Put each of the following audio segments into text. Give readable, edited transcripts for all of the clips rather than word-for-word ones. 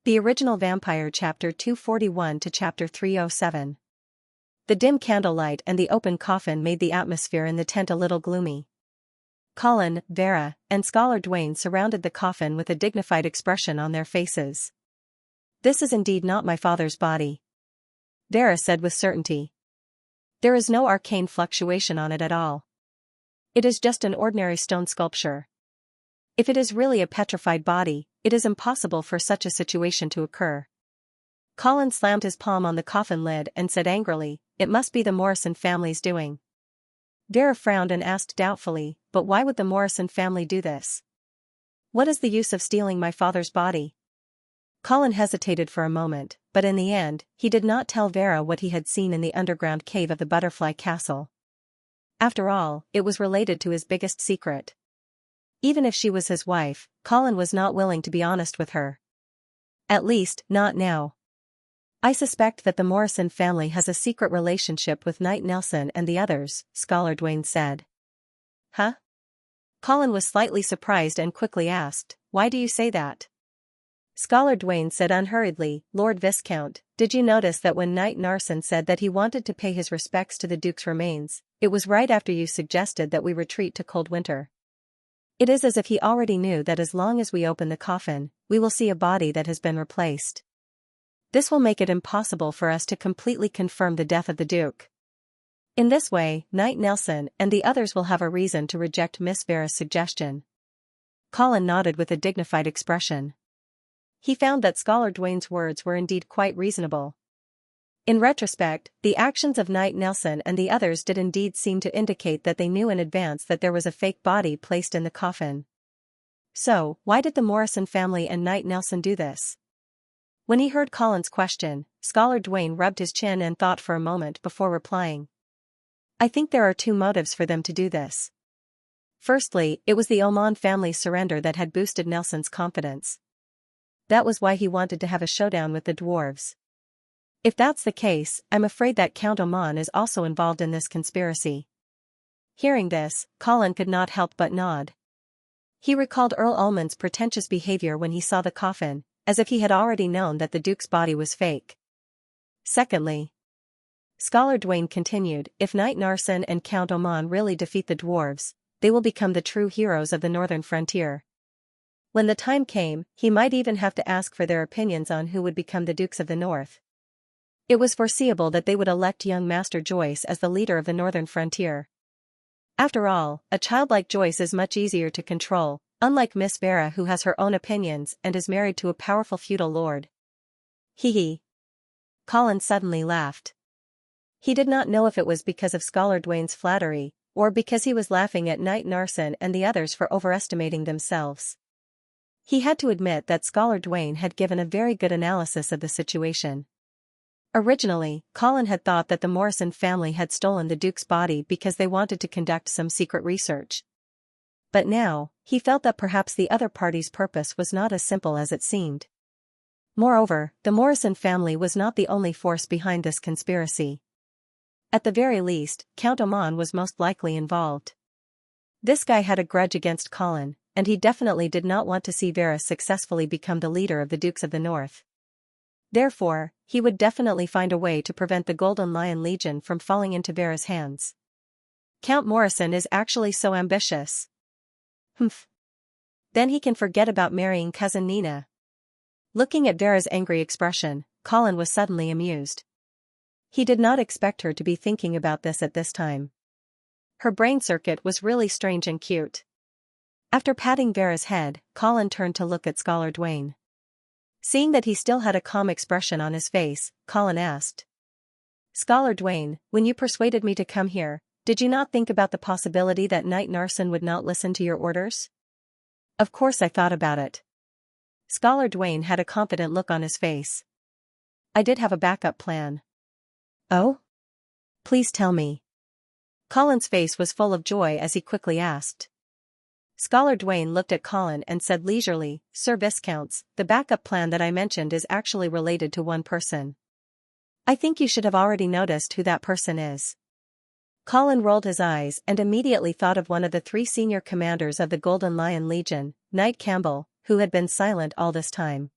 The Original Vampire Chapter 241 to Chapter 307. The dim candlelight and the open coffin made the atmosphere in the tent a little gloomy. Colin, Vera, and Scholar Dwayne surrounded the coffin with a dignified expression on their faces. "This is indeed not my father's body," Vera said with certainty. "There is no arcane fluctuation on it at all. It is just an ordinary stone sculpture. If it is really a petrified body, it is impossible for such a situation to occur." Colin slammed his palm on the coffin lid and said angrily, "It must be the Morrison family's doing." Vera frowned and asked doubtfully, "But why would the Morrison family do this? What is the use of stealing my father's body?" Colin hesitated for a moment, but in the end, he did not tell Vera what he had seen in the underground cave of the Butterfly Castle. After all, it was related to his biggest secret. Even if she was his wife, Colin was not willing to be honest with her. At least, not now. "I suspect that the Morrison family has a secret relationship with Knight Nelson and the others," Scholar Dwayne said. "Huh?" Colin was slightly surprised and quickly asked, "Why do you say that?" Scholar Dwayne said unhurriedly, "Lord Viscount, did you notice that when Knight Narson said that he wanted to pay his respects to the Duke's remains, it was right after you suggested that we retreat to Coldwinter? It is as if he already knew that as long as we open the coffin, we will see a body that has been replaced. This will make it impossible for us to completely confirm the death of the Duke. In this way, Knight Nelson and the others will have a reason to reject Miss Vera's suggestion." Colin nodded with a dignified expression. He found that Scholar Dwayne's words were indeed quite reasonable. In retrospect, the actions of Knight Nelson and the others did indeed seem to indicate that they knew in advance that there was a fake body placed in the coffin. So, why did the Morrison family and Knight Nelson do this? When he heard Colin's question, Scholar Dwayne rubbed his chin and thought for a moment before replying. "I think there are two motives for them to do this. Firstly, it was the Oman family's surrender that had boosted Nelson's confidence. That was why he wanted to have a showdown with the dwarves. If that's the case, I'm afraid that Count Oman is also involved in this conspiracy." Hearing this, Colin could not help but nod. He recalled Earl Ullman's pretentious behavior when he saw the coffin, as if he had already known that the Duke's body was fake. Secondly, Scholar Dwayne continued, if Knight Narson and Count Oman really defeat the dwarves, they will become the true heroes of the northern frontier. When the time came, he might even have to ask for their opinions on who would become the Dukes of the North. It was foreseeable that they would elect young Master Joyce as the leader of the northern frontier. After all, a child like Joyce is much easier to control, unlike Miss Vera who has her own opinions and is married to a powerful feudal lord. Hee hee. Colin suddenly laughed. He did not know if it was because of Scholar Dwayne's flattery, or because he was laughing at Knight Narson and the others for overestimating themselves. He had to admit that Scholar Dwayne had given a very good analysis of the situation. Originally, Colin had thought that the Morrison family had stolen the Duke's body because they wanted to conduct some secret research. But now, he felt that perhaps the other party's purpose was not as simple as it seemed. Moreover, the Morrison family was not the only force behind this conspiracy. At the very least, Count Oman was most likely involved. This guy had a grudge against Colin, and he definitely did not want to see Vera successfully become the leader of the Dukes of the North. Therefore, he would definitely find a way to prevent the Golden Lion Legion from falling into Vera's hands. Count Morrison is actually so ambitious. Humph. Then he can forget about marrying Cousin Nina. Looking at Vera's angry expression, Colin was suddenly amused. He did not expect her to be thinking about this at this time. Her brain circuit was really strange and cute. After patting Vera's head, Colin turned to look at Scholar Dwayne. Seeing that he still had a calm expression on his face, Colin asked. "Scholar Dwayne, when you persuaded me to come here, did you not think about the possibility that Knight Narson would not listen to your orders?" "Of course I thought about it." Scholar Dwayne had a confident look on his face. "I did have a backup plan." "Oh? Please tell me." Colin's face was full of joy as he quickly asked. Scholar Dwayne looked at Colin and said leisurely, "Sir Viscounts, the backup plan that I mentioned is actually related to one person. I think you should have already noticed who that person is." Colin rolled his eyes and immediately thought of one of the 3 senior commanders of the Golden Lion Legion, Knight Campbell, who had been silent all this time.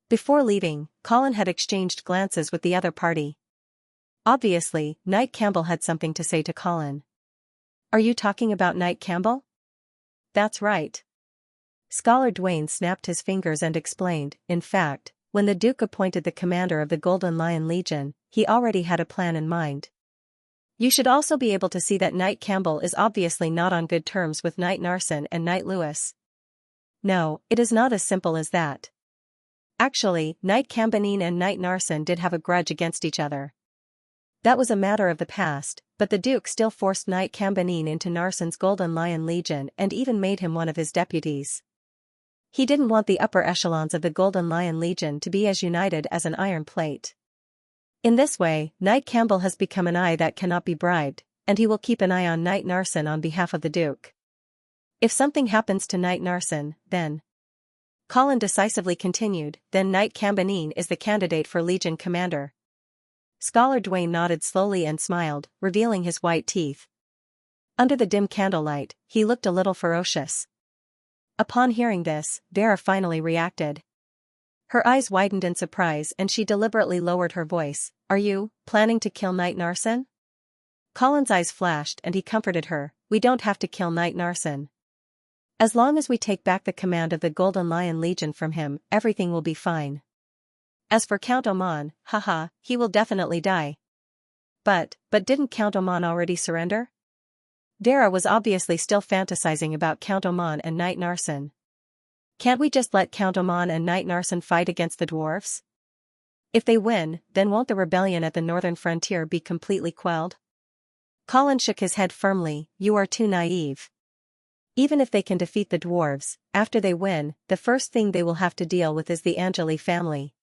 Before leaving, Colin had exchanged glances with the other party. Obviously, Knight Campbell had something to say to Colin. "Are you talking about Knight Campbell?" "That's right." Scholar Dwayne snapped his fingers and explained, in fact, when the Duke appointed the commander of the Golden Lion Legion, he already had a plan in mind. You should also be able to see that Knight Campbell is obviously not on good terms with Knight Narsen and Knight Lewis. No, it is not as simple as that. Actually, Knight Cambanine and Knight Narsen did have a grudge against each other. That was a matter of the past, but the Duke still forced Knight Cambanine into Narsen's Golden Lion Legion and even made him one of his deputies. He didn't want the upper echelons of the Golden Lion Legion to be as united as an iron plate. In this way, Knight Campbell has become an eye that cannot be bribed, and he will keep an eye on Knight Narsen on behalf of the Duke. If something happens to Knight Narsen, then... Colin decisively continued, then Knight Cambanine is the candidate for Legion commander. Scholar Dwayne nodded slowly and smiled, revealing his white teeth. Under the dim candlelight, he looked a little ferocious. Upon hearing this, Vera finally reacted. Her eyes widened in surprise and she deliberately lowered her voice. "Are you planning to kill Knight Narsen?" Colin's eyes flashed and he comforted her. "We don't have to kill Knight Narsen. As long as we take back the command of the Golden Lion Legion from him, everything will be fine. As for Count Oman, haha, he will definitely die." But didn't Count Oman already surrender?" Vera was obviously still fantasizing about Count Oman and Knight Narsen. "Can't we just let Count Oman and Knight Narsen fight against the dwarfs? If they win, then won't the rebellion at the northern frontier be completely quelled?" Colin shook his head firmly. "You are too naive. Even if they can defeat the dwarves, after they win, the first thing they will have to deal with is the Angeli family.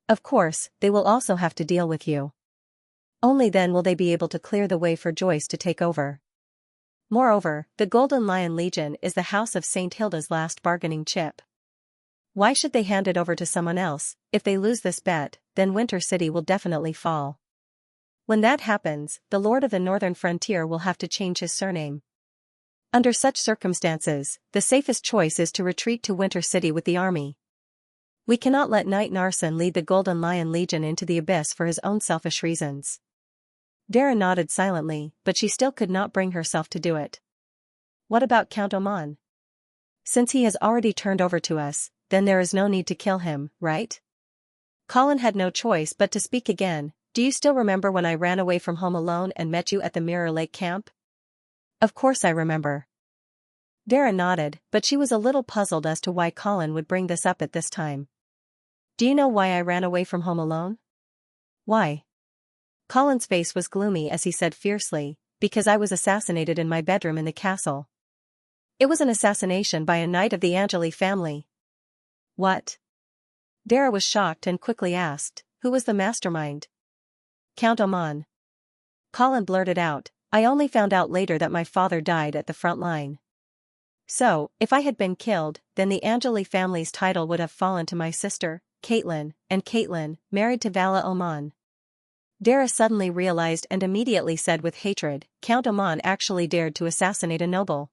Of course, they will also have to deal with you. Only then will they be able to clear the way for Joyce to take over. Moreover, the Golden Lion Legion is the House of St. Hilda's last bargaining chip. Why should they hand it over to someone else? If they lose this bet, then Winter City will definitely fall. When that happens, the Lord of the Northern Frontier will have to change his surname. Under such circumstances, the safest choice is to retreat to Winter City with the army. We cannot let Knight Narsen lead the Golden Lion Legion into the abyss for his own selfish reasons." Vera nodded silently, but she still could not bring herself to do it. "What about Count Oman? Since he has already turned over to us, then there is no need to kill him, right?" Colin had no choice but to speak again. "Do you still remember when I ran away from home alone and met you at the Mirror Lake camp?" "Of course I remember." Vera nodded, but she was a little puzzled as to why Colin would bring this up at this time. "Do you know why I ran away from home alone?" "Why?" Colin's face was gloomy as he said fiercely, "Because I was assassinated in my bedroom in the castle." "It was an assassination by a knight of the Angeli family." "What?" Vera was shocked and quickly asked, "Who was the mastermind?" "Count Oman." Colin blurted out, "I only found out later that my father died at the front line. So, if I had been killed, then the Angeli family's title would have fallen to my sister, Caitlin, and Caitlin, married to Vala Oman." Vera suddenly realized and immediately said with hatred, "Count Oman actually dared to assassinate a noble.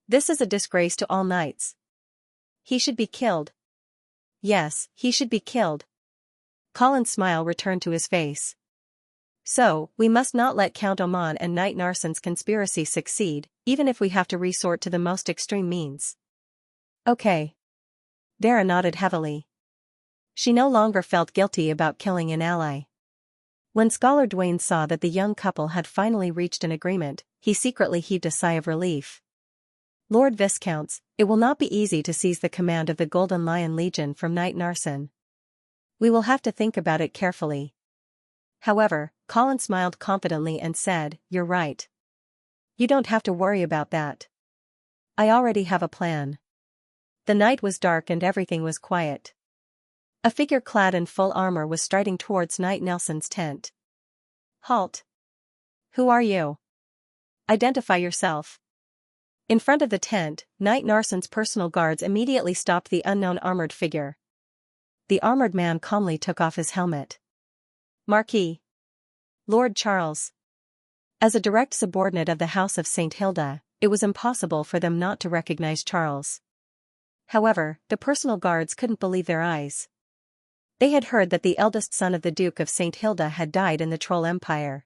This is a disgrace to all knights. He should be killed. Yes, he should be killed." Colin's smile returned to his face. "So, we must not let Count Oman and Knight Narsen's conspiracy succeed, even if we have to resort to the most extreme means." "Okay." Vera nodded heavily. She no longer felt guilty about killing an ally. When Scholar Dwayne saw that the young couple had finally reached an agreement, he secretly heaved a sigh of relief. "Lord Viscounts, it will not be easy to seize the command of the Golden Lion Legion from Knight Narsen. We will have to think about it carefully." However, Colin smiled confidently and said, "You're right. You don't have to worry about that. I already have a plan." The night was dark and everything was quiet. A figure clad in full armor was striding towards Knight Nelson's tent. "Halt! Who are you? Identify yourself." In front of the tent, Knight Narsen's personal guards immediately stopped the unknown armored figure. The armored man calmly took off his helmet. "Marquis. Lord Charles." As a direct subordinate of the House of St. Hilda, it was impossible for them not to recognize Charles. However, the personal guards couldn't believe their eyes. They had heard that the eldest son of the Duke of St. Hilda had died in the Troll Empire.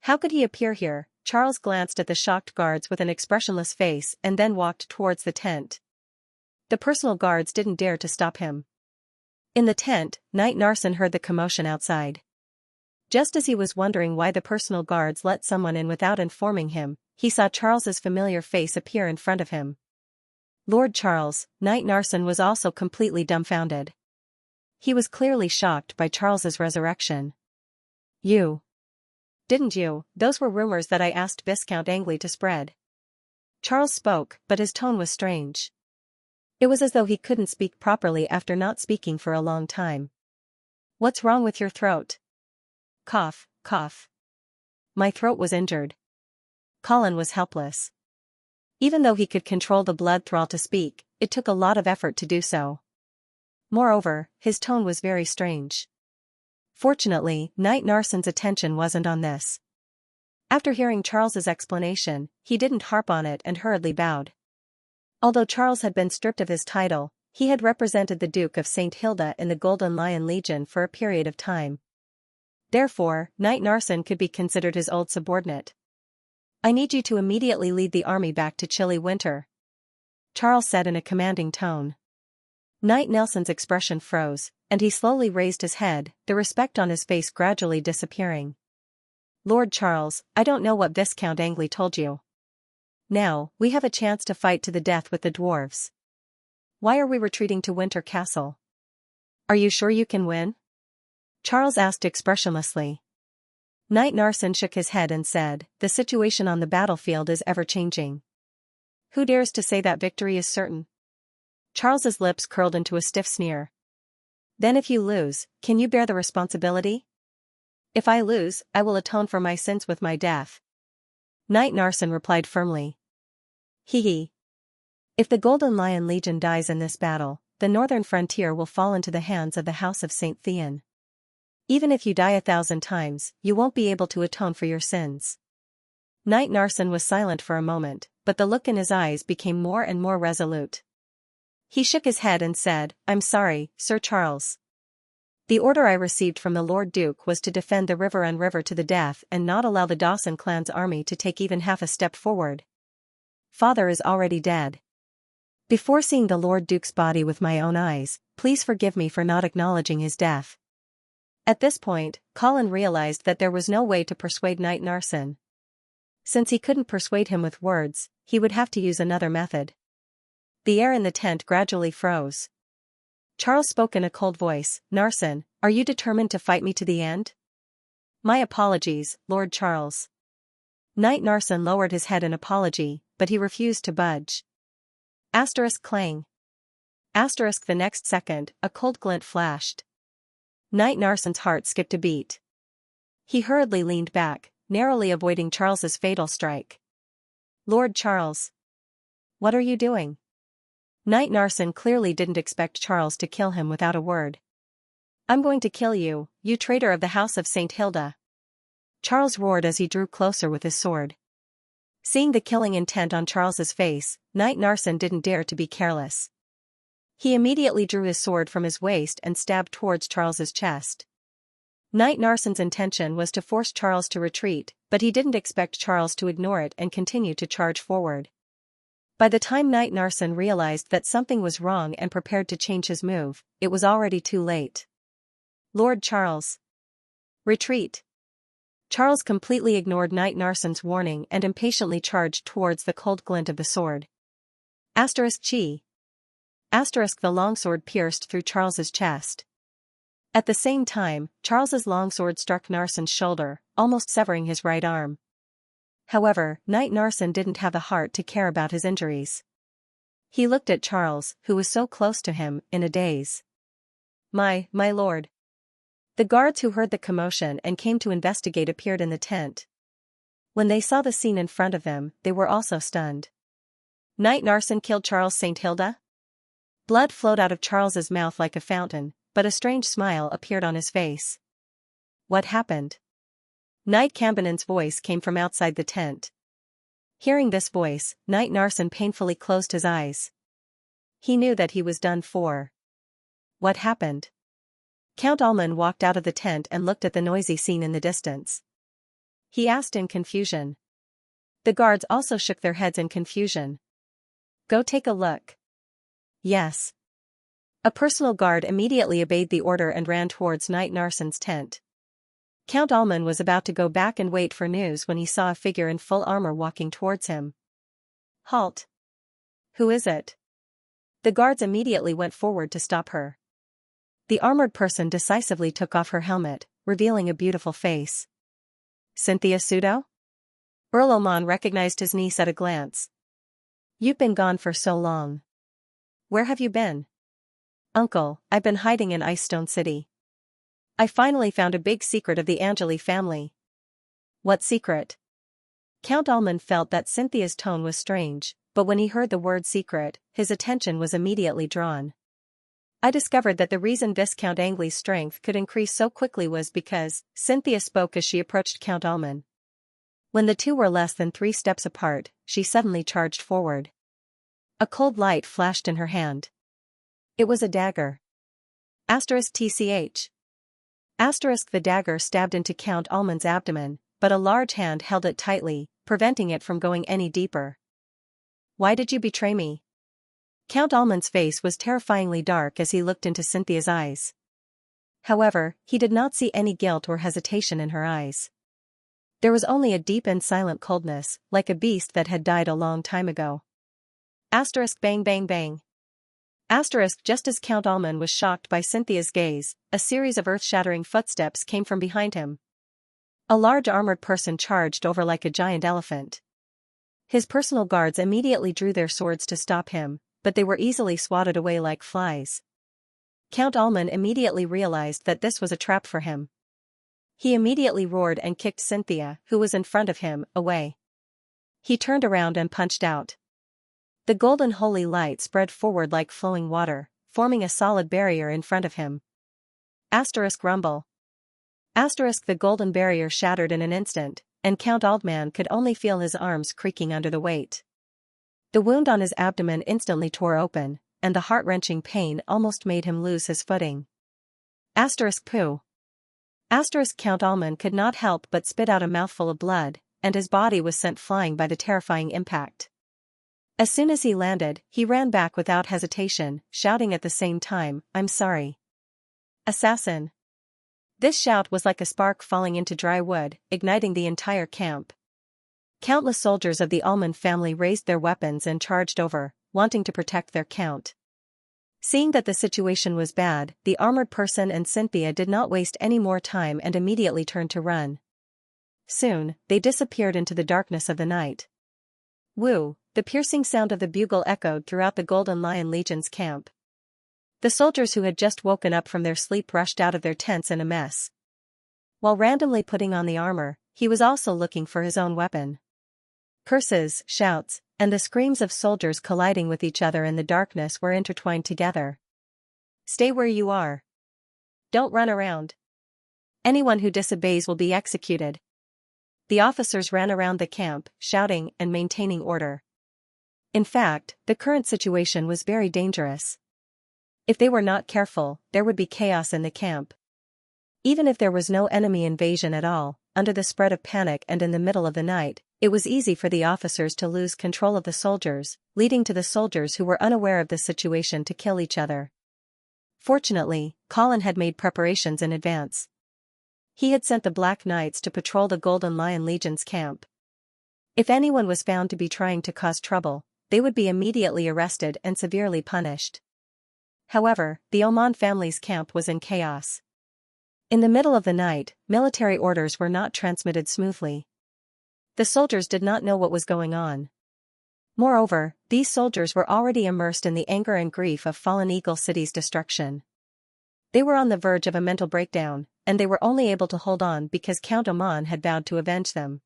How could he appear here? Charles glanced at the shocked guards with an expressionless face and then walked towards the tent. The personal guards didn't dare to stop him. In the tent, Knight Narsen heard the commotion outside. Just as he was wondering why the personal guards let someone in without informing him, he saw Charles's familiar face appear in front of him. Lord Charles. Knight Narsen was also completely dumbfounded. He was clearly shocked by Charles's resurrection. You. Didn't you? Those were rumors that I asked Viscount Angley to spread. Charles spoke, but his tone was strange. It was as though he couldn't speak properly after not speaking for a long time. What's wrong with your throat? Cough, cough. My throat was injured. Colin was helpless. Even though he could control the blood thrall to speak, it took a lot of effort to do so. Moreover, his tone was very strange. Fortunately, Knight Narsen's attention wasn't on this. After hearing Charles's explanation, he didn't harp on it and hurriedly bowed. Although Charles had been stripped of his title, he had represented the Duke of St. Hilda in the Golden Lion Legion for a period of time. Therefore, Knight Narsen could be considered his old subordinate. I need you to immediately lead the army back to Chilly Winter, Charles said in a commanding tone. Knight Nelson's expression froze, and he slowly raised his head, the respect on his face gradually disappearing. Lord Charles, I don't know what Viscount Angley told you. Now, we have a chance to fight to the death with the dwarves. Why are we retreating to Winter Castle? Are you sure you can win? Charles asked expressionlessly. Knight Narsen shook his head and said, the situation on the battlefield is ever-changing. Who dares to say that victory is certain? Charles's lips curled into a stiff sneer. Then if you lose, can you bear the responsibility? If I lose, I will atone for my sins with my death. Knight Narsen replied firmly. Hee. If the Golden Lion Legion dies in this battle, the northern frontier will fall into the hands of the House of St. Theon. Even if you die 1,000 times, you won't be able to atone for your sins. Knight Narsen was silent for a moment, but the look in his eyes became more and more resolute. He shook his head and said, I'm sorry, Sir Charles. The order I received from the Lord Duke was to defend the River to the death and not allow the Dawson clan's army to take even half a step forward. Father is already dead. Before seeing the Lord Duke's body with my own eyes, please forgive me for not acknowledging his death. At this point, Colin realized that there was no way to persuade Knight Narsen. Since he couldn't persuade him with words, he would have to use another method. The air in the tent gradually froze. Charles spoke in a cold voice, Narsen, are you determined to fight me to the end? My apologies, Lord Charles. Knight Narsen lowered his head in apology, but he refused to budge. Asterisk clang. Asterisk the next second, a cold glint flashed. Knight Narsen's heart skipped a beat. He hurriedly leaned back, narrowly avoiding Charles's fatal strike. Lord Charles. What are you doing? Knight Narsen clearly didn't expect Charles to kill him without a word. I'm going to kill you, you traitor of the House of St. Hilda. Charles roared as he drew closer with his sword. Seeing the killing intent on Charles's face, Knight Narsen didn't dare to be careless. He immediately drew his sword from his waist and stabbed towards Charles's chest. Knight Narsen's intention was to force Charles to retreat, but he didn't expect Charles to ignore it and continue to charge forward. By the time Knight Narsen realized that something was wrong and prepared to change his move, it was already too late. Lord Charles. Retreat. Charles completely ignored Knight Narsen's warning and impatiently charged towards the cold glint of the sword. Asterisk chi. Asterisk the longsword pierced through Charles's chest. At the same time, Charles's longsword struck Narsen's shoulder, almost severing his right arm. However, Knight Narsen didn't have the heart to care about his injuries. He looked at Charles, who was so close to him, in a daze. My lord. The guards who heard the commotion and came to investigate appeared in the tent. When they saw the scene in front of them, they were also stunned. Knight Narsen killed Charles St. Hilda? Blood flowed out of Charles's mouth like a fountain, but a strange smile appeared on his face. What happened? Knight Cambonen's voice came from outside the tent. Hearing this voice, Knight Narsen painfully closed his eyes. He knew that he was done for. What happened? Count Alman walked out of the tent and looked at the noisy scene in the distance. He asked in confusion. The guards also shook their heads in confusion. Go take a look. Yes. A personal guard immediately obeyed the order and ran towards Knight Narson's tent. Count Alman was about to go back and wait for news when he saw a figure in full armor walking towards him. Halt! Who is it? The guards immediately went forward to stop her. The armored person decisively took off her helmet, revealing a beautiful face. Xianxia Sudo? Earl Oman recognized his niece at a glance. You've been gone for so long. Where have you been? Uncle, I've been hiding in Icestone City. I finally found a big secret of the Angeli family. What secret? Count Alman felt that Cynthia's tone was strange, but when he heard the word secret, his attention was immediately drawn. I discovered that the reason Viscount Angley's strength could increase so quickly was because, Xianxia spoke as she approached Count Alman. When the two were less than 3 steps apart, she suddenly charged forward. A cold light flashed in her hand. It was a dagger. *TCH. The dagger stabbed into Count Alman's abdomen, but a large hand held it tightly, preventing it from going any deeper. Why did you betray me? Count Alman's face was terrifyingly dark as he looked into Cynthia's eyes. However, he did not see any guilt or hesitation in her eyes. There was only a deep and silent coldness, like a beast that had died a long time ago. Bang bang bang. Just as Count Alman was shocked by Cynthia's gaze, a series of earth-shattering footsteps came from behind him. A large armored person charged over like a giant elephant. His personal guards immediately drew their swords to stop him, but they were easily swatted away like flies. Count Alman immediately realized that this was a trap for him. He immediately roared and kicked Xianxia, who was in front of him, away. He turned around and punched out. The golden holy light spread forward like flowing water, forming a solid barrier in front of him. Rumble. The golden barrier shattered in an instant, and Count Alman could only feel his arms creaking under the weight. The wound on his abdomen instantly tore open, and the heart-wrenching pain almost made him lose his footing. Poo. Count Alman could not help but spit out a mouthful of blood, and his body was sent flying by the terrifying impact. As soon as he landed, he ran back without hesitation, shouting at the same time, "I'm sorry. Assassin." This shout was like a spark falling into dry wood, igniting the entire camp. Countless soldiers of the Alman family raised their weapons and charged over, wanting to protect their count. Seeing that the situation was bad, the armored person and Xianxia did not waste any more time and immediately turned to run. Soon, they disappeared into the darkness of the night. Woo! The piercing sound of the bugle echoed throughout the Golden Lion Legion's camp. The soldiers who had just woken up from their sleep rushed out of their tents in a mess. While randomly putting on the armor, he was also looking for his own weapon. Curses, shouts, and the screams of soldiers colliding with each other in the darkness were intertwined together. Stay where you are. Don't run around. Anyone who disobeys will be executed. The officers ran around the camp, shouting and maintaining order. In fact, the current situation was very dangerous. If they were not careful, there would be chaos in the camp. Even if there was no enemy invasion at all, under the spread of panic and in the middle of the night, it was easy for the officers to lose control of the soldiers, leading to the soldiers who were unaware of the situation to kill each other. Fortunately, Colin had made preparations in advance. He had sent the Black Knights to patrol the Golden Lion Legion's camp. If anyone was found to be trying to cause trouble, they would be immediately arrested and severely punished. However, the Oman family's camp was in chaos. In the middle of the night, military orders were not transmitted smoothly. The soldiers did not know what was going on. Moreover, these soldiers were already immersed in the anger and grief of Fallen Eagle City's destruction. They were on the verge of a mental breakdown, and they were only able to hold on because Count Oman had vowed to avenge them.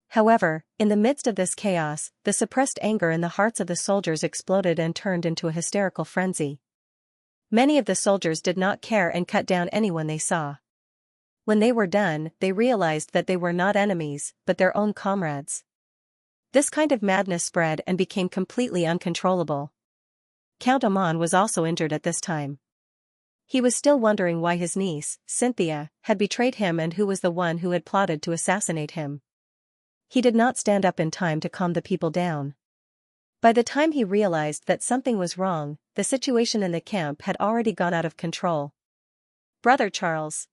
However, in the midst of this chaos, the suppressed anger in the hearts of the soldiers exploded and turned into a hysterical frenzy. Many of the soldiers did not care and cut down anyone they saw. When they were done, they realized that they were not enemies, but their own comrades. This kind of madness spread and became completely uncontrollable. Count Oman was also injured at this time. He was still wondering why his niece, Xianxia, had betrayed him and who was the one who had plotted to assassinate him. He did not stand up in time to calm the people down. By the time he realized that something was wrong, the situation in the camp had already gone out of control. "Brother Charles."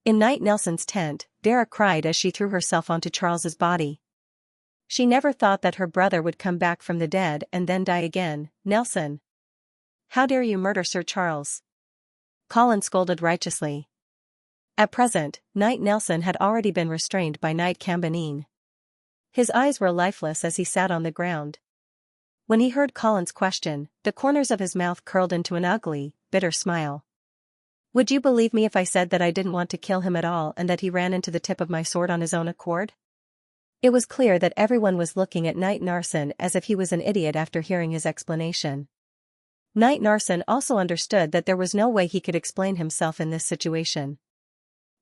In Knight Nelson's tent, Vera cried as she threw herself onto Charles's body. She never thought that her brother would come back from the dead and then die again. "Nelson! How dare you murder Sir Charles?" Colin scolded righteously. At present, Knight Nelson had already been restrained by Knight Cambanine. His eyes were lifeless as he sat on the ground. When he heard Colin's question, the corners of his mouth curled into an ugly, bitter smile. "Would you believe me if I said that I didn't want to kill him at all and that he ran into the tip of my sword on his own accord?" It was clear that everyone was looking at Knight Narsen as if he was an idiot after hearing his explanation. Knight Narsen also understood that there was no way he could explain himself in this situation.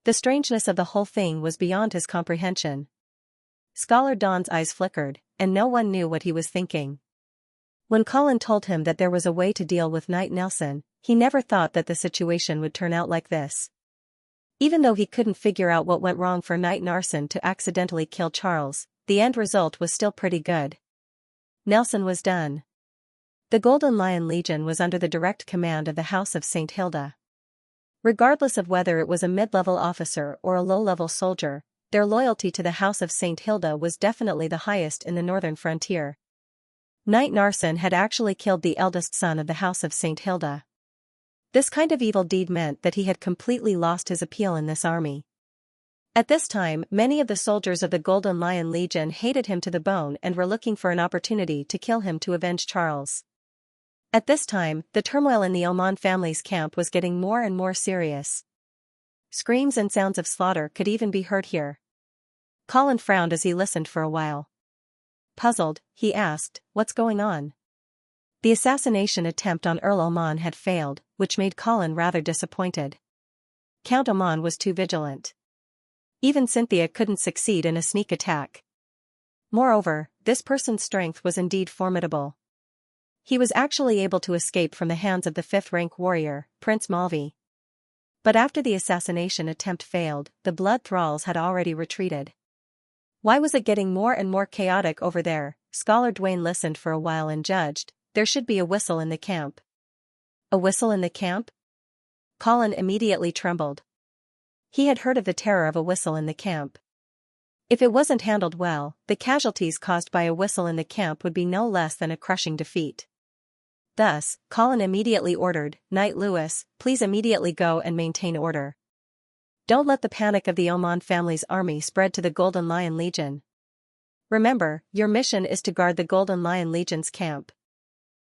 The strangeness of the whole thing was beyond his comprehension. Scholar Don's eyes flickered, and no one knew what he was thinking. When Colin told him that there was a way to deal with Knight Nelson, he never thought that the situation would turn out like this. Even though he couldn't figure out what went wrong for Knight Narsen to accidentally kill Charles, the end result was still pretty good. Nelson was done. The Golden Lion Legion was under the direct command of the House of St. Hilda. Regardless of whether it was a mid-level officer or a low-level soldier, their loyalty to the House of St. Hilda was definitely the highest in the northern frontier. Knight Narsen had actually killed the eldest son of the House of St. Hilda. This kind of evil deed meant that he had completely lost his appeal in this army. At this time, many of the soldiers of the Golden Lion Legion hated him to the bone and were looking for an opportunity to kill him to avenge Charles. At this time, the turmoil in the Oman family's camp was getting more and more serious. Screams and sounds of slaughter could even be heard here. Colin frowned as he listened for a while. Puzzled, he asked, "What's going on?" The assassination attempt on Earl Oman had failed, which made Colin rather disappointed. Count Oman was too vigilant. Even Xianxia couldn't succeed in a sneak attack. Moreover, this person's strength was indeed formidable. He was actually able to escape from the hands of the fifth-rank warrior, Prince Malvi. But after the assassination attempt failed, the blood thralls had already retreated. Why was it getting more and more chaotic over there? Scholar Dwayne listened for a while and judged, there should be a whistle in the camp. A whistle in the camp? Colin immediately trembled. He had heard of the terror of a whistle in the camp. If it wasn't handled well, the casualties caused by a whistle in the camp would be no less than a crushing defeat. Thus, Colin immediately ordered, "Knight Lewis, please immediately go and maintain order. Don't let the panic of the Oman family's army spread to the Golden Lion Legion. Remember, your mission is to guard the Golden Lion Legion's camp.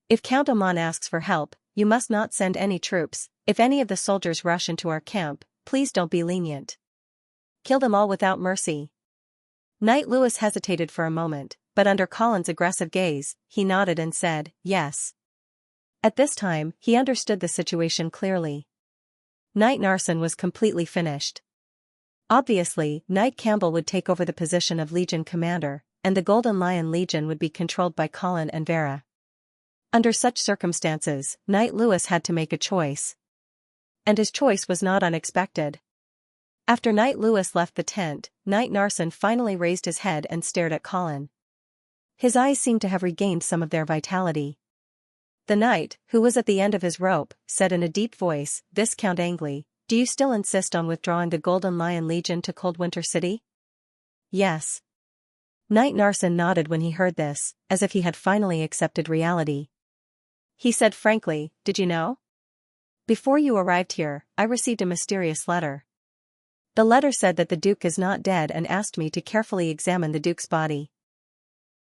If Count Oman asks for help, you must not send any troops. If any of the soldiers rush into our camp, please don't be lenient. Kill them all without mercy." Knight Lewis hesitated for a moment, but under Colin's aggressive gaze, he nodded and said, "Yes." At this time, he understood the situation clearly. Knight Narsen was completely finished. Obviously, Knight Campbell would take over the position of Legion commander, and the Golden Lion Legion would be controlled by Colin and Vera. Under such circumstances, Knight Lewis had to make a choice. And his choice was not unexpected. After Knight Lewis left the tent, Knight Narsen finally raised his head and stared at Colin. His eyes seemed to have regained some of their vitality. The knight, who was at the end of his rope, said in a deep voice, "Viscount Angley, do you still insist on withdrawing the Golden Lion Legion to Coldwinter City?" "Yes." Knight Narsen nodded when he heard this, as if he had finally accepted reality. He said frankly, "Did you know? Before you arrived here, I received a mysterious letter. The letter said that the Duke is not dead and asked me to carefully examine the Duke's body."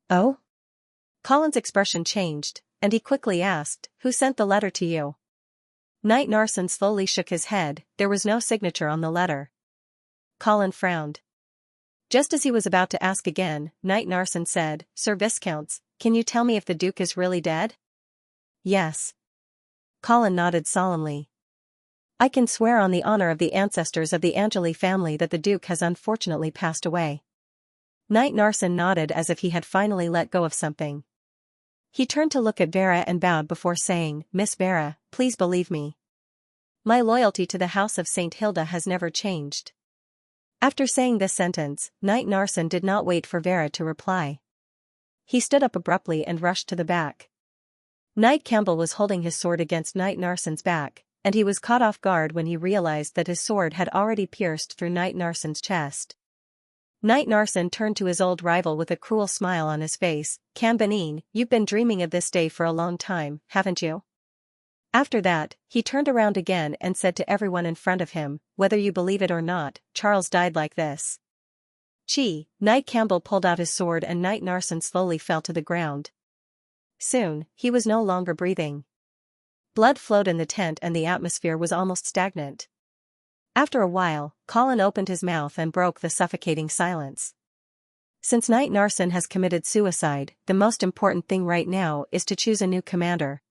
"Oh?" Colin's expression changed, and he quickly asked, "Who sent the letter to you?" Knight Narsen slowly shook his head, there was no signature on the letter. Colin frowned. Just as he was about to ask again, Knight Narsen said, "Sir Viscounts, can you tell me if the Duke is really dead?" "Yes." Colin nodded solemnly. "I can swear on the honor of the ancestors of the Angeli family that the Duke has unfortunately passed away." Knight Narsen nodded as if he had finally let go of something. He turned to look at Vera and bowed before saying, "Miss Vera, please believe me. My loyalty to the house of St. Hilda has never changed. After saying this sentence, Knight Narsen did not wait for Vera to reply. He stood up abruptly and rushed to the back. Knight Campbell was holding his sword against Knight Narsen's back, and he was caught off guard when he realized that his sword had already pierced through Knight Narsen's chest. Knight Narsen turned to his old rival with a cruel smile on his face. "Cambanine, you've been dreaming of this day for a long time, haven't you?" After that, he turned around again and said to everyone in front of him, "Whether you believe it or not, Charles died like this." Chi, Knight Campbell pulled out his sword and Knight Narsen slowly fell to the ground. Soon, he was no longer breathing. Blood flowed in the tent and the atmosphere was almost stagnant. After a while, Colin opened his mouth and broke the suffocating silence. "Since Knight Narsen has committed suicide, the most important thing right now is to choose a new commander.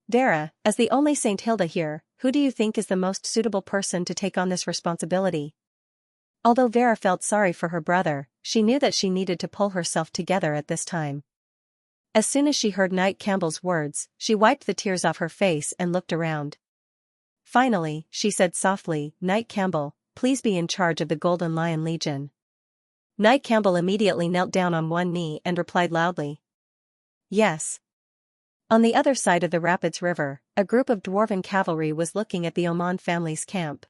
Vera, as the only St. Hilda here, who do you think is the most suitable person to take on this responsibility?" Although Vera felt sorry for her brother, she knew that she needed to pull herself together at this time. As soon as she heard Knight Campbell's words, she wiped the tears off her face and looked around. Finally, she said softly, "Knight Campbell, please be in charge of the Golden Lion Legion." Knight Campbell immediately knelt down on one knee and replied loudly, "Yes." On the other side of the Rapids River, a group of dwarven cavalry was looking at the Oman family's camp.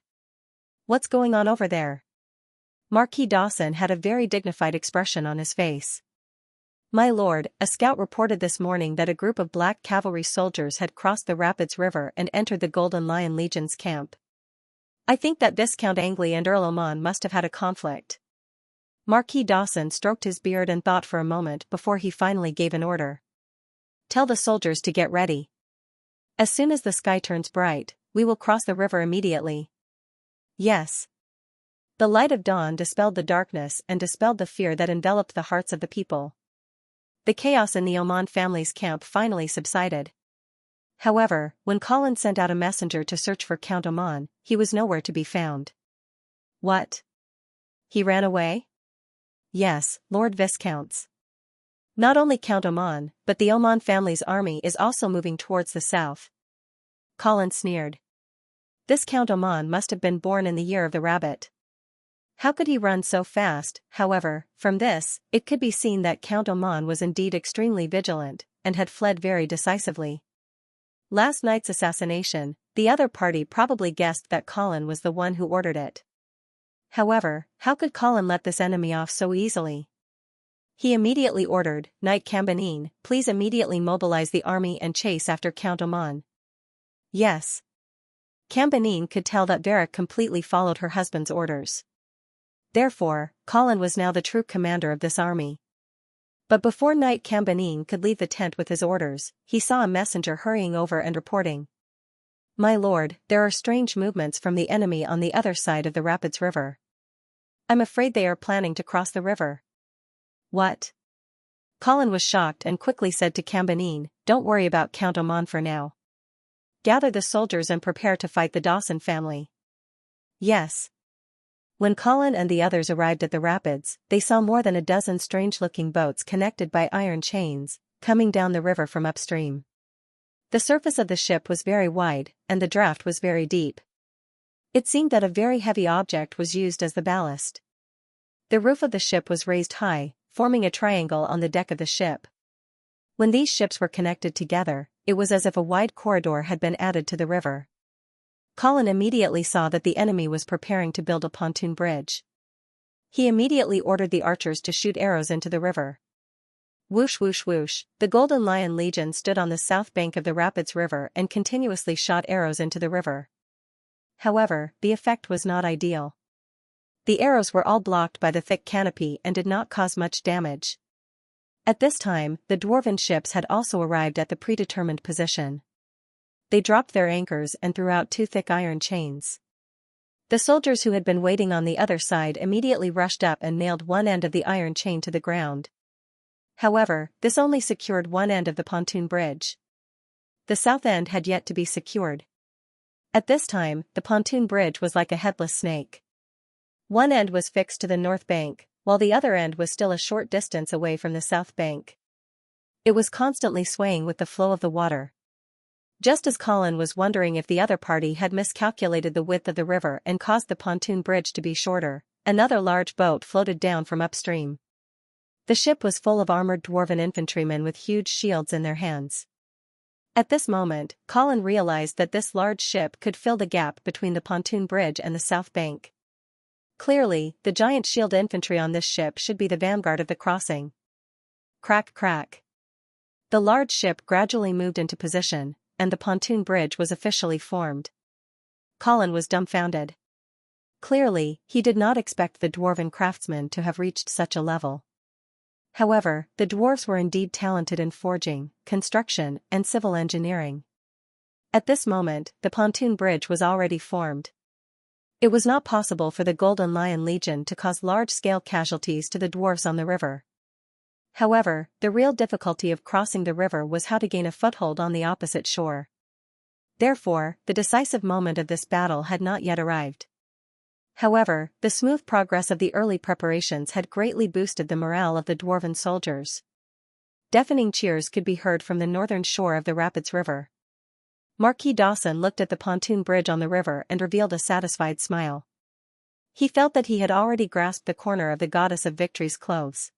"What's going on over there?" Marquis Dawson had a very dignified expression on his face. "My lord, a scout reported this morning that a group of black cavalry soldiers had crossed the Rapids River and entered the Golden Lion Legion's camp. I think that Viscount Angley and Earl Oman must have had a conflict." Marquis Dawson stroked his beard and thought for a moment before he finally gave an order. "Tell the soldiers to get ready. As soon as the sky turns bright, we will cross the river immediately." "Yes." The light of dawn dispelled the darkness and dispelled the fear that enveloped the hearts of the people. The chaos in the Oman family's camp finally subsided. However, when Colin sent out a messenger to search for Count Oman, he was nowhere to be found. "What? He ran away?" "Yes, Lord Viscounts. Not only Count Oman, but the Oman family's army is also moving towards the south." Colin sneered. This Count Oman must have been born in the year of the rabbit. How could he run so fast? However, from this, it could be seen that Count Oman was indeed extremely vigilant, and had fled very decisively. Last night's assassination, the other party probably guessed that Colin was the one who ordered it. However, how could Colin let this enemy off so easily? He immediately ordered, "Knight Cambanine, please immediately mobilize the army and chase after Count Oman." "Yes." Cambanine could tell that Vera completely followed her husband's orders. Therefore, Colin was now the true commander of this army. But before Knight Cambanine could leave the tent with his orders, he saw a messenger hurrying over and reporting, "My lord, there are strange movements from the enemy on the other side of the Rapids River. I'm afraid they are planning to cross the river." "What?" Colin was shocked and quickly said to Cambanine, "Don't worry about Count Oman for now. Gather the soldiers and prepare to fight the Dawson family." "Yes." When Colin and the others arrived at the rapids, they saw more than a dozen strange-looking boats connected by iron chains, coming down the river from upstream. The surface of the ship was very wide, and the draft was very deep. It seemed that a very heavy object was used as the ballast. The roof of the ship was raised high, forming a triangle on the deck of the ship. When these ships were connected together, it was as if a wide corridor had been added to the river. Colin immediately saw that the enemy was preparing to build a pontoon bridge. He immediately ordered the archers to shoot arrows into the river. Whoosh whoosh whoosh, the Golden Lion Legion stood on the south bank of the Rapids River and continuously shot arrows into the river. However, the effect was not ideal. The arrows were all blocked by the thick canopy and did not cause much damage. At this time, the dwarven ships had also arrived at the predetermined position. They dropped their anchors and threw out two thick iron chains. The soldiers who had been waiting on the other side immediately rushed up and nailed one end of the iron chain to the ground. However, this only secured one end of the pontoon bridge. The south end had yet to be secured. At this time, the pontoon bridge was like a headless snake. One end was fixed to the north bank, while the other end was still a short distance away from the south bank. It was constantly swaying with the flow of the water. Just as Colin was wondering if the other party had miscalculated the width of the river and caused the pontoon bridge to be shorter, another large boat floated down from upstream. The ship was full of armored dwarven infantrymen with huge shields in their hands. At this moment, Colin realized that this large ship could fill the gap between the pontoon bridge and the south bank. Clearly, the giant shield infantry on this ship should be the vanguard of the crossing. Crack crack. The large ship gradually moved into position, and the pontoon bridge was officially formed. Colin was dumbfounded. Clearly, he did not expect the dwarven craftsmen to have reached such a level. However, the dwarves were indeed talented in forging, construction, and civil engineering. At this moment, the pontoon bridge was already formed. It was not possible for the Golden Lion Legion to cause large-scale casualties to the dwarves on the river. However, the real difficulty of crossing the river was how to gain a foothold on the opposite shore. Therefore, the decisive moment of this battle had not yet arrived. However, the smooth progress of the early preparations had greatly boosted the morale of the dwarven soldiers. Deafening cheers could be heard from the northern shore of the Rapids River. Marquis Dawson looked at the pontoon bridge on the river and revealed a satisfied smile. He felt that he had already grasped the corner of the Goddess of Victory's clothes.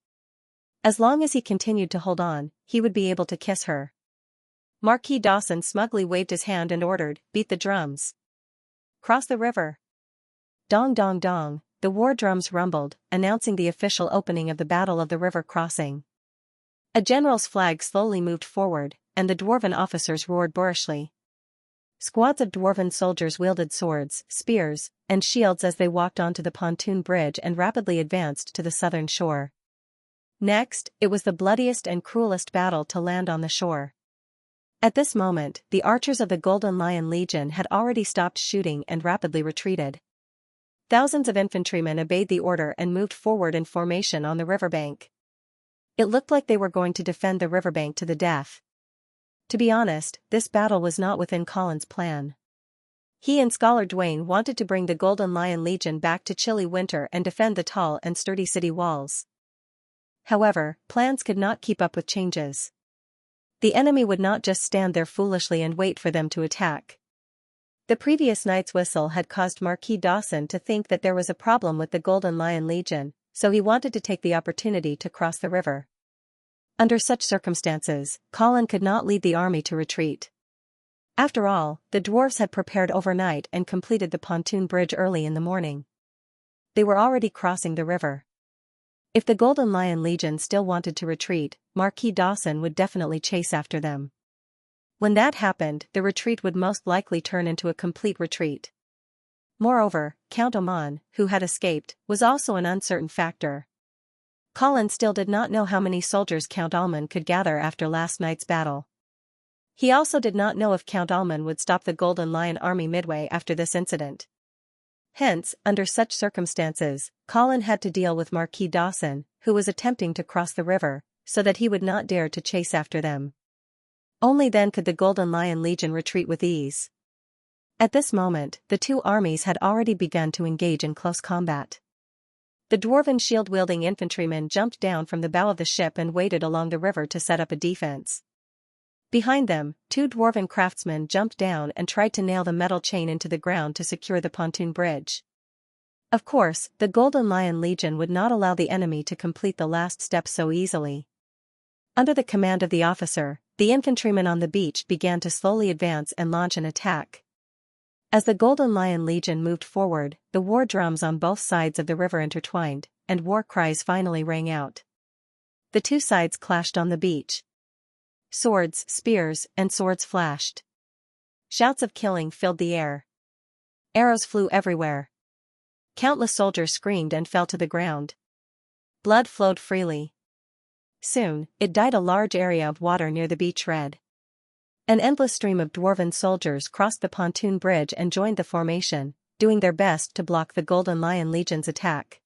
As long as he continued to hold on, he would be able to kiss her. Marquis Dawson smugly waved his hand and ordered, "Beat the drums. Cross the river." Dong dong dong, the war drums rumbled, announcing the official opening of the Battle of the River Crossing. A general's flag slowly moved forward, and the dwarven officers roared boorishly. Squads of dwarven soldiers wielded swords, spears, and shields as they walked onto the pontoon bridge and rapidly advanced to the southern shore. Next, it was the bloodiest and cruelest battle to land on the shore. At this moment, the archers of the Golden Lion Legion had already stopped shooting and rapidly retreated. Thousands of infantrymen obeyed the order and moved forward in formation on the riverbank. It looked like they were going to defend the riverbank to the death. To be honest, this battle was not within Colin's plan. He and Scholar Dwayne wanted to bring the Golden Lion Legion back to chilly winter and defend the tall and sturdy city walls. However, plans could not keep up with changes. The enemy would not just stand there foolishly and wait for them to attack. The previous night's whistle had caused Marquis Dawson to think that there was a problem with the Golden Lion Legion, so he wanted to take the opportunity to cross the river. Under such circumstances, Colin could not lead the army to retreat. After all, the dwarves had prepared overnight and completed the pontoon bridge early in the morning. They were already crossing the river. If the Golden Lion Legion still wanted to retreat, Marquis Dawson would definitely chase after them. When that happened, the retreat would most likely turn into a complete retreat. Moreover, Count Oman, who had escaped, was also an uncertain factor. Colin still did not know how many soldiers Count Alman could gather after last night's battle. He also did not know if Count Alman would stop the Golden Lion army midway after this incident. Hence, under such circumstances, Colin had to deal with Marquis Dawson, who was attempting to cross the river, so that he would not dare to chase after them. Only then could the Golden Lion Legion retreat with ease. At this moment, the two armies had already begun to engage in close combat. The dwarven shield-wielding infantrymen jumped down from the bow of the ship and waded along the river to set up a defense. Behind them, two dwarven craftsmen jumped down and tried to nail the metal chain into the ground to secure the pontoon bridge. Of course, the Golden Lion Legion would not allow the enemy to complete the last step so easily. Under the command of the officer, the infantrymen on the beach began to slowly advance and launch an attack. As the Golden Lion Legion moved forward, the war drums on both sides of the river intertwined, and war cries finally rang out. The two sides clashed on the beach. Swords, spears, and swords flashed. Shouts of killing filled the air. Arrows flew everywhere. Countless soldiers screamed and fell to the ground. Blood flowed freely. Soon, it dyed a large area of water near the beach red. An endless stream of dwarven soldiers crossed the pontoon bridge and joined the formation, doing their best to block the Golden Lion Legion's attack.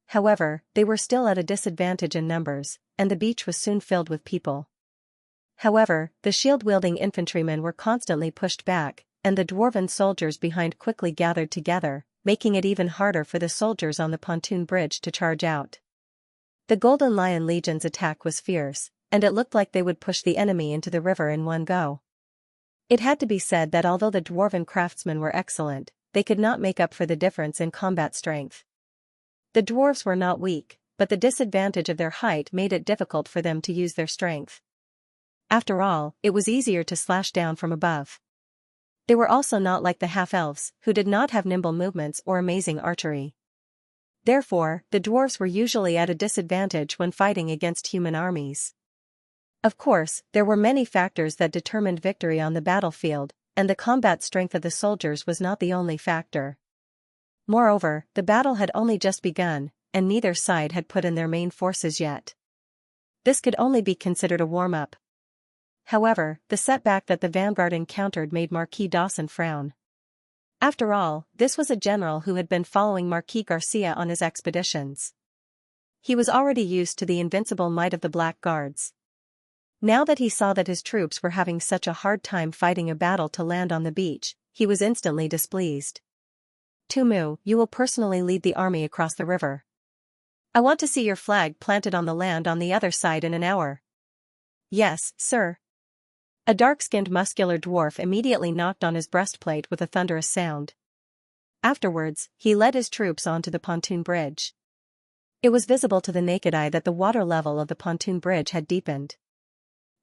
However, they were still at a disadvantage in numbers, and the beach was soon filled with people. However, the shield-wielding infantrymen were constantly pushed back, and the dwarven soldiers behind quickly gathered together, making it even harder for the soldiers on the pontoon bridge to charge out. The Golden Lion Legion's attack was fierce, and it looked like they would push the enemy into the river in one go. It had to be said that although the dwarven craftsmen were excellent, they could not make up for the difference in combat strength. The dwarves were not weak, but the disadvantage of their height made it difficult for them to use their strength. After all, it was easier to slash down from above. They were also not like the half-elves, who did not have nimble movements or amazing archery. Therefore, the dwarves were usually at a disadvantage when fighting against human armies. Of course, there were many factors that determined victory on the battlefield, and the combat strength of the soldiers was not the only factor. Moreover, the battle had only just begun, and neither side had put in their main forces yet. This could only be considered a warm-up. However, the setback that the vanguard encountered made Marquis Dawson frown. After all, this was a general who had been following Marquis Garcia on his expeditions. He was already used to the invincible might of the Black Guards. Now that he saw that his troops were having such a hard time fighting a battle to land on the beach, he was instantly displeased. Tumu, you will personally lead the army across the river. I want to see your flag planted on the land on the other side in an hour. Yes, sir. A dark-skinned muscular dwarf immediately knocked on his breastplate with a thunderous sound. Afterwards, he led his troops onto the pontoon bridge. It was visible to the naked eye that the water level of the pontoon bridge had deepened.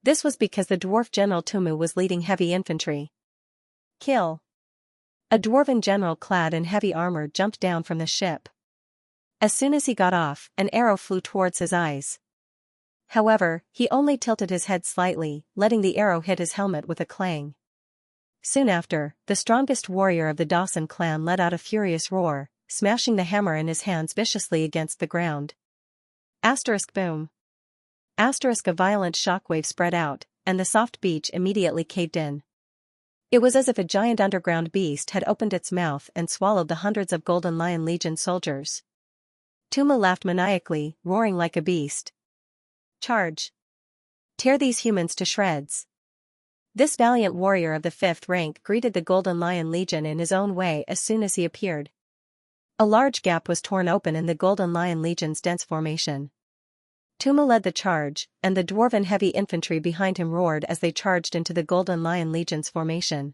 This was because the dwarf General Tumu was leading heavy infantry. Kill! A dwarven general clad in heavy armor jumped down from the ship. As soon as he got off, an arrow flew towards his eyes. However, he only tilted his head slightly, letting the arrow hit his helmet with a clang. Soon after, the strongest warrior of the Dawson clan let out a furious roar, smashing the hammer in his hands viciously against the ground. Boom. A violent shockwave spread out, and the soft beach immediately caved in. It was as if a giant underground beast had opened its mouth and swallowed the hundreds of Golden Lion Legion soldiers. Tuma laughed maniacally, roaring like a beast. Charge! Tear these humans to shreds! This valiant warrior of the 5th rank greeted the Golden Lion Legion in his own way as soon as he appeared. A large gap was torn open in the Golden Lion Legion's dense formation. Tuma led the charge, and the dwarven heavy infantry behind him roared as they charged into the Golden Lion Legion's formation.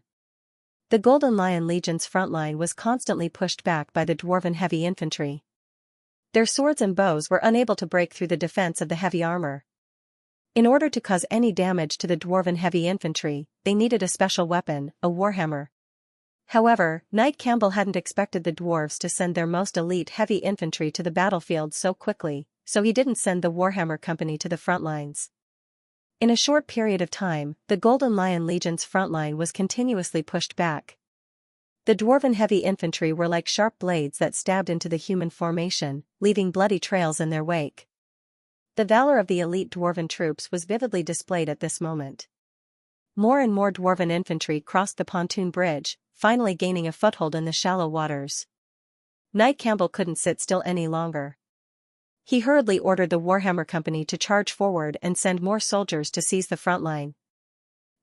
The Golden Lion Legion's front line was constantly pushed back by the dwarven heavy infantry. Their swords and bows were unable to break through the defense of the heavy armor. In order to cause any damage to the dwarven heavy infantry, they needed a special weapon, a warhammer. However, Knight Campbell hadn't expected the dwarves to send their most elite heavy infantry to the battlefield so quickly, so he didn't send the Warhammer Company to the front lines. In a short period of time, the Golden Lion Legion's front line was continuously pushed back. The dwarven heavy infantry were like sharp blades that stabbed into the human formation, leaving bloody trails in their wake. The valor of the elite dwarven troops was vividly displayed at this moment. More and more dwarven infantry crossed the pontoon bridge, finally gaining a foothold in the shallow waters. Knight Campbell couldn't sit still any longer. He hurriedly ordered the Warhammer Company to charge forward and send more soldiers to seize the front line.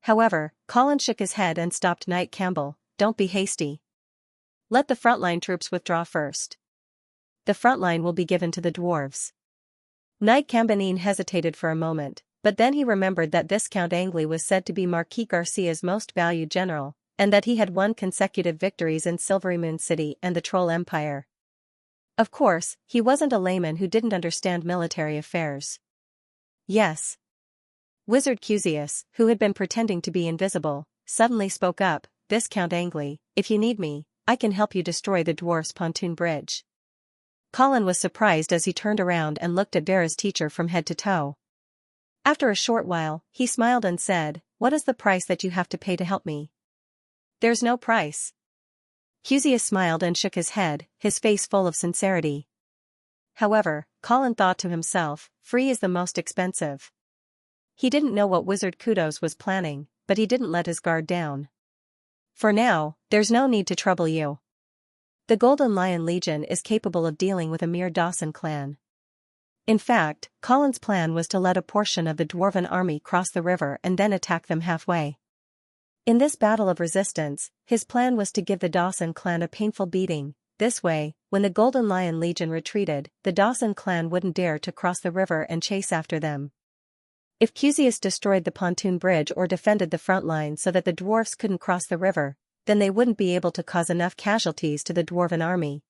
However, Colin shook his head and stopped Knight Campbell. Don't be hasty. Let the frontline troops withdraw first. The front line will be given to the dwarves. Knight Cambanine hesitated for a moment, but then he remembered that Viscount Angley was said to be Marquis Garcia's most valued general, and that he had won consecutive victories in Silvery Moon City and the Troll Empire. Of course, he wasn't a layman who didn't understand military affairs. Yes. Wizard Cusius, who had been pretending to be invisible, suddenly spoke up. Viscount Angley, if you need me, I can help you destroy the dwarf's pontoon bridge. Colin was surprised as he turned around and looked at Vera's teacher from head to toe. After a short while, he smiled and said, "What is the price that you have to pay to help me?" "There's no price." Cusius smiled and shook his head, his face full of sincerity. However, Colin thought to himself, free is the most expensive. He didn't know what Wizard Kudos was planning, but he didn't let his guard down. For now, there's no need to trouble you. The Golden Lion Legion is capable of dealing with a mere Dawson clan. In fact, Colin's plan was to let a portion of the dwarven army cross the river and then attack them halfway. In this battle of resistance, his plan was to give the Dawson clan a painful beating. This way, when the Golden Lion Legion retreated, the Dawson clan wouldn't dare to cross the river and chase after them. If Cusius destroyed the pontoon bridge or defended the front line so that the dwarfs couldn't cross the river, then they wouldn't be able to cause enough casualties to the dwarven army.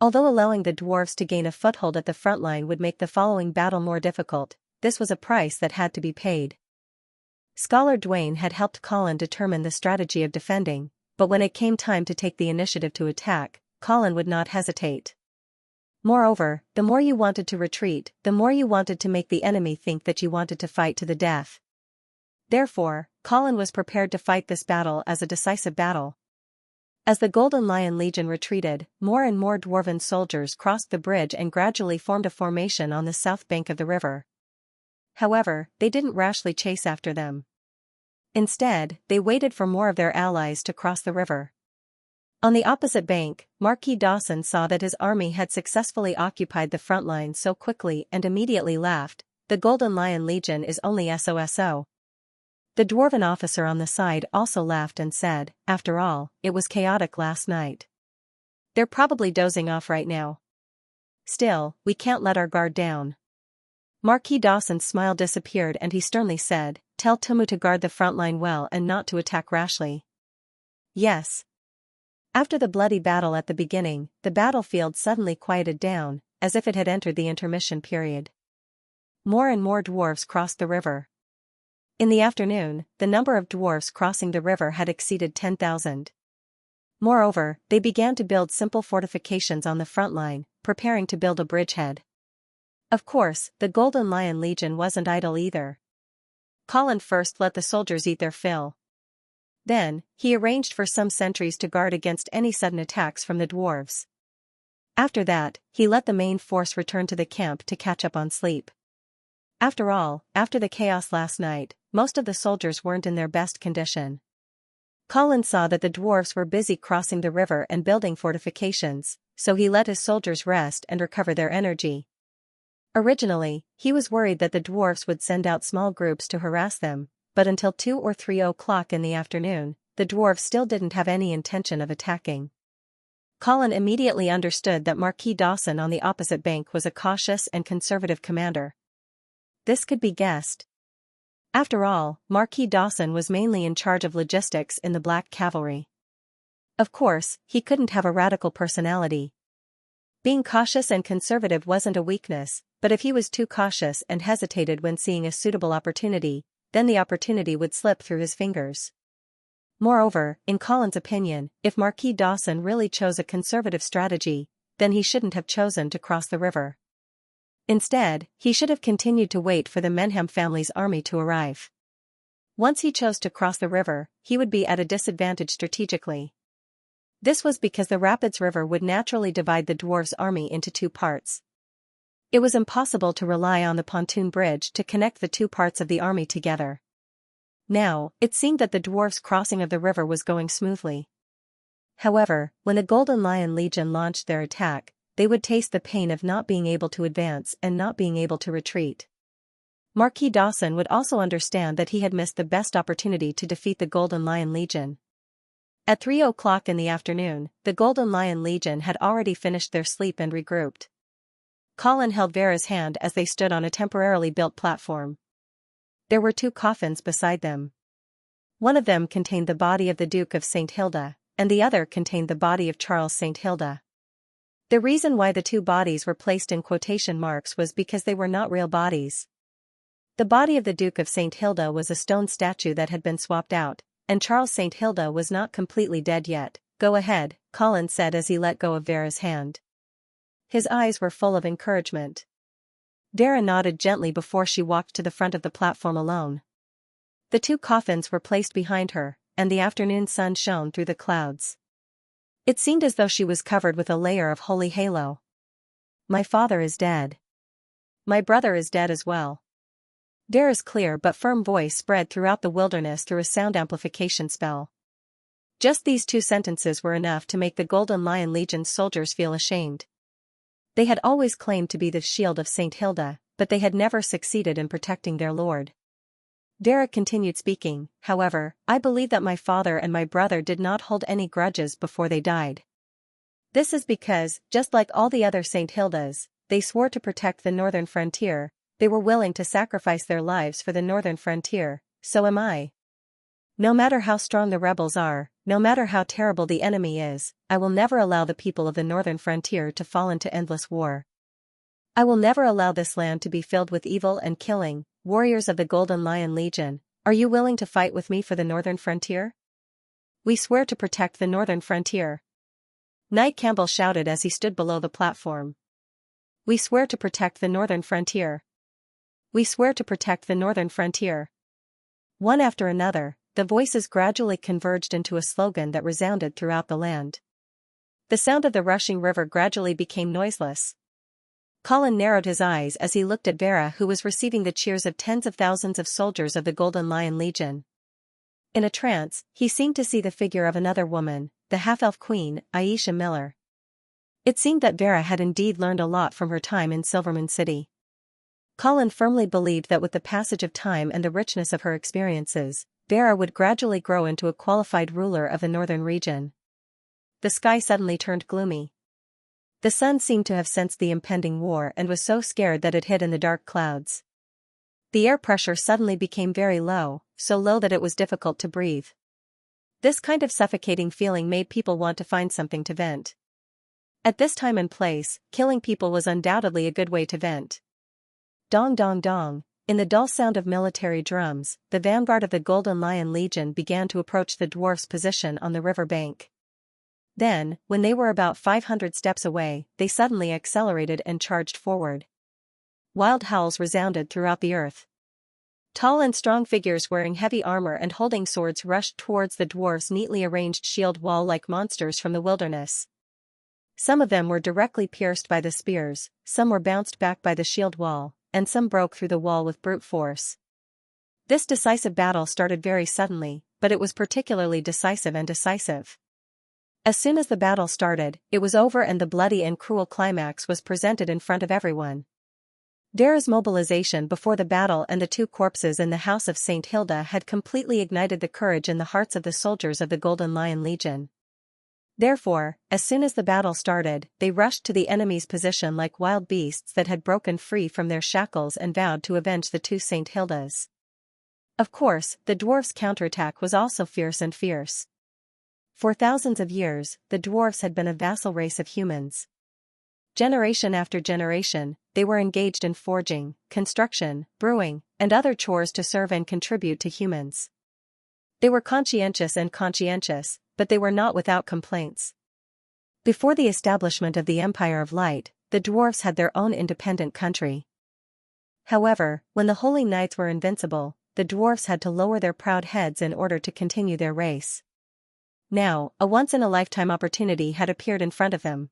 Although allowing the dwarves to gain a foothold at the front line would make the following battle more difficult, this was a price that had to be paid. Scholar Dwayne had helped Colin determine the strategy of defending, but when it came time to take the initiative to attack, Colin would not hesitate. Moreover, the more you wanted to retreat, the more you wanted to make the enemy think that you wanted to fight to the death. Therefore, Colin was prepared to fight this battle as a decisive battle. As the Golden Lion Legion retreated, more and more dwarven soldiers crossed the bridge and gradually formed a formation on the south bank of the river. However, they didn't rashly chase after them. Instead, they waited for more of their allies to cross the river. On the opposite bank, Marquis Dawson saw that his army had successfully occupied the front line so quickly and immediately laughed, "The Golden Lion Legion is only SOSO." The dwarven officer on the side also laughed and said, "After all, it was chaotic last night. They're probably dozing off right now. Still, we can't let our guard down." Marquis Dawson's smile disappeared and he sternly said, "Tell Tumu to guard the front line well and not to attack rashly." "Yes." After the bloody battle at the beginning, the battlefield suddenly quieted down, as if it had entered the intermission period. More and more dwarves crossed the river. In the afternoon, the number of dwarves crossing the river had exceeded 10,000. Moreover, they began to build simple fortifications on the front line, preparing to build a bridgehead. Of course, the Golden Lion Legion wasn't idle either. Colin first let the soldiers eat their fill. Then, he arranged for some sentries to guard against any sudden attacks from the dwarves. After that, he let the main force return to the camp to catch up on sleep. After all, after the chaos last night, most of the soldiers weren't in their best condition. Colin saw that the dwarves were busy crossing the river and building fortifications, so he let his soldiers rest and recover their energy. Originally, he was worried that the dwarves would send out small groups to harass them, but until 2 or 3 o'clock in the afternoon, the dwarves still didn't have any intention of attacking. Colin immediately understood that Marquis Dawson on the opposite bank was a cautious and conservative commander. This could be guessed. After all, Marquis Dawson was mainly in charge of logistics in the Black Cavalry. Of course, he couldn't have a radical personality. Being cautious and conservative wasn't a weakness, but if he was too cautious and hesitated when seeing a suitable opportunity, then the opportunity would slip through his fingers. Moreover, in Colin's opinion, if Marquis Dawson really chose a conservative strategy, then he shouldn't have chosen to cross the river. Instead, he should have continued to wait for the Menham family's army to arrive. Once he chose to cross the river, he would be at a disadvantage strategically. This was because the Rapids River would naturally divide the dwarves' army into 2 parts. It was impossible to rely on the pontoon bridge to connect the 2 parts of the army together. Now, it seemed that the dwarves' crossing of the river was going smoothly. However, when the Golden Lion Legion launched their attack, they would taste the pain of not being able to advance and not being able to retreat. Marquis Dawson would also understand that he had missed the best opportunity to defeat the Golden Lion Legion. At 3 o'clock in the afternoon, the Golden Lion Legion had already finished their sleep and regrouped. Colin held Vera's hand as they stood on a temporarily built platform. There were 2 coffins beside them. One of them contained the body of the Duke of St. Hilda, and the other contained the body of Charles St. Hilda. The reason why the 2 bodies were placed in quotation marks was because they were not real bodies. The body of the Duke of St. Hilda was a stone statue that had been swapped out, and Charles St. Hilda was not completely dead yet. "Go ahead," Colin said as he let go of Vera's hand. His eyes were full of encouragement. Vera nodded gently before she walked to the front of the platform alone. The 2 coffins were placed behind her, and the afternoon sun shone through the clouds. It seemed as though she was covered with a layer of holy halo. "My father is dead. My brother is dead as well." Vera's clear but firm voice spread throughout the wilderness through a sound amplification spell. Just these 2 sentences were enough to make the Golden Lion Legion's soldiers feel ashamed. They had always claimed to be the shield of St. Hilda, but they had never succeeded in protecting their lord. Vera continued speaking, "However, I believe that my father and my brother did not hold any grudges before they died. This is because, just like all the other St. Hildas, they swore to protect the northern frontier, they were willing to sacrifice their lives for the northern frontier, so am I. No matter how strong the rebels are, no matter how terrible the enemy is, I will never allow the people of the northern frontier to fall into endless war. I will never allow this land to be filled with evil and killing. Warriors of the Golden Lion Legion, are you willing to fight with me for the northern frontier? We swear to protect the northern frontier. Knight Campbell shouted as he stood below the platform. We swear to protect the northern frontier. We swear to protect the northern frontier. One after another, the voices gradually converged into a slogan that resounded throughout the land. The sound of the rushing river gradually became noiseless. Colin narrowed his eyes as he looked at Vera, who was receiving the cheers of tens of thousands of soldiers of the Golden Lion Legion. In a trance, he seemed to see the figure of another woman, the half-elf queen, Aisha Miller. It seemed that Vera had indeed learned a lot from her time in Silvermoon City. Colin firmly believed that with the passage of time and the richness of her experiences, Vera would gradually grow into a qualified ruler of the northern region. The sky suddenly turned gloomy. The sun seemed to have sensed the impending war and was so scared that it hid in the dark clouds. The air pressure suddenly became very low, so low that it was difficult to breathe. This kind of suffocating feeling made people want to find something to vent. At this time and place, killing people was undoubtedly a good way to vent. Dong dong dong, in the dull sound of military drums, the vanguard of the Golden Lion Legion began to approach the dwarfs' position on the river bank. Then, when they were about 500 steps away, they suddenly accelerated and charged forward. Wild howls resounded throughout the earth. Tall and strong figures wearing heavy armor and holding swords rushed towards the dwarfs' neatly arranged shield wall like monsters from the wilderness. Some of them were directly pierced by the spears, some were bounced back by the shield wall, and some broke through the wall with brute force. This decisive battle started very suddenly, but it was particularly decisive and decisive. As soon as the battle started, it was over and the bloody and cruel climax was presented in front of everyone. Vera's mobilization before the battle and the two corpses in the house of St. Hilda had completely ignited the courage in the hearts of the soldiers of the Golden Lion Legion. Therefore, as soon as the battle started, they rushed to the enemy's position like wild beasts that had broken free from their shackles and vowed to avenge the two St. Hildas. Of course, the dwarfs' counterattack was also fierce and fierce. For thousands of years, the dwarfs had been a vassal race of humans. Generation after generation, they were engaged in forging, construction, brewing, and other chores to serve and contribute to humans. They were conscientious, but they were not without complaints. Before the establishment of the Empire of Light, the dwarfs had their own independent country. However, when the Holy Knights were invincible, the dwarfs had to lower their proud heads in order to continue their race. Now, a once-in-a-lifetime opportunity had appeared in front of them.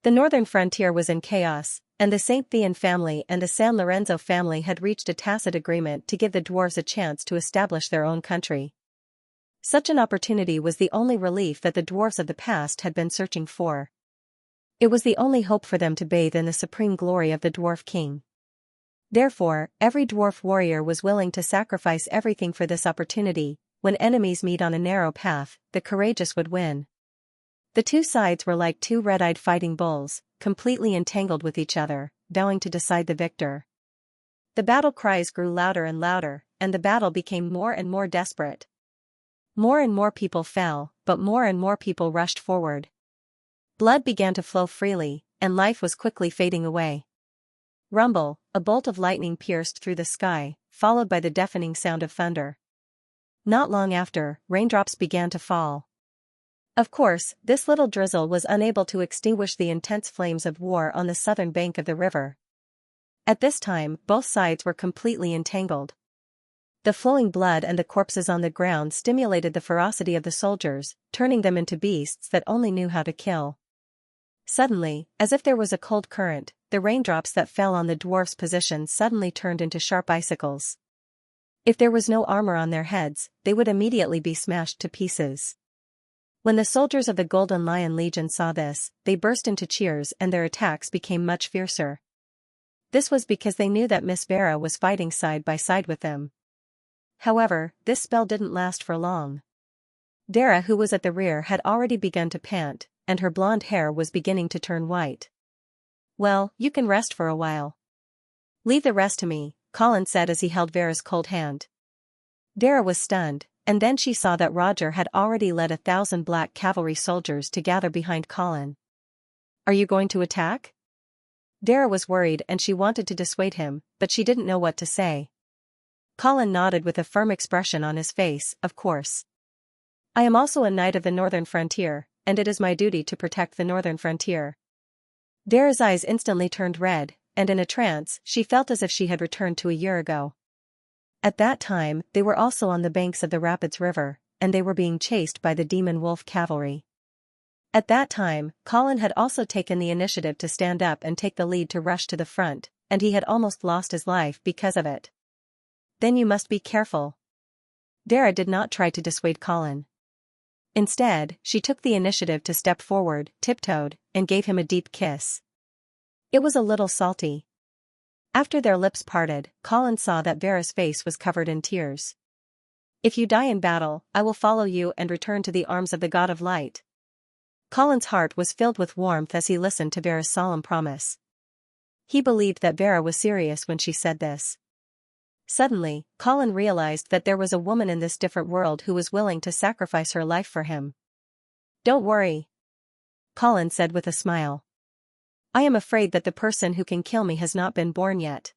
The northern frontier was in chaos, and the St. Thean family and the San Lorenzo family had reached a tacit agreement to give the dwarves a chance to establish their own country. Such an opportunity was the only relief that the dwarves of the past had been searching for. It was the only hope for them to bathe in the supreme glory of the dwarf king. Therefore, every dwarf warrior was willing to sacrifice everything for this opportunity. When enemies meet on a narrow path, the courageous would win. The two sides were like two red-eyed fighting bulls, completely entangled with each other, vowing to decide the victor. The battle cries grew louder and louder, and the battle became more and more desperate. More and more people fell, but more and more people rushed forward. Blood began to flow freely, and life was quickly fading away. Rumble, a bolt of lightning pierced through the sky, followed by the deafening sound of thunder. Not long after, raindrops began to fall. Of course, this little drizzle was unable to extinguish the intense flames of war on the southern bank of the river. At this time, both sides were completely entangled. The flowing blood and the corpses on the ground stimulated the ferocity of the soldiers, turning them into beasts that only knew how to kill. Suddenly, as if there was a cold current, the raindrops that fell on the dwarfs' position suddenly turned into sharp icicles. If there was no armor on their heads, they would immediately be smashed to pieces. When the soldiers of the Golden Lion Legion saw this, they burst into cheers and their attacks became much fiercer. This was because they knew that Miss Vera was fighting side by side with them. However, this spell didn't last for long. Vera, who was at the rear, had already begun to pant, and her blonde hair was beginning to turn white. "Well, you can rest for a while. Leave the rest to me, Colin said as he held Vera's cold hand. Vera was stunned, and then she saw that Roger had already led 1,000 black cavalry soldiers to gather behind Colin. Are you going to attack? Vera was worried and she wanted to dissuade him, but she didn't know what to say. Colin nodded with a firm expression on his face, of course. I am also a knight of the northern frontier, and it is my duty to protect the northern frontier. Vera's eyes instantly turned red, and in a trance, she felt as if she had returned to a year ago. At that time, they were also on the banks of the Rapids River, and they were being chased by the demon wolf cavalry. At that time, Colin had also taken the initiative to stand up and take the lead to rush to the front, and he had almost lost his life because of it. Then you must be careful. Vera did not try to dissuade Colin. Instead, she took the initiative to step forward, tiptoed, and gave him a deep kiss. It was a little salty. After their lips parted, Colin saw that Vera's face was covered in tears. If you die in battle, I will follow you and return to the arms of the God of Light. Colin's heart was filled with warmth as he listened to Vera's solemn promise. He believed that Vera was serious when she said this. Suddenly, Colin realized that there was a woman in this different world who was willing to sacrifice her life for him. Don't worry, Colin said with a smile. I am afraid that the person who can kill me has not been born yet.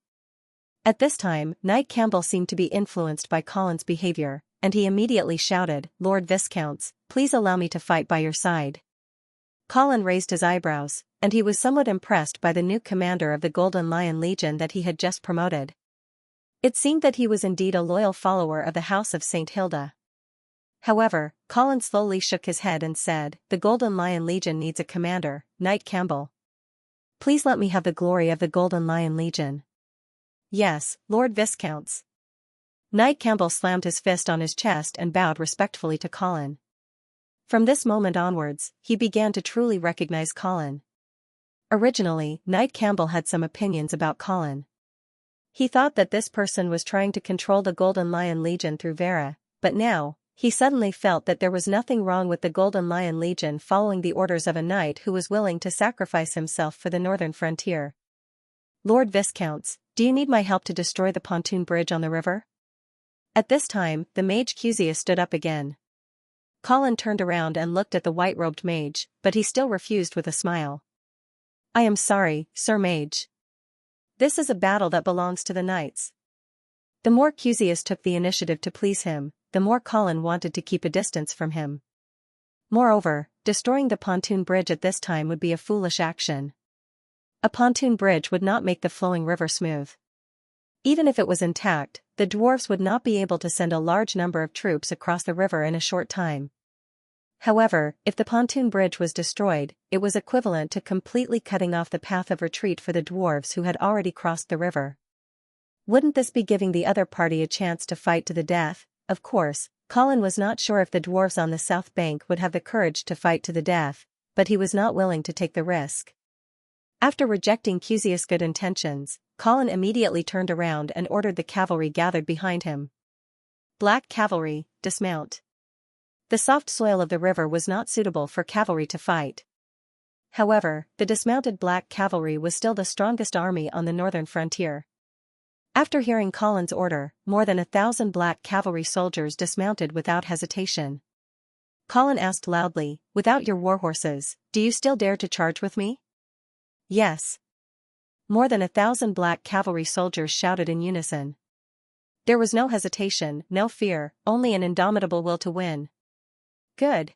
At this time, Knight Campbell seemed to be influenced by Colin's behavior, and he immediately shouted, Lord Viscounts, please allow me to fight by your side. Colin raised his eyebrows, and he was somewhat impressed by the new commander of the Golden Lion Legion that he had just promoted. It seemed that he was indeed a loyal follower of the House of St. Hilda. However, Colin slowly shook his head and said, the Golden Lion Legion needs a commander, Knight Campbell. Please let me have the glory of the Golden Lion Legion. Yes, Lord Viscounts. Knight Campbell slammed his fist on his chest and bowed respectfully to Colin. From this moment onwards, he began to truly recognize Colin. Originally, Knight Campbell had some opinions about Colin. He thought that this person was trying to control the Golden Lion Legion through Vera, but now, he suddenly felt that there was nothing wrong with the Golden Lion Legion following the orders of a knight who was willing to sacrifice himself for the northern frontier. Lord Viscounts, do you need my help to destroy the pontoon bridge on the river? At this time, the mage Xianxia stood up again. Colin turned around and looked at the white-robed mage, but he still refused with a smile. I am sorry, Sir Mage. This is a battle that belongs to the knights. The more Xianxia took the initiative to please him, the more Colin wanted to keep a distance from him. Moreover, destroying the pontoon bridge at this time would be a foolish action. A pontoon bridge would not make the flowing river smooth. Even if it was intact, the dwarves would not be able to send a large number of troops across the river in a short time. However, if the pontoon bridge was destroyed, it was equivalent to completely cutting off the path of retreat for the dwarves who had already crossed the river. Wouldn't this be giving the other party a chance to fight to the death? Of course, Colin was not sure if the dwarves on the south bank would have the courage to fight to the death, but he was not willing to take the risk. After rejecting Xianxia's good intentions, Colin immediately turned around and ordered the cavalry gathered behind him. Black cavalry, dismount. The soft soil of the river was not suitable for cavalry to fight. However, the dismounted black cavalry was still the strongest army on the northern frontier. After hearing Colin's order, more than 1,000 black cavalry soldiers dismounted without hesitation. Colin asked loudly, without your war horses, do you still dare to charge with me? Yes. More than 1,000 black cavalry soldiers shouted in unison. There was no hesitation, no fear, only an indomitable will to win. Good.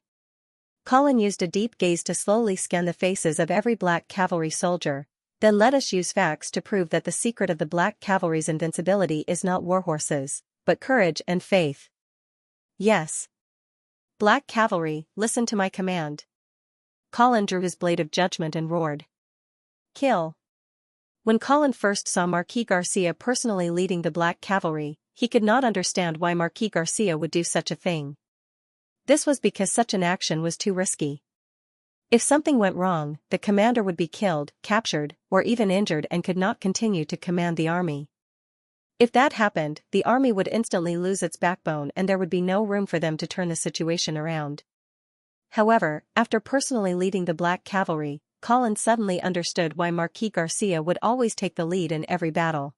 Colin used a deep gaze to slowly scan the faces of every black cavalry soldier. Then let us use facts to prove that the secret of the black cavalry's invincibility is not war horses, but courage and faith. Yes. Black cavalry, listen to my command. Colin drew his blade of judgment and roared. Kill. When Colin first saw Marquis Garcia personally leading the black cavalry, he could not understand why Marquis Garcia would do such a thing. This was because such an action was too risky. If something went wrong, the commander would be killed, captured, or even injured and could not continue to command the army. If that happened, the army would instantly lose its backbone and there would be no room for them to turn the situation around. However, after personally leading the black cavalry, Colin suddenly understood why Marquis Garcia would always take the lead in every battle.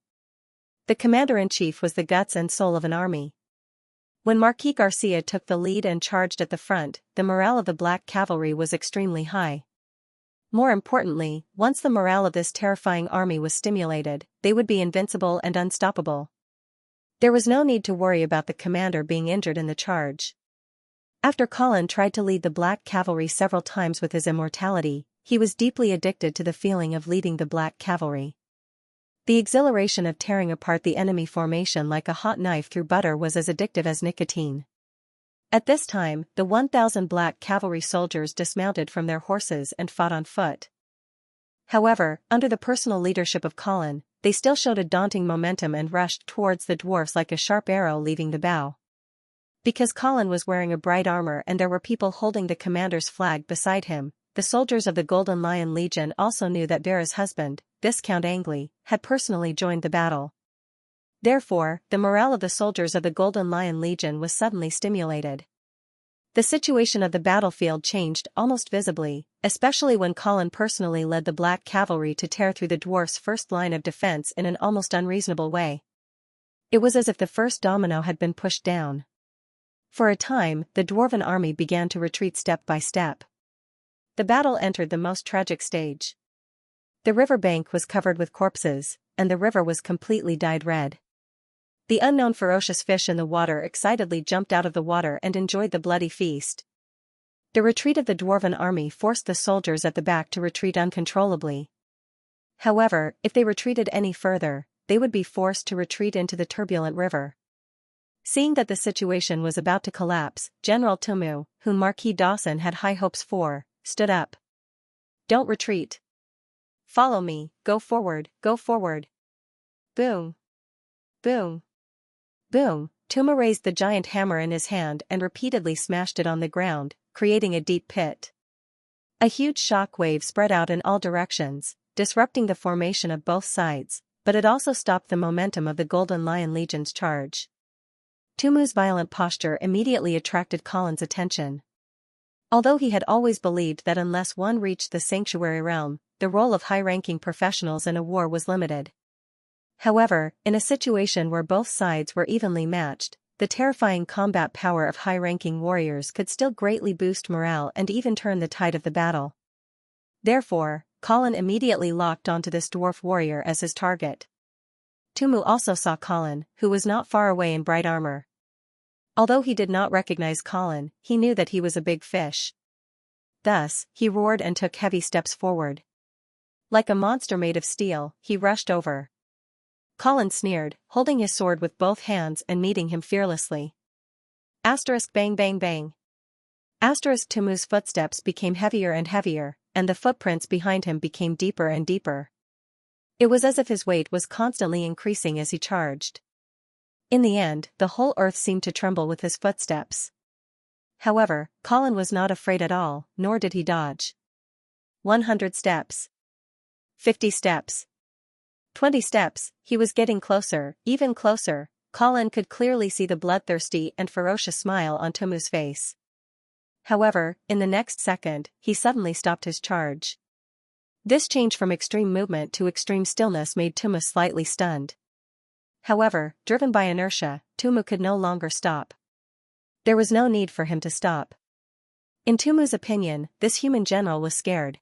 The commander-in-chief was the guts and soul of an army. When Marquis Garcia took the lead and charged at the front, the morale of the black cavalry was extremely high. More importantly, once the morale of this terrifying army was stimulated, they would be invincible and unstoppable. There was no need to worry about the commander being injured in the charge. After Colin tried to lead the black cavalry several times with his immortality, he was deeply addicted to the feeling of leading the black cavalry. The exhilaration of tearing apart the enemy formation like a hot knife through butter was as addictive as nicotine. At this time, the 1,000 black cavalry soldiers dismounted from their horses and fought on foot. However, under the personal leadership of Colin, they still showed a daunting momentum and rushed towards the dwarfs like a sharp arrow leaving the bow. Because Colin was wearing a bright armor and there were people holding the commander's flag beside him, the soldiers of the Golden Lion Legion also knew that Vera's husband, Viscount Angli, had personally joined the battle. Therefore, the morale of the soldiers of the Golden Lion Legion was suddenly stimulated. The situation of the battlefield changed almost visibly, especially when Colin personally led the black cavalry to tear through the dwarfs' first line of defense in an almost unreasonable way. It was as if the first domino had been pushed down. For a time, the dwarven army began to retreat step by step. The battle entered the most tragic stage. The river bank was covered with corpses, and the river was completely dyed red. The unknown ferocious fish in the water excitedly jumped out of the water and enjoyed the bloody feast. The retreat of the dwarven army forced the soldiers at the back to retreat uncontrollably. However, if they retreated any further, they would be forced to retreat into the turbulent river. Seeing that the situation was about to collapse, General Tumu, whom Marquis Dawson had high hopes for, stood up. "Don't retreat. Follow me, go forward, go forward." Boom. Boom. Boom. Tumu raised the giant hammer in his hand and repeatedly smashed it on the ground, creating a deep pit. A huge shock wave spread out in all directions, disrupting the formation of both sides, but it also stopped the momentum of the Golden Lion Legion's charge. Tumu's violent posture immediately attracted Colin's attention. Although he had always believed that unless one reached the sanctuary realm, the role of high-ranking professionals in a war was limited. However, in a situation where both sides were evenly matched, the terrifying combat power of high-ranking warriors could still greatly boost morale and even turn the tide of the battle. Therefore, Colin immediately locked onto this dwarf warrior as his target. Tumu also saw Colin, who was not far away in bright armor. Although he did not recognize Colin, he knew that he was a big fish. Thus, he roared and took heavy steps forward. Like a monster made of steel, he rushed over. Colin sneered, holding his sword with both hands and meeting him fearlessly. Asterisk bang bang bang. Asterisk Tumu's footsteps became heavier and heavier, and the footprints behind him became deeper and deeper. It was as if his weight was constantly increasing as he charged. In the end, the whole earth seemed to tremble with his footsteps. However, Colin was not afraid at all, nor did he dodge. 100 steps. 50 steps. 20 steps, he was getting closer, even closer. Colin could clearly see the bloodthirsty and ferocious smile on Tumu's face. However, in the next second, he suddenly stopped his charge. This change from extreme movement to extreme stillness made Tumu slightly stunned. However, driven by inertia, Tumu could no longer stop. There was no need for him to stop. In Tumu's opinion, this human general was scared.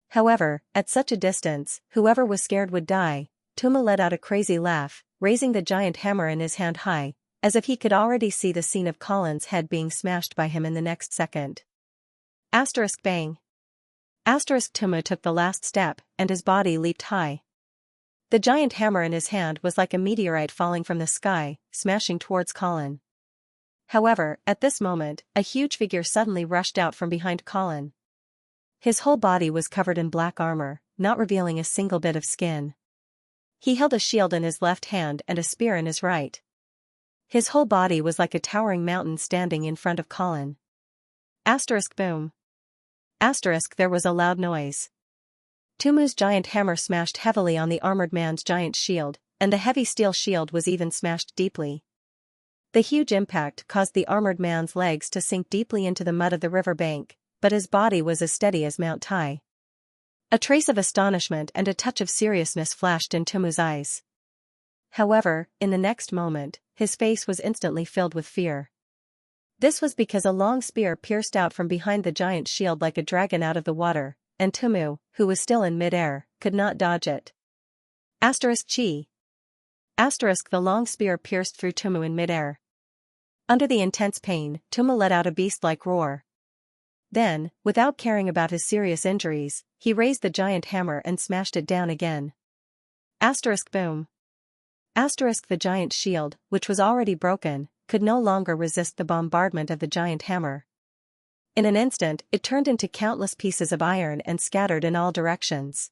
However, at such a distance, whoever was scared would die. Tumu let out a crazy laugh, raising the giant hammer in his hand high, as if he could already see the scene of Colin's head being smashed by him in the next second. Asterisk bang. Asterisk Tumu took the last step, and his body leaped high. The giant hammer in his hand was like a meteorite falling from the sky, smashing towards Colin. However, at this moment, a huge figure suddenly rushed out from behind Colin. His whole body was covered in black armor, not revealing a single bit of skin. He held a shield in his left hand and a spear in his right. His whole body was like a towering mountain standing in front of Colin. Asterisk boom. Asterisk there was a loud noise. Tumu's giant hammer smashed heavily on the armored man's giant shield, and the heavy steel shield was even smashed deeply. The huge impact caused the armored man's legs to sink deeply into the mud of the river bank, but his body was as steady as Mount Tai. A trace of astonishment and a touch of seriousness flashed in Tumu's eyes. However, in the next moment, his face was instantly filled with fear. This was because a long spear pierced out from behind the giant's shield like a dragon out of the water, and Tumu, who was still in mid-air, could not dodge it. Chi. The long spear pierced through Tumu in mid-air. Under the intense pain, Tumu let out a beast-like roar. Then, without caring about his serious injuries, he raised the giant hammer and smashed it down again. Boom. The giant shield, which was already broken, could no longer resist the bombardment of the giant hammer. In an instant, it turned into countless pieces of iron and scattered in all directions.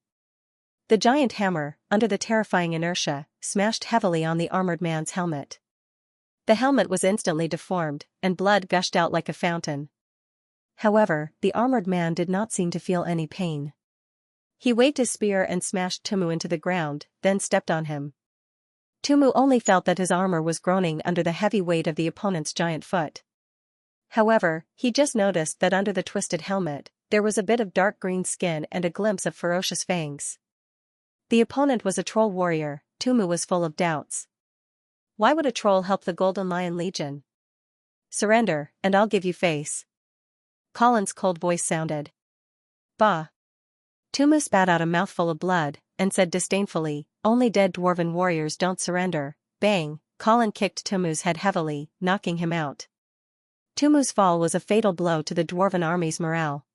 The giant hammer, under the terrifying inertia, smashed heavily on the armored man's helmet. The helmet was instantly deformed, and blood gushed out like a fountain. However, the armored man did not seem to feel any pain. He waved his spear and smashed Tumu into the ground, then stepped on him. Tumu only felt that his armor was groaning under the heavy weight of the opponent's giant foot. However, he just noticed that under the twisted helmet, there was a bit of dark green skin and a glimpse of ferocious fangs. The opponent was a troll warrior. Tumu was full of doubts. Why would a troll help the Golden Lion Legion? Surrender, and I'll give you face. Colin's cold voice sounded. Bah. Tumu spat out a mouthful of blood, and said disdainfully, only dead dwarven warriors don't surrender. Bang, Colin kicked Tumu's head heavily, knocking him out. Tumu's fall was a fatal blow to the dwarven army's morale.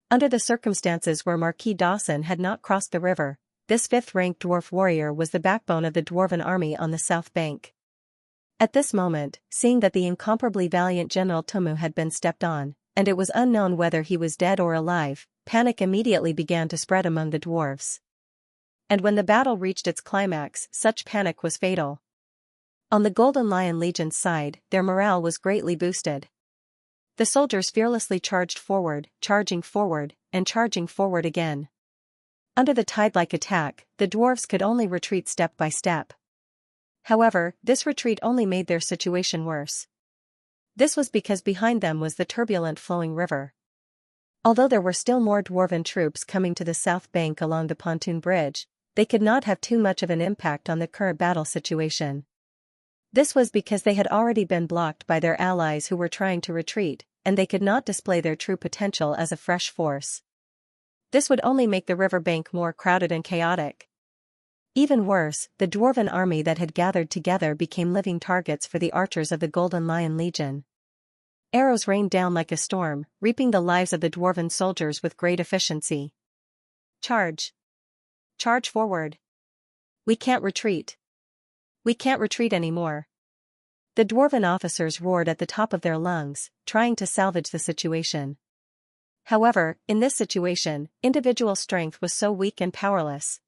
Under the circumstances where Marquis Dawson had not crossed the river, this fifth-ranked dwarf warrior was the backbone of the dwarven army on the south bank. At this moment, seeing that the incomparably valiant General Tumu had been stepped on, and it was unknown whether he was dead or alive, panic immediately began to spread among the dwarves. And when the battle reached its climax, such panic was fatal. On the Golden Lion Legion's side, their morale was greatly boosted. The soldiers fearlessly charged forward, charging forward, and charging forward again. Under the tide-like attack, the dwarves could only retreat step by step. However, this retreat only made their situation worse. This was because behind them was the turbulent flowing river. Although there were still more dwarven troops coming to the south bank along the pontoon bridge, they could not have too much of an impact on the current battle situation. This was because they had already been blocked by their allies who were trying to retreat, and they could not display their true potential as a fresh force. This would only make the riverbank more crowded and chaotic. Even worse, the dwarven army that had gathered together became living targets for the archers of the Golden Lion Legion. Arrows rained down like a storm, reaping the lives of the dwarven soldiers with great efficiency. Charge! Charge forward! We can't retreat! We can't retreat anymore! The dwarven officers roared at the top of their lungs, trying to salvage the situation. However, in this situation, individual strength was so weak and powerless.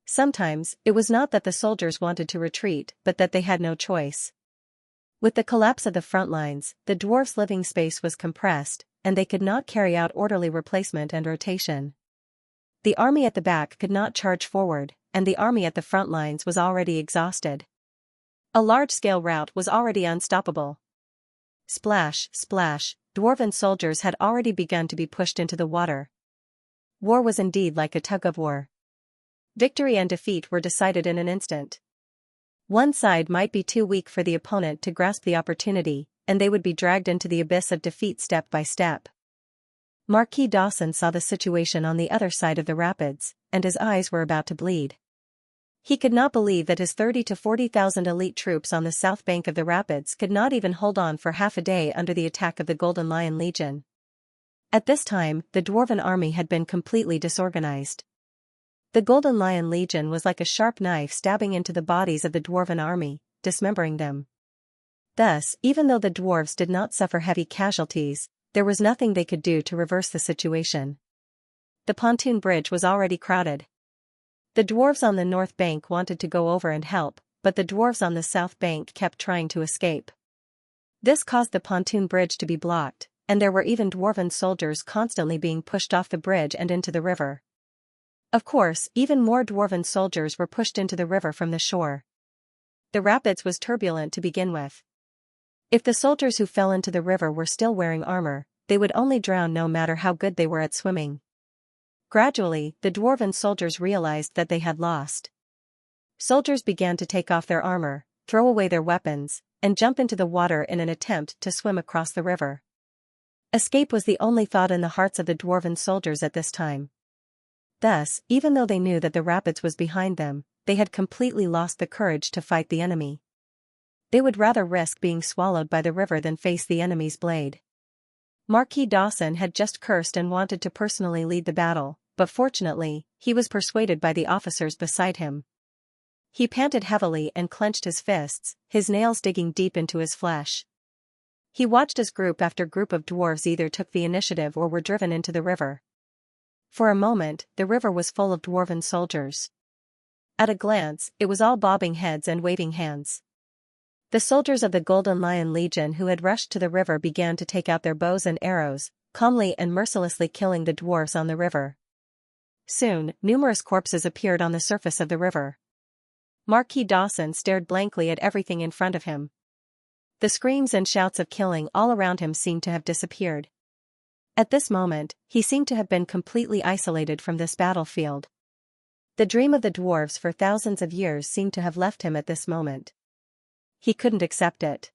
Sometimes, it was not that the soldiers wanted to retreat, but that they had no choice. With the collapse of the front lines, the dwarves' living space was compressed, and they could not carry out orderly replacement and rotation. The army at the back could not charge forward, and the army at the front lines was already exhausted. A large-scale rout was already unstoppable. Splash, splash, dwarven soldiers had already begun to be pushed into the water. War was indeed like a tug-of-war. Victory and defeat were decided in an instant. One side might be too weak for the opponent to grasp the opportunity, and they would be dragged into the abyss of defeat step by step. Marquis Dawson saw the situation on the other side of the rapids, and his eyes were about to bleed. He could not believe that his 30,000 to 40,000 elite troops on the south bank of the rapids could not even hold on for half a day under the attack of the Golden Lion Legion. At this time, the dwarven army had been completely disorganized. The Golden Lion Legion was like a sharp knife stabbing into the bodies of the dwarven army, dismembering them. Thus, even though the dwarves did not suffer heavy casualties, there was nothing they could do to reverse the situation. The pontoon bridge was already crowded. The dwarves on the north bank wanted to go over and help, but the dwarves on the south bank kept trying to escape. This caused the pontoon bridge to be blocked, and there were even dwarven soldiers constantly being pushed off the bridge and into the river. Of course, even more dwarven soldiers were pushed into the river from the shore. The rapids was turbulent to begin with. If the soldiers who fell into the river were still wearing armor, they would only drown no matter how good they were at swimming. Gradually, the dwarven soldiers realized that they had lost. soldiers began to take off their armor, throw away their weapons, and jump into the water in an attempt to swim across the river. Escape was the only thought in the hearts of the dwarven soldiers at this time. Thus, even though they knew that the rapids was behind them, they had completely lost the courage to fight the enemy. They would rather risk being swallowed by the river than face the enemy's blade. Marquis Dawson had just cursed and wanted to personally lead the battle, but fortunately, he was persuaded by the officers beside him. He panted heavily and clenched his fists, his nails digging deep into his flesh. He watched as group after group of dwarves either took the initiative or were driven into the river. For a moment, the river was full of dwarven soldiers. At a glance, it was all bobbing heads and waving hands. The soldiers of the Golden Lion Legion who had rushed to the river began to take out their bows and arrows, calmly and mercilessly killing the dwarves on the river. Soon, numerous corpses appeared on the surface of the river. Marquis Dawson stared blankly at everything in front of him. The screams and shouts of killing all around him seemed to have disappeared. At this moment, he seemed to have been completely isolated from this battlefield. The dream of the dwarves for thousands of years seemed to have left him at this moment. He couldn't accept it.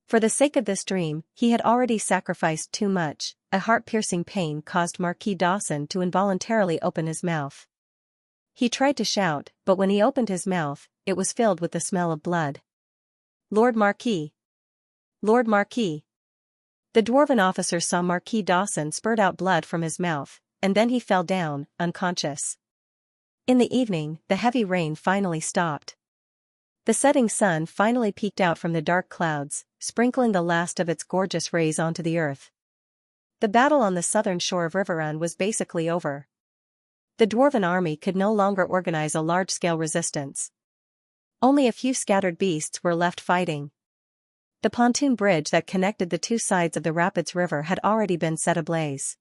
For the sake of this dream, he had already sacrificed too much. A heart-piercing pain caused Marquis Dawson to involuntarily open his mouth. He tried to shout, but when he opened his mouth, it was filled with the smell of blood. Lord Marquis! Lord Marquis! The dwarven officer saw Marquis Dawson spurt out blood from his mouth, and then he fell down, unconscious. In the evening, the heavy rain finally stopped. The setting sun finally peeked out from the dark clouds, sprinkling the last of its gorgeous rays onto the earth. The battle on the southern shore of Riverrun was basically over. The dwarven army could no longer organize a large-scale resistance. Only a few scattered beasts were left fighting. The pontoon bridge that connected the two sides of the Rapids River had already been set ablaze.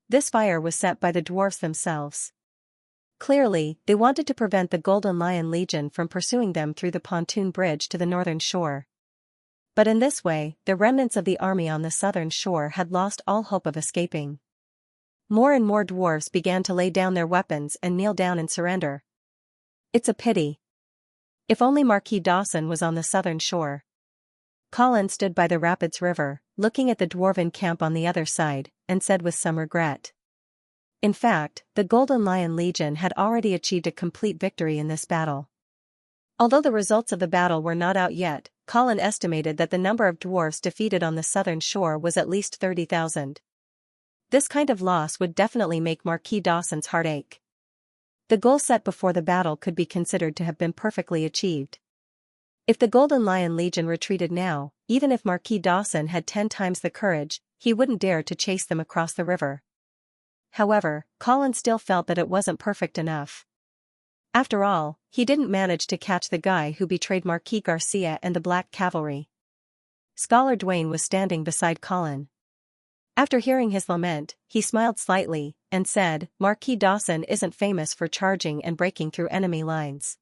This fire was set by the dwarfs themselves. Clearly, they wanted to prevent the Golden Lion Legion from pursuing them through the pontoon bridge to the northern shore. But in this way, the remnants of the army on the southern shore had lost all hope of escaping. More and more dwarves began to lay down their weapons and kneel down in surrender. It's a pity. If only Marquis Dawson was on the southern shore. Colin stood by the Rapids River, looking at the dwarven camp on the other side, and said with some regret. In fact, the Golden Lion Legion had already achieved a complete victory in this battle. Although the results of the battle were not out yet, Colin estimated that the number of dwarves defeated on the southern shore was at least 30,000. This kind of loss would definitely make Marquis Dawson's heart ache. The goal set before the battle could be considered to have been perfectly achieved. If the Golden Lion Legion retreated now, even if Marquis Dawson had 10 times the courage, he wouldn't dare to chase them across the river. However, Colin still felt that it wasn't perfect enough. After all, he didn't manage to catch the guy who betrayed Marquis Garcia and the Black Cavalry. Scholar Dwayne was standing beside Colin. After hearing his lament, he smiled slightly, and said, Marquis Dawson isn't famous for charging and breaking through enemy lines.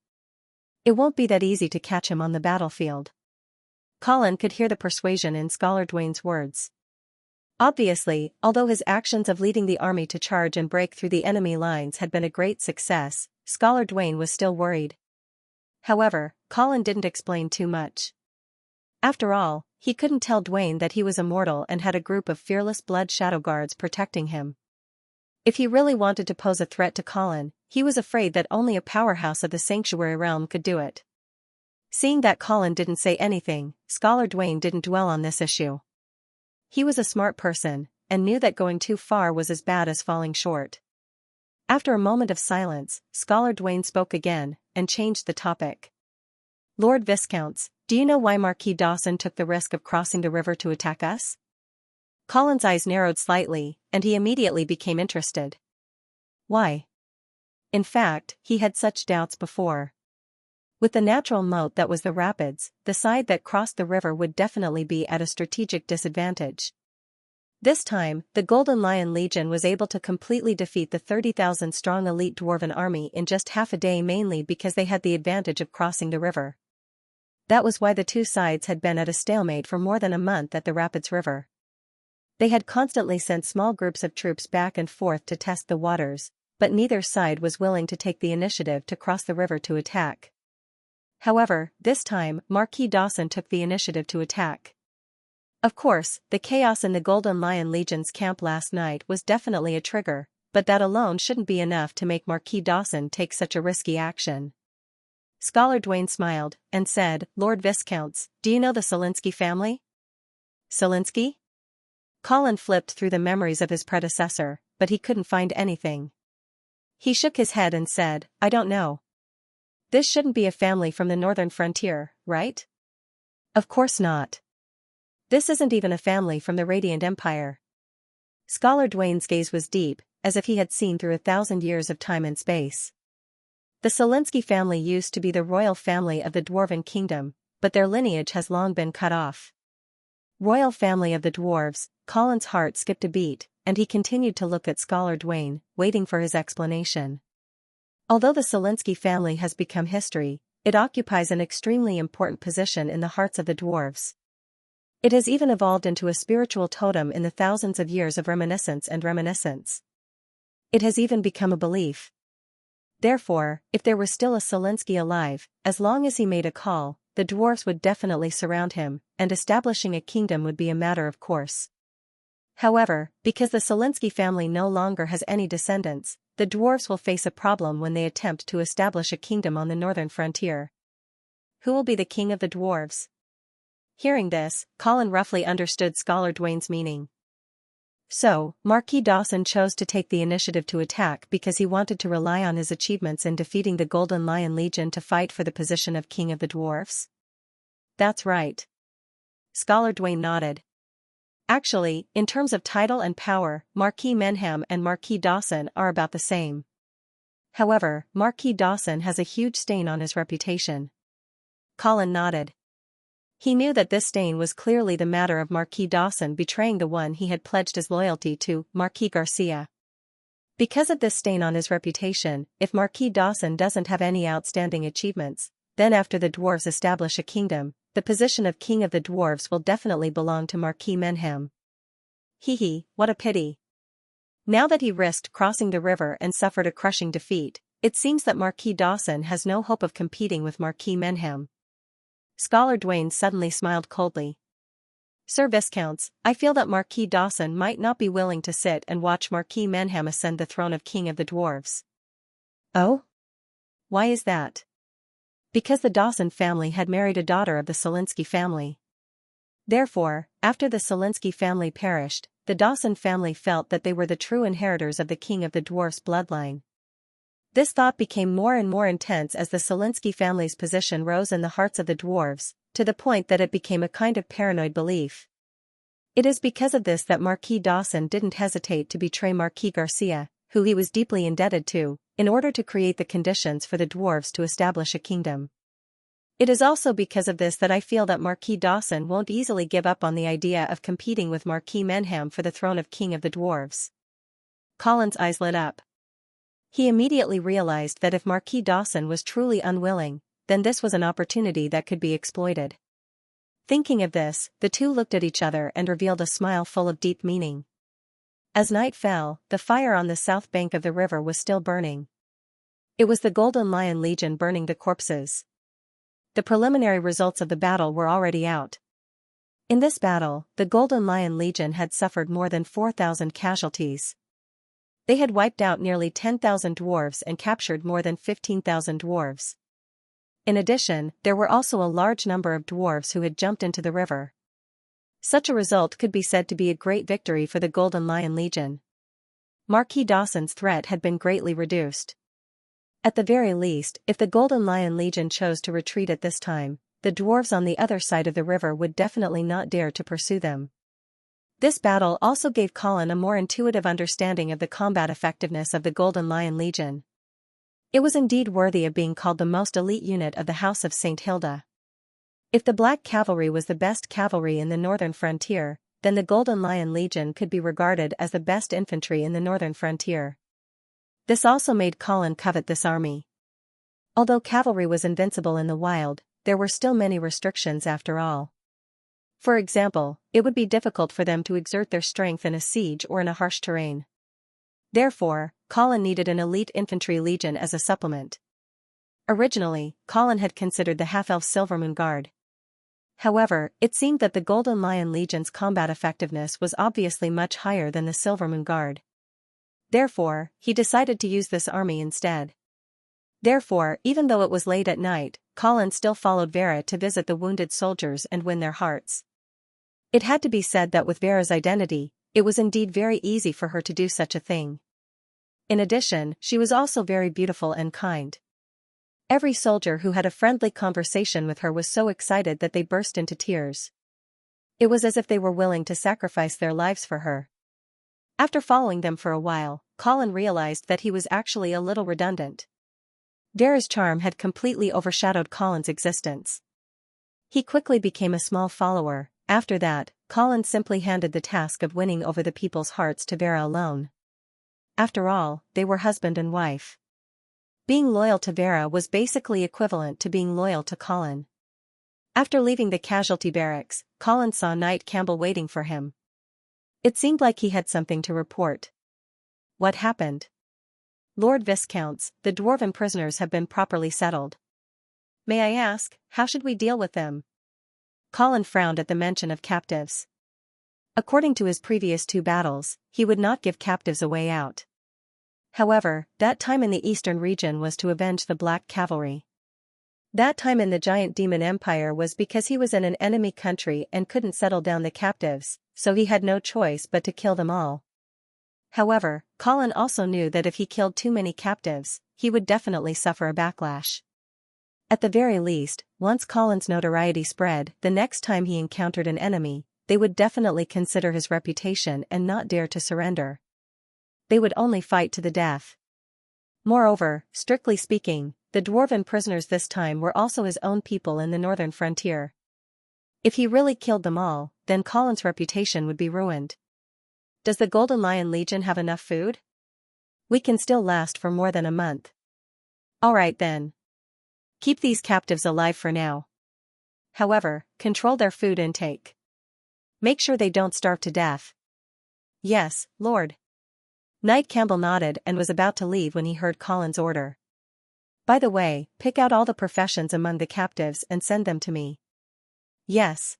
It won't be that easy to catch him on the battlefield. Colin could hear the persuasion in Scholar Dwayne's words. Obviously, although his actions of leading the army to charge and break through the enemy lines had been a great success, Scholar Dwayne was still worried. However, Colin didn't explain too much. After all, he couldn't tell Dwayne that he was immortal and had a group of fearless blood shadow guards protecting him. If he really wanted to pose a threat to Colin, he was afraid that only a powerhouse of the Sanctuary realm could do it. Seeing that Colin didn't say anything, Scholar Dwayne didn't dwell on this issue. He was a smart person, and knew that going too far was as bad as falling short. After a moment of silence, Scholar Dwayne spoke again, and changed the topic. Lord Viscounts, do you know why Marquis Dawson took the risk of crossing the river to attack us? Colin's eyes narrowed slightly, and he immediately became interested. Why? In fact, he had such doubts before. With the natural moat that was the rapids, the side that crossed the river would definitely be at a strategic disadvantage. This time, the Golden Lion Legion was able to completely defeat the 30,000-strong elite dwarven army in just half a day, mainly because they had the advantage of crossing the river. That was why the two sides had been at a stalemate for more than a month at the Rapids River. They had constantly sent small groups of troops back and forth to test the waters, but neither side was willing to take the initiative to cross the river to attack. However, this time, Marquis Dawson took the initiative to attack. Of course, the chaos in the Golden Lion Legion's camp last night was definitely a trigger, but that alone shouldn't be enough to make Marquis Dawson take such a risky action. Scholar Dwayne smiled, and said, "Lord Viscounts, do you know the Selinsky family?" Selinsky? Colin flipped through the memories of his predecessor, but he couldn't find anything. He shook his head and said, "I don't know. This shouldn't be a family from the northern frontier, right?" "Of course not. This isn't even a family from the Radiant Empire." Scholar Dwayne's gaze was deep, as if he had seen through 1,000 years of time and space. The Selinsky family used to be the royal family of the Dwarven Kingdom, but their lineage has long been cut off. Royal family of the dwarves, Colin's heart skipped a beat, and he continued to look at Scholar Dwayne, waiting for his explanation. Although the Selinsky family has become history, it occupies an extremely important position in the hearts of the dwarves. It has even evolved into a spiritual totem in the thousands of years of reminiscence and reminiscence. It has even become a belief. Therefore, if there were still a Selinsky alive, as long as he made a call, the dwarves would definitely surround him, and establishing a kingdom would be a matter of course. However, because the Selinsky family no longer has any descendants, the dwarves will face a problem when they attempt to establish a kingdom on the northern frontier. Who will be the king of the dwarves? Hearing this, Colin roughly understood Scholar Dwayne's meaning. So, Marquis Dawson chose to take the initiative to attack because he wanted to rely on his achievements in defeating the Golden Lion Legion to fight for the position of King of the Dwarfs? That's right. Scholar Dwayne nodded. Actually, in terms of title and power, Marquis Menham and Marquis Dawson are about the same. However, Marquis Dawson has a huge stain on his reputation. Colin nodded. He knew that this stain was clearly the matter of Marquis Dawson betraying the one he had pledged his loyalty to, Marquis Garcia. Because of this stain on his reputation, if Marquis Dawson doesn't have any outstanding achievements, then after the dwarves establish a kingdom, the position of King of the Dwarves will definitely belong to Marquis Menham. Hee, what a pity. Now that he risked crossing the river and suffered a crushing defeat, it seems that Marquis Dawson has no hope of competing with Marquis Menham. Scholar Dwayne suddenly smiled coldly. Sir Viscounts, I feel that Marquis Dawson might not be willing to sit and watch Marquis Menham ascend the throne of King of the Dwarves. Oh? Why is that? Because the Dawson family had married a daughter of the Selinsky family. Therefore, after the Selinsky family perished, the Dawson family felt that they were the true inheritors of the King of the Dwarfs bloodline. This thought became more and more intense as the Selinsky family's position rose in the hearts of the dwarves, to the point that it became a kind of paranoid belief. It is because of this that Marquis Dawson didn't hesitate to betray Marquis Garcia, who he was deeply indebted to, in order to create the conditions for the dwarves to establish a kingdom. It is also because of this that I feel that Marquis Dawson won't easily give up on the idea of competing with Marquis Menham for the throne of King of the Dwarves. Colin's eyes lit up. He immediately realized that if Marquis Dawson was truly unwilling, then this was an opportunity that could be exploited. Thinking of this, the two looked at each other and revealed a smile full of deep meaning. As night fell, the fire on the south bank of the river was still burning. It was the Golden Lion Legion burning the corpses. The preliminary results of the battle were already out. In this battle, the Golden Lion Legion had suffered more than 4,000 casualties. They had wiped out nearly 10,000 dwarves and captured more than 15,000 dwarves. In addition, there were also a large number of dwarves who had jumped into the river. Such a result could be said to be a great victory for the Golden Lion Legion. Marquis Dawson's threat had been greatly reduced. At the very least, if the Golden Lion Legion chose to retreat at this time, the dwarves on the other side of the river would definitely not dare to pursue them. This battle also gave Colin a more intuitive understanding of the combat effectiveness of the Golden Lion Legion. It was indeed worthy of being called the most elite unit of the House of St. Hilda. If the Black Cavalry was the best cavalry in the northern frontier, then the Golden Lion Legion could be regarded as the best infantry in the northern frontier. This also made Colin covet this army. Although cavalry was invincible in the wild, there were still many restrictions after all. For example, it would be difficult for them to exert their strength in a siege or in a harsh terrain. Therefore, Colin needed an elite infantry legion as a supplement. Originally, Colin had considered the half-elf Silvermoon Guard. However, it seemed that the Golden Lion Legion's combat effectiveness was obviously much higher than the Silvermoon Guard. Therefore, he decided to use this army instead. Therefore, even though it was late at night, Colin still followed Vera to visit the wounded soldiers and win their hearts. It had to be said that with Vera's identity, it was indeed very easy for her to do such a thing. In addition, she was also very beautiful and kind. Every soldier who had a friendly conversation with her was so excited that they burst into tears. It was as if they were willing to sacrifice their lives for her. After following them for a while, Colin realized that he was actually a little redundant. Vera's charm had completely overshadowed Colin's existence. He quickly became a small follower. After that, Colin simply handed the task of winning over the people's hearts to Vera alone. After all, they were husband and wife. Being loyal to Vera was basically equivalent to being loyal to Colin. After leaving the casualty barracks, Colin saw Knight Campbell waiting for him. It seemed like he had something to report. What happened? Lord Viscounts, the dwarven prisoners have been properly settled. May I ask, how should we deal with them? Colin frowned at the mention of captives. According to his previous 2 battles, he would not give captives a way out. However, that time in the eastern region was to avenge the Black Cavalry. That time in the Giant Demon Empire was because he was in an enemy country and couldn't settle down the captives, so he had no choice but to kill them all. However, Colin also knew that if he killed too many captives, he would definitely suffer a backlash. At the very least, once Colin's notoriety spread, the next time he encountered an enemy, they would definitely consider his reputation and not dare to surrender. They would only fight to the death. Moreover, strictly speaking, the dwarven prisoners this time were also his own people in the northern frontier. If he really killed them all, then Colin's reputation would be ruined. Does the Golden Lion Legion have enough food? We can still last for more than a month. Alright then. Keep these captives alive for now. However, control their food intake. Make sure they don't starve to death. Yes, Lord. Knight Campbell nodded and was about to leave when he heard Colin's order. By the way, pick out all the professions among the captives and send them to me. Yes.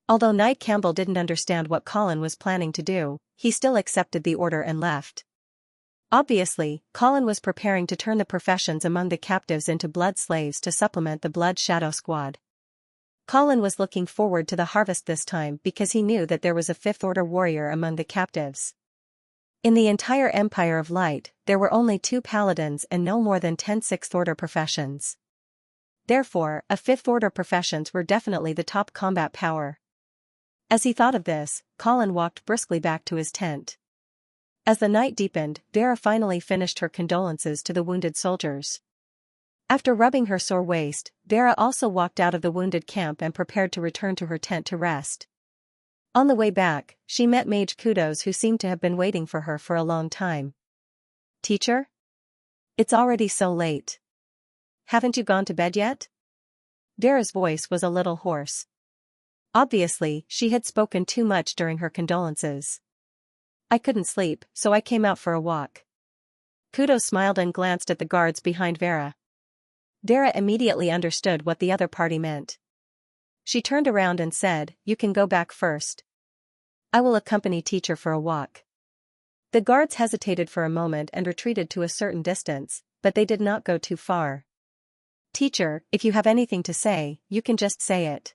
Although Knight Campbell didn't understand what Colin was planning to do, he still accepted the order and left. Obviously, Colin was preparing to turn the professions among the captives into blood slaves to supplement the Blood Shadow Squad. Colin was looking forward to the harvest this time because he knew that there was a 5th Order warrior among the captives. In the entire Empire of Light, there were only 2 paladins and no more than 10 6th Order professions. Therefore, a 5th Order professions were definitely the top combat power. As he thought of this, Colin walked briskly back to his tent. As the night deepened, Vera finally finished her condolences to the wounded soldiers. After rubbing her sore waist, Vera also walked out of the wounded camp and prepared to return to her tent to rest. On the way back, she met Mage Kudos, who seemed to have been waiting for her for a long time. Teacher? It's already so late. Haven't you gone to bed yet? Vera's voice was a little hoarse. Obviously, she had spoken too much during her condolences. I couldn't sleep, so I came out for a walk. Kudos smiled and glanced at the guards behind Vera. Vera immediately understood what the other party meant. She turned around and said, "You can go back first. I will accompany teacher for a walk." The guards hesitated for a moment and retreated to a certain distance, but they did not go too far. Teacher, if you have anything to say, you can just say it.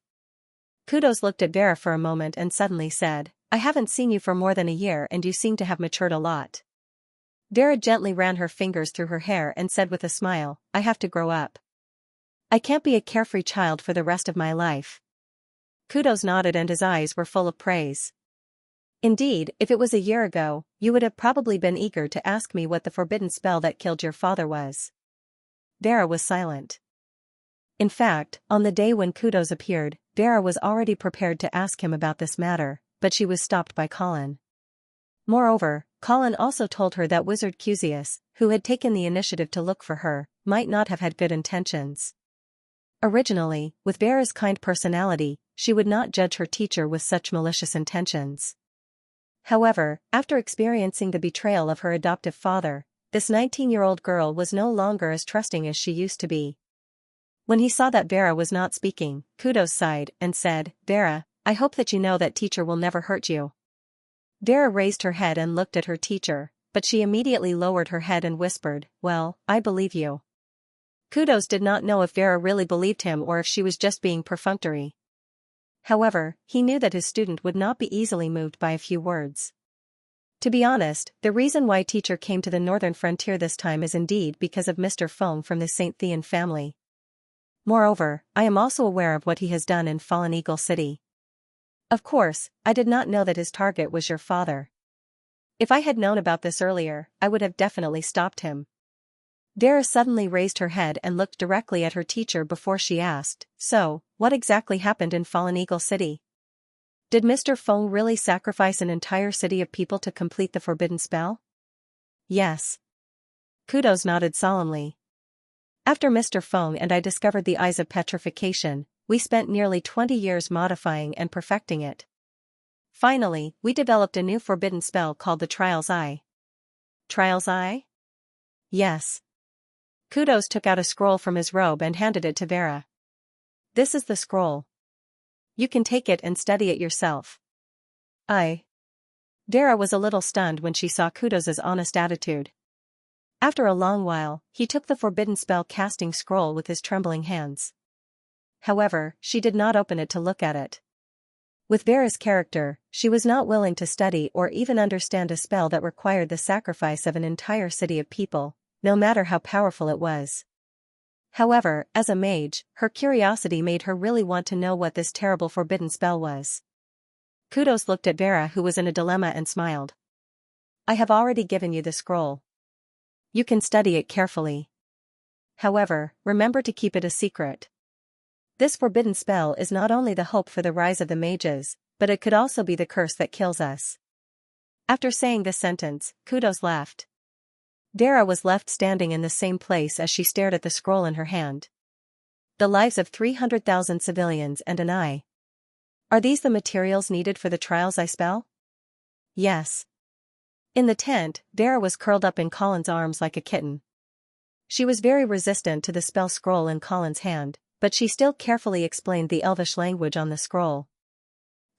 Kudos looked at Vera for a moment and suddenly said, I haven't seen you for more than a year and you seem to have matured a lot. Vera gently ran her fingers through her hair and said with a smile, I have to grow up. I can't be a carefree child for the rest of my life. Kudos nodded and his eyes were full of praise. Indeed, if it was a year ago, you would have probably been eager to ask me what the forbidden spell that killed your father was. Vera was silent. In fact, on the day when Kudos appeared, Vera was already prepared to ask him about this matter, but she was stopped by Colin. Moreover, Colin also told her that Wizard Cusius, who had taken the initiative to look for her, might not have had good intentions. Originally, with Vera's kind personality, she would not judge her teacher with such malicious intentions. However, after experiencing the betrayal of her adoptive father, this 19-year-old girl was no longer as trusting as she used to be. When he saw that Vera was not speaking, Kudos sighed and said, "Vera, I hope that you know that teacher will never hurt you." Vera raised her head and looked at her teacher, but she immediately lowered her head and whispered, "Well, I believe you." Kudos did not know if Vera really believed him or if she was just being perfunctory. However, he knew that his student would not be easily moved by a few words. To be honest, the reason why teacher came to the northern frontier this time is indeed because of Mr. Feng from the St. Thean family. Moreover, I am also aware of what he has done in Fallen Eagle City. Of course, I did not know that his target was your father. If I had known about this earlier, I would have definitely stopped him. Vera suddenly raised her head and looked directly at her teacher before she asked, "So, what exactly happened in Fallen Eagle City? Did Mr. Feng really sacrifice an entire city of people to complete the forbidden spell?" "Yes." Kudos nodded solemnly. "After Mr. Feng and I discovered the eyes of petrification, we spent nearly 20 years modifying and perfecting it. Finally, we developed a new forbidden spell called the Trial's Eye." "Trial's Eye?" "Yes." Kudos took out a scroll from his robe and handed it to Vera. "This is the scroll. You can take it and study it yourself." Vera was a little stunned when she saw Kudos's honest attitude. After a long while, he took the forbidden spell casting scroll with his trembling hands. However, she did not open it to look at it. With Vera's character, she was not willing to study or even understand a spell that required the sacrifice of an entire city of people, no matter how powerful it was. However, as a mage, her curiosity made her really want to know what this terrible forbidden spell was. Kudos looked at Vera, who was in a dilemma, and smiled. "I have already given you the scroll. You can study it carefully. However, remember to keep it a secret. This forbidden spell is not only the hope for the rise of the mages, but it could also be the curse that kills us." After saying this sentence, Kudos laughed. Vera was left standing in the same place as she stared at the scroll in her hand. The lives of 300,000 civilians and an eye. Are these the materials needed for the Trial's Eye spell? Yes. In the tent, Vera was curled up in Colin's arms like a kitten. She was very resistant to the spell scroll in Colin's hand, but she still carefully explained the Elvish language on the scroll.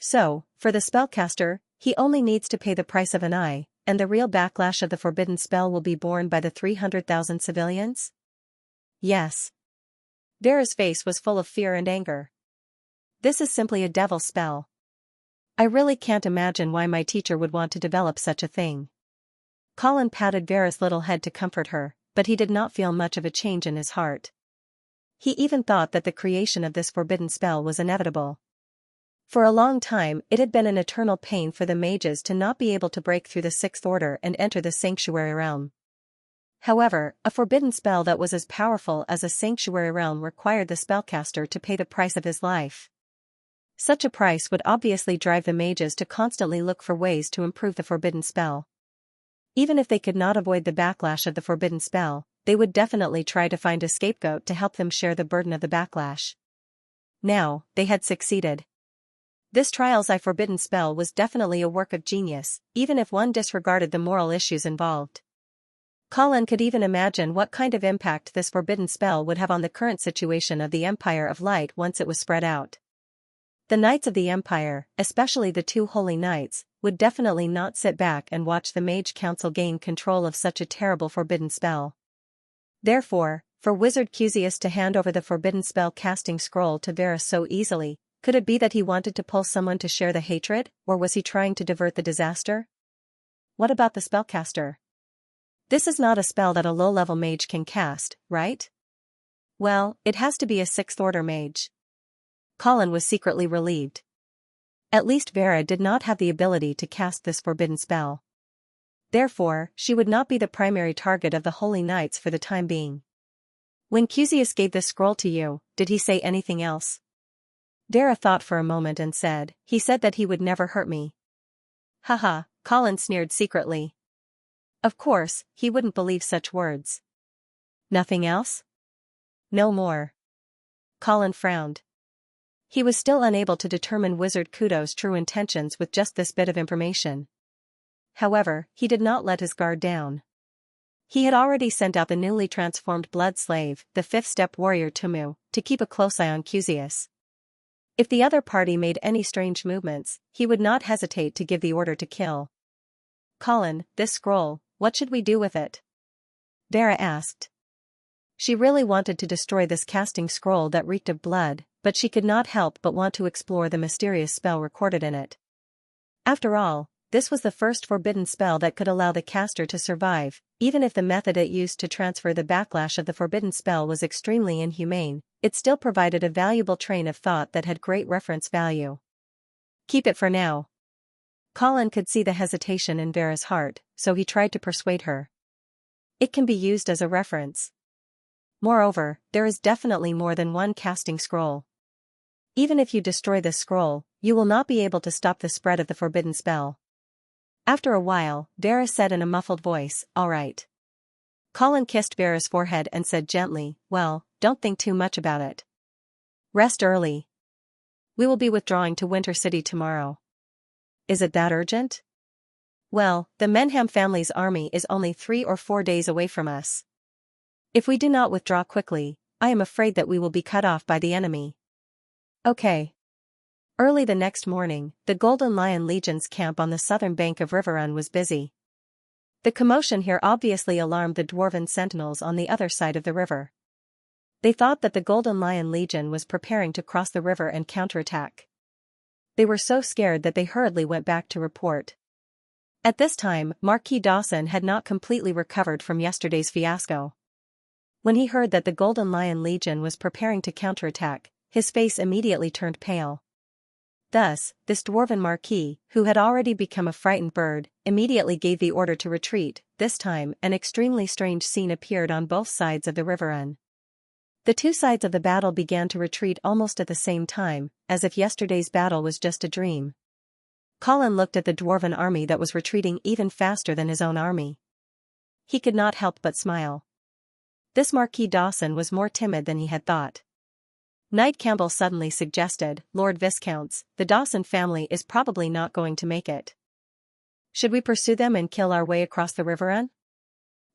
"So, for the spellcaster, he only needs to pay the price of an eye, and the real backlash of the forbidden spell will be borne by the 300,000 civilians?" "Yes." Vera's face was full of fear and anger. "This is simply a devil spell. I really can't imagine why my teacher would want to develop such a thing." Colin patted Vera's little head to comfort her, but he did not feel much of a change in his heart. He even thought that the creation of this forbidden spell was inevitable. For a long time, it had been an eternal pain for the mages to not be able to break through the Sixth Order and enter the Sanctuary Realm. However, a forbidden spell that was as powerful as a Sanctuary Realm required the spellcaster to pay the price of his life. Such a price would obviously drive the mages to constantly look for ways to improve the forbidden spell. Even if they could not avoid the backlash of the forbidden spell, they would definitely try to find a scapegoat to help them share the burden of the backlash. Now, they had succeeded. This Trial's Eye forbidden spell was definitely a work of genius, even if one disregarded the moral issues involved. Colin could even imagine what kind of impact this forbidden spell would have on the current situation of the Empire of Light once it was spread out. The Knights of the Empire, especially the two Holy Knights, would definitely not sit back and watch the Mage Council gain control of such a terrible forbidden spell. Therefore, for Wizard Xianxia to hand over the forbidden spell casting scroll to Vera so easily, could it be that he wanted to pull someone to share the hatred, or was he trying to divert the disaster? What about the spellcaster? This is not a spell that a low-level mage can cast, right? Well, it has to be a Sixth Order mage. Colin was secretly relieved. At least Vera did not have the ability to cast this forbidden spell. Therefore, she would not be the primary target of the Holy Knights for the time being. When Xianxia gave this scroll to you, did he say anything else? Vera thought for a moment and said, "He said that he would never hurt me." Haha, Colin sneered secretly. Of course, he wouldn't believe such words. Nothing else? No more. Colin frowned. He was still unable to determine Wizard Kudo's true intentions with just this bit of information. However, he did not let his guard down. He had already sent out the newly transformed blood slave, the fifth-step warrior Tumu, to keep a close eye on Cusius. If the other party made any strange movements, he would not hesitate to give the order to kill. "Colin, this scroll, what should we do with it?" Vera asked. She really wanted to destroy this casting scroll that reeked of blood, but she could not help but want to explore the mysterious spell recorded in it. After all, this was the first forbidden spell that could allow the caster to survive, even if the method it used to transfer the backlash of the forbidden spell was extremely inhumane. It still provided a valuable train of thought that had great reference value. "Keep it for now." Colin could see the hesitation in Vera's heart, so he tried to persuade her. "It can be used as a reference. Moreover, there is definitely more than one casting scroll. Even if you destroy this scroll, you will not be able to stop the spread of the forbidden spell." After a while, Vera said in a muffled voice, "All right." Colin kissed Vera's forehead and said gently, "Well, don't think too much about it. Rest early. We will be withdrawing to Winter City tomorrow." "Is it that urgent?" "Well, the Menham family's army is only 3 or 4 days away from us. If we do not withdraw quickly, I am afraid that we will be cut off by the enemy." "Okay." Early the next morning, the Golden Lion Legion's camp on the southern bank of River Run was busy. The commotion here obviously alarmed the dwarven sentinels on the other side of the river. They thought that the Golden Lion Legion was preparing to cross the river and counterattack. They were so scared that they hurriedly went back to report. At this time, Marquis Dawson had not completely recovered from yesterday's fiasco. When he heard that the Golden Lion Legion was preparing to counterattack, his face immediately turned pale. Thus, this dwarven marquis, who had already become a frightened bird, immediately gave the order to retreat. This time, an extremely strange scene appeared on both sides of the River Run. The two sides of the battle began to retreat almost at the same time, as if yesterday's battle was just a dream. Colin looked at the dwarven army that was retreating even faster than his own army. He could not help but smile. This Marquis Dawson was more timid than he had thought. Knight Campbell suddenly suggested, "Lord Viscounts, the Dawson family is probably not going to make it. Should we pursue them and kill our way across the River Run?"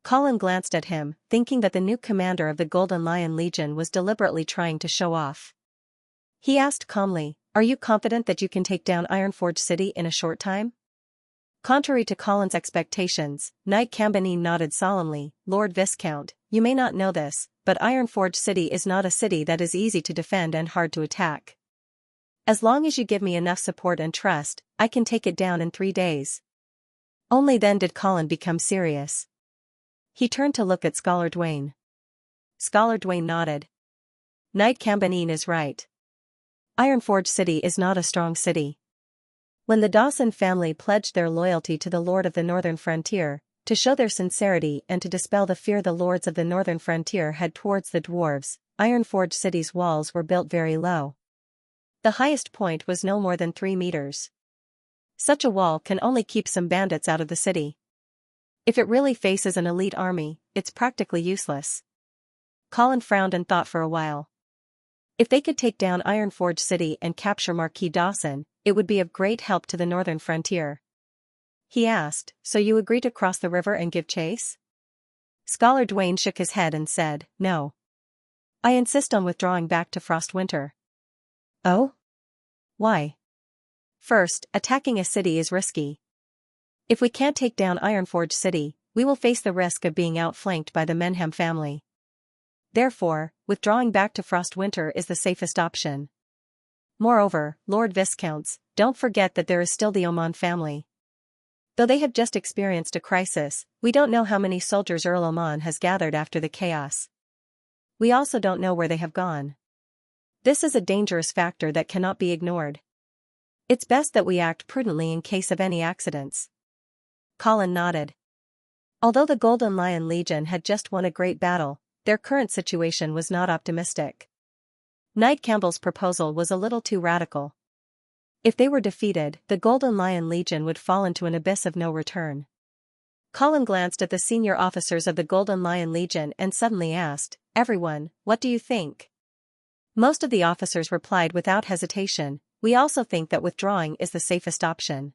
Colin glanced at him, thinking that the new commander of the Golden Lion Legion was deliberately trying to show off. He asked calmly, "Are you confident that you can take down Ironforge City in a short time?" Contrary to Colin's expectations, Knight Cambanine nodded solemnly, "Lord Viscount, you may not know this, but Ironforge City is not a city that is easy to defend and hard to attack. As long as you give me enough support and trust, I can take it down in 3 days." Only then did Colin become serious. He turned to look at Scholar Dwayne. Scholar Dwayne nodded. "Knight Cambanine is right. Ironforge City is not a strong city. When the Dawson family pledged their loyalty to the Lord of the Northern Frontier, to show their sincerity and to dispel the fear the lords of the Northern Frontier had towards the dwarves, Ironforge City's walls were built very low. The highest point was no more than 3 meters. Such a wall can only keep some bandits out of the city. If it really faces an elite army, it's practically useless." Colin frowned and thought for a while. If they could take down Ironforge City and capture Marquis Dawson, it would be of great help to the Northern Frontier. He asked, "So you agree to cross the river and give chase?" Scholar Dwayne shook his head and said, "No. I insist on withdrawing back to Frostwinter." "Oh? Why?" "First, attacking a city is risky. If we can't take down Ironforge City, we will face the risk of being outflanked by the Menham family. Therefore, withdrawing back to Frostwinter is the safest option. Moreover, Lord Viscounts, don't forget that there is still the Oman family. Though they have just experienced a crisis, we don't know how many soldiers Earl Oman has gathered after the chaos. We also don't know where they have gone. This is a dangerous factor that cannot be ignored. It's best that we act prudently in case of any accidents." Colin nodded. Although the Golden Lion Legion had just won a great battle, their current situation was not optimistic. Knight Campbell's proposal was a little too radical. If they were defeated, the Golden Lion Legion would fall into an abyss of no return. Colin glanced at the senior officers of the Golden Lion Legion and suddenly asked, "Everyone, what do you think?" Most of the officers replied without hesitation, "We also think that withdrawing is the safest option."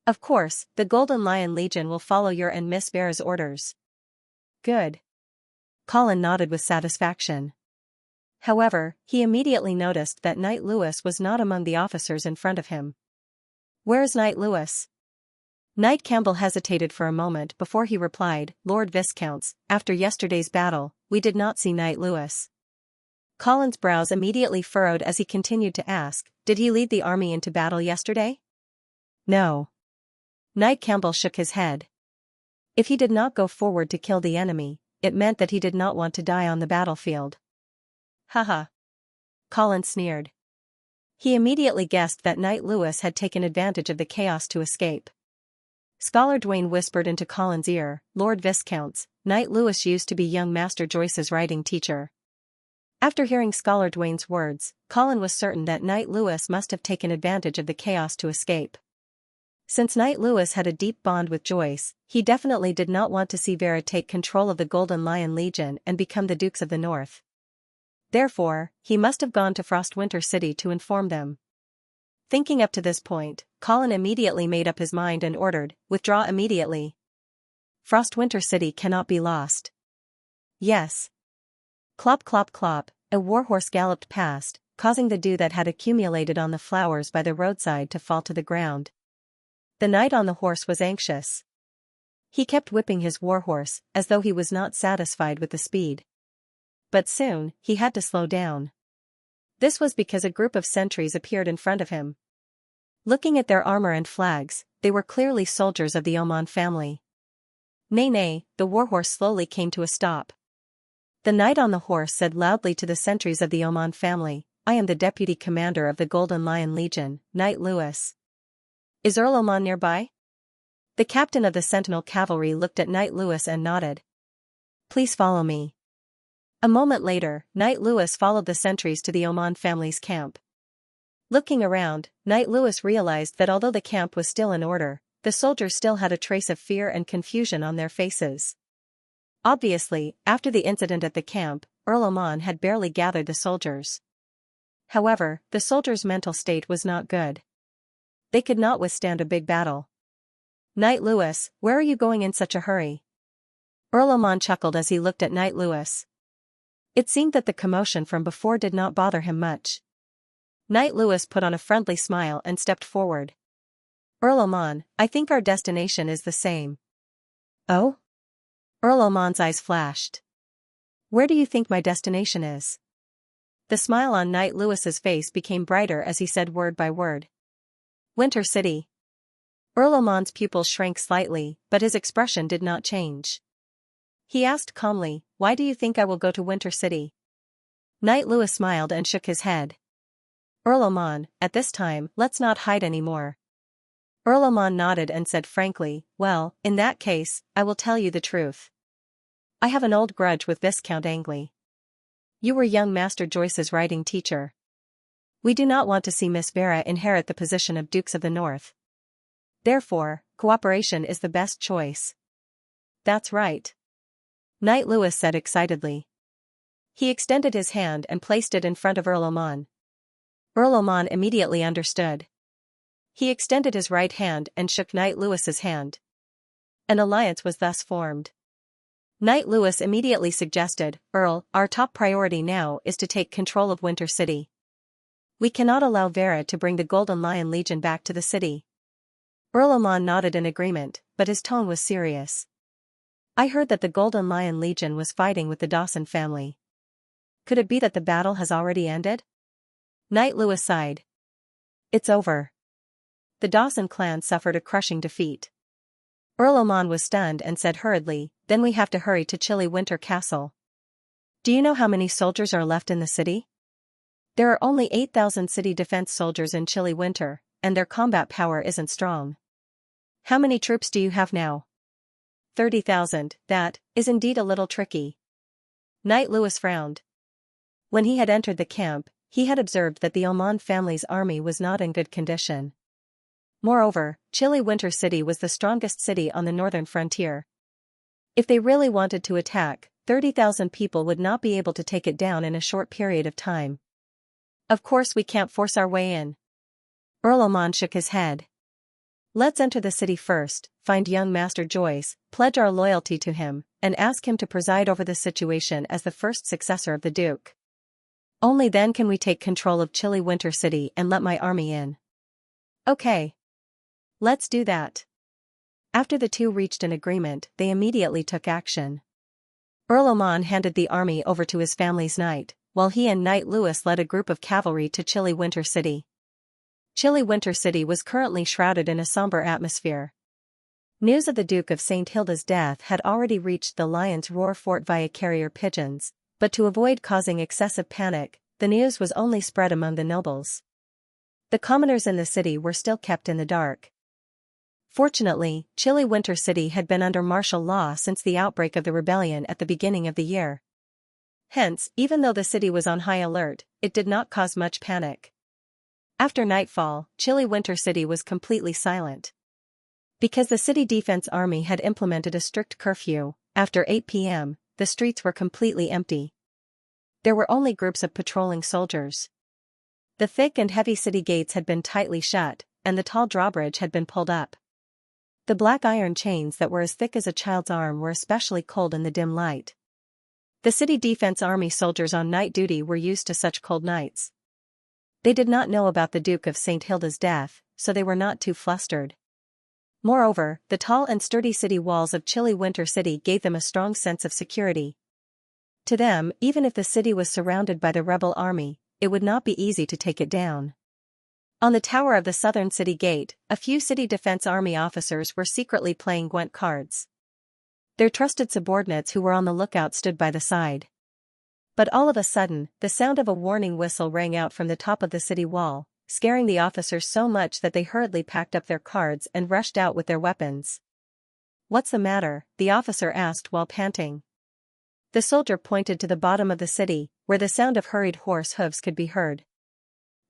Of course, the Golden Lion Legion will follow your and Miss Vera's orders. Good. Colin nodded with satisfaction. However, he immediately noticed that Knight Lewis was not among the officers in front of him. Where's Knight Lewis? Knight Campbell hesitated for a moment before he replied, Lord Viscounts, after yesterday's battle, we did not see Knight Lewis. Colin's brows immediately furrowed as he continued to ask, did he lead the army into battle yesterday? No. Knight Campbell shook his head. If he did not go forward to kill the enemy, it meant that he did not want to die on the battlefield. Haha. Colin sneered. He immediately guessed that Knight Lewis had taken advantage of the chaos to escape. Scholar Dwayne whispered into Colin's ear, Lord Viscounts, Knight Lewis used to be young Master Joyce's writing teacher. After hearing Scholar Dwayne's words, Colin was certain that Knight Lewis must have taken advantage of the chaos to escape. Since Knight Lewis had a deep bond with Joyce, he definitely did not want to see Vera take control of the Golden Lion Legion and become the Dukes of the North. Therefore, he must have gone to Frostwinter City to inform them. Thinking up to this point, Colin immediately made up his mind and ordered, withdraw immediately. Frostwinter City cannot be lost. Yes. Clop clop clop, a warhorse galloped past, causing the dew that had accumulated on the flowers by the roadside to fall to the ground. The knight on the horse was anxious. He kept whipping his warhorse, as though he was not satisfied with the speed. But soon, he had to slow down. This was because a group of sentries appeared in front of him. Looking at their armor and flags, they were clearly soldiers of the Oman family. Nay nay, the warhorse slowly came to a stop. The knight on the horse said loudly to the sentries of the Oman family, I am the deputy commander of the Golden Lion Legion, Knight Lewis. Is Earl Oman nearby? The captain of the Sentinel Cavalry looked at Knight Lewis and nodded. Please follow me. A moment later, Knight Lewis followed the sentries to the Oman family's camp. Looking around, Knight Lewis realized that although the camp was still in order, the soldiers still had a trace of fear and confusion on their faces. Obviously, after the incident at the camp, Earl Oman had barely gathered the soldiers. However, the soldiers' mental state was not good. They could not withstand a big battle. Knight Lewis, where are you going in such a hurry? Earl Oman chuckled as he looked at Knight Lewis. It seemed that the commotion from before did not bother him much. Knight Lewis put on a friendly smile and stepped forward. Earl Oman, I think our destination is the same. Oh? Earl Oman's eyes flashed. Where do you think my destination is? The smile on Knight Lewis's face became brighter as he said word by word. Winter City. Earl Oman's pupils shrank slightly, but his expression did not change. He asked calmly, why do you think I will go to Winter City? Knight Lewis smiled and shook his head. Earl Oman, at this time, let's not hide any more. Earl Oman nodded and said frankly, well, in that case, I will tell you the truth. I have an old grudge with Viscount Angley. You were young Master Joyce's writing teacher. We do not want to see Miss Vera inherit the position of Dukes of the North. Therefore, cooperation is the best choice. That's right. Knight Lewis said excitedly. He extended his hand and placed it in front of Earl Oman. Earl Oman immediately understood. He extended his right hand and shook Knight Lewis's hand. An alliance was thus formed. Knight Lewis immediately suggested, Earl, our top priority now is to take control of Winter City. We cannot allow Vera to bring the Golden Lion Legion back to the city. Earl Oman nodded in agreement, but his tone was serious. I heard that the Golden Lion Legion was fighting with the Dawson family. Could it be that the battle has already ended? Knight Lewis sighed. It's over. The Dawson clan suffered a crushing defeat. Earl Oman was stunned and said hurriedly, then we have to hurry to Chilly Winter Castle. Do you know how many soldiers are left in the city? There are only 8,000 city defense soldiers in Chilly Winter, and their combat power isn't strong. How many troops do you have now? 30,000, that is indeed a little tricky. Knight Lewis frowned. When he had entered the camp, he had observed that the Oman family's army was not in good condition. Moreover, Chilly Winter City was the strongest city on the northern frontier. If they really wanted to attack, 30,000 people would not be able to take it down in a short period of time. Of course we can't force our way in. Earl Oman shook his head. Let's enter the city first, find young Master Joyce, pledge our loyalty to him, and ask him to preside over the situation as the first successor of the Duke. Only then can we take control of chilly Winter City and let my army in. Okay. Let's do that. After the two reached an agreement, they immediately took action. Earl Oman handed the army over to his family's knight, while he and Knight Louis led a group of cavalry to chilly Winter City. Chilly Winter City was currently shrouded in a somber atmosphere. News of the Duke of St. Hilda's death had already reached the Lion's Roar fort via carrier pigeons, but to avoid causing excessive panic, the news was only spread among the nobles. The commoners in the city were still kept in the dark. Fortunately, chilly Winter City had been under martial law since the outbreak of the rebellion at the beginning of the year. Hence, even though the city was on high alert, it did not cause much panic. After nightfall, chilly Winter City was completely silent. Because the city defense army had implemented a strict curfew, after 8 p.m., the streets were completely empty. There were only groups of patrolling soldiers. The thick and heavy city gates had been tightly shut, and the tall drawbridge had been pulled up. The black iron chains that were as thick as a child's arm were especially cold in the dim light. The city defense army soldiers on night duty were used to such cold nights. They did not know about the Duke of St. Hilda's death, so they were not too flustered. Moreover, the tall and sturdy city walls of chilly Winter City gave them a strong sense of security. To them, even if the city was surrounded by the rebel army, it would not be easy to take it down. On the tower of the southern city gate, a few city defense army officers were secretly playing Gwent cards. Their trusted subordinates who were on the lookout stood by the side. But all of a sudden, the sound of a warning whistle rang out from the top of the city wall, scaring the officers so much that they hurriedly packed up their cards and rushed out with their weapons. "What's the matter?" the officer asked while panting. The soldier pointed to the bottom of the city, where the sound of hurried horse hooves could be heard.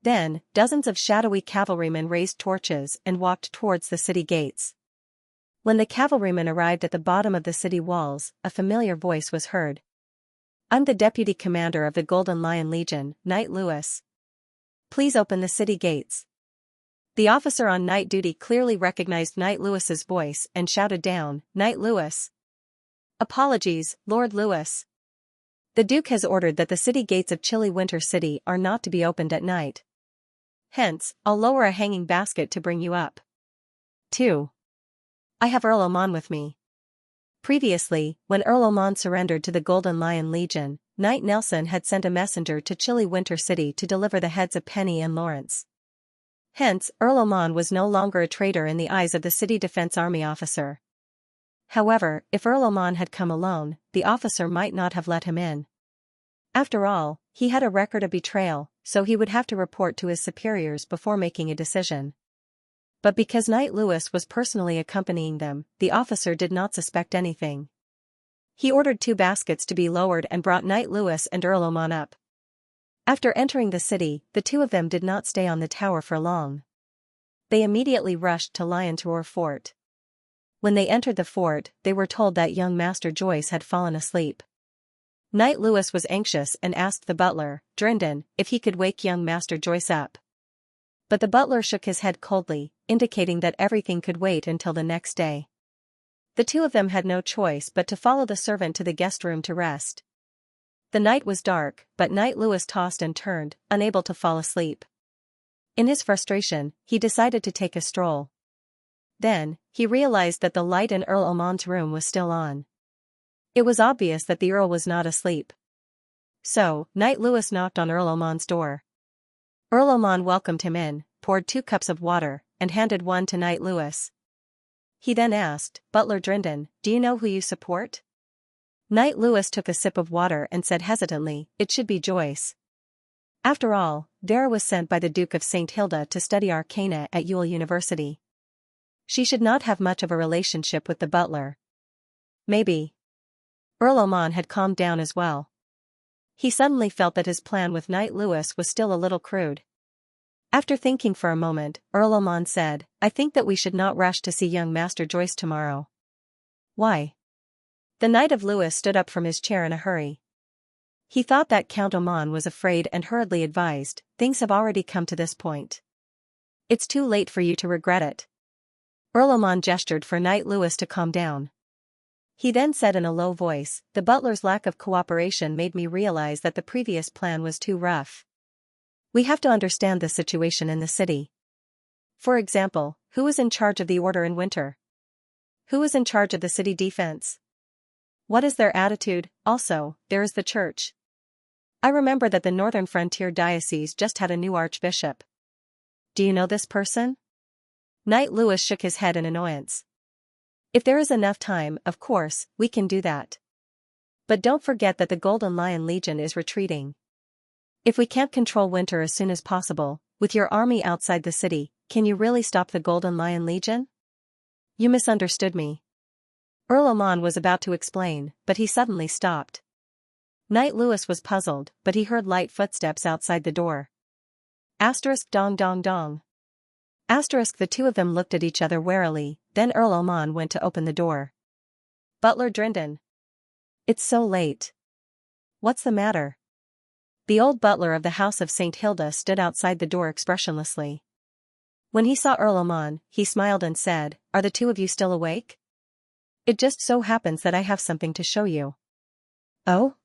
Then, dozens of shadowy cavalrymen raised torches and walked towards the city gates. When the cavalrymen arrived at the bottom of the city walls, a familiar voice was heard. "I'm the deputy commander of the Golden Lion Legion, Knight Louis. Please open the city gates." The officer on night duty clearly recognized Knight Louis's voice and shouted down, "Knight Louis." "Apologies, Lord Louis. The Duke has ordered that the city gates of chilly Winter City are not to be opened at night. Hence, I'll lower a hanging basket to bring you up." 2. I have Earl Oman with me. Previously, when Earl Oman surrendered to the Golden Lion Legion, Knight Nelson had sent a messenger to chilly Winter City to deliver the heads of Penny and Lawrence. Hence, Earl Oman was no longer a traitor in the eyes of the city defense army officer. However, if Earl Oman had come alone, the officer might not have let him in. After all, he had a record of betrayal, so he would have to report to his superiors before making a decision. But because Knight Louis was personally accompanying them, the officer did not suspect anything. He ordered 2 baskets to be lowered and brought Knight Louis and Earl Oman up. After entering the city, the two of them did not stay on the tower for long. They immediately rushed to Lion's Roar Fort. When they entered the fort, they were told that young Master Joyce had fallen asleep. Knight Louis was anxious and asked the butler, Drindon, if he could wake young Master Joyce up. But the butler shook his head coldly, indicating that everything could wait until the next day. The two of them had no choice but to follow the servant to the guest room to rest. The night was dark, but Knight Louis tossed and turned, unable to fall asleep. In his frustration, he decided to take a stroll. Then, he realized that the light in Earl Oman's room was still on. It was obvious that the Earl was not asleep. So, Knight Louis knocked on Earl Oman's door. Earl Oman welcomed him in, poured 2 cups of water, and handed one to Knight Louis. He then asked, "Butler Drindon, do you know who you support?" Knight Louis took a sip of water and said hesitantly, "It should be Joyce." After all, Vera was sent by the Duke of St. Hilda to study arcana at Ewell University. She should not have much of a relationship with the butler. Maybe. Earl Oman had calmed down as well. He suddenly felt that his plan with Knight Louis was still a little crude. After thinking for a moment, Earl Oman said, "I think that we should not rush to see young Master Joyce tomorrow." "Why?" The Knight of Louis stood up from his chair in a hurry. He thought that Count Oman was afraid and hurriedly advised, "Things have already come to this point. It's too late for you to regret it. Earl Oman gestured for Knight Lewis to calm down. He then said in a low voice, "The butler's lack of cooperation made me realize that the previous plan was too rough. We have to understand the situation in the city. For example, who is in charge of the order in winter? Who is in charge of the city defense? What is their attitude? Also, there is the church. I remember that the Northern Frontier Diocese just had a new archbishop. Do you know this person?" Knight Lewis shook his head in annoyance. "If there is enough time, of course, we can do that. But don't forget that the Golden Lion Legion is retreating. If we can't control winter as soon as possible, with your army outside the city, can you really stop the Golden Lion Legion?" "You misunderstood me." Earl Oman was about to explain, but he suddenly stopped. Knight Lewis was puzzled, but he heard light footsteps outside the door. Asterisk dong dong dong. Asterisk the two of them looked at each other warily, then Earl Oman went to open the door. "Butler Drindon. It's so late. What's the matter?" The old butler of the House of St. Hilda stood outside the door expressionlessly. When he saw Earl Oman, he smiled and said, "Are the two of you still awake? It just so happens that I have something to show you." "Oh?"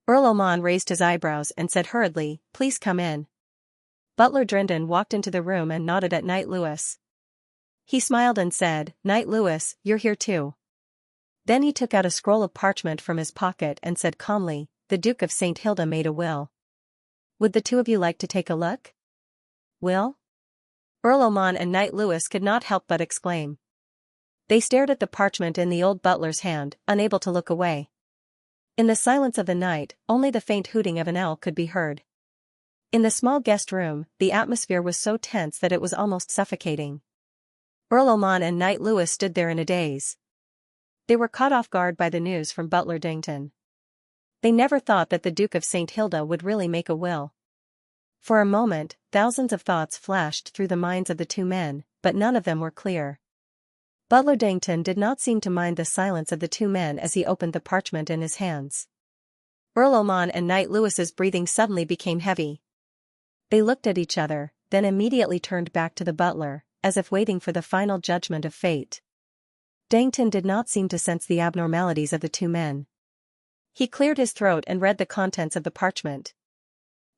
Earl Oman raised his eyebrows and said hurriedly, "Please come in." Butler Drindon walked into the room and nodded at Knight Lewis. He smiled and said, "Knight Lewis, you're here too." Then he took out a scroll of parchment from his pocket and said calmly, "The Duke of St. Hilda made a will. Would the two of you like to take a look?" "Will?" Earl Oman and Knight Lewis could not help but exclaim. They stared at the parchment in the old butler's hand, unable to look away. In the silence of the night, only the faint hooting of an owl could be heard. In the small guest room, the atmosphere was so tense that it was almost suffocating. Earl Oman and Knight Lewis stood there in a daze. They were caught off guard by the news from Butler Drindon. They never thought that the Duke of St. Hilda would really make a will. For a moment, thousands of thoughts flashed through the minds of the two men, but none of them were clear. Butler Drindon did not seem to mind the silence of the two men as he opened the parchment in his hands. Earl Oman and Knight Lewis's breathing suddenly became heavy. They looked at each other, then immediately turned back to the butler, as if waiting for the final judgment of fate. Drindon did not seem to sense the abnormalities of the two men. He cleared his throat and read the contents of the parchment.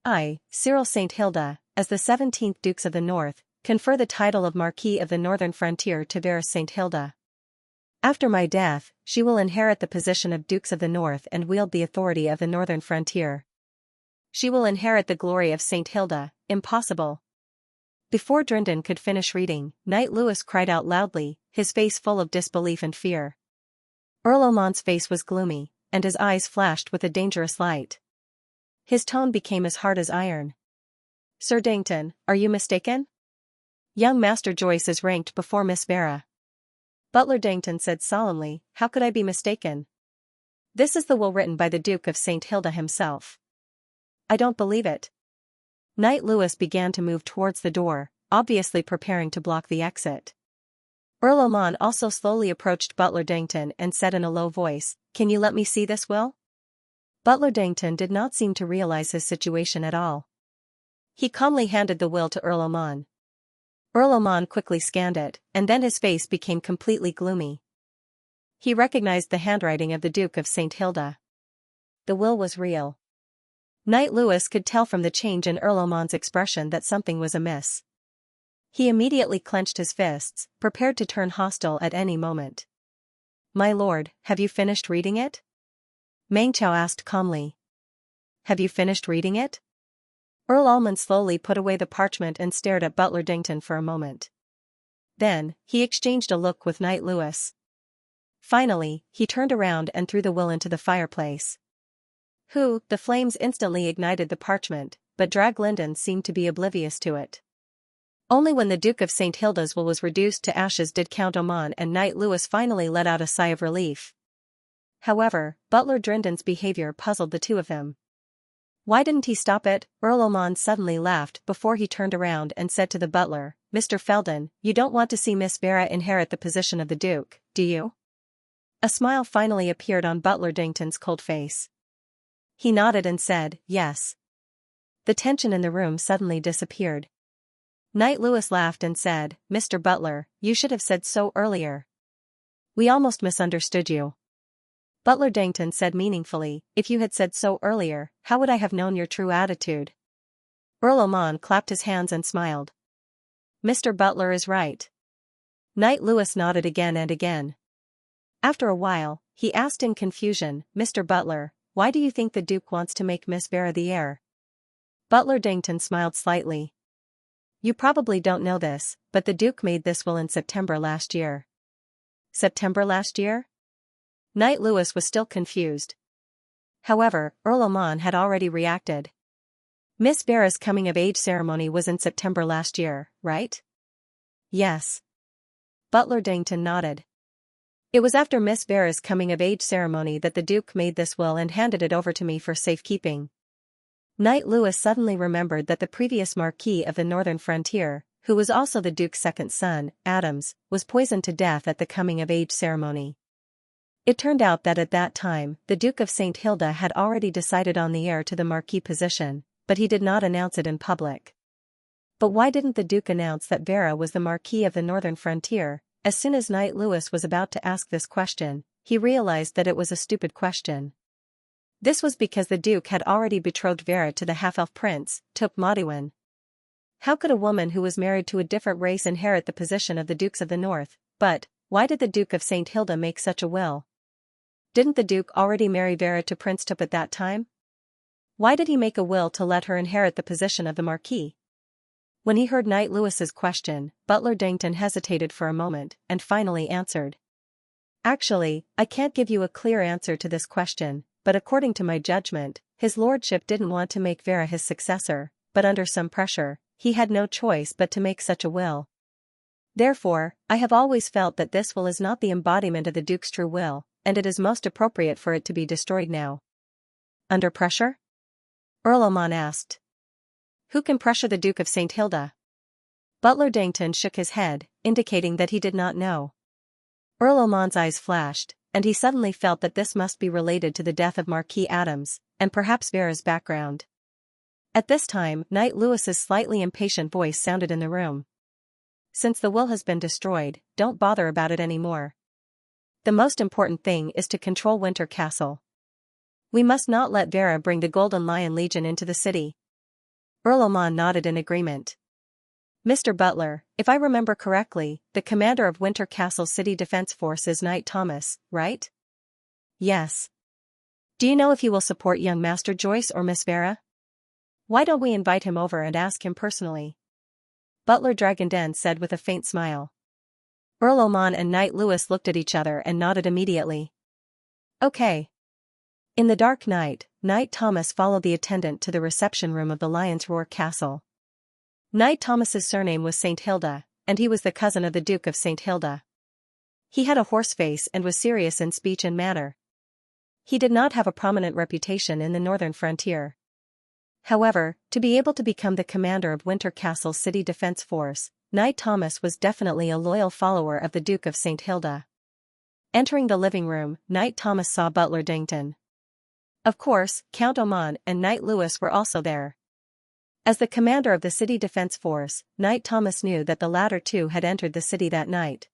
"I, Cyril St. Hilda, as the 17th Dukes of the North, confer the title of Marquis of the Northern Frontier to Varys St. Hilda. After my death, she will inherit the position of Dukes of the North and wield the authority of the Northern Frontier. She will inherit the glory of St. Hilda, impossible." Before Drindon could finish reading, Knight Lewis cried out loudly, his face full of disbelief and fear. Earl Oman's face was gloomy, and his eyes flashed with a dangerous light. His tone became as hard as iron. "Sir Drindon, are you mistaken? Young Master Joyce is ranked before Miss Vera." Butler Drindon said solemnly, "How could I be mistaken? This is the will written by the Duke of St. Hilda himself." "I don't believe it." Knight Lewis began to move towards the door, obviously preparing to block the exit. Earl Oman also slowly approached Butler Drindon and said in a low voice, "Can you let me see this will?" Butler Drindon did not seem to realize his situation at all. He calmly handed the will to Earl Oman. Earl Oman quickly scanned it, and then his face became completely gloomy. He recognized the handwriting of the Duke of St. Hilda. The will was real. Knight Lewis could tell from the change in Earl Oman's expression that something was amiss. He immediately clenched his fists, prepared to turn hostile at any moment. "My lord, have you finished reading it?" Meng Chao asked calmly. "Have you finished reading it?" Earl Oman slowly put away the parchment and stared at Butler Drindon for a moment. Then, he exchanged a look with Knight Lewis. Finally, he turned around and threw the will into the fireplace. The flames instantly ignited the parchment, but Drag Linden seemed to be oblivious to it. Only when the Duke of St. Hilda's will was reduced to ashes did Count Oman and Knight Lewis finally let out a sigh of relief. However, Butler Drindon's behavior puzzled the two of them. "Why didn't he stop it?" Earl Oman suddenly laughed before he turned around and said to the butler, "Mr. Felden, you don't want to see Miss Vera inherit the position of the Duke, do you?" A smile finally appeared on Butler Drindon's cold face. He nodded and said, "Yes." The tension in the room suddenly disappeared. Knight Lewis laughed and said, "Mr. Butler, you should have said so earlier. We almost misunderstood you." Butler Dankton said meaningfully, "If you had said so earlier, how would I have known your true attitude?" Earl Oman clapped his hands and smiled. "Mr. Butler is right." Knight Lewis nodded again and again. After a while, he asked in confusion, "Mr. Butler, why do you think the Duke wants to make Miss Vera the heir?" Butler Dankton smiled slightly. "You probably don't know this, but the Duke made this will in September last year." September last year? Knight Lewis was still confused. However, Earl Oman had already reacted. "Miss Vera's coming-of-age ceremony was in September last year, right?" "Yes." Butler Dankton nodded. "It was after Miss Vera's coming-of-age ceremony that the Duke made this will and handed it over to me for safekeeping." Knight Lewis suddenly remembered that the previous Marquis of the Northern Frontier, who was also the Duke's second son, Adams, was poisoned to death at the coming-of-age ceremony. It turned out that at that time, the Duke of St. Hilda had already decided on the heir to the Marquis position, but he did not announce it in public. But why didn't the Duke announce that Vera was the Marquis of the Northern Frontier? As soon as Knight Lewis was about to ask this question, he realized that it was a stupid question. This was because the Duke had already betrothed Vera to the half-elf prince, Tup Madiwin. How could a woman who was married to a different race inherit the position of the Dukes of the North? But why did the Duke of St. Hilda make such a will? Didn't the Duke already marry Vera to Prince Tup at that time? Why did he make a will to let her inherit the position of the Marquis? When he heard Knight Lewis's question, Butler Dankton hesitated for a moment, and finally answered. "Actually, I can't give you a clear answer to this question, but according to my judgment, his lordship didn't want to make Vera his successor, but under some pressure, he had no choice but to make such a will. Therefore, I have always felt that this will is not the embodiment of the Duke's true will, and it is most appropriate for it to be destroyed now." "Under pressure?" Earl Oman asked. "Who can pressure the Duke of St. Hilda?" Butler Dankton shook his head, indicating that he did not know. Earl Oman's eyes flashed, and he suddenly felt that this must be related to the death of Marquis Adams, and perhaps Vera's background. At this time, Knight Lewis's slightly impatient voice sounded in the room. "Since the will has been destroyed, don't bother about it anymore. The most important thing is to control Winter Castle. We must not let Vera bring the Golden Lion Legion into the city." Earl Oman nodded in agreement. "Mr. Butler, if I remember correctly, the commander of Winter Castle City Defense Force is Knight Thomas, right?" "Yes." "Do you know if he will support young Master Joyce or Miss Vera? Why don't we invite him over and ask him personally?" Butler Dragondon said with a faint smile. Earl Oman and Knight Lewis looked at each other and nodded immediately. "Okay." In the dark night, Knight Thomas followed the attendant to the reception room of the Lion's Roar Castle. Knight Thomas's surname was St. Hilda, and he was the cousin of the Duke of St. Hilda. He had a horse face and was serious in speech and manner. He did not have a prominent reputation in the northern frontier. However, to be able to become the commander of Winter Castle City Defense Force, Knight Thomas was definitely a loyal follower of the Duke of St. Hilda. Entering the living room, Knight Thomas saw Butler Dankton. Of course, Count Oman and Knight Lewis were also there. As the commander of the City Defense Force, Knight Thomas knew that the latter two had entered the city that night.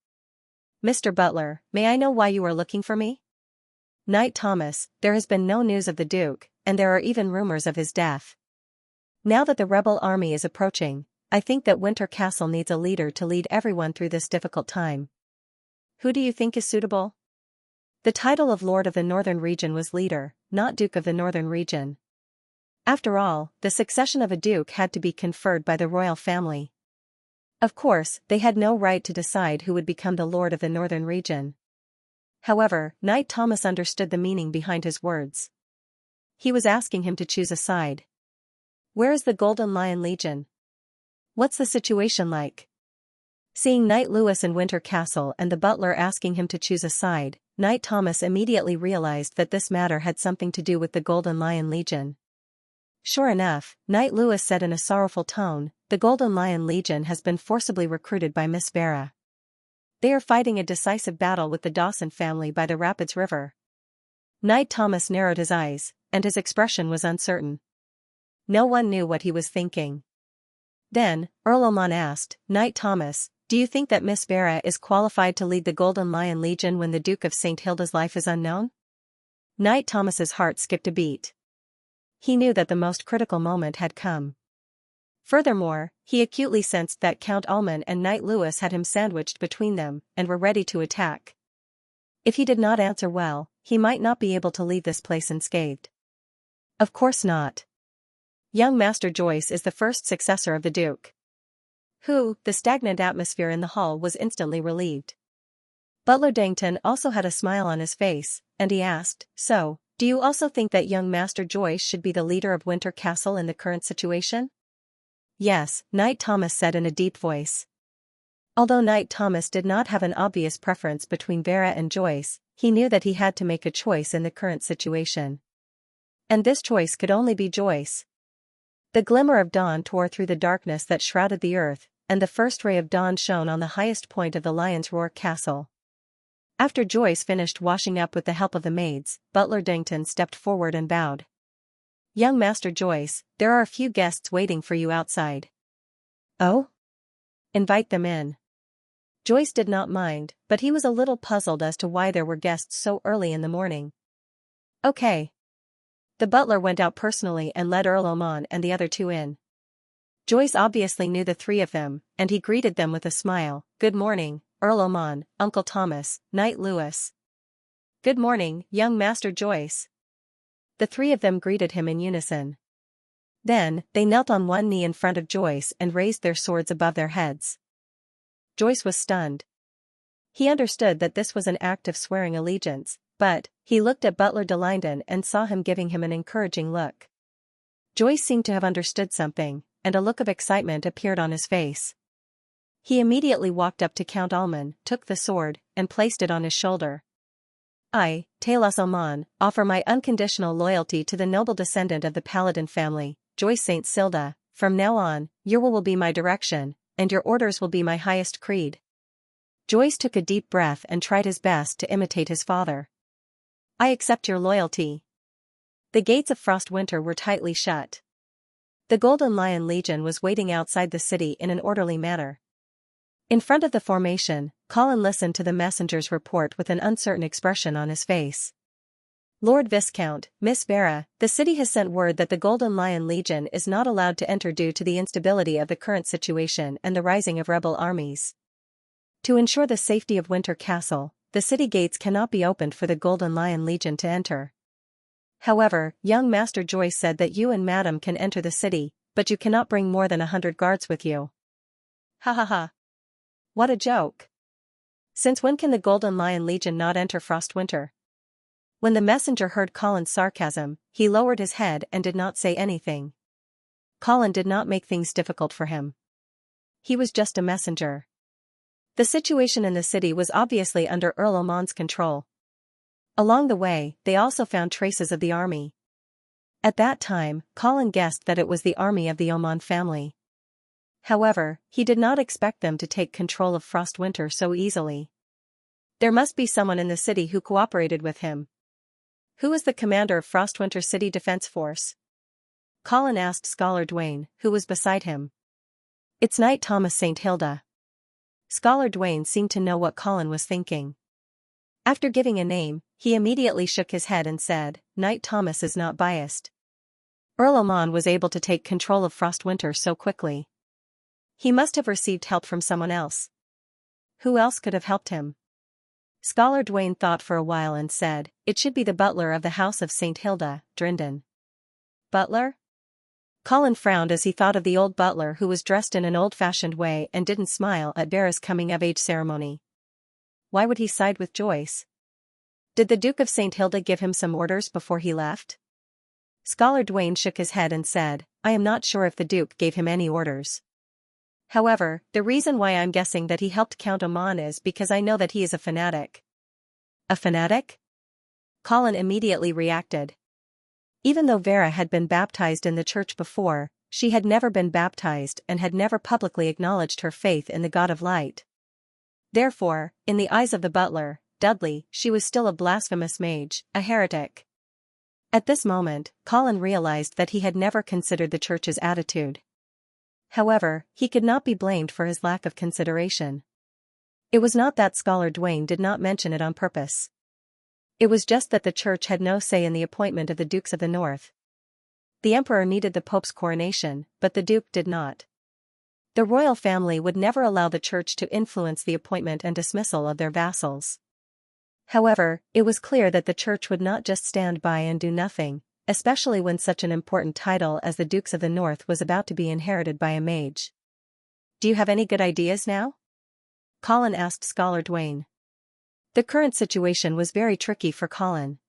"Mr. Butler, may I know why you are looking for me?" "Knight Thomas, there has been no news of the Duke, and there are even rumors of his death. Now that the rebel army is approaching, I think that Winter Castle needs a leader to lead everyone through this difficult time. Who do you think is suitable?" The title of Lord of the Northern Region was leader, not Duke of the Northern Region. After all, the succession of a duke had to be conferred by the royal family. Of course, they had no right to decide who would become the Lord of the Northern Region. However, Knight Thomas understood the meaning behind his words. He was asking him to choose a side. "Where is the Golden Lion Legion? What's the situation like?" Seeing Knight Lewis in Winter Castle and the butler asking him to choose a side, Knight Thomas immediately realized that this matter had something to do with the Golden Lion Legion. Sure enough, Knight Lewis said in a sorrowful tone, "The Golden Lion Legion has been forcibly recruited by Miss Vera. They are fighting a decisive battle with the Dawson family by the Rapids River." Knight Thomas narrowed his eyes, and his expression was uncertain. No one knew what he was thinking. Then, Earl Oman asked, Knight Thomas, do you think that Miss Vera is qualified to lead the Golden Lion Legion when the Duke of St. Hilda's life is unknown? Knight Thomas's heart skipped a beat. He knew that the most critical moment had come. Furthermore, he acutely sensed that Count Ullman and Knight Lewis had him sandwiched between them and were ready to attack. If he did not answer well, he might not be able to leave this place unscathed. Of course not. Young Master Joyce is the first successor of the Duke. The stagnant atmosphere in the hall was instantly relieved. Butler Dangton also had a smile on his face, and he asked, So, do you also think that young Master Joyce should be the leader of Winter Castle in the current situation? Yes, Knight Thomas said in a deep voice. Although Knight Thomas did not have an obvious preference between Vera and Joyce, he knew that he had to make a choice in the current situation. And this choice could only be Joyce. The glimmer of dawn tore through the darkness that shrouded the earth, and the first ray of dawn shone on the highest point of the Lion's Roar Castle. After Joyce finished washing up with the help of the maids, Butler Dangton stepped forward and bowed. Young Master Joyce, there are a few guests waiting for you outside. Oh? Invite them in. Joyce did not mind, but he was a little puzzled as to why there were guests so early in the morning. Okay. The butler went out personally and led Earl Oman and the other two in. Joyce obviously knew the three of them, and he greeted them with a smile. Good morning, Earl Oman, Uncle Thomas, Knight Lewis. Good morning, young Master Joyce. The three of them greeted him in unison. Then, they knelt on one knee in front of Joyce and raised their swords above their heads. Joyce was stunned. He understood that this was an act of swearing allegiance, but he looked at Butler de Linden and saw him giving him an encouraging look. Joyce seemed to have understood something, and a look of excitement appeared on his face. He immediately walked up to Count Ullman, took the sword, and placed it on his shoulder. I, Talas Oman, offer my unconditional loyalty to the noble descendant of the Paladin family, Joyce St. Silda. From now on, your will be my direction, and your orders will be my highest creed. Joyce took a deep breath and tried his best to imitate his father. I accept your loyalty. The gates of Frostwinter were tightly shut. The Golden Lion Legion was waiting outside the city in an orderly manner. In front of the formation, Colin listened to the messenger's report with an uncertain expression on his face. Lord Viscount, Miss Vera, the city has sent word that the Golden Lion Legion is not allowed to enter due to the instability of the current situation and the rising of rebel armies. To ensure the safety of Winter Castle, the city gates cannot be opened for the Golden Lion Legion to enter. However, young Master Joyce said that you and Madam can enter the city, but you cannot bring more than 100 guards with you. Ha ha ha. What a joke. Since when can the Golden Lion Legion not enter Frostwinter? When the messenger heard Colin's sarcasm, he lowered his head and did not say anything. Colin did not make things difficult for him. He was just a messenger. The situation in the city was obviously under Earl Oman's control. Along the way, they also found traces of the army. At that time, Colin guessed that it was the army of the Oman family. However, he did not expect them to take control of Frostwinter so easily. There must be someone in the city who cooperated with him. Who is the commander of Frostwinter City Defense Force? Colin asked Scholar Dwayne, who was beside him. It's Knight Thomas St. Hilda. Scholar Dwayne seemed to know what Colin was thinking. After giving a name, he immediately shook his head and said, Knight Thomas is not biased. Earl Oman was able to take control of Frostwinter so quickly. He must have received help from someone else. Who else could have helped him? Scholar Dwayne thought for a while and said, It should be the butler of the House of St. Hilda, Drinden. Butler? Colin frowned as he thought of the old butler who was dressed in an old-fashioned way and didn't smile at Vera's coming-of-age ceremony. Why would he side with Joyce? Did the Duke of St. Hilda give him some orders before he left? Scholar Dwayne shook his head and said, I am not sure if the Duke gave him any orders. However, the reason why I'm guessing that he helped Count Oman is because I know that he is a fanatic. A fanatic? Colin immediately reacted. Even though Vera had been baptized in the church before, she had never been baptized and had never publicly acknowledged her faith in the God of Light. Therefore, in the eyes of the butler, Dudley, she was still a blasphemous mage, a heretic. At this moment, Colin realized that he had never considered the church's attitude. However, he could not be blamed for his lack of consideration. It was not that Scholar Duane did not mention it on purpose. It was just that the church had no say in the appointment of the Dukes of the North. The emperor needed the pope's coronation, but the duke did not. The royal family would never allow the church to influence the appointment and dismissal of their vassals. However, it was clear that the church would not just stand by and do nothing, especially when such an important title as the Dukes of the North was about to be inherited by a mage. "Do you have any good ideas now?" Colin asked Scholar Duane. The current situation was very tricky for Colin.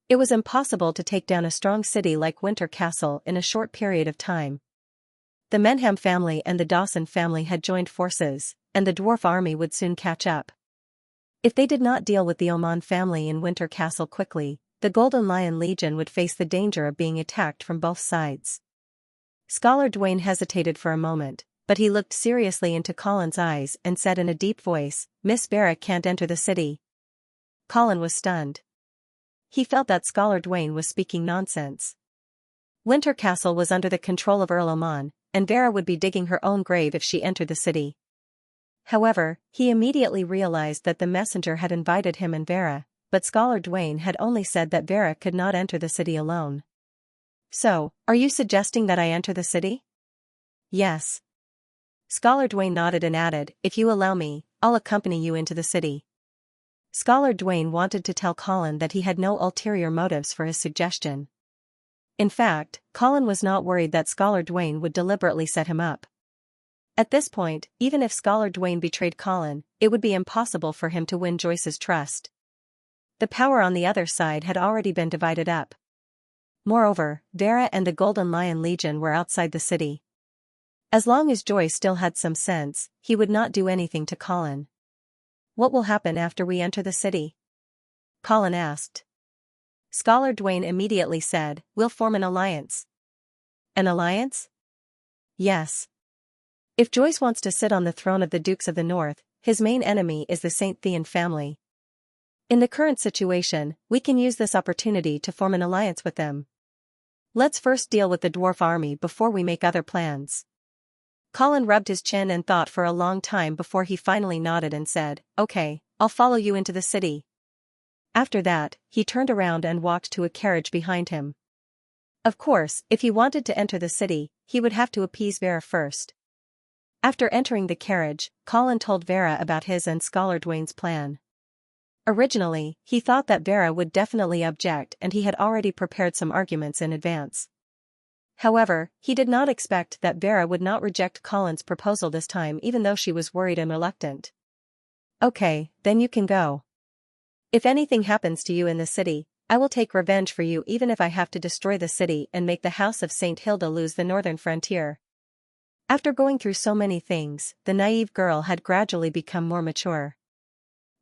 It was impossible to take down a strong city like Winter Castle in a short period of time. The Menham family and the Dawson family had joined forces, and the dwarf army would soon catch up. If they did not deal with the Oman family in Winter Castle quickly, the Golden Lion Legion would face the danger of being attacked from both sides. Scholar Duane hesitated for a moment, but he looked seriously into Colin's eyes and said in a deep voice, "Miss Vera can't enter the city." Colin was stunned. He felt that Scholar Duane was speaking nonsense. Winter Castle was under the control of Earl Oman, and Vera would be digging her own grave if she entered the city. However, he immediately realized that the messenger had invited him and Vera, but Scholar Duane had only said that Vera could not enter the city alone. "So, are you suggesting that I enter the city?" "Yes." Scholar Duane nodded and added, "If you allow me, I'll accompany you into the city." Scholar Duane wanted to tell Colin that he had no ulterior motives for his suggestion. In fact, Colin was not worried that Scholar Duane would deliberately set him up. At this point, even if Scholar Duane betrayed Colin, it would be impossible for him to win Joyce's trust. The power on the other side had already been divided up. Moreover, Vera and the Golden Lion Legion were outside the city. As long as Joyce still had some sense, he would not do anything to Colin. "What will happen after we enter the city?" Colin asked. Scholar Duane immediately said, "We'll form an alliance." "An alliance?" "Yes. If Joyce wants to sit on the throne of the Dukes of the North, his main enemy is the St. Thean family. In the current situation, we can use this opportunity to form an alliance with them. Let's first deal with the dwarf army before we make other plans." Colin rubbed his chin and thought for a long time before he finally nodded and said, "Okay, I'll follow you into the city." After that, he turned around and walked to a carriage behind him. Of course, if he wanted to enter the city, he would have to appease Vera first. After entering the carriage, Colin told Vera about his and Scholar Duane's plan. Originally, he thought that Vera would definitely object and he had already prepared some arguments in advance. However, he did not expect that Vera would not reject Colin's proposal this time even though she was worried and reluctant. "Okay, then you can go. If anything happens to you in the city, I will take revenge for you even if I have to destroy the city and make the House of St. Hilda lose the northern frontier." After going through so many things, the naive girl had gradually become more mature.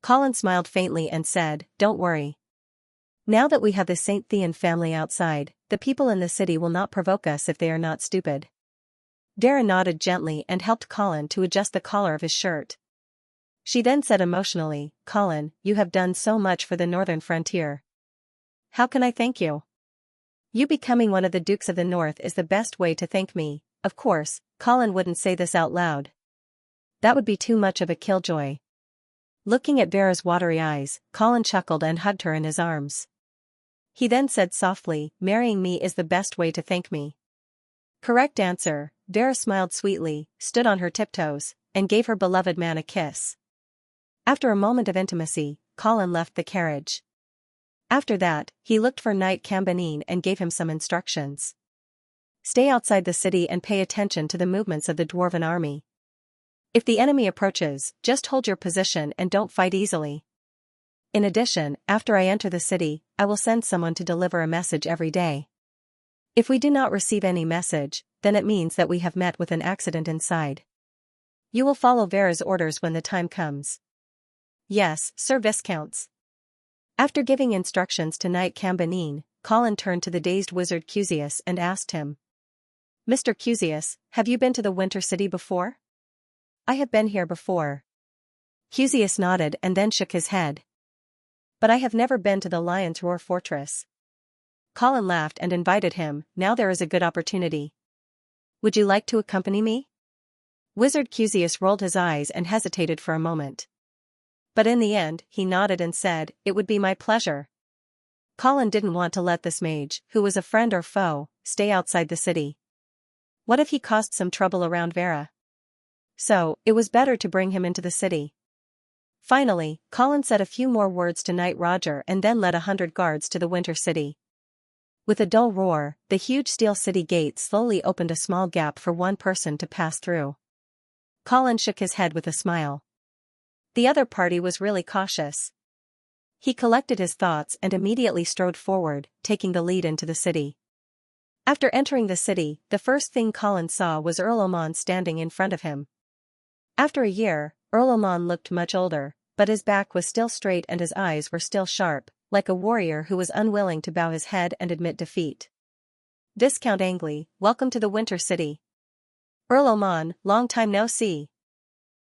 Colin smiled faintly and said, "Don't worry. Now that we have the St. Thean family outside, the people in the city will not provoke us if they are not stupid." Vera nodded gently and helped Colin to adjust the collar of his shirt. She then said emotionally, "Colin, you have done so much for the northern frontier. How can I thank you? You becoming one of the Dukes of the North is the best way to thank me." Of course, Colin wouldn't say this out loud. That would be too much of a killjoy. Looking at Vera's watery eyes, Colin chuckled and hugged her in his arms. He then said softly, "Marrying me is the best way to thank me." Correct answer. Vera smiled sweetly, stood on her tiptoes, and gave her beloved man a kiss. After a moment of intimacy, Colin left the carriage. After that, he looked for Knight Cambanine and gave him some instructions. "Stay outside the city and pay attention to the movements of the dwarven army. If the enemy approaches, just hold your position and don't fight easily. In addition, after I enter the city, I will send someone to deliver a message every day. If we do not receive any message, then it means that we have met with an accident inside. You will follow Vera's orders when the time comes." "Yes, Sir Viscounts." After giving instructions to Knight Cambanine, Colin turned to the dazed wizard Cusius and asked him, "Mr. Cusius, have you been to the Winter City before?" "I have been here before." Cusius nodded and then shook his head. "But I have never been to the Lion's Roar Fortress." Colin laughed and invited him, "Now there is a good opportunity. Would you like to accompany me? Wizard Cusius rolled his eyes and hesitated for a moment. But in the end, he nodded and said, "It would be my pleasure." Colin didn't want to let this mage, who was a friend or foe, stay outside the city. What if he caused some trouble around Vera? So, it was better to bring him into the city. Finally, Colin said a few more words to Knight Roger and then led 100 guards to the Winter City. With a dull roar, the huge steel city gate slowly opened a small gap for one person to pass through. Colin shook his head with a smile. The other party was really cautious. He collected his thoughts and immediately strode forward, taking the lead into the city. After entering the city, the first thing Colin saw was Earl Oman standing in front of him. After a year, Earl Oman looked much older, but his back was still straight and his eyes were still sharp, like a warrior who was unwilling to bow his head and admit defeat. Viscount Angley, welcome to the Winter City. Earl Oman, long time no see.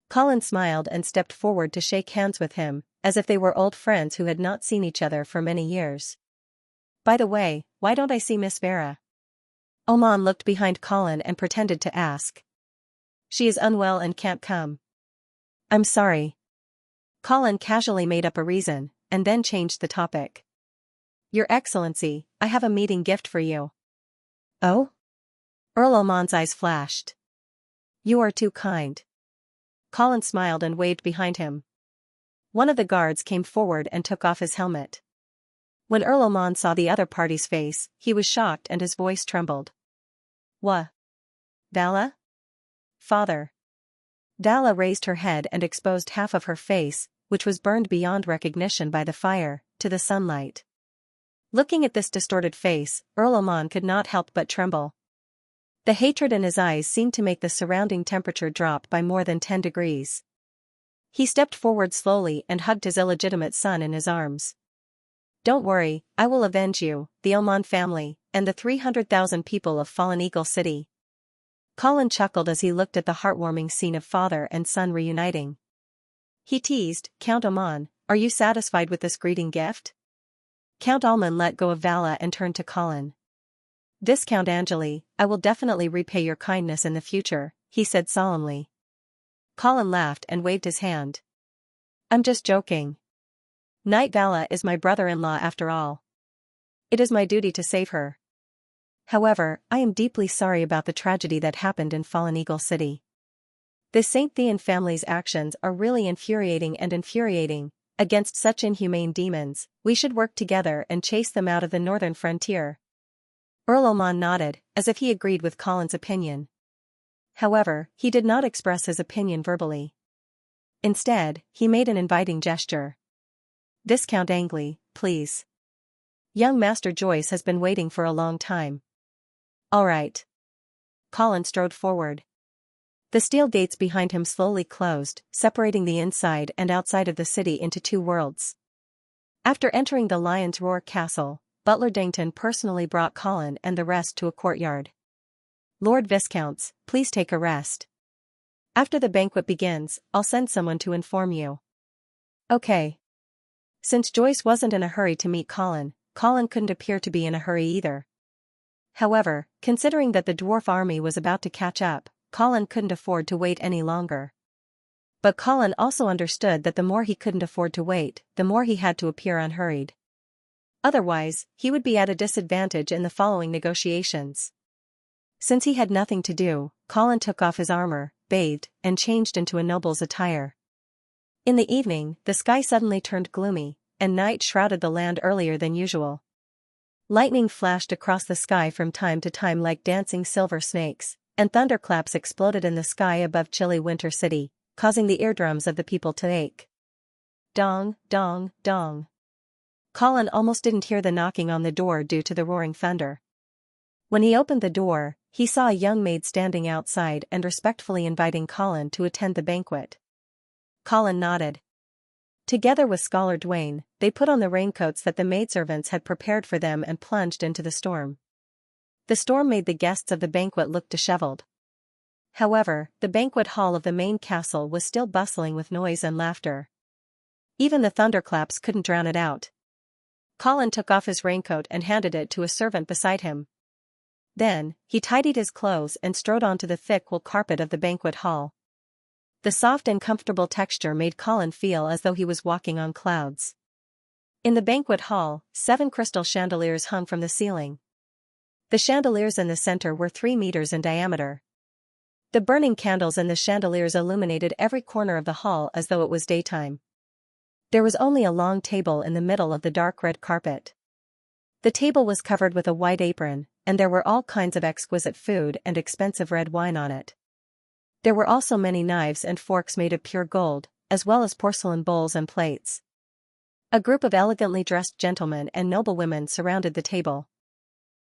Colin smiled and stepped forward to shake hands with him, as if they were old friends who had not seen each other for many years. By the way, why don't I see Miss Vera? Oman looked behind Colin and pretended to ask. She is unwell and can't come. I'm sorry. Colin casually made up a reason, and then changed the topic. Your Excellency, I have a meeting gift for you. Oh? Earl Oman's eyes flashed. You are too kind. Colin smiled and waved behind him. One of the guards came forward and took off his helmet. When Earl Oman saw the other party's face, he was shocked and his voice trembled. What? Vala? Father. Vala raised her head and exposed half of her face, which was burned beyond recognition by the fire, to the sunlight. Looking at this distorted face, Earl Oman could not help but tremble. The hatred in his eyes seemed to make the surrounding temperature drop by more than 10 degrees. He stepped forward slowly and hugged his illegitimate son in his arms. Don't worry, I will avenge you, the Oman family, and the 300,000 people of Fallen Eagle City. Colin chuckled as he looked at the heartwarming scene of father and son reuniting. He teased, Count Oman, are you satisfied with this greeting gift? Count Alman let go of Vala and turned to Colin. Viscount Angeli, I will definitely repay your kindness in the future, he said solemnly. Colin laughed and waved his hand. I'm just joking. Knight Vala is my brother-in-law after all. It is my duty to save her. However, I am deeply sorry about the tragedy that happened in Fallen Eagle City. The St. Thean family's actions are really infuriating. Against such inhumane demons, we should work together and chase them out of the northern frontier. Earl Oman nodded, as if he agreed with Colin's opinion. However, he did not express his opinion verbally. Instead, he made an inviting gesture. Viscount Angley, please. Young Master Joyce has been waiting for a long time. All right. Colin strode forward. The steel gates behind him slowly closed, separating the inside and outside of the city into two worlds. After entering the Lion's Roar Castle, Butler Dington personally brought Colin and the rest to a courtyard. Lord Viscounts, please take a rest. After the banquet begins, I'll send someone to inform you. Okay. Since Joyce wasn't in a hurry to meet Colin, Colin couldn't appear to be in a hurry either. However, considering that the dwarf army was about to catch up, Colin couldn't afford to wait any longer. But Colin also understood that the more he couldn't afford to wait, the more he had to appear unhurried. Otherwise, he would be at a disadvantage in the following negotiations. Since he had nothing to do, Colin took off his armor, bathed, and changed into a noble's attire. In the evening, the sky suddenly turned gloomy, and night shrouded the land earlier than usual. Lightning flashed across the sky from time to time like dancing silver snakes, and thunderclaps exploded in the sky above chilly Winter City, causing the eardrums of the people to ache. Dong, dong, dong. Colin almost didn't hear the knocking on the door due to the roaring thunder. When he opened the door, he saw a young maid standing outside and respectfully inviting Colin to attend the banquet. Colin nodded. Together with Scholar Dwayne, they put on the raincoats that the maidservants had prepared for them and plunged into the storm. The storm made the guests of the banquet look disheveled. However, the banquet hall of the main castle was still bustling with noise and laughter. Even the thunderclaps couldn't drown it out. Colin took off his raincoat and handed it to a servant beside him. Then, he tidied his clothes and strode onto the thick wool carpet of the banquet hall. The soft and comfortable texture made Colin feel as though he was walking on clouds. In the banquet hall, 7 crystal chandeliers hung from the ceiling. The chandeliers in the center were 3 meters in diameter. The burning candles in the chandeliers illuminated every corner of the hall as though it was daytime. There was only a long table in the middle of the dark red carpet. The table was covered with a white apron, and there were all kinds of exquisite food and expensive red wine on it. There were also many knives and forks made of pure gold, as well as porcelain bowls and plates. A group of elegantly dressed gentlemen and noblewomen surrounded the table.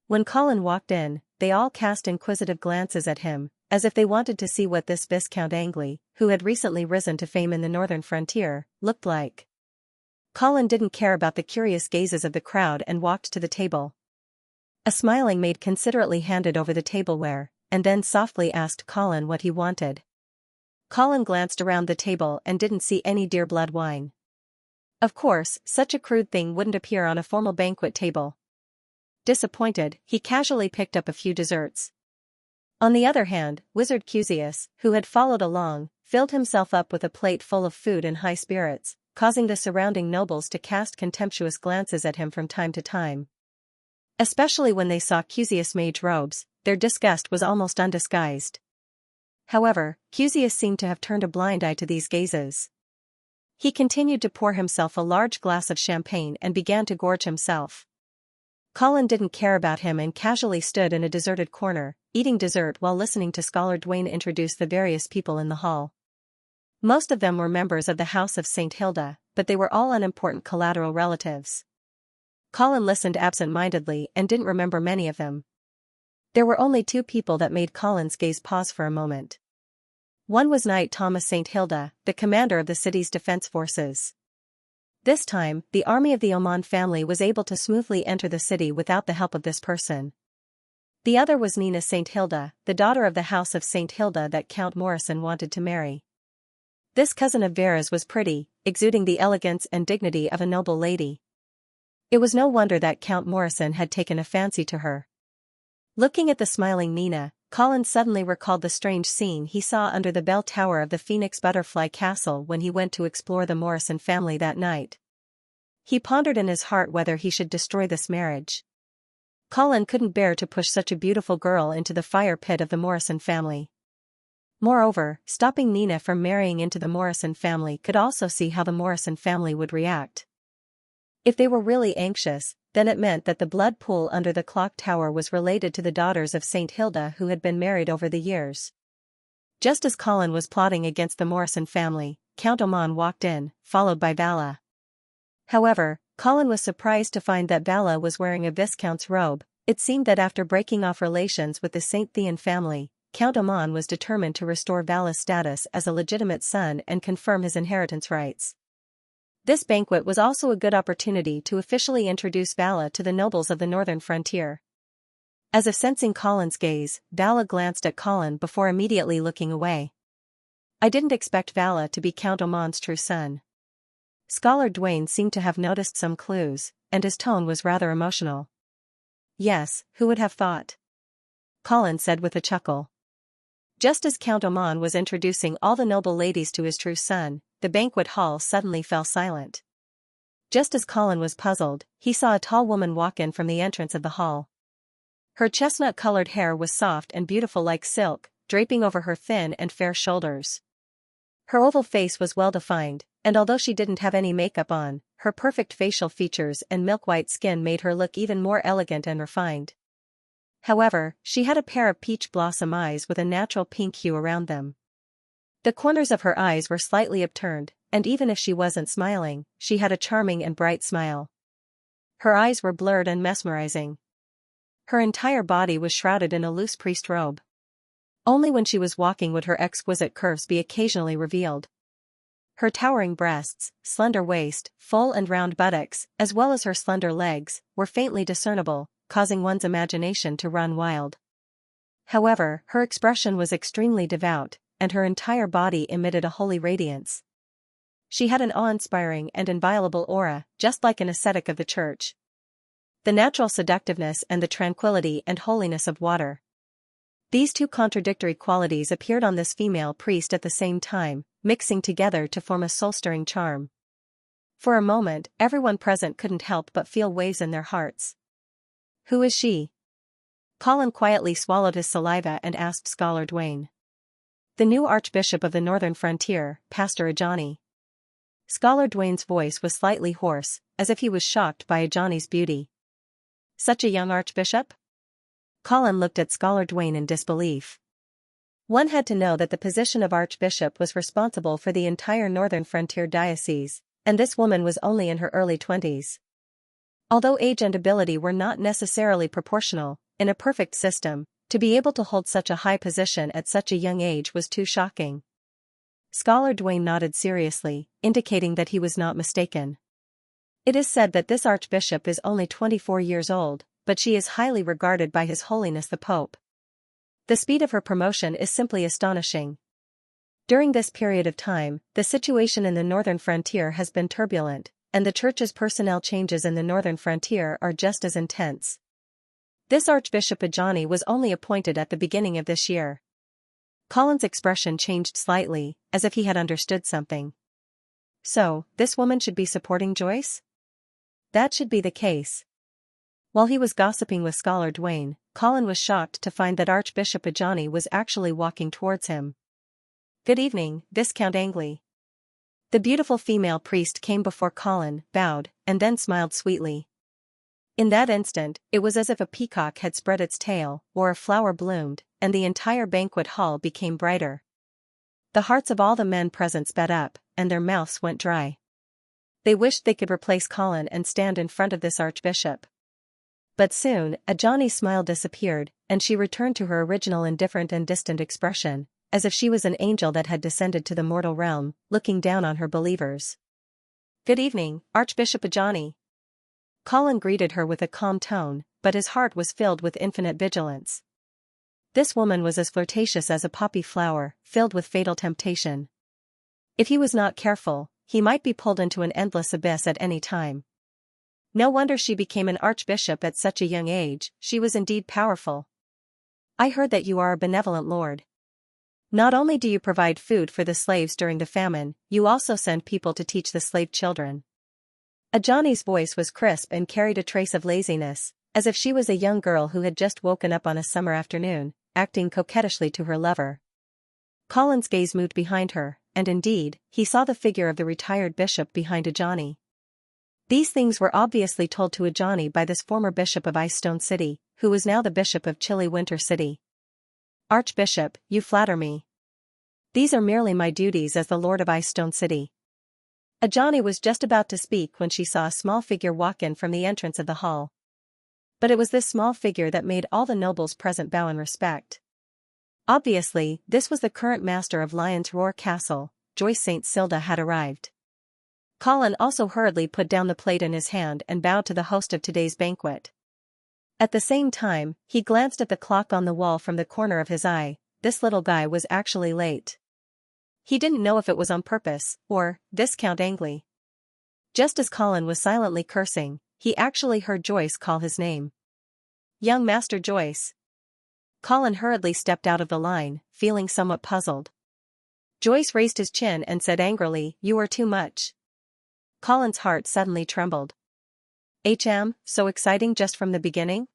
When Colin walked in, they all cast inquisitive glances at him, as if they wanted to see what this Viscount Angley, who had recently risen to fame in the northern frontier, looked like. Colin didn't care about the curious gazes of the crowd and walked to the table. A smiling maid considerately handed over the tableware, and then softly asked Colin what he wanted. Colin glanced around the table and didn't see any dear blood wine. Of course, such a crude thing wouldn't appear on a formal banquet table. Disappointed, he casually picked up a few desserts. On the other hand, Wizard Xianxia, who had followed along, filled himself up with a plate full of food in high spirits, causing the surrounding nobles to cast contemptuous glances at him from time to time. Especially when they saw Xianxia's mage robes, their disgust was almost undisguised. However, Xianxia seemed to have turned a blind eye to these gazes. He continued to pour himself a large glass of champagne and began to gorge himself. Colin didn't care about him and casually stood in a deserted corner, eating dessert while listening to Scholar Dwayne introduce the various people in the hall. Most of them were members of the House of St. Hilda, but they were all unimportant collateral relatives. Colin listened absent-mindedly and didn't remember many of them. There were only 2 people that made Colin's gaze pause for a moment. One was Knight Thomas St. Hilda, the commander of the city's defense forces. This time, the army of the Oman family was able to smoothly enter the city without the help of this person. The other was Nina St. Hilda, the daughter of the House of St. Hilda that Count Morrison wanted to marry. This cousin of Vera's was pretty, exuding the elegance and dignity of a noble lady. It was no wonder that Count Morrison had taken a fancy to her. Looking at the smiling Nina, Colin suddenly recalled the strange scene he saw under the bell tower of the Phoenix Butterfly Castle when he went to explore the Morrison family that night. He pondered in his heart whether he should destroy this marriage. Colin couldn't bear to push such a beautiful girl into the fire pit of the Morrison family. Moreover, stopping Nina from marrying into the Morrison family could also see how the Morrison family would react. If they were really anxious, then it meant that the blood pool under the clock tower was related to the daughters of St. Hilda who had been married over the years. Just as Colin was plotting against the Morrison family, Count Oman walked in, followed by Vala. However, Colin was surprised to find that Vala was wearing a viscount's robe. It seemed that after breaking off relations with the St. Thean family, Count Oman was determined to restore Vala's status as a legitimate son and confirm his inheritance rights. This banquet was also a good opportunity to officially introduce Vala to the nobles of the northern frontier. As if sensing Colin's gaze, Vala glanced at Colin before immediately looking away. I didn't expect Vala to be Count Oman's true son. Scholar Dwayne seemed to have noticed some clues, and his tone was rather emotional. Yes, who would have thought? Colin said with a chuckle. Just as Count Oman was introducing all the noble ladies to his true son, the banquet hall suddenly fell silent. Just as Colin was puzzled, he saw a tall woman walk in from the entrance of the hall. Her chestnut-colored hair was soft and beautiful like silk, draping over her thin and fair shoulders. Her oval face was well-defined, and although she didn't have any makeup on, her perfect facial features and milk-white skin made her look even more elegant and refined. However, she had a pair of peach blossom eyes with a natural pink hue around them. The corners of her eyes were slightly upturned, and even if she wasn't smiling, she had a charming and bright smile. Her eyes were blurred and mesmerizing. Her entire body was shrouded in a loose priest robe. Only when she was walking would her exquisite curves be occasionally revealed. Her towering breasts, slender waist, full and round buttocks, as well as her slender legs, were faintly discernible, causing one's imagination to run wild. However, her expression was extremely devout, and her entire body emitted a holy radiance. She had an awe-inspiring and inviolable aura, just like an ascetic of the church. The natural seductiveness and the tranquility and holiness of water. These two contradictory qualities appeared on this female priest at the same time, mixing together to form a soul-stirring charm. For a moment, everyone present couldn't help but feel waves in their hearts. Who is she? Colin quietly swallowed his saliva and asked Scholar Dwayne. The new Archbishop of the Northern Frontier, Pastor Ajani. Scholar Dwayne's voice was slightly hoarse, as if he was shocked by Ajani's beauty. Such a young archbishop? Colin looked at Scholar Dwayne in disbelief. One had to know that the position of archbishop was responsible for the entire Northern Frontier diocese, and this woman was only in her early 20s. Although age and ability were not necessarily proportional, in a perfect system, to be able to hold such a high position at such a young age was too shocking. Scholar Dwayne nodded seriously, indicating that he was not mistaken. It is said that this archbishop is only 24 years old, but she is highly regarded by His Holiness the Pope. The speed of her promotion is simply astonishing. During this period of time, the situation in the Northern Frontier has been turbulent, and the Church's personnel changes in the Northern Frontier are just as intense. This Archbishop Ajani was only appointed at the beginning of this year. Colin's expression changed slightly, as if he had understood something. So, this woman should be supporting Joyce? That should be the case. While he was gossiping with Scholar Dwayne, Colin was shocked to find that Archbishop Ajani was actually walking towards him. Good evening, Viscount Angley. The beautiful female priest came before Colin, bowed, and then smiled sweetly. In that instant, it was as if a peacock had spread its tail, or a flower bloomed, and the entire banquet hall became brighter. The hearts of all the men present sped up, and their mouths went dry. They wished they could replace Colin and stand in front of this archbishop. But soon, Ajani's smile disappeared, and she returned to her original indifferent and distant expression, as if she was an angel that had descended to the mortal realm, looking down on her believers. Good evening, Archbishop Ajani. Colin greeted her with a calm tone, but his heart was filled with infinite vigilance. This woman was as flirtatious as a poppy flower, filled with fatal temptation. If he was not careful, he might be pulled into an endless abyss at any time. No wonder she became an archbishop at such a young age, she was indeed powerful. I heard that you are a benevolent lord. Not only do you provide food for the slaves during the famine, you also send people to teach the slave children. Ajani's voice was crisp and carried a trace of laziness, as if she was a young girl who had just woken up on a summer afternoon, acting coquettishly to her lover. Colin's gaze moved behind her, and indeed, he saw the figure of the retired bishop behind Ajani. These things were obviously told to Ajani by this former bishop of Ice Stone City, who was now the bishop of chilly Winter City. Archbishop, you flatter me. These are merely my duties as the Lord of Ice Stone City. Ajani was just about to speak when she saw a small figure walk in from the entrance of the hall. But it was this small figure that made all the nobles present bow in respect. Obviously, this was the current master of Lion's Roar Castle. Joyce St. Silda had arrived. Colin also hurriedly put down the plate in his hand and bowed to the host of today's banquet. At the same time, he glanced at the clock on the wall from the corner of his eye. This little guy was actually late. He didn't know if it was on purpose, or, Viscount Angley. Just as Colin was silently cursing, he actually heard Joyce call his name. Young Master Joyce. Colin hurriedly stepped out of the line, feeling somewhat puzzled. Joyce raised his chin and said angrily, "You are too much." Colin's heart suddenly trembled. So exciting just from the beginning?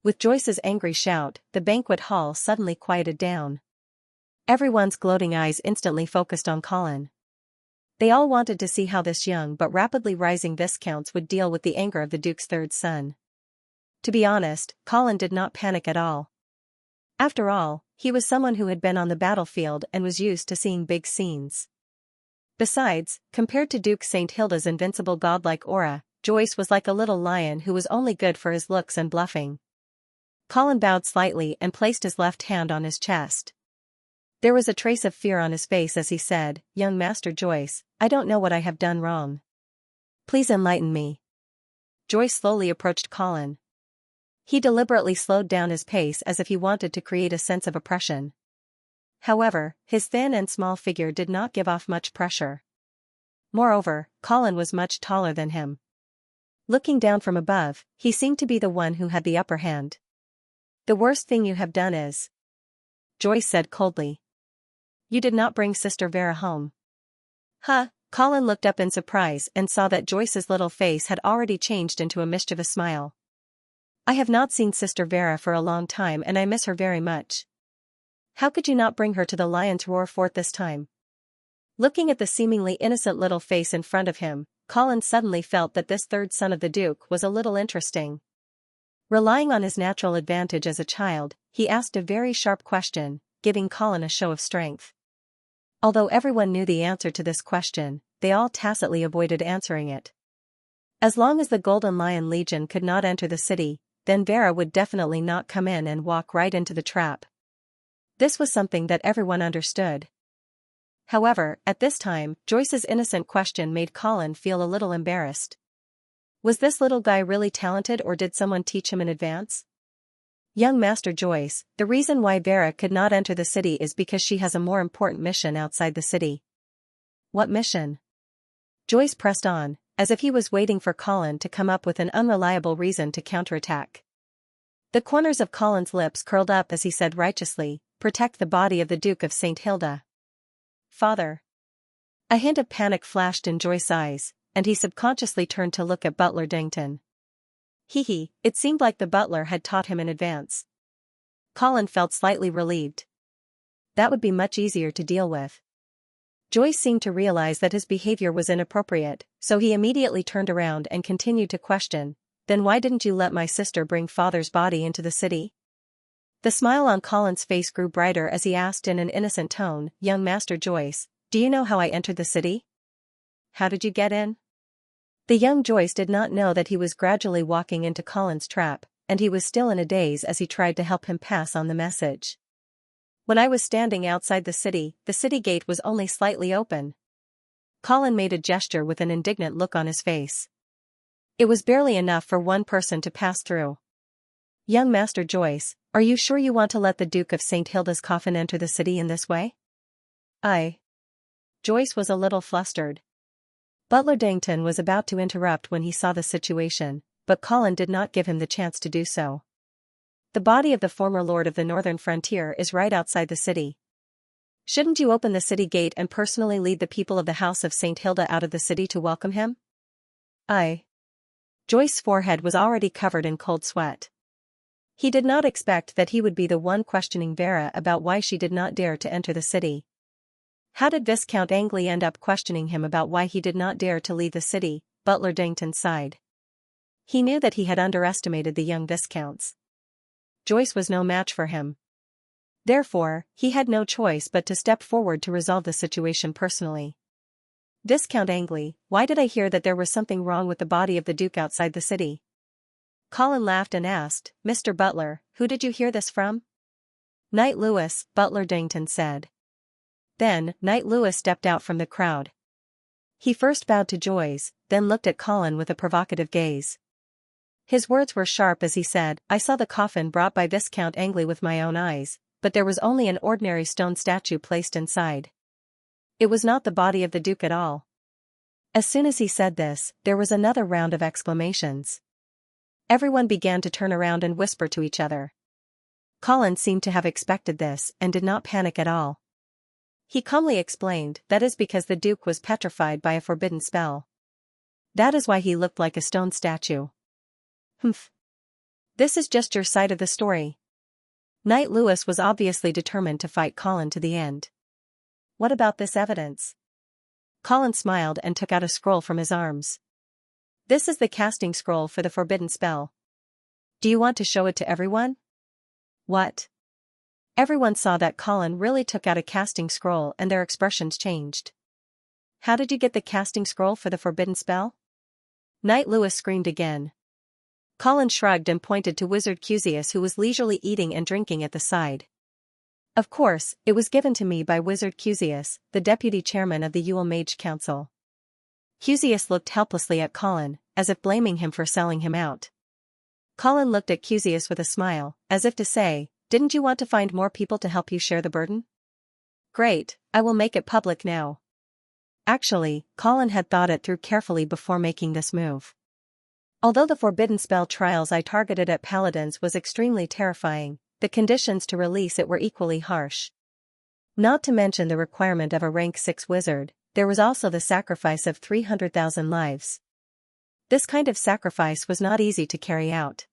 With Joyce's angry shout, the banquet hall suddenly quieted down. Everyone's gloating eyes instantly focused on Colin. They all wanted to see how this young but rapidly rising viscounts would deal with the anger of the Duke's third son. To be honest, Colin did not panic at all. After all, he was someone who had been on the battlefield and was used to seeing big scenes. Besides, compared to Duke St. Hilda's invincible godlike aura, Joyce was like a little lion who was only good for his looks and bluffing. Colin bowed slightly and placed his left hand on his chest. There was a trace of fear on his face as he said, "Young Master Joyce, I don't know what I have done wrong. Please enlighten me." Joyce slowly approached Colin. He deliberately slowed down his pace as if he wanted to create a sense of oppression. However, his thin and small figure did not give off much pressure. Moreover, Colin was much taller than him. Looking down from above, he seemed to be the one who had the upper hand. "The worst thing you have done is," Joyce said coldly. "You did not bring Sister Vera home." "Huh?" Colin looked up in surprise and saw that Joyce's little face had already changed into a mischievous smile. "I have not seen Sister Vera for a long time and I miss her very much. How could you not bring her to the Lion's Roar fort this time?" Looking at the seemingly innocent little face in front of him, Colin suddenly felt that this third son of the Duke was a little interesting. Relying on his natural advantage as a child, he asked a very sharp question, giving Colin a show of strength. Although everyone knew the answer to this question, they all tacitly avoided answering it. As long as the Golden Lion Legion could not enter the city, then Vera would definitely not come in and walk right into the trap. This was something that everyone understood. However, at this time, Joyce's innocent question made Colin feel a little embarrassed. Was this little guy really talented or did someone teach him in advance? "Young Master Joyce, the reason why Vera could not enter the city is because she has a more important mission outside the city." "What mission?" Joyce pressed on, as if he was waiting for Colin to come up with an unreliable reason to counterattack. The corners of Colin's lips curled up as he said righteously, "Protect the body of the Duke of St. Hilda." "Father." A hint of panic flashed in Joyce's eyes, and he subconsciously turned to look at Butler Dington. It seemed like the butler had taught him in advance. Colin felt slightly relieved. That would be much easier to deal with. Joyce seemed to realize that his behavior was inappropriate, so he immediately turned around and continued to question, "Then why didn't you let my sister bring Father's body into the city?" The smile on Colin's face grew brighter as he asked in an innocent tone, "Young Master Joyce, do you know how I entered the city?" "How did you get in?" The young Joyce did not know that he was gradually walking into Colin's trap, and he was still in a daze as he tried to help him pass on the message. "When I was standing outside the city gate was only slightly open." Colin made a gesture with an indignant look on his face. "It was barely enough for one person to pass through." "Young Master Joyce, are you sure you want to let the Duke of St. Hilda's coffin enter the city in this way?" Joyce was a little flustered. Butler Dington was about to interrupt when he saw the situation, but Colin did not give him the chance to do so. "The body of the former lord of the northern frontier is right outside the city. Shouldn't you open the city gate and personally lead the people of the House of St. Hilda out of the city to welcome him?" Joyce's forehead was already covered in cold sweat. He did not expect that he would be the one questioning Vera about why she did not dare to enter the city. How did Viscount Angley end up questioning him about why he did not dare to leave the city? Butler Dington sighed. He knew that he had underestimated the young Viscounts. Joyce was no match for him. Therefore, he had no choice but to step forward to resolve the situation personally. "Viscount Angley, why did I hear that there was something wrong with the body of the Duke outside the city?" Colin laughed and asked, "Mr. Butler, who did you hear this from?" "Knight Lewis," Butler Dington said. Then, Knight Lewis stepped out from the crowd. He first bowed to Joyce, then looked at Colin with a provocative gaze. His words were sharp as he said, "I saw the coffin brought by Viscount Angley with my own eyes, but there was only an ordinary stone statue placed inside. It was not the body of the Duke at all." As soon as he said this, there was another round of exclamations. Everyone began to turn around and whisper to each other. Colin seemed to have expected this and did not panic at all. He calmly explained, "That is because the Duke was petrified by a forbidden spell. That is why he looked like a stone statue." "Humph. This is just your side of the story." Knight Lewis was obviously determined to fight Colin to the end. "What about this evidence?" Colin smiled and took out a scroll from his arms. "This is the casting scroll for the forbidden spell. Do you want to show it to everyone?" "What?" Everyone saw that Colin really took out a casting scroll and their expressions changed. "How did you get the casting scroll for the forbidden spell?" Knight Lewis screamed again. Colin shrugged and pointed to Wizard Cusius, who was leisurely eating and drinking at the side. "Of course, it was given to me by Wizard Cusius, the deputy chairman of the Yule Mage Council." Cusius looked helplessly at Colin, as if blaming him for selling him out. Colin looked at Cusius with a smile, as if to say, "Didn't you want to find more people to help you share the burden? Great, I will make it public now." Actually, Colin had thought it through carefully before making this move. Although the forbidden spell trials I targeted at paladins was extremely terrifying, the conditions to release it were equally harsh. Not to mention the requirement of a rank 6 wizard, there was also the sacrifice of 300,000 lives. This kind of sacrifice was not easy to carry out.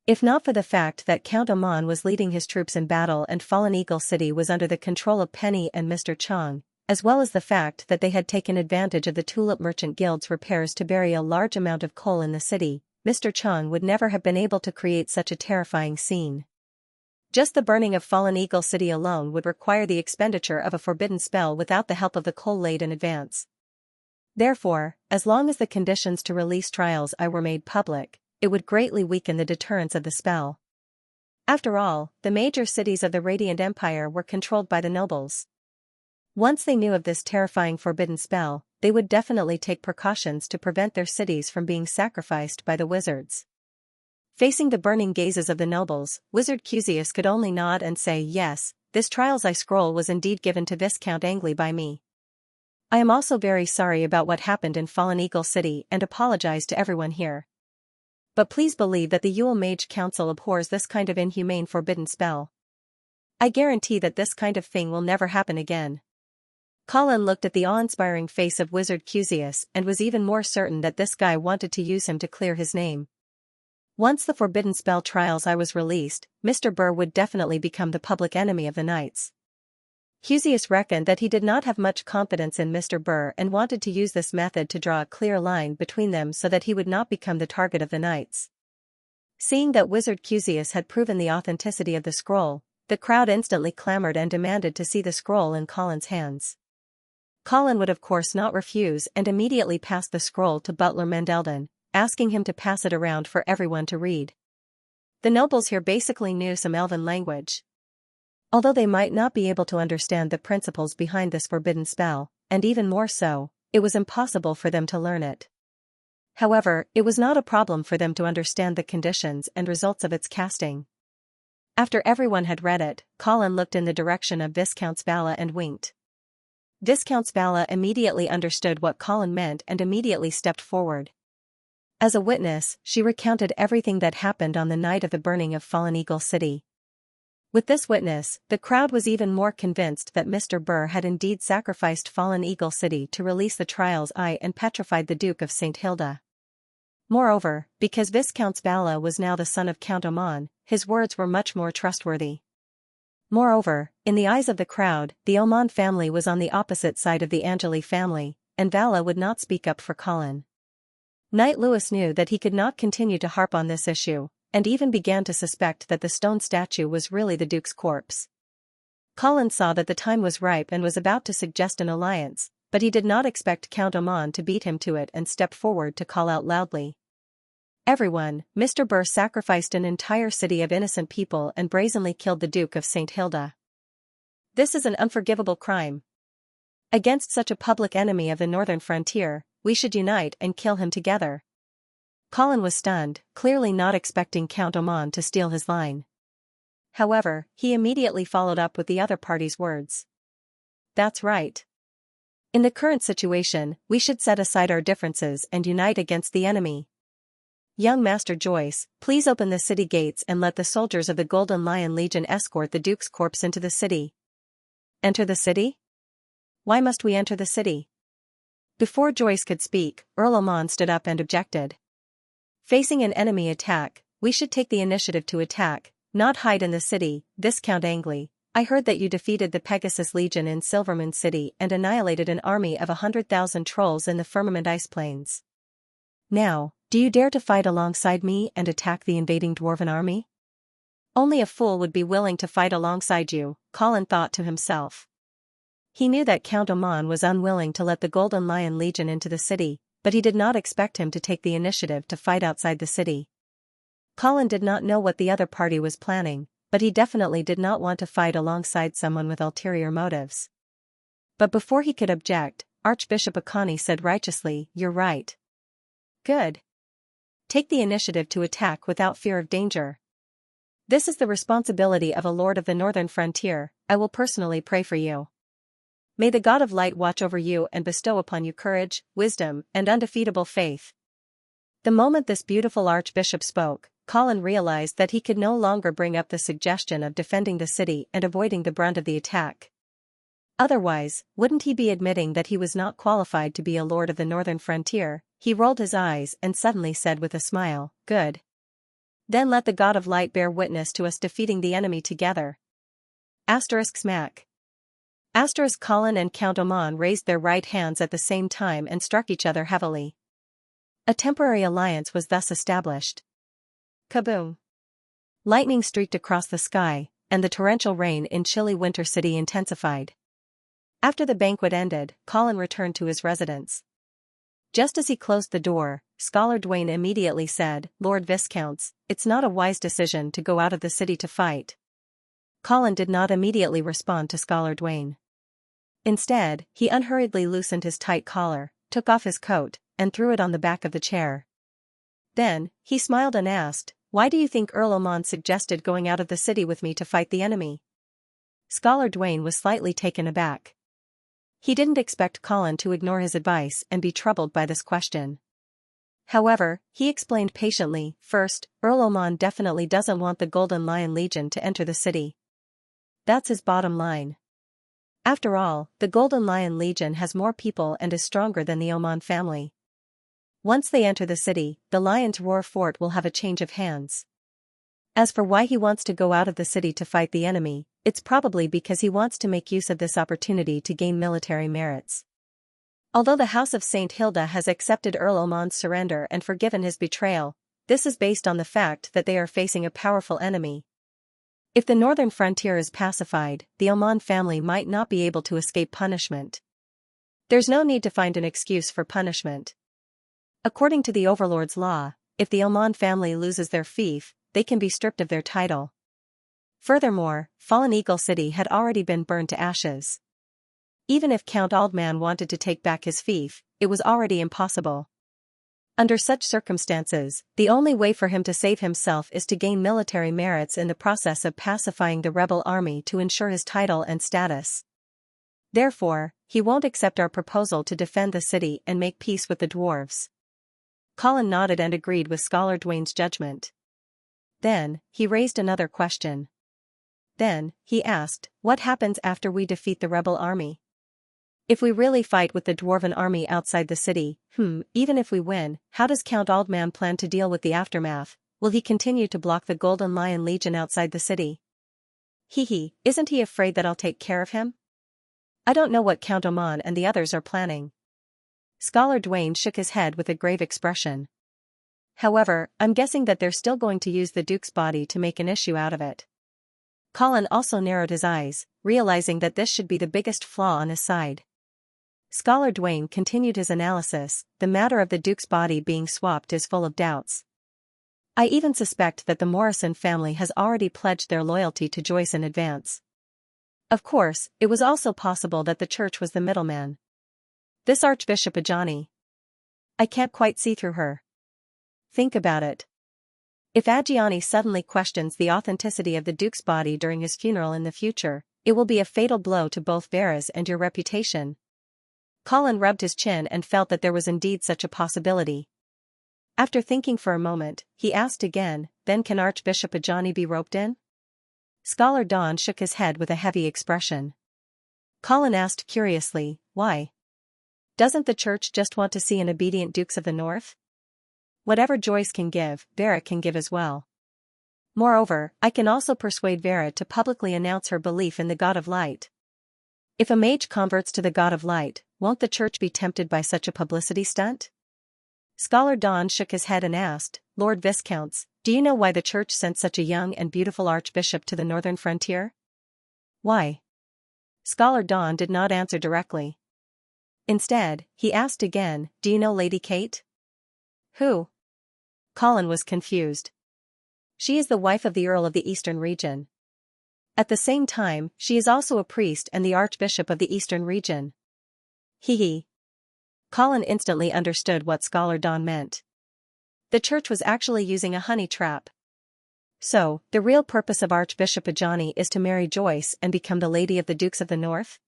If not for the fact that Count Amon was leading his troops in battle and Fallen Eagle City was under the control of Penny and Mr. Chong, as well as the fact that they had taken advantage of the Tulip Merchant Guild's repairs to bury a large amount of coal in the city, Mr. Chong would never have been able to create such a terrifying scene. Just the burning of Fallen Eagle City alone would require the expenditure of a forbidden spell without the help of the coal laid in advance. Therefore, as long as the conditions to release trials I were made public, it would greatly weaken the deterrence of the spell. After all, the major cities of the Radiant Empire were controlled by the nobles. Once they knew of this terrifying forbidden spell, they would definitely take precautions to prevent their cities from being sacrificed by the wizards. Facing the burning gazes of the nobles, Wizard Xianxia could only nod and say, "Yes, this Trials I scroll was indeed given to Viscount Angley by me. I am also very sorry about what happened in Fallen Eagle City and apologize to everyone here. But please believe that the Yule Mage Council abhors this kind of inhumane forbidden spell. I guarantee that this kind of thing will never happen again." Colin looked at the awe-inspiring face of Wizard Xianxia and was even more certain that this guy wanted to use him to clear his name. Once the forbidden spell trials I was released, Mr. Burr would definitely become the public enemy of the knights. Xianxia reckoned that he did not have much confidence in Mr. Burr and wanted to use this method to draw a clear line between them so that he would not become the target of the knights. Seeing that Wizard Xianxia had proven the authenticity of the scroll, the crowd instantly clamored and demanded to see the scroll in Colin's hands. Colin would of course not refuse and immediately passed the scroll to Butler Mendeldon, asking him to pass it around for everyone to read. The nobles here basically knew some Elven language. Although they might not be able to understand the principles behind this forbidden spell, and even more so, it was impossible for them to learn it. However, it was not a problem for them to understand the conditions and results of its casting. After everyone had read it, Colin looked in the direction of Viscount Vala and winked. Viscount Vala immediately understood what Colin meant and immediately stepped forward. As a witness, she recounted everything that happened on the night of the burning of Fallen Eagle City. With this witness, the crowd was even more convinced that Mr. Burr had indeed sacrificed Fallen Eagle City to release the Trials I and petrified the Duke of St. Hilda. Moreover, because Viscount Vala was now the son of Count Amon, his words were much more trustworthy. Moreover, in the eyes of the crowd, the Amon family was on the opposite side of the Angeli family, and Vala would not speak up for Colin. Knight Lewis knew that he could not continue to harp on this issue, and even began to suspect that the stone statue was really the Duke's corpse. Colin saw that the time was ripe and was about to suggest an alliance, but he did not expect Count Amon to beat him to it and stepped forward to call out loudly. "Everyone, Mr. Burr sacrificed an entire city of innocent people and brazenly killed the Duke of St. Hilda. This is an unforgivable crime. Against such a public enemy of the northern frontier, we should unite and kill him together." Colin was stunned, clearly not expecting Count Amon to steal his line. However, he immediately followed up with the other party's words. "That's right. In the current situation, we should set aside our differences and unite against the enemy. Young Master Joyce, please open the city gates and let the soldiers of the Golden Lion Legion escort the Duke's corpse into the city." "Enter the city? Why must we enter the city?" Before Joyce could speak, Earl Amon stood up and objected. "Facing an enemy attack, we should take the initiative to attack, not hide in the city. Viscount Angley, I heard that you defeated the Pegasus Legion in Silvermoon City and annihilated an army of 100,000 trolls in the Firmament Ice Plains. Now, do you dare to fight alongside me and attack the invading dwarven army?" "Only a fool would be willing to fight alongside you," Colin thought to himself. He knew that Count Amon was unwilling to let the Golden Lion Legion into the city, but he did not expect him to take the initiative to fight outside the city. Colin did not know what the other party was planning, but he definitely did not want to fight alongside someone with ulterior motives. But before he could object, Archbishop Akani said righteously, "You're right. Good. Take the initiative to attack without fear of danger. This is the responsibility of a lord of the northern frontier. I will personally pray for you. May the God of Light watch over you and bestow upon you courage, wisdom, and undefeatable faith." The moment this beautiful archbishop spoke, Colin realized that he could no longer bring up the suggestion of defending the city and avoiding the brunt of the attack. Otherwise, wouldn't he be admitting that he was not qualified to be a lord of the northern frontier? He rolled his eyes and suddenly said with a smile, "Good. Then let the God of Light bear witness to us defeating the enemy together." Smack. Colin and Count Oman raised their right hands at the same time and struck each other heavily. A temporary alliance was thus established. Kaboom! Lightning streaked across the sky, and the torrential rain in chilly winter city intensified. After the banquet ended, Colin returned to his residence. Just as he closed the door, Scholar Dwayne immediately said, "Lord Viscounts, it's not a wise decision to go out of the city to fight." Colin did not immediately respond to Scholar Dwayne. Instead, he unhurriedly loosened his tight collar, took off his coat, and threw it on the back of the chair. Then, he smiled and asked, "Why do you think Earl Oman suggested going out of the city with me to fight the enemy?" Scholar Dwayne was slightly taken aback. He didn't expect Colin to ignore his advice and be troubled by this question. However, he explained patiently, "First, Earl Oman definitely doesn't want the Golden Lion Legion to enter the city. That's his bottom line. After all, the Golden Lion Legion has more people and is stronger than the Oman family. Once they enter the city, the Lion's Roar Fort will have a change of hands. As for why he wants to go out of the city to fight the enemy, it's probably because he wants to make use of this opportunity to gain military merits. Although the House of St. Hilda has accepted Earl Oman's surrender and forgiven his betrayal, this is based on the fact that they are facing a powerful enemy. If the northern frontier is pacified, the Oman family might not be able to escape punishment. There's no need to find an excuse for punishment. According to the Overlord's law, if the Oman family loses their fief, they can be stripped of their title. Furthermore, Fallen Eagle City had already been burned to ashes. Even if Count Aldman wanted to take back his fief, it was already impossible. Under such circumstances, the only way for him to save himself is to gain military merits in the process of pacifying the rebel army to ensure his title and status. Therefore, he won't accept our proposal to defend the city and make peace with the dwarves. Colin nodded and agreed with Scholar Dwayne's judgment. Then, he raised another question. Then, he asked, "What happens after we defeat the rebel army? If we really fight with the dwarven army outside the city, even if we win, how does Count Aldman plan to deal with the aftermath? Will he continue to block the Golden Lion Legion outside the city? Isn't he afraid that I'll take care of him? I don't know what Count Oman and the others are planning." Scholar Dwayne shook his head with a grave expression. "However, I'm guessing that they're still going to use the Duke's body to make an issue out of it." Colin also narrowed his eyes, realizing that this should be the biggest flaw on his side. Scholar Dwayne continued his analysis. "The matter of the Duke's body being swapped is full of doubts. I even suspect that the Morrison family has already pledged their loyalty to Joyce in advance. Of course, it was also possible that the church was the middleman. This Archbishop Ajani. I can't quite see through her. Think about it. If Adjiani suddenly questions the authenticity of the Duke's body during his funeral in the future, it will be a fatal blow to both Vera's and your reputation." Colin rubbed his chin and felt that there was indeed such a possibility. After thinking for a moment, he asked again, "Then can Archbishop Ajani be roped in?" Scholar Don shook his head with a heavy expression. Colin asked curiously, "Why? Doesn't the church just want to see an obedient Dukes of the North? Whatever Joyce can give, Vera can give as well. Moreover, I can also persuade Vera to publicly announce her belief in the God of Light. If a mage converts to the God of Light, won't the church be tempted by such a publicity stunt?" Scholar Don shook his head and asked, "Lord Viscounts, do you know why the church sent such a young and beautiful archbishop to the northern frontier?" "Why?" Scholar Don did not answer directly. Instead, he asked again, "Do you know Lady Kate?" "Who?" Colin was confused. "She is the wife of the Earl of the Eastern Region. At the same time, she is also a priest and the Archbishop of the Eastern Region." Colin instantly understood what Scholar Don meant. The church was actually using a honey trap. So, the real purpose of Archbishop Ajani is to marry Joyce and become the Lady of the Dukes of the North?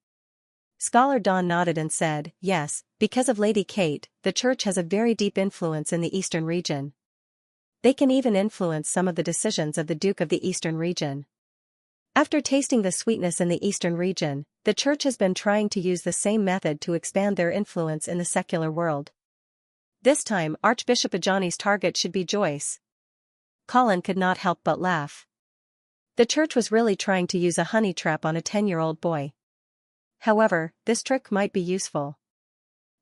Scholar Dawn nodded and said, yes, because of Lady Kate, the church has a very deep influence in the eastern region. They can even influence some of the decisions of the Duke of the Eastern region. After tasting the sweetness in the eastern region, the church has been trying to use the same method to expand their influence in the secular world. This time Archbishop Ajani's target should be Joyce. Colin could not help but laugh. The church was really trying to use a honey trap on a 10-year-old boy. However, this trick might be useful.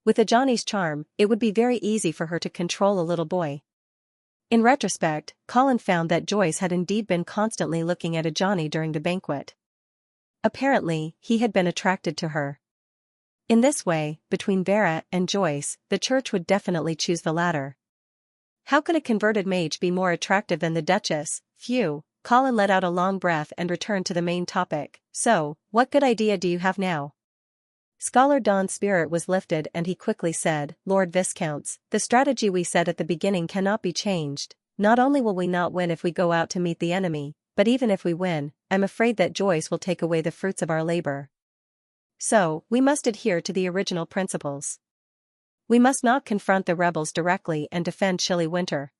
With Ajani's charm, it would be very easy for her to control a little boy. In retrospect, Colin found that Joyce had indeed been constantly looking at Ajani during the banquet. Apparently, he had been attracted to her. In this way, between Vera and Joyce, the church would definitely choose the latter. How could a converted mage be more attractive than the Duchess? Phew. Colin let out a long breath and returned to the main topic. So, what good idea do you have now? Scholar Dawn's spirit was lifted and he quickly said, Lord Viscounts, the strategy we set at the beginning cannot be changed. Not only will we not win if we go out to meet the enemy, but even if we win, I'm afraid that Joyce will take away the fruits of our labor. So, we must adhere to the original principles. We must not confront the rebels directly and defend Chilly Winter.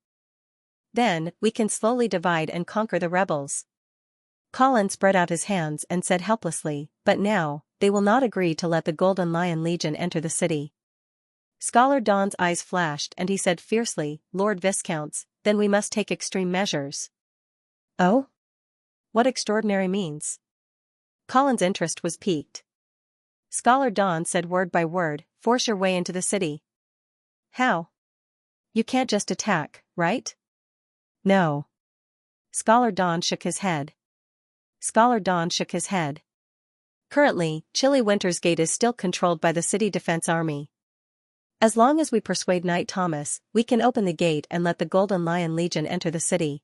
Then, we can slowly divide and conquer the rebels. Colin spread out his hands and said helplessly, but now, they will not agree to let the Golden Lion Legion enter the city. Scholar Dawn's eyes flashed and he said fiercely, Lord Viscounts, then we must take extreme measures. Oh? What extraordinary means? Colin's interest was piqued. Scholar Dawn said word by word, force your way into the city. How? You can't just attack, right? No. Scholar Dawn shook his head. Scholar Dawn shook his head. Currently, Chilly Winter's gate is still controlled by the City Defense Army. As long as we persuade Knight Thomas, we can open the gate and let the Golden Lion Legion enter the city.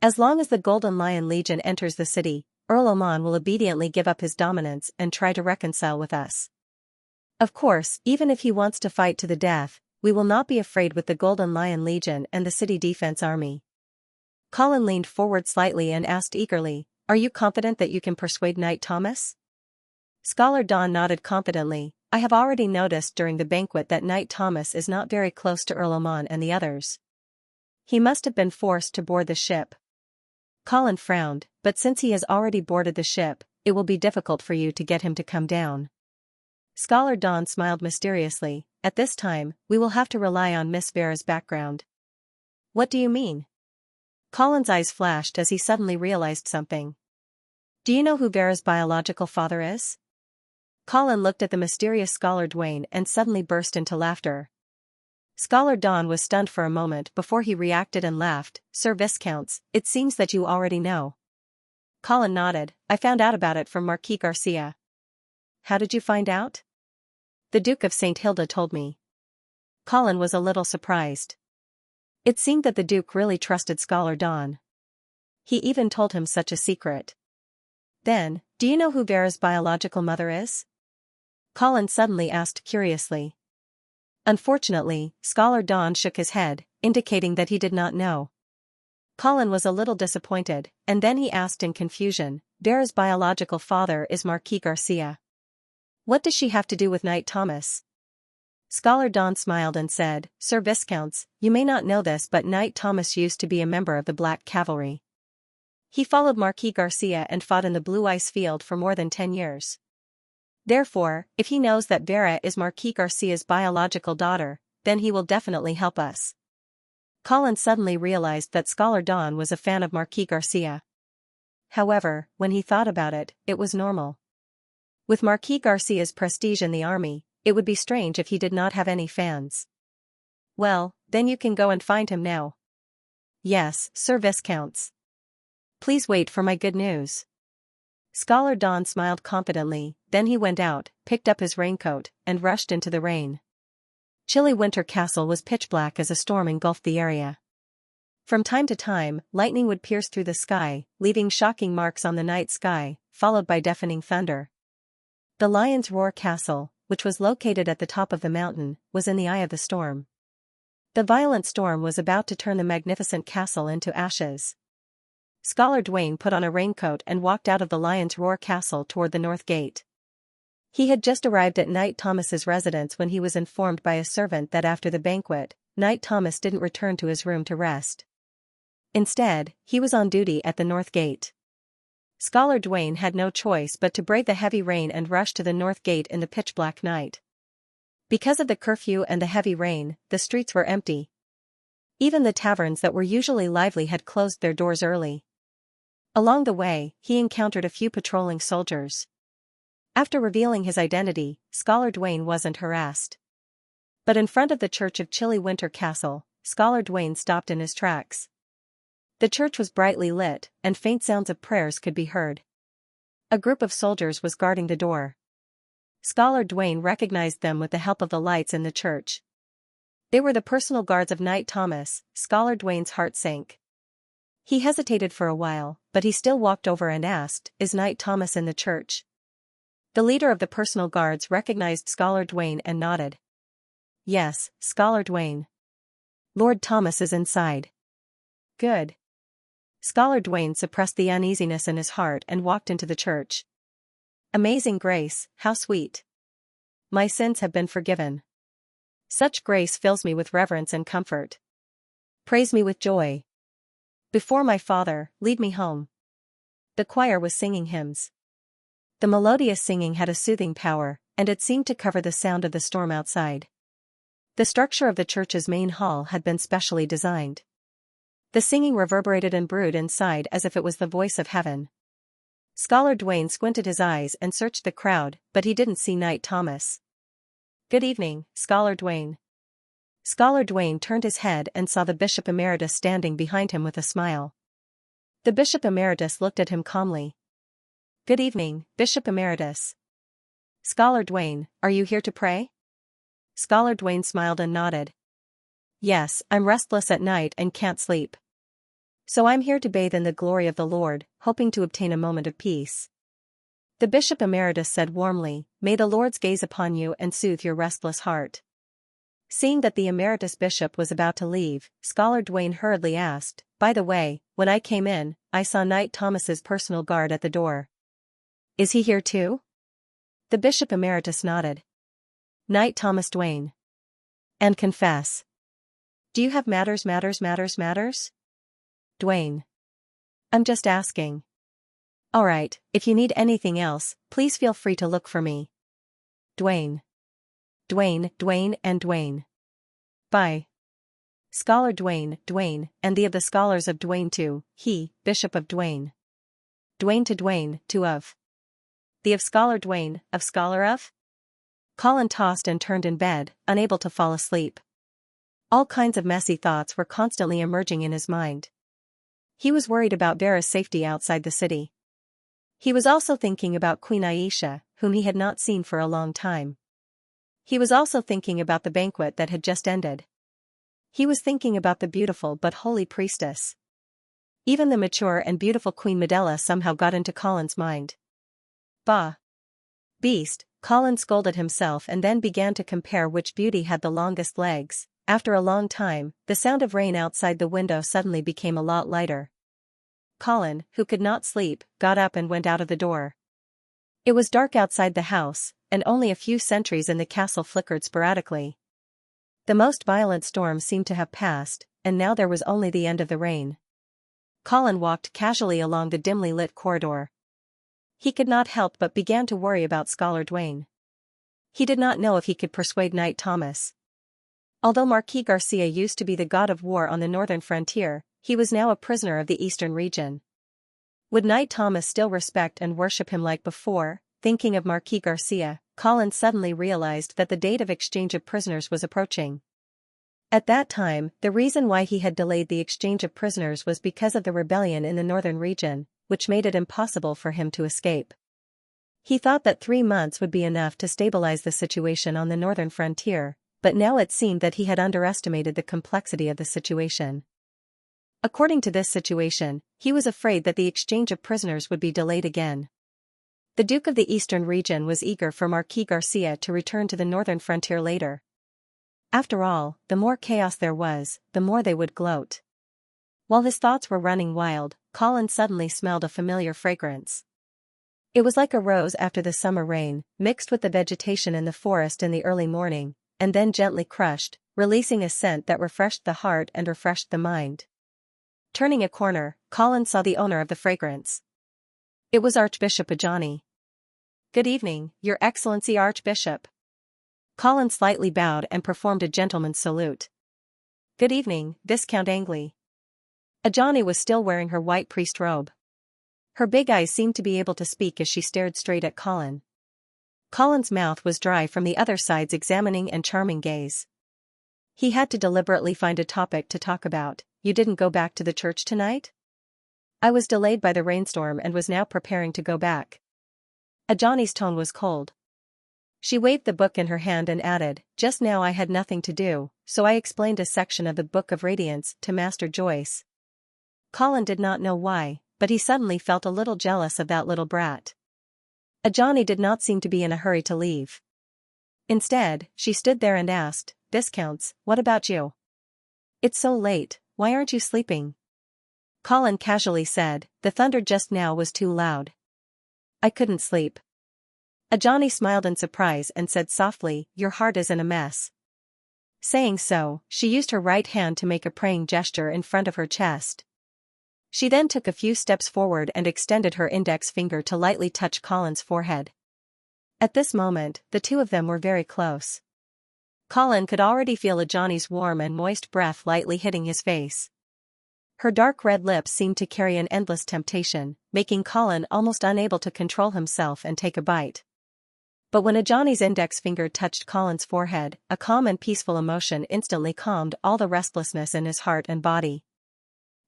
As long as the Golden Lion Legion enters the city, Earl Oman will obediently give up his dominance and try to reconcile with us. Of course, even if he wants to fight to the death, we will not be afraid with the Golden Lion Legion and the City Defense Army. Colin leaned forward slightly and asked eagerly, Are you confident that you can persuade Knight Thomas? Scholar Dawn nodded confidently. I have already noticed during the banquet that Knight Thomas is not very close to Earl Oman and the others. He must have been forced to board the ship. Colin frowned, but since he has already boarded the ship, it will be difficult for you to get him to come down. Scholar Dawn smiled mysteriously. At this time, we will have to rely on Miss Vera's background. What do you mean? Colin's eyes flashed as he suddenly realized something. Do you know who Vera's biological father is? Colin looked at the mysterious Scholar Dwayne and suddenly burst into laughter. Scholar Dawn was stunned for a moment before he reacted and laughed. Sir Viscounts, it seems that you already know. Colin nodded. I found out about it from Marquis Garcia. How did you find out? The Duke of St. Hilda told me. Colin was a little surprised. It seemed that the Duke really trusted Scholar Dawn. He even told him such a secret. Then, do you know who Vera's biological mother is? Colin suddenly asked curiously. Unfortunately, Scholar Dawn shook his head, indicating that he did not know. Colin was a little disappointed, and then he asked in confusion, Vera's biological father is Marquis Garcia. What does she have to do with Knight Thomas? Scholar Dawn smiled and said, Sir Viscounts, you may not know this but Knight Thomas used to be a member of the Black Cavalry. He followed Marquis Garcia and fought in the Blue Ice Field for more than 10 years. Therefore, if he knows that Vera is Marquis Garcia's biological daughter, then he will definitely help us. Colin suddenly realized that Scholar Dawn was a fan of Marquis Garcia. However, when he thought about it, it was normal. With Marquis Garcia's prestige in the army, it would be strange if he did not have any fans. Well, then you can go and find him now. Yes, Sir Viscounts. Please wait for my good news. Scholar Dawn smiled confidently, then he went out, picked up his raincoat, and rushed into the rain. Chilly Winter Castle was pitch black as a storm engulfed the area. From time to time, lightning would pierce through the sky, leaving shocking marks on the night sky, followed by deafening thunder. The Lion's Roar Castle, which was located at the top of the mountain, was in the eye of the storm. The violent storm was about to turn the magnificent castle into ashes. Scholar Dwayne put on a raincoat and walked out of the Lion's Roar Castle toward the north gate. He had just arrived at Knight Thomas's residence when he was informed by a servant that after the banquet, Knight Thomas didn't return to his room to rest. Instead, he was on duty at the North Gate. Scholar Dwayne had no choice but to brave the heavy rain and rush to the North Gate in the pitch-black night. Because of the curfew and the heavy rain, the streets were empty. Even the taverns that were usually lively had closed their doors early. Along the way, he encountered a few patrolling soldiers. After revealing his identity, Scholar Dwayne wasn't harassed. But in front of the church of Chilly Winter Castle, Scholar Dwayne stopped in his tracks. The church was brightly lit, and faint sounds of prayers could be heard. A group of soldiers was guarding the door. Scholar Dwayne recognized them with the help of the lights in the church. They were the personal guards of Knight Thomas. Scholar Dwayne's heart sank. He hesitated for a while, but he still walked over and asked, "Is Knight Thomas in the church?" The leader of the personal guards recognized Scholar Dwayne and nodded. "Yes, Scholar Dwayne. Lord Thomas is inside." "Good." Scholar Dwayne suppressed the uneasiness in his heart and walked into the church. "Amazing grace, how sweet. My sins have been forgiven. Such grace fills me with reverence and comfort. Praise me with joy. Before my Father, lead me home." The choir was singing hymns. The melodious singing had a soothing power, and it seemed to cover the sound of the storm outside. The structure of the church's main hall had been specially designed. The singing reverberated and brewed inside as if it was the voice of heaven. Scholar Dwayne squinted his eyes and searched the crowd, but he didn't see Knight Thomas. "Good evening, Scholar Dwayne." Scholar Dwayne turned his head and saw the Bishop Emeritus standing behind him with a smile. The Bishop Emeritus looked at him calmly. "Good evening, Bishop Emeritus." "Scholar Dwayne, are you here to pray?" Scholar Dwayne smiled and nodded. "Yes, I'm restless at night and can't sleep. So I'm here to bathe in the glory of the Lord, hoping to obtain a moment of peace." The Bishop Emeritus said warmly, "May the Lord's gaze upon you and soothe your restless heart." Seeing that the Emeritus Bishop was about to leave, Scholar Dwayne hurriedly asked, "By the way, when I came in, I saw Knight Thomas's personal guard at the door. Is he here too?" The Bishop Emeritus nodded. "Knight Thomas Dwayne. And confess. Do you have matters? Dwayne. I'm just asking. Alright, if you need anything else, please feel free to look for me. Dwayne. Dwayne, and Dwayne. Bye." Scholar Dwayne, and the of the scholars of Dwayne to, he, Bishop of Dwayne. Dwayne, to of. The of Scholar Dwayne, of scholar of? Colin tossed and turned in bed, unable to fall asleep. All kinds of messy thoughts were constantly emerging in his mind. He was worried about Vera's safety outside the city. He was also thinking about Queen Xianxia, whom he had not seen for a long time. He was also thinking about the banquet that had just ended. He was thinking about the beautiful but holy priestess. Even the mature and beautiful Queen Medela somehow got into Colin's mind. "Bah! Beast," Colin scolded himself and then began to compare which beauty had the longest legs. After a long time, the sound of rain outside the window suddenly became a lot lighter. Colin, who could not sleep, got up and went out of the door. It was dark outside the house, and only a few sentries in the castle flickered sporadically. The most violent storm seemed to have passed, and now there was only the end of the rain. Colin walked casually along the dimly lit corridor. He could not help but began to worry about Scholar Dwayne. He did not know if he could persuade Knight Thomas. Although Marquis Garcia used to be the god of war on the northern frontier, he was now a prisoner of the eastern region. Would Knight Thomas still respect and worship him like before? Thinking of Marquis Garcia, Colin suddenly realized that the date of exchange of prisoners was approaching. At that time, the reason why he had delayed the exchange of prisoners was because of the rebellion in the northern region, which made it impossible for him to escape. He thought that 3 months would be enough to stabilize the situation on the northern frontier, but now it seemed that he had underestimated the complexity of the situation. According to this situation, he was afraid that the exchange of prisoners would be delayed again. The Duke of the Eastern region was eager for Marquis Garcia to return to the northern frontier later. After all, the more chaos there was, the more they would gloat. While his thoughts were running wild, Colin suddenly smelled a familiar fragrance. It was like a rose after the summer rain, mixed with the vegetation in the forest in the early morning, and then gently crushed, releasing a scent that refreshed the heart and refreshed the mind. Turning a corner, Colin saw the owner of the fragrance. It was Archbishop Ajani. "Good evening, Your Excellency Archbishop." Colin slightly bowed and performed a gentleman's salute. "Good evening, Viscount Angley." Ajani was still wearing her white priest robe. Her big eyes seemed to be able to speak as she stared straight at Colin. Colin's mouth was dry from the other side's examining and charming gaze. He had to deliberately find a topic to talk about. "You didn't go back to the church tonight?" "I was delayed by the rainstorm and was now preparing to go back." Ajani's tone was cold. She waved the book in her hand and added, "Just now I had nothing to do, so I explained a section of the Book of Radiance to Master Joyce." Colin did not know why, but he suddenly felt a little jealous of that little brat. Ajani did not seem to be in a hurry to leave. Instead, she stood there and asked, "Viscounts, what about you? It's so late, why aren't you sleeping?" Colin casually said, "The thunder just now was too loud. I couldn't sleep." Ajani smiled in surprise and said softly, "Your heart is in a mess." Saying so, she used her right hand to make a praying gesture in front of her chest. She then took a few steps forward and extended her index finger to lightly touch Colin's forehead. At this moment, the two of them were very close. Colin could already feel Ajani's warm and moist breath lightly hitting his face. Her dark red lips seemed to carry an endless temptation, making Colin almost unable to control himself and take a bite. But when Ajani's index finger touched Colin's forehead, a calm and peaceful emotion instantly calmed all the restlessness in his heart and body.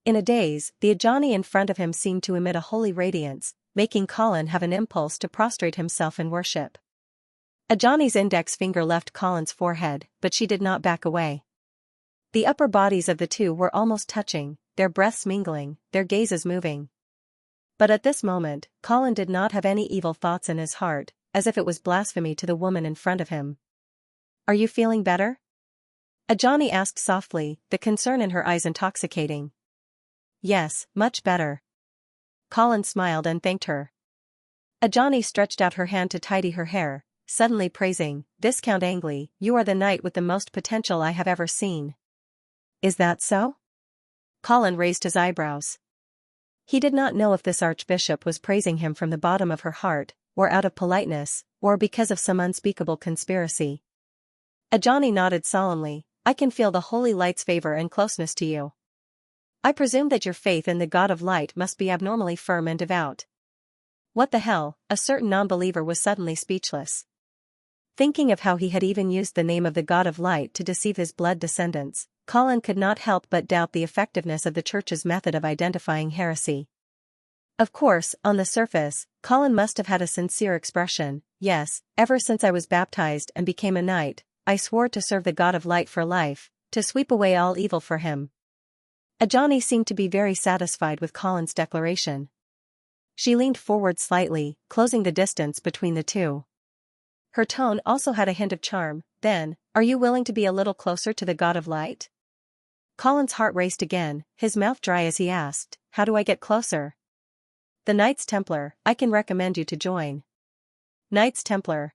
In a daze, the Ajani in front of him seemed to emit a holy radiance, making Colin have an impulse to prostrate himself in worship. Ajani's index finger left Colin's forehead, but she did not back away. The upper bodies of the two were almost touching, their breaths mingling, their gazes moving. But at this moment, Colin did not have any evil thoughts in his heart, as if it was blasphemy to the woman in front of him. "Are you feeling better?" Ajani asked softly, the concern in her eyes intoxicating. "Yes, much better." Colin smiled and thanked her. Ajani stretched out her hand to tidy her hair, suddenly praising, "Viscount Angley, you are the knight with the most potential I have ever seen." "Is that so?" Colin raised his eyebrows. He did not know if this archbishop was praising him from the bottom of her heart, or out of politeness, or because of some unspeakable conspiracy. Ajani nodded solemnly, "I can feel the holy light's favor and closeness to you. I presume that your faith in the God of light must be abnormally firm and devout." "What the hell?" A certain non-believer was suddenly speechless. Thinking of how he had even used the name of the God of light to deceive his blood descendants, Colin could not help but doubt the effectiveness of the Church's method of identifying heresy. Of course, on the surface, Colin must have had a sincere expression, "Yes, ever since I was baptized and became a knight, I swore to serve the God of light for life, to sweep away all evil for him." Ajani seemed to be very satisfied with Colin's declaration. She leaned forward slightly, closing the distance between the two. Her tone also had a hint of charm. "Then, are you willing to be a little closer to the God of light?" Colin's heart raced again, his mouth dry as he asked, "How do I get closer?" "The Knights Templar, I can recommend you to join." Knights Templar.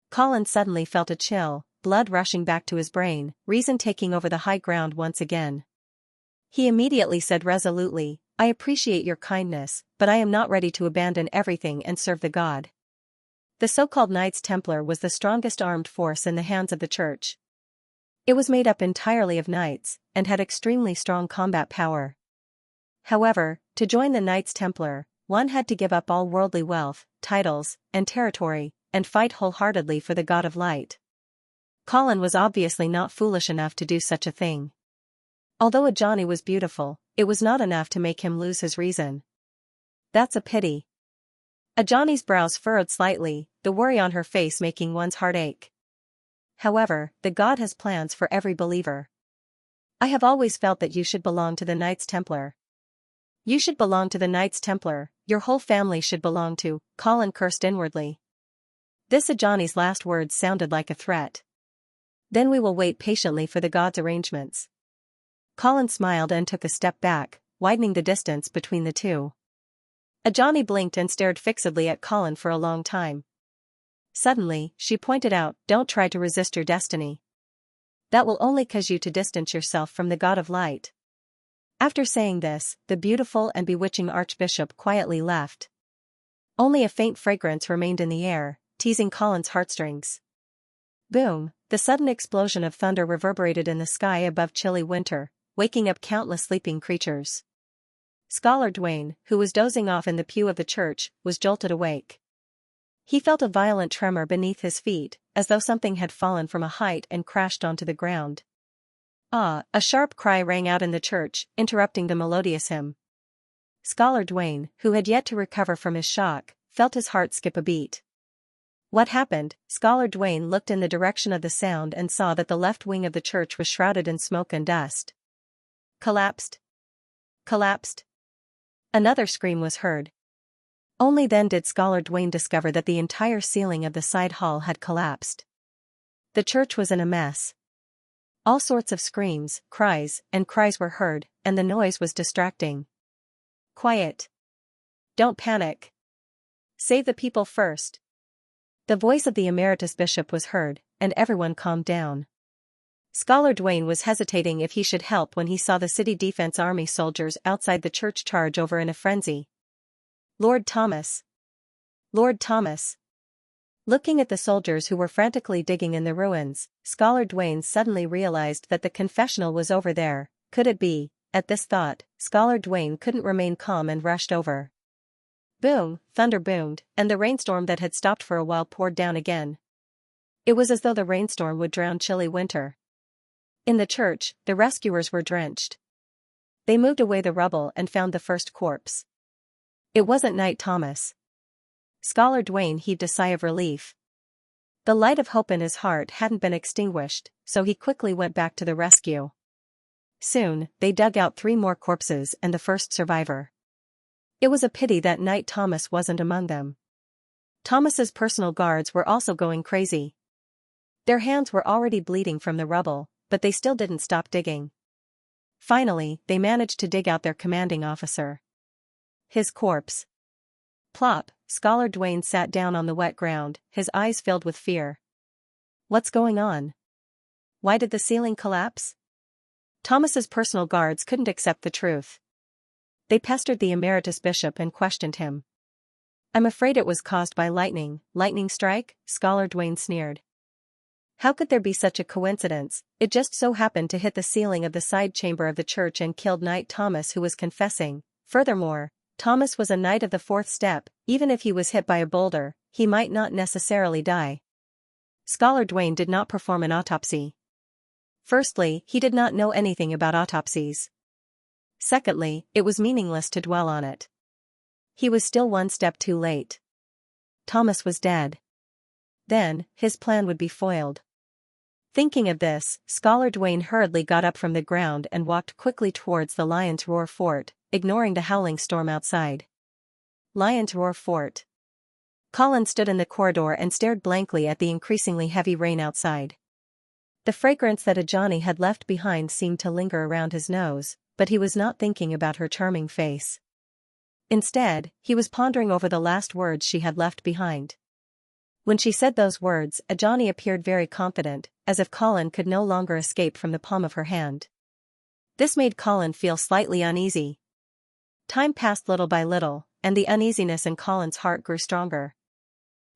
Colin suddenly felt a chill, blood rushing back to his brain, reason taking over the high ground once again. He immediately said resolutely, "I appreciate your kindness, but I am not ready to abandon everything and serve the God." The so-called Knights Templar was the strongest armed force in the hands of the Church. It was made up entirely of knights, and had extremely strong combat power. However, to join the Knights Templar, one had to give up all worldly wealth, titles, and territory, and fight wholeheartedly for the God of light. Colin was obviously not foolish enough to do such a thing. Although Ajani was beautiful, it was not enough to make him lose his reason. "That's a pity." Ajani's brows furrowed slightly, the worry on her face making one's heart ache. "However, the God has plans for every believer. I have always felt that you should belong to the Knights Templar." "You should belong to the Knights Templar, your whole family should belong to," Colin cursed inwardly. This Ajani's last words sounded like a threat. "Then we will wait patiently for the God's arrangements." Colin smiled and took a step back, widening the distance between the two. Ajani blinked and stared fixedly at Colin for a long time. Suddenly, she pointed out, "Don't try to resist your destiny. That will only cause you to distance yourself from the God of Light." After saying this, the beautiful and bewitching Archbishop quietly left. Only a faint fragrance remained in the air, teasing Colin's heartstrings. Boom! The sudden explosion of thunder reverberated in the sky above chilly winter, waking up countless sleeping creatures. Scholar Dwayne, who was dozing off in the pew of the church, was jolted awake. He felt a violent tremor beneath his feet, as though something had fallen from a height and crashed onto the ground. Ah! A sharp cry rang out in the church, interrupting the melodious hymn. Scholar Dwayne, who had yet to recover from his shock, felt his heart skip a beat. What happened? Scholar Dwayne looked in the direction of the sound and saw that the left wing of the church was shrouded in smoke and dust. Collapsed! Collapsed! Another scream was heard. Only then did Scholar Dwayne discover that the entire ceiling of the side hall had collapsed. The church was in a mess. All sorts of screams, cries were heard, and the noise was distracting. Quiet! Don't panic! Save the people first! The voice of the emeritus bishop was heard, and everyone calmed down. Scholar Dwayne was hesitating if he should help when he saw the City Defense Army soldiers outside the church charge over in a frenzy. Lord Thomas! Lord Thomas! Looking at the soldiers who were frantically digging in the ruins, Scholar Dwayne suddenly realized that the confessional was over there. Could it be? At this thought, Scholar Dwayne couldn't remain calm and rushed over. Boom! Thunder boomed, and the rainstorm that had stopped for a while poured down again. It was as though the rainstorm would drown chilly winter. In the church, the rescuers were drenched. They moved away the rubble and found the first corpse. It wasn't Knight Thomas. Scholar Dwayne heaved a sigh of relief. The light of hope in his heart hadn't been extinguished, so he quickly went back to the rescue. Soon, they dug out 3 more corpses and the first survivor. It was a pity that Knight Thomas wasn't among them. Thomas's personal guards were also going crazy. Their hands were already bleeding from the rubble, but they still didn't stop digging. Finally, they managed to dig out their commanding officer. His corpse. Plop! Scholar Dwayne sat down on the wet ground, his eyes filled with fear. What's going on? Why did the ceiling collapse? Thomas's personal guards couldn't accept the truth. They pestered the emeritus bishop and questioned him. I'm afraid it was caused by lightning. Lightning strike? Scholar Dwayne sneered. How could there be such a coincidence? It just so happened to hit the ceiling of the side chamber of the church and killed Knight Thomas, who was confessing. Furthermore, Thomas was a knight of the 4th step. Even if he was hit by a boulder, he might not necessarily die. Scholar Dwayne did not perform an autopsy. Firstly, he did not know anything about autopsies. Secondly, it was meaningless to dwell on it. He was still one step too late. Thomas was dead. Then, his plan would be foiled. Thinking of this, Scholar Dwayne hurriedly got up from the ground and walked quickly towards the Lion's Roar Fort, ignoring the howling storm outside. Lion's Roar Fort. Colin stood in the corridor and stared blankly at the increasingly heavy rain outside. The fragrance that Ajani had left behind seemed to linger around his nose, but he was not thinking about her charming face. Instead, he was pondering over the last words she had left behind. When she said those words, Ajani appeared very confident, as if Colin could no longer escape from the palm of her hand. This made Colin feel slightly uneasy. Time passed little by little, and the uneasiness in Colin's heart grew stronger.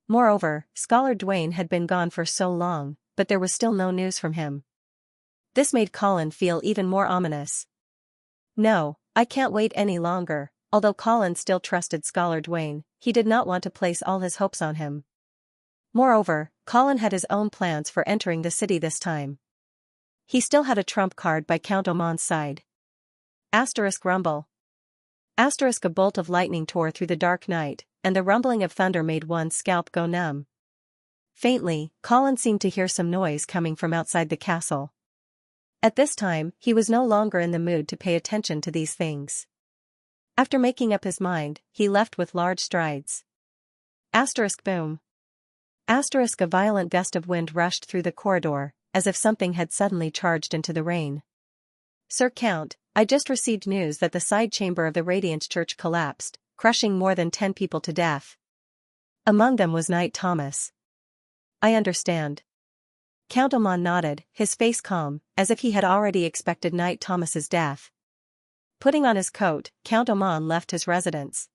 Moreover, Scholar Dwayne had been gone for so long, but there was still no news from him. This made Colin feel even more ominous. No, I can't wait any longer. Although Colin still trusted Scholar Dwayne, he did not want to place all his hopes on him. Moreover, Colin had his own plans for entering the city this time. He still had a trump card by Count Oman's side. Asterisk rumble. Asterisk a bolt of lightning tore through the dark night, and the rumbling of thunder made one's scalp go numb. Faintly, Colin seemed to hear some noise coming from outside the castle. At this time, he was no longer in the mood to pay attention to these things. After making up his mind, he left with large strides. Asterisk boom. Asterisk a violent gust of wind rushed through the corridor, as if something had suddenly charged into the rain. Sir Count, I just received news that the side chamber of the Radiant Church collapsed. crushing more than 10 people to death. Among them was Knight Thomas. I understand. Count Amon nodded, his face calm, as if he had already expected Knight Thomas's death. Putting on his coat, Count Amon left his residence.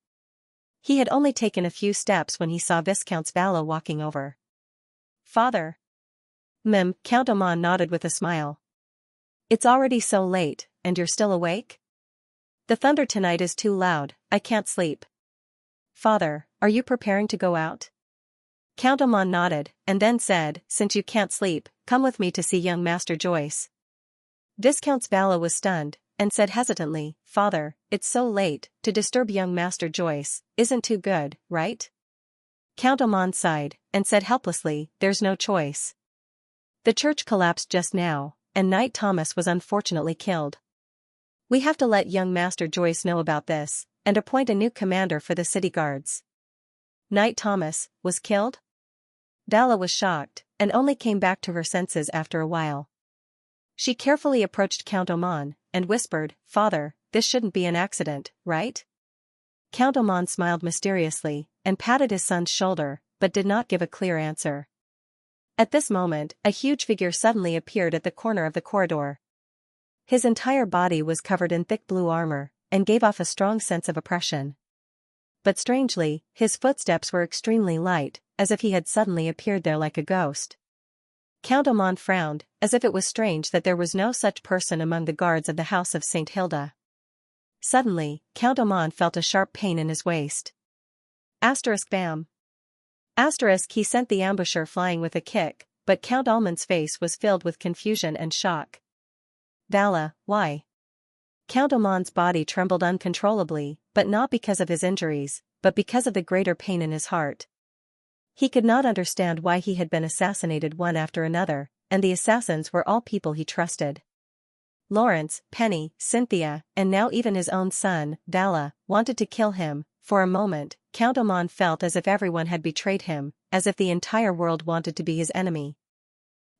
He had only taken a few steps when he saw Viscount Svala walking over. Father. Count Amon nodded with a smile. It's already so late, and you're still awake? The thunder tonight is too loud, I can't sleep. Father, are you preparing to go out? Count Amon nodded, and then said, since you can't sleep, come with me to see young Master Joyce. Viscount Svala was stunned, and said hesitantly, Father, it's so late, to disturb young Master Joyce, isn't too good, right? Count Amon sighed, and said helplessly, there's no choice. The church collapsed just now, and Knight Thomas was unfortunately killed. We have to let young Master Joyce know about this, and appoint a new commander for the city guards. Knight Thomas was killed? Vala was shocked, and only came back to her senses after a while. She carefully approached Count Amon, and whispered, Father, this shouldn't be an accident, right? Count Amon smiled mysteriously, and patted his son's shoulder, but did not give a clear answer. At this moment, a huge figure suddenly appeared at the corner of the corridor. His entire body was covered in thick blue armor, and gave off a strong sense of oppression. But strangely, his footsteps were extremely light, as if he had suddenly appeared there like a ghost. Count Amon frowned, as if it was strange that there was no such person among the guards of the house of St. Hilda. Suddenly, Count Amon felt a sharp pain in his waist. Bam. He sent the ambusher flying with a kick, but Count Amon's face was filled with confusion and shock. Vala, why? Count Amon's body trembled uncontrollably, but not because of his injuries, but because of the greater pain in his heart. He could not understand why he had been assassinated one after another, and the assassins were all people he trusted. Lawrence, Penny, Cynthia, and now even his own son, Vala, wanted to kill him. For a moment, Count Amon felt as if everyone had betrayed him, as if the entire world wanted to be his enemy.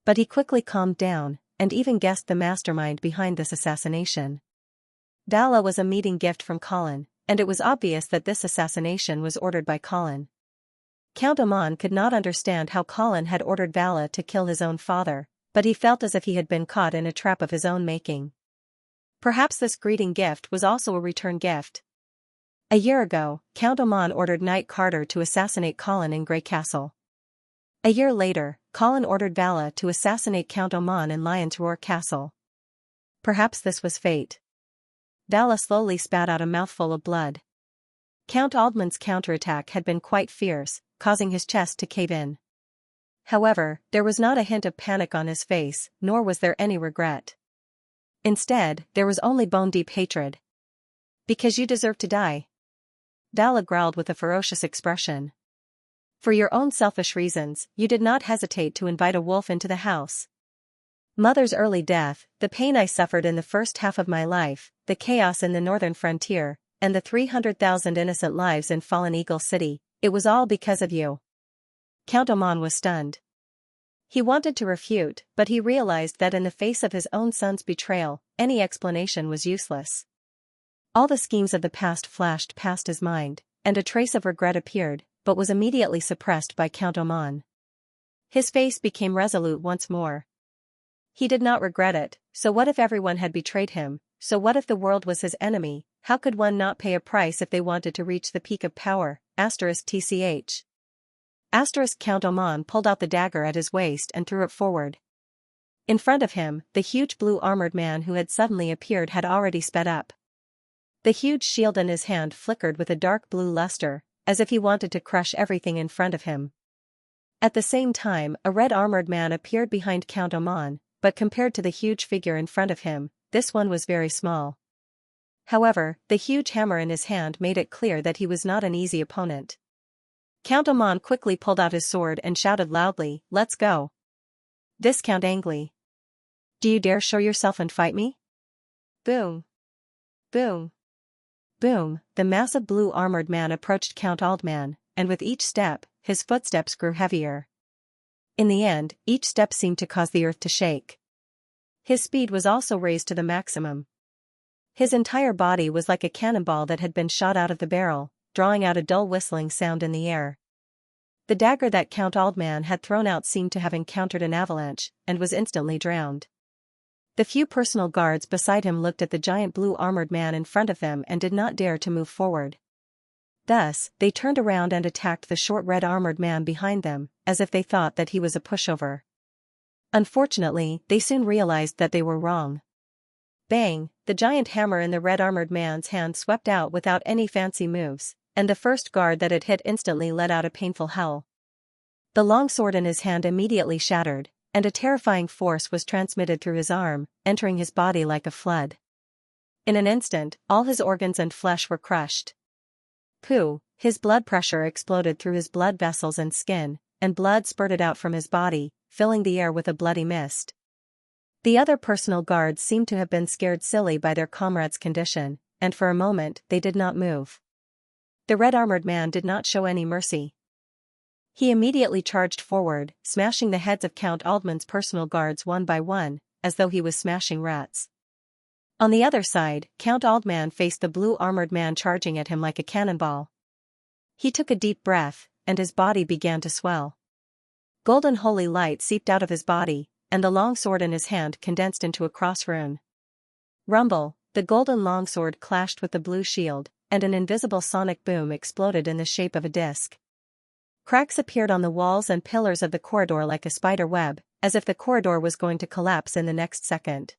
But he quickly calmed down, and even guessed the mastermind behind this assassination. Vala was a meeting gift from Colin, and it was obvious that this assassination was ordered by Colin. Count Amon could not understand how Colin had ordered Vala to kill his own father, but he felt as if he had been caught in a trap of his own making. Perhaps this greeting gift was also a return gift. A year ago, Count Amon ordered Knight Carter to assassinate Colin in Grey Castle. A year later, Colin ordered Vala to assassinate Count Amon in Lion's Roar Castle. Perhaps this was fate. Vala slowly spat out a mouthful of blood. Count Aldman's counterattack had been quite fierce, causing his chest to cave in. However, there was not a hint of panic on his face, nor was there any regret. Instead, there was only bone-deep hatred. Because you deserve to die. Vala growled with a ferocious expression. For your own selfish reasons, you did not hesitate to invite a wolf into the house. Mother's early death, the pain I suffered in the first half of my life, the chaos in the northern frontier, and the 300,000 innocent lives in Fallen Eagle City, it was all because of you. Count Amon was stunned. He wanted to refute, but he realized that in the face of his own son's betrayal, any explanation was useless. All the schemes of the past flashed past his mind, and a trace of regret appeared, but was immediately suppressed by Count Amon. His face became resolute once more. He did not regret it. So what if everyone had betrayed him? So what if the world was his enemy? How could one not pay a price if they wanted to reach the peak of power? *TCH. Count Amon pulled out the dagger at his waist and threw it forward. In front of him, the huge blue-armored man who had suddenly appeared had already sped up. The huge shield in his hand flickered with a dark blue luster, as if he wanted to crush everything in front of him. At the same time, a red-armored man appeared behind Count Amon, but compared to the huge figure in front of him, this one was very small. However, the huge hammer in his hand made it clear that he was not an easy opponent. Count Amon quickly pulled out his sword and shouted loudly, "Let's go!" Viscount Angley. Do you dare show yourself and fight me? Boom. Boom. Boom, the massive blue-armored man approached Count Aldman, and with each step, his footsteps grew heavier. In the end, each step seemed to cause the earth to shake. His speed was also raised to the maximum. His entire body was like a cannonball that had been shot out of the barrel, drawing out a dull whistling sound in the air. The dagger that Count Aldman had thrown out seemed to have encountered an avalanche, and was instantly drowned. The few personal guards beside him looked at the giant blue armored man in front of them and did not dare to move forward. Thus, they turned around and attacked the short red armored man behind them, as if they thought that he was a pushover. Unfortunately, they soon realized that they were wrong. Bang! The giant hammer in the red armored man's hand swept out without any fancy moves, and the first guard that it hit instantly let out a painful howl. The long sword in his hand immediately shattered, and a terrifying force was transmitted through his arm, entering his body like a flood. In an instant, all his organs and flesh were crushed. Pooh! His blood pressure exploded through his blood vessels and skin, and blood spurted out from his body, filling the air with a bloody mist. The other personal guards seemed to have been scared silly by their comrade's condition, and for a moment they did not move. The red-armored man did not show any mercy. He immediately charged forward, smashing the heads of Count Aldman's personal guards one by one, as though he was smashing rats. On the other side, Count Aldman faced the blue-armored man charging at him like a cannonball. He took a deep breath, and his body began to swell. Golden holy light seeped out of his body, and the long sword in his hand condensed into a cross rune. Rumble! The golden longsword clashed with the blue shield, and an invisible sonic boom exploded in the shape of a disc. Cracks appeared on the walls and pillars of the corridor like a spider web, as if the corridor was going to collapse in the next second.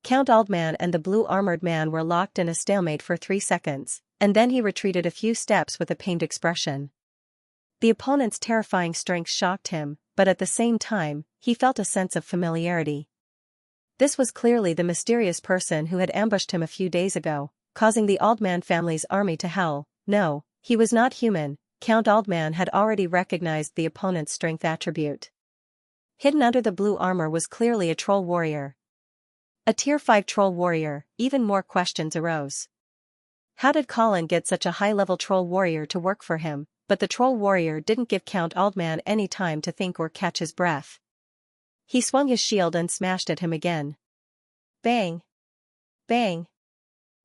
Count Aldman and the blue-armored man were locked in a stalemate for 3 seconds, and then he retreated a few steps with a pained expression. The opponent's terrifying strength shocked him, but at the same time, he felt a sense of familiarity. This was clearly the mysterious person who had ambushed him a few days ago, causing the Aldman family's army to howl. No, he was not human. Count Aldman had already recognized the opponent's strength attribute. Hidden under the blue armor was clearly a troll warrior. A Tier 5 troll warrior. Even more questions arose. How did Colin get such a high-level troll warrior to work for him? But the troll warrior didn't give Count Aldman any time to think or catch his breath. He swung his shield and smashed at him again. Bang! Bang!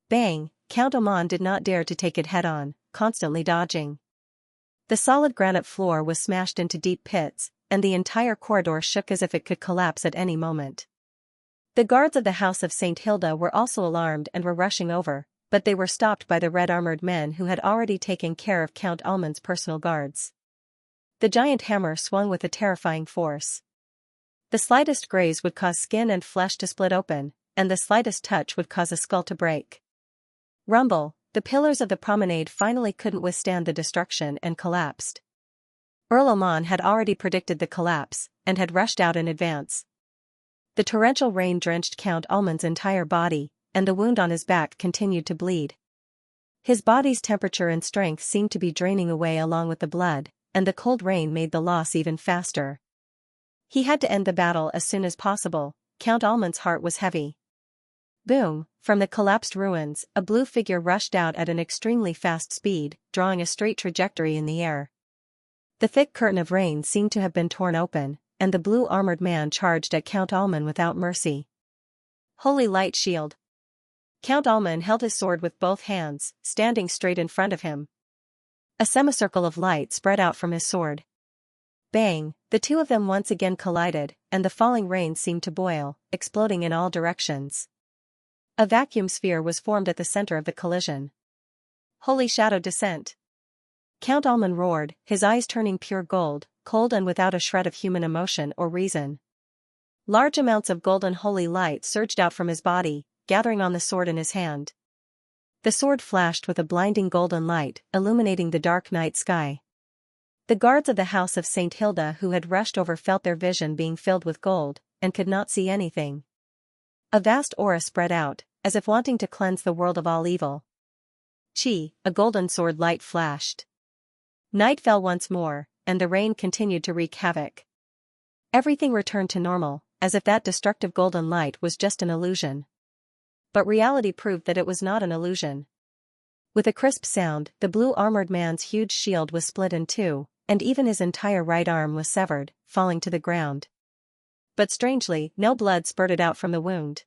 Bang! Count Aldman did not dare to take it head-on, constantly dodging. The solid granite floor was smashed into deep pits, and the entire corridor shook as if it could collapse at any moment. The guards of the House of St. Hilda were also alarmed and were rushing over, but they were stopped by the red-armored men who had already taken care of Count Aldman's personal guards. The giant hammer swung with a terrifying force. The slightest graze would cause skin and flesh to split open, and the slightest touch would cause a skull to break. Rumble! The pillars of the promenade finally couldn't withstand the destruction and collapsed. Earl Oman had already predicted the collapse, and had rushed out in advance. The torrential rain drenched Count Aldman's entire body, and the wound on his back continued to bleed. His body's temperature and strength seemed to be draining away along with the blood, and the cold rain made the loss even faster. He had to end the battle as soon as possible. Count Aldman's heart was heavy. Boom! From the collapsed ruins, a blue figure rushed out at an extremely fast speed, drawing a straight trajectory in the air. The thick curtain of rain seemed to have been torn open, and the blue-armored man charged at Count Aldman without mercy. Holy light shield! Count Aldman held his sword with both hands, standing straight in front of him. A semicircle of light spread out from his sword. Bang! The two of them once again collided, and the falling rain seemed to boil, exploding in all directions. A vacuum sphere was formed at the center of the collision. Holy shadow descent! Count Aldman roared, his eyes turning pure gold, cold and without a shred of human emotion or reason. Large amounts of golden holy light surged out from his body, gathering on the sword in his hand. The sword flashed with a blinding golden light, illuminating the dark night sky. The guards of the House of St. Hilda who had rushed over felt their vision being filled with gold, and could not see anything. A vast aura spread out, as if wanting to cleanse the world of all evil. Chi! A golden sword light flashed. Night fell once more, and the rain continued to wreak havoc. Everything returned to normal, as if that destructive golden light was just an illusion. But reality proved that it was not an illusion. With a crisp sound, the blue-armored man's huge shield was split in two, and even his entire right arm was severed, falling to the ground. But strangely, no blood spurted out from the wound.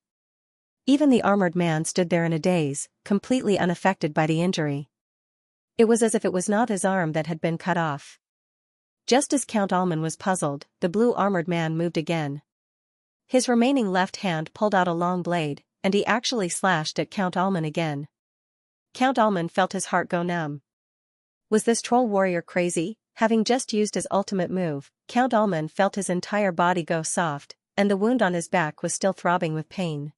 Even the armored man stood there in a daze, completely unaffected by the injury. It was as if it was not his arm that had been cut off. Just as Count Alman was puzzled, the blue armored man moved again. His remaining left hand pulled out a long blade, and he actually slashed at Count Alman again. Count Alman felt his heart go numb. Was this troll warrior crazy? Having just used his ultimate move, Count Alman felt his entire body go soft, and the wound on his back was still throbbing with pain.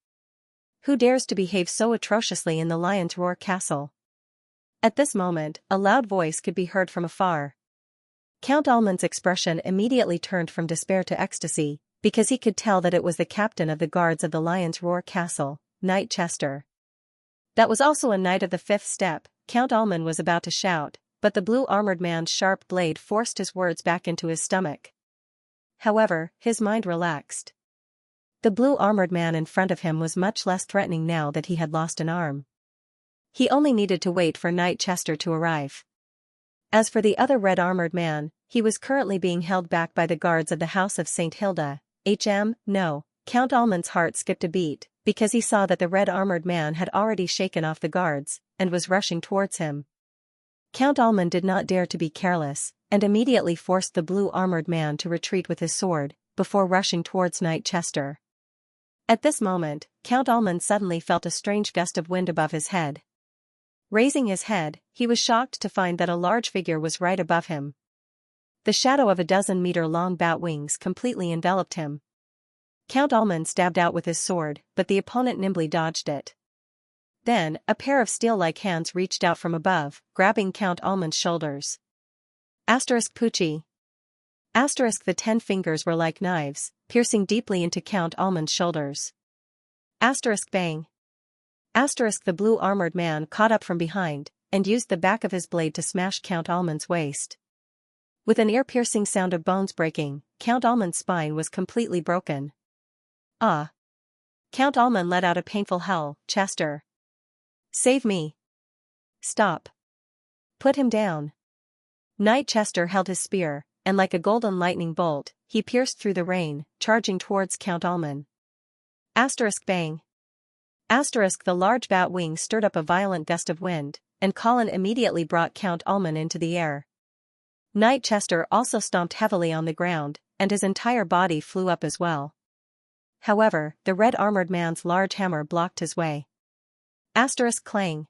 Who dares to behave so atrociously in the Lion's Roar castle? At this moment, a loud voice could be heard from afar. Count Alman's expression immediately turned from despair to ecstasy, because he could tell that it was the captain of the guards of the Lion's Roar castle, Knight Chester. That was also a knight of the fifth step. Count Alman was about to shout, but the blue armored man's sharp blade forced his words back into his stomach. However, his mind relaxed. The blue armored man in front of him was much less threatening now that he had lost an arm. He only needed to wait for Knight Chester to arrive. As for the other red armored man, he was currently being held back by the guards of the House of St. Hilda. No, Count Alman's heart skipped a beat, because he saw that the red armored man had already shaken off the guards, and was rushing towards him. Count Alman did not dare to be careless, and immediately forced the blue armored man to retreat with his sword, before rushing towards Knight Chester. At this moment, Count Alman suddenly felt a strange gust of wind above his head. Raising his head, he was shocked to find that a large figure was right above him. The shadow of a 12-meter-long bat wings completely enveloped him. Count Alman stabbed out with his sword, but the opponent nimbly dodged it. Then, a pair of steel-like hands reached out from above, grabbing Count Alman's shoulders. Poochie. The 10 fingers were like knives, piercing deeply into Count Alman's shoulders. Bang. The blue armored man caught up from behind, and used the back of his blade to smash Count Alman's waist. With an ear-piercing sound of bones breaking, Count Alman's spine was completely broken. Ah! Count Alman let out a painful howl. Chester. Save me. Stop. Put him down. Knight Chester held his spear, and like a golden lightning bolt, he pierced through the rain, charging towards Count Alman. Bang. The large bat wing stirred up a violent gust of wind, and Colin immediately brought Count Alman into the air. Knight Chester also stomped heavily on the ground, and his entire body flew up as well. However, the red armored man's large hammer blocked his way. Clang.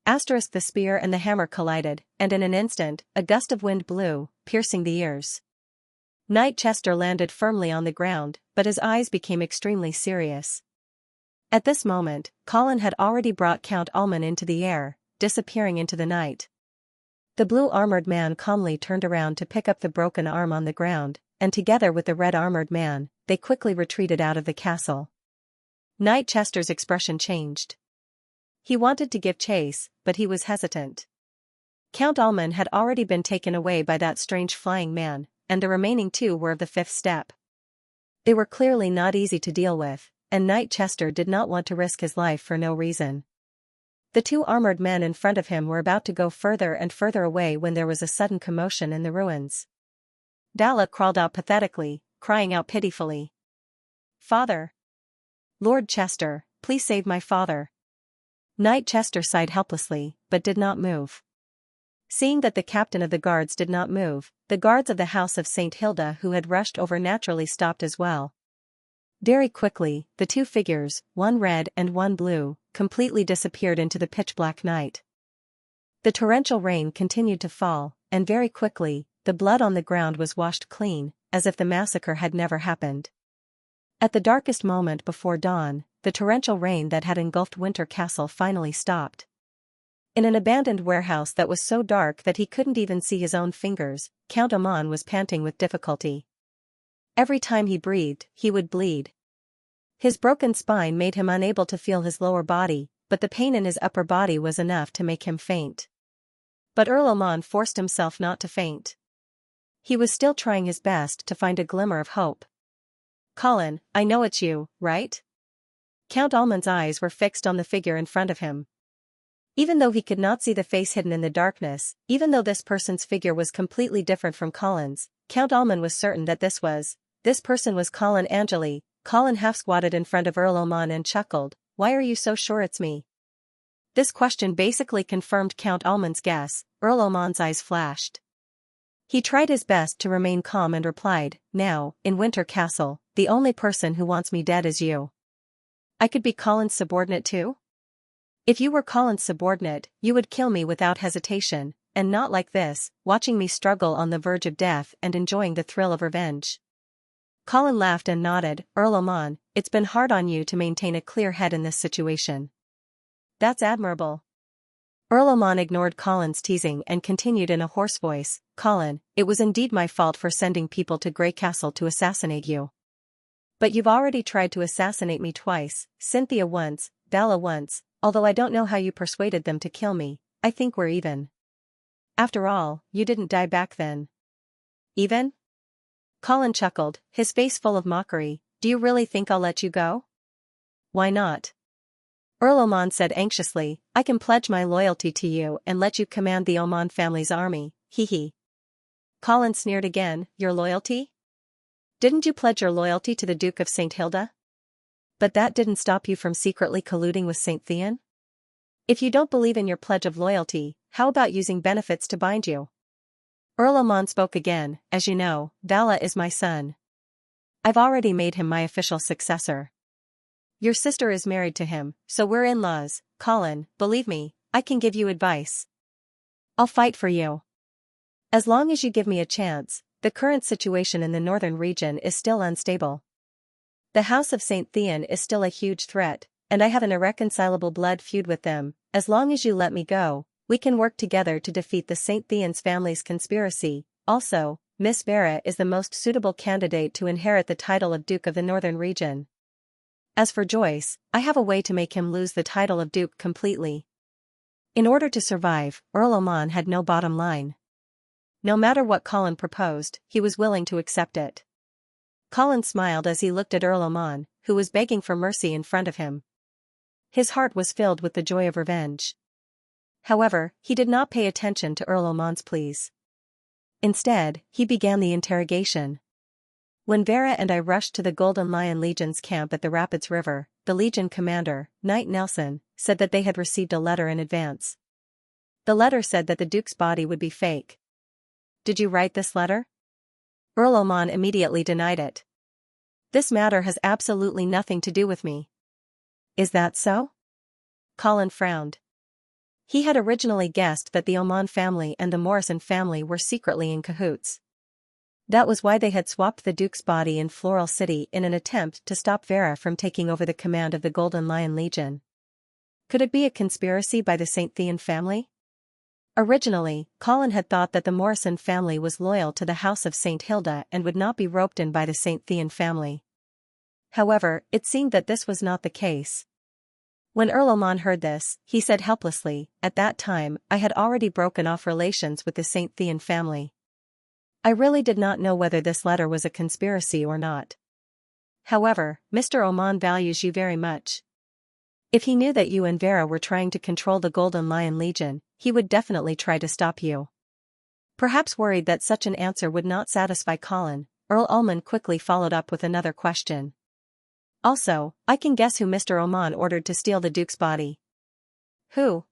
The spear and the hammer collided, and in an instant, a gust of wind blew, piercing the ears. Knight Chester landed firmly on the ground, but his eyes became extremely serious. At this moment, Colin had already brought Count Alman into the air, disappearing into the night. The blue armored man calmly turned around to pick up the broken arm on the ground, and together with the red armored man, they quickly retreated out of the castle. Knight Chester's expression changed. He wanted to give chase, but he was hesitant. Count Alman had already been taken away by that strange flying man, and the remaining 2 were of the 5th step. They were clearly not easy to deal with, and Knight Chester did not want to risk his life for no reason. The 2 armored men in front of him were about to go further and further away when there was a sudden commotion in the ruins. Dalla crawled out pathetically, crying out pitifully. Father! Lord Chester, please save my father. Knight Chester sighed helplessly, but did not move. Seeing that the captain of the guards did not move, the guards of the House of St. Hilda who had rushed over naturally stopped as well. Very quickly, the 2 figures, one red and one blue, completely disappeared into the pitch-black night. The torrential rain continued to fall, and very quickly, the blood on the ground was washed clean, as if the massacre had never happened. At the darkest moment before dawn, the torrential rain that had engulfed Winter Castle finally stopped. In an abandoned warehouse that was so dark that he couldn't even see his own fingers, Count Alman was panting with difficulty. Every time he breathed, he would bleed. His broken spine made him unable to feel his lower body, but the pain in his upper body was enough to make him faint. But Earl Alman forced himself not to faint. He was still trying his best to find a glimmer of hope. Colin, I know it's you, right? Count Alman's eyes were fixed on the figure in front of him. Even though he could not see the face hidden in the darkness, even though this person's figure was completely different from Colin's, Count Alman was certain that this person was Colin Angeli. Colin half squatted in front of Earl Alman and chuckled. Why are you so sure it's me? This question basically confirmed Count Almond's guess. Earl Oman's eyes flashed. He tried his best to remain calm and replied, "Now, in Winter Castle, the only person who wants me dead is you. I could be Colin's subordinate too? If you were Colin's subordinate, you would kill me without hesitation, and not like this, watching me struggle on the verge of death and enjoying the thrill of revenge." Colin laughed and nodded. "Earl Oman, it's been hard on you to maintain a clear head in this situation." "That's admirable." Earl Oman ignored Colin's teasing and continued in a hoarse voice, "Colin, it was indeed my fault for sending people to Grey Castle to assassinate you. But you've already tried to assassinate me twice, Cynthia once, Bella once, although I don't know how you persuaded them to kill me. I think we're even. After all, you didn't die back then." "Even?" Colin chuckled, his face full of mockery. "Do you really think I'll let you go?" "Why not?" Earl Oman said anxiously, "I can pledge my loyalty to you and let you command the Oman family's army, hee." Colin sneered again, "Your loyalty? Didn't you pledge your loyalty to the Duke of St. Hilda? But that didn't stop you from secretly colluding with St. Thean? If you don't believe in your pledge of loyalty, how about using benefits to bind you?" Earl Oman spoke again, "As you know, Vala is my son. I've already made him my official successor. Your sister is married to him, so we're in-laws. Colin, believe me, I can give you advice. I'll fight for you. As long as you give me a chance. The current situation in the northern region is still unstable. The House of St. Thean is still a huge threat, and I have an irreconcilable blood feud with them. As long as you let me go, we can work together to defeat the St. Thean's family's conspiracy. Also, Miss Vera is the most suitable candidate to inherit the title of Duke of the Northern Region. As for Joyce, I have a way to make him lose the title of Duke completely." In order to survive, Earl Oman had no bottom line. No matter what Colin proposed, he was willing to accept it. Colin smiled as he looked at Earl Oman, who was begging for mercy in front of him. His heart was filled with the joy of revenge. However, he did not pay attention to Earl Oman's pleas. Instead, he began the interrogation. "When Vera and I rushed to the Golden Lion Legion's camp at the Rapids River, the Legion commander, Knight Nelson, said that they had received a letter in advance. The letter said that the Duke's body would be fake. Did you write this letter?" Earl Oman immediately denied it. "This matter has absolutely nothing to do with me." "Is that so?" Colin frowned. He had originally guessed that the Oman family and the Morrison family were secretly in cahoots. That was why they had swapped the Duke's body in Floral City in an attempt to stop Vera from taking over the command of the Golden Lion Legion. Could it be a conspiracy by the St. Thean family? Originally, Colin had thought that the Morrison family was loyal to the House of St. Hilda and would not be roped in by the St. Thean family. However, it seemed that this was not the case. When Earl Oman heard this, he said helplessly, "At that time, I had already broken off relations with the St. Thean family. I really did not know whether this letter was a conspiracy or not. However, Mr. Oman values you very much. If he knew that you and Vera were trying to control the Golden Lion Legion, he would definitely try to stop you." Perhaps worried that such an answer would not satisfy Colin, Earl Oman quickly followed up with another question. "Also, I can guess who Mr. Oman ordered to steal the Duke's body." "Who?"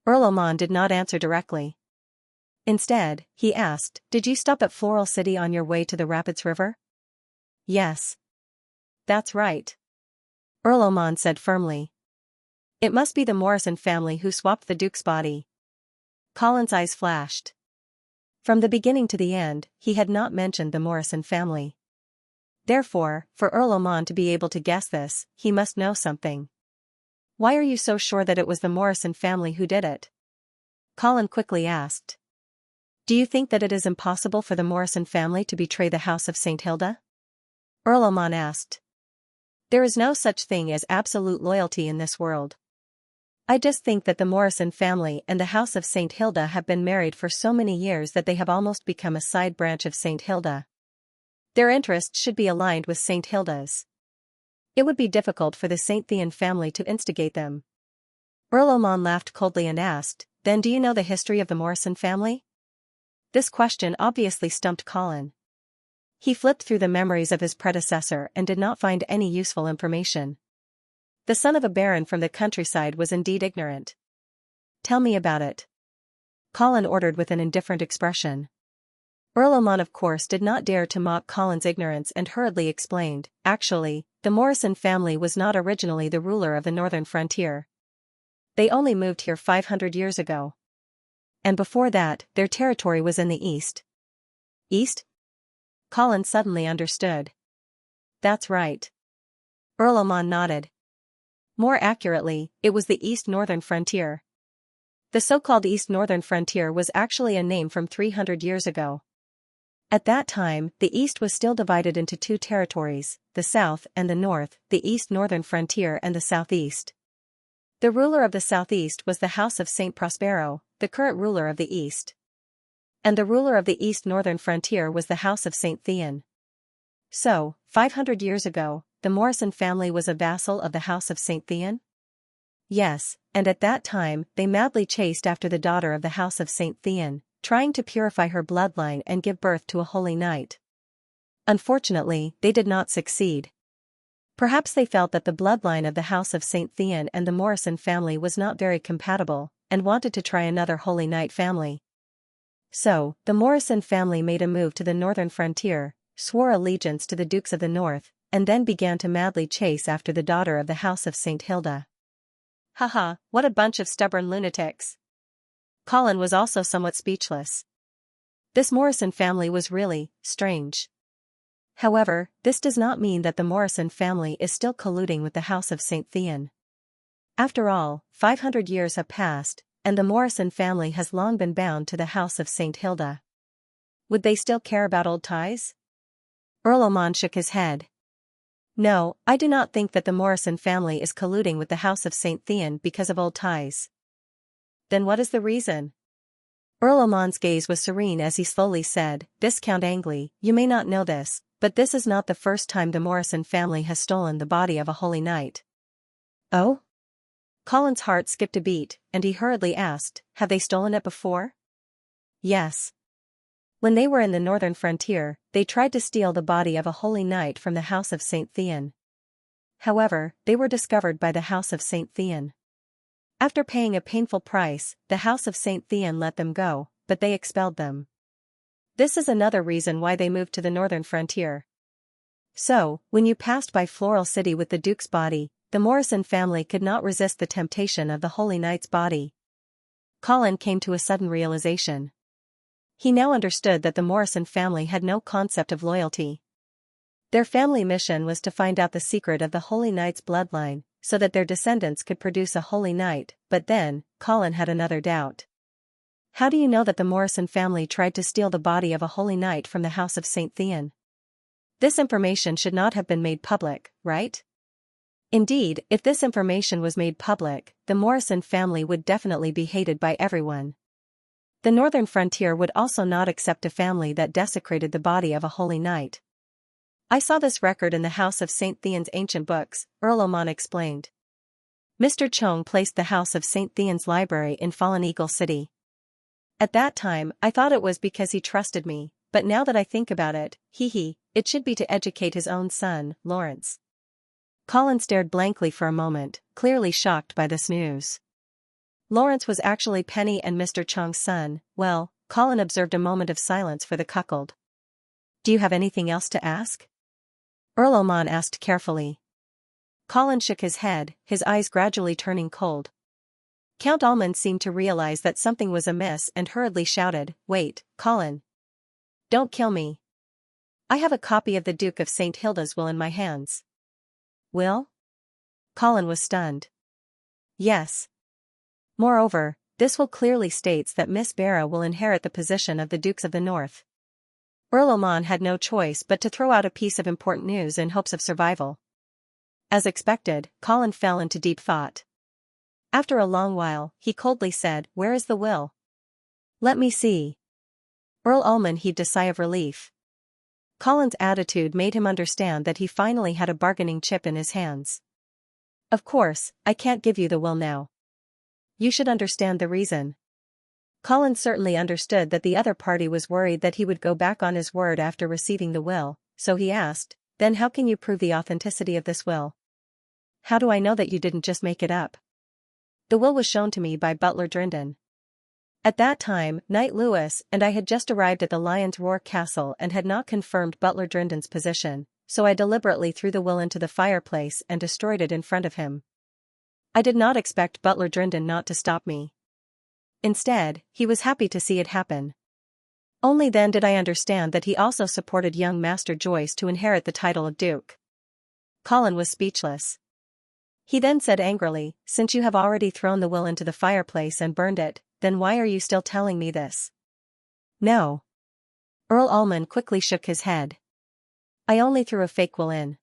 Earl Oman did not answer directly. Instead, he asked, "Did you stop at Floral City on your way to the Rapids River?" "Yes. That's right," Earl Oman said firmly. "It must be the Morrison family who swapped the Duke's body." Colin's eyes flashed. From the beginning to the end, he had not mentioned the Morrison family. Therefore, for Earl Oman to be able to guess this, he must know something. "Why are you so sure that it was the Morrison family who did it?" Colin quickly asked. "Do you think that it is impossible for the Morrison family to betray the House of St. Hilda?" Earl Oman asked. "There is no such thing as absolute loyalty in this world. I just think that the Morrison family and the House of St. Hilda have been married for so many years that they have almost become a side branch of St. Hilda. Their interests should be aligned with St. Hilda's. It would be difficult for the St. Thean family to instigate them." Earl Oman laughed coldly and asked, "Then do you know the history of the Morrison family?" This question obviously stumped Colin. He flipped through the memories of his predecessor and did not find any useful information. The son of a baron from the countryside was indeed ignorant. Tell me about it. Colin ordered with an indifferent expression. Earl Oman of course did not dare to mock Colin's ignorance and hurriedly explained, actually, the Morrison family was not originally the ruler of the northern frontier. They only moved here 500 years ago. And before that, their territory was in the east. East? Colin suddenly understood. That's right. Earl Oman nodded. More accurately, it was the east northern frontier. The so-called east northern frontier was actually a name from 300 years ago. At that time, the east was still divided into two territories, the south and the north, the east northern frontier and the southeast. The ruler of the southeast was the House of Saint Prospero, the current ruler of the east. And the ruler of the east northern frontier was the House of Saint Theon. So, 500 years ago, the Morrison family was a vassal of the House of Saint Theon? Yes, and at that time, they madly chased after the daughter of the House of Saint Theon, trying to purify her bloodline and give birth to a holy knight. Unfortunately, they did not succeed. Perhaps they felt that the bloodline of the House of Saint Theon and the Morrison family was not very compatible, and wanted to try another holy knight family. So, the Morrison family made a move to the northern frontier, swore allegiance to the Dukes of the North, and then began to madly chase after the daughter of the House of St. Hilda. Haha, what a bunch of stubborn lunatics. Colin was also somewhat speechless. This Morrison family was really strange. However, this does not mean that the Morrison family is still colluding with the House of St. Theon. After all, 500 years have passed, and the Morrison family has long been bound to the House of St. Hilda. Would they still care about old ties? Earl Oman shook his head. No, I do not think that the Morrison family is colluding with the House of St. Theon because of old ties. Then what is the reason? Earl Oman's gaze was serene as he slowly said, Viscount Angley, you may not know this, but this is not the first time the Morrison family has stolen the body of a holy knight. Oh? Colin's heart skipped a beat, and he hurriedly asked, have they stolen it before? Yes. When they were in the northern frontier, they tried to steal the body of a holy knight from the House of St. Theon. However, they were discovered by the House of St. Theon. After paying a painful price, the House of St. Theon let them go, but they expelled them. This is another reason why they moved to the northern frontier. So, when you passed by Floral City with the Duke's body, the Morrison family could not resist the temptation of the holy knight's body. Colin came to a sudden realization. He now understood that the Morrison family had no concept of loyalty. Their family mission was to find out the secret of the holy knight's bloodline, so that their descendants could produce a holy knight, but then, Colin had another doubt. How do you know that the Morrison family tried to steal the body of a holy knight from the House of St. Theon? This information should not have been made public, right? Indeed, if this information was made public, the Morrison family would definitely be hated by everyone. The northern frontier would also not accept a family that desecrated the body of a holy knight. I saw this record in the House of St. Theon's ancient books, Earl Oman explained. Mr. Chong placed the House of St. Theon's library in Fallen Eagle City. At that time, I thought it was because he trusted me, but now that I think about it, it should be to educate his own son, Lawrence. Colin stared blankly for a moment, clearly shocked by this news. Lawrence was actually Penny and Mr. Chong's son. Well, Colin observed a moment of silence for the cuckold. Do you have anything else to ask? Earl Oman asked carefully. Colin shook his head, his eyes gradually turning cold. Count Almond seemed to realize that something was amiss and hurriedly shouted, Wait, Colin. Don't kill me. I have a copy of the Duke of St. Hilda's will in my hands. Will? Colin was stunned. Yes. Moreover, this will clearly states that Miss Barra will inherit the position of the Dukes of the North. Earl Oman had no choice but to throw out a piece of important news in hopes of survival. As expected, Colin fell into deep thought. After a long while, he coldly said, Where is the will? Let me see. Earl Almond heaved a sigh of relief. Colin's attitude made him understand that he finally had a bargaining chip in his hands. Of course, I can't give you the will now. You should understand the reason. Colin certainly understood that the other party was worried that he would go back on his word after receiving the will, so he asked, Then how can you prove the authenticity of this will? how do I know that you didn't just make it up? The will was shown to me by Butler Drindon. At that time, Knight Lewis and I had just arrived at the Lion's Roar Castle and had not confirmed Butler Drindon's position, so I deliberately threw the will into the fireplace and destroyed it in front of him. I did not expect Butler Drindon not to stop me. Instead, he was happy to see it happen. Only then did I understand that he also supported young Master Joyce to inherit the title of Duke. Colin was speechless. He then said angrily, "Since you have already thrown the will into the fireplace and burned it, then why are you still telling me this?" "No." Earl Almond quickly shook his head. "I only threw a fake will in.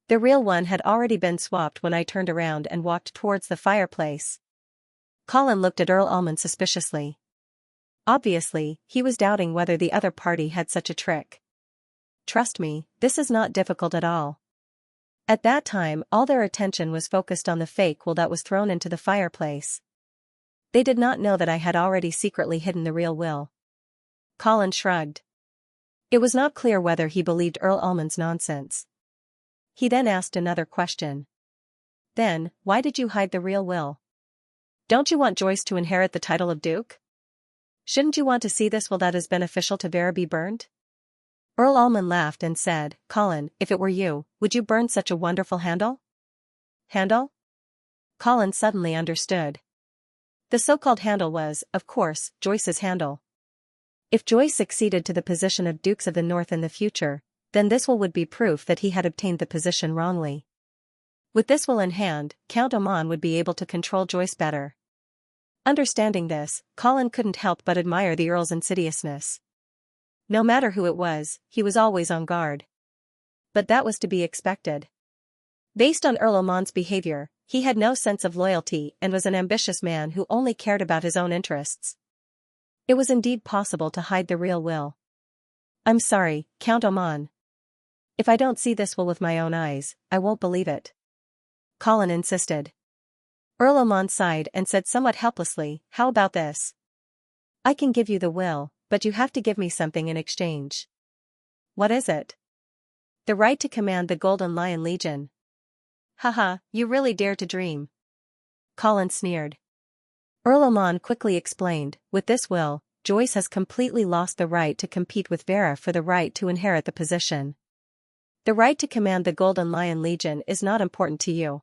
The real one had already been swapped when I turned around and walked towards the fireplace." Colin looked at Earl Almond suspiciously. Obviously, he was doubting whether the other party had such a trick. "Trust me, this is not difficult at all." At that time, all their attention was focused on the fake will that was thrown into the fireplace. They did not know that I had already secretly hidden the real will. Colin shrugged. It was not clear whether he believed Earl Almond's nonsense. He then asked another question. "Then, why did you hide the real will? Don't you want Joyce to inherit the title of Duke? Shouldn't you want to see this will that is beneficial to Vera be burned?" Earl Almond laughed and said, "Colin, if it were you, would you burn such a wonderful handle?" Handle? Colin suddenly understood. The so-called handle was, of course, Joyce's handle. If Joyce succeeded to the position of Dukes of the North in the future, then this will would be proof that he had obtained the position wrongly. With this will in hand, Count Oman would be able to control Joyce better. Understanding this, Colin couldn't help but admire the Earl's insidiousness. No matter who it was, he was always on guard. But that was to be expected. Based on Earl Oman's behavior, he had no sense of loyalty and was an ambitious man who only cared about his own interests. It was indeed possible to hide the real will. "I'm sorry, Count Oman. If I don't see this will with my own eyes, I won't believe it," Colin insisted. Earl Oman sighed and said somewhat helplessly, "How about this? I can give you the will, but you have to give me something in exchange." "What is it?" "The right to command the Golden Lion Legion." "Haha, you really dare to dream," Colin sneered. Earl Oman quickly explained, "With this will, Joyce has completely lost the right to compete with Vera for the right to inherit the position. The right to command the Golden Lion Legion is not important to you.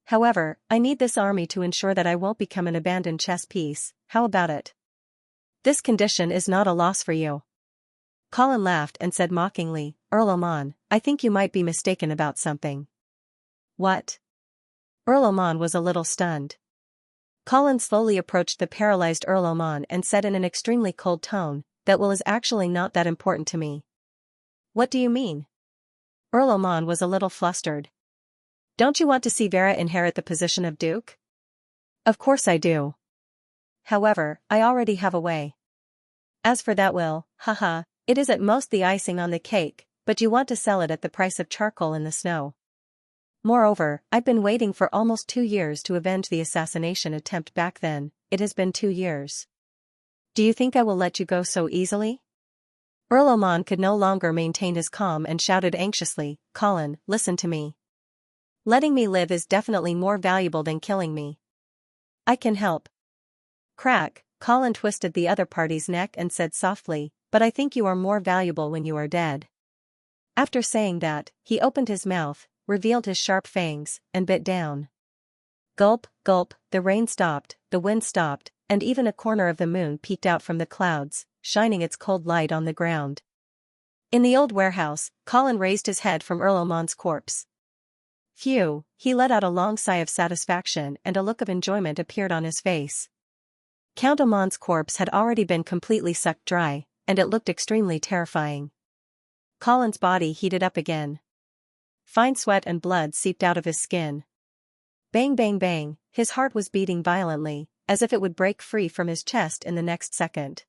However, I need this army to ensure that I won't become an abandoned chess piece. How about it? This condition is not a loss for you." Colin laughed and said mockingly, "Earl Oman, I think you might be mistaken about something." "What?" Earl Oman was a little stunned. Colin slowly approached the paralyzed Earl Oman and said in an extremely cold tone, "That will is actually not that important to me." "What do you mean?" Earl Oman was a little flustered. "Don't you want to see Vera inherit the position of Duke?" "Of course I do. However, I already have a way. As for that will, haha, it is at most the icing on the cake, but you want to sell it at the price of charcoal in the snow. Moreover, I've been waiting for almost 2 years to avenge the assassination attempt back then. It has been 2 years. Do you think I will let you go so easily?" Earl Oman could no longer maintain his calm and shouted anxiously, "Colin, listen to me. Letting me live is definitely more valuable than killing me. I can help." Crack, Colin twisted the other party's neck and said softly, "But I think you are more valuable when you are dead." After saying that, he opened his mouth, revealed his sharp fangs, and bit down. Gulp, gulp, the rain stopped, the wind stopped, and even a corner of the moon peeked out from the clouds, shining its cold light on the ground. In the old warehouse, Colin raised his head from Earl Oman's corpse. Phew, he let out a long sigh of satisfaction and a look of enjoyment appeared on his face. Count Oman's corpse had already been completely sucked dry, and it looked extremely terrifying. Colin's body heated up again. Fine sweat and blood seeped out of his skin. Bang bang bang, his heart was beating violently, as if it would break free from his chest in the next second.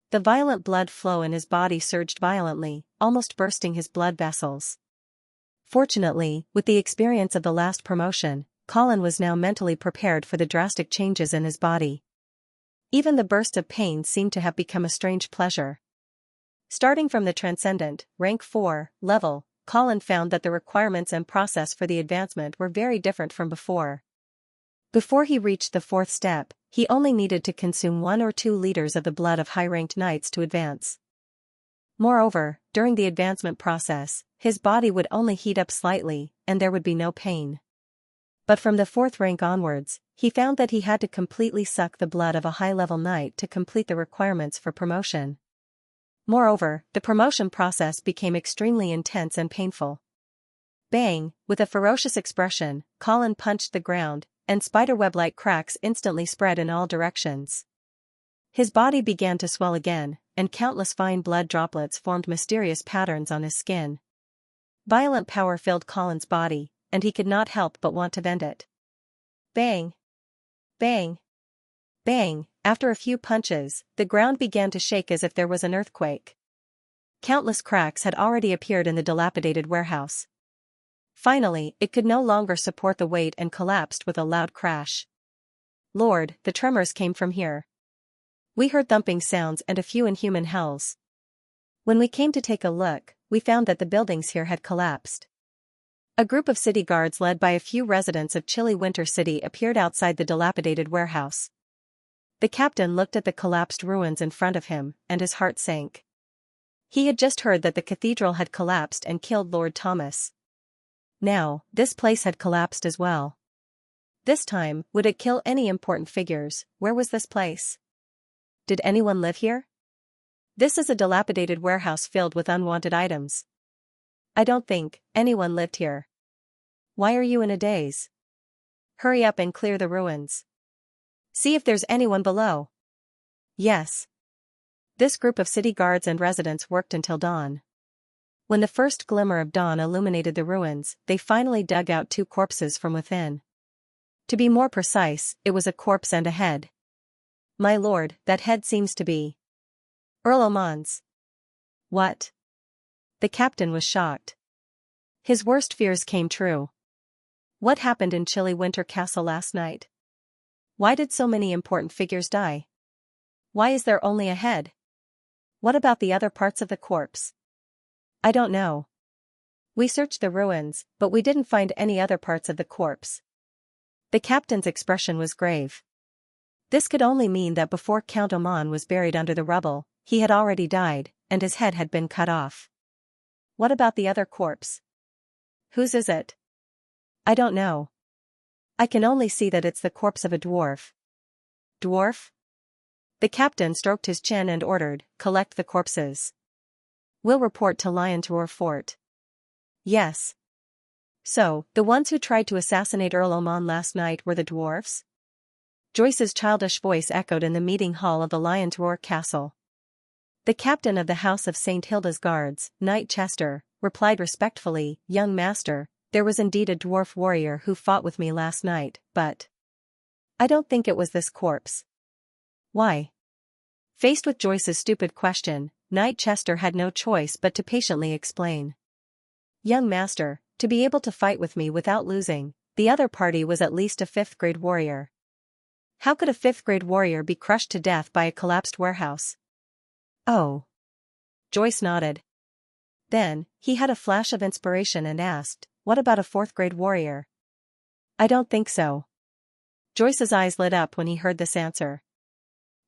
The violent blood flow in his body surged violently, almost bursting his blood vessels. Fortunately, with the experience of the last promotion, Colin was now mentally prepared for the drastic changes in his body. Even the burst of pain seemed to have become a strange pleasure. Starting from the Transcendent, rank 4, level, Colin found that the requirements and process for the advancement were very different from before. Before he reached the fourth step, he only needed to consume 1 or 2 liters of the blood of high-ranked knights to advance. Moreover, during the advancement process, his body would only heat up slightly, and there would be no pain. But from the 4th rank onwards, he found that he had to completely suck the blood of a high-level knight to complete the requirements for promotion. Moreover, the promotion process became extremely intense and painful. Bang! With a ferocious expression, Colin punched the ground, and spiderweb-like cracks instantly spread in all directions. His body began to swell again, and countless fine blood droplets formed mysterious patterns on his skin. Violent power filled Colin's body, and he could not help but want to vent it. Bang! Bang! Bang! After a few punches, the ground began to shake as if there was an earthquake. Countless cracks had already appeared in the dilapidated warehouse. Finally, it could no longer support the weight and collapsed with a loud crash. Lord, the tremors came from here. We heard thumping sounds and a few inhuman howls. When we came to take a look, we found that the buildings here had collapsed. A group of city guards led by a few residents of chilly winter city appeared outside the dilapidated warehouse. The captain looked at the collapsed ruins in front of him, and his heart sank. He had just heard that the cathedral had collapsed and killed Lord Thomas. Now, this place had collapsed as well. This time, would it kill any important figures? Where was this place? Did anyone live here? This is a dilapidated warehouse filled with unwanted items. I don't think anyone lived here. Why are you in a daze? Hurry up and clear the ruins. See if there's anyone below. Yes. This group of city guards and residents worked until dawn. When the first glimmer of dawn illuminated the ruins, they finally dug out 2 corpses from within. To be more precise, it was a corpse and a head. My lord, that head seems to be Earl Oman's. What? The captain was shocked. His worst fears came true. What happened in chilly winter castle last night? Why did so many important figures die? Why is there only a head? What about the other parts of the corpse? I don't know. We searched the ruins, but we didn't find any other parts of the corpse. The captain's expression was grave. This could only mean that before Count Oman was buried under the rubble, he had already died, and his head had been cut off. What about the other corpse? Whose is it? I don't know. I can only see that it's the corpse of a dwarf. Dwarf? The captain stroked his chin and ordered, collect the corpses. We'll report to Xianxia Fort. Yes. So, the ones who tried to assassinate Earl Oman last night were the dwarfs? Joyce's childish voice echoed in the meeting hall of the Xianxia Castle. The captain of the House of St. Hilda's Guards, Knight Chester, replied respectfully, Young master, there was indeed a dwarf warrior who fought with me last night, but I don't think it was this corpse. Why? Faced with Joyce's stupid question, Knight Chester had no choice but to patiently explain. Young master, to be able to fight with me without losing, the other party was at least a 5th-grade warrior. How could a 5th-grade warrior be crushed to death by a collapsed warehouse? Oh. Joyce nodded. Then, he had a flash of inspiration and asked, what about a 4th-grade warrior? I don't think so. Joyce's eyes lit up when he heard this answer.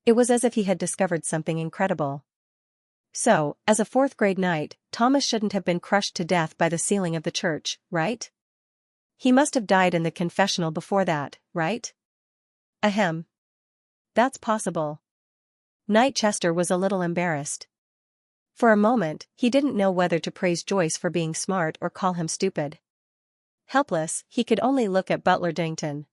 It was as if he had discovered something incredible. So, as a 4th-grade knight, Thomas shouldn't have been crushed to death by the ceiling of the church, right? He must have died in the confessional before that, right? Ahem. That's possible. Knight Chester was a little embarrassed. For a moment, he didn't know whether to praise Joyce for being smart or call him stupid. Helpless, he could only look at Butler Dington.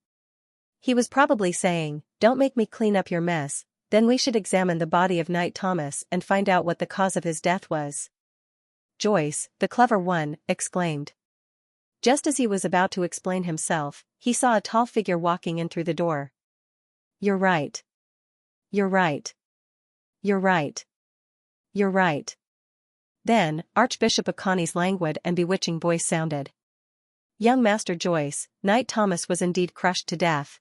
He was probably saying, don't make me clean up your mess, then we should examine the body of Knight Thomas and find out what the cause of his death was. Joyce, the clever one, exclaimed. Just as he was about to explain himself, he saw a tall figure walking in through the door. You're right. You're right. You're right. You're right. Then, Archbishop Akani's languid and bewitching voice sounded. Young Master Joyce, Knight Thomas was indeed crushed to death.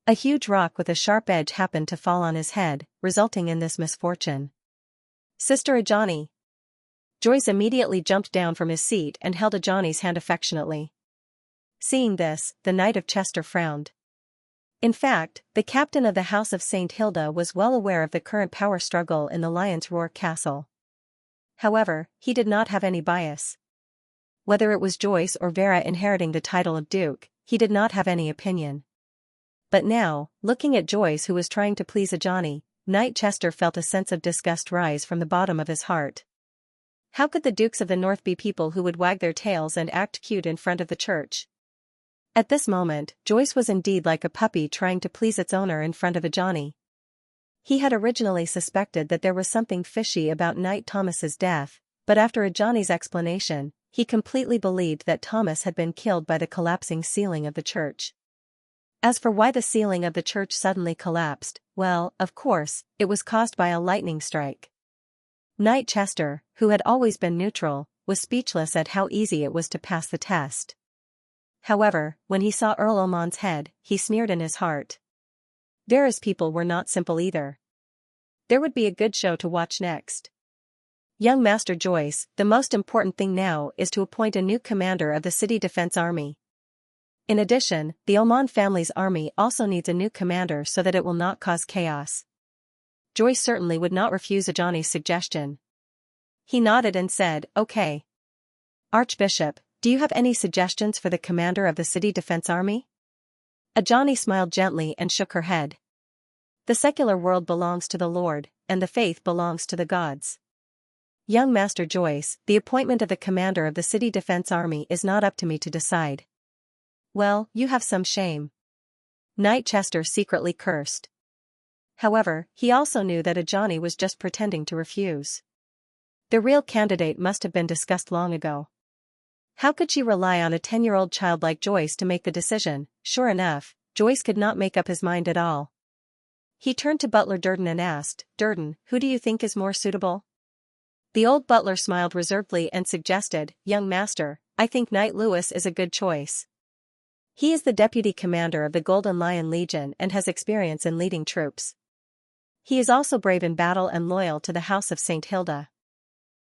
A huge rock with a sharp edge happened to fall on his head, resulting in this misfortune. Sister Ajani. Joyce immediately jumped down from his seat and held Ajani's hand affectionately. Seeing this, the Knight of Chester frowned. In fact, the captain of the House of St. Hilda was well aware of the current power struggle in the Lion's Roar castle. However, he did not have any bias. Whether it was Joyce or Vera inheriting the title of Duke, he did not have any opinion. But now, looking at Joyce who was trying to please Ajani, Knight Chester felt a sense of disgust rise from the bottom of his heart. How could the Dukes of the North be people who would wag their tails and act cute in front of the church? At this moment, Joyce was indeed like a puppy trying to please its owner in front of Ajani. He had originally suspected that there was something fishy about Knight Thomas's death, but after Ajani's explanation, he completely believed that Thomas had been killed by the collapsing ceiling of the church. As for why the ceiling of the church suddenly collapsed, well, of course, it was caused by a lightning strike. Knight Chester, who had always been neutral, was speechless at how easy it was to pass the test. However, when he saw Earl Oman's head, he sneered in his heart. Vera's people were not simple either. There would be a good show to watch next. Young Master Joyce, the most important thing now is to appoint a new commander of the City Defense Army. In addition, the Oman family's army also needs a new commander so that it will not cause chaos. Joyce certainly would not refuse Ajani's suggestion. He nodded and said, "Okay. Archbishop, do you have any suggestions for the commander of the City Defense Army?" Ajani smiled gently and shook her head. The secular world belongs to the Lord, and the faith belongs to the gods. Young Master Joyce, the appointment of the commander of the City Defense Army is not up to me to decide. Well, you have some shame. Knight Chester secretly cursed. However, he also knew that Ajani was just pretending to refuse. The real candidate must have been discussed long ago. How could she rely on a 10-year-old child like Joyce to make the decision? Sure enough, Joyce could not make up his mind at all. He turned to Butler Durden and asked, "Durden, who do you think is more suitable?" The old butler smiled reservedly and suggested, "Young master, I think Knight Lewis is a good choice. He is the deputy commander of the Golden Lion Legion and has experience in leading troops. He is also brave in battle and loyal to the House of St. Hilda.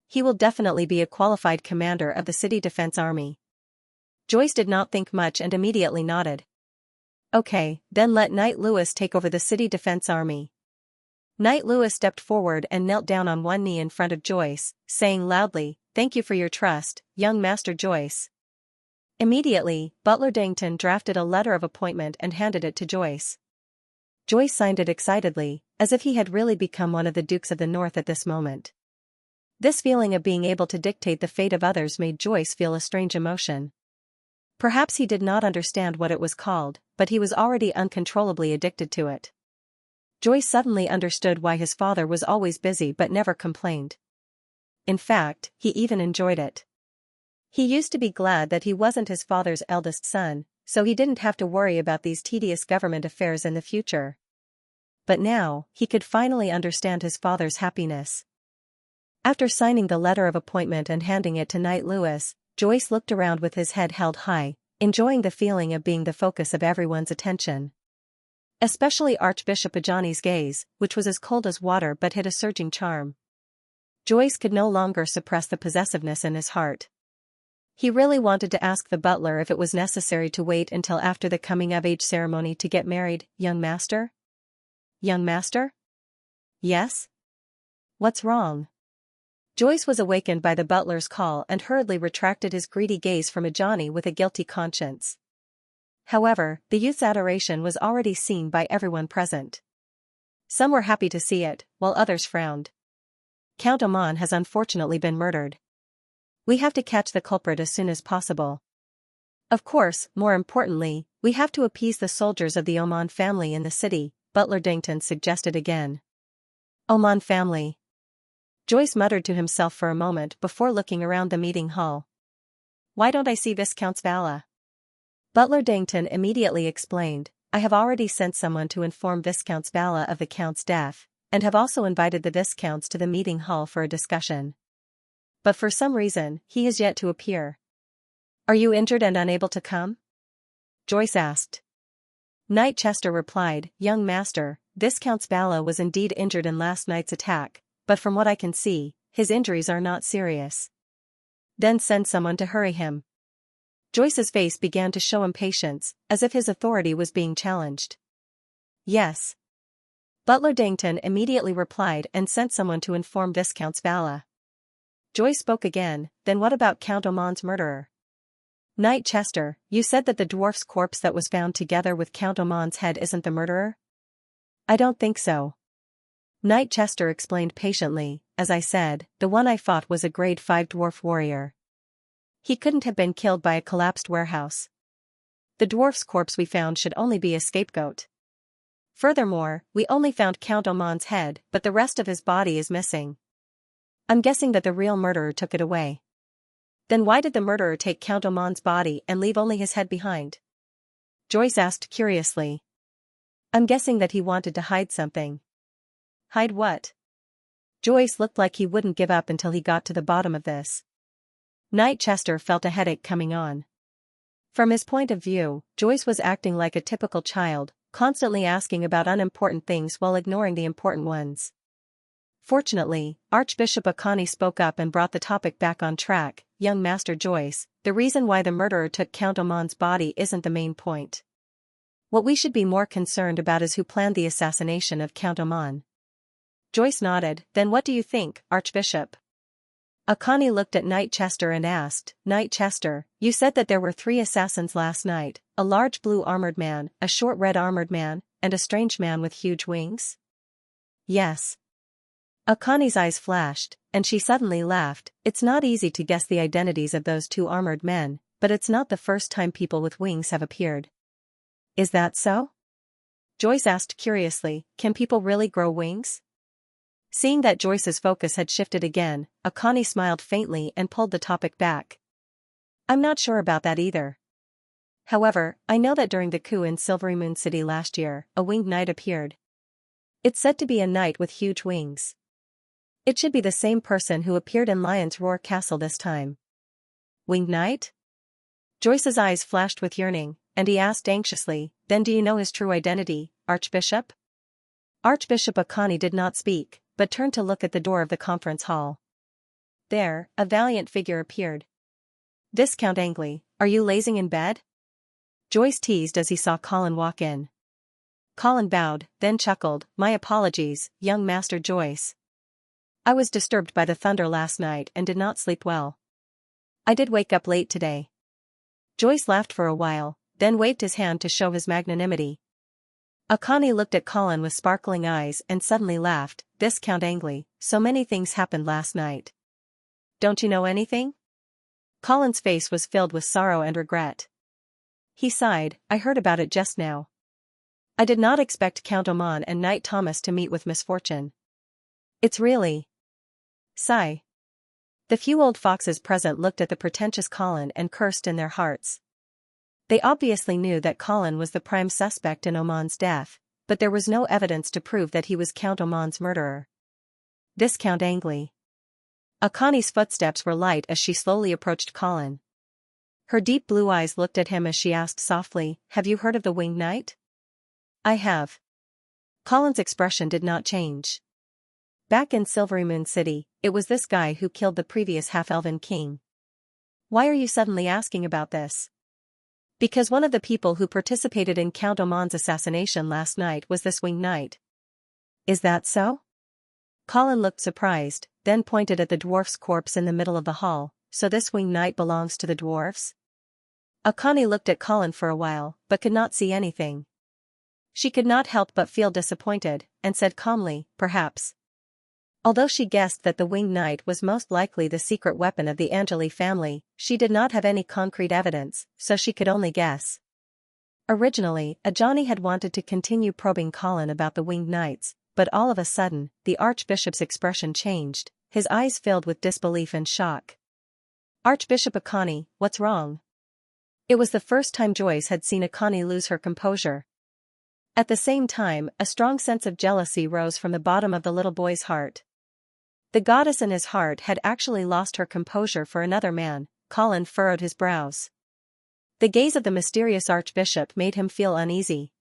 He will definitely be a qualified commander of the City Defense Army." Joyce did not think much and immediately nodded. "Okay, then let Knight Lewis take over the City Defense Army." Knight Lewis stepped forward and knelt down on one knee in front of Joyce, saying loudly, "Thank you for your trust, young Master Joyce." Immediately, Butler Dangton drafted a letter of appointment and handed it to Joyce. Joyce signed it excitedly, as if he had really become one of the Dukes of the North at this moment. This feeling of being able to dictate the fate of others made Joyce feel a strange emotion. Perhaps he did not understand what it was called, but he was already uncontrollably addicted to it. Joyce suddenly understood why his father was always busy but never complained. In fact, he even enjoyed it. He used to be glad that he wasn't his father's eldest son, so he didn't have to worry about these tedious government affairs in the future. But now, he could finally understand his father's happiness. After signing the letter of appointment and handing it to Knight Lewis, Joyce looked around with his head held high, enjoying the feeling of being the focus of everyone's attention. Especially Archbishop Ajani's gaze, which was as cold as water but had a surging charm. Joyce could no longer suppress the possessiveness in his heart. He really wanted to ask the butler if it was necessary to wait until after the coming-of-age ceremony to get married. "Young master? Young master? Yes? What's wrong?" Joyce was awakened by the butler's call and hurriedly retracted his greedy gaze from Ajani with a guilty conscience. However, the youth's adoration was already seen by everyone present. Some were happy to see it, while others frowned. "Count Oman has unfortunately been murdered. We have to catch the culprit as soon as possible. Of course, more importantly, we have to appease the soldiers of the Oman family in the city," Butler Dangton suggested again. "Oman family." Joyce muttered to himself for a moment before looking around the meeting hall. "Why don't I see Viscount Vala?" Butler Dangton immediately explained, "I have already sent someone to inform Viscount Vala of the Count's death, and have also invited the Viscounts to the meeting hall for a discussion. But for some reason, he has yet to appear." "Are you injured and unable to come?" Joyce asked. Knight Chester replied, "Young master, Viscount Vala was indeed injured in last night's attack, but from what I can see, his injuries are not serious. Then send someone to hurry him. Joyce's face began to show impatience, as if his authority was being challenged. Yes. Butler Dangton immediately replied and sent someone to inform Viscount Svala. Joyce spoke again, then what about Count Oman's murderer? Knight Chester, you said that the dwarf's corpse that was found together with Count Oman's head isn't the murderer? I don't think so. Knight Chester explained patiently, as I said, the one I fought was a grade 5 dwarf warrior. He couldn't have been killed by a collapsed warehouse. The dwarf's corpse we found should only be a scapegoat. Furthermore, we only found Count Oman's head, but the rest of his body is missing. I'm guessing that the real murderer took it away. Then why did the murderer take Count Oman's body and leave only his head behind? Joyce asked curiously. I'm guessing that he wanted to hide something. Hide what? Joyce looked like he wouldn't give up until he got to the bottom of this. Knight Chester felt a headache coming on. From his point of view, Joyce was acting like a typical child, constantly asking about unimportant things while ignoring the important ones. Fortunately, Archbishop Akani spoke up and brought the topic back on track. Young Master Joyce, the reason why the murderer took Count Oman's body isn't the main point. What we should be more concerned about is who planned the assassination of Count Oman. Joyce nodded. Then what do you think, Archbishop? Akani looked at Knight Chester and asked, Knight Chester, you said that there were 3 assassins last night, a large blue armored man, a short red armored man, and a strange man with huge wings? Yes. Akani's eyes flashed, and she suddenly laughed. It's not easy to guess the identities of those 2 armored men, but it's not the first time people with wings have appeared. Is that so? Joyce asked curiously, can people really grow wings? Seeing that Joyce's focus had shifted again, Akani smiled faintly and pulled the topic back. I'm not sure about that either. However, I know that during the coup in Silvery Moon City last year, a winged knight appeared. It's said to be a knight with huge wings. It should be the same person who appeared in Lion's Roar Castle this time. Winged knight? Joyce's eyes flashed with yearning, and he asked anxiously, then do you know his true identity, Archbishop? Archbishop Akani did not speak, but turned to look at the door of the conference hall. There, a valiant figure appeared. Viscount Angley, are you lazing in bed? Joyce teased as he saw Colin walk in. Colin bowed, then chuckled, my apologies, young Master Joyce. I was disturbed by the thunder last night and did not sleep well. I did wake up late today. Joyce laughed for a while, then waved his hand to show his magnanimity. Akani looked at Colin with sparkling eyes and suddenly laughed. Viscount Angley, so many things happened last night. Don't you know anything? Colin's face was filled with sorrow and regret. He sighed, I heard about it just now. I did not expect Count Oman and Knight Thomas to meet with misfortune. It's really... Sigh. The few old foxes present looked at the pretentious Colin and cursed in their hearts. They obviously knew that Colin was the prime suspect in Oman's death, but there was no evidence to prove that he was Count Oman's murderer. Viscount Angley. Akani's footsteps were light as she slowly approached Colin. Her deep blue eyes looked at him as she asked softly, have you heard of the Winged Knight? I have. Colin's expression did not change. Back in Silvery Moon City, it was this guy who killed the previous half-elven king. Why are you suddenly asking about this? Because one of the people who participated in Count Oman's assassination last night was this Winged Knight. Is that so? Colin looked surprised, then pointed at the dwarf's corpse in the middle of the hall. So this Winged Knight belongs to the dwarfs? Akani looked at Colin for a while, but could not see anything. She could not help but feel disappointed, and said calmly, perhaps. Although she guessed that the Winged Knight was most likely the secret weapon of the Angeli family, she did not have any concrete evidence, so she could only guess. Originally, Ajani had wanted to continue probing Colin about the Winged Knights, but all of a sudden, the Archbishop's expression changed, his eyes filled with disbelief and shock. Archbishop Akani, what's wrong? It was the first time Joyce had seen Akani lose her composure. At the same time, a strong sense of jealousy rose from the bottom of the little boy's heart. The goddess in his heart had actually lost her composure for another man. Colin furrowed his brows. The gaze of the mysterious archbishop made him feel uneasy.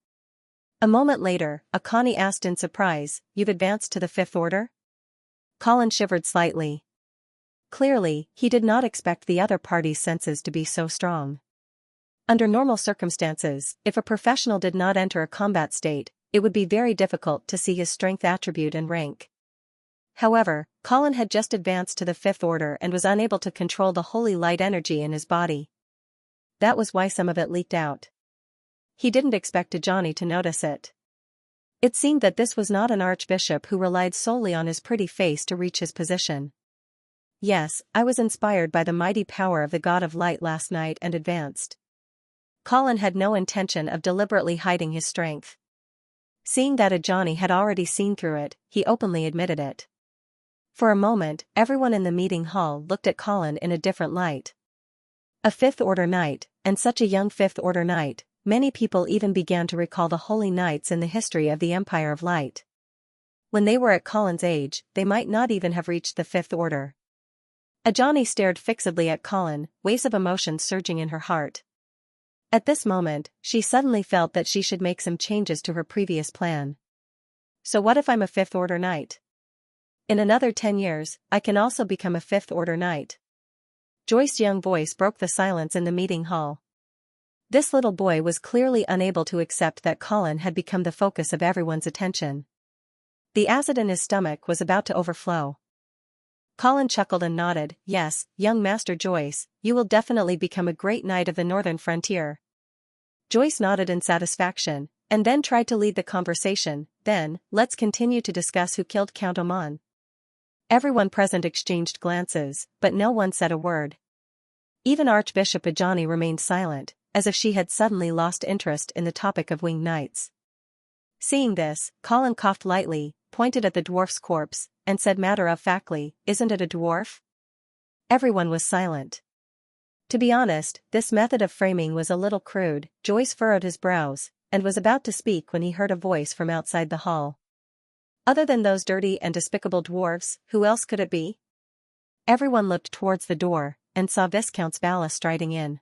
A moment later, Akani asked in surprise, you've advanced to the Fifth Order? Colin shivered slightly. Clearly, he did not expect the other party's senses to be so strong. Under normal circumstances, if a professional did not enter a combat state, it would be very difficult to see his strength attribute and rank. However, Colin had just advanced to the fifth order and was unable to control the holy light energy in his body. That was why some of it leaked out. He didn't expect Johnny to notice it. It seemed that this was not an archbishop who relied solely on his pretty face to reach his position. Yes, I was inspired by the mighty power of the God of Light last night and advanced. Colin had no intention of deliberately hiding his strength. Seeing that Johnny had already seen through it, he openly admitted it. For a moment, everyone in the meeting hall looked at Colin in a different light. A Fifth Order knight, and such a young Fifth Order knight. Many people even began to recall the holy knights in the history of the Empire of Light. When they were at Colin's age, they might not even have reached the Fifth Order. Johnny stared fixedly at Colin, waves of emotion surging in her heart. At this moment, she suddenly felt that she should make some changes to her previous plan. So what if I'm a Fifth Order knight? In another 10 years, I can also become a Fifth Order knight. Joyce's young voice broke the silence in the meeting hall. This little boy was clearly unable to accept that Colin had become the focus of everyone's attention. The acid in his stomach was about to overflow. Colin chuckled and nodded. Yes, young Master Joyce, you will definitely become a great knight of the northern frontier. Joyce nodded in satisfaction, and then tried to lead the conversation. Then, let's continue to discuss who killed Count Oman. Everyone present exchanged glances, but no one said a word. Even Archbishop Johnny remained silent, as if she had suddenly lost interest in the topic of winged knights. Seeing this, Colin coughed lightly, pointed at the dwarf's corpse, and said matter-of-factly, "Isn't it a dwarf?" Everyone was silent. To be honest, this method of framing was a little crude. Joyce furrowed his brows, and was about to speak when he heard a voice from outside the hall. Other than those dirty and despicable dwarves, who else could it be? Everyone looked towards the door, and saw Viscount Bala striding in.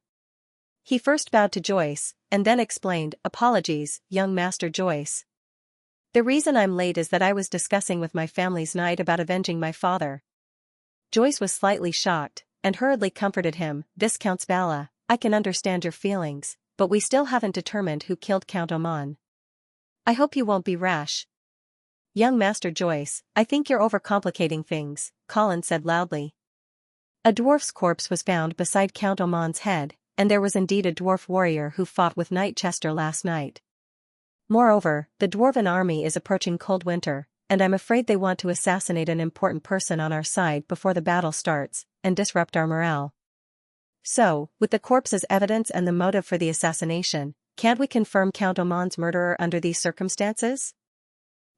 He first bowed to Joyce, and then explained, "Apologies, young Master Joyce. The reason I'm late is that I was discussing with my family's knight about avenging my father." Joyce was slightly shocked, and hurriedly comforted him. "Viscount Bala, I can understand your feelings, but we still haven't determined who killed Count Oman. I hope you won't be rash." "Young Master Joyce, I think you're overcomplicating things," Colin said loudly. A dwarf's corpse was found beside Count Oman's head, and there was indeed a dwarf warrior who fought with Knight Chester last night. Moreover, the dwarven army is approaching cold winter, and I'm afraid they want to assassinate an important person on our side before the battle starts, and disrupt our morale. So, with the corpse as evidence and the motive for the assassination, can't we confirm Count Oman's murderer under these circumstances?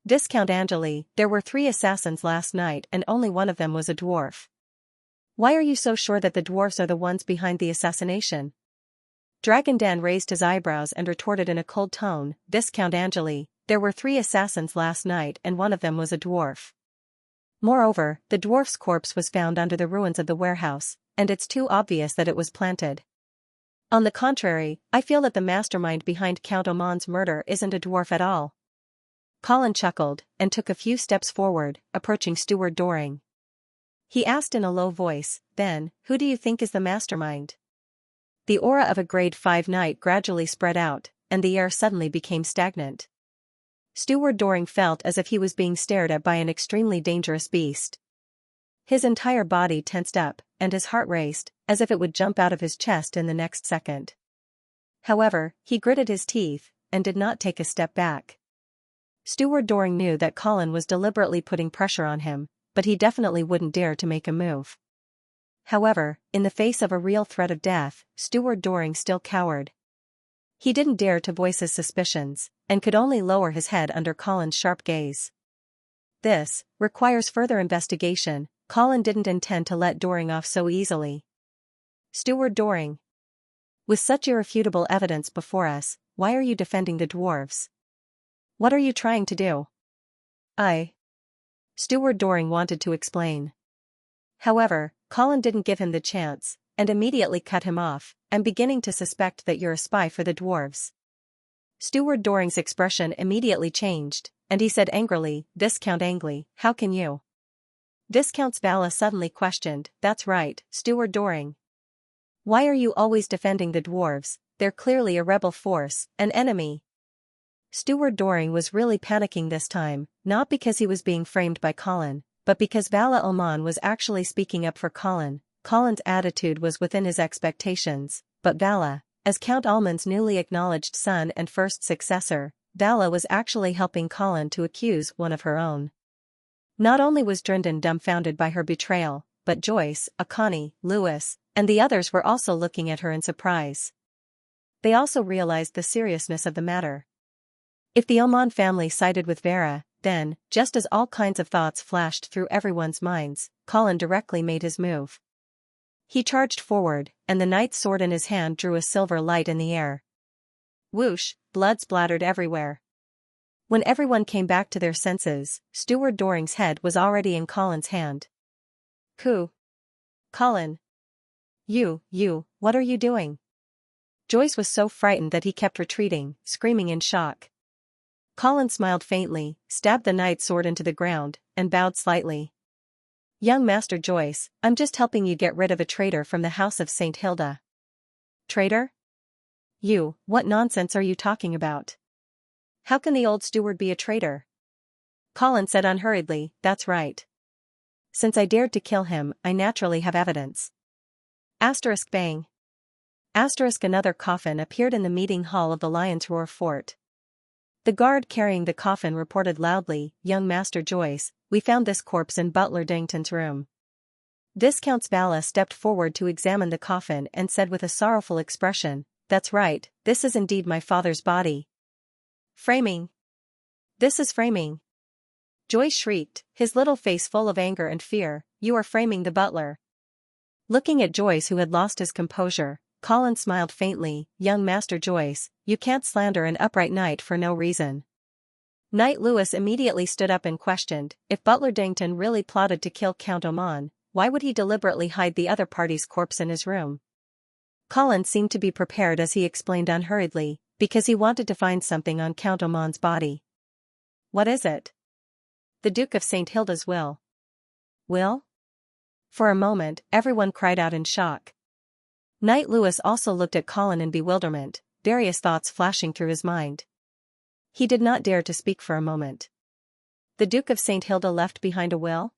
Discount Angeli, there were 3 assassins last night and only one of them was a dwarf. Why are you so sure that the dwarfs are the ones behind the assassination? Dragon Dan raised his eyebrows and retorted in a cold tone, "Viscount Angeli, there were 3 assassins last night and one of them was a dwarf. Moreover, the dwarf's corpse was found under the ruins of the warehouse, and it's too obvious that it was planted. On the contrary, I feel that the mastermind behind Count Oman's murder isn't a dwarf at all." Colin chuckled, and took a few steps forward, approaching Steward Doring. He asked in a low voice, "Then, who do you think is the mastermind?" The aura of a grade 5 knight gradually spread out, and the air suddenly became stagnant. Steward Doring felt as if he was being stared at by an extremely dangerous beast. His entire body tensed up, and his heart raced, as if it would jump out of his chest in the next second. However, he gritted his teeth, and did not take a step back. Steward Doring knew that Colin was deliberately putting pressure on him, but he definitely wouldn't dare to make a move. However, in the face of a real threat of death, Steward Doring still cowered. He didn't dare to voice his suspicions, and could only lower his head under Colin's sharp gaze. This requires further investigation. Colin didn't intend to let Doring off so easily. "Steward Doring, with such irrefutable evidence before us, why are you defending the dwarves? What are you trying to do?" Steward Doring wanted to explain. However, Colin didn't give him the chance, and immediately cut him off. "I'm beginning to suspect that you're a spy for the dwarves." Steward Doring's expression immediately changed, and he said angrily, "Viscount Angeli, how can you?" Viscount Vala suddenly questioned, "That's right, Steward Doring. Why are you always defending the dwarves? They're clearly a rebel force, an enemy." Steward Doring was really panicking this time, not because he was being framed by Colin, but because Vala Oman was actually speaking up for Colin. Colin's attitude was within his expectations, but Vala, as Count Almond's newly acknowledged son and first successor, Vala was actually helping Colin to accuse one of her own. Not only was Drindon dumbfounded by her betrayal, but Joyce, Akani, Lewis, and the others were also looking at her in surprise. They also realized the seriousness of the matter. If the Oman family sided with Vera, then, just as all kinds of thoughts flashed through everyone's minds, Colin directly made his move. He charged forward, and the knight's sword in his hand drew a silver light in the air. Whoosh, blood splattered everywhere. When everyone came back to their senses, Steward Doring's head was already in Colin's hand. "Who? Colin. You, what are you doing?" Joyce was so frightened that he kept retreating, screaming in shock. Colin smiled faintly, stabbed the knight's sword into the ground, and bowed slightly. "Young Master Joyce, I'm just helping you get rid of a traitor from the House of St. Hilda." "Traitor? You, what nonsense are you talking about? How can the old steward be a traitor?" Colin said unhurriedly, "That's right. Since I dared to kill him, I naturally have evidence." Asterisk bang. Asterisk another coffin appeared in the meeting hall of the Lion's Roar fort. The guard carrying the coffin reported loudly, "Young Master Joyce, we found this corpse in Butler Dington's room." Viscount Vala stepped forward to examine the coffin and said with a sorrowful expression, "That's right, this is indeed my father's body." "Framing! This is framing!" Joyce shrieked, his little face full of anger and fear, "You are framing the butler." Looking at Joyce, who had lost his composure, Colin smiled faintly, "Young Master Joyce, you can't slander an upright knight for no reason." Knight Lewis immediately stood up and questioned, "If Butler Dington really plotted to kill Count Oman, why would he deliberately hide the other party's corpse in his room?" Colin seemed to be prepared as he explained unhurriedly, "Because he wanted to find something on Count Oman's body." "What is it?" "The Duke of St. Hilda's will." "Will?" For a moment, everyone cried out in shock. Knight Lewis also looked at Colin in bewilderment, various thoughts flashing through his mind. He did not dare to speak for a moment. The Duke of St. Hilda left behind a will?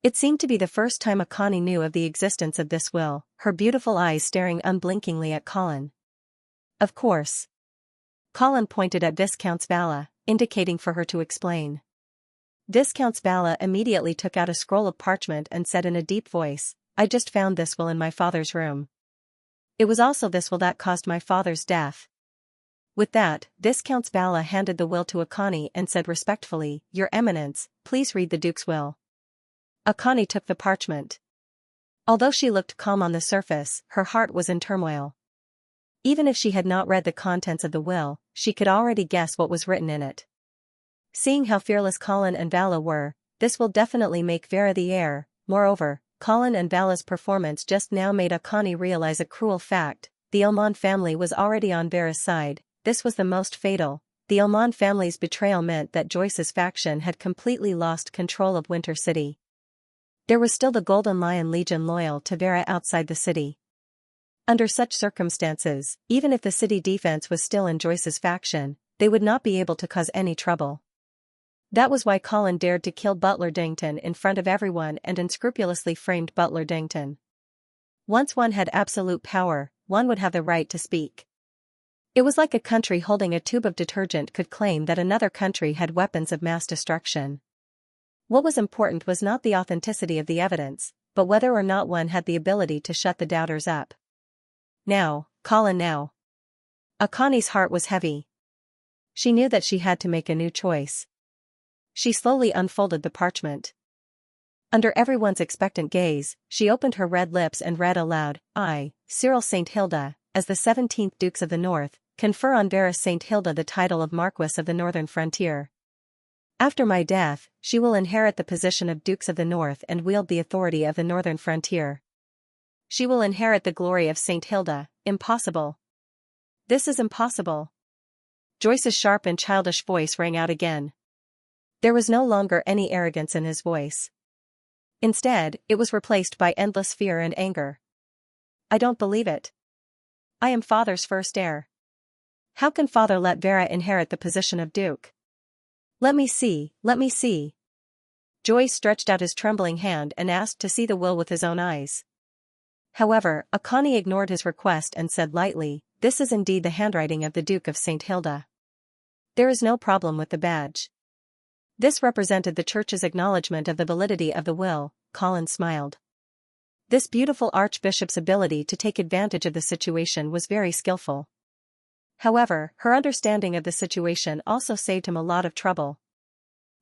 It seemed to be the first time Akani knew of the existence of this will, her beautiful eyes staring unblinkingly at Colin. "Of course." Colin pointed at Viscount Vala, indicating for her to explain. Viscount Vala immediately took out a scroll of parchment and said in a deep voice, "I just found this will in my father's room. It was also this will that caused my father's death." With that, Viscount Vala handed the will to Akani and said respectfully, "Your Eminence, please read the Duke's will." Akani took the parchment. Although she looked calm on the surface, her heart was in turmoil. Even if she had not read the contents of the will, she could already guess what was written in it. Seeing how fearless Colin and Vala were, this will definitely make Vera the heir. Moreover, Colin and Vala's performance just now made Akani realize a cruel fact: the Oman family was already on Vera's side. This was the most fatal. The Oman family's betrayal meant that Joyce's faction had completely lost control of Winter City. There was still the Golden Lion Legion loyal to Vera outside the city. Under such circumstances, even if the city defense was still in Joyce's faction, they would not be able to cause any trouble. That was why Colin dared to kill Butler Dington in front of everyone and unscrupulously framed Butler Dington. Once one had absolute power, one would have the right to speak. It was like a country holding a tube of detergent could claim that another country had weapons of mass destruction. What was important was not the authenticity of the evidence, but whether or not one had the ability to shut the doubters up. Now, Colin now. Akani's heart was heavy. She knew that she had to make a new choice. She slowly unfolded the parchment. Under everyone's expectant gaze, she opened her red lips and read aloud, "I, Cyril St. Hilda, as the 17th Dukes of the North, confer on Vera St. Hilda the title of Marquess of the Northern Frontier. After my death, she will inherit the position of Dukes of the North and wield the authority of the Northern Frontier. She will inherit the glory of St. Hilda. Impossible. This is impossible." Joyce's sharp and childish voice rang out again. There was no longer any arrogance in his voice. Instead, it was replaced by endless fear and anger. I don't believe it. I am father's first heir. How can father let Vera inherit the position of duke? Let me see, let me see. Joyce stretched out his trembling hand and asked to see the will with his own eyes. However, Akani ignored his request and said lightly, "This is indeed the handwriting of the Duke of St. Hilda. There is no problem with the badge." This represented the church's acknowledgement of the validity of the will. Colin smiled. This beautiful archbishop's ability to take advantage of the situation was very skillful. However, her understanding of the situation also saved him a lot of trouble.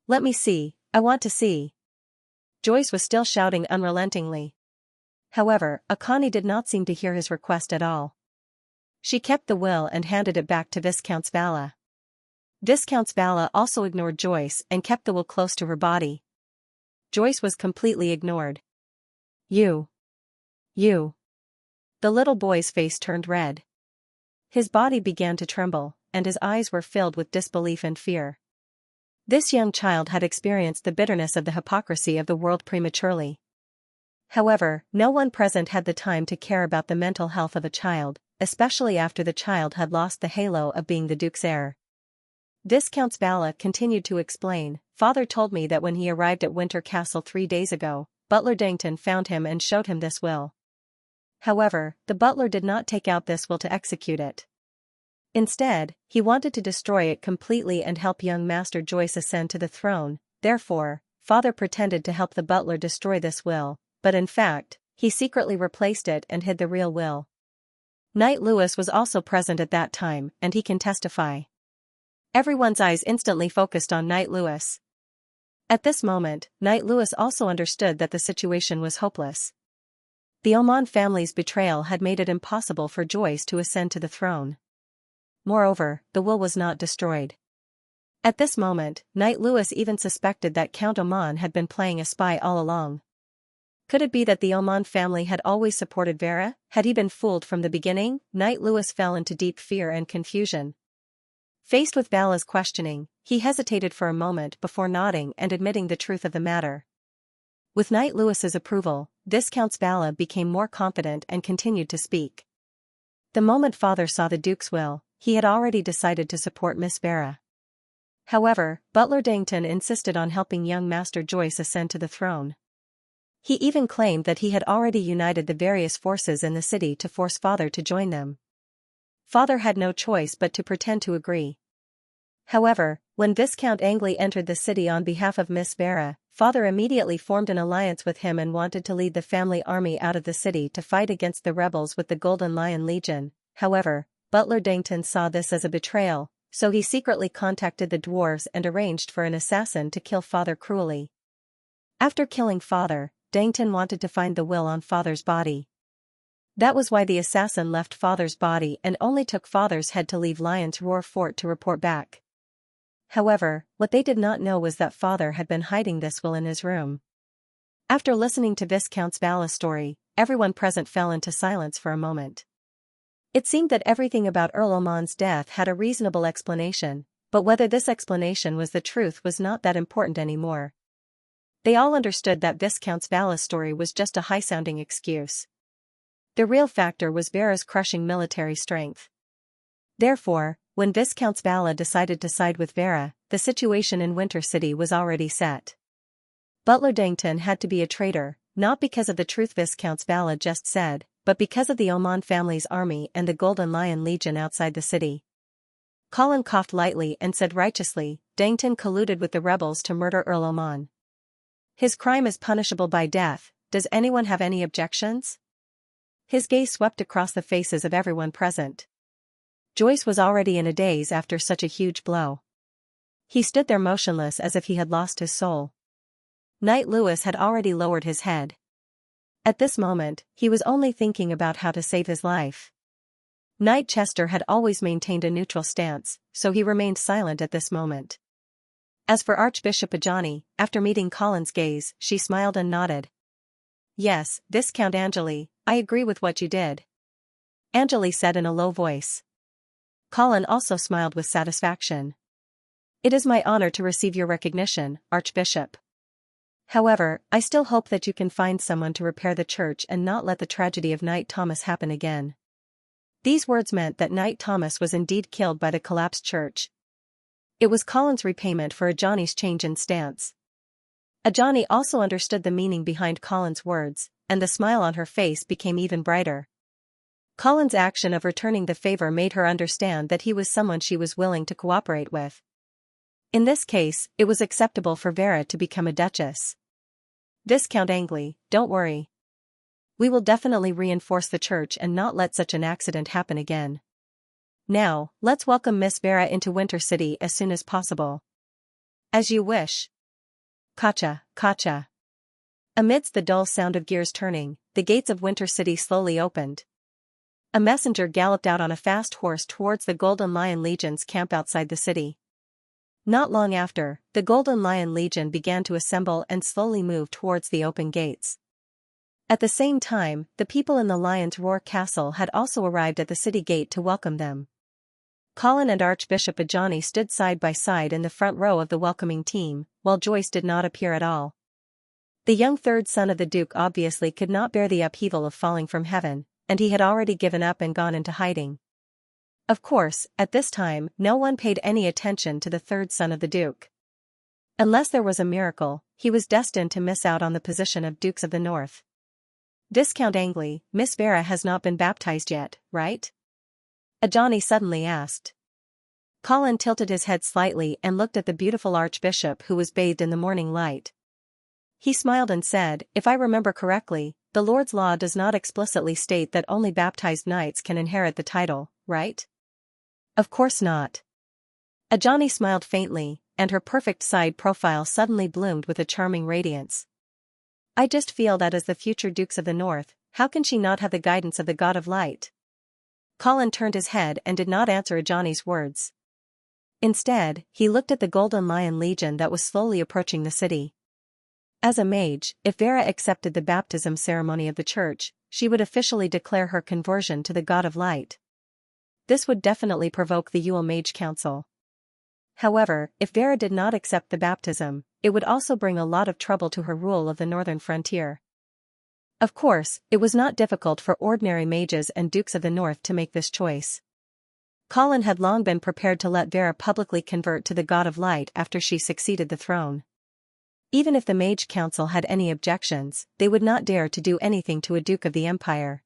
Let me see, I want to see. Joyce was still shouting unrelentingly. However, Akani did not seem to hear his request at all. She kept the will and handed it back to Viscount Svala. Viscount Svala also ignored Joyce and kept the will close to her body. Joyce was completely ignored. You. The little boy's face turned red. His body began to tremble, and his eyes were filled with disbelief and fear. This young child had experienced the bitterness of the hypocrisy of the world prematurely. However, no one present had the time to care about the mental health of a child, especially after the child had lost the halo of being the Duke's heir. Viscount Svala continued to explain, "Father told me that when he arrived at Winter Castle 3 days ago, Butler Dington found him and showed him this will. However, the butler did not take out this will to execute it. Instead, he wanted to destroy it completely and help young Master Joyce ascend to the throne. Therefore, father pretended to help the butler destroy this will, but in fact, he secretly replaced it and hid the real will." Knight Lewis was also present at that time, and he can testify. Everyone's eyes instantly focused on Knight Lewis. At this moment, Knight Lewis also understood that the situation was hopeless. The Oman family's betrayal had made it impossible for Joyce to ascend to the throne. Moreover, the will was not destroyed. At this moment, Knight Lewis even suspected that Count Oman had been playing a spy all along. Could it be that the Oman family had always supported Vera? Had he been fooled from the beginning? Knight Lewis fell into deep fear and confusion. Faced with Vala's questioning, he hesitated for a moment before nodding and admitting the truth of the matter. With Knight Lewis's approval, Viscount Svala became more confident and continued to speak. The moment father saw the Duke's will, he had already decided to support Miss Vera. However, Butler Dington insisted on helping young Master Joyce ascend to the throne. He even claimed that he had already united the various forces in the city to force father to join them. Father had no choice but to pretend to agree. However, when Viscount Angley entered the city on behalf of Miss Vera, father immediately formed an alliance with him and wanted to lead the family army out of the city to fight against the rebels with the Golden Lion Legion. However, Butler Dington saw this as a betrayal, so he secretly contacted the dwarves and arranged for an assassin to kill father cruelly. After killing father, Dington wanted to find the will on father's body. That was why the assassin left father's body and only took father's head to leave Lion's Roar Fort to report back. However, what they did not know was that father had been hiding this will in his room. After listening to Viscount Svala's story, everyone present fell into silence for a moment. It seemed that everything about Earl Oman's death had a reasonable explanation, but whether this explanation was the truth was not that important anymore. They all understood that Viscount Svala's story was just a high-sounding excuse. The real factor was Vera's crushing military strength. Therefore, when Viscount Svala decided to side with Vera, the situation in Winter City was already set. Butler Dington had to be a traitor, not because of the truth Viscount Svala just said, but because of the Oman family's army and the Golden Lion Legion outside the city. Colin coughed lightly and said righteously, "Dington colluded with the rebels to murder Earl Oman. His crime is punishable by death. Does anyone have any objections?" His gaze swept across the faces of everyone present. Joyce was already in a daze after such a huge blow. He stood there motionless as if he had lost his soul. Knight Lewis had already lowered his head. At this moment, he was only thinking about how to save his life. Knight Chester had always maintained a neutral stance, so he remained silent at this moment. As for Archbishop Ajani, after meeting Colin's gaze, she smiled and nodded. "Yes, Viscount Angeli, I agree with what you did," Angeli said in a low voice. Colin also smiled with satisfaction. "It is my honor to receive your recognition, Archbishop." However, I still hope that you can find someone to repair the church and not let the tragedy of Knight Thomas happen again. These words meant that Knight Thomas was indeed killed by the collapsed church. It was Colin's repayment for Ajani's change in stance. Ajani also understood the meaning behind Colin's words, and the smile on her face became even brighter. Colin's action of returning the favor made her understand that he was someone she was willing to cooperate with. In this case, it was acceptable for Vera to become a duchess. Viscount Angley, don't worry. We will definitely reinforce the church and not let such an accident happen again. Now, let's welcome Miss Vera into Winter City as soon as possible. As you wish. Kacha, kacha. Amidst the dull sound of gears turning, the gates of Winter City slowly opened. A messenger galloped out on a fast horse towards the Golden Lion Legion's camp outside the city. Not long after, the Golden Lion Legion began to assemble and slowly move towards the open gates. At the same time, the people in the Lion's Roar Castle had also arrived at the city gate to welcome them. Colin and Archbishop Ajani stood side by side in the front row of the welcoming team, while Joyce did not appear at all. The young third son of the Duke obviously could not bear the upheaval of falling from heaven, and he had already given up and gone into hiding. Of course, at this time, no one paid any attention to the third son of the Duke. Unless there was a miracle, he was destined to miss out on the position of Dukes of the North. Viscount Angley, Miss Vera has not been baptized yet, right? Ajani suddenly asked. Colin tilted his head slightly and looked at the beautiful Archbishop who was bathed in the morning light. He smiled and said, if I remember correctly, the Lord's law does not explicitly state that only baptized knights can inherit the title, right? Of course not. Ajani smiled faintly, and her perfect side profile suddenly bloomed with a charming radiance. I just feel that as the future Dukes of the North, how can she not have the guidance of the God of Light? Colin turned his head and did not answer Ajani's words. Instead, he looked at the Golden Lion Legion that was slowly approaching the city. As a mage, if Vera accepted the baptism ceremony of the church, she would officially declare her conversion to the God of Light. This would definitely provoke the Yule Mage Council. However, if Vera did not accept the baptism, it would also bring a lot of trouble to her rule of the northern frontier. Of course, it was not difficult for ordinary mages and Dukes of the North to make this choice. Colin had long been prepared to let Vera publicly convert to the God of Light after she succeeded the throne. Even if the Mage Council had any objections, they would not dare to do anything to a Duke of the Empire.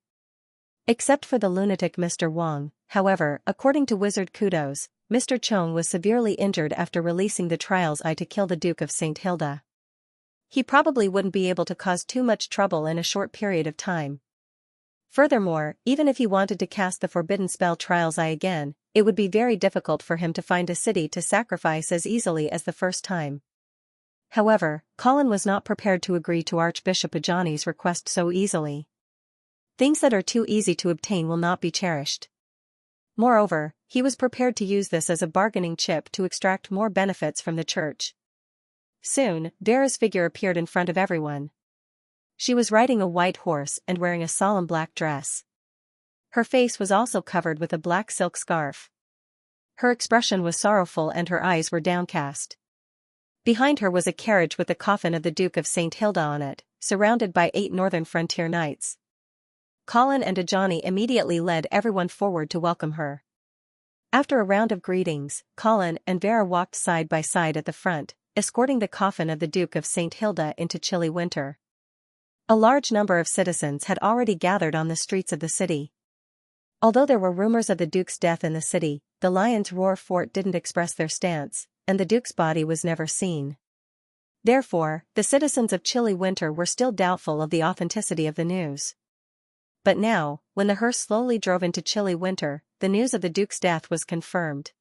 Except for the lunatic Mr. Wang, however, according to Wizard Kudos, Mr. Chong was severely injured after releasing the trials to kill the Duke of St. Hilda. He probably wouldn't be able to cause too much trouble in a short period of time. Furthermore, even if he wanted to cast the forbidden spell Trials again, it would be very difficult for him to find a city to sacrifice as easily as the first time. However, Colin was not prepared to agree to Archbishop Ajani's request so easily. Things that are too easy to obtain will not be cherished. Moreover, he was prepared to use this as a bargaining chip to extract more benefits from the church. Soon, Vera's figure appeared in front of everyone. She was riding a white horse and wearing a solemn black dress. Her face was also covered with a black silk scarf. Her expression was sorrowful and her eyes were downcast. Behind her was a carriage with the coffin of the Duke of St. Hilda on it, surrounded by 8 northern frontier knights. Colin and Ajani immediately led everyone forward to welcome her. After a round of greetings, Colin and Vera walked side by side at the front, escorting the coffin of the Duke of St. Hilda into chilly winter. A large number of citizens had already gathered on the streets of the city. Although there were rumors of the Duke's death in the city, the Lion's Roar fort didn't express their stance, and the Duke's body was never seen. Therefore, the citizens of Chilly Winter were still doubtful of the authenticity of the news. But now, when the hearse slowly drove into Chilly Winter, the news of the Duke's death was confirmed.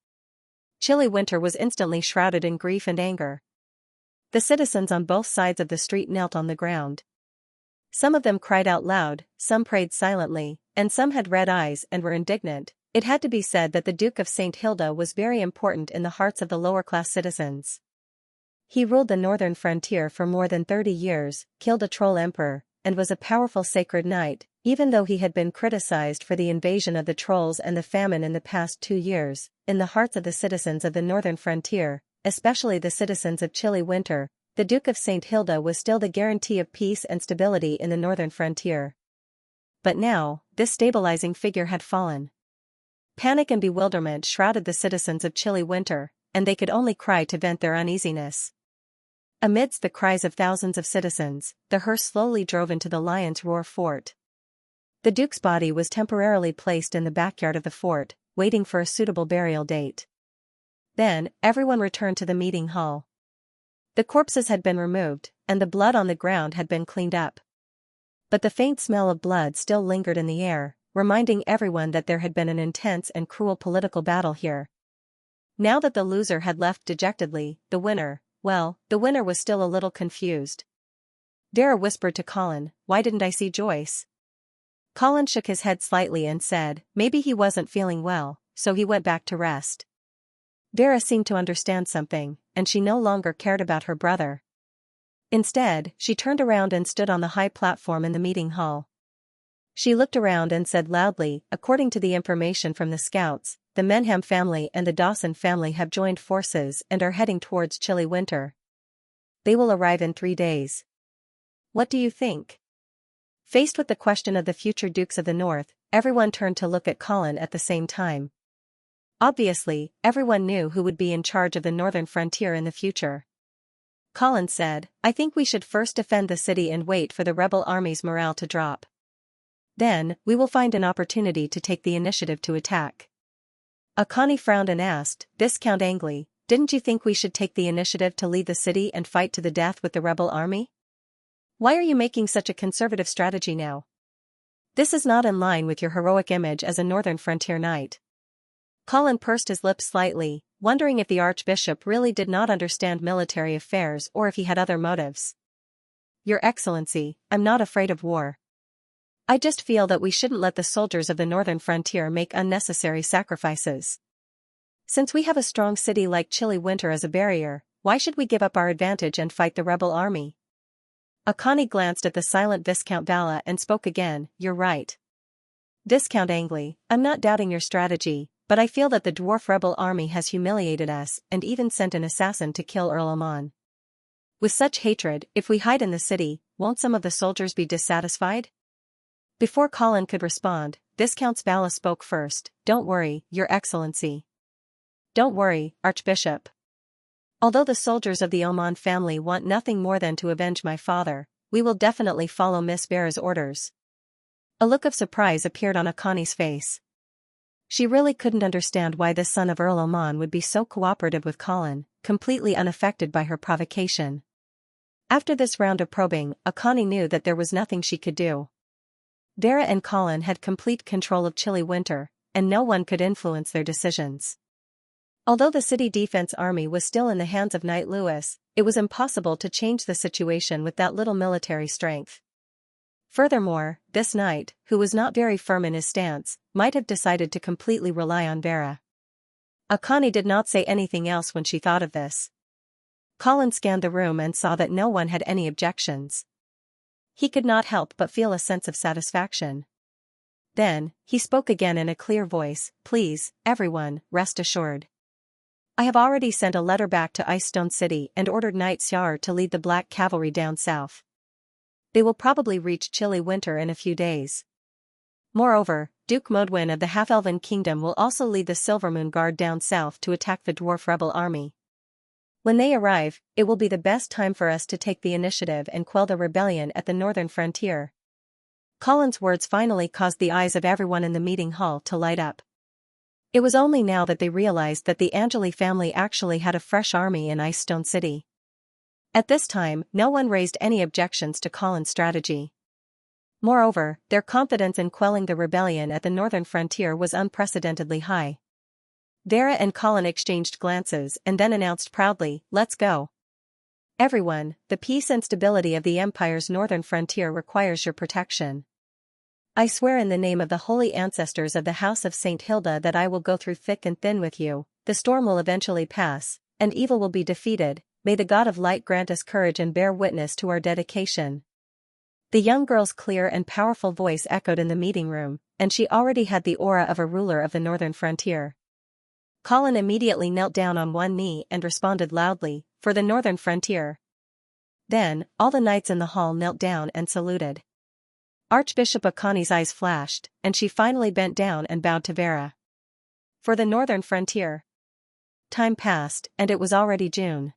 Chilly Winter was instantly shrouded in grief and anger. The citizens on both sides of the street knelt on the ground. Some of them cried out loud, some prayed silently, and some had red eyes and were indignant. It had to be said that the Duke of St. Hilda was very important in the hearts of the lower-class citizens. He ruled the northern frontier for more than 30 years, killed a troll emperor, and was a powerful sacred knight, even though he had been criticized for the invasion of the trolls and the famine in the past 2 years. In the hearts of the citizens of the northern frontier, especially the citizens of Chilly Winter, the Duke of St. Hilda was still the guarantee of peace and stability in the northern frontier. But now, this stabilizing figure had fallen. Panic and bewilderment shrouded the citizens of Chilly Winter, and they could only cry to vent their uneasiness. Amidst the cries of thousands of citizens, the hearse slowly drove into the Lion's Roar fort. The Duke's body was temporarily placed in the backyard of the fort, waiting for a suitable burial date. Then, everyone returned to the meeting hall. The corpses had been removed, and the blood on the ground had been cleaned up. But the faint smell of blood still lingered in the air, reminding everyone that there had been an intense and cruel political battle here. Now that the loser had left dejectedly, the winner was still a little confused. Vera whispered to Colin, "Why didn't I see Joyce?" Colin shook his head slightly and said, "Maybe he wasn't feeling well, so he went back to rest." Vera seemed to understand something, and she no longer cared about her brother. Instead, she turned around and stood on the high platform in the meeting hall. She looked around and said loudly, "According to the information from the scouts, the Menham family and the Dawson family have joined forces and are heading towards Chilly Winter. They will arrive in 3 days. What do you think?" Faced with the question of the future Dukes of the North, everyone turned to look at Colin at the same time. Obviously, everyone knew who would be in charge of the northern frontier in the future. Colin said, "I think we should first defend the city and wait for the rebel army's morale to drop. Then, we will find an opportunity to take the initiative to attack." Akani frowned and asked, Viscount Angley, "Didn't you think we should take the initiative to leave the city and fight to the death with the rebel army? Why are you making such a conservative strategy now? This is not in line with your heroic image as a northern frontier knight." Colin pursed his lips slightly, wondering if the Archbishop really did not understand military affairs or if he had other motives. "Your Excellency, I'm not afraid of war. I just feel that we shouldn't let the soldiers of the northern frontier make unnecessary sacrifices. Since we have a strong city like Chilly Winter as a barrier, why should we give up our advantage and fight the rebel army?" Akani glanced at the silent Viscount Vala and spoke again, "You're right. Viscount Angley, I'm not doubting your strategy, but I feel that the dwarf rebel army has humiliated us and even sent an assassin to kill Earl Amon. With such hatred, if we hide in the city, won't some of the soldiers be dissatisfied?" Before Colin could respond, Viscount Vala spoke first, "Don't worry, Your Excellency. Don't worry, Archbishop. Although the soldiers of the Oman family want nothing more than to avenge my father, we will definitely follow Miss Vera's orders." A look of surprise appeared on Akani's face. She really couldn't understand why the son of Earl Oman would be so cooperative with Colin, completely unaffected by her provocation. After this round of probing, Akani knew that there was nothing she could do. Vera and Colin had complete control of Chilly Winter, and no one could influence their decisions. Although the city defense army was still in the hands of Knight Lewis, it was impossible to change the situation with that little military strength. Furthermore, this knight, who was not very firm in his stance, might have decided to completely rely on Vera. Akani did not say anything else when she thought of this. Colin scanned the room and saw that no one had any objections. He could not help but feel a sense of satisfaction. Then, he spoke again in a clear voice, "Please, everyone, rest assured. I have already sent a letter back to Icestone City and ordered Knight Xiar to lead the Black Cavalry down south. They will probably reach Chilly Winter in a few days. Moreover, Duke Modwin of the Half-Elven Kingdom will also lead the Silvermoon Guard down south to attack the dwarf rebel army. When they arrive, it will be the best time for us to take the initiative and quell the rebellion at the northern frontier." Colin's words finally caused the eyes of everyone in the meeting hall to light up. It was only now that they realized that the Angeli family actually had a fresh army in Icestone City. At this time, no one raised any objections to Colin's strategy. Moreover, their confidence in quelling the rebellion at the northern frontier was unprecedentedly high. Vera and Colin exchanged glances and then announced proudly, "Let's go. Everyone, the peace and stability of the Empire's northern frontier requires your protection. I swear in the name of the holy ancestors of the House of St. Hilda that I will go through thick and thin with you, the storm will eventually pass, and evil will be defeated, may the God of light grant us courage and bear witness to our dedication." The young girl's clear and powerful voice echoed in the meeting room, and she already had the aura of a ruler of the northern frontier. Colin immediately knelt down on one knee and responded loudly, "For the northern frontier." Then, all the knights in the hall knelt down and saluted. Archbishop Akani's eyes flashed, and she finally bent down and bowed to Vera. For the northern frontier. Time passed, and it was already June.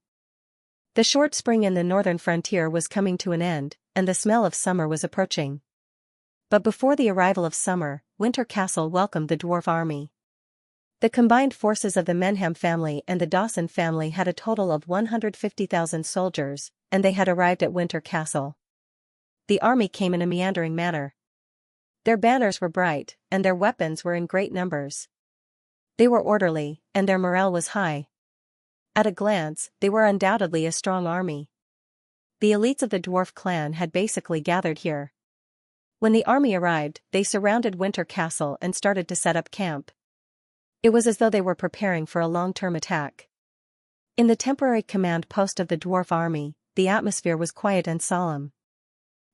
The short spring in the northern frontier was coming to an end, and the smell of summer was approaching. But before the arrival of summer, Winter Castle welcomed the dwarf army. The combined forces of the Menham family and the Dawson family had a total of 150,000 soldiers, and they had arrived at Winter Castle. The army came in a meandering manner. Their banners were bright, and their weapons were in great numbers. They were orderly, and their morale was high. At a glance, they were undoubtedly a strong army. The elites of the dwarf clan had basically gathered here. When the army arrived, they surrounded Winter Castle and started to set up camp. It was as though they were preparing for a long-term attack. In the temporary command post of the dwarf army, the atmosphere was quiet and solemn.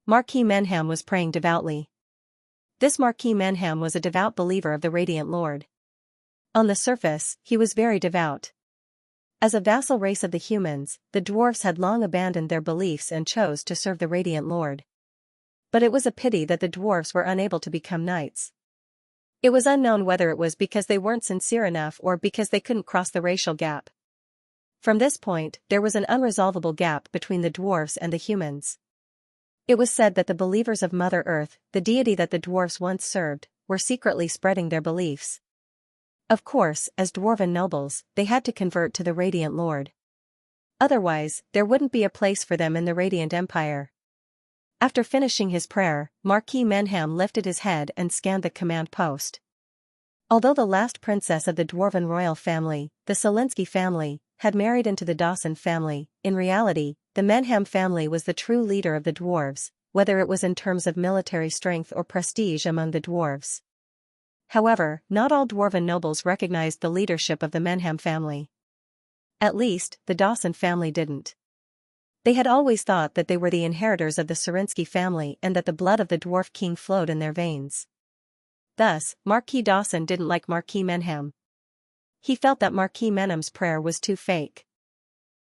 Marquis Menham was praying devoutly. This Marquis Menham was a devout believer of the Radiant Lord. On the surface, he was very devout. As a vassal race of the humans, the dwarfs had long abandoned their beliefs and chose to serve the Radiant Lord. But it was a pity that the dwarfs were unable to become knights. It was unknown whether it was because they weren't sincere enough or because they couldn't cross the racial gap. From this point, there was an unresolvable gap between the dwarfs and the humans. It was said that the believers of Mother Earth, the deity that the dwarfs once served, were secretly spreading their beliefs. Of course, as dwarven nobles, they had to convert to the Radiant Lord. Otherwise, there wouldn't be a place for them in the Radiant Empire. After finishing his prayer, Marquis Menham lifted his head and scanned the command post. Although the last princess of the dwarven royal family, the Solinsky family, had married into the Dawson family, in reality, the Menham family was the true leader of the dwarves, whether it was in terms of military strength or prestige among the dwarves. However, not all dwarven nobles recognized the leadership of the Menham family. At least, the Dawson family didn't. They had always thought that they were the inheritors of the Solinsky family and that the blood of the dwarf king flowed in their veins. Thus, Marquis Dawson didn't like Marquis Menham. He felt that Marquis Menham's prayer was too fake.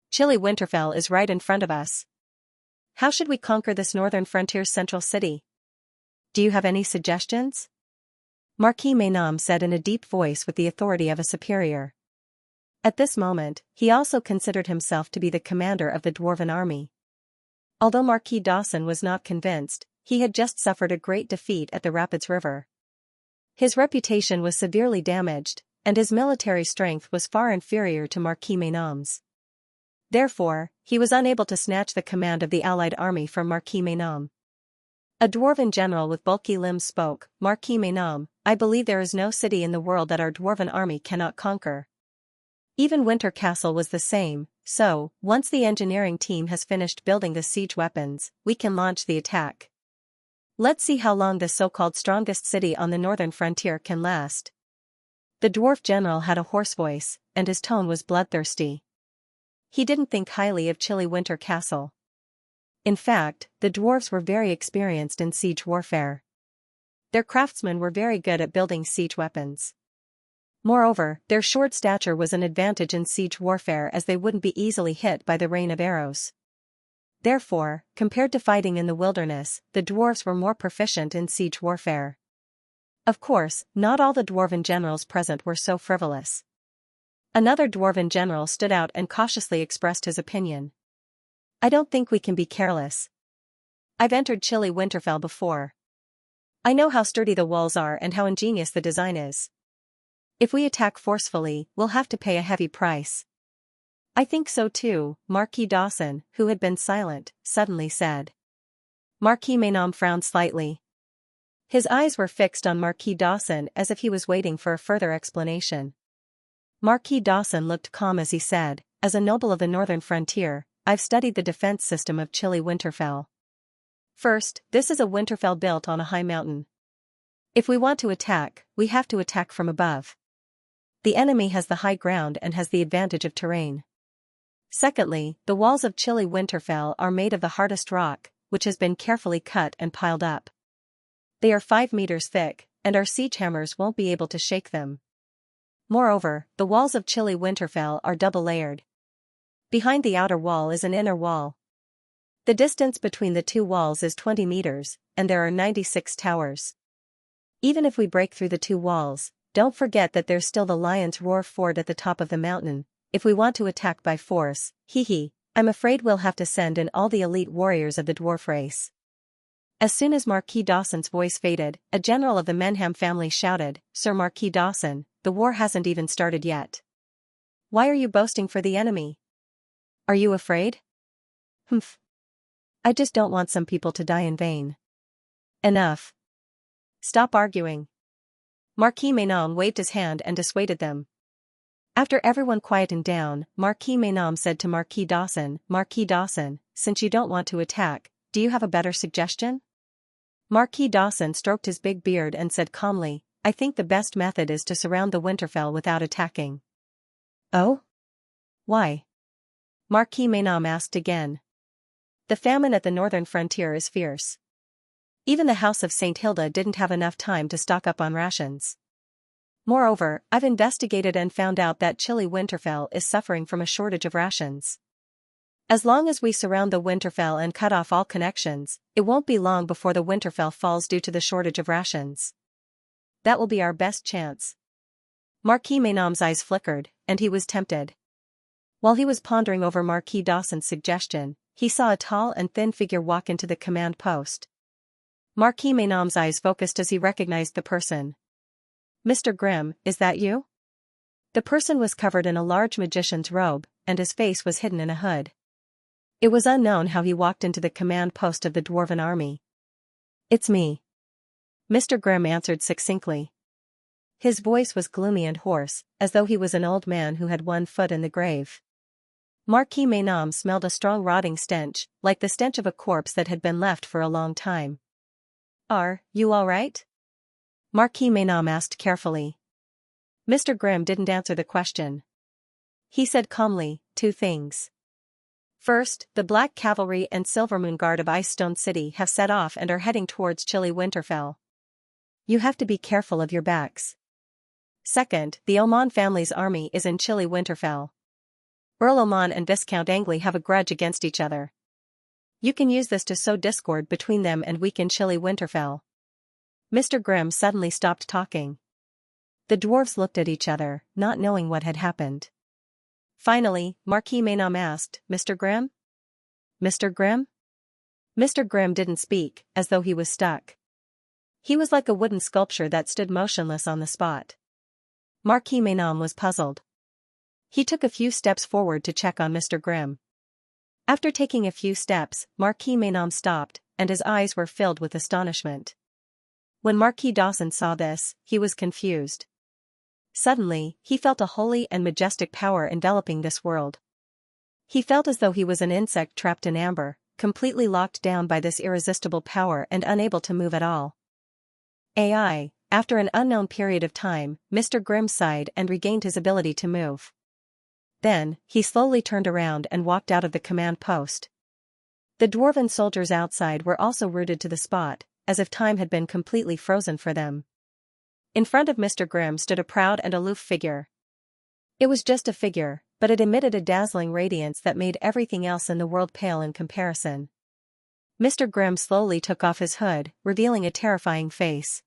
Chilly Winterfell is right in front of us. How should we conquer this northern frontier's central city? Do you have any suggestions? Marquis Menham said in a deep voice with the authority of a superior. At this moment, he also considered himself to be the commander of the dwarven army. Although Marquis Dawson was not convinced, he had just suffered a great defeat at the Rapids River. His reputation was severely damaged, and his military strength was far inferior to Marquis Menham's. Therefore, he was unable to snatch the command of the allied army from Marquis Menham. A dwarven general with bulky limbs spoke, "Marquis Menham, I believe there is no city in the world that our dwarven army cannot conquer. Even Winter Castle was the same, so, once the engineering team has finished building the siege weapons, we can launch the attack. Let's see how long this so-called strongest city on the northern frontier can last." The dwarf general had a hoarse voice, and his tone was bloodthirsty. He didn't think highly of chilly Winter Castle. In fact, the dwarves were very experienced in siege warfare. Their craftsmen were very good at building siege weapons. Moreover, their short stature was an advantage in siege warfare as they wouldn't be easily hit by the rain of arrows. Therefore, compared to fighting in the wilderness, the dwarves were more proficient in siege warfare. Of course, not all the dwarven generals present were so frivolous. Another dwarven general stood out and cautiously expressed his opinion. "I don't think we can be careless. I've entered chilly Winterfell before. I know how sturdy the walls are and how ingenious the design is. If we attack forcefully, we'll have to pay a heavy price." "I think so too," Marquis Dawson, who had been silent, suddenly said. Marquis Menham frowned slightly. His eyes were fixed on Marquis Dawson as if he was waiting for a further explanation. Marquis Dawson looked calm as he said, "As a noble of the northern frontier, I've studied the defense system of chilly Winterfell. First, this is a Winterfell built on a high mountain. If we want to attack, we have to attack from above. The enemy has the high ground and has the advantage of terrain. Secondly, the walls of chilly Winterfell are made of the hardest rock, which has been carefully cut and piled up. They are 5 meters thick, and our siege hammers won't be able to shake them. Moreover, the walls of chilly Winterfell are double-layered. Behind the outer wall is an inner wall. The distance between the two walls is 20 meters, and there are 96 towers. Even if we break through the two walls, don't forget that there's still the Lion's Roar fort at the top of the mountain. If we want to attack by force, I'm afraid we'll have to send in all the elite warriors of the dwarf race. As soon as Marquis Dawson's voice faded, a general of the Menham family shouted, "Sir Marquis Dawson, the war hasn't even started yet. Why are you boasting for the enemy? Are you afraid?" "Humph. I just don't want some people to die in vain." "Enough. Stop arguing." Marquis Menon waved his hand and dissuaded them. After everyone quietened down, Marquis Menon said to Marquis Dawson, "Marquis Dawson, since you don't want to attack, do you have a better suggestion?" Marquis Dawson stroked his big beard and said calmly, "I think the best method is to surround the Winterfell without attacking." "Oh? Why?" Marquis Menon asked again. "The famine at the northern frontier is fierce. Even the House of St. Hilda didn't have enough time to stock up on rations. Moreover, I've investigated and found out that chilly Winterfell is suffering from a shortage of rations. As long as we surround the Winterfell and cut off all connections, it won't be long before the Winterfell falls due to the shortage of rations. That will be our best chance." Marquis Menon's eyes flickered, and he was tempted. While he was pondering over Marquis Dawson's suggestion, he saw a tall and thin figure walk into the command post. Marquis Menon's eyes focused as he recognized the person. "Mr. Grimm, is that you?" The person was covered in a large magician's robe, and his face was hidden in a hood. It was unknown how he walked into the command post of the dwarven army. "It's me," Mr. Grimm answered succinctly. His voice was gloomy and hoarse, as though he was an old man who had one foot in the grave. Marquis Menon smelled a strong rotting stench, like the stench of a corpse that had been left for a long time. "Are you all right?" Marquis Menon asked carefully. Mr. Grimm didn't answer the question. He said calmly, "Two things. First, the Black Cavalry and Silvermoon Guard of Icestone City have set off and are heading towards chilly Winterfell. You have to be careful of your backs. Second, the Oman family's army is in chilly Winterfell. Earl Oman and Viscount Angley have a grudge against each other. You can use this to sow discord between them and weaken chilly Winterfell." Mr. Grimm suddenly stopped talking. The dwarves looked at each other, not knowing what had happened. Finally, Marquis Menon asked, "Mr. Grimm? Mr. Grimm?" Mr. Grimm didn't speak, as though he was stuck. He was like a wooden sculpture that stood motionless on the spot. Marquis Menon was puzzled. He took a few steps forward to check on Mr. Grimm. After taking a few steps, Marquis Menon stopped, and his eyes were filled with astonishment. When Marquis Dawson saw this, he was confused. Suddenly, he felt a holy and majestic power enveloping this world. He felt as though he was an insect trapped in amber, completely locked down by this irresistible power and unable to move at all. AI, after an unknown period of time, Mr. Grimm sighed and regained his ability to move. Then, he slowly turned around and walked out of the command post. The dwarven soldiers outside were also rooted to the spot, as if time had been completely frozen for them. In front of Mr. Grimm stood a proud and aloof figure. It was just a figure, but it emitted a dazzling radiance that made everything else in the world pale in comparison. Mr. Grimm slowly took off his hood, revealing a terrifying face.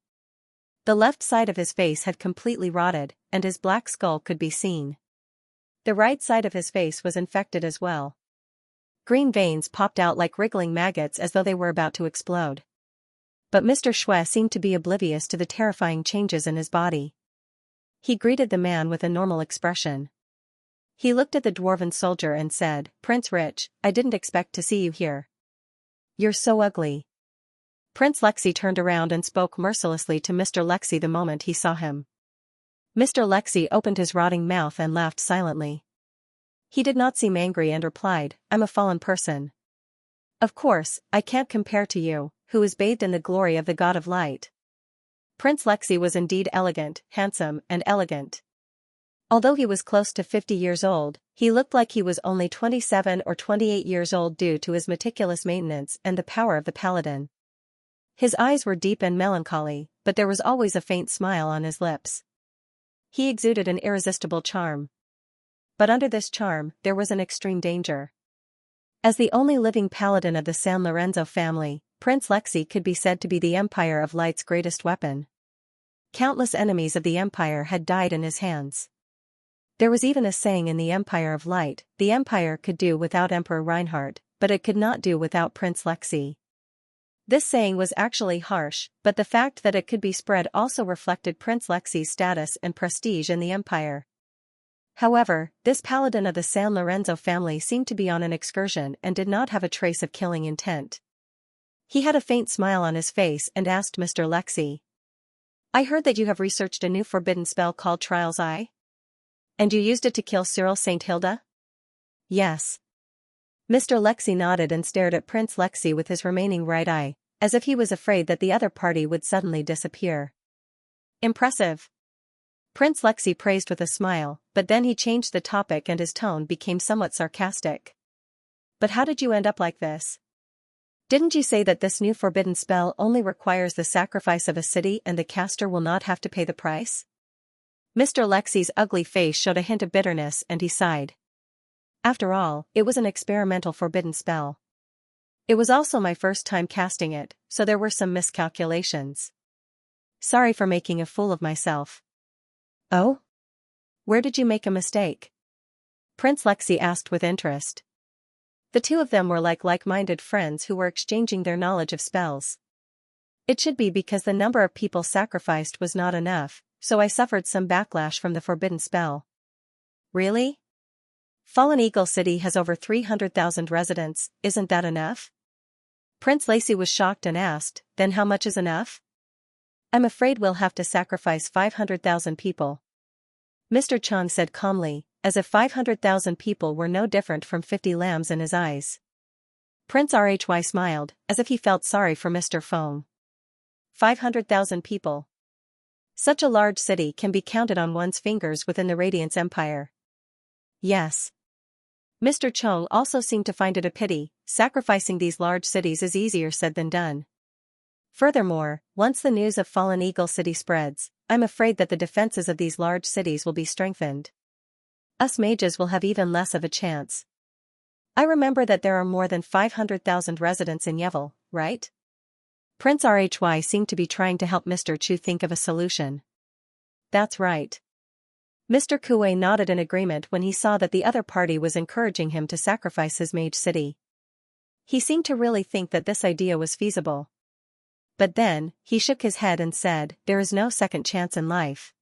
The left side of his face had completely rotted, and his black skull could be seen. The right side of his face was infected as well. Green veins popped out like wriggling maggots as though they were about to explode. But Mr. Xue seemed to be oblivious to the terrifying changes in his body. He greeted the man with a normal expression. He looked at the dwarven soldier and said, "Prince Rich, I didn't expect to see you here. You're so ugly." Prince Lexi turned around and spoke mercilessly to Mr. Lexi the moment he saw him. Mr. Lexi opened his rotting mouth and laughed silently. He did not seem angry and replied, "I'm a fallen person. Of course, I can't compare to you, who is bathed in the glory of the God of Light." Prince Lexi was indeed elegant, handsome, and elegant. Although he was close to 50 years old, he looked like he was only 27 or 28 years old due to his meticulous maintenance and the power of the paladin. His eyes were deep and melancholy, but there was always a faint smile on his lips. He exuded an irresistible charm. But under this charm, there was an extreme danger. As the only living paladin of the San Lorenzo family, Prince Lexi could be said to be the Empire of Light's greatest weapon. Countless enemies of the Empire had died in his hands. There was even a saying in the Empire of Light: the Empire could do without Emperor Reinhardt, but it could not do without Prince Lexi. This saying was actually harsh, but the fact that it could be spread also reflected Prince Lexi's status and prestige in the Empire. However, this paladin of the San Lorenzo family seemed to be on an excursion and did not have a trace of killing intent. He had a faint smile on his face and asked Mr. Lexi, "I heard that you have researched a new forbidden spell called Trial's Eye? And you used it to kill Cyril St. Hilda?" "Yes." Mr. Lexi nodded and stared at Prince Lexi with his remaining right eye, as if he was afraid that the other party would suddenly disappear. "Impressive." Prince Lexi praised with a smile, but then he changed the topic and his tone became somewhat sarcastic. "But how did you end up like this? Didn't you say that this new forbidden spell only requires the sacrifice of a city and the caster will not have to pay the price?" Mr. Lexi's ugly face showed a hint of bitterness and he sighed. "After all, it was an experimental forbidden spell. It was also my first time casting it, so there were some miscalculations. Sorry for making a fool of myself." "Oh? Where did you make a mistake?" Prince Lexi asked with interest. The two of them were like-minded friends who were exchanging their knowledge of spells. "It should be because the number of people sacrificed was not enough, so I suffered some backlash from the forbidden spell." "Really? Fallen Eagle City has over 300,000 residents, isn't that enough?" Prince Lacey was shocked and asked, "Then how much is enough?" "I'm afraid we'll have to sacrifice 500,000 people." Mr. Chang said calmly, as if 500,000 people were no different from 50 lambs in his eyes. Prince RHY smiled, as if he felt sorry for Mr. Feng. 500,000 people. Such a large city can be counted on one's fingers within the Radiance Empire. Yes. Mr. Chong also seemed to find it a pity. Sacrificing these large cities is easier said than done. Furthermore, once the news of Fallen Eagle City spreads, I'm afraid that the defenses of these large cities will be strengthened. Us mages will have even less of a chance. I remember that there are more than 500,000 residents in Yevil, right? Prince RHY seemed to be trying to help Mr. Chu think of a solution. That's right. Mr. Kuei nodded in agreement when he saw that the other party was encouraging him to sacrifice his mage city. He seemed to really think that this idea was feasible. But then, he shook his head and said, "There is no second chance in life.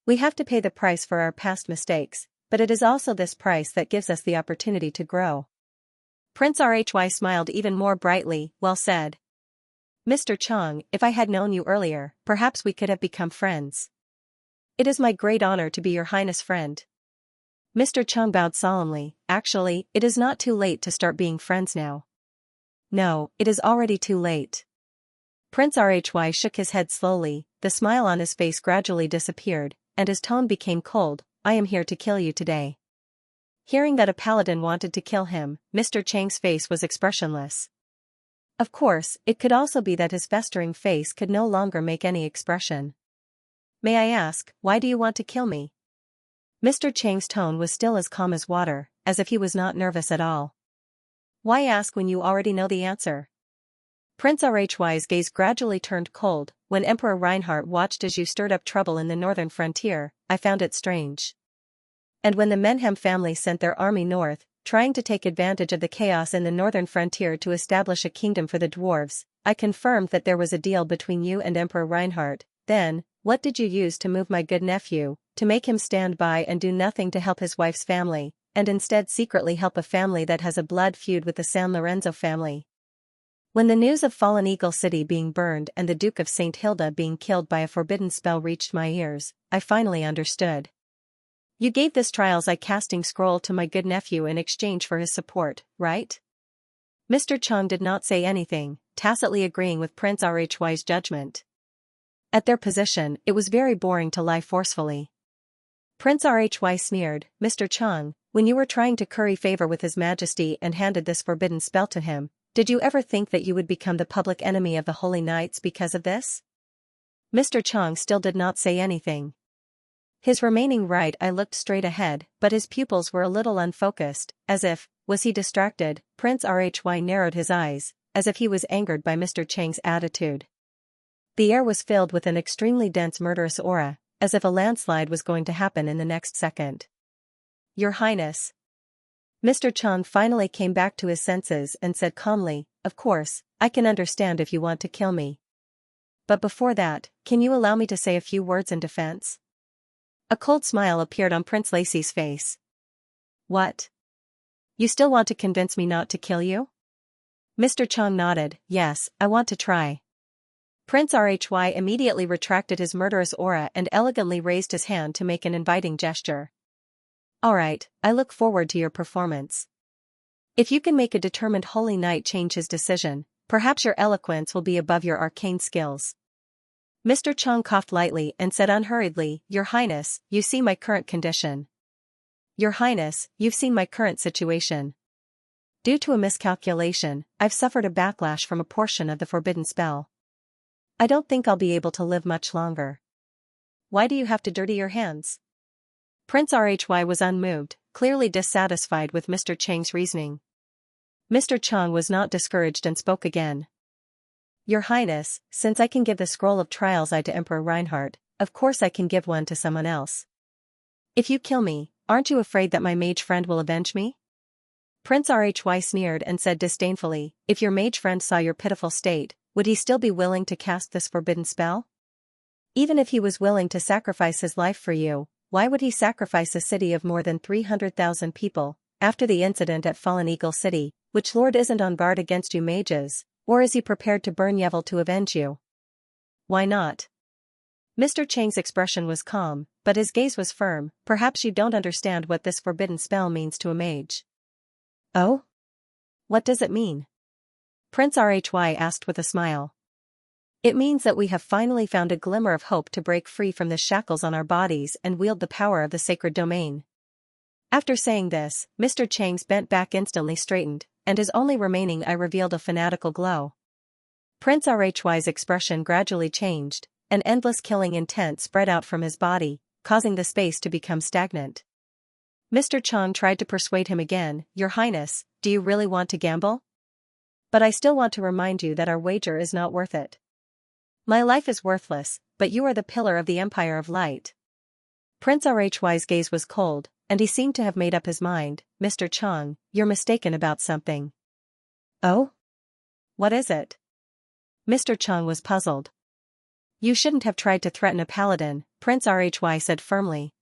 We have to pay the price for our past mistakes, but it is also this price that gives us the opportunity to grow." Prince RHY smiled even more brightly, well said. "Mr. Chong, if I had known you earlier, perhaps we could have become friends." "It is my great honor to be your highness friend." Mr. Chong bowed solemnly. "Actually, it is not too late to start being friends now." "No, it is already too late." Prince RHY shook his head slowly, the smile on his face gradually disappeared, and his tone became cold. "I am here to kill you today." Hearing that a paladin wanted to kill him, Mr. Chang's face was expressionless. Of course, it could also be that his festering face could no longer make any expression. "May I ask, why do you want to kill me?" Mr. Chang's tone was still as calm as water, as if he was not nervous at all. "Why ask when you already know the answer?" Prince RHY's gaze gradually turned cold. "When Emperor Reinhardt watched as you stirred up trouble in the northern frontier, I found it strange. And when the Menhem family sent their army north, trying to take advantage of the chaos in the northern frontier to establish a kingdom for the dwarves, I confirmed that there was a deal between you and Emperor Reinhardt. Then, what did you use to move my good nephew, to make him stand by and do nothing to help his wife's family, and instead secretly help a family that has a blood feud with the San Lorenzo family?" When the news of Fallen Eagle City being burned and the Duke of St. Hilda being killed by a forbidden spell reached my ears, I finally understood. You gave this Trial's Eye casting scroll to my good nephew in exchange for his support, right? Mr. Chung did not say anything, tacitly agreeing with Prince RHY's judgment. At their position, it was very boring to lie forcefully. Prince RHY sneered, "Mr. Chung, when you were trying to curry favor with His Majesty and handed this forbidden spell to him, did you ever think that you would become the public enemy of the Holy Knights because of this?" Mr. Chung still did not say anything. His remaining right eye looked straight ahead, but his pupils were a little unfocused, as if, Was he distracted? Prince Rhy narrowed his eyes, as if he was angered by Mr. Chang's attitude. The air was filled with an extremely dense murderous aura, as if a landslide was going to happen in the next second. Your Highness. Mr. Chang finally came back to his senses and said calmly, "Of course, I can understand if you want to kill me. But before that, can you allow me to say a few words in defense?" A cold smile appeared on Prince Lacey's face. What? You still want to convince me not to kill you? Mr. Chang nodded. Yes, I want to try. Prince Rhy immediately retracted his murderous aura and elegantly raised his hand to make an inviting gesture. Alright, I look forward to your performance. If you can make a determined holy knight change his decision, perhaps your eloquence will be above your arcane skills. Mr. Chang coughed lightly and said unhurriedly, Your Highness, you see my current condition. Your Highness, you've seen my current situation. Due to a miscalculation, I've suffered a backlash from a portion of the forbidden spell. I don't think I'll be able to live much longer. Why do you have to dirty your hands? Prince Rhy was unmoved, clearly dissatisfied with Mr. Chang's reasoning. Mr. Chang was not discouraged and spoke again. Your Highness, since I can give the scroll of trials to Emperor Reinhardt, of course I can give one to someone else. If you kill me, aren't you afraid that my mage friend will avenge me? Prince Rhy sneered and said disdainfully, If your mage friend saw your pitiful state, would he still be willing to cast this forbidden spell? Even if he was willing to sacrifice his life for you, why would he sacrifice a city of more than 300,000 people, after the incident at Fallen Eagle City, which lord isn't on guard against you mages, or is he prepared to burn Yevil to avenge you? Why not? Mr. Chang's expression was calm, but his gaze was firm. Perhaps you don't understand what this forbidden spell means to a mage. Oh? What does it mean? Prince Rhy asked with a smile. It means that we have finally found a glimmer of hope to break free from the shackles on our bodies and wield the power of the sacred domain. After saying this, Mr. Chang's bent back instantly straightened, and his only remaining eye revealed a fanatical glow. Prince Rhy's expression gradually changed, an endless killing intent spread out from his body, causing the space to become stagnant. Mr. Chang tried to persuade him again, Your Highness, do you really want to gamble? But I still want to remind you that our wager is not worth it. My life is worthless, but you are the pillar of the Empire of Light. Prince Rhy's gaze was cold, and he seemed to have made up his mind. Mr. Chang, you're mistaken about something. Oh? What is it? Mr. Chang was puzzled. You shouldn't have tried to threaten a paladin, Prince Rhy said firmly.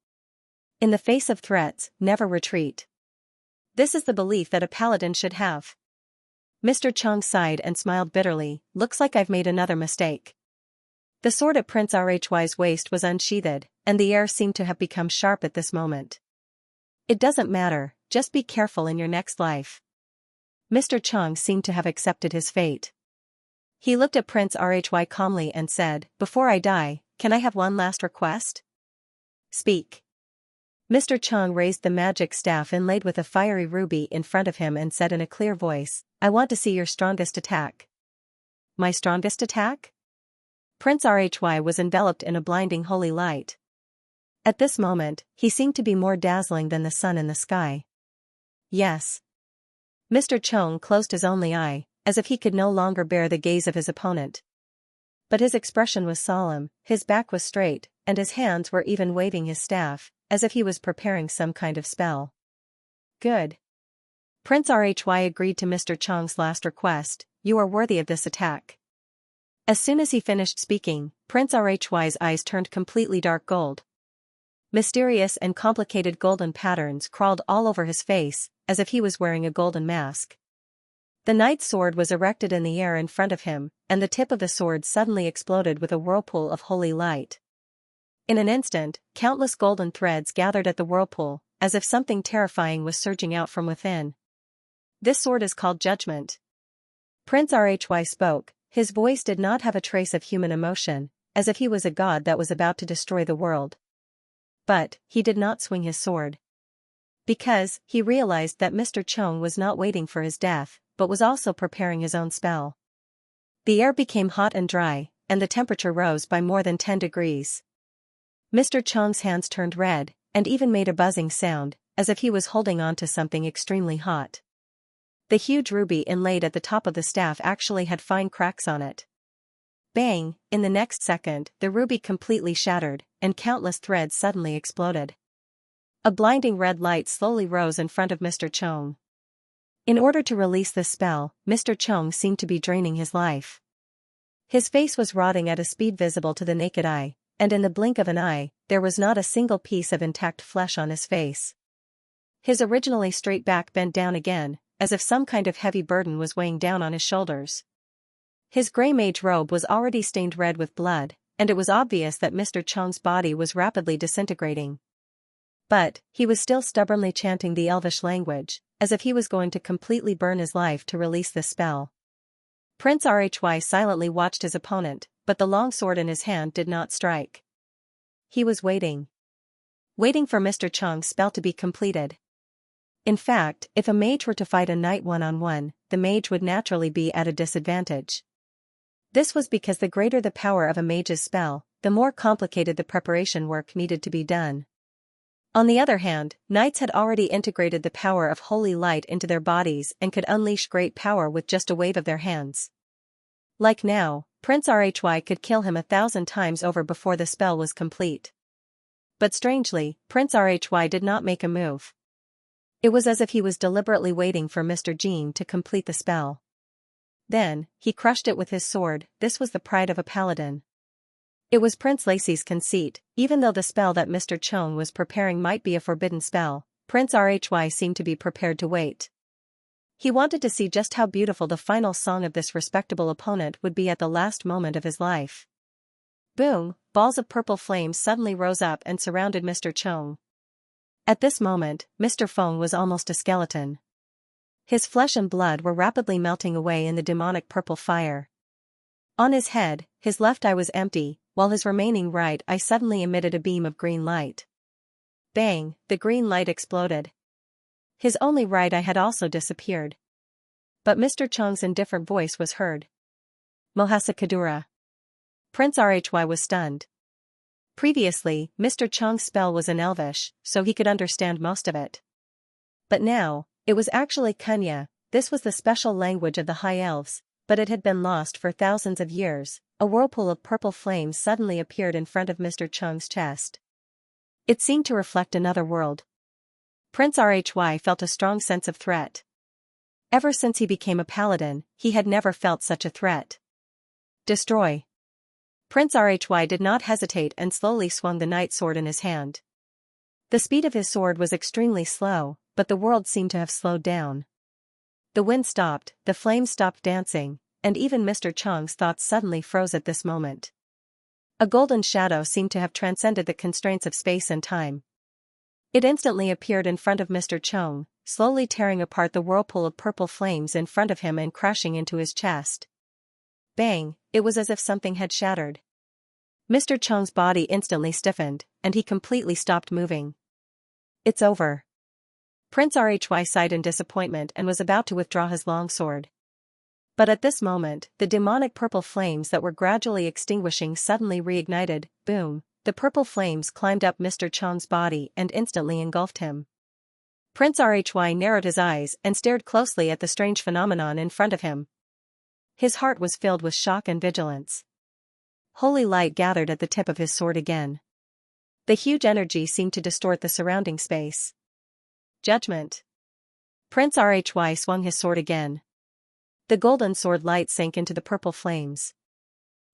In the face of threats, never retreat. This is the belief that a paladin should have. Mr. Chang sighed and smiled bitterly, looks like I've made another mistake. The sword at Prince Rhy's waist was unsheathed, and the air seemed to have become sharp at this moment. It doesn't matter, just be careful in your next life. Mr. Chang seemed to have accepted his fate. He looked at Prince Rhy calmly and said, Before I die, can I have one last request? Speak. Mr. Chang raised the magic staff inlaid with a fiery ruby in front of him and said in a clear voice, I want to see your strongest attack. My strongest attack? Prince Rhy was enveloped in a blinding holy light. At this moment, he seemed to be more dazzling than the sun in the sky. Yes. Mr. Chang closed his only eye, as if he could no longer bear the gaze of his opponent. But his expression was solemn, his back was straight, and his hands were even waving his staff, as if he was preparing some kind of spell. Good. Prince Rhy agreed to Mr. Chang's last request, you are worthy of this attack. As soon as he finished speaking, Prince Rhy's eyes turned completely dark gold. Mysterious and complicated golden patterns crawled all over his face, as if he was wearing a golden mask. The knight's sword was erected in the air in front of him, and the tip of the sword suddenly exploded with a whirlpool of holy light. In an instant, countless golden threads gathered at the whirlpool, as if something terrifying was surging out from within. This sword is called Judgment. Prince Rhy spoke, his voice did not have a trace of human emotion, as if he was a god that was about to destroy the world. But, he did not swing his sword. Because, he realized that Mr. Chang was not waiting for his death, but was also preparing his own spell. The air became hot and dry, and the temperature rose by more than 10 degrees. Mr. Chang's hands turned red, and even made a buzzing sound, as if he was holding on to something extremely hot. The huge ruby inlaid at the top of the staff actually had fine cracks on it. Bang! In the next second, the ruby completely shattered, and countless threads suddenly exploded. A blinding red light slowly rose in front of Mr. Chong. In order to release the spell, Mr. Chong seemed to be draining his life. His face was rotting at a speed visible to the naked eye, and in the blink of an eye, there was not a single piece of intact flesh on his face. His originally straight back bent down again, as if some kind of heavy burden was weighing down on his shoulders. His grey mage robe was already stained red with blood, and it was obvious that Mr. Chong's body was rapidly disintegrating. But, he was still stubbornly chanting the Elvish language, as if he was going to completely burn his life to release this spell. Prince Rhy silently watched his opponent, but the long sword in his hand did not strike. He was waiting. Waiting for Mr. Chong's spell to be completed. In fact, if a mage were to fight a knight one-on-one, the mage would naturally be at a disadvantage. This was because the greater the power of a mage's spell, the more complicated the preparation work needed to be done. On the other hand, knights had already integrated the power of holy light into their bodies and could unleash great power with just a wave of their hands. Like now, Prince Rhy could kill him 1,000 times over before the spell was complete. But strangely, Prince Rhy did not make a move. It was as if he was deliberately waiting for Mr. Jean to complete the spell. Then, he crushed it with his sword. This was the pride of a paladin. It was Prince Lacey's conceit. Even though the spell that Mr. Chong was preparing might be a forbidden spell, Prince Rhy seemed to be prepared to wait. He wanted to see just how beautiful the final song of this respectable opponent would be at the last moment of his life. Boom! Balls of purple flames suddenly rose up and surrounded Mr. Chong. At this moment, Mr. Feng was almost a skeleton. His flesh and blood were rapidly melting away in the demonic purple fire. On his head, his left eye was empty, while his remaining right eye suddenly emitted a beam of green light. Bang! The green light exploded. His only right eye had also disappeared. But Mr. Chong's indifferent voice was heard. Mohasa Kadura. Prince Rhy was stunned. Previously, Mr. Chong's spell was in Elvish, so he could understand most of it. But now, it was actually Kunya. This was the special language of the High Elves, but it had been lost for thousands of years. A whirlpool of purple flames suddenly appeared in front of Mr. Chong's chest. It seemed to reflect another world. Prince Rhy felt a strong sense of threat. Ever since he became a paladin, he had never felt such a threat. Destroy. Prince Rhy did not hesitate and slowly swung the knight sword in his hand. The speed of his sword was extremely slow, but the world seemed to have slowed down. The wind stopped, the flames stopped dancing, and even Mr. Chong's thoughts suddenly froze at this moment. A golden shadow seemed to have transcended the constraints of space and time. It instantly appeared in front of Mr. Chong, slowly tearing apart the whirlpool of purple flames in front of him and crashing into his chest. Bang! It was as if something had shattered. Mr. Chong's body instantly stiffened, and he completely stopped moving. It's over. Prince Rhy sighed in disappointment and was about to withdraw his longsword. But at this moment, the demonic purple flames that were gradually extinguishing suddenly reignited. Boom! The purple flames climbed up Mr. Chong's body and instantly engulfed him. Prince Rhy narrowed his eyes and stared closely at the strange phenomenon in front of him. His heart was filled with shock and vigilance. Holy light gathered at the tip of his sword again. The huge energy seemed to distort the surrounding space. Judgment. Prince Rhy swung his sword again. The golden sword light sank into the purple flames.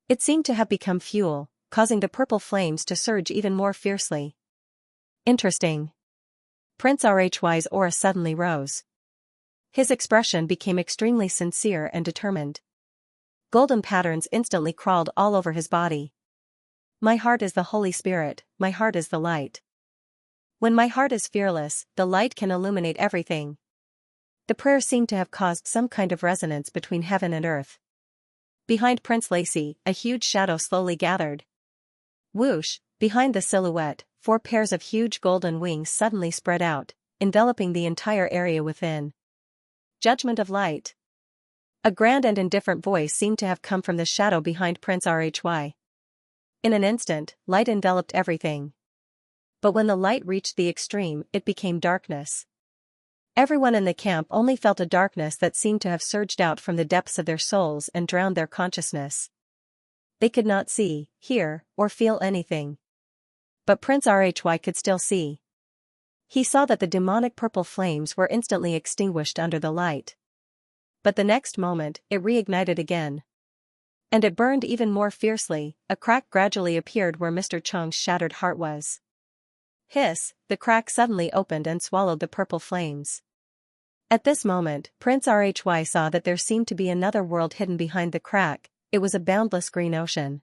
It seemed to have become fuel, causing the purple flames to surge even more fiercely. Interesting. Prince Rhy's aura suddenly rose. His expression became extremely sincere and determined. Golden patterns instantly crawled all over his body. My heart is the Holy Spirit, my heart is the light. When my heart is fearless, the light can illuminate everything. The prayer seemed to have caused some kind of resonance between heaven and earth. Behind Prince Lacey, a huge shadow slowly gathered. Whoosh! Behind the silhouette, 4 pairs of huge golden wings suddenly spread out, enveloping the entire area within. Judgment of light. A grand and indifferent voice seemed to have come from the shadow behind Prince Rhy. In an instant, light enveloped everything. But when the light reached the extreme, it became darkness. Everyone in the camp only felt a darkness that seemed to have surged out from the depths of their souls and drowned their consciousness. They could not see, hear, or feel anything. But Prince Rhy could still see. He saw that the demonic purple flames were instantly extinguished under the light. But the next moment, it reignited again. And it burned even more fiercely. A crack gradually appeared where Mr. Chung's shattered heart was. Hiss, the crack suddenly opened and swallowed the purple flames. At this moment, Prince Rhy saw that there seemed to be another world hidden behind the crack. It was a boundless green ocean.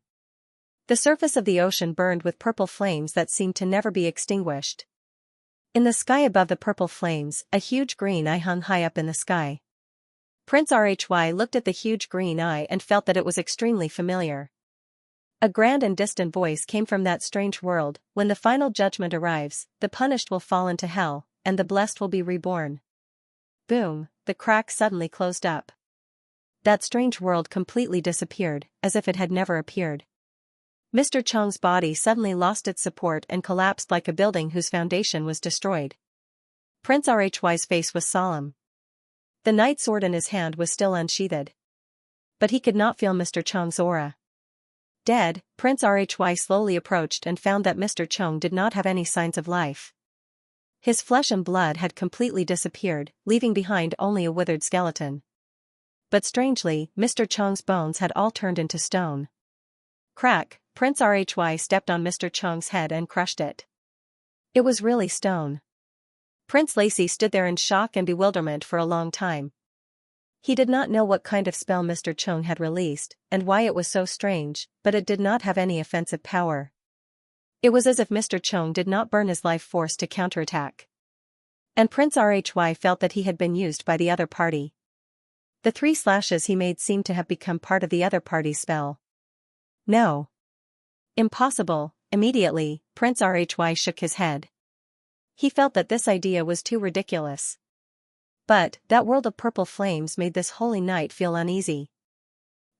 The surface of the ocean burned with purple flames that seemed to never be extinguished. In the sky above the purple flames, a huge green eye hung high up in the sky. Prince Rhy looked at the huge green eye and felt that it was extremely familiar. A grand and distant voice came from that strange world. When the final judgment arrives, the punished will fall into hell, and the blessed will be reborn. Boom, the crack suddenly closed up. That strange world completely disappeared, as if it had never appeared. Mr. Chung's body suddenly lost its support and collapsed like a building whose foundation was destroyed. Prince Rhy's face was solemn. The night sword in his hand was still unsheathed. But he could not feel Mr. Chung's aura. Dead, Prince Rhy slowly approached and found that Mr. Chung did not have any signs of life. His flesh and blood had completely disappeared, leaving behind only a withered skeleton. But strangely, Mr. Chung's bones had all turned into stone. Crack, Prince Rhy stepped on Mr. Chung's head and crushed it. It was really stone. Prince Lacy stood there in shock and bewilderment for a long time. He did not know what kind of spell Mr. Chung had released, and why it was so strange, but it did not have any offensive power. It was as if Mr. Chung did not burn his life force to counterattack. And Prince Rhy felt that he had been used by the other party. The 3 slashes he made seemed to have become part of the other party's spell. No. Impossible. Immediately, Prince Rhy shook his head. He felt that this idea was too ridiculous. But, that world of purple flames made this holy night feel uneasy.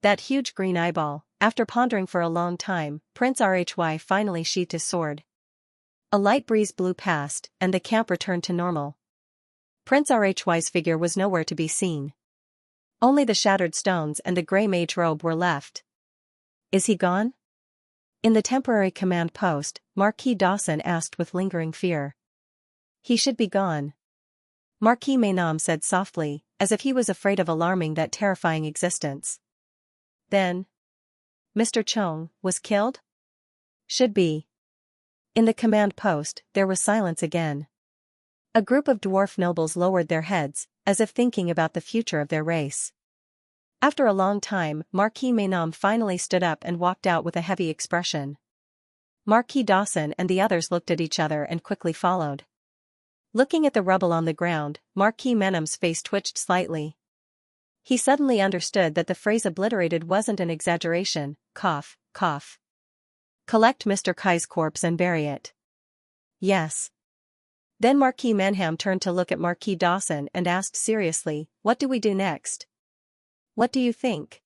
That huge green eyeball. After pondering for a long time, Prince Rhy finally sheathed his sword. A light breeze blew past, and the camp returned to normal. Prince Rhy's figure was nowhere to be seen. Only the shattered stones and the grey mage robe were left. Is he gone? In the temporary command post, Marquis Dawson asked with lingering fear. He should be gone. Marquis Mainam said softly, as if he was afraid of alarming that terrifying existence. Then, Mr. Chung was killed? Should be. In the command post, there was silence again. A group of dwarf nobles lowered their heads, as if thinking about the future of their race. After a long time, Marquis Mainam finally stood up and walked out with a heavy expression. Marquis Dawson and the others looked at each other and quickly followed. Looking at the rubble on the ground, Marquis Mainam's face twitched slightly. He suddenly understood that the phrase obliterated wasn't an exaggeration. Cough, cough. Collect Mr. Kai's corpse and bury it. Yes. Then Marquis Manham turned to look at Marquis Dawson and asked seriously, what do we do next? What do you think?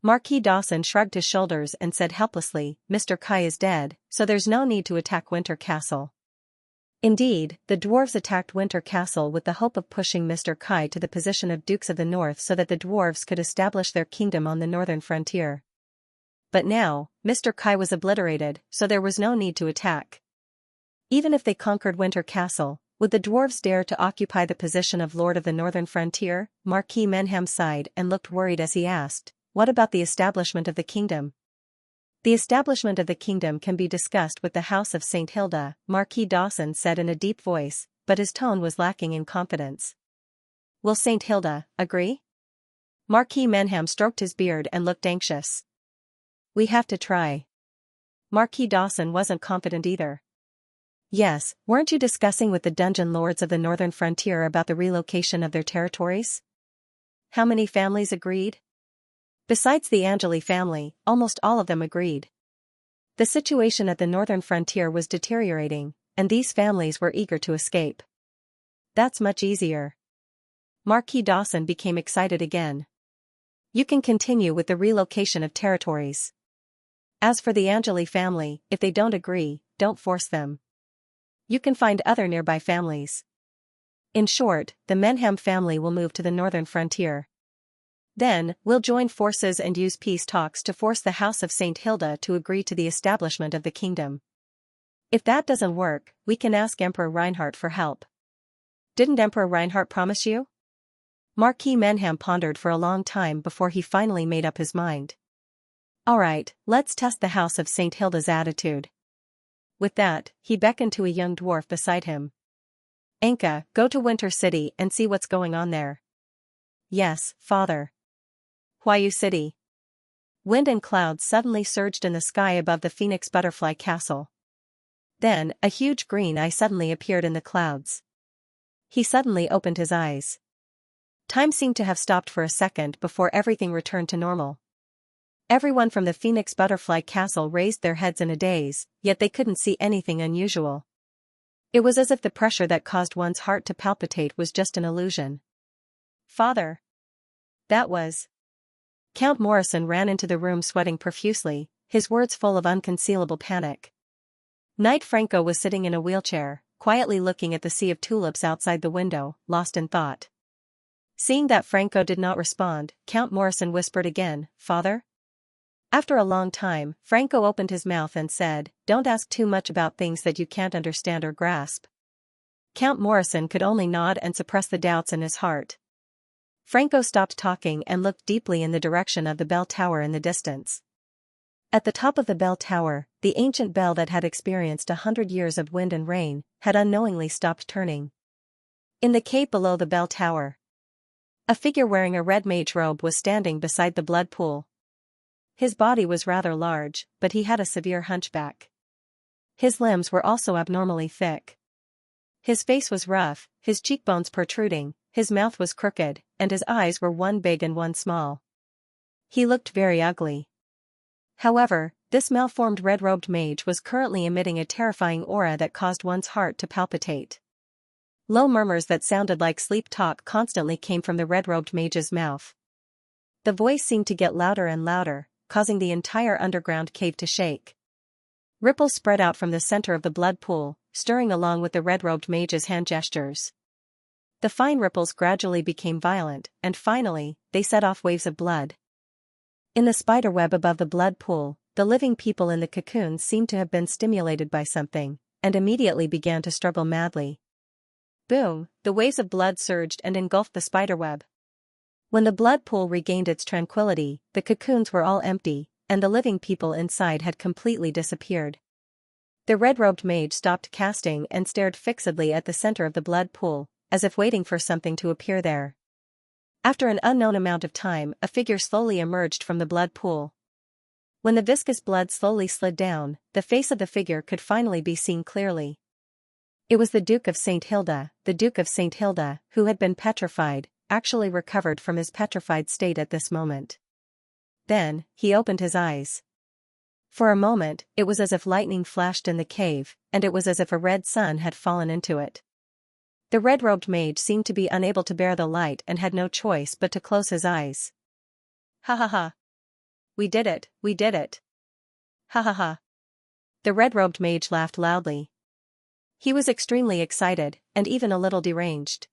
Marquis Dawson shrugged his shoulders and said helplessly, Mr. Kai is dead, so there's no need to attack Winter Castle. Indeed, the dwarves attacked Winter Castle with the hope of pushing Mr. Kai to the position of Dukes of the North so that the dwarves could establish their kingdom on the northern frontier. But now, Mr. Kai was obliterated, so there was no need to attack. Even if they conquered Winter Castle, would the dwarves dare to occupy the position of Lord of the Northern Frontier? Marquis Manham sighed and looked worried as he asked, what about the establishment of the kingdom? The establishment of the kingdom can be discussed with the House of St. Hilda, Marquis Dawson said in a deep voice, but his tone was lacking in confidence. Will St. Hilda agree? Marquis Manham stroked his beard and looked anxious. We have to try. Marquis Dawson wasn't confident either. Yes, weren't you discussing with the dungeon lords of the northern frontier about the relocation of their territories? How many families agreed? Besides the Angeli family, almost all of them agreed. The situation at the northern frontier was deteriorating, and these families were eager to escape. That's much easier. Marquis Dawson became excited again. You can continue with the relocation of territories. As for the Angeli family, if they don't agree, don't force them. You can find other nearby families. In short, the Menham family will move to the northern frontier. Then, we'll join forces and use peace talks to force the House of St. Hilda to agree to the establishment of the kingdom. If that doesn't work, we can ask Emperor Reinhardt for help. Didn't Emperor Reinhardt promise you? Marquis Menham pondered for a long time before he finally made up his mind. Alright, let's test the House of St. Hilda's attitude. With that, he beckoned to a young dwarf beside him. Anka, go to Winter City and see what's going on there. Yes, father. Huayu City. Wind and clouds suddenly surged in the sky above the Phoenix Butterfly Castle. Then, a huge green eye suddenly appeared in the clouds. He suddenly opened his eyes. Time seemed to have stopped for a second before everything returned to normal. Everyone from the Phoenix Butterfly Castle raised their heads in a daze, yet they couldn't see anything unusual. It was as if the pressure that caused one's heart to palpitate was just an illusion. Father. That was. Count Morrison ran into the room sweating profusely, his words full of unconcealable panic. Knight Franco was sitting in a wheelchair, quietly looking at the sea of tulips outside the window, lost in thought. Seeing that Franco did not respond, Count Morrison whispered again, Father? After a long time, Franco opened his mouth and said, Don't ask too much about things that you can't understand or grasp. Count Morrison could only nod and suppress the doubts in his heart. Franco stopped talking and looked deeply in the direction of the bell tower in the distance. At the top of the bell tower, the ancient bell that had experienced 100 years of wind and rain, had unknowingly stopped turning. In the cave below the bell tower, a figure wearing a red mage robe was standing beside the blood pool. His body was rather large, but he had a severe hunchback. His limbs were also abnormally thick. His face was rough, his cheekbones protruding, his mouth was crooked, and his eyes were one big and one small. He looked very ugly. However, this malformed red-robed mage was currently emitting a terrifying aura that caused one's heart to palpitate. Low murmurs that sounded like sleep talk constantly came from the red-robed mage's mouth. The voice seemed to get louder and louder, causing the entire underground cave to shake. Ripples spread out from the center of the blood pool, stirring along with the red-robed mage's hand gestures. The fine ripples gradually became violent, and finally, they set off waves of blood. In the spiderweb above the blood pool, the living people in the cocoon seemed to have been stimulated by something, and immediately began to struggle madly. Boom, the waves of blood surged and engulfed the spiderweb. When the blood pool regained its tranquility, the cocoons were all empty, and the living people inside had completely disappeared. The red-robed mage stopped casting and stared fixedly at the center of the blood pool, as if waiting for something to appear there. After an unknown amount of time, a figure slowly emerged from the blood pool. When the viscous blood slowly slid down, the face of the figure could finally be seen clearly. It was the Duke of St. Hilda, the Duke of St. Hilda, who had been petrified, actually recovered from his petrified state at this moment. Then, he opened his eyes. For a moment, it was as if lightning flashed in the cave, and it was as if a red sun had fallen into it. The red-robed mage seemed to be unable to bear the light and had no choice but to close his eyes. Ha ha ha. We did it, we did it. Ha ha ha. The red-robed mage laughed loudly. He was extremely excited, and even a little deranged.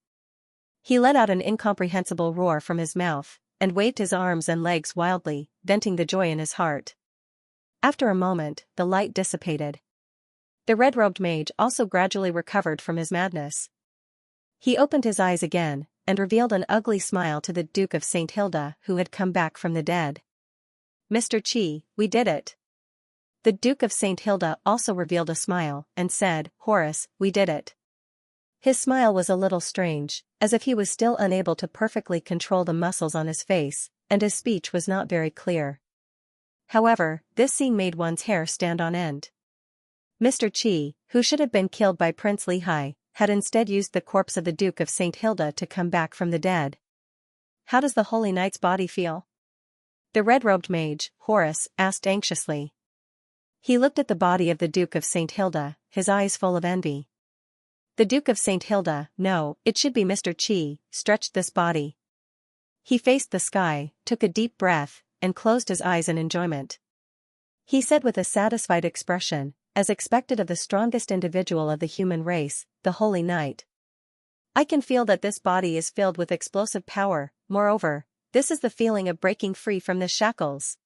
He let out an incomprehensible roar from his mouth, and waved his arms and legs wildly, venting the joy in his heart. After a moment, the light dissipated. The red-robed mage also gradually recovered from his madness. He opened his eyes again, and revealed an ugly smile to the Duke of St. Hilda, who had come back from the dead. Mr. Chi, we did it. The Duke of St. Hilda also revealed a smile, and said, Horace, we did it. His smile was a little strange, as if he was still unable to perfectly control the muscles on his face, and his speech was not very clear. However, this scene made one's hair stand on end. Mr. Chi, who should have been killed by Prince Lehigh, had instead used the corpse of the Duke of St. Hilda to come back from the dead. How does the Holy Knight's body feel? The red-robed mage, Horace, asked anxiously. He looked at the body of the Duke of St. Hilda, his eyes full of envy. The Duke of St. Hilda, no, it should be Mr. Chi, stretched this body. He faced the sky, took a deep breath, and closed his eyes in enjoyment. He said with a satisfied expression, as expected of the strongest individual of the human race, the Holy Knight. I can feel that this body is filled with explosive power, moreover, this is the feeling of breaking free from the shackles.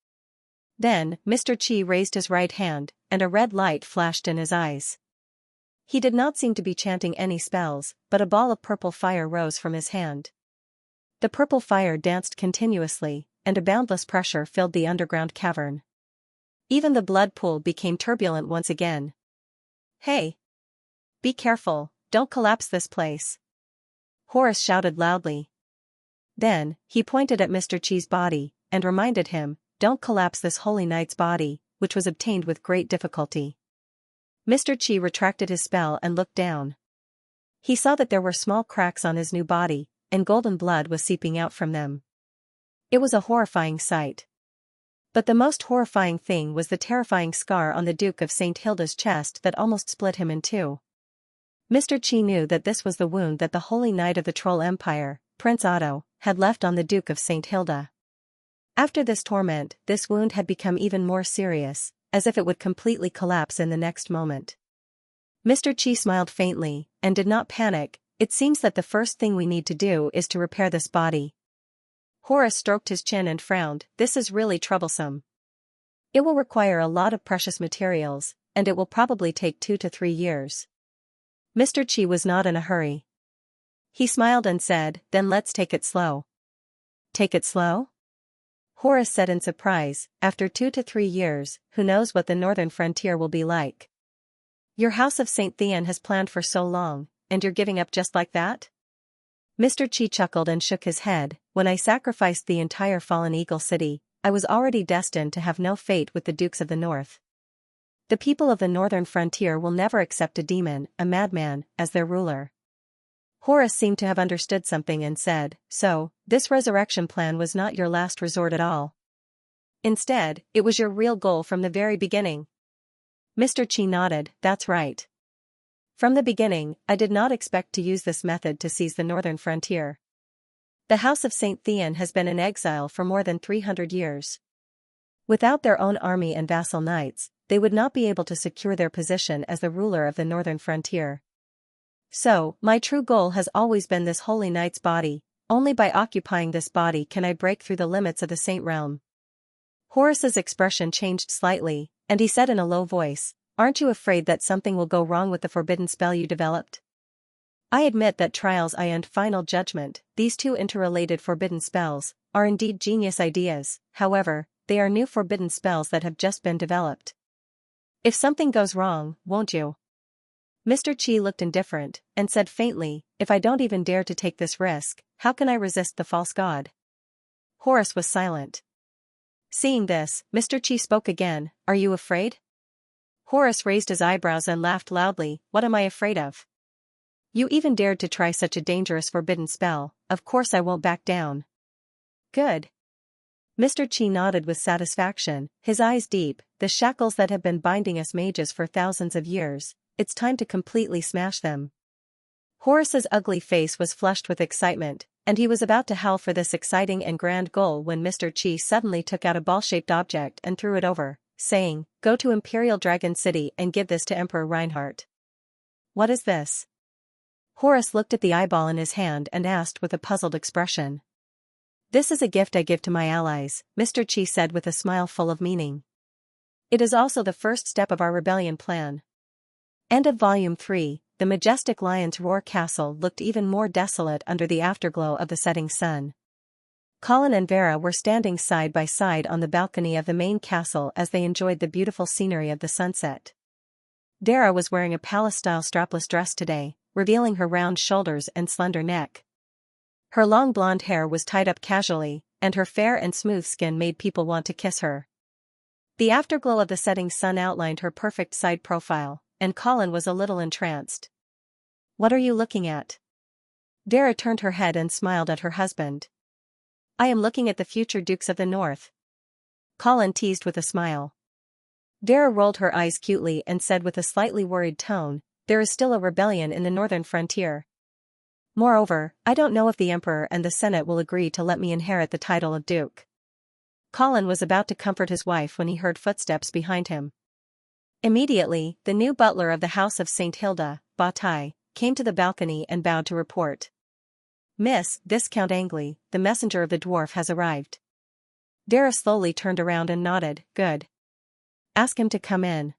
Then, Mr. Qi raised his right hand, and a red light flashed in his eyes. He did not seem to be chanting any spells, but a ball of purple fire rose from his hand. The purple fire danced continuously, and a boundless pressure filled the underground cavern. Even the blood pool became turbulent once again. Hey! Be careful, don't collapse this place. Horace shouted loudly. Then, he pointed at Mr. Qi's body, and reminded him, don't collapse this holy knight's body, which was obtained with great difficulty. Mr. Qi retracted his spell and looked down. He saw that there were small cracks on his new body, and golden blood was seeping out from them. It was a horrifying sight. But the most horrifying thing was the terrifying scar on the Duke of St. Hilda's chest that almost split him in two. Mr. Qi knew that this was the wound that the Holy Knight of the Troll Empire, Prince Otto, had left on the Duke of St. Hilda. After this torment, this wound had become even more serious, as if it would completely collapse in the next moment. Mr. Qi smiled faintly, and did not panic. It seems that the first thing we need to do is to repair this body. Horace stroked his chin and frowned. This is really troublesome. It will require a lot of precious materials, and it will probably take 2 to 3 years. Mr. Qi was not in a hurry. He smiled and said, then let's take it slow. Take it slow? Horace said in surprise, after 2 to 3 years, who knows what the northern frontier will be like? Your House of St. Thean has planned for so long, and you're giving up just like that? Mr. Qi chuckled and shook his head. When I sacrificed the entire Fallen Eagle City, I was already destined to have no fate with the Dukes of the North. The people of the northern frontier will never accept a demon, a madman, as their ruler. Horace seemed to have understood something and said, so, this resurrection plan was not your last resort at all. Instead, it was your real goal from the very beginning. Mr. Qi nodded, that's right. From the beginning, I did not expect to use this method to seize the northern frontier. The House of St. Thean has been in exile for more than 300 years. Without their own army and vassal knights, they would not be able to secure their position as the ruler of the northern frontier. So, my true goal has always been this holy knight's body. Only by occupying this body can I break through the limits of the Saint Realm. Horace's expression changed slightly, and he said in a low voice, aren't you afraid that something will go wrong with the forbidden spell you developed? I admit that Trials I and Final Judgment, these two interrelated forbidden spells, are indeed genius ideas. However, they are new forbidden spells that have just been developed. If something goes wrong, won't you? Mr. Qi looked indifferent, and said faintly, if I don't even dare to take this risk, how can I resist the false god? Horace was silent. Seeing this, Mr. Qi spoke again, are you afraid? Horace raised his eyebrows and laughed loudly, what am I afraid of? You even dared to try such a dangerous forbidden spell, of course I won't back down. Good. Mr. Qi nodded with satisfaction, his eyes deep, the shackles that have been binding us mages for thousands of years, it's time to completely smash them. Horace's ugly face was flushed with excitement, and he was about to howl for this exciting and grand goal when Mr. Qi suddenly took out a ball-shaped object and threw it over, saying, go to Imperial Dragon City and give this to Emperor Reinhardt. What is this? Horace looked at the eyeball in his hand and asked with a puzzled expression. This is a gift I give to my allies, Mr. Qi said with a smile full of meaning. It is also the first step of our rebellion plan. End of Volume 3. The majestic Lion's Roar Castle looked even more desolate under the afterglow of the setting sun. Colin and Vera were standing side by side on the balcony of the main castle as they enjoyed the beautiful scenery of the sunset. Vera was wearing a palace-style strapless dress today, revealing her round shoulders and slender neck. Her long blonde hair was tied up casually, and her fair and smooth skin made people want to kiss her. The afterglow of the setting sun outlined her perfect side profile, and Colin was a little entranced. What are you looking at? Vera turned her head and smiled at her husband. I am looking at the future Dukes of the North. Colin teased with a smile. Vera rolled her eyes cutely and said with a slightly worried tone, there is still a rebellion in the northern frontier. Moreover, I don't know if the Emperor and the Senate will agree to let me inherit the title of Duke. Colin was about to comfort his wife when he heard footsteps behind him. Immediately, the new butler of the House of St. Hilda, Ba Tai, came to the balcony and bowed to report. Miss, Viscount Angley, the messenger of the dwarf has arrived. Vera slowly turned around and nodded, good. Ask him to come in.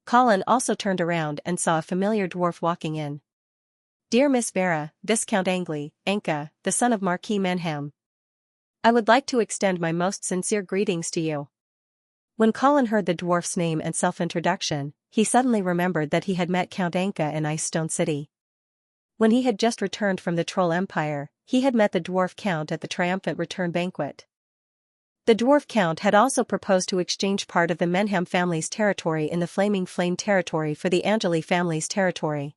Colin also turned around and saw a familiar dwarf walking in. Dear Miss Vera, Viscount Angley, Anka, the son of Marquis Menham. I would like to extend my most sincere greetings to you. When Colin heard the dwarf's name and self-introduction, he suddenly remembered that he had met Count Anka in Icestone City. When he had just returned from the Troll Empire, he had met the dwarf count at the triumphant return banquet. The dwarf count had also proposed to exchange part of the Menham family's territory in the Flaming Flame territory for the Angeli family's territory.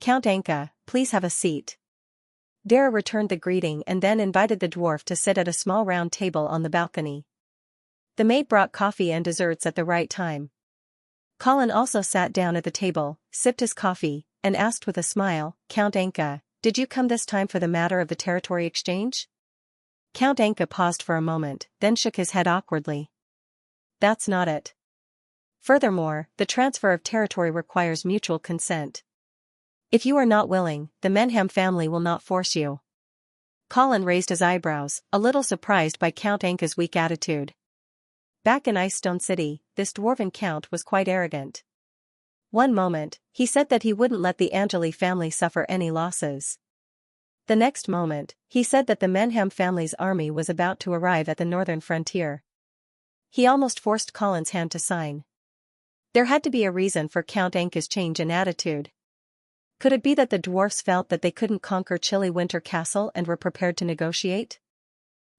Count Anka, please have a seat. Vera returned the greeting and then invited the dwarf to sit at a small round table on the balcony. The maid brought coffee and desserts at the right time. Colin also sat down at the table, sipped his coffee, and asked with a smile, Count Anka, did you come this time for the matter of the territory exchange? Count Anka paused for a moment, then shook his head awkwardly. That's not it. Furthermore, the transfer of territory requires mutual consent. If you are not willing, the Menham family will not force you. Colin raised his eyebrows, a little surprised by Count Anka's weak attitude. Back in Icestone City, this dwarven count was quite arrogant. One moment, he said that he wouldn't let the Angeli family suffer any losses. The next moment, he said that the Menham family's army was about to arrive at the northern frontier. He almost forced Colin's hand to sign. There had to be a reason for Count Anka's change in attitude. Could it be that the dwarfs felt that they couldn't conquer Chilly Winter Castle and were prepared to negotiate?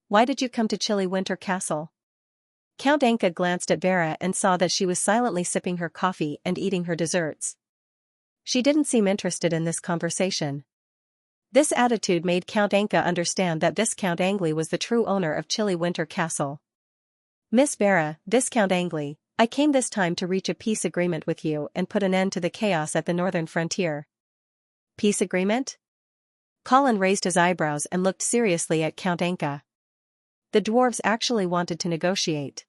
Why did you come to Chilly Winter Castle? Count Anka glanced at Vera and saw that she was silently sipping her coffee and eating her desserts. She didn't seem interested in this conversation. This attitude made Count Anka understand that Viscount Angley was the true owner of Chilly Winter Castle. Miss Vera, Viscount Angley, I came this time to reach a peace agreement with you and put an end to the chaos at the northern frontier. Peace agreement? Colin raised his eyebrows and looked seriously at Count Anka. The dwarves actually wanted to negotiate.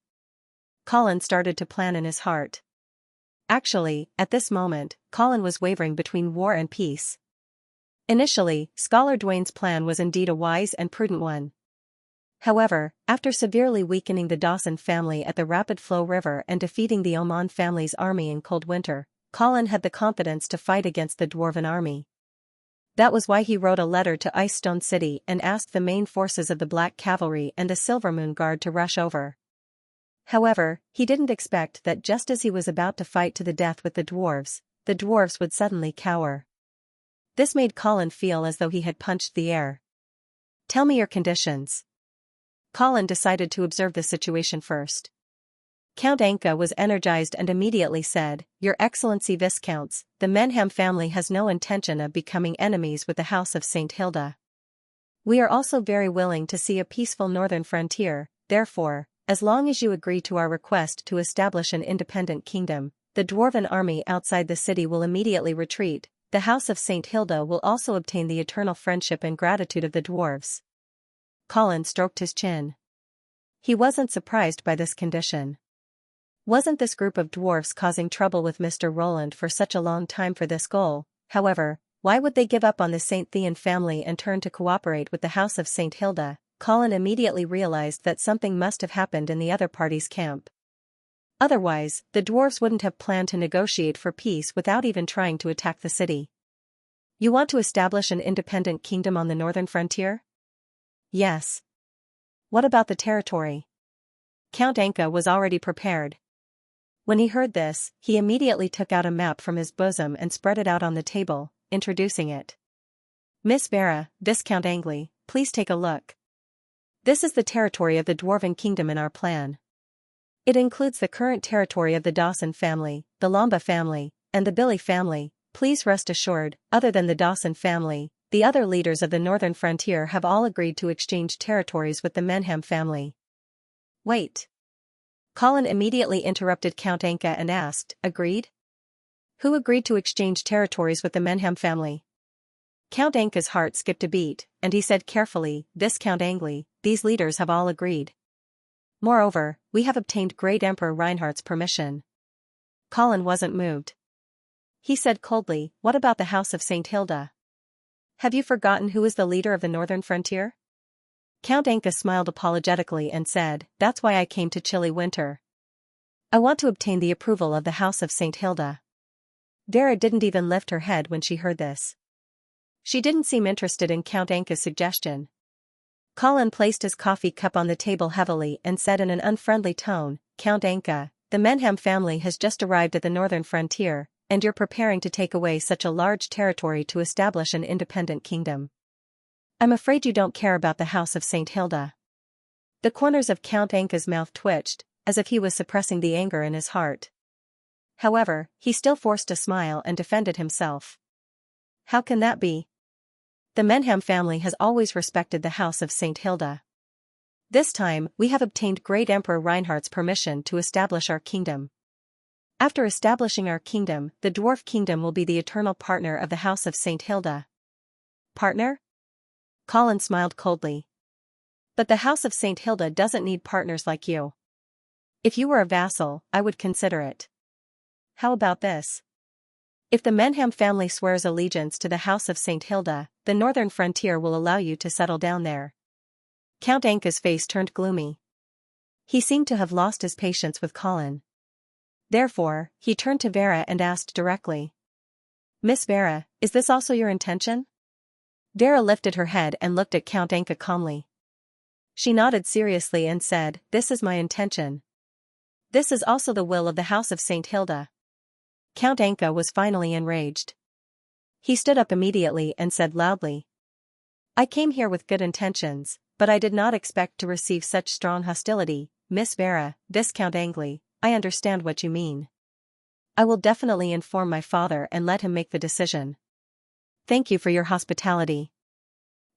Colin started to plan in his heart. Actually, at this moment, Colin was wavering between war and peace. Initially, Scholar Dwayne's plan was indeed a wise and prudent one. However, after severely weakening the Dawson family at the Rapid Flow River and defeating the Oman family's army in cold winter, Colin had the confidence to fight against the dwarven army. That was why he wrote a letter to Icestone City and asked the main forces of the Black Cavalry and the Silvermoon Guard to rush over. However, he didn't expect that just as he was about to fight to the death with the dwarves would suddenly cower. This made Colin feel as though he had punched the air. Tell me your conditions. Colin decided to observe the situation first. Count Anka was energized and immediately said, Your Excellency Viscounts, the Menham family has no intention of becoming enemies with the House of St. Hilda. We are also very willing to see a peaceful northern frontier, therefore, as long as you agree to our request to establish an independent kingdom, the dwarven army outside the city will immediately retreat. The House of St. Hilda will also obtain the eternal friendship and gratitude of the dwarves. Colin stroked his chin. He wasn't surprised by this condition. Wasn't this group of dwarfs causing trouble with Mr. Roland for such a long time for this goal? However, why would they give up on the St. Thean family and turn to cooperate with the House of St. Hilda? Colin immediately realized that something must have happened in the other party's camp. Otherwise, the dwarves wouldn't have planned to negotiate for peace without even trying to attack the city. You want to establish an independent kingdom on the northern frontier? Yes. What about the territory? Count Anka was already prepared. When he heard this, he immediately took out a map from his bosom and spread it out on the table, introducing it. Miss Vera, Viscount Angley, please take a look. This is the territory of the Dwarven Kingdom in our plan. It includes the current territory of the Dawson family, the Lamba family, and the Billy family. Please rest assured, other than the Dawson family, the other leaders of the northern frontier have all agreed to exchange territories with the Menham family. Wait. Colin immediately interrupted Count Anka and asked, Agreed? Who agreed to exchange territories with the Menham family? Count Anka's heart skipped a beat, and he said carefully, Viscount Angley, these leaders have all agreed. Moreover, we have obtained Great Emperor Reinhardt's permission. Colin wasn't moved. He said coldly, what about the House of St. Hilda? Have you forgotten who is the leader of the northern frontier? Count Anka smiled apologetically and said, that's why I came to chilly winter. I want to obtain the approval of the House of St. Hilda. Vera didn't even lift her head when she heard this. She didn't seem interested in Count Anka's suggestion. Colin placed his coffee cup on the table heavily and said in an unfriendly tone, Count Anka, the Menham family has just arrived at the northern frontier, and you're preparing to take away such a large territory to establish an independent kingdom. I'm afraid you don't care about the House of St. Hilda. The corners of Count Anka's mouth twitched, as if he was suppressing the anger in his heart. However, he still forced a smile and defended himself. How can that be? The Menham family has always respected the House of St. Hilda. This time, we have obtained Great Emperor Reinhardt's permission to establish our kingdom. After establishing our kingdom, the Dwarf Kingdom will be the eternal partner of the House of St. Hilda. Partner? Colin smiled coldly. But the House of St. Hilda doesn't need partners like you. If you were a vassal, I would consider it. How about this? If the Menham family swears allegiance to the House of St. Hilda, the northern frontier will allow you to settle down there. Count Anka's face turned gloomy. He seemed to have lost his patience with Colin. Therefore, he turned to Vera and asked directly. Miss Vera, is this also your intention? Vera lifted her head and looked at Count Anka calmly. She nodded seriously and said, this is my intention. This is also the will of the House of St. Hilda. Count Anka was finally enraged. He stood up immediately and said loudly. I came here with good intentions, but I did not expect to receive such strong hostility, Miss Vera, Viscount Angley, I understand what you mean. I will definitely inform my father and let him make the decision. Thank you for your hospitality.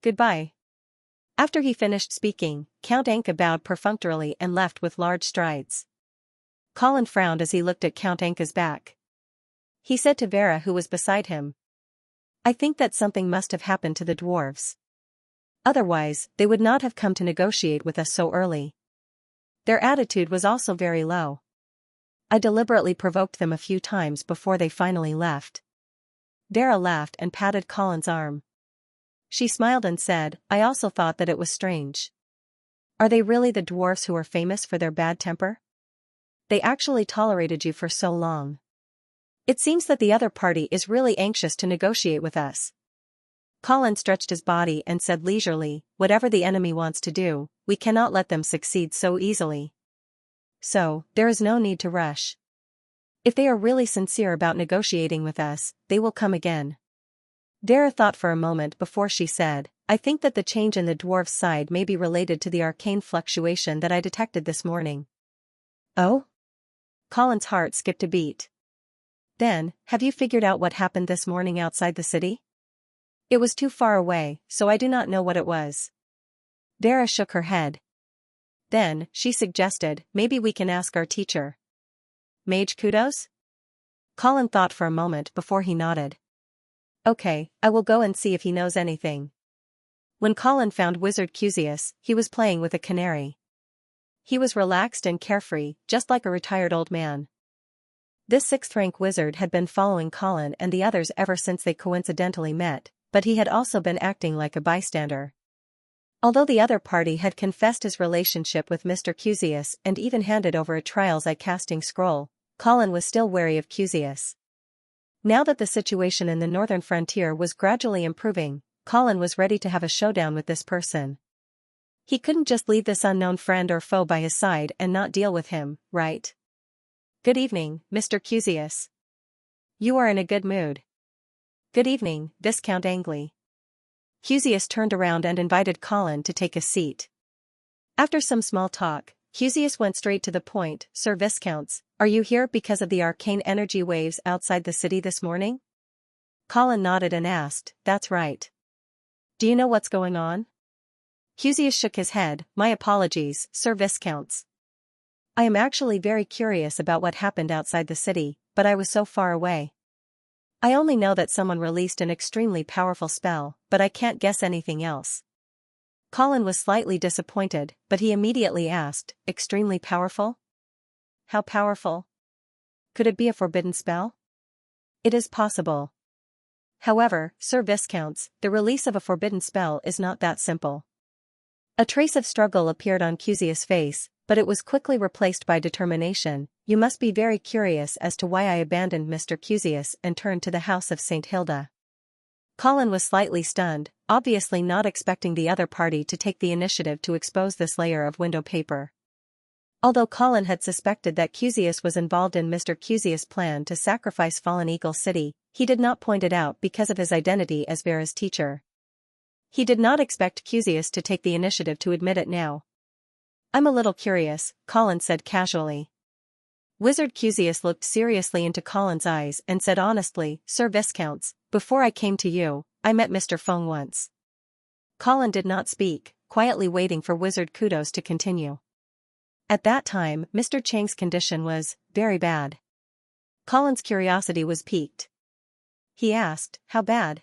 Goodbye. After he finished speaking, Count Anka bowed perfunctorily and left with large strides. Colin frowned as he looked at Count Anka's back. He said to Vera, who was beside him, I think that something must have happened to the dwarves. Otherwise, they would not have come to negotiate with us so early. Their attitude was also very low. I deliberately provoked them a few times before they finally left. Vera laughed and patted Colin's arm. She smiled and said, I also thought that it was strange. Are they really the dwarfs who are famous for their bad temper? They actually tolerated you for so long. It seems that the other party is really anxious to negotiate with us. Colin stretched his body and said leisurely, whatever the enemy wants to do, we cannot let them succeed so easily. So, there is no need to rush. If they are really sincere about negotiating with us, they will come again. Vera thought for a moment before she said, I think that the change in the dwarves' side may be related to the arcane fluctuation that I detected this morning. Oh? Colin's heart skipped a beat. Then, have you figured out what happened this morning outside the city? It was too far away, so I do not know what it was. Vera shook her head. Then, she suggested, maybe we can ask our teacher. Mage Kudos? Colin thought for a moment before he nodded. Okay, I will go and see if he knows anything. When Colin found Wizard Cusius, he was playing with a canary. He was relaxed and carefree, just like a retired old man. This sixth-rank wizard had been following Colin and the others ever since they coincidentally met, but he had also been acting like a bystander. Although the other party had confessed his relationship with Mr. Cusius and even handed over a trials eye-casting scroll, Colin was still wary of Cusius. Now that the situation in the northern frontier was gradually improving, Colin was ready to have a showdown with this person. He couldn't just leave this unknown friend or foe by his side and not deal with him, right? Good evening, Mr. Cusius. You are in a good mood. Good evening, Viscount Angley. Cusius turned around and invited Colin to take a seat. After some small talk, Cusius went straight to the point. Sir Viscounts, are you here because of the arcane energy waves outside the city this morning? Colin nodded and asked, that's right. Do you know what's going on? Cusius shook his head, my apologies, Sir Viscounts. I am actually very curious about what happened outside the city, but I was so far away. I only know that someone released an extremely powerful spell, but I can't guess anything else. Colin was slightly disappointed, but he immediately asked, extremely powerful? How powerful? Could it be a forbidden spell? It is possible. However, Sir Viscounts, the release of a forbidden spell is not that simple. A trace of struggle appeared on Xianxia's face, but it was quickly replaced by determination. You must be very curious as to why I abandoned Mr. Xianxia and turned to the house of St. Hilda. Colin was slightly stunned, obviously not expecting the other party to take the initiative to expose this layer of window paper. Although Colin had suspected that Xianxia was involved in Mr. Xianxia's plan to sacrifice Fallen Eagle City, he did not point it out because of his identity as Vera's teacher. He did not expect Xianxia to take the initiative to admit it now. I'm a little curious, Colin said casually. Wizard Xianxia looked seriously into Colin's eyes and said honestly, Sir Viscounts, before I came to you, I met Mr. Feng once. Colin did not speak, quietly waiting for Wizard Kudos to continue. At that time, Mr. Chang's condition was very bad. Colin's curiosity was piqued. He asked, how bad?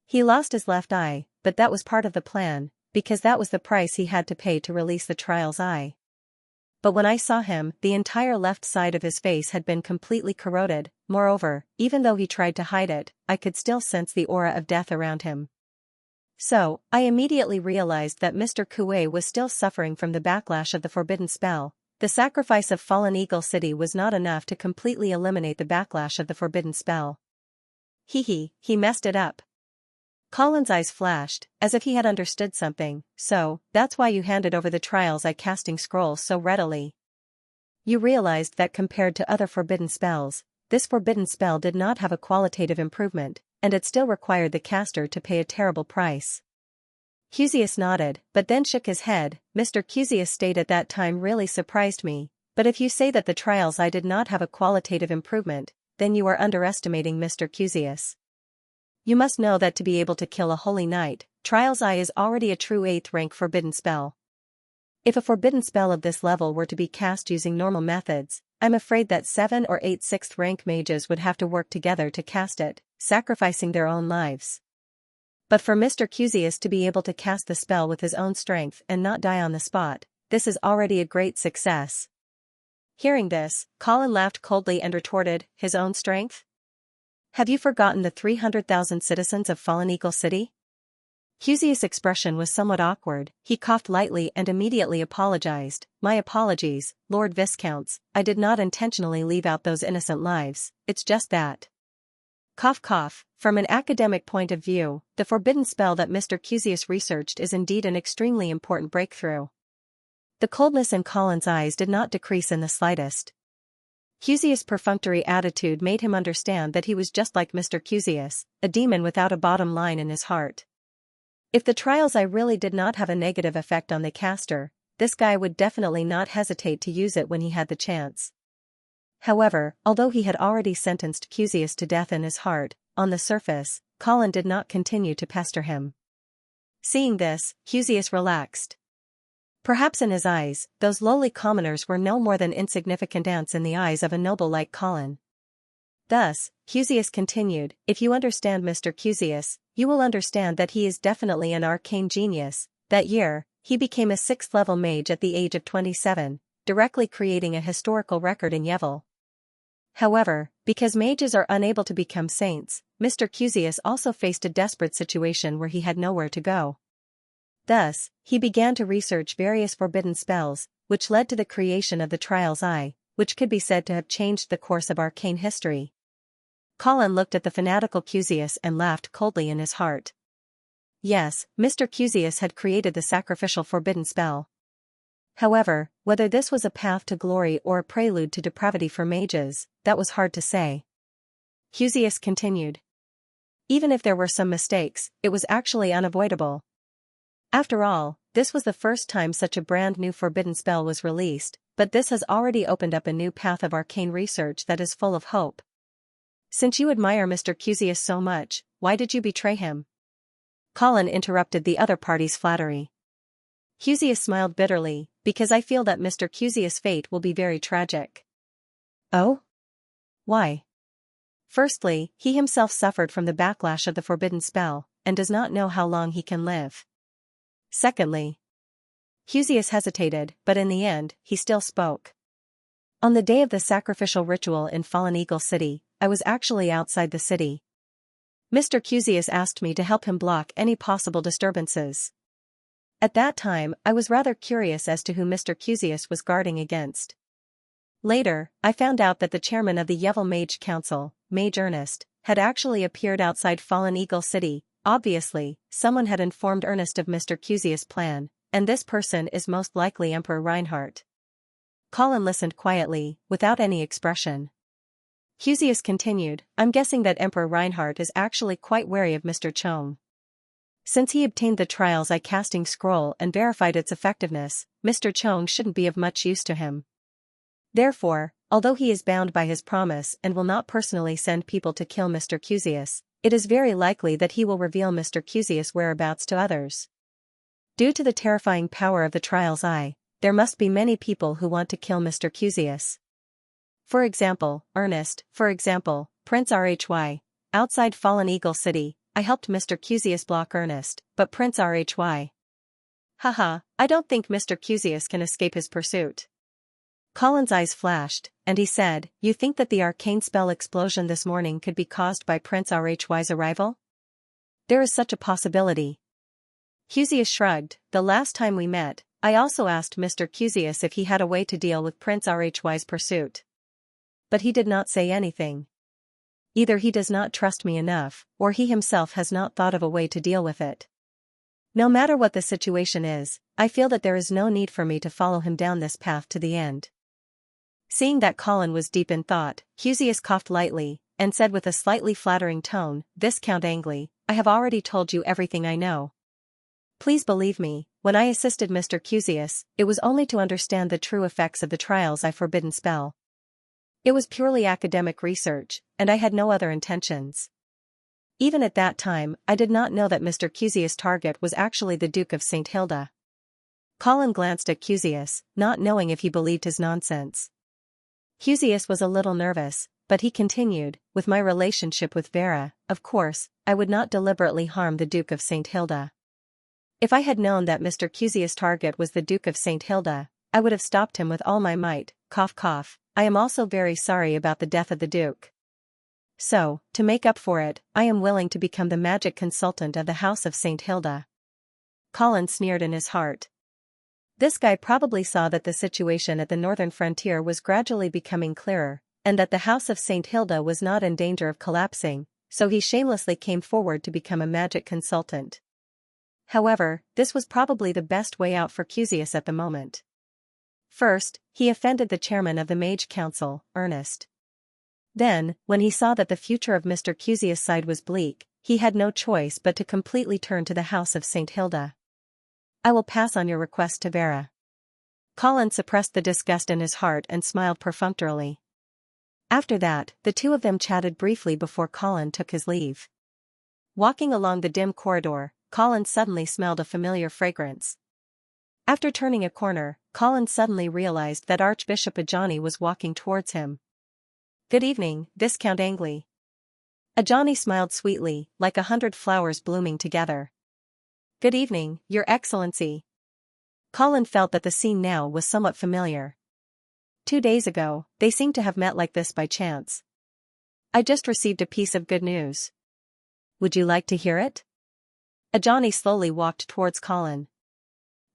He lost his left eye, but that was part of the plan, because that was the price he had to pay to release the trial's eye. But when I saw him, the entire left side of his face had been completely corroded. Moreover, even though he tried to hide it, I could still sense the aura of death around him. So, I immediately realized that Mr. Kuei was still suffering from the backlash of the forbidden spell. The sacrifice of Fallen Eagle City was not enough to completely eliminate the backlash of the forbidden spell. He messed it up. Colin's eyes flashed, as if he had understood something. So, that's why you handed over the trial's eye casting scroll so readily. You realized that compared to other forbidden spells, this forbidden spell did not have a qualitative improvement, and it still required the caster to pay a terrible price. Xianxia nodded, but then shook his head. Mr. Xianxia's state at that time really surprised me, but if you say that the trial's eye did not have a qualitative improvement, then you are underestimating Mr. Xianxia. You must know that to be able to kill a holy knight, Trial's Eye is already a true 8th rank forbidden spell. If a forbidden spell of this level were to be cast using normal methods, I'm afraid that 7 or 8 6th rank mages would have to work together to cast it, sacrificing their own lives. But for Mr. Xianxia to be able to cast the spell with his own strength and not die on the spot, this is already a great success. Hearing this, Colin laughed coldly and retorted, his own strength? Have you forgotten the 300,000 citizens of Fallen Eagle City? Xianxia's expression was somewhat awkward. He coughed lightly and immediately apologized. My apologies, Lord Viscounts, I did not intentionally leave out those innocent lives, it's just that. Cough cough, from an academic point of view, the forbidden spell that Mr. Xianxia researched is indeed an extremely important breakthrough. The coldness in Colin's eyes did not decrease in the slightest. Xianxia's perfunctory attitude made him understand that he was just like Mr. Xianxia, a demon without a bottom line in his heart. If the trial's eye really did not have a negative effect on the caster, this guy would definitely not hesitate to use it when he had the chance. However, although he had already sentenced Xianxia to death in his heart, on the surface, Colin did not continue to pester him. Seeing this, Xianxia relaxed. Perhaps in his eyes, those lowly commoners were no more than insignificant ants in the eyes of a noble like Colin. Thus, Xianxia continued, if you understand Mr. Xianxia, you will understand that he is definitely an arcane genius. That year, he became a 6th level mage at the age of 27, directly creating a historical record in Yevil. However, because mages are unable to become saints, Mr. Xianxia also faced a desperate situation where he had nowhere to go. Thus, he began to research various forbidden spells, which led to the creation of the Trial's Eye, which could be said to have changed the course of arcane history. Colin looked at the fanatical Xianxia and laughed coldly in his heart. Yes, Mr. Xianxia had created the sacrificial forbidden spell. However, whether this was a path to glory or a prelude to depravity for mages, that was hard to say. Xianxia continued. Even if there were some mistakes, it was actually unavoidable. After all, this was the first time such a brand new forbidden spell was released, but this has already opened up a new path of arcane research that is full of hope. Since you admire Mr. Xianxia so much, why did you betray him? Colin interrupted the other party's flattery. Xianxia smiled bitterly, because I feel that Mr. Xianxia's fate will be very tragic. Oh? Why? Firstly, he himself suffered from the backlash of the forbidden spell, and does not know how long he can live. Secondly, Xianxia hesitated, but in the end, he still spoke. On the day of the sacrificial ritual in Fallen Eagle City, I was actually outside the city. Mr. Cusius asked me to help him block any possible disturbances. At that time, I was rather curious as to who Mr. Cusius was guarding against. Later, I found out that the chairman of the Yevil Mage Council, Mage Ernest, had actually appeared outside Fallen Eagle City. Obviously, someone had informed Ernest of Mr. Cusius' plan, and this person is most likely Emperor Reinhardt. Colin listened quietly, without any expression. Cusius continued, I'm guessing that Emperor Reinhardt is actually quite wary of Mr. Chong. Since he obtained the trial's eye-casting scroll and verified its effectiveness, Mr. Chong shouldn't be of much use to him. Therefore, although he is bound by his promise and will not personally send people to kill Mr. Cusius, it is very likely that he will reveal Mr. Cusius' whereabouts to others. Due to the terrifying power of the trial's eye, there must be many people who want to kill Mr. Cusius. For example, Ernest, Prince Rhy. Outside Fallen Eagle City, I helped Mr. Cusius block Ernest, but Prince Rhy. Haha, I don't think Mr. Cusius can escape his pursuit. Colin's eyes flashed, and he said, You think that the arcane spell explosion this morning could be caused by Prince Rhy's arrival? There is such a possibility. Cusius shrugged, the last time we met, I also asked Mr. Cusius if he had a way to deal with Prince Rhy's pursuit. But he did not say anything. Either he does not trust me enough, or he himself has not thought of a way to deal with it. No matter what the situation is, I feel that there is no need for me to follow him down this path to the end. Seeing that Colin was deep in thought, Cusius coughed lightly, and said with a slightly flattering tone, Viscount Angley, I have already told you everything I know. Please believe me, when I assisted Mr. Cusius, it was only to understand the true effects of the trial's eye forbidden spell. It was purely academic research, and I had no other intentions. Even at that time, I did not know that Mr. Cusius' target was actually the Duke of St. Hilda. Colin glanced at Cusius, not knowing if he believed his nonsense. Cusius was a little nervous, but he continued, with my relationship with Vera, of course, I would not deliberately harm the Duke of St. Hilda. If I had known that Mr. Cusius' target was the Duke of St. Hilda, I would have stopped him with all my might, cough cough. I am also very sorry about the death of the Duke. So, to make up for it, I am willing to become the magic consultant of the House of St. Hilda. Colin sneered in his heart. This guy probably saw that the situation at the northern frontier was gradually becoming clearer, and that the House of St. Hilda was not in danger of collapsing, so he shamelessly came forward to become a magic consultant. However, this was probably the best way out for Cusius at the moment. First, he offended the chairman of the Mage Council, Ernest. Then, when he saw that the future of Mr. Cusius' side was bleak, he had no choice but to completely turn to the House of St. Hilda. I will pass on your request to Vera. Colin suppressed the disgust in his heart and smiled perfunctorily. After that, the two of them chatted briefly before Colin took his leave. Walking along the dim corridor, Colin suddenly smelled a familiar fragrance. After turning a corner, Colin suddenly realized that Archbishop Ajani was walking towards him. Good evening, Viscount Angley. Ajani smiled sweetly, like 100 flowers blooming together. Good evening, Your Excellency. Colin felt that the scene now was somewhat familiar. 2 days ago, they seemed to have met like this by chance. I just received a piece of good news. Would you like to hear it? Ajani slowly walked towards Colin.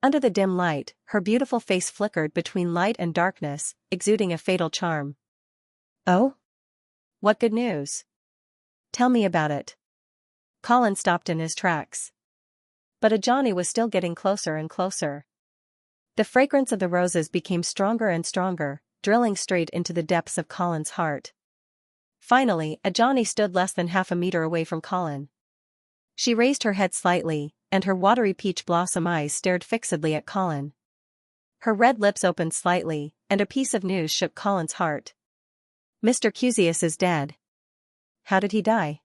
Under the dim light, her beautiful face flickered between light and darkness, exuding a fatal charm. Oh? What good news? Tell me about it. Colin stopped in his tracks. But Ajani was still getting closer and closer. The fragrance of the roses became stronger and stronger, drilling straight into the depths of Colin's heart. Finally, Ajani stood less than half a meter away from Colin. She raised her head slightly, and her watery peach blossom eyes stared fixedly at Colin. Her red lips opened slightly, and a piece of news shook Colin's heart. Mr. Cusius is dead. How did he die?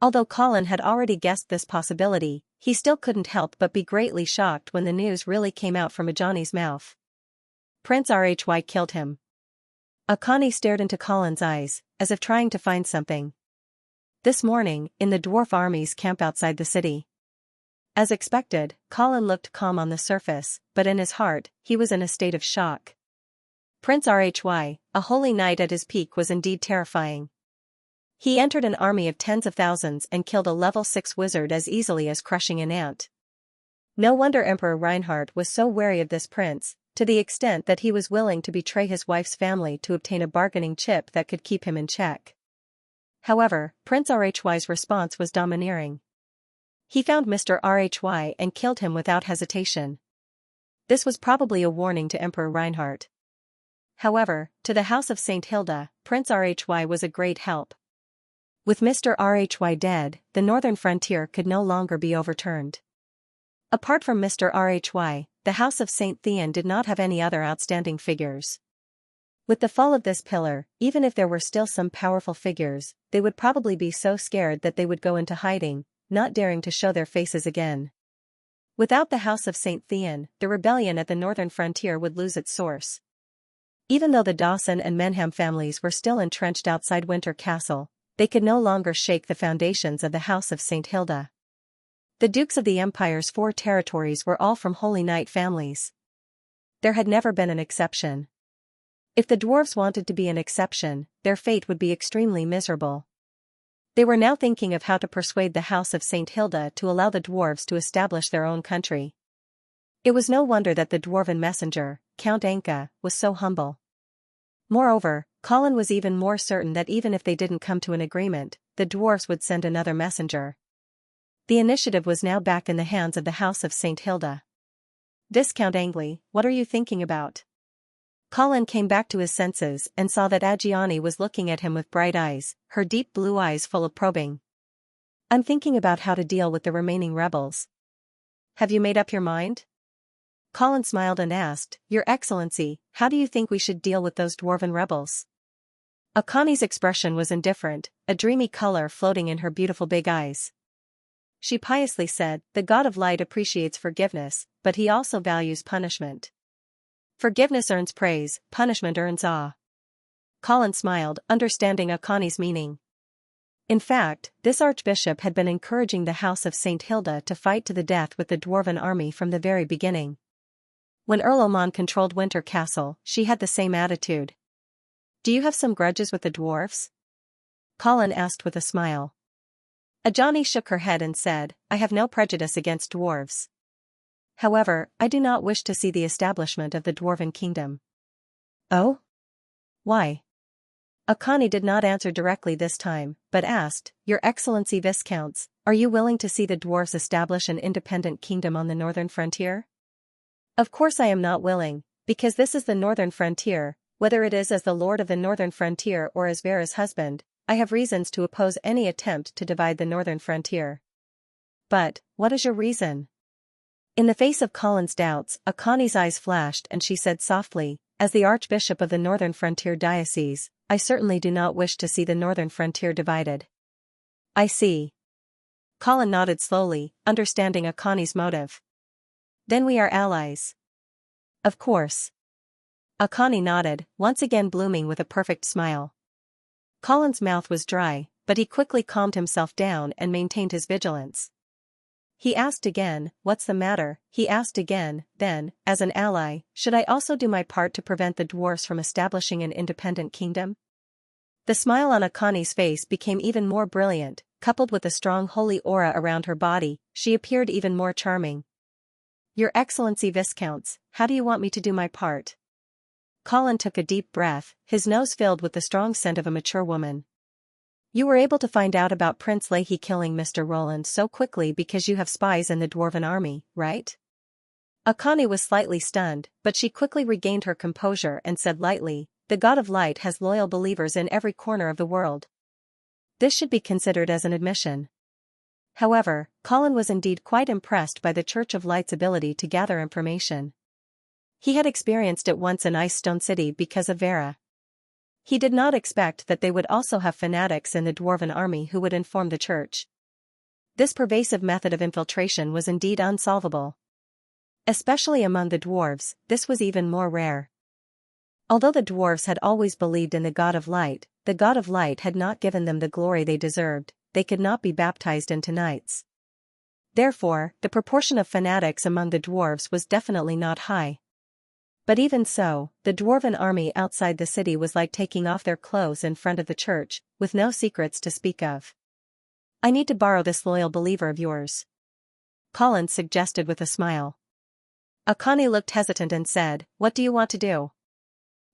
Although Colin had already guessed this possibility, he still couldn't help but be greatly shocked when the news really came out from Ajani's mouth. Prince Rhy killed him. Akani stared into Colin's eyes, as if trying to find something. This morning, in the dwarf army's camp outside the city. As expected, Colin looked calm on the surface, but in his heart, he was in a state of shock. Prince Rhy, a holy knight at his peak, was indeed terrifying. He entered an army of tens of thousands and killed a level 6 wizard as easily as crushing an ant. No wonder Emperor Reinhardt was so wary of this prince, to the extent that he was willing to betray his wife's family to obtain a bargaining chip that could keep him in check. However, Prince RHY's response was domineering. He found Mr. RHY and killed him without hesitation. This was probably a warning to Emperor Reinhardt. However, to the House of St. Hilda, Prince RHY was a great help. With Mr. RHY dead, the northern frontier could no longer be overturned. Apart from Mr. RHY, the House of St. Thean did not have any other outstanding figures. With the fall of this pillar, even if there were still some powerful figures, they would probably be so scared that they would go into hiding, not daring to show their faces again. Without the House of St. Thean, the rebellion at the northern frontier would lose its source. Even though the Dawson and Menham families were still entrenched outside Winter Castle, they could no longer shake the foundations of the House of St. Hilda. The dukes of the Empire's 4 territories were all from Holy Knight families. There had never been an exception. If the dwarves wanted to be an exception, their fate would be extremely miserable. They were now thinking of how to persuade the House of St. Hilda to allow the dwarves to establish their own country. It was no wonder that the dwarven messenger, Count Xianxia, was so humble. Moreover, Colin was even more certain that even if they didn't come to an agreement, the dwarves would send another messenger. The initiative was now back in the hands of the House of St. Hilda. Viscount Angley, what are you thinking about? Colin came back to his senses and saw that Agiani was looking at him with bright eyes, her deep blue eyes full of probing. I'm thinking about how to deal with the remaining rebels. Have you made up your mind? Colin smiled and asked, Your Excellency, how do you think we should deal with those dwarven rebels? Akani's expression was indifferent, a dreamy color floating in her beautiful big eyes. She piously said, The God of Light appreciates forgiveness, but he also values punishment. Forgiveness earns praise, punishment earns awe. Colin smiled, understanding Akani's meaning. In fact, this archbishop had been encouraging the House of St. Hilda to fight to the death with the dwarven army from the very beginning. When Earl Oman controlled Winter Castle, she had the same attitude. Do you have some grudges with the dwarfs? Colin asked with a smile. Ajani shook her head and said, I have no prejudice against dwarves. However, I do not wish to see the establishment of the dwarven kingdom. Oh? Why? Akani did not answer directly this time, but asked, Your Excellency Viscounts, are you willing to see the dwarves establish an independent kingdom on the northern frontier? Of course I am not willing, because this is the northern frontier, whether it is as the lord of the northern frontier or as Vera's husband, I have reasons to oppose any attempt to divide the northern frontier. But, what is your reason? In the face of Colin's doubts, Akani's eyes flashed and she said softly, As the Archbishop of the Northern Frontier Diocese, I certainly do not wish to see the northern frontier divided. I see. Colin nodded slowly, understanding Akani's motive. Then we are allies. Of course. Akani nodded, once again blooming with a perfect smile. Colin's mouth was dry, but he quickly calmed himself down and maintained his vigilance. He asked again, What's the matter? He asked again, then, as an ally, should I also do my part to prevent the dwarfs from establishing an independent kingdom? The smile on Akani's face became even more brilliant, coupled with a strong holy aura around her body, she appeared even more charming. Your Excellency Viscounts, how do you want me to do my part? Colin took a deep breath, his nose filled with the strong scent of a mature woman. You were able to find out about Prince Leahy killing Mr. Roland so quickly because you have spies in the dwarven army, right? Akani was slightly stunned, but she quickly regained her composure and said lightly, The God of Light has loyal believers in every corner of the world. This should be considered as an admission. However, Colin was indeed quite impressed by the Church of Light's ability to gather information. He had experienced it once in Ice Stone City because of Vera. He did not expect that they would also have fanatics in the dwarven army who would inform the church. This pervasive method of infiltration was indeed unsolvable. Especially among the dwarves, this was even more rare. Although the dwarves had always believed in the God of Light had not given them the glory they deserved, they could not be baptized into knights. Therefore, the proportion of fanatics among the dwarves was definitely not high. But even so, the dwarven army outside the city was like taking off their clothes in front of the church, with no secrets to speak of. "I need to borrow this loyal believer of yours," Colin suggested with a smile. Akani looked hesitant and said, "What do you want to do?"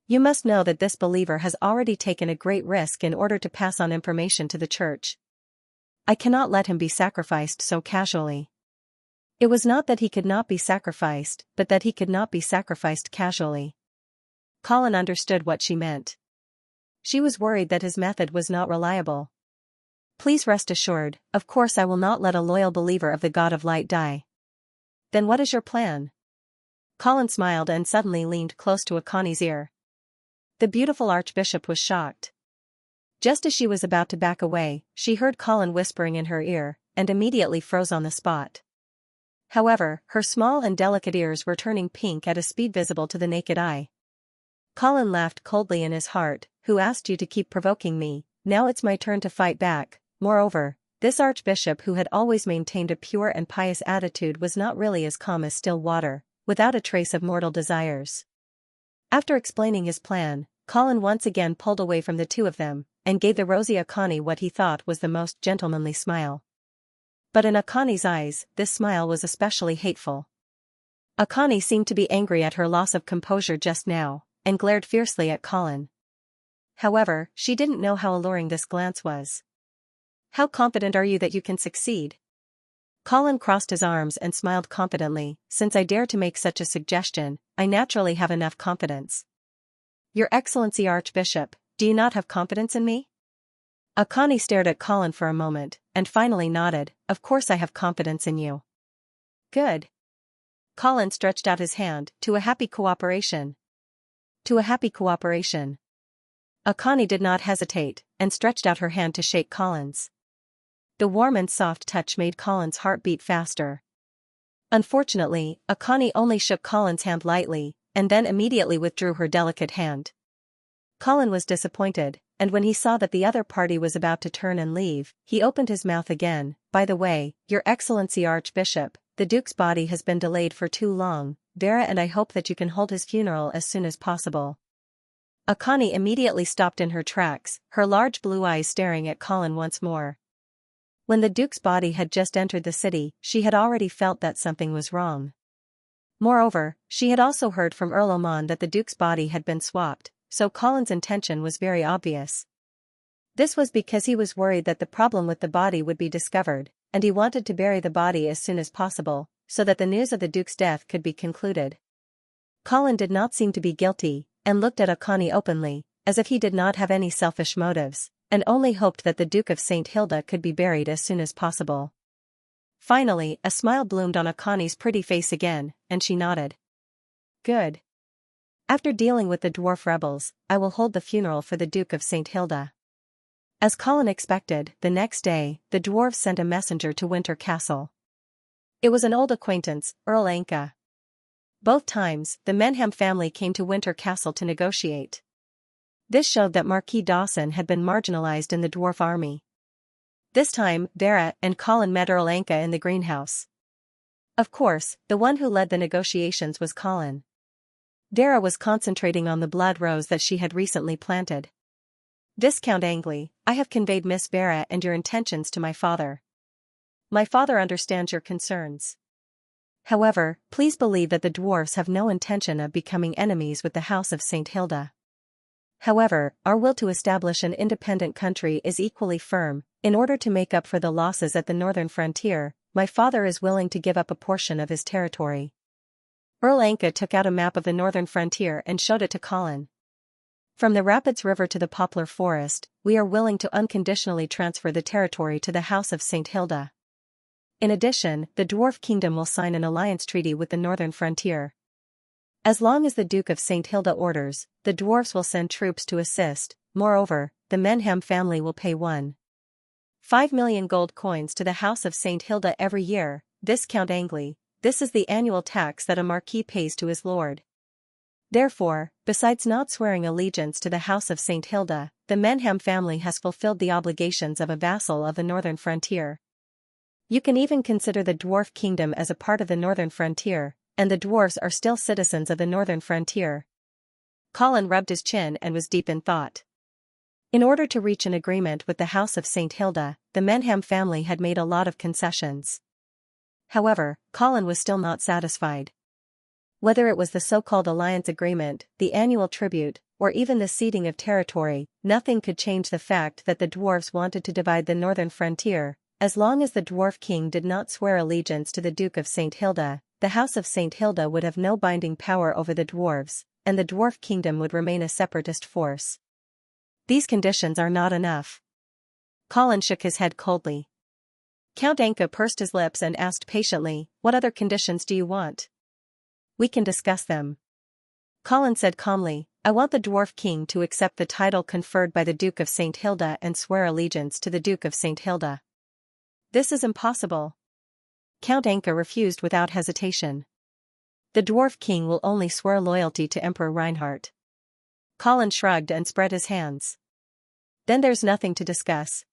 "You must know that this believer has already taken a great risk in order to pass on information to the church. I cannot let him be sacrificed so casually." It was not that he could not be sacrificed, but that he could not be sacrificed casually. Colin understood what she meant. She was worried that his method was not reliable. "Please rest assured, of course I will not let a loyal believer of the God of Light die." "Then what is your plan?" Colin smiled and suddenly leaned close to Akani's ear. The beautiful archbishop was shocked. Just as she was about to back away, she heard Colin whispering in her ear, and immediately froze on the spot. However, her small and delicate ears were turning pink at a speed visible to the naked eye. Colin laughed coldly in his heart. "Who asked you to keep provoking me? Now it's my turn to fight back." Moreover, this archbishop who had always maintained a pure and pious attitude was not really as calm as still water, without a trace of mortal desires. After explaining his plan, Colin once again pulled away from the two of them, and gave the rosy Akani what he thought was the most gentlemanly smile. But in Akani's eyes, this smile was especially hateful. Akani seemed to be angry at her loss of composure just now, and glared fiercely at Colin. However, she didn't know how alluring this glance was. "How confident are you that you can succeed?" Colin crossed his arms and smiled confidently. "Since I dare to make such a suggestion, I naturally have enough confidence." "Your Excellency Archbishop, do you not have confidence in me?" Akani stared at Colin for a moment, and finally nodded. "Of course I have confidence in you." "Good." Colin stretched out his hand. "To a happy cooperation." "To a happy cooperation." Akani did not hesitate, and stretched out her hand to shake Colin's. The warm and soft touch made Colin's heart beat faster. Unfortunately, Akani only shook Colin's hand lightly, and then immediately withdrew her delicate hand. Colin was disappointed, and when he saw that the other party was about to turn and leave, he opened his mouth again. "By the way, Your Excellency Archbishop, the Duke's body has been delayed for too long, Vera, and I hope that you can hold his funeral as soon as possible." Akani immediately stopped in her tracks, her large blue eyes staring at Colin once more. When the Duke's body had just entered the city, she had already felt that something was wrong. Moreover, she had also heard from Earl Oman that the Duke's body had been swapped, so Colin's intention was very obvious. This was because he was worried that the problem with the body would be discovered, and he wanted to bury the body as soon as possible, so that the news of the Duke's death could be concluded. Colin did not seem to be guilty, and looked at Akani openly, as if he did not have any selfish motives, and only hoped that the Duke of St. Hilda could be buried as soon as possible. Finally, a smile bloomed on Akani's pretty face again, and she nodded. "Good. After dealing with the dwarf rebels, I will hold the funeral for the Duke of St. Hilda." As Colin expected, the next day, the dwarves sent a messenger to Winter Castle. It was an old acquaintance, Earl Xianxia. Both times, the Menham family came to Winter Castle to negotiate. This showed that Marquis Dawson had been marginalized in the dwarf army. This time, Vera and Colin met Earl Xianxia in the greenhouse. Of course, the one who led the negotiations was Colin. Vera was concentrating on the blood rose that she had recently planted. "Viscount Angley, I have conveyed Miss Vera and your intentions to my father. My father understands your concerns. However, please believe that the dwarfs have no intention of becoming enemies with the House of St. Hilda. However, our will to establish an independent country is equally firm. In order to make up for the losses at the northern frontier, my father is willing to give up a portion of his territory." Earl Xianxia took out a map of the northern frontier and showed it to Colin. "From the Rapids River to the Poplar Forest, we are willing to unconditionally transfer the territory to the House of St. Hilda. In addition, the Dwarf Kingdom will sign an alliance treaty with the northern frontier. As long as the Duke of St. Hilda orders, the dwarfs will send troops to assist. Moreover, the Menham family will pay 1.5 million gold coins to the House of St. Hilda every year. Viscount Angley, this is the annual tax that a marquis pays to his lord. Therefore, besides not swearing allegiance to the House of St. Hilda, the Menham family has fulfilled the obligations of a vassal of the northern frontier. You can even consider the Dwarf Kingdom as a part of the northern frontier, and the dwarves are still citizens of the northern frontier. Colin rubbed his chin and was deep in thought. In order to reach an agreement with the House of St. Hilda, the Menham family had made a lot of concessions. However, Colin was still not satisfied. Whether it was the so-called alliance agreement, the annual tribute, or even the ceding of territory, nothing could change the fact that the dwarves wanted to divide the northern frontier. As long as the dwarf king did not swear allegiance to the Duke of St. Hilda, the House of St. Hilda would have no binding power over the dwarves, and the dwarf kingdom would remain a separatist force. These conditions are not enough. Colin shook his head coldly. Count Anka pursed his lips and asked patiently, "What other conditions do you want?" "We can discuss them." Colin said calmly, "I want the dwarf king to accept the title conferred by the Duke of St. Hilda and swear allegiance to the Duke of St. Hilda." "This is impossible." Count Anka refused without hesitation. "The dwarf king will only swear loyalty to Emperor Reinhardt." Colin shrugged and spread his hands. "Then there's nothing to discuss."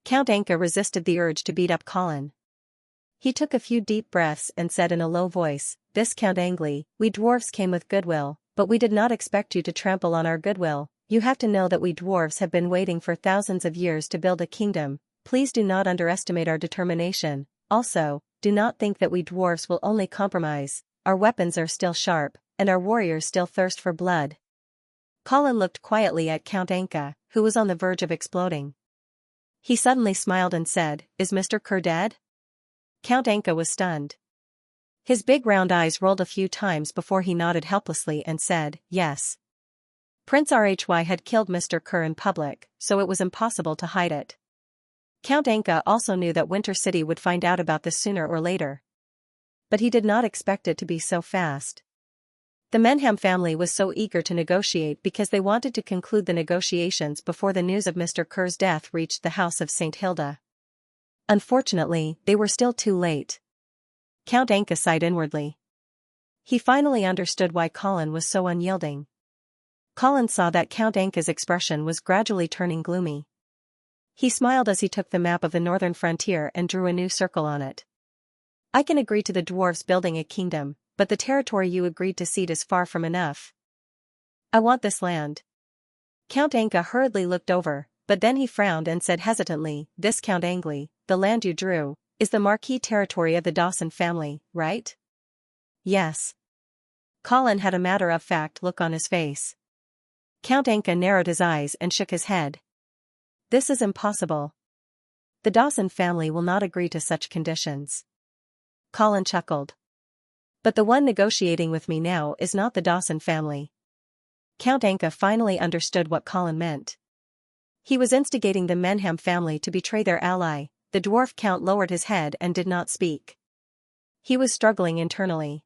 Count Anka resisted the urge to beat up Colin. He took a few deep breaths and said in a low voice, "Viscount Angley, we dwarves came with goodwill, but we did not expect you to trample on our goodwill. You have to know that we dwarves have been waiting for thousands of years to build a kingdom. Please do not underestimate our determination. Also, do not think that we dwarves will only compromise. Our weapons are still sharp, and our warriors still thirst for blood." Colin looked quietly at Count Anka, who was on the verge of exploding. He suddenly smiled and said, "Is Mr. Kerr dead?" Count Anka was stunned. His big round eyes rolled a few times before he nodded helplessly and said, "Yes." Prince Rhy had killed Mr. Kerr in public, so it was impossible to hide it. Count Anka also knew that Winter City would find out about this sooner or later. But he did not expect it to be so fast. The Menham family was so eager to negotiate because they wanted to conclude the negotiations before the news of Mr. Kerr's death reached the House of St. Hilda. Unfortunately, they were still too late. Count Anka sighed inwardly. He finally understood why Colin was so unyielding. Colin saw that Count Anka's expression was gradually turning gloomy. He smiled as he took the map of the northern frontier and drew a new circle on it. "I can agree to the dwarves building a kingdom, but the territory you agreed to cede is far from enough. I want this land." Count Anka hurriedly looked over, but then he frowned and said hesitantly, "Viscount Angley, the land you drew is the marquee territory of the Dawson family, right?" "Yes." Colin had a matter-of-fact look on his face. Count Anka narrowed his eyes and shook his head. "This is impossible. The Dawson family will not agree to such conditions." Colin chuckled. "But the one negotiating with me now is not the Dawson family." Count Anka finally understood what Colin meant. He was instigating the Menham family to betray their ally. The dwarf count lowered his head and did not speak. He was struggling internally.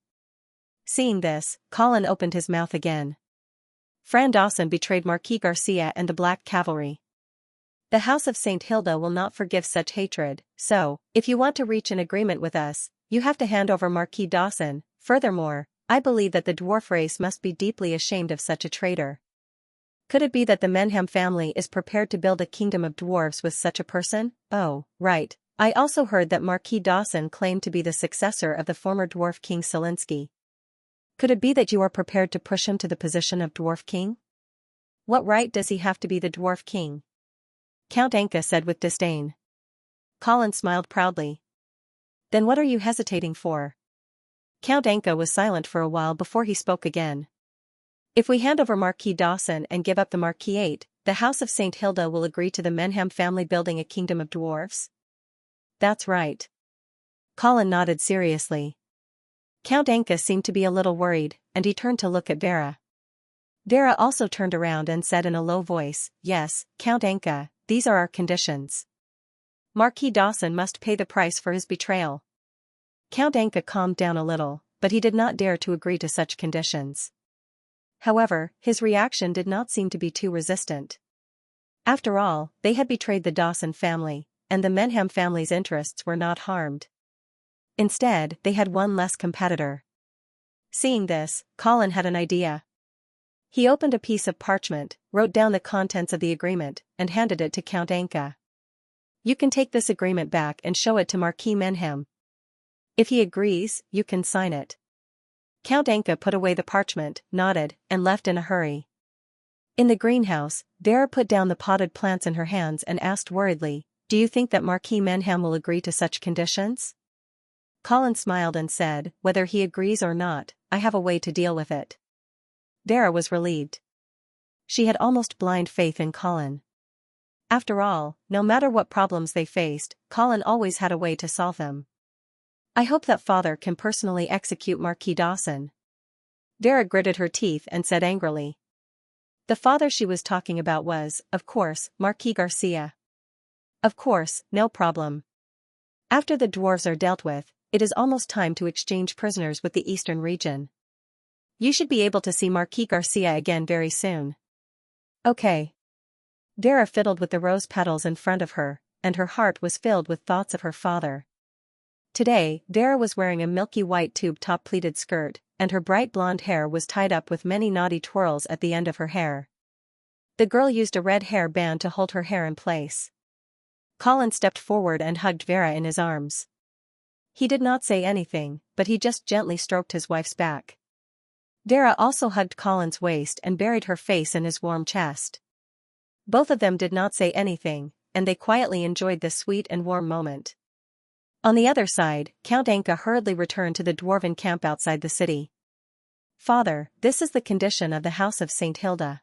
Seeing this, Colin opened his mouth again. "Fran Dawson betrayed Marquis Garcia and the Black Cavalry. The House of St. Hilda will not forgive such hatred, so, if you want to reach an agreement with us, you have to hand over Marquis Dawson. Furthermore, I believe that the dwarf race must be deeply ashamed of such a traitor. Could it be that the Menham family is prepared to build a kingdom of dwarves with such a person? Oh, right. I also heard that Marquis Dawson claimed to be the successor of the former dwarf king Selinsky. Could it be that you are prepared to push him to the position of dwarf king? What right does he have to be the dwarf king?" Count Anka said with disdain. Colin smiled proudly. "Then what are you hesitating for?" Count Anka was silent for a while before he spoke again. "If we hand over Marquis Dawson and give up the Marquisate, the House of St. Hilda will agree to the Menham family building a kingdom of dwarves?" "That's right." Colin nodded seriously. Count Anka seemed to be a little worried, and he turned to look at Vera. Vera also turned around and said in a low voice, "Yes, Count Anka, these are our conditions. Marquis Dawson must pay the price for his betrayal." Count Anka calmed down a little, but he did not dare to agree to such conditions. However, his reaction did not seem to be too resistant. After all, they had betrayed the Dawson family, and the Menham family's interests were not harmed. Instead, they had one less competitor. Seeing this, Colin had an idea. He opened a piece of parchment, wrote down the contents of the agreement, and handed it to Count Anka. "You can take this agreement back and show it to Marquis Menham. If he agrees, you can sign it. Count Anka put away the parchment, nodded, and left in a hurry. In the greenhouse, Vera put down the potted plants in her hands and asked worriedly, "Do you think that Marquis Menham will agree to such conditions?" Colin smiled and said, "Whether he agrees or not, I have a way to deal with it." Vera was relieved. She had almost blind faith in Colin. After all, no matter what problems they faced, Colin always had a way to solve them. "I hope that father can personally execute Marquis Dawson." Vera gritted her teeth and said angrily. The father she was talking about was, of course, Marquis Garcia. Of course, no problem. After the dwarves are dealt with, it is almost time to exchange prisoners with the eastern region. You should be able to see Marquis Garcia again very soon. Okay. Vera fiddled with the rose petals in front of her, and her heart was filled with thoughts of her father. Today, Vera was wearing a milky white tube-top pleated skirt, and her bright blonde hair was tied up with many naughty twirls at the end of her hair. The girl used a red hair band to hold her hair in place. Colin stepped forward and hugged Vera in his arms. He did not say anything, but he just gently stroked his wife's back. Vera also hugged Colin's waist and buried her face in his warm chest. Both of them did not say anything, and they quietly enjoyed this sweet and warm moment. On the other side, Count Anka hurriedly returned to the dwarven camp outside the city. "Father, this is the condition of the House of St. Hilda."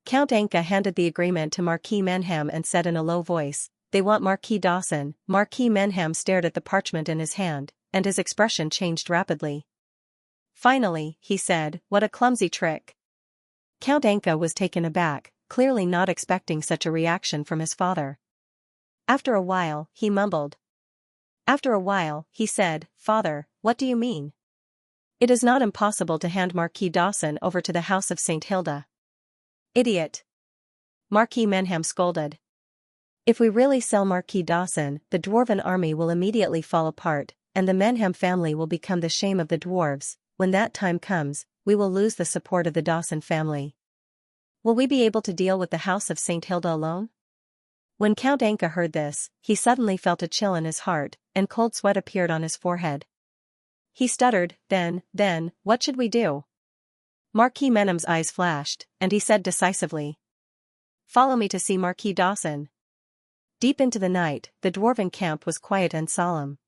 Count Anka handed the agreement to Marquis Menham and said in a low voice, "They want Marquis Dawson." Marquis Menham stared at the parchment in his hand, and his expression changed rapidly. Finally, he said, "What a clumsy trick." Count Anka was taken aback, clearly not expecting such a reaction from his father. After a while, he mumbled. After a while, he said, "Father, what do you mean? It is not impossible to hand Marquis Dawson over to the House of St. Hilda." "Idiot!" Marquis Menham scolded. "If we really sell Marquis Dawson, the dwarven army will immediately fall apart, and the Menham family will become the shame of the dwarves. When that time comes, we will lose the support of the Dawson family. Will we be able to deal with the House of St. Hilda alone?" When Count Anka heard this, he suddenly felt a chill in his heart, and cold sweat appeared on his forehead. He stuttered, then, what should we do?" Marquis Menham's eyes flashed, and he said decisively, "Follow me to see Marquis Dawson." Deep into the night, the dwarven camp was quiet and solemn.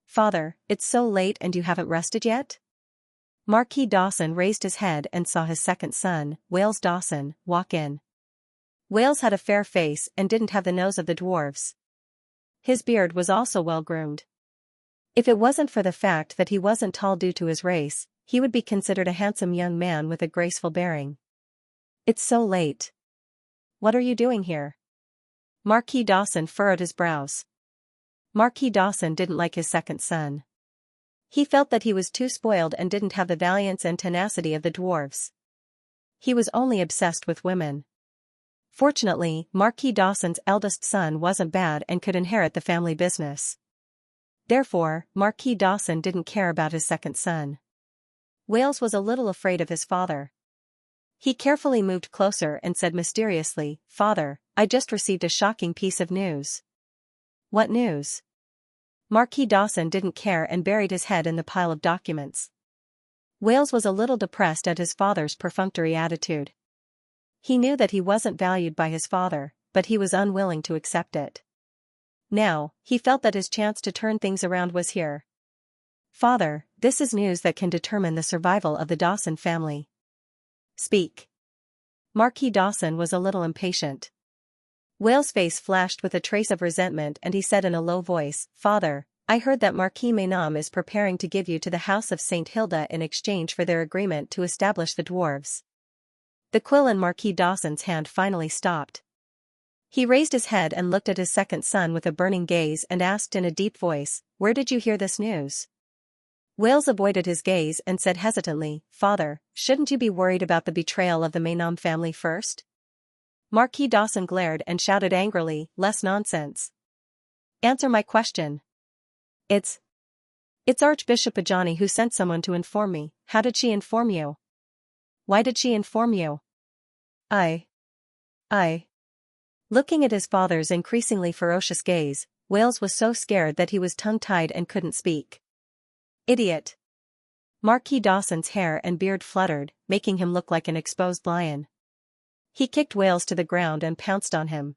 "Father, it's so late and you haven't rested yet?" Marquis Dawson raised his head and saw his second son, Wales Dawson, walk in. Wales had a fair face and didn't have the nose of the dwarves. His beard was also well-groomed. If it wasn't for the fact that he wasn't tall due to his race, he would be considered a handsome young man with a graceful bearing. "It's so late. What are you doing here?" Marquis Dawson furrowed his brows. Marquis Dawson didn't like his second son. He felt that he was too spoiled and didn't have the valiance and tenacity of the dwarves. He was only obsessed with women. Fortunately, Marquis Dawson's eldest son wasn't bad and could inherit the family business. Therefore, Marquis Dawson didn't care about his second son. Wales was a little afraid of his father. He carefully moved closer and said mysteriously, "Father, I just received a shocking piece of news." "What news?" Marquis Dawson didn't care and buried his head in the pile of documents. Wales was a little depressed at his father's perfunctory attitude. He knew that he wasn't valued by his father, but he was unwilling to accept it. Now, he felt that his chance to turn things around was here. "Father, this is news that can determine the survival of the Dawson family." "Speak." Marquis Dawson was a little impatient. Wales' face flashed with a trace of resentment and he said in a low voice, "Father, I heard that Marquis Menam is preparing to give you to the House of St. Hilda in exchange for their agreement to establish the dwarves." The quill in Marquis Dawson's hand finally stopped. He raised his head and looked at his second son with a burning gaze and asked in a deep voice, "Where did you hear this news?" Wales avoided his gaze and said hesitantly, "Father, shouldn't you be worried about the betrayal of the Menam family first?" Marquis Dawson glared and shouted angrily, "Less nonsense. Answer my question." It's Archbishop Ajani who sent someone to inform me." "How did she inform you?" "Why did she inform you?" I. Looking at his father's increasingly ferocious gaze, Wales was so scared that he was tongue-tied and couldn't speak. "Idiot." Marquis Dawson's hair and beard fluttered, making him look like an exposed lion. He kicked Wales to the ground and pounced on him.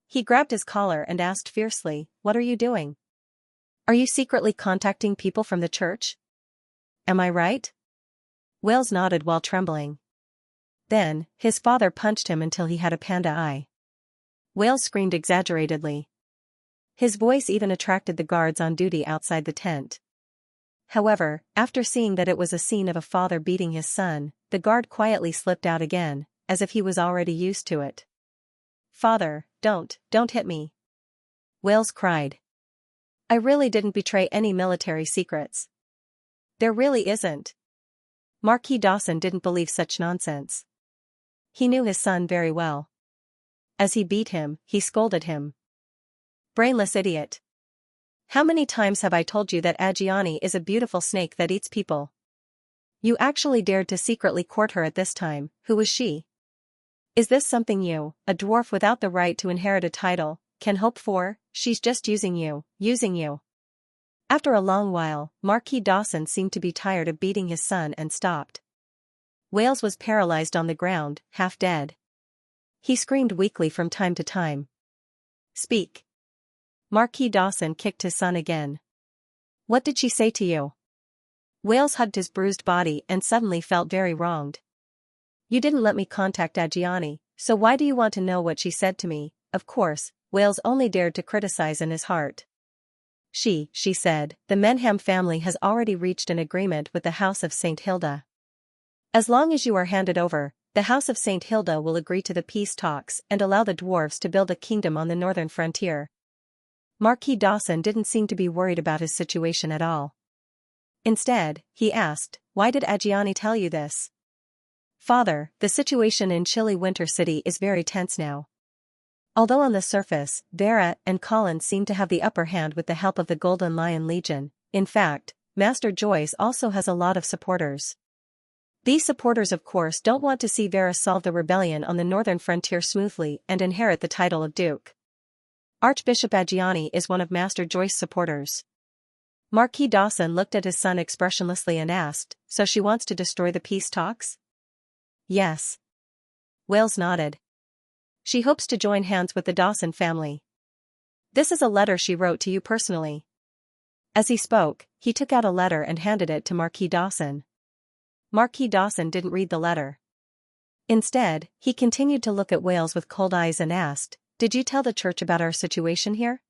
He grabbed his collar and asked fiercely, "What are you doing? Are you secretly contacting people from the church? Am I right?" Wales nodded while trembling. Then, his father punched him until he had a panda eye. Wales screamed exaggeratedly. His voice even attracted the guards on duty outside the tent. However, after seeing that it was a scene of a father beating his son, the guard quietly slipped out again, as if he was already used to it. "Father, don't hit me," Wales cried. "I really didn't betray any military secrets." "There really isn't." Marquis Dawson didn't believe such nonsense. He knew his son very well. As he beat him, he scolded him. "Brainless idiot. How many times have I told you that Agiani is a beautiful snake that eats people? You actually dared to secretly court her at this time. Who was she? Is this something you, a dwarf without the right to inherit a title, can hope for? She's just using you. After a long while, Marquis Dawson seemed to be tired of beating his son and stopped. Wales was paralyzed on the ground, half dead. He screamed weakly from time to time. "Speak." Marquis Dawson kicked his son again. "What did she say to you?" Wales hugged his bruised body and suddenly felt very wronged. "You didn't let me contact Agiani, so why do you want to know what she said to me?" Of course, Wales only dared to criticize in his heart. She said, "The Menham family has already reached an agreement with the House of St. Hilda. As long as you are handed over, the House of St. Hilda will agree to the peace talks and allow the dwarves to build a kingdom on the northern frontier." Marquis Dawson didn't seem to be worried about his situation at all. Instead, he asked, "Why did Agiani tell you this?" "Father, the situation in chilly Winter City is very tense now. Although on the surface, Vera and Colin seem to have the upper hand with the help of the Golden Lion Legion. In fact, Master Joyce also has a lot of supporters. These supporters of course don't want to see Vera solve the rebellion on the northern frontier smoothly and inherit the title of Duke. Archbishop Agiani is one of Master Joyce's supporters." Marquis Dawson looked at his son expressionlessly and asked, "So she wants to destroy the peace talks?" "Yes." Wales nodded. "She hopes to join hands with the Dawson family. This is a letter she wrote to you personally." As he spoke, he took out a letter and handed it to Marquis Dawson. Marquis Dawson didn't read the letter. Instead, he continued to look at Wales with cold eyes and asked, "Did you tell the church about our situation here?"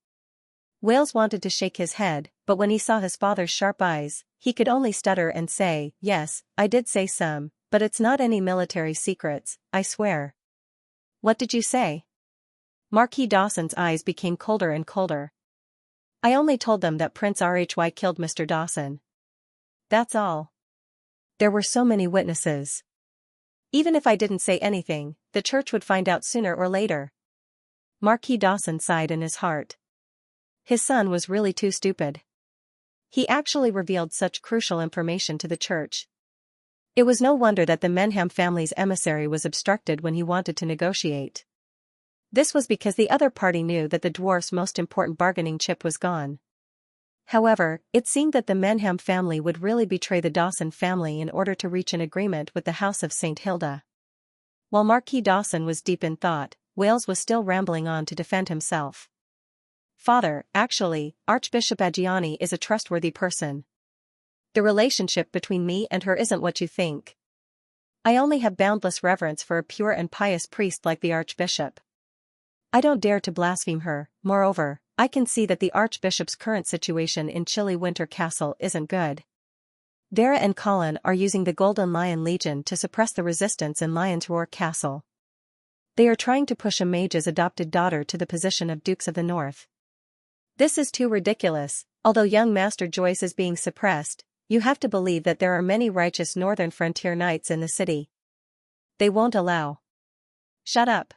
Wales wanted to shake his head, but when he saw his father's sharp eyes, he could only stutter and say, "Yes, I did say some, but it's not any military secrets, I swear." "What did you say?" Marquis Dawson's eyes became colder and colder. "I only told them that Prince Rhy killed Mr. Dawson. That's all. There were so many witnesses. Even if I didn't say anything, the church would find out sooner or later." Marquis Dawson sighed in his heart. His son was really too stupid. He actually revealed such crucial information to the church. It was no wonder that the Menham family's emissary was obstructed when he wanted to negotiate. This was because the other party knew that the dwarf's most important bargaining chip was gone. However, it seemed that the Menham family would really betray the Dawson family in order to reach an agreement with the House of St. Hilda. While Marquis Dawson was deep in thought, Wales was still rambling on to defend himself. "Father, actually, Archbishop Agiani is a trustworthy person. The relationship between me and her isn't what you think. I only have boundless reverence for a pure and pious priest like the Archbishop. I don't dare to blaspheme her. Moreover, I can see that the Archbishop's current situation in chilly Winter Castle isn't good. Vera and Colin are using the Golden Lion Legion to suppress the resistance in Lion's Roar Castle. They are trying to push a mage's adopted daughter to the position of Dukes of the North. This is too ridiculous. Although young Master Joyce is being suppressed, you have to believe that there are many righteous northern frontier knights in the city. They won't allow." "Shut up."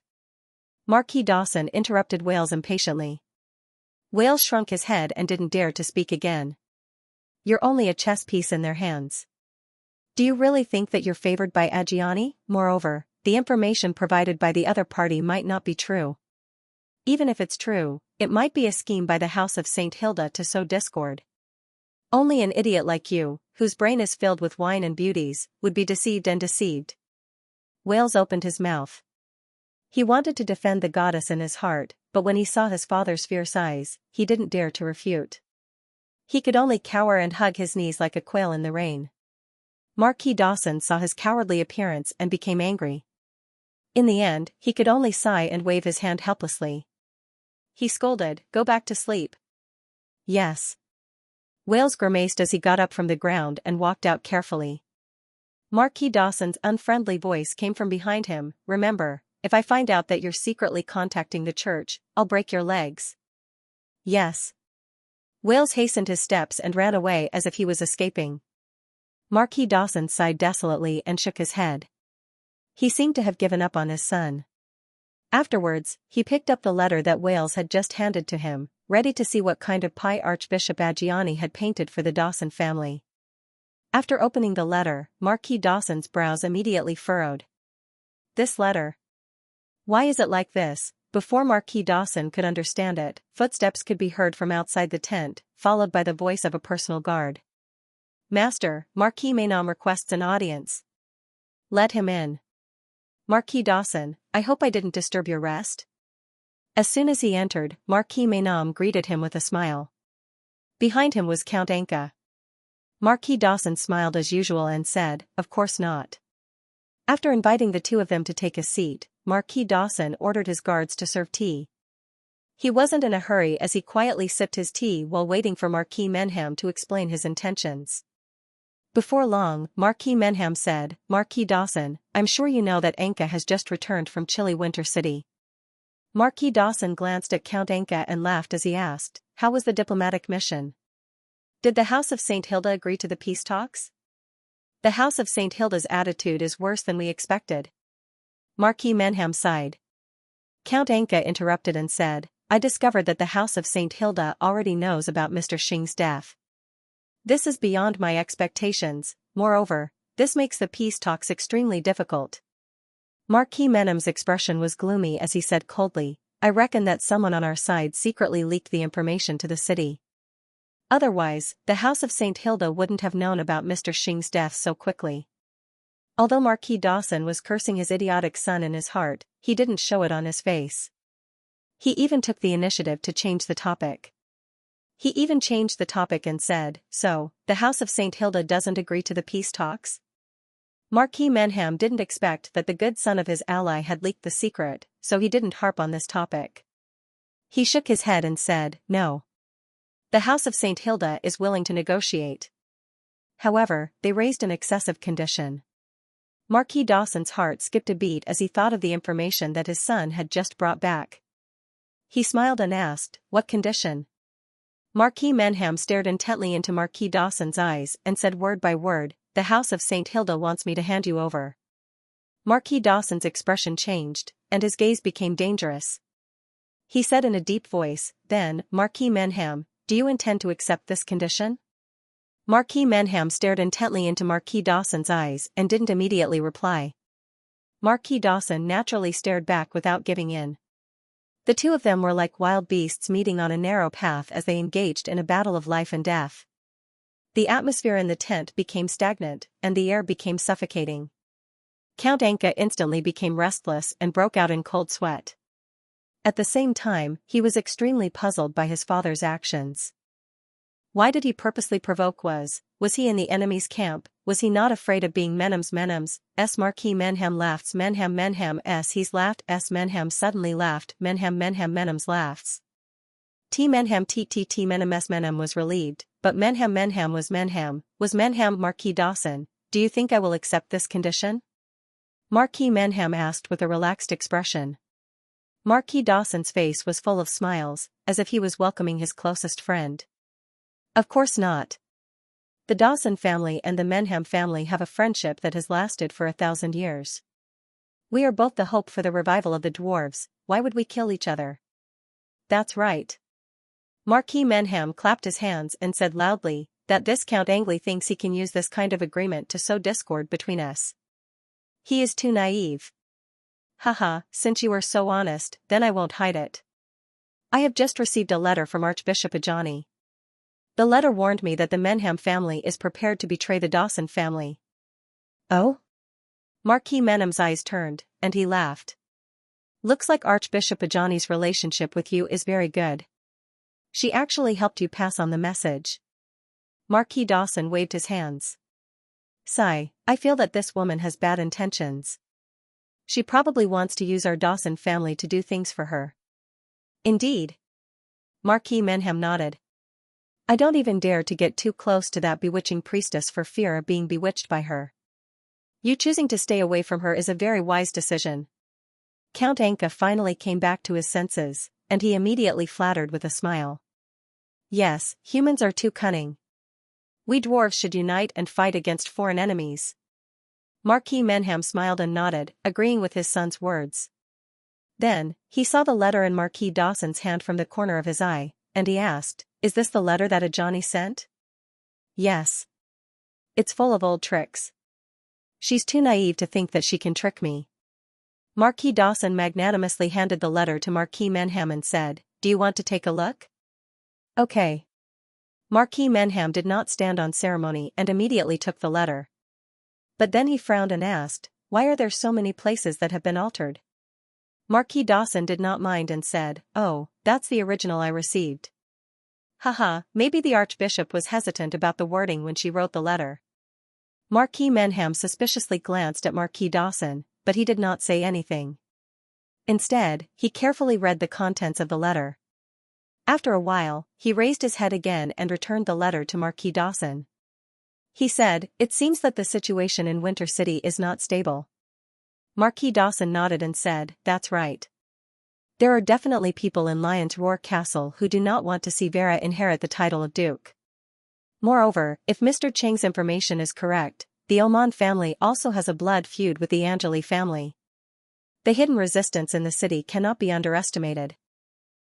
Marquis Dawson interrupted Wales impatiently. Wales shrunk his head and didn't dare to speak again. "You're only a chess piece in their hands. Do you really think that you're favored by Agiani? Moreover, the information provided by the other party might not be true. Even if it's true, it might be a scheme by the House of St. Hilda to sow discord. Only an idiot like you, whose brain is filled with wine and beauties, would be deceived and deceived. Wales opened his mouth. He wanted to defend the goddess in his heart, but when he saw his father's fierce eyes, he didn't dare to refute. He could only cower and hug his knees like a quail in the rain. Marquis Dawson saw his cowardly appearance and became angry. In the end, he could only sigh and wave his hand helplessly. He scolded, "Go back to sleep." "Yes." Wales grimaced as he got up from the ground and walked out carefully. Marquis Dawson's unfriendly voice came from behind him, "Remember, if I find out that you're secretly contacting the church, I'll break your legs." "Yes." Wales hastened his steps and ran away as if he was escaping. Marquis Dawson sighed desolately and shook his head. He seemed to have given up on his son. Afterwards, he picked up the letter that Wales had just handed to him, ready to see what kind of pie Archbishop Aggiani had painted for the Dawson family. After opening the letter, Marquis Dawson's brows immediately furrowed. This letter? Why is it like this? Before Marquis Dawson could understand it, footsteps could be heard from outside the tent, followed by the voice of a personal guard. "Master, Marquis Maynam requests an audience." "Let him in." "Marquis Dawson, I hope I didn't disturb your rest?" As soon as he entered, Marquis Maynam greeted him with a smile. Behind him was Count Xianxia. Marquis Dawson smiled as usual and said, "Of course not." After inviting the two of them to take a seat, Marquis Dawson ordered his guards to serve tea. He wasn't in a hurry as he quietly sipped his tea while waiting for Marquis Menham to explain his intentions. Before long, Marquis Menham said, "Marquis Dawson, I'm sure you know that Xianxia has just returned from chilly Winter City." Marquis Dawson glanced at Count Xianxia and laughed as he asked, "How was the diplomatic mission? Did the House of St. Hilda agree to the peace talks?" "The House of St. Hilda's attitude is worse than we expected." Marquis Menham sighed. Count Xianxia interrupted and said, "I discovered that the House of St. Hilda already knows about Mr. Xing's death. This is beyond my expectations. Moreover, this makes the peace talks extremely difficult." Marquis Menham's expression was gloomy as he said coldly, "I reckon that someone on our side secretly leaked the information to the city. Otherwise, the House of St. Hilda wouldn't have known about Mr. Xing's death so quickly." Although Marquis Dawson was cursing his idiotic son in his heart, he didn't show it on his face. He even took the initiative to change the topic. He even changed the topic and said, "So, the House of St. Hilda doesn't agree to the peace talks?" Marquis Menham didn't expect that the good son of his ally had leaked the secret, so he didn't harp on this topic. He shook his head and said, "No. The House of St. Hilda is willing to negotiate. However, they raised an excessive condition." Marquis Dawson's heart skipped a beat as he thought of the information that his son had just brought back. He smiled and asked, "What condition?" Marquis Menham stared intently into Marquis Dawson's eyes and said word by word, "The House of St. Hilda wants me to hand you over." Marquis Dawson's expression changed, and his gaze became dangerous. He said in a deep voice, "Then, Marquis Menham, do you intend to accept this condition?" Marquis Menham stared intently into Marquis Dawson's eyes and didn't immediately reply. Marquis Dawson naturally stared back without giving in. The two of them were like wild beasts meeting on a narrow path as they engaged in a battle of life and death. The atmosphere in the tent became stagnant, and the air became suffocating. Count Xianxia instantly became restless and broke out in cold sweat. At the same time, he was extremely puzzled by his father's actions. Why did he purposely provoke? Was he in the enemy's camp? Was he not afraid of being Menham's? Marquis Menham laughs. Menham he's laughed. Menham suddenly laughed. Menham's laughs. Menham Menham was relieved, but Menham was Menham. Was Menham? Marquis Dawson, do you think I will accept this condition? Marquis Menham asked with a relaxed expression. Marquis Dawson's face was full of smiles, as if he was welcoming his closest friend. Of course not. The Dawson family and the Menham family have a friendship that has lasted for 1,000 years. We are both the hope for the revival of the dwarves. Why would we kill each other? That's right. Marquis Menham clapped his hands and said loudly, "That this Count Xianxia thinks he can use this kind of agreement to sow discord between us. He is too naive. Haha, since you are so honest, then I won't hide it. I have just received a letter from Archbishop Aggiani. The letter warned me that the Menham family is prepared to betray the Dawson family. Oh? Marquis Menham's eyes turned, and he laughed. Looks like Archbishop Ajani's relationship with you is very good. She actually helped you pass on the message. Marquis Dawson waved his hands. Sigh, I feel that this woman has bad intentions. She probably wants to use our Dawson family to do things for her. Indeed. Marquis Menham nodded. I don't even dare to get too close to that bewitching priestess for fear of being bewitched by her. You choosing to stay away from her is a very wise decision. Count Anka finally came back to his senses, and he immediately flattered with a smile. Yes, humans are too cunning. We dwarves should unite and fight against foreign enemies. Marquis Menham smiled and nodded, agreeing with his son's words. Then, he saw the letter in Marquis Dawson's hand from the corner of his eye, and he asked, Is this the letter that Ajani sent? Yes. It's full of old tricks. She's too naive to think that she can trick me. Marquis Dawson magnanimously handed the letter to Marquis Menham and said, Do you want to take a look? Okay. Marquis Menham did not stand on ceremony and immediately took the letter. But then he frowned and asked, Why are there so many places that have been altered? Marquis Dawson did not mind and said, Oh, that's the original I received. Haha, maybe the Archbishop was hesitant about the wording when she wrote the letter. Marquis Menham suspiciously glanced at Marquis Dawson, but he did not say anything. Instead, he carefully read the contents of the letter. After a while, he raised his head again and returned the letter to Marquis Dawson. He said, It seems that the situation in Winter City is not stable. Marquis Dawson nodded and said, That's right. There are definitely people in Lion's Roar Castle who do not want to see Vera inherit the title of Duke. Moreover, if Mr. Cheng's information is correct, the Oman family also has a blood feud with the Angeli family. The hidden resistance in the city cannot be underestimated.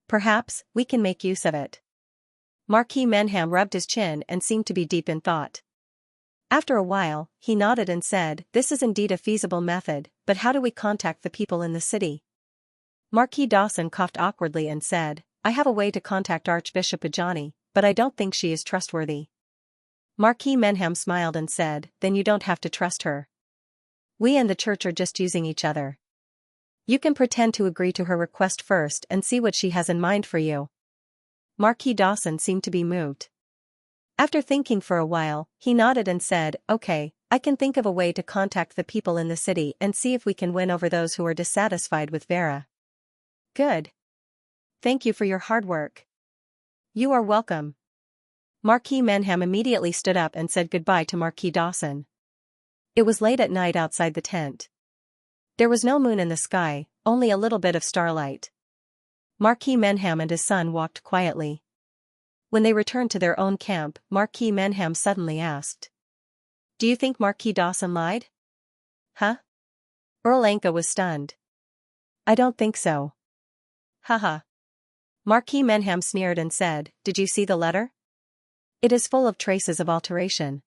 Perhaps, we can make use of it. Marquis Menham rubbed his chin and seemed to be deep in thought. After a while, he nodded and said, This is indeed a feasible method, but how do we contact the people in the city? Marquis Dawson coughed awkwardly and said, I have a way to contact Archbishop Ajani, but I don't think she is trustworthy. Marquis Menham smiled and said, Then you don't have to trust her. We and the church are just using each other. You can pretend to agree to her request first and see what she has in mind for you. Marquis Dawson seemed to be moved. After thinking for a while, he nodded and said, Okay, I can think of a way to contact the people in the city and see if we can win over those who are dissatisfied with Vera. Good. Thank you for your hard work. You are welcome. Marquis Menham immediately stood up and said goodbye to Marquis Dawson. It was late at night outside the tent. There was no moon in the sky, only a little bit of starlight. Marquis Menham and his son walked quietly. When they returned to their own camp, Marquis Menham suddenly asked, Do you think Marquis Dawson lied? Huh? Earl Anka was stunned. I don't think so. Haha. Marquis Menham sneered and said, Did you see the letter? It is full of traces of alteration.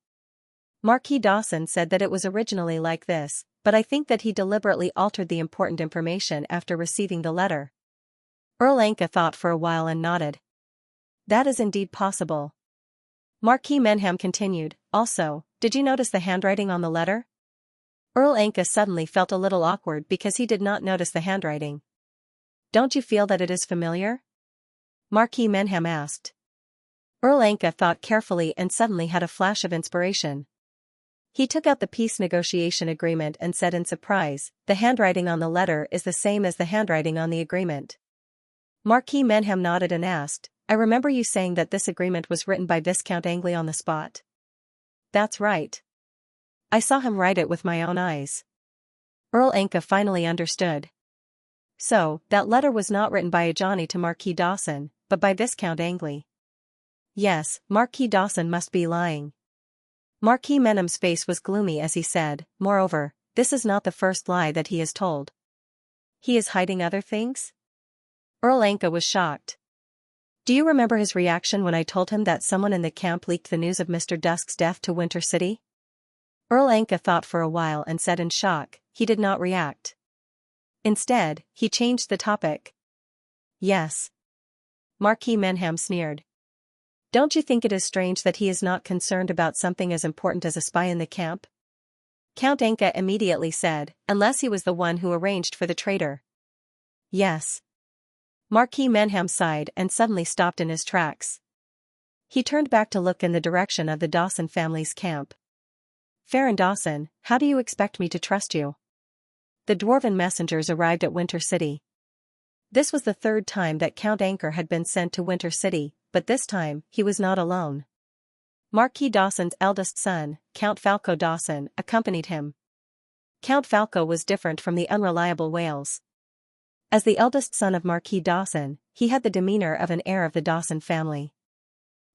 Marquis Dawson said that it was originally like this, but I think that he deliberately altered the important information after receiving the letter. Earl Anka thought for a while and nodded. That is indeed possible. Marquis Menham continued, Also, did you notice the handwriting on the letter? Earl Anka suddenly felt a little awkward because he did not notice the handwriting. Don't you feel that it is familiar? Marquis Menham asked. Earl Anka thought carefully and suddenly had a flash of inspiration. He took out the peace negotiation agreement and said in surprise, The handwriting on the letter is the same as the handwriting on the agreement. Marquis Menham nodded and asked, I remember you saying that this agreement was written by Viscount Angley on the spot. That's right. I saw him write it with my own eyes. Earl Anka finally understood. So, that letter was not written by Ajani to Marquis Dawson, but by Viscount Angley. Yes, Marquis Dawson must be lying. Marquis Menham's face was gloomy as he said, Moreover, this is not the first lie that he has told. He is hiding other things? Earl Anka was shocked. Do you remember his reaction when I told him that someone in the camp leaked the news of Mr. Dusk's death to Winter City? Earl Anka thought for a while and said in shock, he did not react. Instead, he changed the topic. Yes. Marquis Menham sneered. Don't you think it is strange that he is not concerned about something as important as a spy in the camp? Count Xianxia immediately said, unless he was the one who arranged for the traitor. Yes. Marquis Menham sighed and suddenly stopped in his tracks. He turned back to look in the direction of the Dawson family's camp. Farron Dawson, how do you expect me to trust you? The dwarven messengers arrived at Winter City. This was the third time that Count Xianxia had been sent to Winter City, but this time, he was not alone. Marquis Dawson's eldest son, Count Falco Dawson, accompanied him. Count Falco was different from the unreliable Wales. As the eldest son of Marquis Dawson, he had the demeanor of an heir of the Dawson family.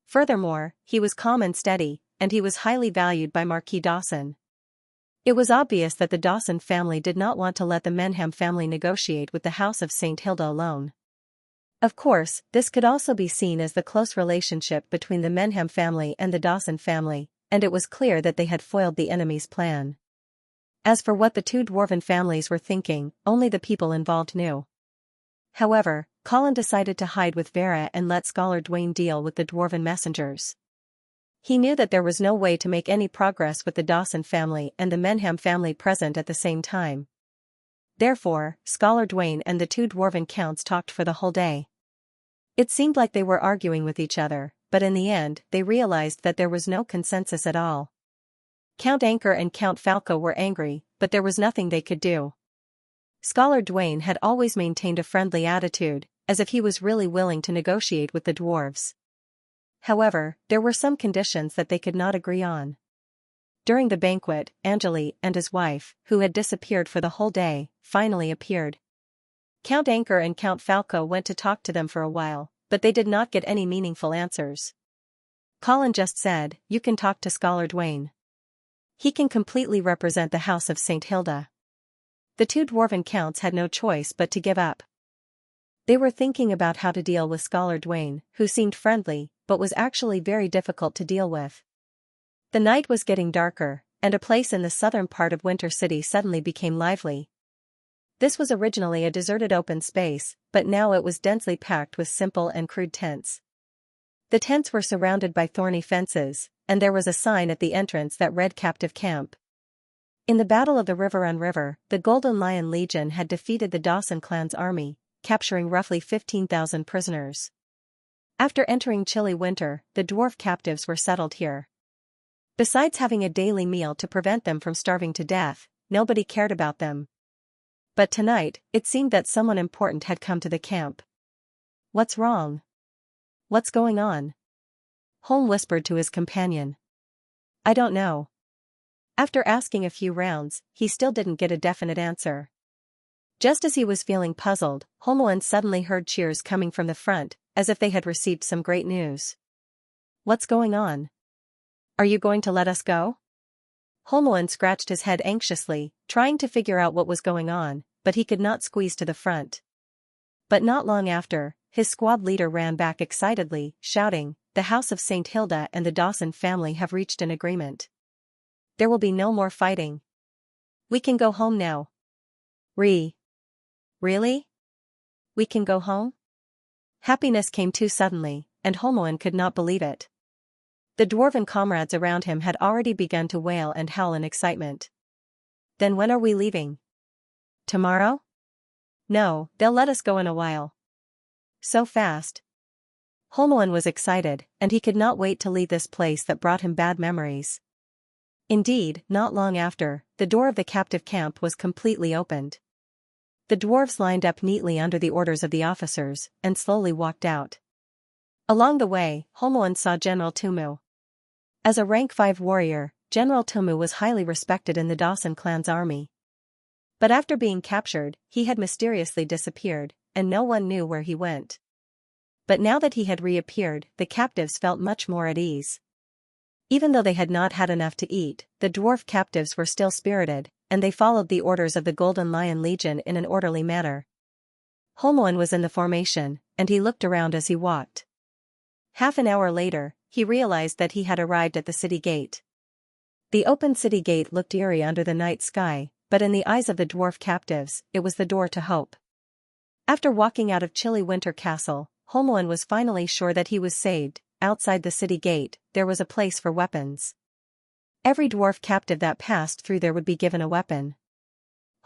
Furthermore, he was calm and steady, and he was highly valued by Marquis Dawson. It was obvious that the Dawson family did not want to let the Menham family negotiate with the House of St. Hilda alone. Of course, this could also be seen as the close relationship between the Menham family and the Dawson family, and it was clear that they had foiled the enemy's plan. As for what the two dwarven families were thinking, only the people involved knew. However, Colin decided to hide with Vera and let Scholar Dwayne deal with the dwarven messengers. He knew that there was no way to make any progress with the Dawson family and the Menham family present at the same time. Therefore, Scholar Dwayne and the two dwarven counts talked for the whole day. It seemed like they were arguing with each other, but in the end, they realized that there was no consensus at all. Count Xianxia and Count Falco were angry, but there was nothing they could do. Scholar Dwayne had always maintained a friendly attitude, as if he was really willing to negotiate with the dwarves. However, there were some conditions that they could not agree on. During the banquet, Angeli and his wife, who had disappeared for the whole day, finally appeared. Count Xianxia and Count Falco went to talk to them for a while, but they did not get any meaningful answers. Colin just said, "You can talk to Scholar Dwayne. He can completely represent the House of St. Hilda." The two dwarven counts had no choice but to give up. They were thinking about how to deal with Scholar Dwayne, who seemed friendly, but was actually very difficult to deal with. The night was getting darker, and a place in the southern part of Winter City suddenly became lively. This was originally a deserted open space, but now it was densely packed with simple and crude tents. The tents were surrounded by thorny fences, and there was a sign at the entrance that read Captive Camp. In the Battle of the Riverrun River, the Golden Lion Legion had defeated the Dawson clan's army, capturing roughly 15,000 prisoners. After entering chilly winter, the dwarf captives were settled here. Besides having a daily meal to prevent them from starving to death, nobody cared about them. But tonight, it seemed that someone important had come to the camp. "What's wrong? What's going on?" Holm whispered to his companion. "I don't know." After asking a few rounds, he still didn't get a definite answer. Just as he was feeling puzzled, Holmoen suddenly heard cheers coming from the front, as if they had received some great news. "What's going on? Are you going to let us go?" Holmoen scratched his head anxiously, trying to figure out what was going on, but he could not squeeze to the front. But not long after, his squad leader ran back excitedly, shouting, "The House of St. Hilda and the Dawson family have reached an agreement. There will be no more fighting. We can go home now." Really? We can go home?" Happiness came too suddenly, and Holmoen could not believe it. The dwarven comrades around him had already begun to wail and howl in excitement. "Then when are we leaving? Tomorrow?" "No, they'll let us go in a while." "So fast?" Holmoen was excited, and he could not wait to leave this place that brought him bad memories. Indeed, not long after, the door of the captive camp was completely opened. The dwarves lined up neatly under the orders of the officers, and slowly walked out. Along the way, Holmoen saw General Tumu. As a rank 5 warrior, General Tumu was highly respected in the Dawson clan's army. But after being captured, he had mysteriously disappeared, and no one knew where he went. But now that he had reappeared, the captives felt much more at ease. Even though they had not had enough to eat, the dwarf captives were still spirited, and they followed the orders of the Golden Lion Legion in an orderly manner. Holmoen was in the formation, and he looked around as he walked. Half an hour later, he realized that he had arrived at the city gate. The open city gate looked eerie under the night sky, but in the eyes of the dwarf captives, it was the door to hope. After walking out of chilly winter castle, Holmoen was finally sure that he was saved, outside the city gate, there was a place for weapons. Every dwarf captive that passed through there would be given a weapon.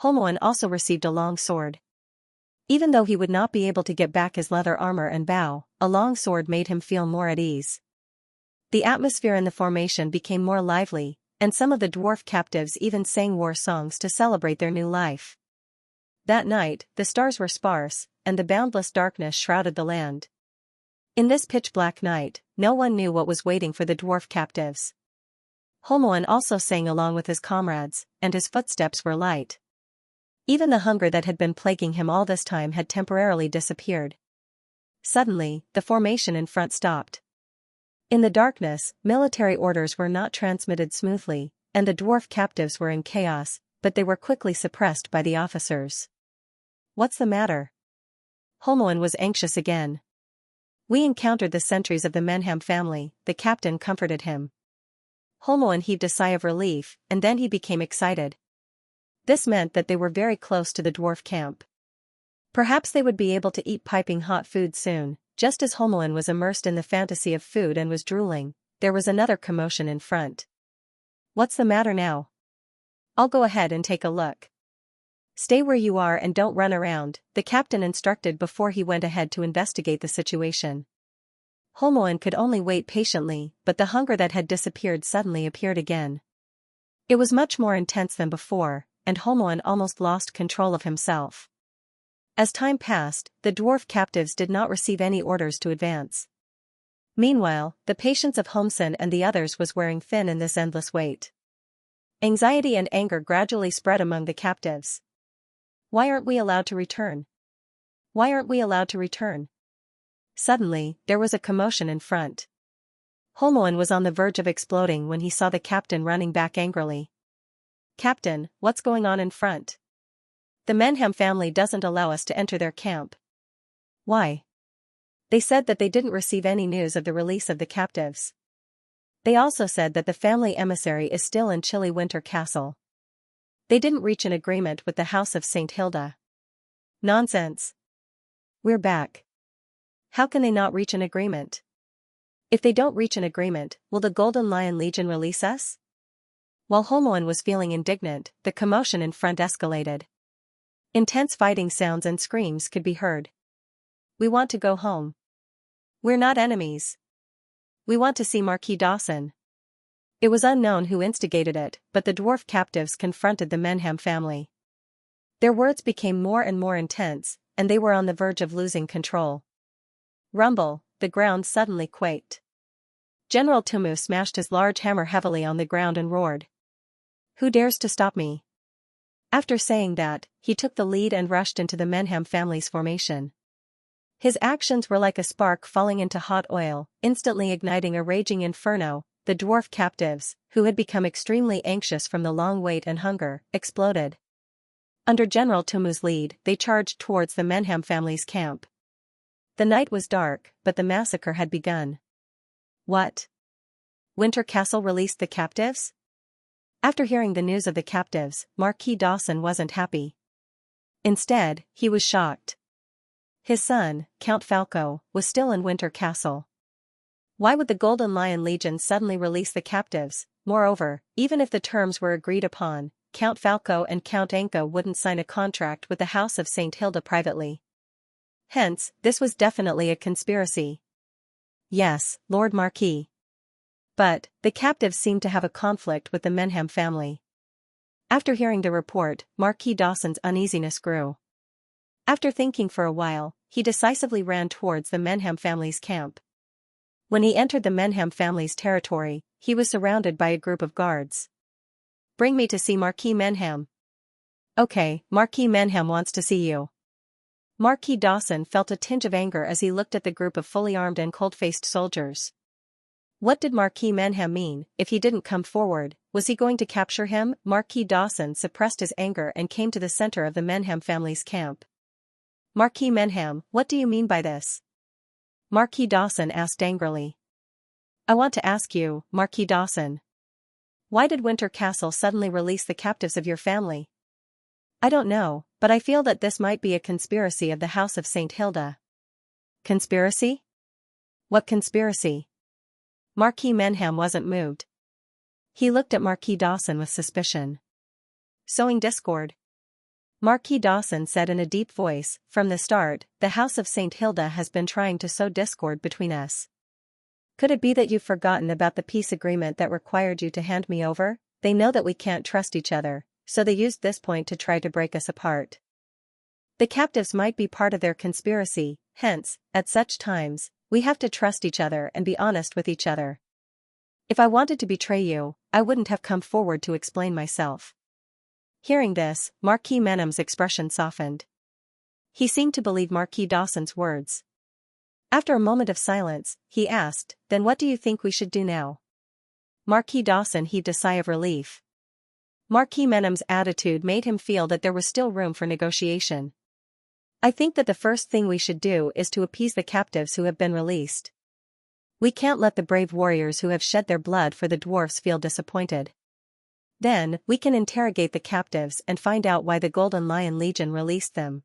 Holmoen also received a long sword. Even though he would not be able to get back his leather armor and bow, a long sword made him feel more at ease. The atmosphere in the formation became more lively, and some of the dwarf captives even sang war songs to celebrate their new life. That night, the stars were sparse, and the boundless darkness shrouded the land. In this pitch-black night, no one knew what was waiting for the dwarf captives. Holmoen also sang along with his comrades, and his footsteps were light. Even the hunger that had been plaguing him all this time had temporarily disappeared. Suddenly, the formation in front stopped. In the darkness, military orders were not transmitted smoothly, and the dwarf captives were in chaos, but they were quickly suppressed by the officers. "What's the matter?" Holmoen was anxious again. "We encountered the sentries of the Menham family," the captain comforted him. Holmoen heaved a sigh of relief, and then he became excited. This meant that they were very close to the dwarf camp. Perhaps they would be able to eat piping hot food soon. Just as Holmoen was immersed in the fantasy of food and was drooling, there was another commotion in front. "What's the matter now?" "I'll go ahead and take a look." "Stay where you are and don't run around," the captain instructed before he went ahead to investigate the situation. Holmoen could only wait patiently, but the hunger that had disappeared suddenly appeared again. It was much more intense than before, and Holmoen almost lost control of himself. As time passed, the dwarf captives did not receive any orders to advance. Meanwhile, the patience of Holmsen and the others was wearing thin in this endless wait. Anxiety and anger gradually spread among the captives. "Why aren't we allowed to return? Why aren't we allowed to return?" Suddenly, there was a commotion in front. Holmoen was on the verge of exploding when he saw the captain running back angrily. "Captain, what's going on in front? The Menham family doesn't allow us to enter their camp." "Why?" "They said that they didn't receive any news of the release of the captives. They also said that the family emissary is still in Chilly Winter Castle. They didn't reach an agreement with the House of St. Hilda." "Nonsense. We're back. How can they not reach an agreement? If they don't reach an agreement, will the Golden Lion Legion release us?" While Holmoen was feeling indignant, the commotion in front escalated. Intense fighting sounds and screams could be heard. "We want to go home. We're not enemies. We want to see Marquis Dawson." It was unknown who instigated it, but the dwarf captives confronted the Menham family. Their words became more and more intense, and they were on the verge of losing control. Rumble, the ground suddenly quaked. General Tumu smashed his large hammer heavily on the ground and roared, "Who dares to stop me?" After saying that, he took the lead and rushed into the Menham family's formation. His actions were like a spark falling into hot oil, instantly igniting a raging inferno. The dwarf captives, who had become extremely anxious from the long wait and hunger, exploded. Under General Tumu's lead, they charged towards the Menham family's camp. The night was dark, but the massacre had begun. What? Winter Castle released the captives? After hearing the news of the captives, Marquis Dawson wasn't happy. Instead, he was shocked. His son, Count Falco, was still in Winter Castle. Why would the Golden Lion Legion suddenly release the captives? Moreover, even if the terms were agreed upon, Count Falco and Count Anka wouldn't sign a contract with the House of St. Hilda privately. Hence, this was definitely a conspiracy. Yes, Lord Marquis. But, the captives seemed to have a conflict with the Menham family. After hearing the report, Marquis Dawson's uneasiness grew. After thinking for a while, he decisively ran towards the Menham family's camp. When he entered the Menham family's territory, he was surrounded by a group of guards. "Bring me to see Marquis Menham." "Okay, Marquis Menham wants to see you." Marquis Dawson felt a tinge of anger as he looked at the group of fully armed and cold-faced soldiers. What did Marquis Menham mean? If he didn't come forward, was he going to capture him? Marquis Dawson suppressed his anger and came to the center of the Menham family's camp. "Marquis Menham, what do you mean by this?" Marquis Dawson asked angrily. "I want to ask you, Marquis Dawson. Why did Winter Castle suddenly release the captives of your family?" "I don't know, but I feel that this might be a conspiracy of the House of St. Hilda." "Conspiracy? What conspiracy?" Marquis Menham wasn't moved. He looked at Marquis Dawson with suspicion. Sowing discord? Marquis Dawson said in a deep voice, "From the start, the House of St. Hilda has been trying to sow discord between us. Could it be that you've forgotten about the peace agreement that required you to hand me over? They know that we can't trust each other, so they used this point to try to break us apart. The captives might be part of their conspiracy, hence, at such times, we have to trust each other and be honest with each other. If I wanted to betray you, I wouldn't have come forward to explain myself." Hearing this, Marquis Menham's expression softened. He seemed to believe Marquis Dawson's words. After a moment of silence, he asked, "Then what do you think we should do now?" Marquis Dawson heaved a sigh of relief. Marquis Menham's attitude made him feel that there was still room for negotiation. "I think that the first thing we should do is to appease the captives who have been released. We can't let the brave warriors who have shed their blood for the dwarfs feel disappointed. Then, we can interrogate the captives and find out why the Golden Lion Legion released them.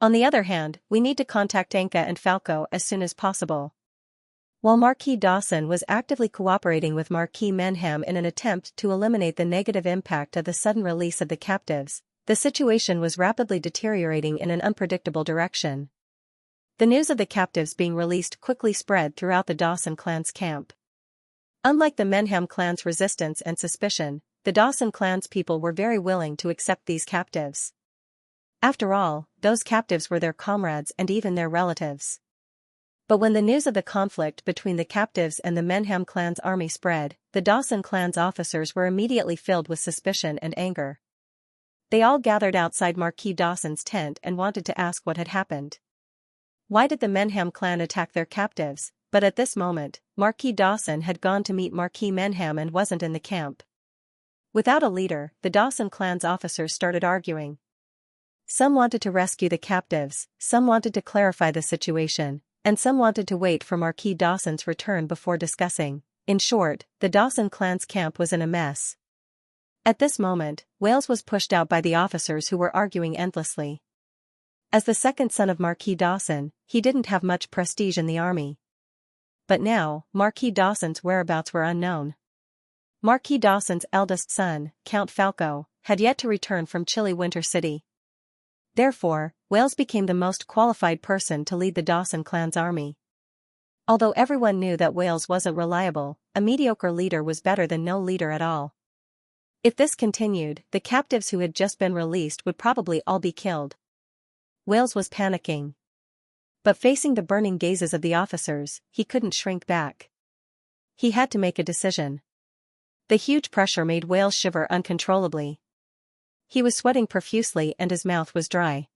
On the other hand, we need to contact Xianxia and Falco as soon as possible." While Marquis Dawson was actively cooperating with Marquis Menham in an attempt to eliminate the negative impact of the sudden release of the captives, the situation was rapidly deteriorating in an unpredictable direction. The news of the captives being released quickly spread throughout the Dawson clan's camp. Unlike the Menham clan's resistance and suspicion, the Dawson clan's people were very willing to accept these captives. After all, those captives were their comrades and even their relatives. But when the news of the conflict between the captives and the Menham clan's army spread, the Dawson clan's officers were immediately filled with suspicion and anger. They all gathered outside Marquis Dawson's tent and wanted to ask what had happened. Why did the Menham clan attack their captives? But at this moment, Marquis Dawson had gone to meet Marquis Menham and wasn't in the camp. Without a leader, the Dawson clan's officers started arguing. Some wanted to rescue the captives, some wanted to clarify the situation, and some wanted to wait for Marquis Dawson's return before discussing. In short, the Dawson clan's camp was in a mess. At this moment, Wales was pushed out by the officers who were arguing endlessly. As the second son of Marquis Dawson, he didn't have much prestige in the army. But now, Marquis Dawson's whereabouts were unknown. Marquis Dawson's eldest son, Count Falco, had yet to return from chilly Winter City. Therefore, Wales became the most qualified person to lead the Dawson clan's army. Although everyone knew that Wales wasn't reliable, a mediocre leader was better than no leader at all. If this continued, the captives who had just been released would probably all be killed. Wales was panicking. But facing the burning gazes of the officers, he couldn't shrink back. He had to make a decision. The huge pressure made Wales shiver uncontrollably. He was sweating profusely and his mouth was dry.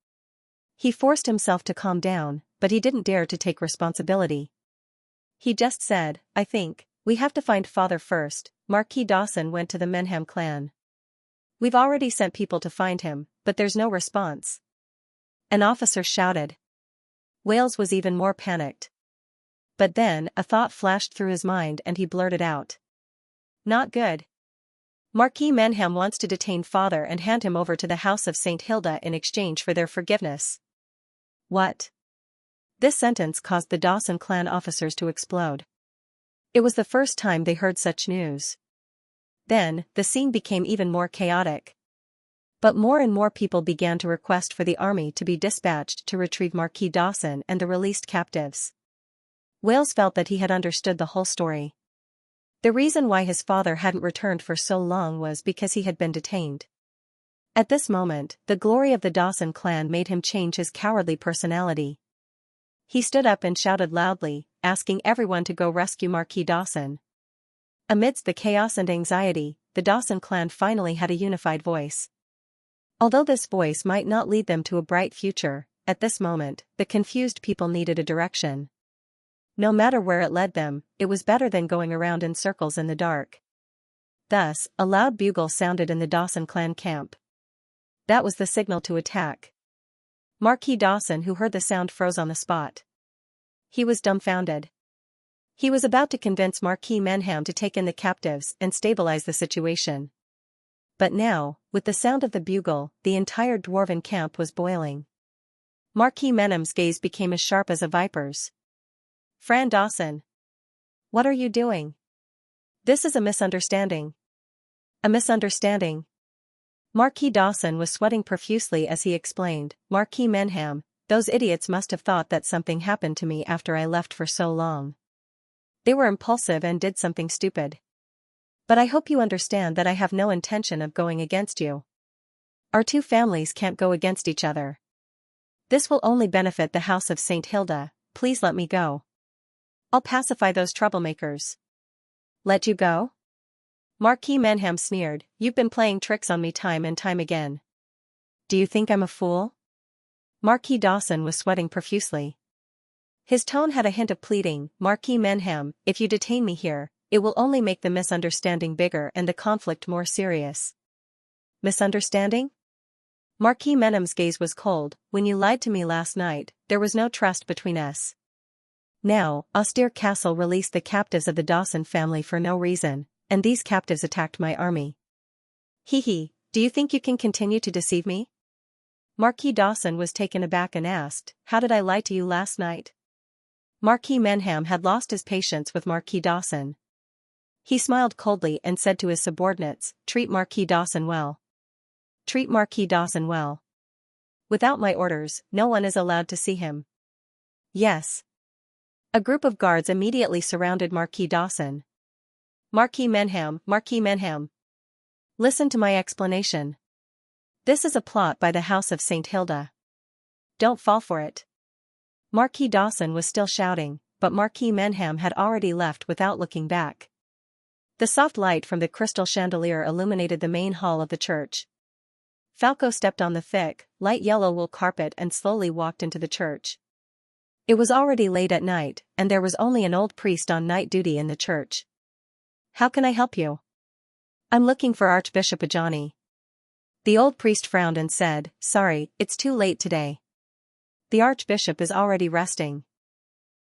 He forced himself to calm down, but he didn't dare to take responsibility. He just said, "I think, we have to find father first." Marquis Dawson went to the Menham clan. "We've already sent people to find him, but there's no response." An officer shouted. Wales was even more panicked. But then, a thought flashed through his mind and he blurted out. "Not good. Marquis Menham wants to detain father and hand him over to the House of St. Hilda in exchange for their forgiveness." What? This sentence caused the Dawson clan officers to explode. It was the first time they heard such news. Then, the scene became even more chaotic. But more and more people began to request for the army to be dispatched to retrieve Marquis Dawson and the released captives. Wales felt that he had understood the whole story. The reason why his father hadn't returned for so long was because he had been detained. At this moment, the glory of the Dawson clan made him change his cowardly personality. He stood up and shouted loudly, asking everyone to go rescue Marquis Dawson. Amidst the chaos and anxiety, the Dawson clan finally had a unified voice. Although this voice might not lead them to a bright future, at this moment, the confused people needed a direction. No matter where it led them, it was better than going around in circles in the dark. Thus, a loud bugle sounded in the Dawson clan camp. That was the signal to attack. Marquis Dawson, who heard the sound, froze on the spot. He was dumbfounded. He was about to convince Marquis Menham to take in the captives and stabilize the situation. But now, with the sound of the bugle, the entire dwarven camp was boiling. Marquis Menham's gaze became as sharp as a viper's. "Fran Dawson! What are you doing? This is a misunderstanding. A misunderstanding. Marquis Dawson was sweating profusely as he explained, Marquis Menham, those idiots must have thought that something happened to me after I left for so long. They were impulsive and did something stupid. But I hope you understand that I have no intention of going against you. Our two families can't go against each other. This will only benefit the House of St. Hilda. Please let me go. I'll pacify those troublemakers. Let you go? Marquis Menham sneered, you've been playing tricks on me time and time again. Do you think I'm a fool? Marquis Dawson was sweating profusely. His tone had a hint of pleading, Marquis Menham, if you detain me here, it will only make the misunderstanding bigger and the conflict more serious. Misunderstanding? Marquis Menham's gaze was cold, when you lied to me last night, there was no trust between us. Now, austere Castle released the captives of the Dawson family for no reason, and these captives attacked my army. Hee, do you think you can continue to deceive me? Marquis Dawson was taken aback and asked, how did I lie to you last night? Marquis Menham had lost his patience with Marquis Dawson. He smiled coldly and said to his subordinates, treat Marquis Dawson well. Treat Marquis Dawson well. Without my orders, no one is allowed to see him. Yes. A group of guards immediately surrounded Marquis Dawson. Marquis Menham, Marquis Menham. Listen to my explanation. This is a plot by the House of St. Hilda. Don't fall for it. Marquis Dawson was still shouting, but Marquis Menham had already left without looking back. The soft light from the crystal chandelier illuminated the main hall of the church. Falco stepped on the thick, light yellow wool carpet and slowly walked into the church. It was already late at night, and there was only an old priest on night duty in the church. How can I help you? I'm looking for Archbishop Ajani. The old priest frowned and said, sorry, it's too late today. The Archbishop is already resting.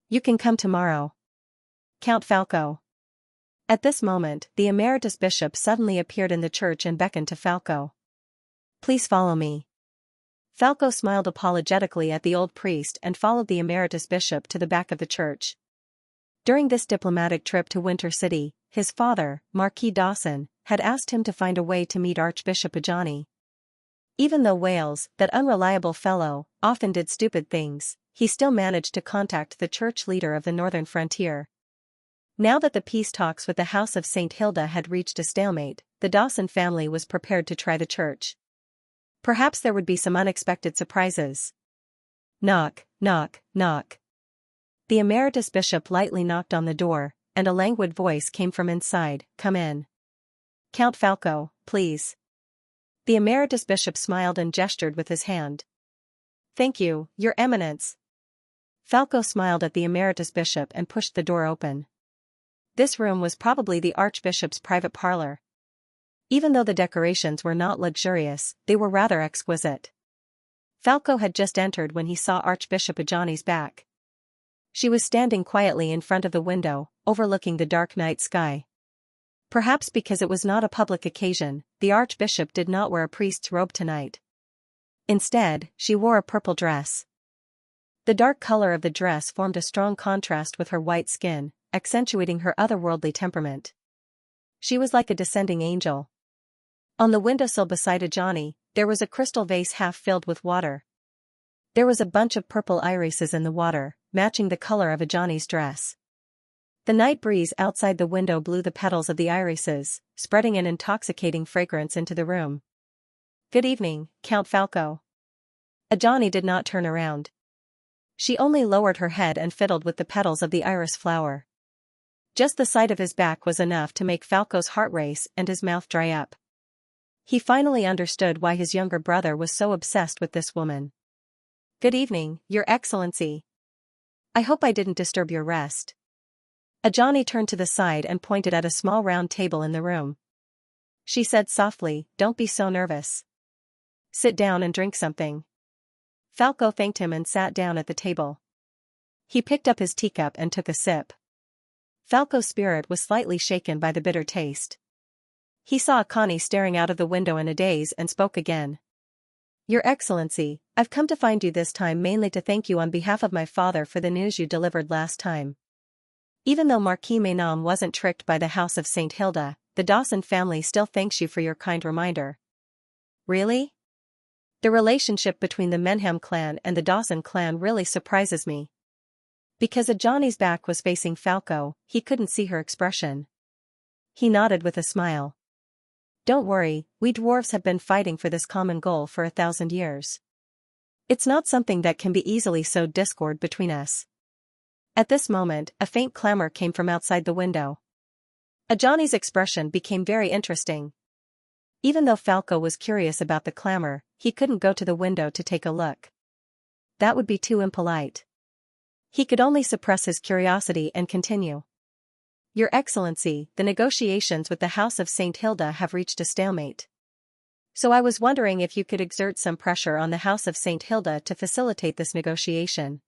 You can come tomorrow. Count Falco. At this moment, the emeritus bishop suddenly appeared in the church and beckoned to Falco. Please follow me. Falco smiled apologetically at the old priest and followed the emeritus bishop to the back of the church. During this diplomatic trip to Winter City, his father, Marquis Dawson, had asked him to find a way to meet Archbishop Ajani. Even though Wales, that unreliable fellow, often did stupid things, he still managed to contact the church leader of the northern frontier. Now that the peace talks with the House of St. Hilda had reached a stalemate, the Dawson family was prepared to try the church. Perhaps there would be some unexpected surprises. Knock, knock, knock. The emeritus bishop lightly knocked on the door, and a languid voice came from inside, come in. Count Falco, please. The emeritus bishop smiled and gestured with his hand. Thank you, Your Eminence. Falco smiled at the emeritus bishop and pushed the door open. This room was probably the archbishop's private parlor. Even though the decorations were not luxurious, they were rather exquisite. Falco had just entered when he saw Archbishop Ajani's back. She was standing quietly in front of the window, overlooking the dark night sky. Perhaps because it was not a public occasion, the archbishop did not wear a priest's robe tonight. Instead, she wore a purple dress. The dark color of the dress formed a strong contrast with her white skin, accentuating her otherworldly temperament. She was like a descending angel. On the windowsill beside Ajani, there was a crystal vase half filled with water. There was a bunch of purple irises in the water, matching the color of Ajani's dress. The night breeze outside the window blew the petals of the irises, spreading an intoxicating fragrance into the room. Good evening, Count Falco. Ajani did not turn around. She only lowered her head and fiddled with the petals of the iris flower. Just the sight of his back was enough to make Falco's heart race and his mouth dry up. He finally understood why his younger brother was so obsessed with this woman. Good evening, Your Excellency. I hope I didn't disturb your rest. Ajani turned to the side and pointed at a small round table in the room. She said softly, don't be so nervous. Sit down and drink something. Falco thanked him and sat down at the table. He picked up his teacup and took a sip. Falco's spirit was slightly shaken by the bitter taste. He saw Akani staring out of the window in a daze and spoke again. Your Excellency, I've come to find you this time mainly to thank you on behalf of my father for the news you delivered last time. Even though Marquis Manon wasn't tricked by the House of St. Hilda, the Dawson family still thanks you for your kind reminder. Really? The relationship between the Menham clan and the Dawson clan really surprises me. Because Johnny's back was facing Falco, he couldn't see her expression. He nodded with a smile. Don't worry, we dwarves have been fighting for this common goal for 1,000 years. It's not something that can be easily sowed discord between us. At this moment, a faint clamor came from outside the window. Johnny's expression became very interesting. Even though Falco was curious about the clamor, he couldn't go to the window to take a look. That would be too impolite. He could only suppress his curiosity and continue. Your Excellency, the negotiations with the House of St. Hilda have reached a stalemate. So I was wondering if you could exert some pressure on the House of St. Hilda to facilitate this negotiation.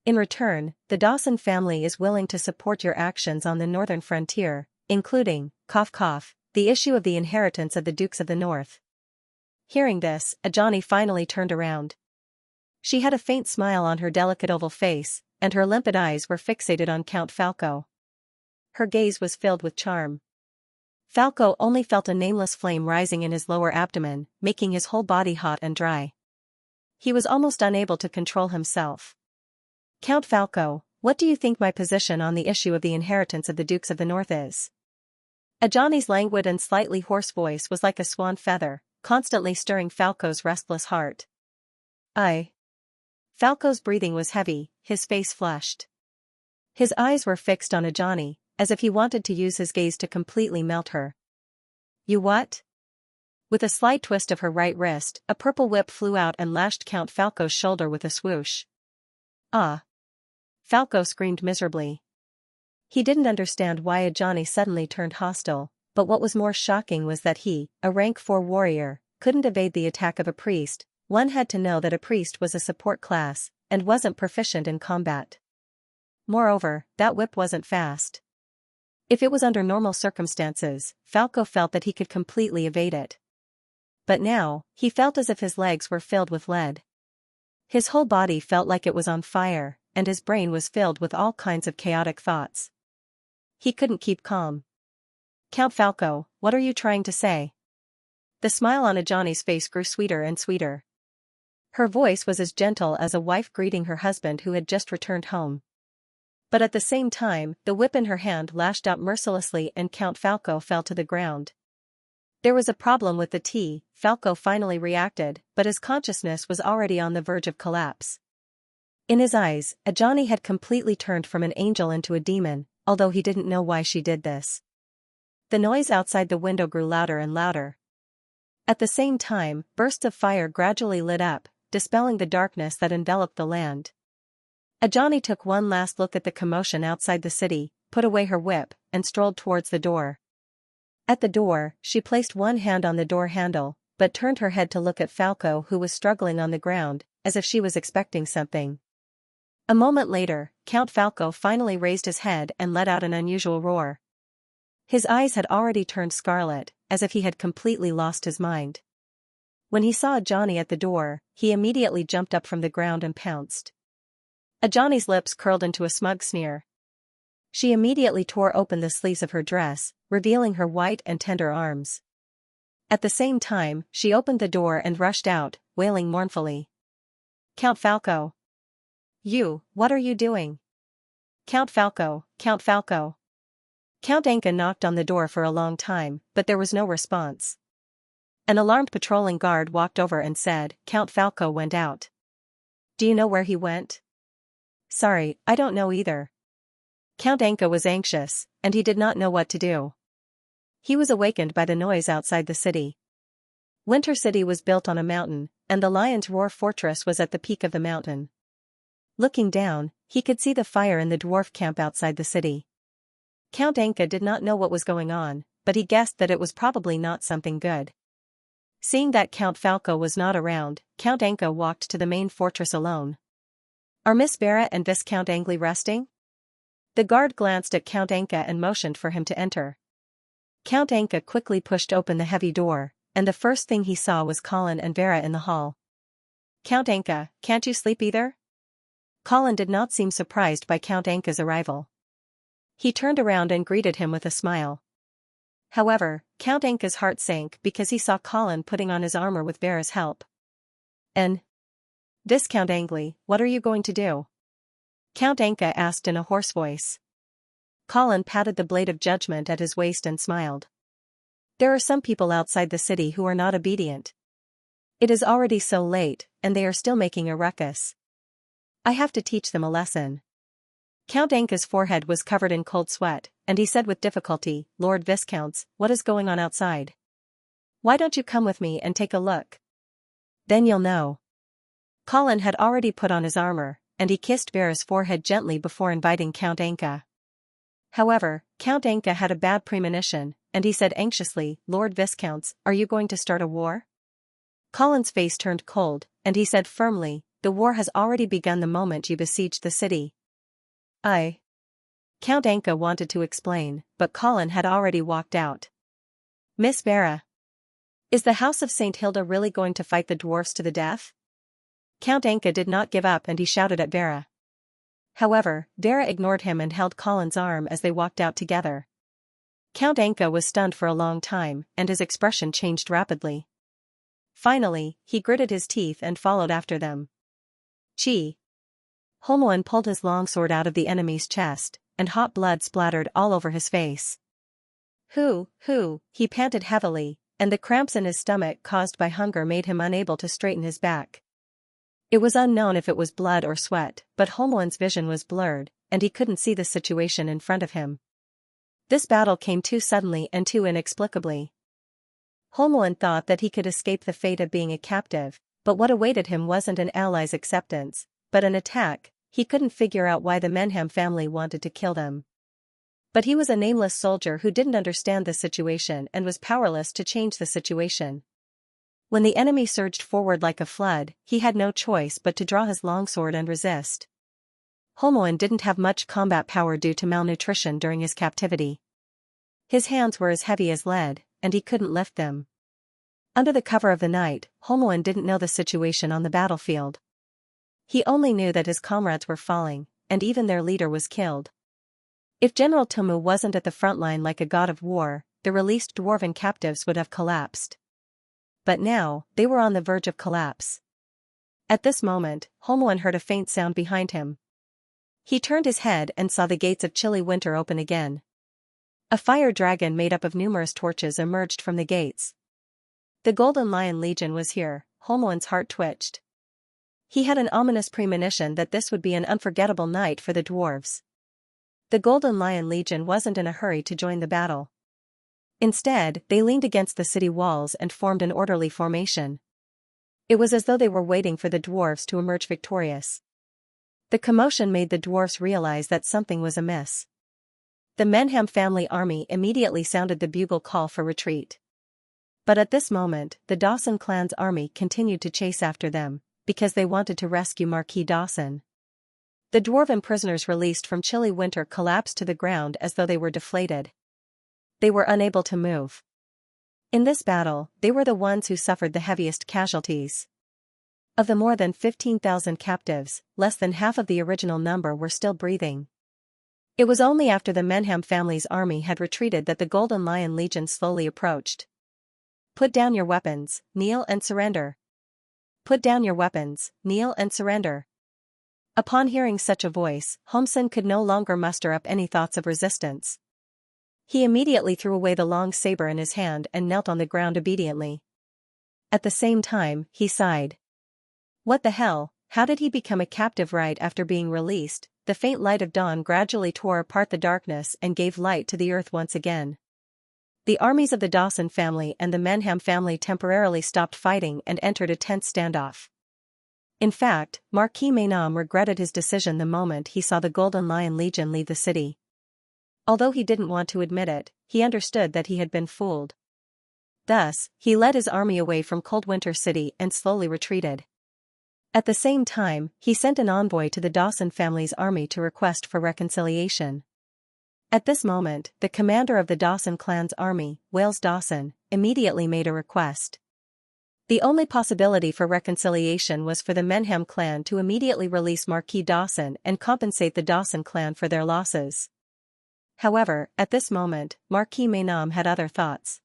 In return, the Dawson family is willing to support your actions on the northern frontier, including, the issue of the inheritance of the Dukes of the North. Hearing this, Johnny finally turned around. She had a faint smile on her delicate oval face, and her limpid eyes were fixated on Count Falco. Her gaze was filled with charm. Falco only felt a nameless flame rising in his lower abdomen, making his whole body hot and dry. He was almost unable to control himself. Count Falco, what do you think my position on the issue of the inheritance of the Dukes of the North is? Johnny's languid and slightly hoarse voice was like a swan feather, constantly stirring Falco's restless heart. Falco's breathing was heavy, his face flushed. His eyes were fixed on Johnny, as if he wanted to use his gaze to completely melt her. You what? With a slight twist of her right wrist, a purple whip flew out and lashed Count Falco's shoulder with a swoosh. Ah! Falco screamed miserably. He didn't understand why Johnny suddenly turned hostile, but what was more shocking was that he, a rank 4 warrior, couldn't evade the attack of a priest. One had to know that a priest was a support class, and wasn't proficient in combat. Moreover, that whip wasn't fast. If it was under normal circumstances, Falco felt that he could completely evade it. But now, he felt as if his legs were filled with lead. His whole body felt like it was on fire, and his brain was filled with all kinds of chaotic thoughts. He couldn't keep calm. Count Falco, what are you trying to say? The smile on Johnny's face grew sweeter and sweeter. Her voice was as gentle as a wife greeting her husband who had just returned home. But at the same time, the whip in her hand lashed out mercilessly and Count Falco fell to the ground. There was a problem with the tea, Falco finally reacted, but his consciousness was already on the verge of collapse. In his eyes, Johnny had completely turned from an angel into a demon, although he didn't know why she did this. The noise outside the window grew louder and louder. At the same time, bursts of fire gradually lit up, dispelling the darkness that enveloped the land. Johnny took one last look at the commotion outside the city, put away her whip, and strolled towards the door. At the door, she placed one hand on the door handle, but turned her head to look at Falco who was struggling on the ground, as if she was expecting something. A moment later, Count Falco finally raised his head and let out an unusual roar. His eyes had already turned scarlet, as if he had completely lost his mind. When he saw Johnny at the door, he immediately jumped up from the ground and pounced. Johnny's lips curled into a smug sneer. She immediately tore open the sleeves of her dress, revealing her white and tender arms. At the same time, she opened the door and rushed out, wailing mournfully. Count Falco! What are you doing? Count Falco, Count Falco! Count Xianxia knocked on the door for a long time, but there was no response. An alarmed patrolling guard walked over and said, Count Falco went out. Do you know where he went? Sorry, I don't know either. Count Xianxia was anxious, and he did not know what to do. He was awakened by the noise outside the city. Winter City was built on a mountain, and the Lion's Roar fortress was at the peak of the mountain. Looking down, he could see the fire in the dwarf camp outside the city. Count Xianxia did not know what was going on, but he guessed that it was probably not something good. Seeing that Count Falco was not around, Count Xianxia walked to the main fortress alone. Are Miss Vera and Viscount Angli resting? The guard glanced at Count Xianxia and motioned for him to enter. Count Xianxia quickly pushed open the heavy door, and the first thing he saw was Colin and Vera in the hall. Count Xianxia, can't you sleep either? Colin did not seem surprised by Count Xianxia's arrival. He turned around and greeted him with a smile. However, Count Anka's heart sank because he saw Colin putting on his armor with Vera's help. "And Count Angley, what are you going to do?" Count Anka asked in a hoarse voice. Colin patted the blade of judgment at his waist and smiled. "There are some people outside the city who are not obedient. It is already so late, and they are still making a ruckus. I have to teach them a lesson." Count Anka's forehead was covered in cold sweat, and he said with difficulty, "Lord Viscounts, what is going on outside? Why don't you come with me and take a look? Then you'll know." Colin had already put on his armor, and he kissed Vera's forehead gently before inviting Count Anka. However, Count Anka had a bad premonition, and he said anxiously, "Lord Viscounts, are you going to start a war?" Colin's face turned cold, and he said firmly, "The war has already begun the moment you besieged the city." Count Anka wanted to explain, but Colin had already walked out. "Miss Vera, is the House of St. Hilda really going to fight the dwarfs to the death?" Count Anka did not give up and he shouted at Vera. However, Vera ignored him and held Colin's arm as they walked out together. Count Anka was stunned for a long time, and his expression changed rapidly. Finally, he gritted his teeth and followed after them. "Chi!" Holmoen pulled his longsword out of the enemy's chest, and hot blood splattered all over his face. Hoo, he panted heavily, and the cramps in his stomach caused by hunger made him unable to straighten his back. It was unknown if it was blood or sweat, but Holmoen's vision was blurred, and he couldn't see the situation in front of him. This battle came too suddenly and too inexplicably. Holmoen thought that he could escape the fate of being a captive, but what awaited him wasn't an ally's acceptance, but an attack. He couldn't figure out why the Menham family wanted to kill them. But he was a nameless soldier who didn't understand the situation and was powerless to change the situation. When the enemy surged forward like a flood, he had no choice but to draw his longsword and resist. Holmoen didn't have much combat power due to malnutrition during his captivity. His hands were as heavy as lead, and he couldn't lift them. Under the cover of the night, Holmoen didn't know the situation on the battlefield. He only knew that his comrades were falling, and even their leader was killed. If General Tomu wasn't at the front line like a god of war, the released dwarven captives would have collapsed. But now, they were on the verge of collapse. At this moment, Holmoen heard a faint sound behind him. He turned his head and saw the gates of chilly winter open again. A fire dragon made up of numerous torches emerged from the gates. The Golden Lion Legion was here. Holmoen's heart twitched. He had an ominous premonition that this would be an unforgettable night for the dwarves. The Golden Lion Legion wasn't in a hurry to join the battle. Instead, they leaned against the city walls and formed an orderly formation. It was as though they were waiting for the dwarves to emerge victorious. The commotion made the dwarves realize that something was amiss. The Menham family army immediately sounded the bugle call for retreat. But at this moment, the Dawson clan's army continued to chase after them, because they wanted to rescue Marquis Dawson. The dwarven prisoners released from chilly winter collapsed to the ground as though they were deflated. They were unable to move. In this battle, they were the ones who suffered the heaviest casualties. Of the more than 15,000 captives, less than half of the original number were still breathing. It was only after the Menham family's army had retreated that the Golden Lion Legion slowly approached. "Put down your weapons, kneel and surrender. Put down your weapons, kneel and surrender." Upon hearing such a voice, Holmson could no longer muster up any thoughts of resistance. He immediately threw away the long saber in his hand and knelt on the ground obediently. At the same time, he sighed. What the hell, how did he become a captive right after being released? The faint light of dawn gradually tore apart the darkness and gave light to the earth once again. The armies of the Dawson family and the Menham family temporarily stopped fighting and entered a tense standoff. In fact, Marquis Menham regretted his decision the moment he saw the Golden Lion Legion leave the city. Although he didn't want to admit it, he understood that he had been fooled. Thus, he led his army away from Coldwinter City and slowly retreated. At the same time, he sent an envoy to the Dawson family's army to request for reconciliation. At this moment, the commander of the Dawson clan's army, Wales Dawson, immediately made a request. The only possibility for reconciliation was for the Menham clan to immediately release Marquis Dawson and compensate the Dawson clan for their losses. However, at this moment, Marquis Maenam had other thoughts.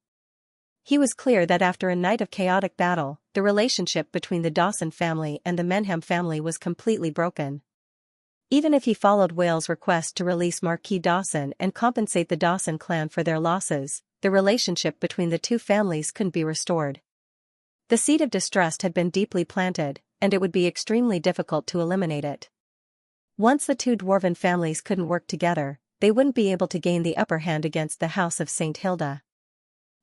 He was clear that after a night of chaotic battle, the relationship between the Dawson family and the Menham family was completely broken. Even if he followed Whale's request to release Marquis Dawson and compensate the Dawson clan for their losses, the relationship between the two families couldn't be restored. The seed of distrust had been deeply planted, and it would be extremely difficult to eliminate it. Once the two dwarven families couldn't work together, they wouldn't be able to gain the upper hand against the House of St. Hilda.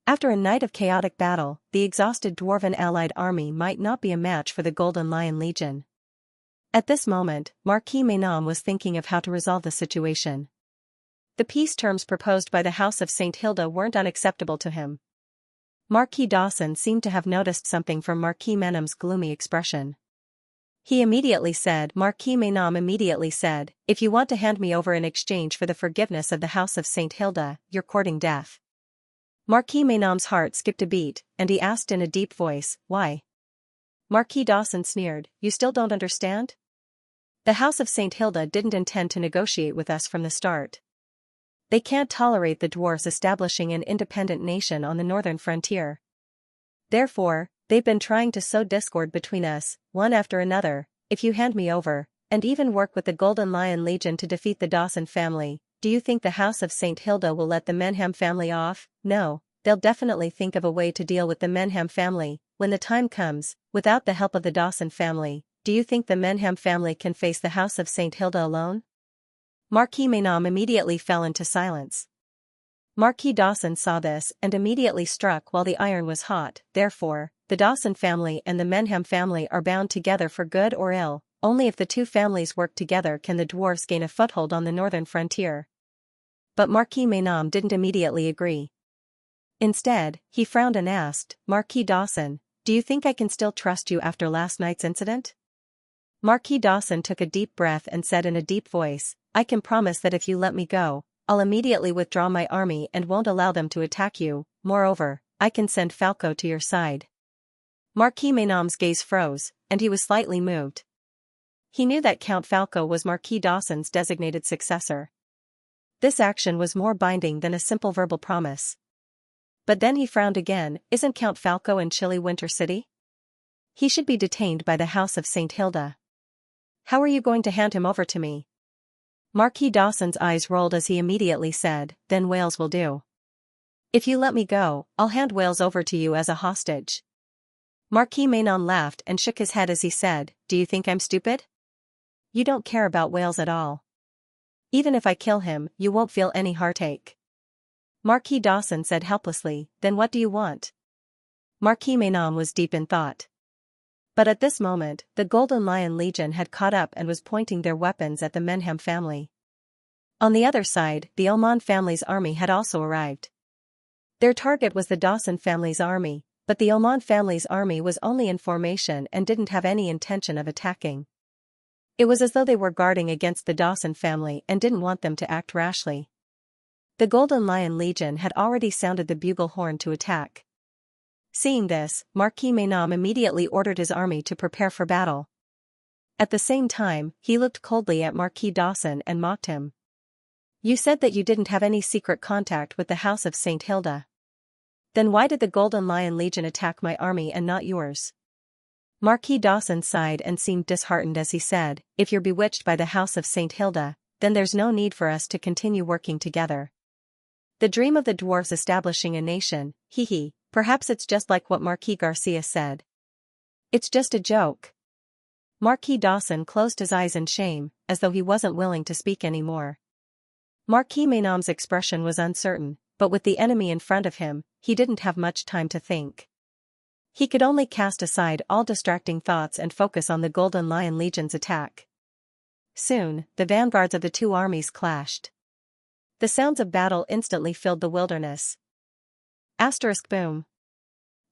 After a night of chaotic battle, the exhausted dwarven allied army might not be a match for the Golden Lion Legion. At this moment, Marquis Maenam was thinking of how to resolve the situation. The peace terms proposed by the House of St. Hilda weren't unacceptable to him. Marquis Dawson seemed to have noticed something from Marquis Maenam's gloomy expression. Marquis Maenam immediately said, "If you want to hand me over in exchange for the forgiveness of the House of St. Hilda, you're courting death." Marquis Maenam's heart skipped a beat, and he asked in a deep voice, "Why?" Marquis Dawson sneered, "You still don't understand? The House of St. Hilda didn't intend to negotiate with us from the start. They can't tolerate the dwarves establishing an independent nation on the northern frontier. Therefore, they've been trying to sow discord between us, one after another. If you hand me over, and even work with the Golden Lion Legion to defeat the Dawson family, do you think the House of St. Hilda will let the Menham family off? No, they'll definitely think of a way to deal with the Menham family, when the time comes, without the help of the Dawson family. Do you think the Menham family can face the House of St. Hilda alone?" Marquis Maenam immediately fell into silence. Marquis Dawson saw this and immediately struck while the iron was hot. Therefore, the Dawson family and the Menham family are bound together for good or ill. Only if the two families work together can the dwarves gain a foothold on the northern frontier. But Marquis Maenam didn't immediately agree. Instead, he frowned and asked, "Marquis Dawson, do you think I can still trust you after last night's incident?" Marquis Dawson took a deep breath and said in a deep voice, "I can promise that if you let me go, I'll immediately withdraw my army and won't allow them to attack you. Moreover, I can send Falco to your side." Marquis Maenam's gaze froze, and he was slightly moved. He knew that Count Falco was Marquis Dawson's designated successor. This action was more binding than a simple verbal promise. But then he frowned again. Isn't Count Falco in chilly Winter City? He should be detained by the House of St. Hilda. How are you going to hand him over to me? Marquis Dawson's eyes rolled as he immediately said, "Then Wales will do. If you let me go, I'll hand Wales over to you as a hostage." Marquis Maenam laughed and shook his head as he said, "Do you think I'm stupid? You don't care about Wales at all. Even if I kill him, you won't feel any heartache." Marquis Dawson said helplessly, "Then what do you want?" Marquis Maenam was deep in thought. But at this moment, the Golden Lion Legion had caught up and was pointing their weapons at the Menham family. On the other side, the Oman family's army had also arrived. Their target was the Dawson family's army, but the Oman family's army was only in formation and didn't have any intention of attacking. It was as though they were guarding against the Dawson family and didn't want them to act rashly. The Golden Lion Legion had already sounded the bugle horn to attack. Seeing this, Marquis Maenam immediately ordered his army to prepare for battle. At the same time, he looked coldly at Marquis Dawson and mocked him. "You said that you didn't have any secret contact with the House of St. Hilda. Then why did the Golden Lion Legion attack my army and not yours?" Marquis Dawson sighed and seemed disheartened as he said, "If you're bewitched by the House of St. Hilda, then there's no need for us to continue working together. The dream of the dwarves establishing a nation, hee. Perhaps it's just like what Marquis Garcia said. It's just a joke." Marquis Dawson closed his eyes in shame, as though he wasn't willing to speak anymore. Marquis Maenam's expression was uncertain, but with the enemy in front of him, he didn't have much time to think. He could only cast aside all distracting thoughts and focus on the Golden Lion Legion's attack. Soon, the vanguards of the two armies clashed. The sounds of battle instantly filled the wilderness. Boom.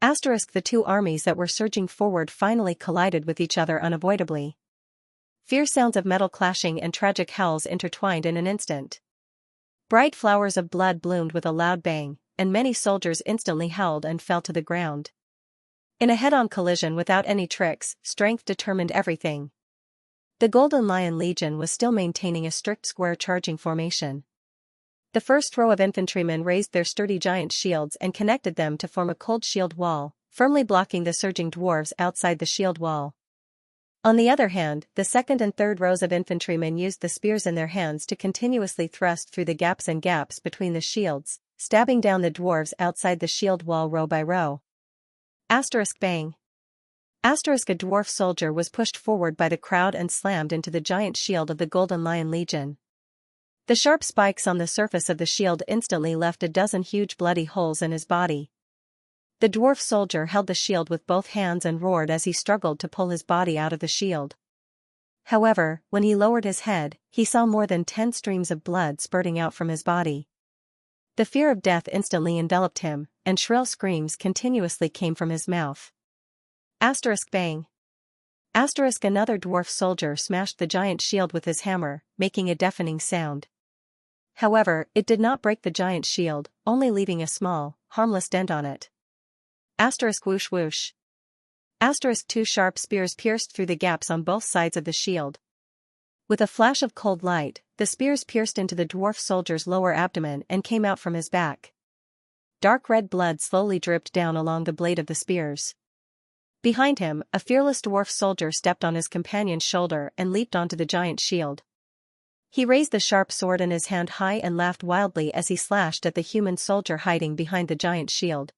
The two armies that were surging forward finally collided with each other unavoidably. Fierce sounds of metal clashing and tragic howls intertwined in an instant. Bright flowers of blood bloomed with a loud bang, and many soldiers instantly howled and fell to the ground. In a head-on collision without any tricks, strength determined everything. The Golden Lion Legion was still maintaining a strict square charging formation. The first row of infantrymen raised their sturdy giant shields and connected them to form a cold shield wall, firmly blocking the surging dwarves outside the shield wall. On the other hand, the second and third rows of infantrymen used the spears in their hands to continuously thrust through the gaps between the shields, stabbing down the dwarves outside the shield wall row by row. Bang. A dwarf soldier was pushed forward by the crowd and slammed into the giant shield of the Golden Lion Legion. The sharp spikes on the surface of the shield instantly left a dozen huge bloody holes in his body. The dwarf soldier held the shield with both hands and roared as he struggled to pull his body out of the shield. However, when he lowered his head, he saw more than 10 streams of blood spurting out from his body. The fear of death instantly enveloped him, and shrill screams continuously came from his mouth. Bang. Another dwarf soldier smashed the giant shield with his hammer, making a deafening sound. However, it did not break the giant shield, only leaving a small, harmless dent on it. Whoosh whoosh. 2 sharp spears pierced through the gaps on both sides of the shield. With a flash of cold light, the spears pierced into the dwarf soldier's lower abdomen and came out from his back. Dark red blood slowly dripped down along the blade of the spears. Behind him, a fearless dwarf soldier stepped on his companion's shoulder and leaped onto the giant shield. He raised the sharp sword in his hand high and laughed wildly as he slashed at the human soldier hiding behind the giant shield.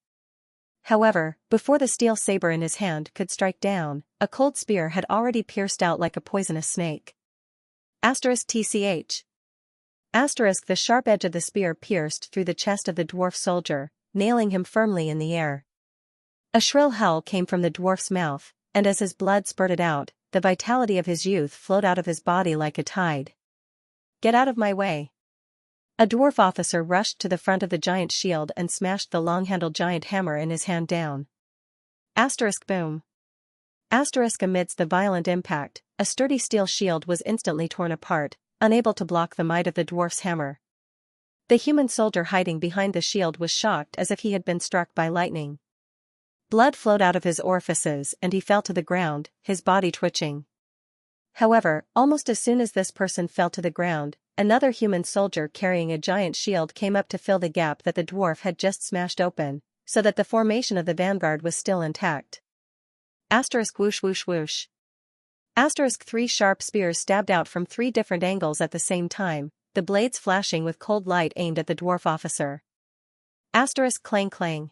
However, before the steel saber in his hand could strike down, a cold spear had already pierced out like a poisonous snake. TCH. The sharp edge of the spear pierced through the chest of the dwarf soldier, nailing him firmly in the air. A shrill howl came from the dwarf's mouth, and as his blood spurted out, the vitality of his youth flowed out of his body like a tide. Get out of my way. A dwarf officer rushed to the front of the giant shield and smashed the long-handled giant hammer in his hand down. Boom. Amidst the violent impact, a sturdy steel shield was instantly torn apart, unable to block the might of the dwarf's hammer. The human soldier hiding behind the shield was shocked as if he had been struck by lightning. Blood flowed out of his orifices and he fell to the ground, his body twitching. However, almost as soon as this person fell to the ground, another human soldier carrying a giant shield came up to fill the gap that the dwarf had just smashed open, so that the formation of the vanguard was still intact. Whoosh whoosh whoosh. 3 sharp spears stabbed out from 3 different angles at the same time, the blades flashing with cold light aimed at the dwarf officer. Clang clang.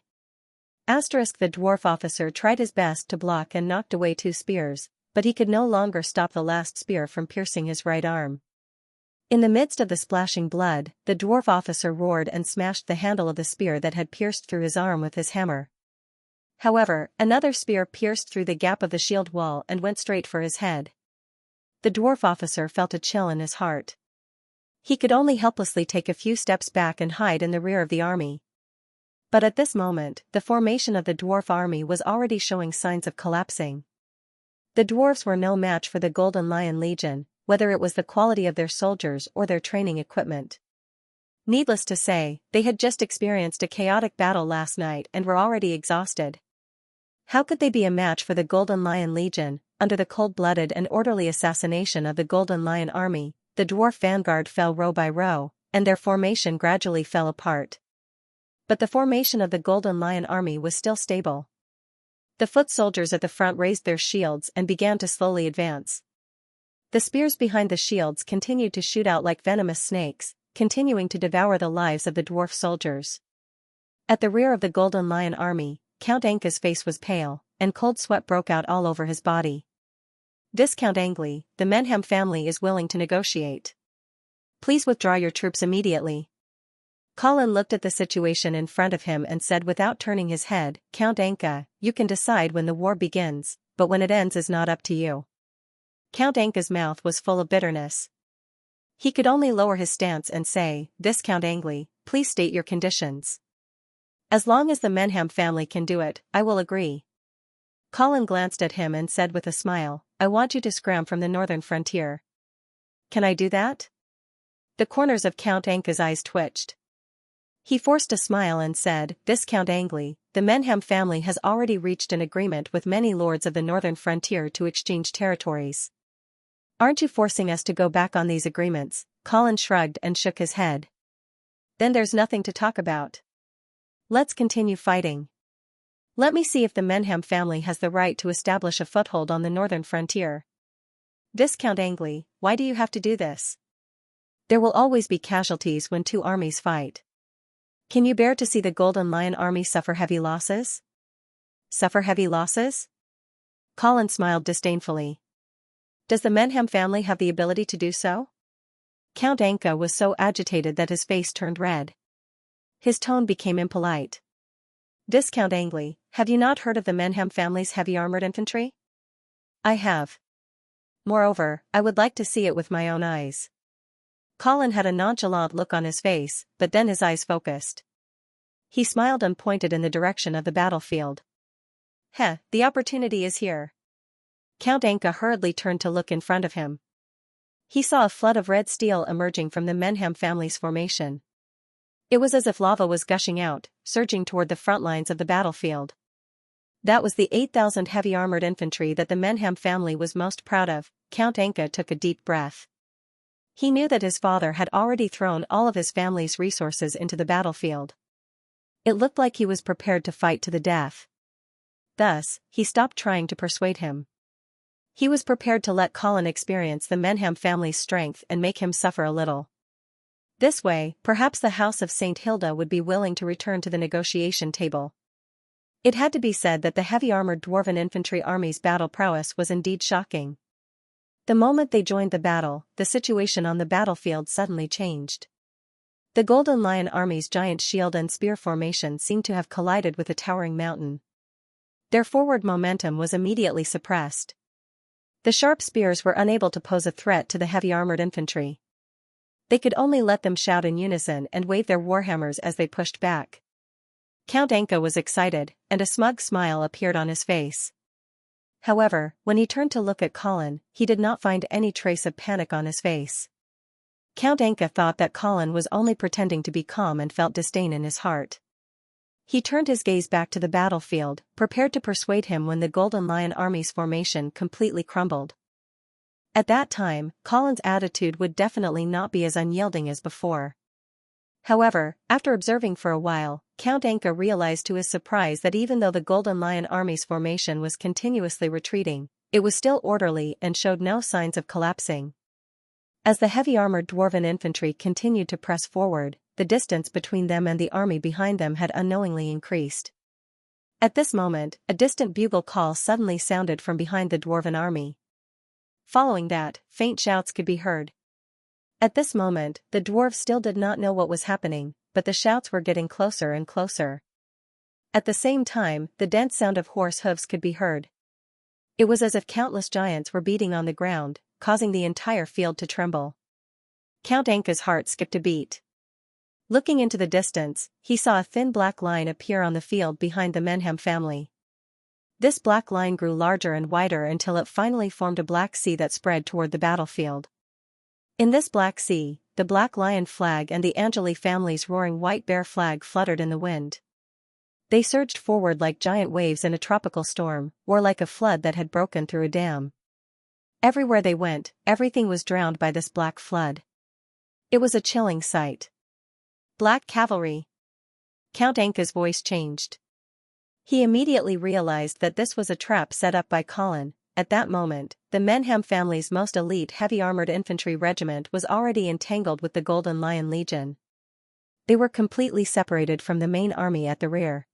The dwarf officer tried his best to block and knocked away 2 spears, but he could no longer stop the last spear from piercing his right arm. In the midst of the splashing blood, the dwarf officer roared and smashed the handle of the spear that had pierced through his arm with his hammer. However, another spear pierced through the gap of the shield wall and went straight for his head. The dwarf officer felt a chill in his heart. He could only helplessly take a few steps back and hide in the rear of the army. But at this moment, the formation of the dwarf army was already showing signs of collapsing. The dwarves were no match for the Golden Lion Legion, whether it was the quality of their soldiers or their training equipment. Needless to say, they had just experienced a chaotic battle last night and were already exhausted. How could they be a match for the Golden Lion Legion? Under the cold-blooded and orderly assassination of the Golden Lion Army, the dwarf vanguard fell row by row, and their formation gradually fell apart. But the formation of the Golden Lion Army was still stable. The foot soldiers at the front raised their shields and began to slowly advance. The spears behind the shields continued to shoot out like venomous snakes, continuing to devour the lives of the dwarf soldiers. At the rear of the Golden Lion Army, Count Anka's face was pale, and cold sweat broke out all over his body. Viscount Angli, the Menham family is willing to negotiate. Please withdraw your troops immediately. Colin looked at the situation in front of him and said without turning his head, Count Anka, you can decide when the war begins, but when it ends is not up to you. Count Anka's mouth was full of bitterness. He could only lower his stance and say, Viscount Angli, please state your conditions. As long as the Menham family can do it, I will agree. Colin glanced at him and said with a smile, I want you to scram from the northern frontier. Can I do that? The corners of Count Anka's eyes twitched. He forced a smile and said, Viscount Angli, the Menham family has already reached an agreement with many lords of the northern frontier to exchange territories. Aren't you forcing us to go back on these agreements? Colin shrugged and shook his head. Then there's nothing to talk about. Let's continue fighting. Let me see if the Menham family has the right to establish a foothold on the northern frontier. Viscount Angley, why do you have to do this? There will always be casualties when two armies fight. Can you bear to see the Golden Lion army suffer heavy losses? Suffer heavy losses? Colin smiled disdainfully. Does the Menham family have the ability to do so? Count Anka was so agitated that his face turned red. His tone became impolite. Viscount Angley, have you not heard of the Menham family's heavy armored infantry? I have. Moreover, I would like to see it with my own eyes. Colin had a nonchalant look on his face, but then his eyes focused. He smiled and pointed in the direction of the battlefield. The opportunity is here. Count Anka hurriedly turned to look in front of him. He saw a flood of red steel emerging from the Menham family's formation. It was as if lava was gushing out, surging toward the front lines of the battlefield. That was the 8,000 heavy armored infantry that the Menham family was most proud of. Count Anka took a deep breath. He knew that his father had already thrown all of his family's resources into the battlefield. It looked like he was prepared to fight to the death. Thus, he stopped trying to persuade him. He was prepared to let Colin experience the Menham family's strength and make him suffer a little. This way, perhaps the House of St. Hilda would be willing to return to the negotiation table. It had to be said that the heavy-armored dwarven infantry army's battle prowess was indeed shocking. The moment they joined the battle, the situation on the battlefield suddenly changed. The Golden Lion army's giant shield and spear formation seemed to have collided with a towering mountain. Their forward momentum was immediately suppressed. The sharp spears were unable to pose a threat to the heavy-armored infantry. They could only let them shout in unison and wave their warhammers as they pushed back. Count Anka was excited, and a smug smile appeared on his face. However, when he turned to look at Colin, he did not find any trace of panic on his face. Count Anka thought that Colin was only pretending to be calm and felt disdain in his heart. He turned his gaze back to the battlefield, prepared to persuade him when the Golden Lion army's formation completely crumbled. At that time, Colin's attitude would definitely not be as unyielding as before. However, after observing for a while, Count Anka realized to his surprise that even though the Golden Lion army's formation was continuously retreating, it was still orderly and showed no signs of collapsing. As the heavy-armored dwarven infantry continued to press forward, the distance between them and the army behind them had unknowingly increased. At this moment, a distant bugle call suddenly sounded from behind the dwarven army. Following that, faint shouts could be heard. At this moment, the dwarves still did not know what was happening, but the shouts were getting closer and closer. At the same time, the dense sound of horse hooves could be heard. It was as if countless giants were beating on the ground, causing the entire field to tremble. Count Anka's heart skipped a beat. Looking into the distance, he saw a thin black line appear on the field behind the Menham family. This black line grew larger and wider until it finally formed a black sea that spread toward the battlefield. In this black sea, the Black Lion flag and the Angeli family's roaring white bear flag fluttered in the wind. They surged forward like giant waves in a tropical storm, or like a flood that had broken through a dam. Everywhere they went, everything was drowned by this black flood. It was a chilling sight. Black cavalry. Count Anka's voice changed. He immediately realized that this was a trap set up by Colin. At that moment, the Menham family's most elite heavy-armored infantry regiment was already entangled with the Golden Lion Legion. They were completely separated from the main army at the rear.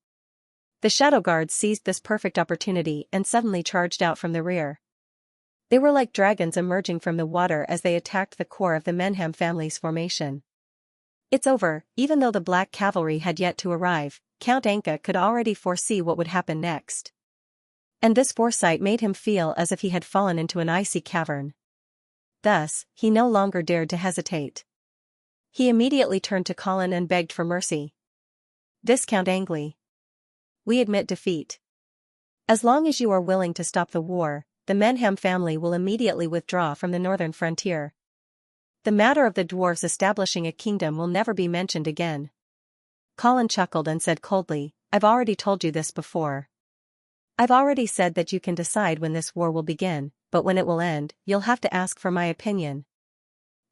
The Shadow Guards seized this perfect opportunity and suddenly charged out from the rear. They were like dragons emerging from the water as they attacked the core of the Menham family's formation. It's over. Even though the Black Cavalry had yet to arrive, Count Anka could already foresee what would happen next. And this foresight made him feel as if he had fallen into an icy cavern. Thus, he no longer dared to hesitate. He immediately turned to Colin and begged for mercy. Viscount Angley. We admit defeat. As long as you are willing to stop the war, the Menham family will immediately withdraw from the northern frontier. The matter of the dwarves establishing a kingdom will never be mentioned again. Colin chuckled and said coldly, I've already told you this before. I've already said that you can decide when this war will begin, but when it will end, you'll have to ask for my opinion.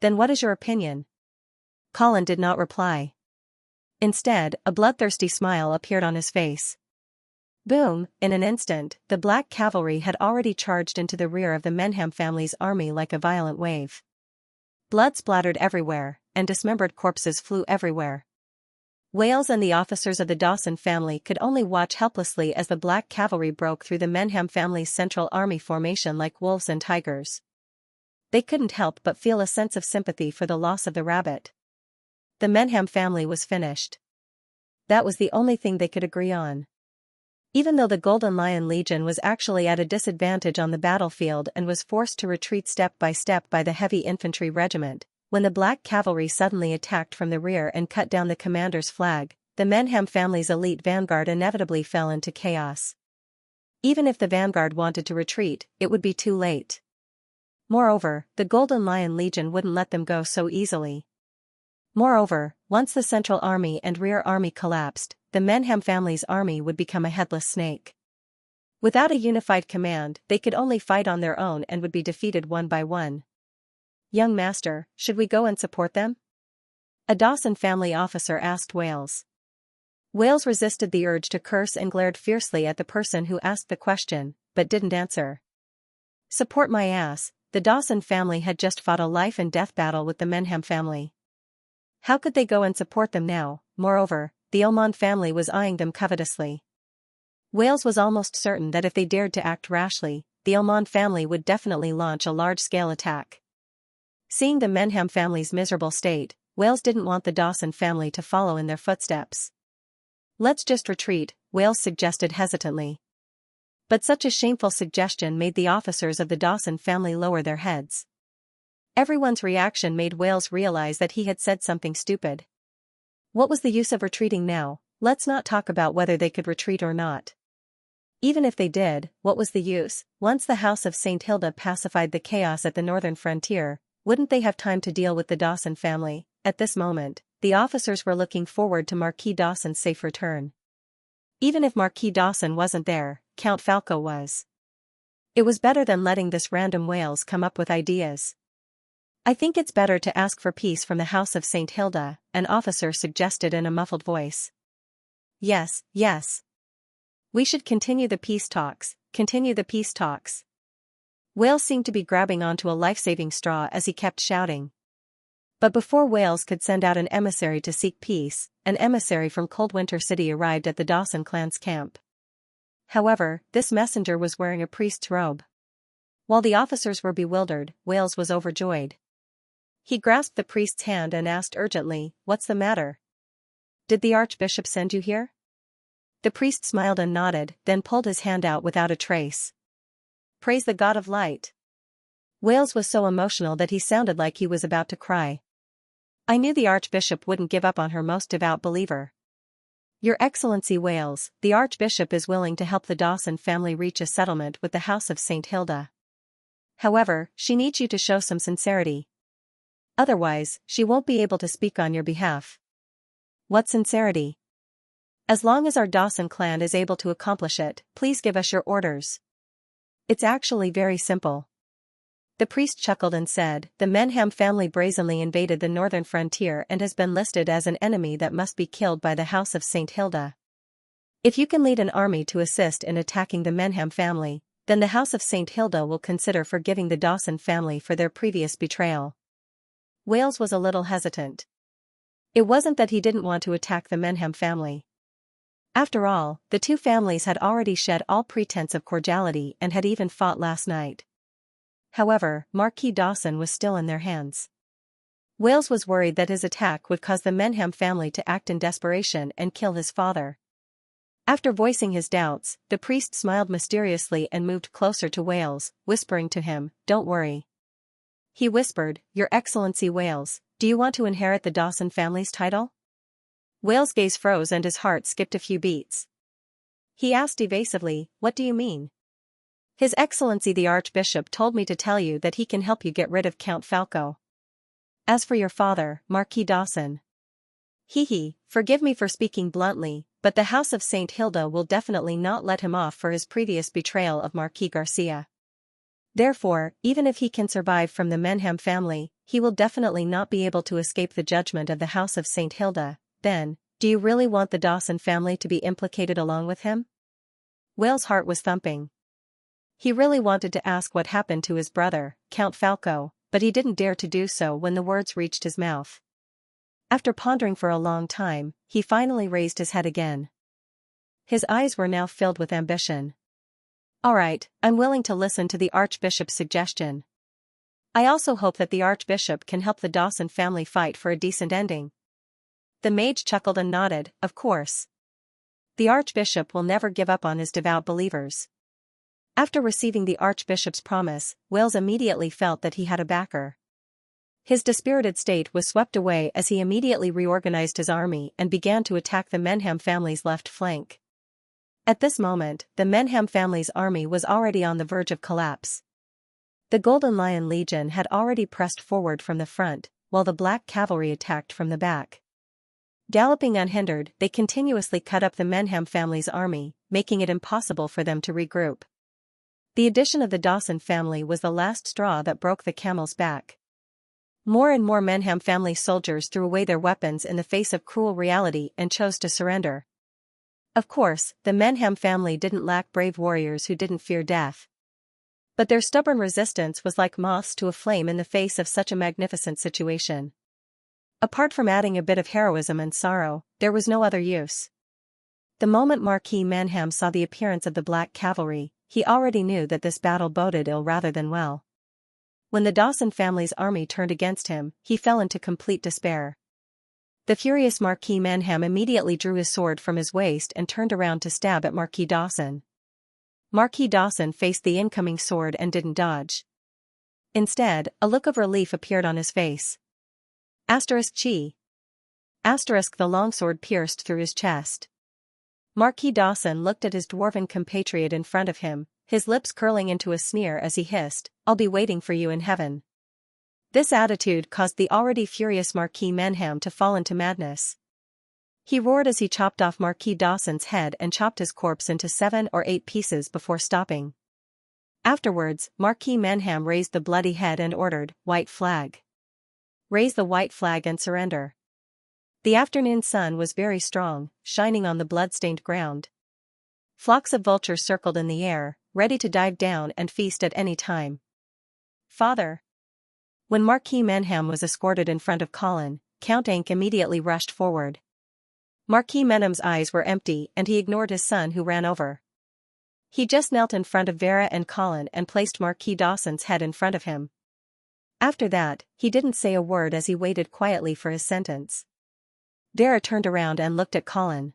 Then what is your opinion? Colin did not reply. Instead, a bloodthirsty smile appeared on his face. Boom! In an instant, the black cavalry had already charged into the rear of the Menham family's army like a violent wave. Blood splattered everywhere, and dismembered corpses flew everywhere. Wales and the officers of the Dawson family could only watch helplessly as the black cavalry broke through the Menham family's central army formation like wolves and tigers. They couldn't help but feel a sense of sympathy for the loss of the rabbit. The Menham family was finished. That was the only thing they could agree on. Even though the Golden Lion Legion was actually at a disadvantage on the battlefield and was forced to retreat step by the heavy infantry regiment, when the black cavalry suddenly attacked from the rear and cut down the commander's flag, the Menham family's elite vanguard inevitably fell into chaos. Even if the vanguard wanted to retreat, it would be too late. Moreover, the Golden Lion Legion wouldn't let them go so easily. Moreover, once the central army and rear army collapsed, the Menham family's army would become a headless snake. Without a unified command, they could only fight on their own and would be defeated one by one. "Young master, should we go and support them?" a Dawson family officer asked Wales. Wales resisted the urge to curse and glared fiercely at the person who asked the question, but didn't answer. Support my ass, the Dawson family had just fought a life-and-death battle with the Menham family. How could they go and support them now? Moreover, the Ormond family was eyeing them covetously. Wales was almost certain that if they dared to act rashly, the Ormond family would definitely launch a large-scale attack. Seeing the Menham family's miserable state, Wales didn't want the Dawson family to follow in their footsteps. "Let's just retreat," Wales suggested hesitantly. But such a shameful suggestion made the officers of the Dawson family lower their heads. Everyone's reaction made Wales realize that he had said something stupid. What was the use of retreating now? Let's not talk about whether they could retreat or not. Even if they did, what was the use? Once the House of St. Hilda pacified the chaos at the northern frontier, wouldn't they have time to deal with the Dawson family? At this moment, the officers were looking forward to Marquis Dawson's safe return. Even if Marquis Dawson wasn't there, Count Falco was. It was better than letting this random Wales come up with ideas. "I think it's better to ask for peace from the House of St. Hilda," an officer suggested in a muffled voice. Yes, yes. We should continue the peace talks, continue the peace talks." Wales seemed to be grabbing onto a life-saving straw as he kept shouting. But before Wales could send out an emissary to seek peace, an emissary from Coldwinter City arrived at the Dawson clan's camp. However, this messenger was wearing a priest's robe. While the officers were bewildered, Wales was overjoyed. He grasped the priest's hand and asked urgently, "What's the matter? Did the archbishop send you here?" The priest smiled and nodded, then pulled his hand out without a trace. "Praise the God of light." Wales was so emotional that he sounded like he was about to cry. "I knew the archbishop wouldn't give up on her most devout believer." "Your Excellency Wales, the archbishop is willing to help the Dawson family reach a settlement with the House of St. Hilda. However, she needs you to show some sincerity. Otherwise, she won't be able to speak on your behalf." "What sincerity?" "As long as our Dawson clan is able to accomplish it, please give us your orders. It's actually very simple." The priest chuckled and said, "The Menham family brazenly invaded the northern frontier and has been listed as an enemy that must be killed by the House of St. Hilda. If you can lead an army to assist in attacking the Menham family, then the House of St. Hilda will consider forgiving the Dawson family for their previous betrayal." Wales was a little hesitant. It wasn't that he didn't want to attack the Menham family. After all, the two families had already shed all pretense of cordiality and had even fought last night. However, Marquis Dawson was still in their hands. Wales was worried that his attack would cause the Menham family to act in desperation and kill his father. After voicing his doubts, the priest smiled mysteriously and moved closer to Wales, whispering to him, "Don't worry." He whispered, "Your Excellency Wales, do you want to inherit the Dawson family's title?" Wales' gaze froze and his heart skipped a few beats. He asked evasively, "What do you mean?" "His Excellency the Archbishop told me to tell you that he can help you get rid of Count Falco. As for your father, Marquis Dawson. Forgive me for speaking bluntly, but the House of St. Hilda will definitely not let him off for his previous betrayal of Marquis Garcia. Therefore, even if he can survive from the Menham family, he will definitely not be able to escape the judgment of the House of St. Hilda. Then, Do you really want the Dawson family to be implicated along with him? Whale's heart was thumping. He really wanted to ask what happened to his brother, Count Falco, but he didn't dare to do so when the words reached his mouth. After pondering for a long time, he finally raised his head again. His eyes were now filled with ambition. All right, I'm willing to listen to the Archbishop's suggestion. I also hope that the Archbishop can help the Dawson family fight for a decent ending. The mage chuckled and nodded, of course. The Archbishop will never give up on his devout believers. After receiving the Archbishop's promise, Wales immediately felt that he had a backer. His dispirited state was swept away as he immediately reorganized his army and began to attack the Menham family's left flank. At this moment, the Menham family's army was already on the verge of collapse. The Golden Lion Legion had already pressed forward from the front, while the Black Cavalry attacked from the back. Galloping unhindered, they continuously cut up the Menham family's army, making it impossible for them to regroup. The addition of the Dawson family was the last straw that broke the camel's back. More and more Menham family soldiers threw away their weapons in the face of cruel reality and chose to surrender. Of course, the Menham family didn't lack brave warriors who didn't fear death. But their stubborn resistance was like moths to a flame in the face of such a magnificent situation. Apart from adding a bit of heroism and sorrow, there was no other use. The moment Marquis Menham saw the appearance of the Black Cavalry, he already knew that this battle boded ill rather than well. When the Dawson family's army turned against him, he fell into complete despair. The furious Marquis Menham immediately drew his sword from his waist and turned around to stab at Marquis Dawson. Marquis Dawson faced the incoming sword and didn't dodge. Instead, a look of relief appeared on his face. Chi. The longsword pierced through his chest. Marquis Dawson looked at his dwarven compatriot in front of him, his lips curling into a sneer as he hissed, "I'll be waiting for you in heaven." This attitude caused the already furious Marquis Menham to fall into madness. He roared as he chopped off Marquis Dawson's head and chopped his corpse into 7 or 8 pieces before stopping. Afterwards, Marquis Menham raised the bloody head and ordered, "White flag. Raise the white flag and surrender." The afternoon sun was very strong, shining on the blood-stained ground. Flocks of vultures circled in the air, ready to dive down and feast at any time. "Father." When Marquis Menham was escorted in front of Colin, Count Ank immediately rushed forward. Marquis Menham's eyes were empty and he ignored his son who ran over. He just knelt in front of Vera and Colin and placed Marquis Dawson's head in front of him. After that, he didn't say a word as he waited quietly for his sentence. Vera turned around and looked at Colin.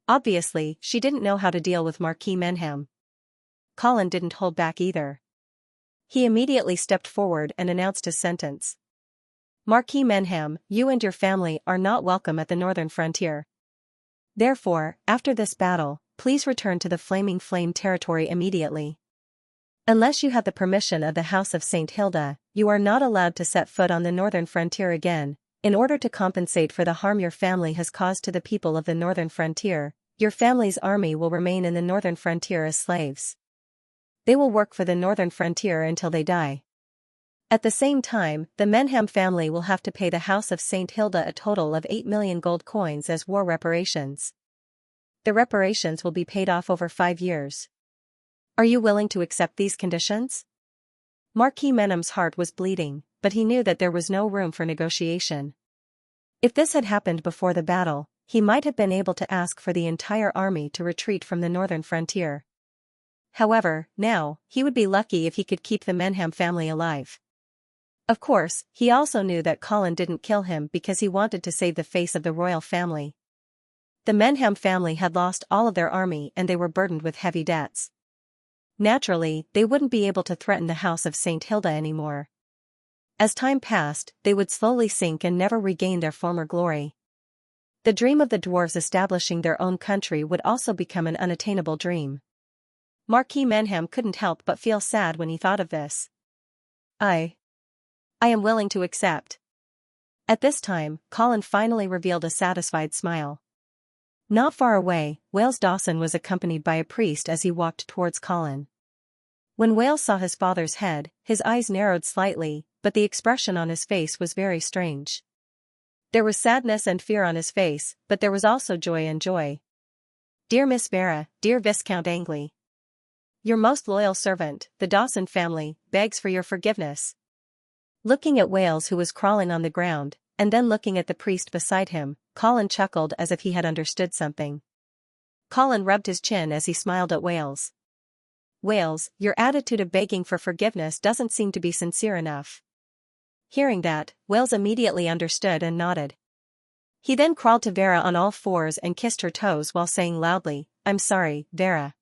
Obviously, she didn't know how to deal with Marquis Menham. Colin didn't hold back either. He immediately stepped forward and announced his sentence. "Marquis Menham, you and your family are not welcome at the northern frontier. Therefore, after this battle, please return to the Flaming Flame territory immediately. Unless you have the permission of the House of St. Hilda, you are not allowed to set foot on the northern frontier again. In order to compensate for the harm your family has caused to the people of the northern frontier, your family's army will remain in the northern frontier as slaves. They will work for the northern frontier until they die. At the same time, the Menham family will have to pay the House of St. Hilda a total of 8 million gold coins as war reparations. The reparations will be paid off over 5 years. Are you willing to accept these conditions?" Marquis Menham's heart was bleeding, but he knew that there was no room for negotiation. If this had happened before the battle, he might have been able to ask for the entire army to retreat from the northern frontier. However, now, he would be lucky if he could keep the Menham family alive. Of course, he also knew that Colin didn't kill him because he wanted to save the face of the royal family. The Menham family had lost all of their army and they were burdened with heavy debts. Naturally, they wouldn't be able to threaten the House of St. Hilda anymore. As time passed, they would slowly sink and never regain their former glory. The dream of the dwarves establishing their own country would also become an unattainable dream. Marquis Menham couldn't help but feel sad when he thought of this. I am willing to accept." At this time, Colin finally revealed a satisfied smile. Not far away, Wales Dawson was accompanied by a priest as he walked towards Colin. When Wales saw his father's head, his eyes narrowed slightly, but the expression on his face was very strange. There was sadness and fear on his face, but there was also joy and joy. Dear Miss Vera, dear Viscount Angley. Your most loyal servant, the Dawson family, begs for your forgiveness. Looking at Wales, who was crawling on the ground, and then looking at the priest beside him, Colin chuckled as if he had understood something. Colin rubbed his chin as he smiled at Wales. Wales, your attitude of begging for forgiveness doesn't seem to be sincere enough. Hearing that, Wales immediately understood and nodded. He then crawled to Vera on all fours and kissed her toes while saying loudly, I'm sorry, Vera.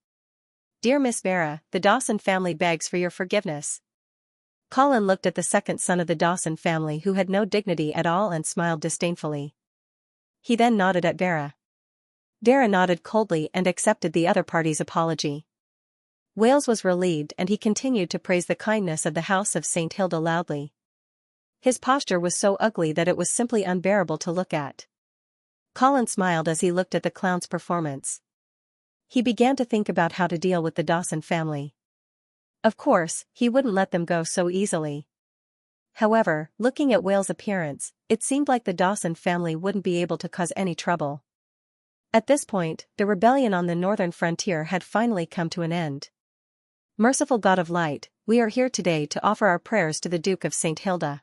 Dear Miss Vera, the Dawson family begs for your forgiveness. Colin looked at the second son of the Dawson family, who had no dignity at all, and smiled disdainfully. He then nodded at Vera. Vera nodded coldly and accepted the other party's apology. Wales was relieved, and he continued to praise the kindness of the House of St. Hilda loudly. His posture was so ugly that it was simply unbearable to look at. Colin smiled as he looked at the clown's performance. He began to think about how to deal with the Dawson family. Of course, he wouldn't let them go so easily. However, looking at Wales' appearance, it seemed like the Dawson family wouldn't be able to cause any trouble. At this point, the rebellion on the northern frontier had finally come to an end. Merciful God of Light, we are here today to offer our prayers to the Duke of St. Hilda.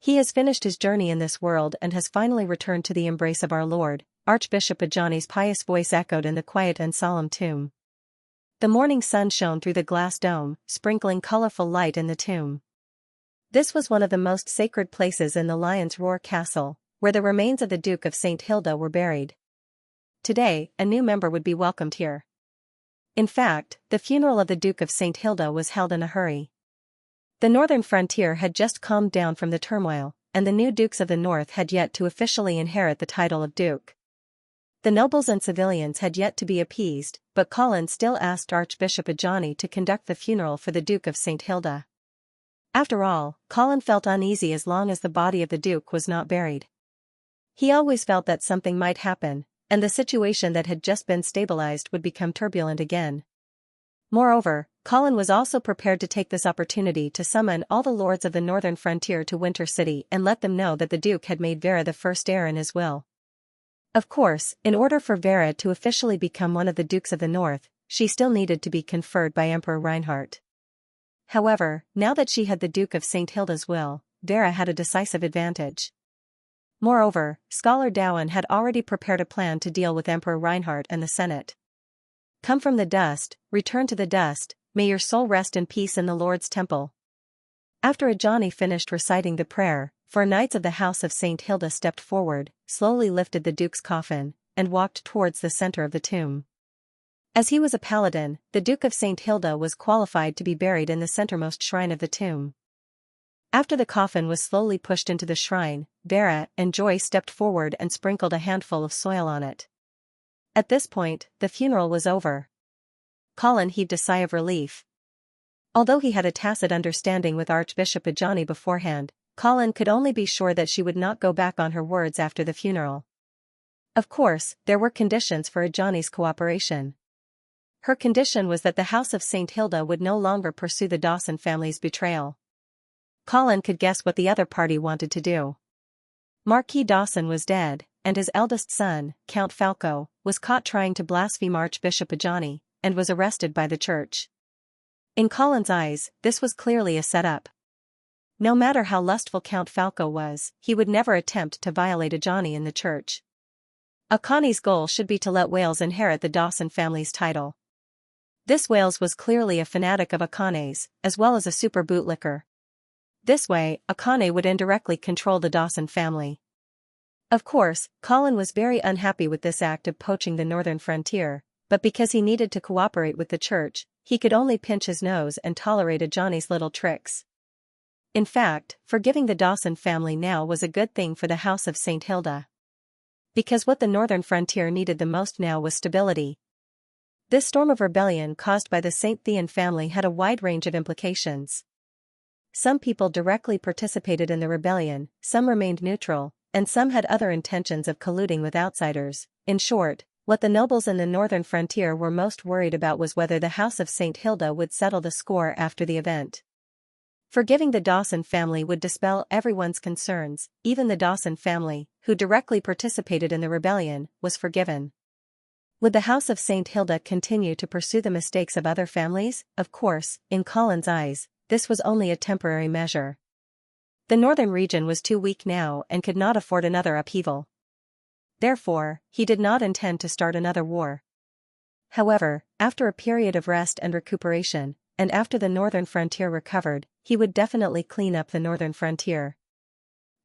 He has finished his journey in this world and has finally returned to the embrace of our Lord. Archbishop Ajani's pious voice echoed in the quiet and solemn tomb. The morning sun shone through the glass dome, sprinkling colorful light in the tomb. This was one of the most sacred places in the Lion's Roar Castle, where the remains of the Duke of St. Hilda were buried. Today, a new member would be welcomed here. In fact, the funeral of the Duke of St. Hilda was held in a hurry. The northern frontier had just calmed down from the turmoil, and the new dukes of the north had yet to officially inherit the title of duke. The nobles and civilians had yet to be appeased, but Colin still asked Archbishop Ajani to conduct the funeral for the Duke of St. Hilda. After all, Colin felt uneasy as long as the body of the Duke was not buried. He always felt that something might happen, and the situation that had just been stabilized would become turbulent again. Moreover, Colin was also prepared to take this opportunity to summon all the lords of the northern frontier to Winter City and let them know that the Duke had made Vera the first heir in his will. Of course, in order for Vera to officially become one of the Dukes of the North, she still needed to be conferred by Emperor Reinhardt. However, now that she had the Duke of St. Hilda's will, Vera had a decisive advantage. Moreover, Scholar Dowan had already prepared a plan to deal with Emperor Reinhardt and the Senate. Come from the dust, return to the dust, may your soul rest in peace in the Lord's temple. After Ajani finished reciting the prayer, 4 knights of the House of St. Hilda stepped forward, slowly lifted the Duke's coffin, and walked towards the center of the tomb. As he was a paladin, the Duke of St. Hilda was qualified to be buried in the centermost shrine of the tomb. After the coffin was slowly pushed into the shrine, Vera and Joy stepped forward and sprinkled a handful of soil on it. At this point, the funeral was over. Colin heaved a sigh of relief. Although he had a tacit understanding with Archbishop Ajani beforehand, Colin could only be sure that she would not go back on her words after the funeral. Of course, there were conditions for Ajani's cooperation. Her condition was that the House of St. Hilda would no longer pursue the Dawson family's betrayal. Colin could guess what the other party wanted to do. Marquis Dawson was dead, and his eldest son, Count Falco, was caught trying to blaspheme Archbishop Ajani, and was arrested by the church. In Colin's eyes, this was clearly a setup. No matter how lustful Count Falco was, he would never attempt to violate Ajani in the church. Akani's goal should be to let Wales inherit the Dawson family's title. This Wales was clearly a fanatic of Akane's, as well as a super bootlicker. This way, Akane would indirectly control the Dawson family. Of course, Colin was very unhappy with this act of poaching the northern frontier, but because he needed to cooperate with the church, he could only pinch his nose and tolerate Ajani's little tricks. In fact, forgiving the Dawson family now was a good thing for the House of St. Hilda. Because what the northern frontier needed the most now was stability. This storm of rebellion caused by the St. Thean family had a wide range of implications. Some people directly participated in the rebellion, some remained neutral, and some had other intentions of colluding with outsiders. In short, what the nobles in the northern frontier were most worried about was whether the House of St. Hilda would settle the score after the event. Forgiving the Dawson family would dispel everyone's concerns. Even the Dawson family, who directly participated in the rebellion, was forgiven. Would the House of St. Hilda continue to pursue the mistakes of other families? Of course, in Colin's eyes, this was only a temporary measure. The northern region was too weak now and could not afford another upheaval. Therefore, he did not intend to start another war. However, after a period of rest and recuperation, and after the northern frontier recovered, he would definitely clean up the northern frontier.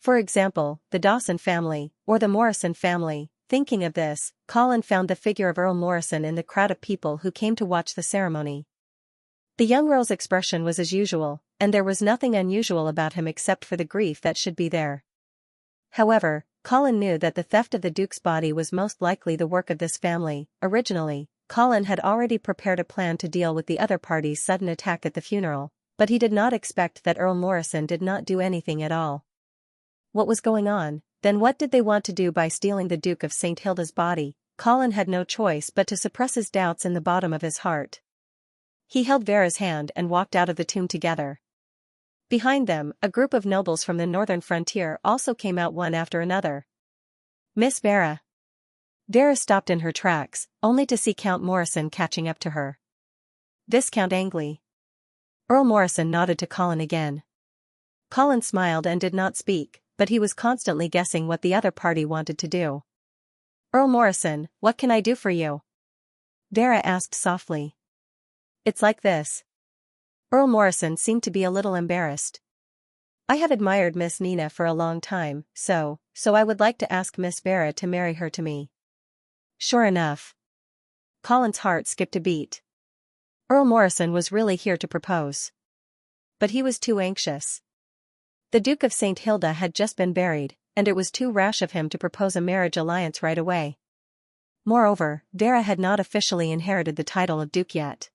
For example, the Dawson family, or the Morrison family. Thinking of this, Colin found the figure of Earl Morrison in the crowd of people who came to watch the ceremony. The young Earl's expression was as usual, and there was nothing unusual about him except for the grief that should be there. However, Colin knew that the theft of the Duke's body was most likely the work of this family. Originally, Colin had already prepared a plan to deal with the other party's sudden attack at the funeral, but he did not expect that Earl Morrison did not do anything at all. What was going on? Then what did they want to do by stealing the Duke of St. Hilda's body? Colin had no choice but to suppress his doubts in the bottom of his heart. He held Vera's hand and walked out of the tomb together. Behind them, a group of nobles from the northern frontier also came out one after another. Miss Vera. Vera stopped in her tracks, only to see Count Morrison catching up to her. Viscount Angley. Earl Morrison nodded to Colin again. Colin smiled and did not speak, but he was constantly guessing what the other party wanted to do. Earl Morrison, what can I do for you? Vera asked softly. It's like this. Earl Morrison seemed to be a little embarrassed. I have admired Miss Nina for a long time, so I would like to ask Miss Vera to marry her to me. Sure enough. Colin's heart skipped a beat. Earl Morrison was really here to propose. But he was too anxious. The Duke of St. Hilda had just been buried, and it was too rash of him to propose a marriage alliance right away. Moreover, Vera had not officially inherited the title of Duke yet.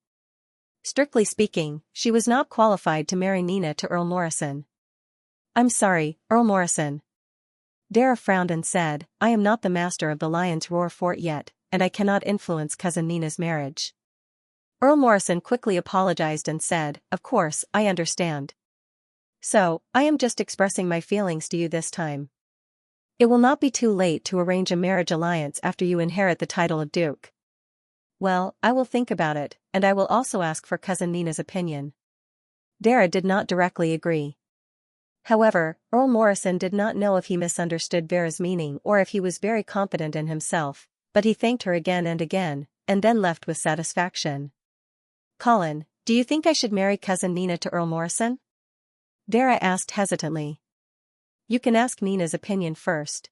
Strictly speaking, she was not qualified to marry Nina to Earl Morrison. I'm sorry, Earl Morrison. Vera frowned and said, I am not the master of the Lion's Roar fort yet, and I cannot influence cousin Nina's marriage. Earl Morrison quickly apologized and said, Of course, I understand. So, I am just expressing my feelings to you this time. It will not be too late to arrange a marriage alliance after you inherit the title of Duke. Well, I will think about it, and I will also ask for cousin Nina's opinion. Vera did not directly agree. However, Earl Morrison did not know if he misunderstood Vera's meaning or if he was very confident in himself, but he thanked her again, and then left with satisfaction. Colin, do you think I should marry cousin Nina to Earl Morrison? Vera asked hesitantly. You can ask Nina's opinion first.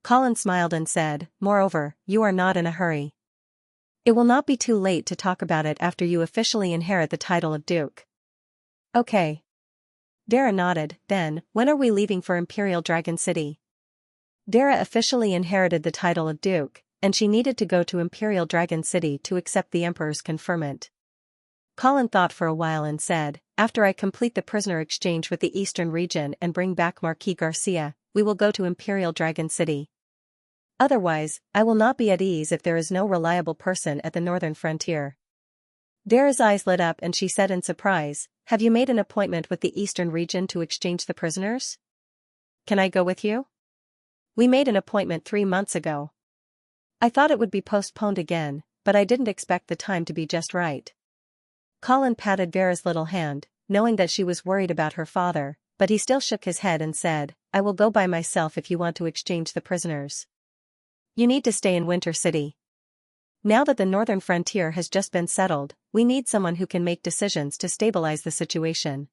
Colin smiled and said, Moreover, you are not in a hurry. It will not be too late to talk about it after you officially inherit the title of Duke. Okay. Vera nodded. Then, when are we leaving for Imperial Dragon City? Vera officially inherited the title of Duke, and she needed to go to Imperial Dragon City to accept the Emperor's conferment. Colin thought for a while and said, After I complete the prisoner exchange with the Eastern region and bring back Marquis Garcia, we will go to Imperial Dragon City. Otherwise, I will not be at ease if there is no reliable person at the northern frontier. Vera's eyes lit up and she said in surprise, Have you made an appointment with the Eastern region to exchange the prisoners? Can I go with you? We made an appointment 3 months ago. I thought it would be postponed again, but I didn't expect the time to be just right. Colin patted Vera's little hand, knowing that she was worried about her father, but he still shook his head and said, I will go by myself if you want to exchange the prisoners. You need to stay in Winter City. Now that the northern frontier has just been settled, we need someone who can make decisions to stabilize the situation.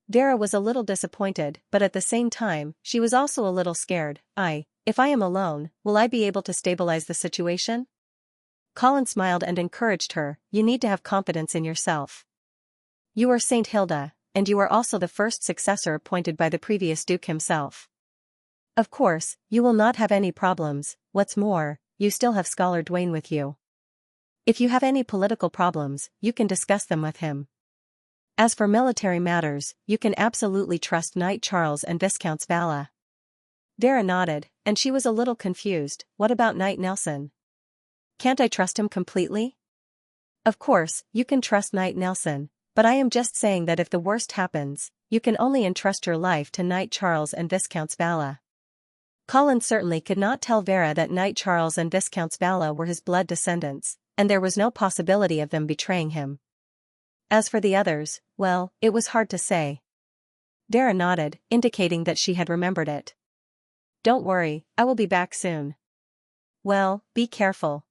Vera was a little disappointed, but at the same time, she was also a little scared. If I am alone, will I be able to stabilize the situation? Colin smiled and encouraged her, You need to have confidence in yourself. You are St. Hilda, and you are also the first successor appointed by the previous Duke himself. Of course, you will not have any problems. What's more, you still have Scholar Dwayne with you. If you have any political problems, you can discuss them with him. As for military matters, you can absolutely trust Knight Charles and Viscounts Vala. Vera nodded, and she was a little confused. What about Knight Nelson? Can't I trust him completely? Of course, you can trust Knight Nelson, but I am just saying that if the worst happens, you can only entrust your life to Knight Charles and Viscount Vala. Colin certainly could not tell Vera that Knight Charles and Viscount Vala were his blood descendants, and there was no possibility of them betraying him. As for the others, well, it was hard to say. Vera nodded, indicating that she had remembered it. Don't worry, I will be back soon. Well, be careful.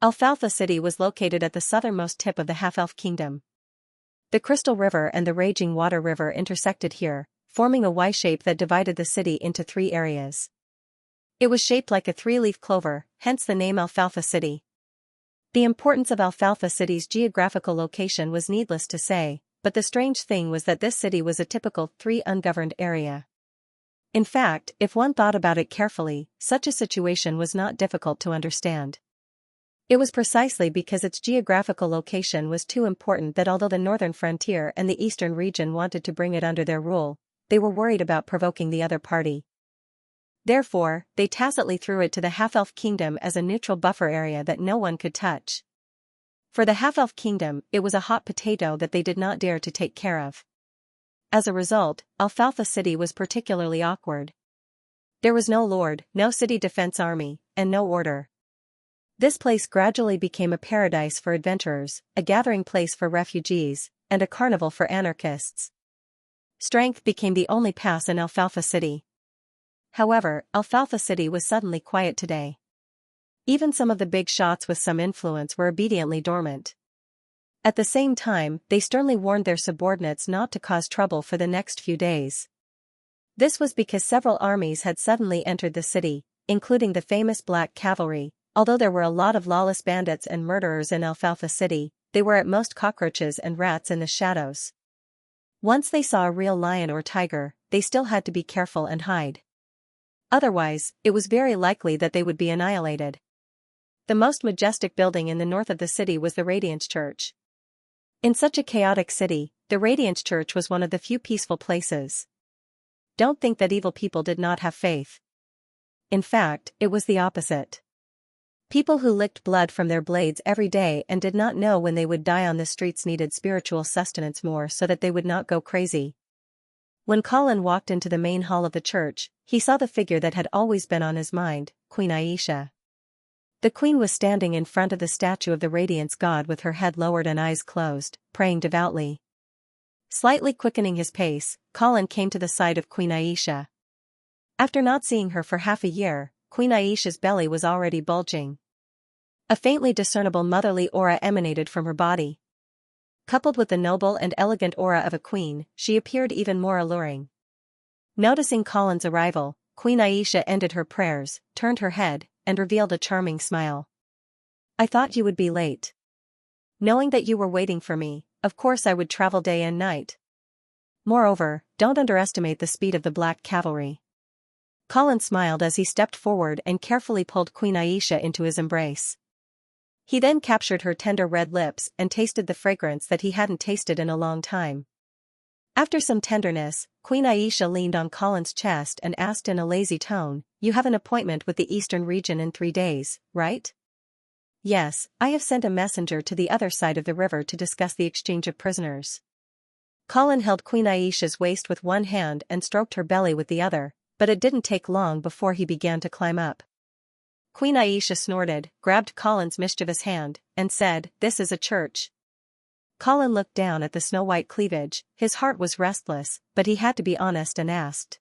Alfalfa City was located at the southernmost tip of the half-elf kingdom. The Crystal River and the Raging Water River intersected here, forming a Y shape that divided the city into 3 areas. It was shaped like a 3-leaf clover, hence the name Alfalfa City. The importance of Alfalfa City's geographical location was needless to say, but the strange thing was that this city was a typical 3 ungoverned area. In fact, if one thought about it carefully, such a situation was not difficult to understand. It was precisely because its geographical location was too important that although the northern frontier and the eastern region wanted to bring it under their rule, they were worried about provoking the other party. Therefore, they tacitly threw it to the half-elf kingdom as a neutral buffer area that no one could touch. For the half-elf kingdom, it was a hot potato that they did not dare to take care of. As a result, Alfalfa City was particularly awkward. There was no lord, no city defense army, and no order. This place gradually became a paradise for adventurers, a gathering place for refugees, and a carnival for anarchists. Strength became the only pass in Alfalfa City. However, Alfalfa City was suddenly quiet today. Even some of the big shots with some influence were obediently dormant. At the same time, they sternly warned their subordinates not to cause trouble for the next few days. This was because several armies had suddenly entered the city, including the famous Black Cavalry. Although there were a lot of lawless bandits and murderers in Alfalfa City, they were at most cockroaches and rats in the shadows. Once they saw a real lion or tiger, they still had to be careful and hide. Otherwise, it was very likely that they would be annihilated. The most majestic building in the north of the city was the Radiance Church. In such a chaotic city, the Radiance Church was one of the few peaceful places. Don't think that evil people did not have faith. In fact, it was the opposite. People who licked blood from their blades every day and did not know when they would die on the streets needed spiritual sustenance more so that they would not go crazy. When Colin walked into the main hall of the church, he saw the figure that had always been on his mind, Queen Xianxia. The queen was standing in front of the statue of the Radiance God with her head lowered and eyes closed, praying devoutly. Slightly quickening his pace, Colin came to the side of Queen Xianxia. After not seeing her for half a year, Queen Aisha's belly was already bulging. A faintly discernible motherly aura emanated from her body. Coupled with the noble and elegant aura of a queen, she appeared even more alluring. Noticing Colin's arrival, Queen Xianxia ended her prayers, turned her head, and revealed a charming smile. I thought you would be late. Knowing that you were waiting for me, of course I would travel day and night. Moreover, don't underestimate the speed of the Black Cavalry. Colin smiled as he stepped forward and carefully pulled Queen Xianxia into his embrace. He then captured her tender red lips and tasted the fragrance that he hadn't tasted in a long time. After some tenderness, Queen Xianxia leaned on Colin's chest and asked in a lazy tone, "You have an appointment with the Eastern region in 3 days, right?" "Yes, I have sent a messenger to the other side of the river to discuss the exchange of prisoners." Colin held Queen Aisha's waist with one hand and stroked her belly with the other, but it didn't take long before he began to climb up. Queen Xianxia snorted, grabbed Colin's mischievous hand, and said, "This is a church." Colin looked down at the snow-white cleavage, his heart was restless, but he had to be honest and asked,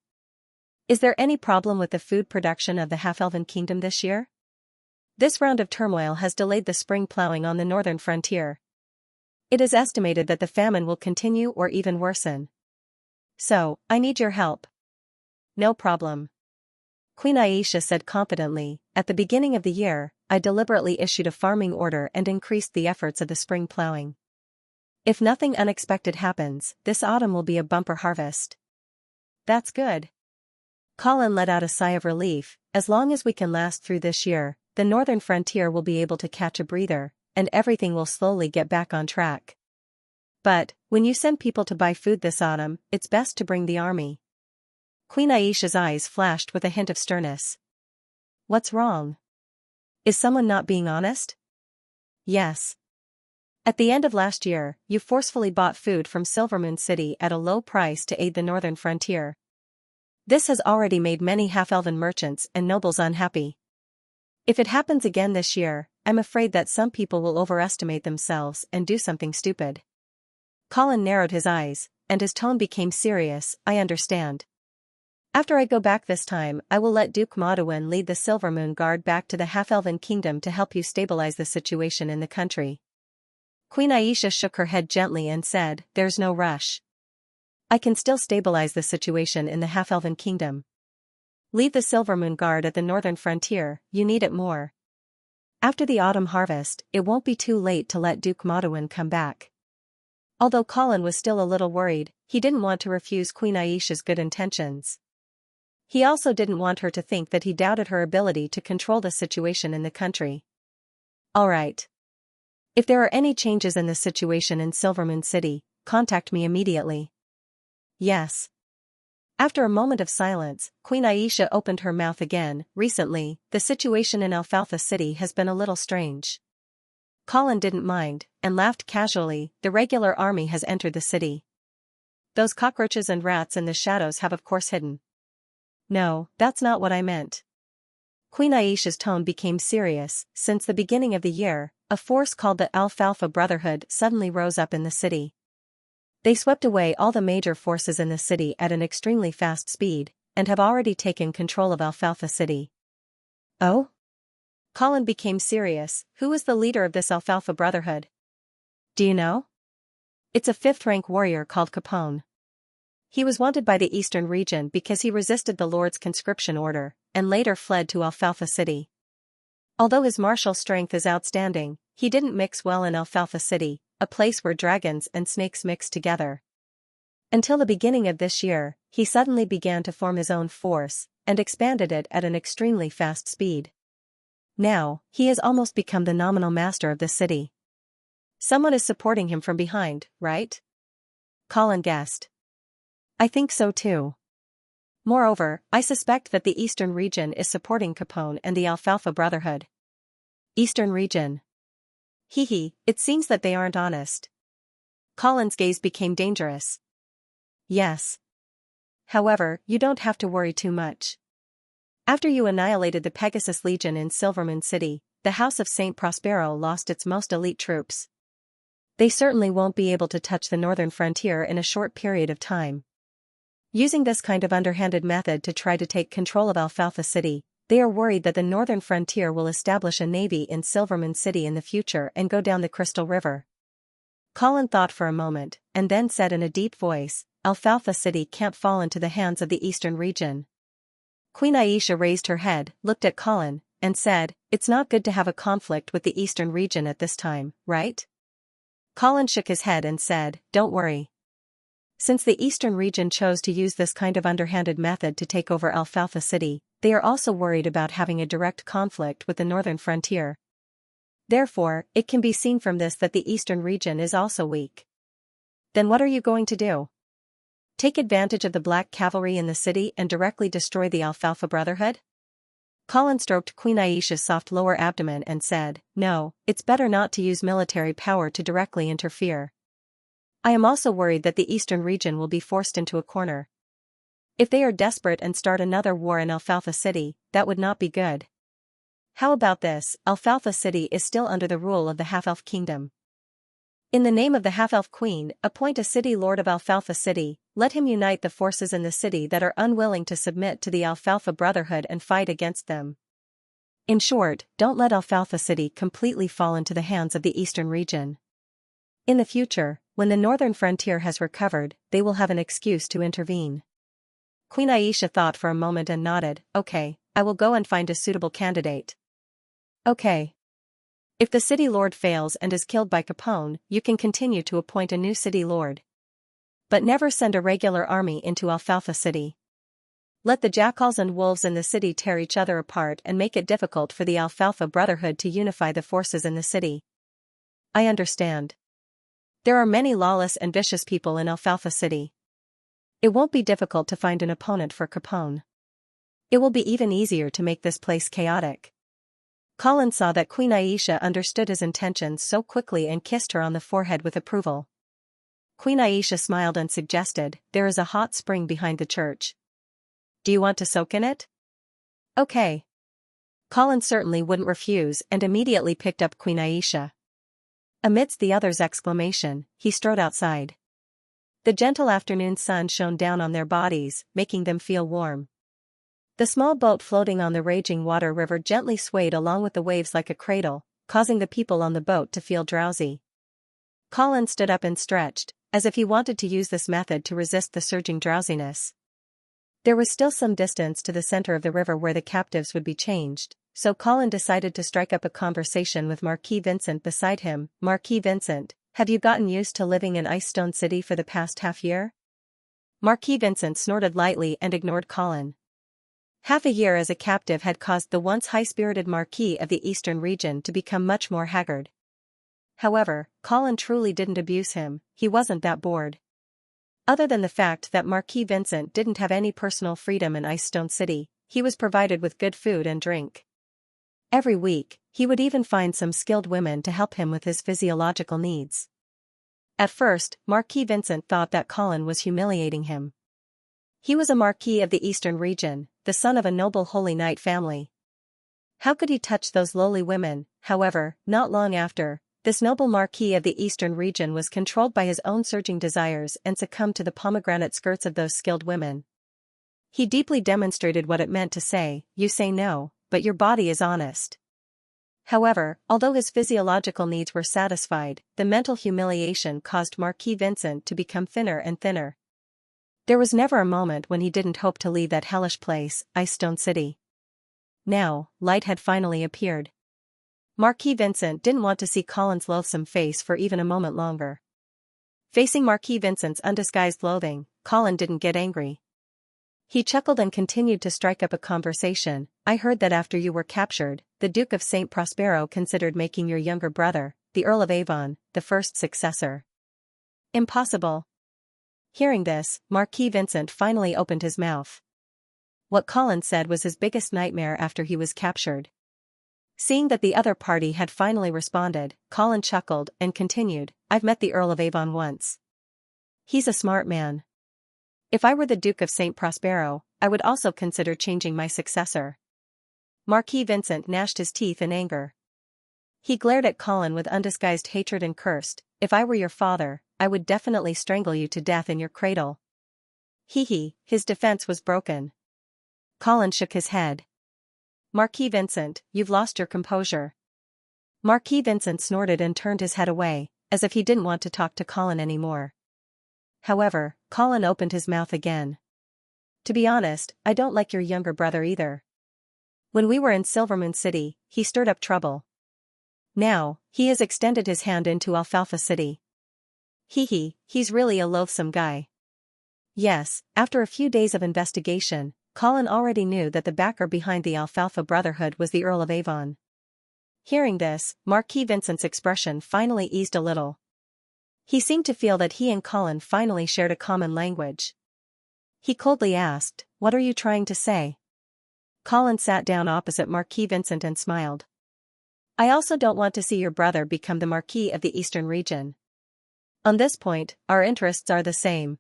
"Is there any problem with the food production of the half-elven kingdom this year? This round of turmoil has delayed the spring plowing on the northern frontier. It is estimated that the famine will continue or even worsen. So, I need your help." "No problem." Queen Xianxia said confidently, "At the beginning of the year, I deliberately issued a farming order and increased the efforts of the spring plowing. If nothing unexpected happens, this autumn will be a bumper harvest." "That's good." Colin let out a sigh of relief. As long as we can last through this year, the northern frontier will be able to catch a breather, and everything will slowly get back on track. "But, when you send people to buy food this autumn, it's best to bring the army." Queen Xianxia's eyes flashed with a hint of sternness. "What's wrong? Is someone not being honest?" "Yes. At the end of last year, you forcefully bought food from Silvermoon City at a low price to aid the northern frontier. This has already made many half-elven merchants and nobles unhappy. If it happens again this year, I'm afraid that some people will overestimate themselves and do something stupid. Colin narrowed his eyes, and his tone became serious. I understand. After I go back this time, I will let Duke Modouin lead the Silvermoon Guard back to the half-elven kingdom to help you stabilize the situation in the country. Queen Aisha shook her head gently and said, "There's no rush. I can still stabilize the situation in the half-elven kingdom. Leave the Silvermoon Guard at the northern frontier, you need it more. After the autumn harvest, it won't be too late to let Duke Modouin come back." Although Colin was still a little worried, he didn't want to refuse Queen Aisha's good intentions. He also didn't want her to think that he doubted her ability to control the situation in the country. "All right. If there are any changes in the situation in Silvermoon City, contact me immediately." "Yes." After a moment of silence, Queen Aisha opened her mouth again. "Recently, the situation in Alfalfa City has been a little strange." Colin didn't mind, and laughed casually. "The regular army has entered the city. Those cockroaches and rats in the shadows have of course hidden." "No, that's not what I meant." Queen Aisha's tone became serious. "Since the beginning of the year, a force called the Alfalfa Brotherhood suddenly rose up in the city. They swept away all the major forces in the city at an extremely fast speed, and have already taken control of Alfalfa City." "Oh?" Colin became serious. "Who is the leader of this Alfalfa Brotherhood? Do you know?" "It's a 5th-rank warrior called Capone. He was wanted by the Eastern region because he resisted the Lord's conscription order, and later fled to Alfalfa City. Although his martial strength is outstanding, he didn't mix well in Alfalfa City, a place where dragons and snakes mix together. Until the beginning of this year, he suddenly began to form his own force, and expanded it at an extremely fast speed. Now, he has almost become the nominal master of the city. Someone is supporting him from behind, right?" Colin guessed. "I think so too. Moreover, I suspect that the Eastern region is supporting Capone and the Alfalfa Brotherhood." "Eastern region? Hee, it seems that they aren't honest." Colin's gaze became dangerous. "Yes. However, you don't have to worry too much. After you annihilated the Pegasus Legion in Silvermoon City, the House of Saint Prospero lost its most elite troops. They certainly won't be able to touch the northern frontier in a short period of time. Using this kind of underhanded method to try to take control of Alfalfa City, they are worried that the northern frontier will establish a navy in Silvermoon City in the future and go down the Crystal River." Colin thought for a moment, and then said in a deep voice, "Alfalfa City can't fall into the hands of the Eastern region." Queen Aisha raised her head, looked at Colin, and said, "It's not good to have a conflict with the Eastern region at this time, right?" Colin shook his head and said, "Don't worry. Since the Eastern region chose to use this kind of underhanded method to take over Alfalfa City, they are also worried about having a direct conflict with the northern frontier. Therefore, it can be seen from this that the Eastern region is also weak." "Then what are you going to do? Take advantage of the black cavalry in the city and directly destroy the Alfalfa Brotherhood?" Colin stroked Queen Aisha's soft lower abdomen and said, "No, it's better not to use military power to directly interfere. I am also worried that the Eastern region will be forced into a corner. If they are desperate and start another war in Alfalfa City, that would not be good. How about this? Alfalfa City is still under the rule of the Half-Elf Kingdom. In the name of the Half-Elf Queen, appoint a city lord of Alfalfa City, let him unite the forces in the city that are unwilling to submit to the Alfalfa Brotherhood and fight against them. In short, don't let Alfalfa City completely fall into the hands of the Eastern region. In the future, when the northern frontier has recovered, they will have an excuse to intervene." Queen Aisha thought for a moment and nodded. "Okay, I will go and find a suitable candidate." "Okay. If the city lord fails and is killed by Capone, you can continue to appoint a new city lord. But never send a regular army into Alfalfa City. Let the jackals and wolves in the city tear each other apart and make it difficult for the Alfalfa Brotherhood to unify the forces in the city." "I understand. There are many lawless and vicious people in Alfalfa City. It won't be difficult to find an opponent for Capone. It will be even easier to make this place chaotic." Colin saw that Queen Aisha understood his intentions so quickly and kissed her on the forehead with approval. Queen Aisha smiled and suggested, "There is a hot spring behind the church. Do you want to soak in it?" "Okay." Colin certainly wouldn't refuse and immediately picked up Queen Aisha. Amidst the others' exclamation, he strode outside. The gentle afternoon sun shone down on their bodies, making them feel warm. The small boat floating on the raging water river gently swayed along with the waves like a cradle, causing the people on the boat to feel drowsy. Colin stood up and stretched, as if he wanted to use this method to resist the surging drowsiness. There was still some distance to the center of the river where the captives would be changed, so Colin decided to strike up a conversation with Marquis Vincent beside him. "Marquis Vincent, have you gotten used to living in Ice Stone City for the past half-year?" Marquis Vincent snorted lightly and ignored Colin. Half a year as a captive had caused the once high-spirited Marquis of the Eastern region to become much more haggard. However, Colin truly didn't abuse him, he wasn't that bored. Other than the fact that Marquis Vincent didn't have any personal freedom in Ice Stone City, he was provided with good food and drink. Every week, he would even find some skilled women to help him with his physiological needs. At first, Marquis Vincent thought that Colin was humiliating him. He was a Marquis of the Eastern region, the son of a noble holy knight family. How could he touch those lowly women? However, not long after, this noble Marquis of the Eastern region was controlled by his own surging desires and succumbed to the pomegranate skirts of those skilled women. He deeply demonstrated what it meant to say, "You say no, but your body is honest." However, although his physiological needs were satisfied, the mental humiliation caused Marquis Vincent to become thinner and thinner. There was never a moment when he didn't hope to leave that hellish place, Ice Stone City. Now, light had finally appeared. Marquis Vincent didn't want to see Colin's loathsome face for even a moment longer. Facing Marquis Vincent's undisguised loathing, Colin didn't get angry. He chuckled and continued to strike up a conversation. "I heard that after you were captured, the Duke of St. Prospero considered making your younger brother, the Earl of Avon, the first successor." "Impossible." Hearing this, Marquis Vincent finally opened his mouth. What Colin said was his biggest nightmare after he was captured. Seeing that the other party had finally responded, Colin chuckled and continued, "I've met the Earl of Avon once. He's a smart man. If I were the Duke of St. Prospero, I would also consider changing my successor." Marquis Vincent gnashed his teeth in anger. He glared at Colin with undisguised hatred and cursed, "If I were your father, I would definitely strangle you to death in your cradle." His defense was broken. Colin shook his head. "Marquis Vincent, you've lost your composure." Marquis Vincent snorted and turned his head away, as if he didn't want to talk to Colin anymore. However, Colin opened his mouth again. "To be honest, I don't like your younger brother either. When we were in Silvermoon City, he stirred up trouble. Now, he has extended his hand into Alfalfa City. He's really a loathsome guy." Yes, after a few days of investigation, Colin already knew that the backer behind the Alfalfa Brotherhood was the Earl of Avon. Hearing this, Marquis Vincent's expression finally eased a little. He seemed to feel that he and Colin finally shared a common language. He coldly asked, "What are you trying to say?" Colin sat down opposite Marquis Vincent and smiled. "I also don't want to see your brother become the Marquis of the Eastern region. On this point, our interests are the same.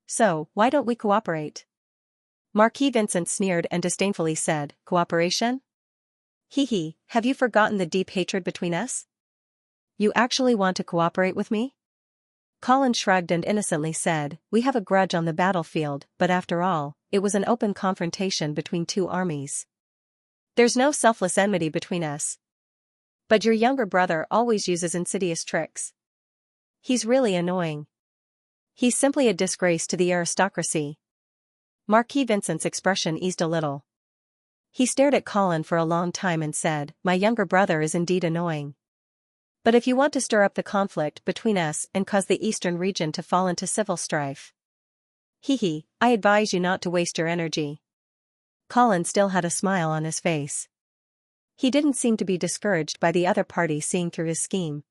So, why don't we cooperate?" Marquis Vincent sneered and disdainfully said, "Cooperation? Have you forgotten the deep hatred between us? You actually want to cooperate with me?" Colin shrugged and innocently said, "We have a grudge on the battlefield, but after all, it was an open confrontation between two armies. There's no selfless enmity between us. But your younger brother always uses insidious tricks. He's really annoying. He's simply a disgrace to the aristocracy." Marquis Vincent's expression eased a little. He stared at Colin for a long time and said, "My younger brother is indeed annoying. But if you want to stir up the conflict between us and cause the Eastern region to fall into civil strife, I advise you not to waste your energy." Colin still had a smile on his face. He didn't seem to be discouraged by the other party seeing through his scheme.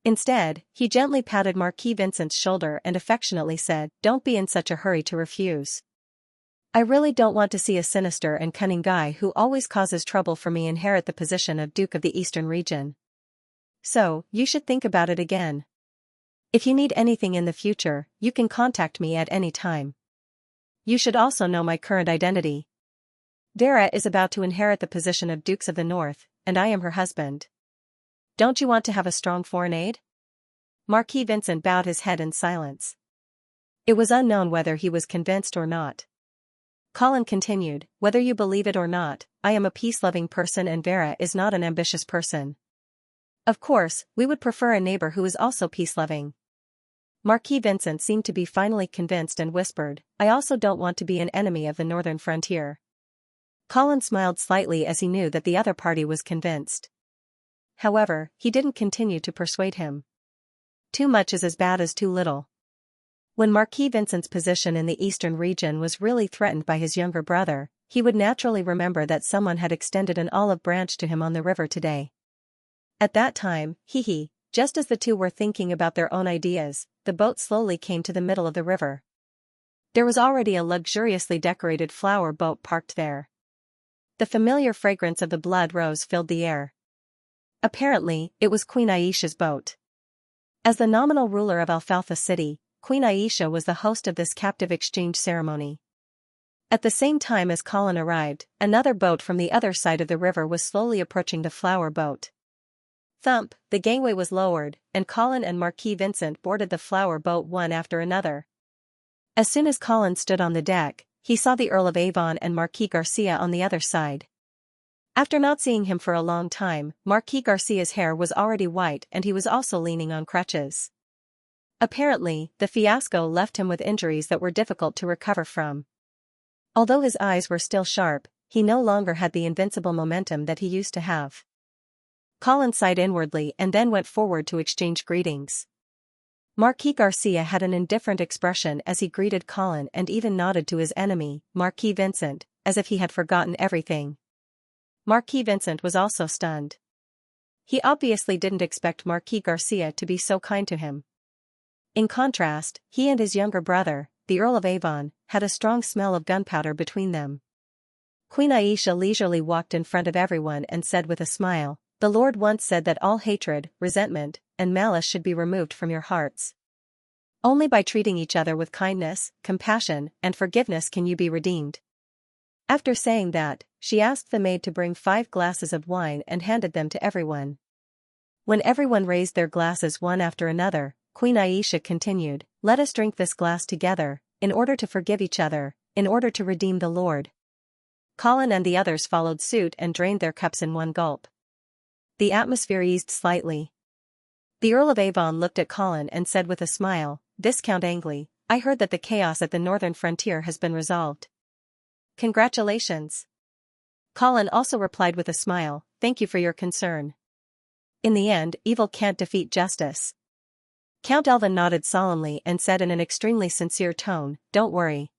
Instead, he gently patted Marquis Vincent's shoulder and affectionately said, "Don't be in such a hurry to refuse. I really don't want to see a sinister and cunning guy who always causes trouble for me inherit the position of Duke of the Eastern region. So, you should think about it again. If you need anything in the future, you can contact me at any time. You should also know my current identity. Vera is about to inherit the position of Dukes of the North, and I am her husband. Don't you want to have a strong foreign aid? Marquis Vincent bowed his head in silence. It was unknown whether he was convinced or not. Colin continued, whether you believe it or not, I am a peace-loving person and Vera is not an ambitious person. Of course, we would prefer a neighbor who is also peace-loving. Marquis Vincent seemed to be finally convinced and whispered, I also don't want to be an enemy of the northern frontier. Colin smiled slightly as he knew that the other party was convinced. However, he didn't continue to persuade him. Too much is as bad as too little. When Marquis Vincent's position in the eastern region was really threatened by his younger brother, he would naturally remember that someone had extended an olive branch to him on the river today. At that time, just as the two were thinking about their own ideas, the boat slowly came to the middle of the river. There was already a luxuriously decorated flower boat parked there. The familiar fragrance of the blood rose filled the air. Apparently, it was Queen Aisha's boat. As the nominal ruler of Alfalfa City, Queen Aisha was the host of this captive exchange ceremony. At the same time as Colin arrived, another boat from the other side of the river was slowly approaching the flower boat. Thump, the gangway was lowered, and Colin and Marquis Vincent boarded the flower boat one after another. As soon as Colin stood on the deck, he saw the Earl of Avon and Marquis Garcia on the other side. After not seeing him for a long time, Marquis Garcia's hair was already white and he was also leaning on crutches. Apparently, the fiasco left him with injuries that were difficult to recover from. Although his eyes were still sharp, he no longer had the invincible momentum that he used to have. Colin sighed inwardly and then went forward to exchange greetings. Marquis Garcia had an indifferent expression as he greeted Colin and even nodded to his enemy, Marquis Vincent, as if he had forgotten everything. Marquis Vincent was also stunned. He obviously didn't expect Marquis Garcia to be so kind to him. In contrast, he and his younger brother, the Earl of Avon, had a strong smell of gunpowder between them. Queen Aisha leisurely walked in front of everyone and said with a smile, "The Lord once said that all hatred, resentment, and malice should be removed from your hearts. Only by treating each other with kindness, compassion, and forgiveness can you be redeemed." After saying that, she asked the maid to bring 5 glasses of wine and handed them to everyone. When everyone raised their glasses one after another, Queen Aisha continued, "Let us drink this glass together, in order to forgive each other, in order to redeem the Lord." Colin and the others followed suit and drained their cups in one gulp. The atmosphere eased slightly. The Earl of Avon looked at Colin and said with a smile, "Viscount Angley, I heard that the chaos at the northern frontier has been resolved." "Congratulations." Colin also replied with a smile, "Thank you for your concern. In the end, evil can't defeat justice." Count Elvin nodded solemnly and said in an extremely sincere tone, "Don't worry.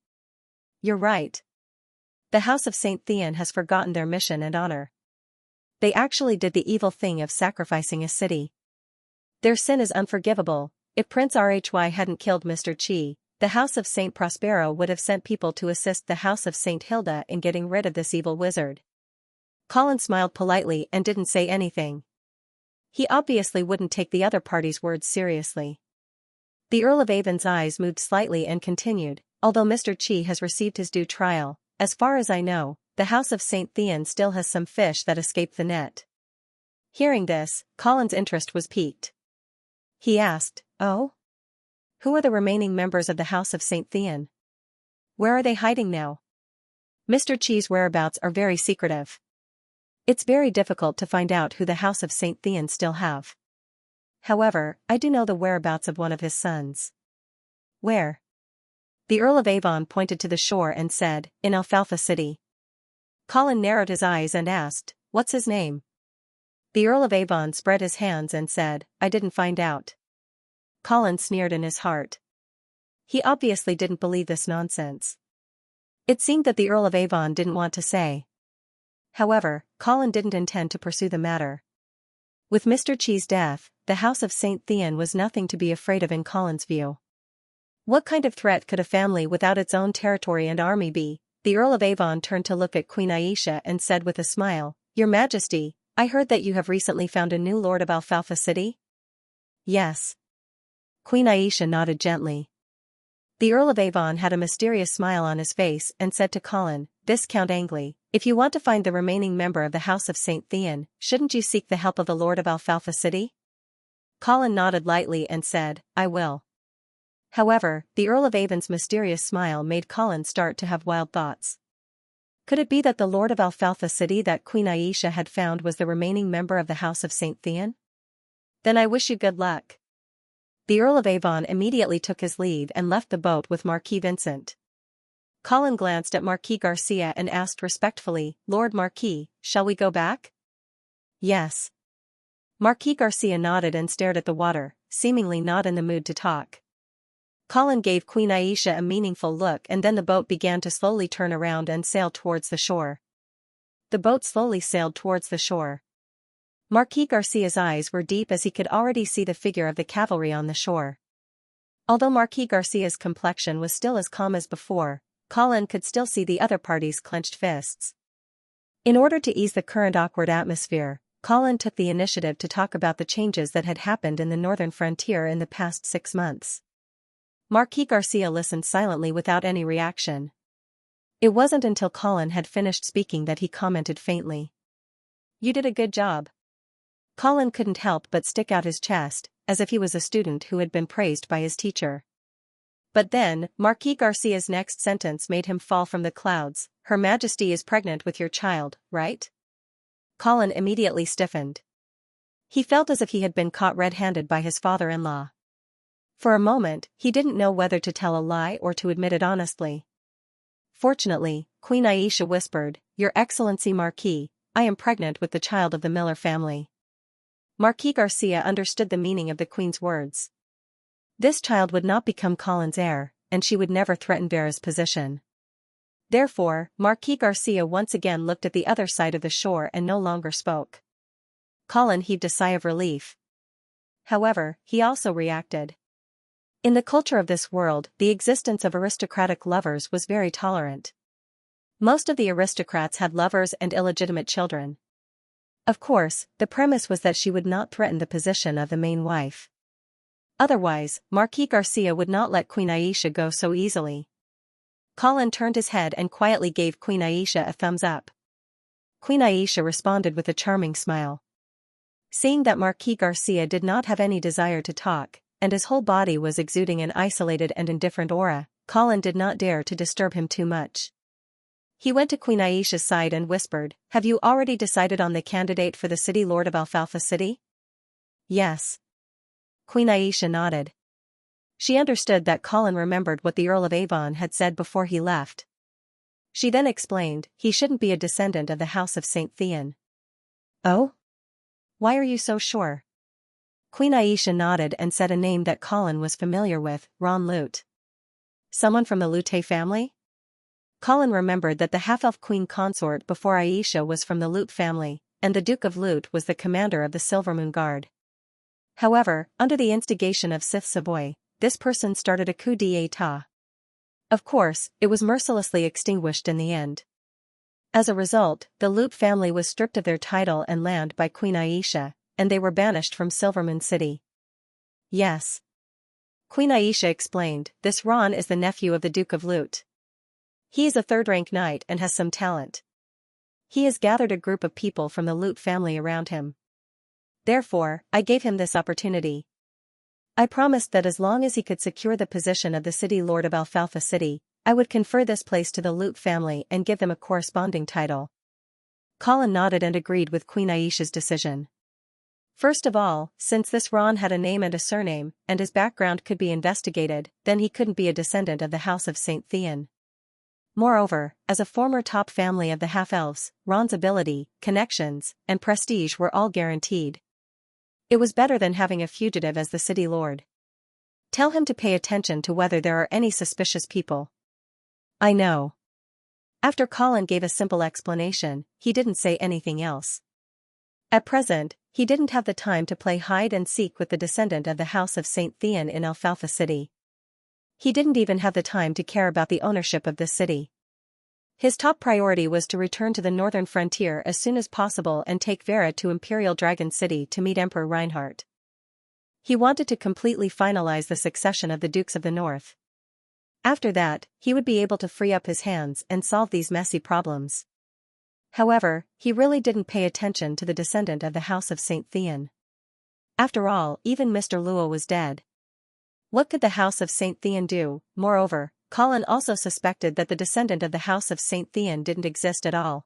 You're right. The House of St. Thean has forgotten their mission and honor. They actually did the evil thing of sacrificing a city. Their sin is unforgivable. If Prince Rhy hadn't killed Mr. Qi, the House of St. Prospero would have sent people to assist the House of St. Hilda in getting rid of this evil wizard." Colin smiled politely and didn't say anything. He obviously wouldn't take the other party's words seriously. The Earl of Avon's eyes moved slightly and continued, "Although Mr. Qi has received his due trial, as far as I know, the House of St. Thean still has some fish that escaped the net." Hearing this, Colin's interest was piqued. He asked, "Oh? Who are the remaining members of the House of St. Thean? Where are they hiding now?" "Mr. Qi's whereabouts are very secretive. It's very difficult to find out who the House of St. Thean still have. However, I do know the whereabouts of one of his sons." "Where?" The Earl of Avon pointed to the shore and said, "In Alfalfa City." Colin narrowed his eyes and asked, "What's his name?" The Earl of Avon spread his hands and said, "I didn't find out." Colin sneered in his heart. He obviously didn't believe this nonsense. It seemed that the Earl of Avon didn't want to say. However, Colin didn't intend to pursue the matter. With Mr. Qi's death, the House of St. Thean was nothing to be afraid of in Colin's view. What kind of threat could a family without its own territory and army be, The Earl of Avon turned to look at Queen Aisha and said with a smile, "Your Majesty, I heard that you have recently found a new lord of Alfalfa City?" "Yes." Queen Aisha nodded gently. The Earl of Avon had a mysterious smile on his face and said to Colin, "Viscount Angley, if you want to find the remaining member of the House of St. Thean, shouldn't you seek the help of the Lord of Alfalfa City?" Colin nodded lightly and said, "I will." However, the Earl of Avon's mysterious smile made Colin start to have wild thoughts. Could it be that the Lord of Alfalfa City that Queen Aisha had found was the remaining member of the House of St. Thean? "Then I wish you good luck." The Earl of Avon immediately took his leave and left the boat with Marquis Vincent. Colin glanced at Marquis Garcia and asked respectfully, "Lord Marquis, shall we go back?" "Yes." Marquis Garcia nodded and stared at the water, seemingly not in the mood to talk. Colin gave Queen Aisha a meaningful look and then the boat began to slowly turn around and sail towards the shore. The boat slowly sailed towards the shore. Marquis Garcia's eyes were deep as he could already see the figure of the cavalry on the shore. Although Marquis Garcia's complexion was still as calm as before, Colin could still see the other party's clenched fists. In order to ease the current awkward atmosphere, Colin took the initiative to talk about the changes that had happened in the northern frontier in the past 6 months. Marquis Garcia listened silently without any reaction. It wasn't until Colin had finished speaking that he commented faintly, "You did a good job." Colin couldn't help but stick out his chest, as if he was a student who had been praised by his teacher. But then, Marquis Garcia's next sentence made him fall from the clouds. "Her Majesty is pregnant with your child, right?" Colin immediately stiffened. He felt as if he had been caught red-handed by his father-in-law. For a moment, he didn't know whether to tell a lie or to admit it honestly. Fortunately, Queen Aisha whispered, "Your Excellency Marquis, I am pregnant with the child of the Miller family." Marquis Garcia understood the meaning of the Queen's words. This child would not become Colin's heir, and she would never threaten Vera's position. Therefore, Marquis Garcia once again looked at the other side of the shore and no longer spoke. Colin heaved a sigh of relief. However, he also reacted. In the culture of this world, the existence of aristocratic lovers was very tolerant. Most of the aristocrats had lovers and illegitimate children. Of course, the premise was that she would not threaten the position of the main wife. Otherwise, Marquis Garcia would not let Queen Aisha go so easily. Colin turned his head and quietly gave Queen Aisha a thumbs up. Queen Aisha responded with a charming smile. Seeing that Marquis Garcia did not have any desire to talk, and his whole body was exuding an isolated and indifferent aura, Colin did not dare to disturb him too much. He went to Queen Aisha's side and whispered, "Have you already decided on the candidate for the city lord of Alfalfa City?" "Yes." Queen Aisha nodded. She understood that Colin remembered what the Earl of Avon had said before he left. She then explained, "He shouldn't be a descendant of the House of St. Thean." "Oh? Why are you so sure?" Queen Aisha nodded and said a name that Colin was familiar with, Ron Lute. "Someone from the Lute family?" Colin remembered that the half-elf queen consort before Aisha was from the Lute family, and the Duke of Lute was the commander of the Silvermoon Guard. However, under the instigation of Sith Savoy, this person started a coup d'état. Of course, it was mercilessly extinguished in the end. As a result, the Lute family was stripped of their title and land by Queen Aisha, and they were banished from Silvermoon City. "Yes." Queen Aisha explained, "This Ron is the nephew of the Duke of Lute. He is a third-rank knight and has some talent. He has gathered a group of people from the Lute family around him. Therefore, I gave him this opportunity. I promised that as long as he could secure the position of the city lord of Alfalfa City, I would confer this place to the Lute family and give them a corresponding title." Colin nodded and agreed with Queen Aisha's decision. First of all, since this Ron had a name and a surname, and his background could be investigated, then he couldn't be a descendant of the House of St. Thean. Moreover, as a former top family of the half-elves, Ron's ability, connections, and prestige were all guaranteed. It was better than having a fugitive as the city lord. "Tell him to pay attention to whether there are any suspicious people." "I know." After Colin gave a simple explanation, he didn't say anything else. At present, he didn't have the time to play hide-and-seek with the descendant of the House of St. Thean in Alfalfa City. He didn't even have the time to care about the ownership of this city. His top priority was to return to the northern frontier as soon as possible and take Vera to Imperial Dragon City to meet Emperor Reinhardt. He wanted to completely finalize the succession of the Dukes of the North. After that, he would be able to free up his hands and solve these messy problems. However, he really didn't pay attention to the descendant of the House of St. Theon. After all, even Mr. Luo was dead. What could the House of St. Theon do? Moreover, Colin also suspected that the descendant of the House of St. Theon didn't exist at all.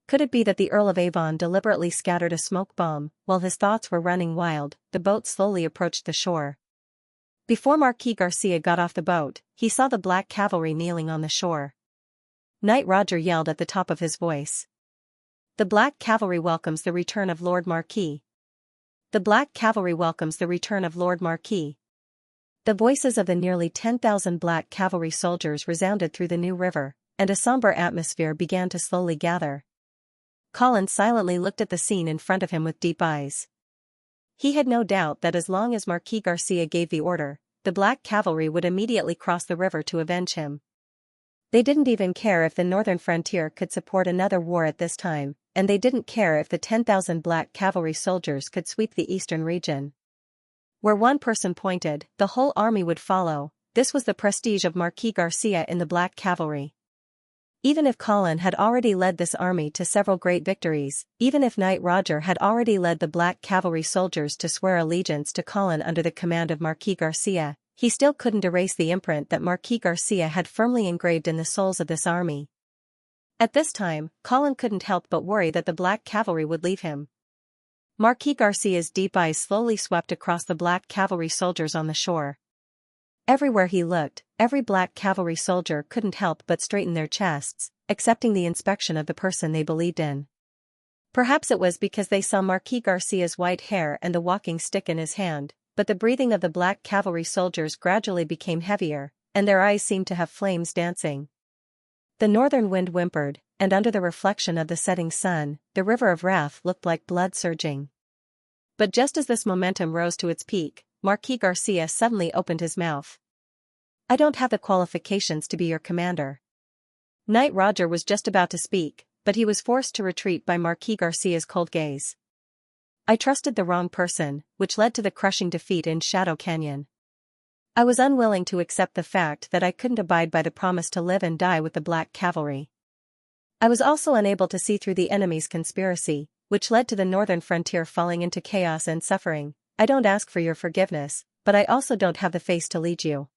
Could it be that the Earl of Avon deliberately scattered a smoke bomb? While his thoughts were running wild, the boat slowly approached the shore. Before Marquis Garcia got off the boat, he saw the black cavalry kneeling on the shore. Knight Roger yelled at the top of his voice. The black cavalry welcomes the return of Lord Marquis. The black cavalry welcomes the return of Lord Marquis. The voices of the nearly 10,000 black cavalry soldiers resounded through the New River, and a somber atmosphere began to slowly gather. Colin silently looked at the scene in front of him with deep eyes. He had no doubt that as long as Marquis Garcia gave the order, the black cavalry would immediately cross the river to avenge him. They didn't even care if the northern frontier could support another war at this time, and they didn't care if the 10,000 black cavalry soldiers could sweep the eastern region. Where one person pointed, the whole army would follow. This was the prestige of Marquis Garcia in the black cavalry. Even if Colin had already led this army to several great victories, even if Knight Roger had already led the black cavalry soldiers to swear allegiance to Colin under the command of Marquis Garcia, he still couldn't erase the imprint that Marquis Garcia had firmly engraved in the souls of this army. At this time, Colin couldn't help but worry that the black cavalry would leave him. Marquis Garcia's deep eyes slowly swept across the black cavalry soldiers on the shore. Everywhere he looked, every black cavalry soldier couldn't help but straighten their chests, accepting the inspection of the person they believed in. Perhaps it was because they saw Marquis Garcia's white hair and the walking stick in his hand, but the breathing of the black cavalry soldiers gradually became heavier, and their eyes seemed to have flames dancing. The northern wind whimpered, and under the reflection of the setting sun, the river of wrath looked like blood surging. But just as this momentum rose to its peak, Marquis Garcia suddenly opened his mouth. I don't have the qualifications to be your commander. Knight Roger was just about to speak, but he was forced to retreat by Marquis Garcia's cold gaze. I trusted the wrong person, which led to the crushing defeat in Shadow Canyon. I was unwilling to accept the fact that I couldn't abide by the promise to live and die with the black cavalry. I was also unable to see through the enemy's conspiracy, which led to the northern frontier falling into chaos and suffering. I don't ask for your forgiveness, but I also don't have the face to lead you.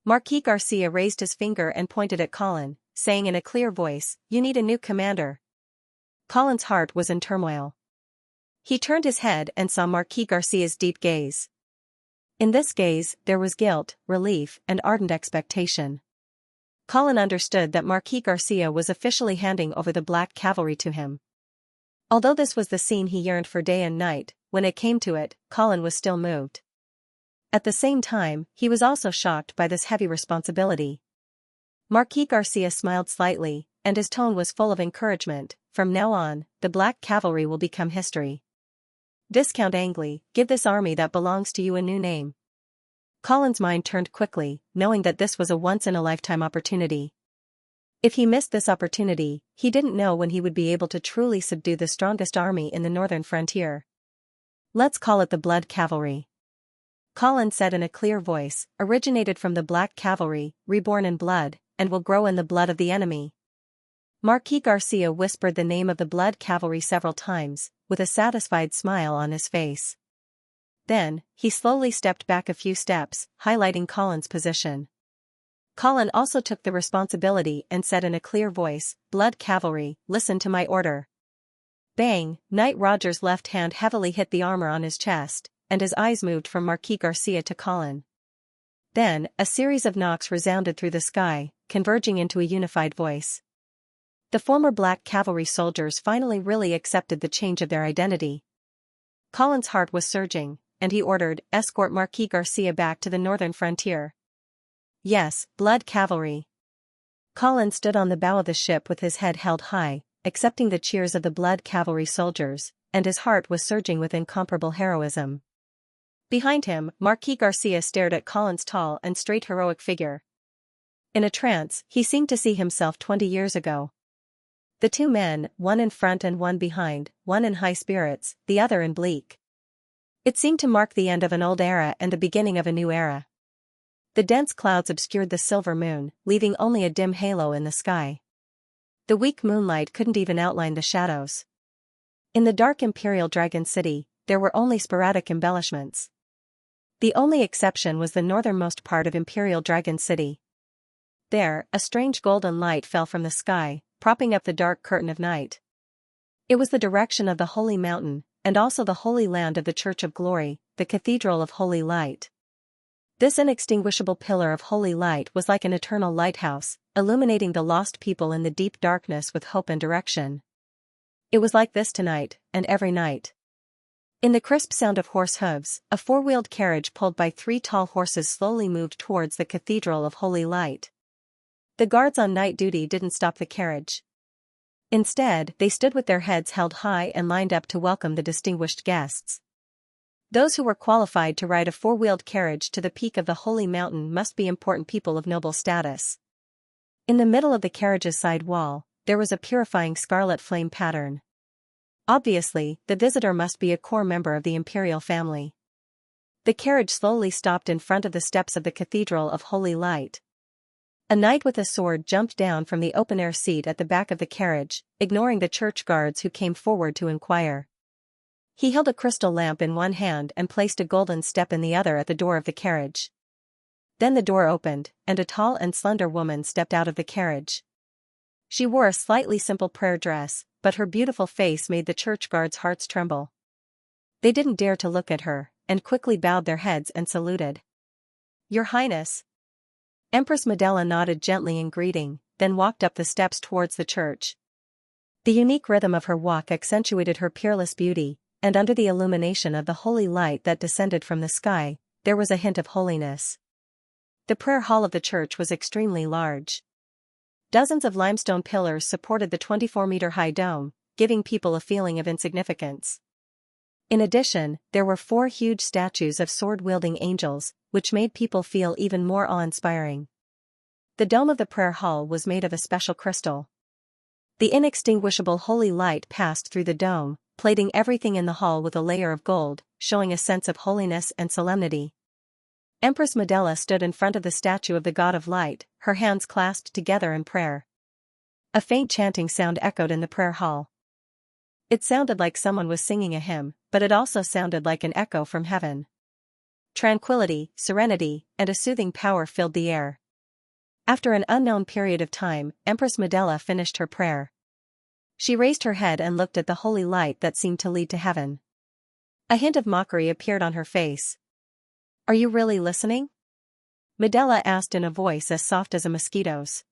Marquis Garcia raised his finger and pointed at Colin, saying in a clear voice, you need a new commander. Colin's heart was in turmoil. He turned his head and saw Marquis Garcia's deep gaze. In this gaze, there was guilt, relief, and ardent expectation. Colin understood that Marquis Garcia was officially handing over the black cavalry to him. Although this was the scene he yearned for day and night, when it came to it, Colin was still moved. At the same time, he was also shocked by this heavy responsibility. Marquis Garcia smiled slightly, and his tone was full of encouragement. From now on, the black cavalry will become history. Viscount Angley, give this army that belongs to you a new name. Colin's mind turned quickly, knowing that this was a once-in-a-lifetime opportunity. If he missed this opportunity, he didn't know when he would be able to truly subdue the strongest army in the northern frontier. Let's call it the Blood Cavalry. Colin said in a clear voice, originated from the black cavalry, reborn in blood, and will grow in the blood of the enemy. Marquis Garcia whispered the name of the Blood Cavalry several times, with a satisfied smile on his face. Then, he slowly stepped back a few steps, highlighting Colin's position. Colin also took the responsibility and said in a clear voice, Blood Cavalry, listen to my order. Bang! Knight Roger's left hand heavily hit the armor on his chest, and his eyes moved from Marquis Garcia to Colin. Then, a series of knocks resounded through the sky, converging into a unified voice. The former black cavalry soldiers finally really accepted the change of their identity. Colin's heart was surging, and he ordered, escort Marquis Garcia back to the northern frontier. Yes, Blood Cavalry. Colin stood on the bow of the ship with his head held high, accepting the cheers of the Blood Cavalry soldiers, and his heart was surging with incomparable heroism. Behind him, Marquis Garcia stared at Colin's tall and straight heroic figure. In a trance, he seemed to see himself 20 years ago. The two men, one in front and one behind, one in high spirits, the other in bleak. It seemed to mark the end of an old era and the beginning of a new era. The dense clouds obscured the silver moon, leaving only a dim halo in the sky. The weak moonlight couldn't even outline the shadows. In the dark Imperial Dragon City, there were only sporadic embellishments. The only exception was the northernmost part of Imperial Dragon City. There, a strange golden light fell from the sky, propping up the dark curtain of night. It was the direction of the Holy Mountain, and also the Holy Land of the Church of Glory, the Cathedral of Holy Light. This inextinguishable pillar of holy light was like an eternal lighthouse, illuminating the lost people in the deep darkness with hope and direction. It was like this tonight, and every night. In the crisp sound of horse hooves, a four-wheeled carriage pulled by 3 tall horses slowly moved towards the Cathedral of Holy Light. The guards on night duty didn't stop the carriage. Instead, they stood with their heads held high and lined up to welcome the distinguished guests. Those who were qualified to ride a four-wheeled carriage to the peak of the Holy Mountain must be important people of noble status. In the middle of the carriage's side wall, there was a purifying scarlet flame pattern. Obviously, the visitor must be a core member of the imperial family. The carriage slowly stopped in front of the steps of the Cathedral of Holy Light. A knight with a sword jumped down from the open-air seat at the back of the carriage, ignoring the church guards who came forward to inquire. He held a crystal lamp in one hand and placed a golden step in the other at the door of the carriage. Then the door opened, and a tall and slender woman stepped out of the carriage. She wore a slightly simple prayer dress, but her beautiful face made the church guards' hearts tremble. They didn't dare to look at her, and quickly bowed their heads and saluted. "Your Highness." Empress Medela nodded gently in greeting, then walked up the steps towards the church. The unique rhythm of her walk accentuated her peerless beauty, and under the illumination of the holy light that descended from the sky, there was a hint of holiness. The prayer hall of the church was extremely large. Dozens of limestone pillars supported the 24-meter-high dome, giving people a feeling of insignificance. In addition, there were 4 huge statues of sword-wielding angels, which made people feel even more awe-inspiring. The dome of the prayer hall was made of a special crystal. The inextinguishable holy light passed through the dome, plating everything in the hall with a layer of gold, showing a sense of holiness and solemnity. Empress Medela stood in front of the statue of the God of Light, her hands clasped together in prayer. A faint chanting sound echoed in the prayer hall. It sounded like someone was singing a hymn, but it also sounded like an echo from heaven. Tranquility, serenity, and a soothing power filled the air. After an unknown period of time, Empress Medela finished her prayer. She raised her head and looked at the holy light that seemed to lead to heaven. A hint of mockery appeared on her face. "Are you really listening?" Medela asked in a voice as soft as a mosquito's.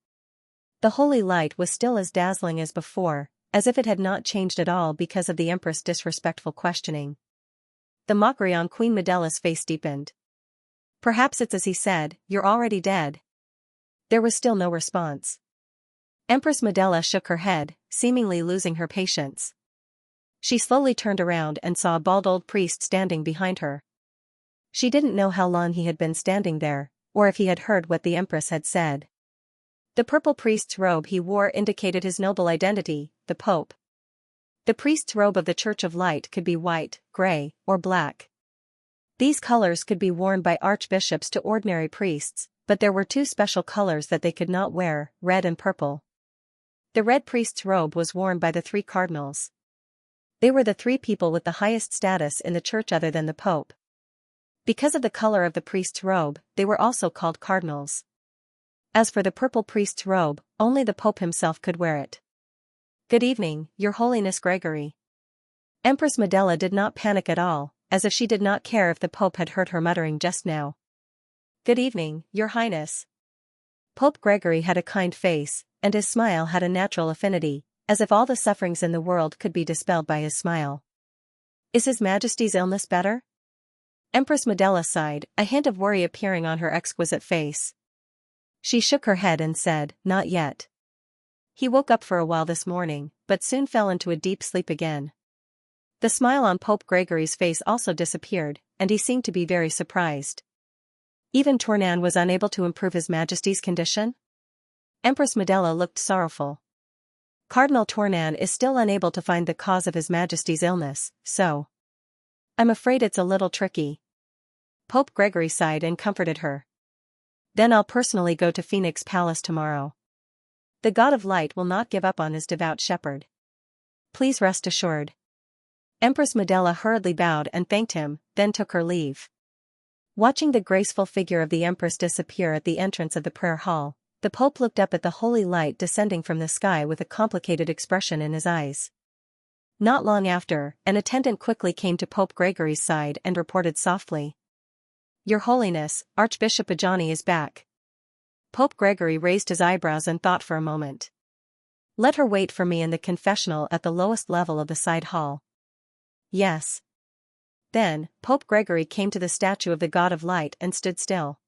The holy light was still as dazzling as before, as if it had not changed at all because of the Empress' disrespectful questioning. The mockery on Queen Medela's face deepened. "Perhaps it's as he said, you're already dead." There was still no response. Empress Medela shook her head, seemingly losing her patience. She slowly turned around and saw a bald old priest standing behind her. She didn't know how long he had been standing there, or if he had heard what the Empress had said. The purple priest's robe he wore indicated his noble identity, the Pope. The priest's robe of the Church of Light could be white, gray, or black. These colors could be worn by archbishops to ordinary priests, but there were 2 special colors that they could not wear, red and purple. The red priest's robe was worn by the 3 cardinals. They were the 3 people with the highest status in the church other than the Pope. Because of the color of the priest's robe, they were also called cardinals. As for the purple priest's robe, only the Pope himself could wear it. "Good evening, Your Holiness Gregory." Empress Medela did not panic at all, as if she did not care if the Pope had heard her muttering just now. "Good evening, Your Highness." Pope Gregory had a kind face, and his smile had a natural affinity, as if all the sufferings in the world could be dispelled by his smile. "Is His Majesty's illness better?" Empress Medela sighed, a hint of worry appearing on her exquisite face. She shook her head and said, "Not yet. He woke up for a while this morning, but soon fell into a deep sleep again." The smile on Pope Gregory's face also disappeared, and he seemed to be very surprised. "Even Tournan was unable to improve His Majesty's condition?" Empress Medela looked sorrowful. Cardinal Tournan is still unable to find the cause of His Majesty's illness, so I'm afraid it's a little tricky. Pope Gregory sighed and comforted her. Then I'll personally go to Phoenix Palace tomorrow. The God of Light will not give up on his devout shepherd. Please rest assured. Empress Medela hurriedly bowed and thanked him, then took her leave. Watching the graceful figure of the Empress disappear at the entrance of the prayer hall, the Pope looked up at the holy light descending from the sky with a complicated expression in his eyes. Not long after, an attendant quickly came to Pope Gregory's side and reported softly, "Your Holiness, Archbishop Ajani is back." Pope Gregory raised his eyebrows and thought for a moment. "Let her wait for me in the confessional at the lowest level of the side hall." "Yes." Then, Pope Gregory came to the statue of the God of Light and stood still.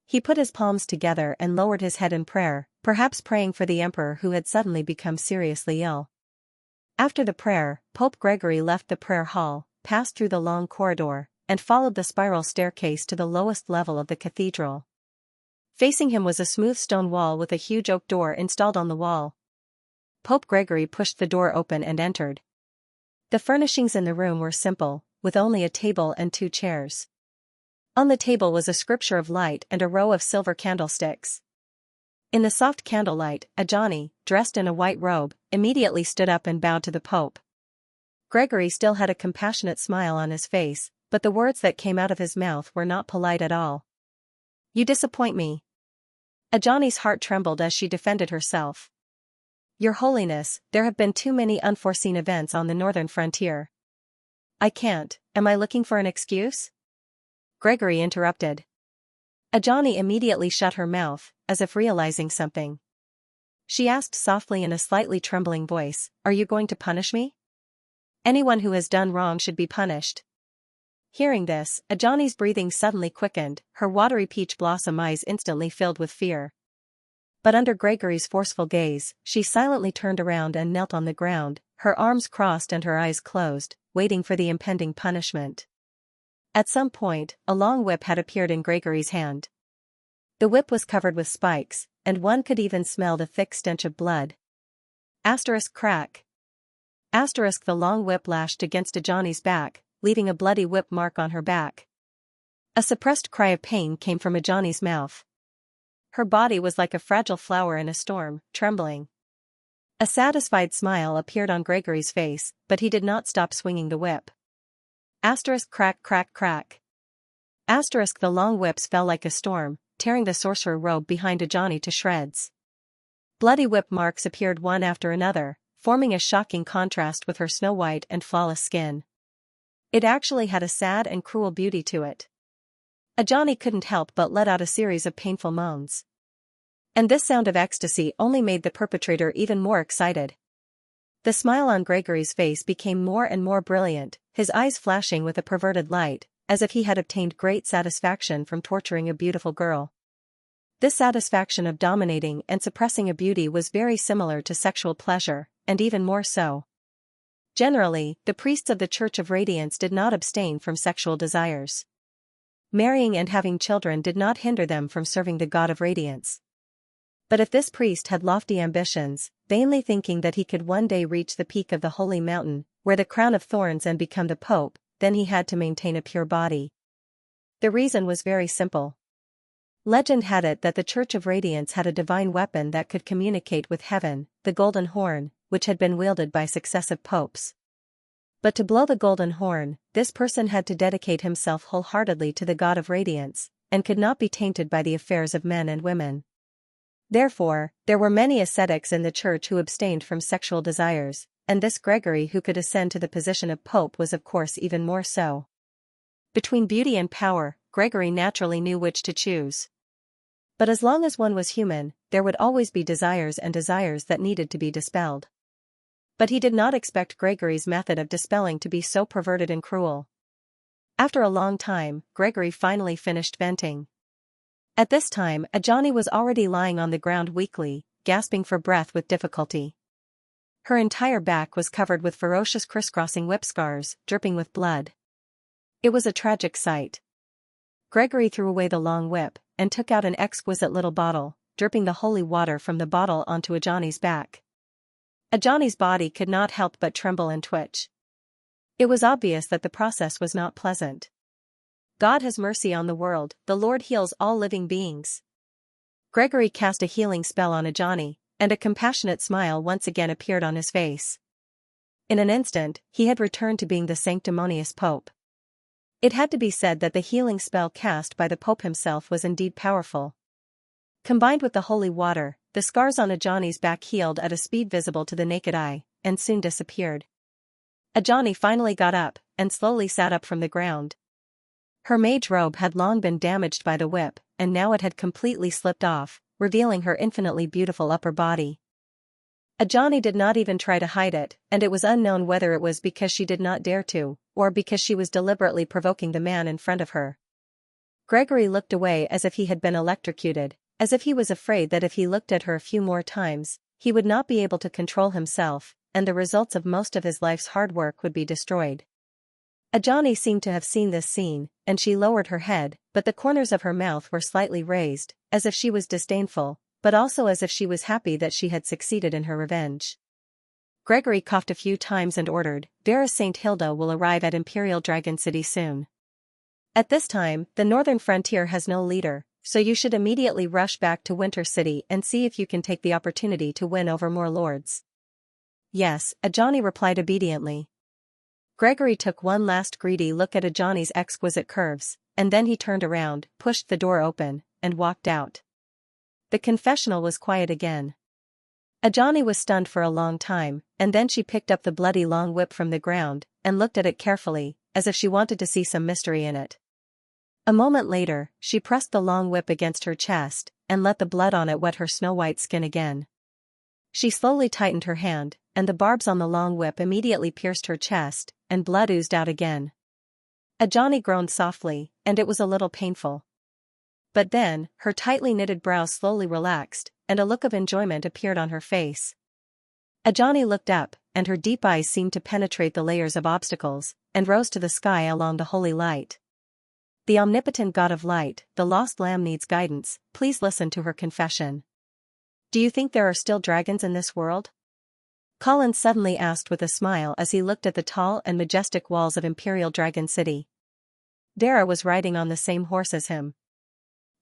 He put his palms together and lowered his head in prayer, perhaps praying for the emperor who had suddenly become seriously ill. After the prayer, Pope Gregory left the prayer hall, passed through the long corridor, and followed the spiral staircase to the lowest level of the cathedral. Facing him was a smooth stone wall with a huge oak door installed on the wall. Pope Gregory pushed the door open and entered. The furnishings in the room were simple, with only a table and 2 chairs. On the table was a scripture of light and a row of silver candlesticks. In the soft candlelight, Ajani, dressed in a white robe, immediately stood up and bowed to the Pope. Gregory still had a compassionate smile on his face, but the words that came out of his mouth were not polite at all. "You disappoint me." Ajani's heart trembled as she defended herself. "Your Holiness, there have been too many unforeseen events on the northern frontier. I can't. Am I looking for an excuse?" Gregory interrupted. Ajani immediately shut her mouth, as if realizing something. She asked softly in a slightly trembling voice, "Are you going to punish me? Anyone who has done wrong should be punished." Hearing this, Ajani's breathing suddenly quickened, her watery peach blossom eyes instantly filled with fear. But under Gregory's forceful gaze, she silently turned around and knelt on the ground, her arms crossed and her eyes closed, waiting for the impending punishment. At some point, a long whip had appeared in Gregory's hand. The whip was covered with spikes, and one could even smell the thick stench of blood. Crack. The long whip lashed against Ajani's back, leaving a bloody whip mark on her back. A suppressed cry of pain came from Ajani's mouth. Her body was like a fragile flower in a storm, trembling. A satisfied smile appeared on Gregory's face, but he did not stop swinging the whip. Crack. The long whips fell like a storm, tearing the sorcerer robe behind Ajani to shreds. Bloody whip marks appeared one after another, forming a shocking contrast with her snow-white and flawless skin. It actually had a sad and cruel beauty to it. Ajani couldn't help but let out a series of painful moans. And this sound of ecstasy only made the perpetrator even more excited. The smile on Gregory's face became more and more brilliant, his eyes flashing with a perverted light, as if he had obtained great satisfaction from torturing a beautiful girl. This satisfaction of dominating and suppressing a beauty was very similar to sexual pleasure, and even more so. Generally, the priests of the Church of Radiance did not abstain from sexual desires. Marrying and having children did not hinder them from serving the God of Radiance. But if this priest had lofty ambitions, vainly thinking that he could one day reach the peak of the holy mountain, wear the crown of thorns and become the Pope, then he had to maintain a pure body. The reason was very simple. Legend had it that the Church of Radiance had a divine weapon that could communicate with heaven, the golden horn, which had been wielded by successive popes. But to blow the golden horn, this person had to dedicate himself wholeheartedly to the God of Radiance, and could not be tainted by the affairs of men and women. Therefore, there were many ascetics in the church who abstained from sexual desires, and this Gregory who could ascend to the position of Pope was of course even more so. Between beauty and power, Gregory naturally knew which to choose. But as long as one was human, there would always be desires and desires that needed to be dispelled. But he did not expect Gregory's method of dispelling to be so perverted and cruel. After a long time, Gregory finally finished venting. At this time, Ajani was already lying on the ground weakly, gasping for breath with difficulty. Her entire back was covered with ferocious crisscrossing whip scars, dripping with blood. It was a tragic sight. Gregory threw away the long whip, and took out an exquisite little bottle, dripping the holy water from the bottle onto Ajani's back. Ajani's body could not help but tremble and twitch. It was obvious that the process was not pleasant. God has mercy on the world, the Lord heals all living beings. Gregory cast a healing spell on Ajani, and a compassionate smile once again appeared on his face. In an instant, he had returned to being the sanctimonious Pope. It had to be said that the healing spell cast by the Pope himself was indeed powerful. Combined with the holy water, the scars on Ajani's back healed at a speed visible to the naked eye, and soon disappeared. Ajani finally got up, and slowly sat up from the ground. Her mage robe had long been damaged by the whip, and now it had completely slipped off, revealing her infinitely beautiful upper body. Ajani did not even try to hide it, and it was unknown whether it was because she did not dare to, or because she was deliberately provoking the man in front of her. Gregory looked away as if he had been electrocuted, as if he was afraid that if he looked at her a few more times, he would not be able to control himself, and the results of most of his life's hard work would be destroyed. Ajani seemed to have seen this scene, and she lowered her head, but the corners of her mouth were slightly raised, as if she was disdainful, but also as if she was happy that she had succeeded in her revenge. Gregory coughed a few times and ordered, "Vera St. Hilda will arrive at Imperial Dragon City soon. At this time, the northern frontier has no leader, so you should immediately rush back to Winter City and see if you can take the opportunity to win over more lords." "Yes," Ajani replied obediently. Gregory took one last greedy look at Ajani's exquisite curves, and then he turned around, pushed the door open, and walked out. The confessional was quiet again. Ajani was stunned for a long time, and then she picked up the bloody long whip from the ground, and looked at it carefully, as if she wanted to see some mystery in it. A moment later, she pressed the long whip against her chest, and let the blood on it wet her snow-white skin again. She slowly tightened her hand, and the barbs on the long whip immediately pierced her chest, and blood oozed out again. Ajani groaned softly, and it was a little painful. But then, her tightly knitted brows slowly relaxed, and a look of enjoyment appeared on her face. Ajani looked up, and her deep eyes seemed to penetrate the layers of obstacles, and rose to the sky along the holy light. "The omnipotent God of light, the lost lamb needs guidance, please listen to her confession. Do you think there are still dragons in this world?" Colin suddenly asked with a smile as he looked at the tall and majestic walls of Imperial Dragon City. Vera was riding on the same horse as him.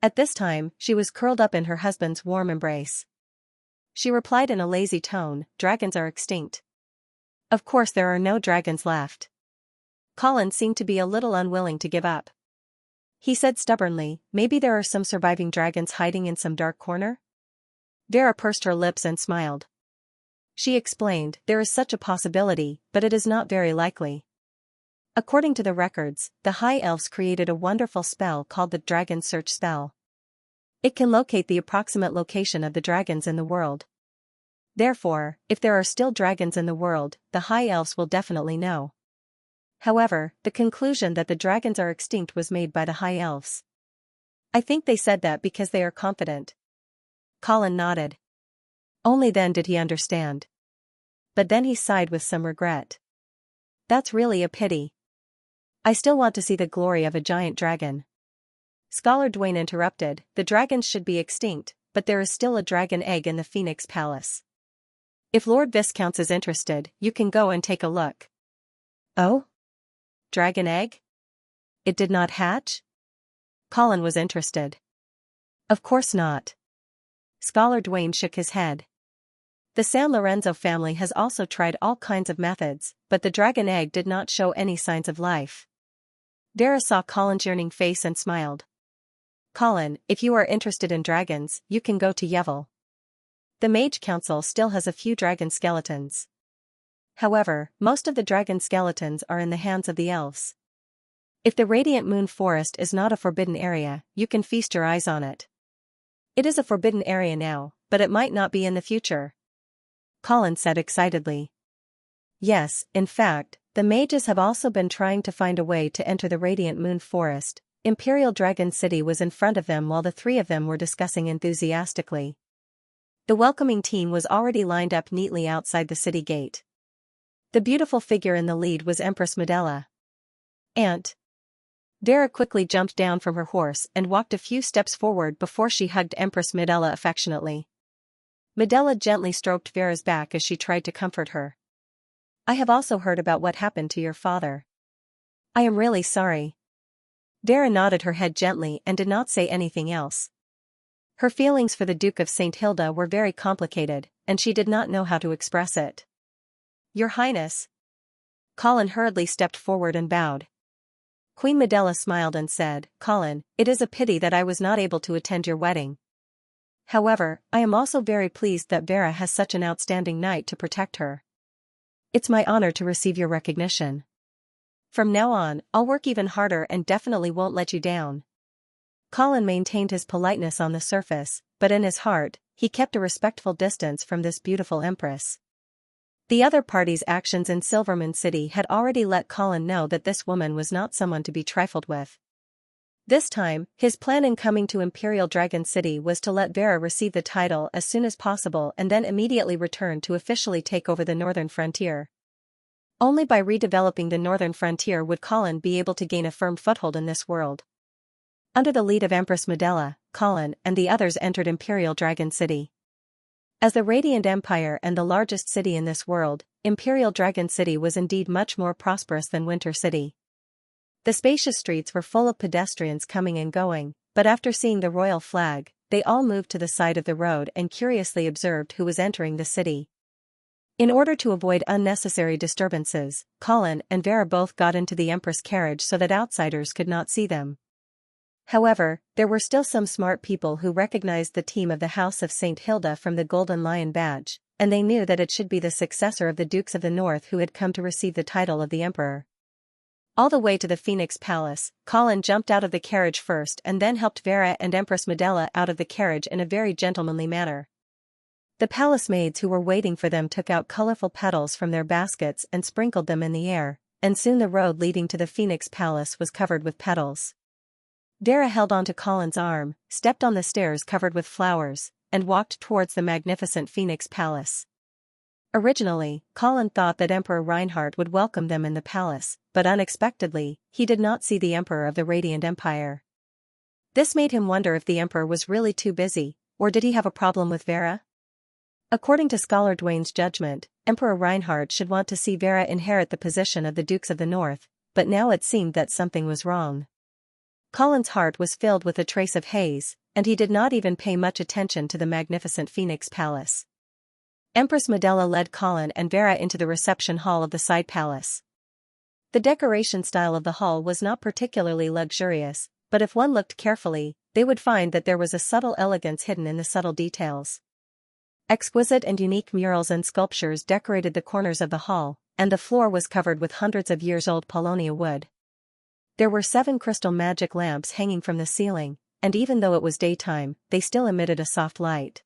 At this time, she was curled up in her husband's warm embrace. She replied in a lazy tone, "Dragons are extinct. Of course there are no dragons left." Colin seemed to be a little unwilling to give up. He said stubbornly, "Maybe there are some surviving dragons hiding in some dark corner?" Vera pursed her lips and smiled. She explained, "There is such a possibility, but it is not very likely. According to the records, the High Elves created a wonderful spell called the Dragon Search Spell. It can locate the approximate location of the dragons in the world. Therefore, if there are still dragons in the world, the High Elves will definitely know." However, the conclusion that the dragons are extinct was made by the High Elves. "I think they said that because they are confident." Colin nodded. Only then did he understand. But then he sighed with some regret. "That's really a pity. I still want to see the glory of a giant dragon." Scholar Dwayne interrupted, "The dragons should be extinct, but there is still a dragon egg in the Phoenix Palace. If Lord Viscounts is interested, you can go and take a look." "Oh? Dragon egg? It did not hatch?" Colin was interested. "Of course not." Scholar Dwayne shook his head. "The San Lorenzo family has also tried all kinds of methods, but the dragon egg did not show any signs of life." Vera saw Colin's yearning face and smiled. "Colin, if you are interested in dragons, you can go to Yevil. The Mage Council still has a few dragon skeletons. However, most of the dragon skeletons are in the hands of the elves. If the Radiant Moon Forest is not a forbidden area, you can feast your eyes on it. It is a forbidden area now, but it might not be in the future," Colin said excitedly. "Yes, in fact, the mages have also been trying to find a way to enter the Radiant Moon Forest." Imperial Dragon City was in front of them while the three of them were discussing enthusiastically. The welcoming team was already lined up neatly outside the city gate. The beautiful figure in the lead was Empress Medela. "Aunt. Vera quickly jumped down from her horse and walked a few steps forward before she hugged Empress Medela affectionately. Medela gently stroked Vera's back as she tried to comfort her. I have also heard about what happened to your father. I am really sorry. Vera nodded her head gently and did not say anything else. Her feelings for the Duke of St. Hilda were very complicated, and she did not know how to express it. Your Highness. Colin hurriedly stepped forward and bowed. Queen Medela smiled and said, Colin, it is a pity that I was not able to attend your wedding. However, I am also very pleased that Vera has such an outstanding knight to protect her. It's my honor to receive your recognition. From now on, I'll work even harder and definitely won't let you down. Colin maintained his politeness on the surface, but in his heart, he kept a respectful distance from this beautiful empress. The other party's actions in Silverman City had already let Colin know that this woman was not someone to be trifled with. This time, his plan in coming to Imperial Dragon City was to let Vera receive the title as soon as possible and then immediately return to officially take over the northern frontier. Only by redeveloping the northern frontier would Colin be able to gain a firm foothold in this world. Under the lead of Empress Medela, Colin and the others entered Imperial Dragon City. As the Radiant Empire and the largest city in this world, Imperial Dragon City was indeed much more prosperous than Winter City. The spacious streets were full of pedestrians coming and going, but after seeing the royal flag, they all moved to the side of the road and curiously observed who was entering the city. In order to avoid unnecessary disturbances, Colin and Vera both got into the Empress carriage so that outsiders could not see them. However, there were still some smart people who recognized the team of the House of St. Hilda from the Golden Lion badge, and they knew that it should be the successor of the Dukes of the North who had come to receive the title of the Emperor. All the way to the Phoenix Palace, Colin jumped out of the carriage first and then helped Vera and Empress Medela out of the carriage in a very gentlemanly manner. The palace maids who were waiting for them took out colorful petals from their baskets and sprinkled them in the air, and soon the road leading to the Phoenix Palace was covered with petals. Vera held onto Colin's arm, stepped on the stairs covered with flowers, and walked towards the magnificent Phoenix Palace. Originally, Colin thought that Emperor Reinhardt would welcome them in the palace, but unexpectedly, he did not see the Emperor of the Radiant Empire. This made him wonder if the Emperor was really too busy, or did he have a problem with Vera? According to Scholar Dwayne's judgment, Emperor Reinhardt should want to see Vera inherit the position of the Dukes of the North, but now it seemed that something was wrong. Colin's heart was filled with a trace of haze, and he did not even pay much attention to the magnificent Phoenix Palace. Empress Medela led Colin and Vera into the reception hall of the side palace. The decoration style of the hall was not particularly luxurious, but if one looked carefully, they would find that there was a subtle elegance hidden in the subtle details. Exquisite and unique murals and sculptures decorated the corners of the hall, and the floor was covered with hundreds of years old paulownia wood. There were 7 crystal magic lamps hanging from the ceiling, and even though it was daytime, they still emitted a soft light.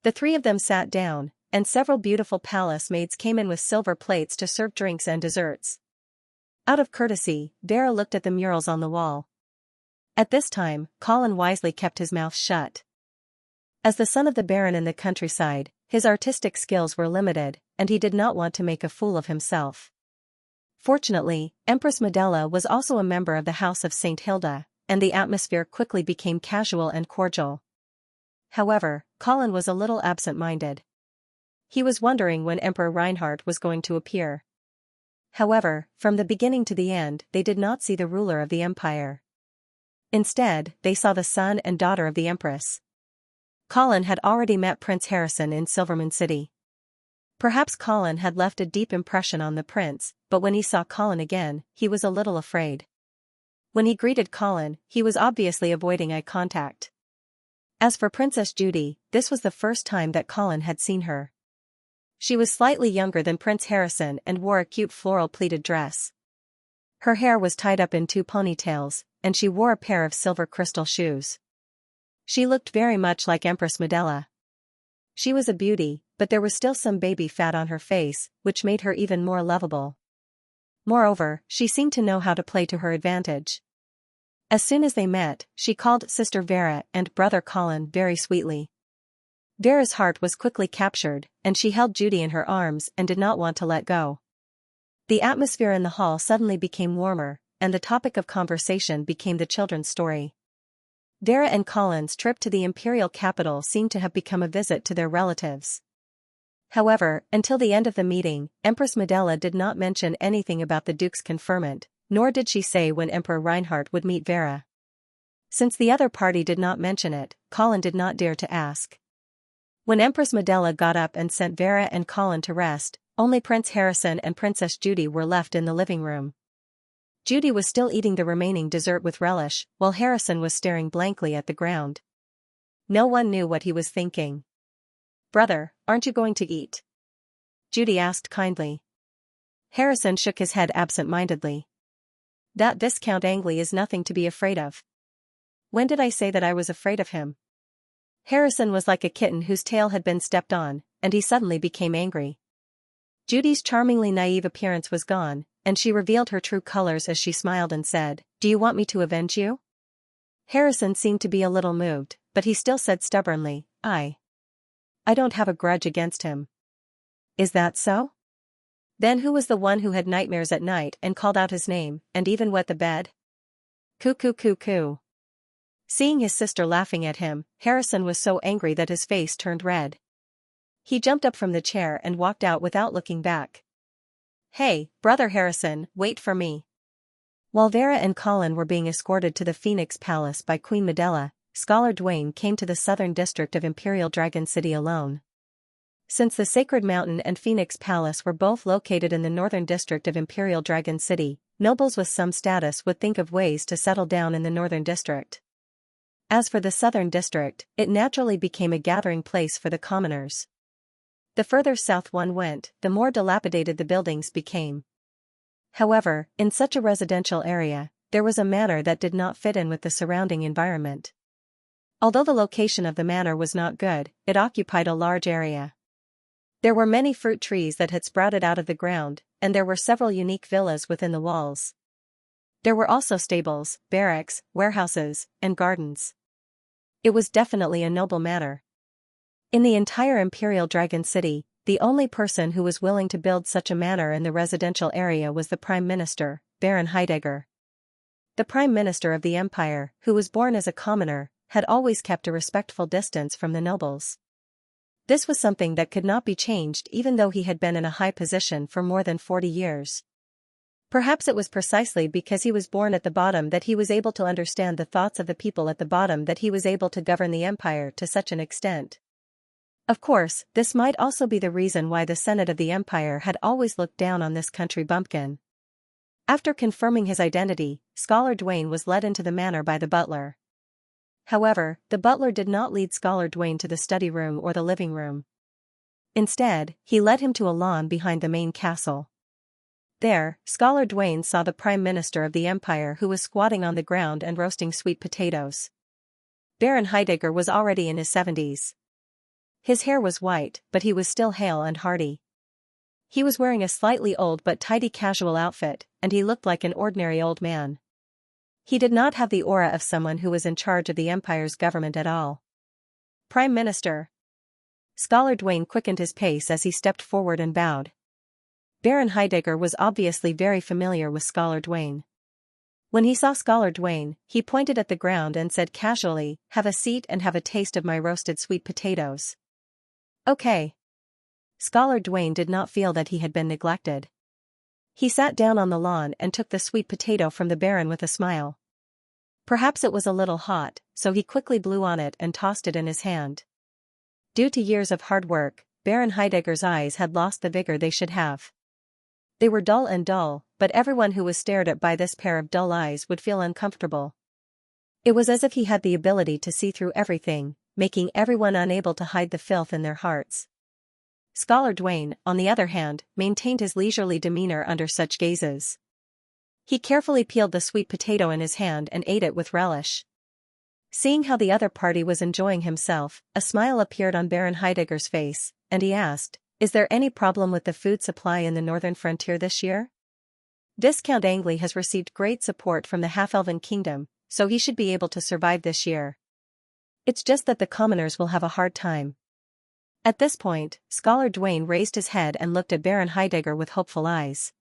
The 3 of them sat down, and several beautiful palace maids came in with silver plates to serve drinks and desserts. Out of courtesy, Vera looked at the murals on the wall. At this time, Colin wisely kept his mouth shut. As the son of the Baron in the countryside, his artistic skills were limited, and he did not want to make a fool of himself. Fortunately, Empress Medela was also a member of the House of St. Hilda, and the atmosphere quickly became casual and cordial. However, Colin was a little absent-minded. He was wondering when Emperor Reinhardt was going to appear. However, from the beginning to the end, they did not see the ruler of the empire. Instead, they saw the son and daughter of the Empress. Colin had already met Prince Harrison in Silverman City. Perhaps Colin had left a deep impression on the prince, but when he saw Colin again, he was a little afraid. When he greeted Colin, he was obviously avoiding eye contact. As for Princess Judy, this was the first time that Colin had seen her. She was slightly younger than Prince Harrison and wore a cute floral pleated dress. Her hair was tied up in 2 ponytails, and she wore a pair of silver crystal shoes. She looked very much like Empress Medela. She was a beauty, but there was still some baby fat on her face, which made her even more lovable. Moreover, she seemed to know how to play to her advantage. As soon as they met, she called Sister Vera and Brother Colin very sweetly. Vera's heart was quickly captured, and she held Judy in her arms and did not want to let go. The atmosphere in the hall suddenly became warmer, and the topic of conversation became the children's story. Vera and Colin's trip to the imperial capital seemed to have become a visit to their relatives. However, until the end of the meeting, Empress Medela did not mention anything about the Duke's conferment, nor did she say when Emperor Reinhardt would meet Vera. Since the other party did not mention it, Colin did not dare to ask. When Empress Medela got up and sent Vera and Colin to rest, only Prince Harrison and Princess Judy were left in the living room. Judy was still eating the remaining dessert with relish, while Harrison was staring blankly at the ground. No one knew what he was thinking. "Brother, aren't you going to eat?" Judy asked kindly. Harrison shook his head absent-mindedly. "That Viscount Angley is nothing to be afraid of." "When did I say that I was afraid of him?" Harrison was like a kitten whose tail had been stepped on, and he suddenly became angry. Judy's charmingly naive appearance was gone, and she revealed her true colors as she smiled and said, "Do you want me to avenge you?" Harrison seemed to be a little moved, but he still said stubbornly, I don't have a grudge against him." "Is that so? Then who was the one who had nightmares at night and called out his name, and even wet the bed?" Coo coo coo coo. Seeing his sister laughing at him, Harrison was so angry that his face turned red. He jumped up from the chair and walked out without looking back. "Hey, Brother Harrison, wait for me." While Vera and Colin were being escorted to the Phoenix Palace by Queen Medela, Scholar Dwayne came to the southern district of Imperial Dragon City alone. Since the Sacred Mountain and Phoenix Palace were both located in the northern district of Imperial Dragon City, nobles with some status would think of ways to settle down in the northern district. As for the southern district, it naturally became a gathering place for the commoners. The further south one went, the more dilapidated the buildings became. However, in such a residential area, there was a manor that did not fit in with the surrounding environment. Although the location of the manor was not good, it occupied a large area. There were many fruit trees that had sprouted out of the ground, and there were several unique villas within the walls. There were also stables, barracks, warehouses, and gardens. It was definitely a noble manor. In the entire Imperial Dragon City, the only person who was willing to build such a manor in the residential area was the Prime Minister, Baron Heidegger. The Prime Minister of the Empire, who was born as a commoner, had always kept a respectful distance from the nobles. This was something that could not be changed even though he had been in a high position for more than 40 years. Perhaps it was precisely because he was born at the bottom that he was able to understand the thoughts of the people at the bottom, that he was able to govern the empire to such an extent. Of course, this might also be the reason why the Senate of the Empire had always looked down on this country bumpkin. After confirming his identity, Scholar Dwayne was led into the manor by the butler. However, the butler did not lead Scholar Dwayne to the study room or the living room. Instead, he led him to a lawn behind the main castle. There, Scholar Dwayne saw the Prime Minister of the Empire, who was squatting on the ground and roasting sweet potatoes. Baron Heidegger was already in his 70s. His hair was white, but he was still hale and hearty. He was wearing a slightly old but tidy casual outfit, and he looked like an ordinary old man. He did not have the aura of someone who was in charge of the Empire's government at all. "Prime Minister." Scholar Dwayne quickened his pace as he stepped forward and bowed. Baron Heidegger was obviously very familiar with Scholar Dwayne. When he saw Scholar Dwayne, he pointed at the ground and said casually, "Have a seat and have a taste of my roasted sweet potatoes." "Okay." Scholar Dwayne did not feel that he had been neglected. He sat down on the lawn and took the sweet potato from the Baron with a smile. Perhaps it was a little hot, so he quickly blew on it and tossed it in his hand. Due to years of hard work, Baron Heidegger's eyes had lost the vigor they should have. They were dull, but everyone who was stared at by this pair of dull eyes would feel uncomfortable. It was as if he had the ability to see through everything, making everyone unable to hide the filth in their hearts. Scholar Dwayne, on the other hand, maintained his leisurely demeanor under such gazes. He carefully peeled the sweet potato in his hand and ate it with relish. Seeing how the other party was enjoying himself, a smile appeared on Baron Heidegger's face, and he asked, "Is there any problem with the food supply in the northern frontier this year? Viscount Angley has received great support from the half-elven kingdom, so he should be able to survive this year. It's just that the commoners will have a hard time." At this point, Scholar Dwayne raised his head and looked at Baron Heidegger with hopeful eyes.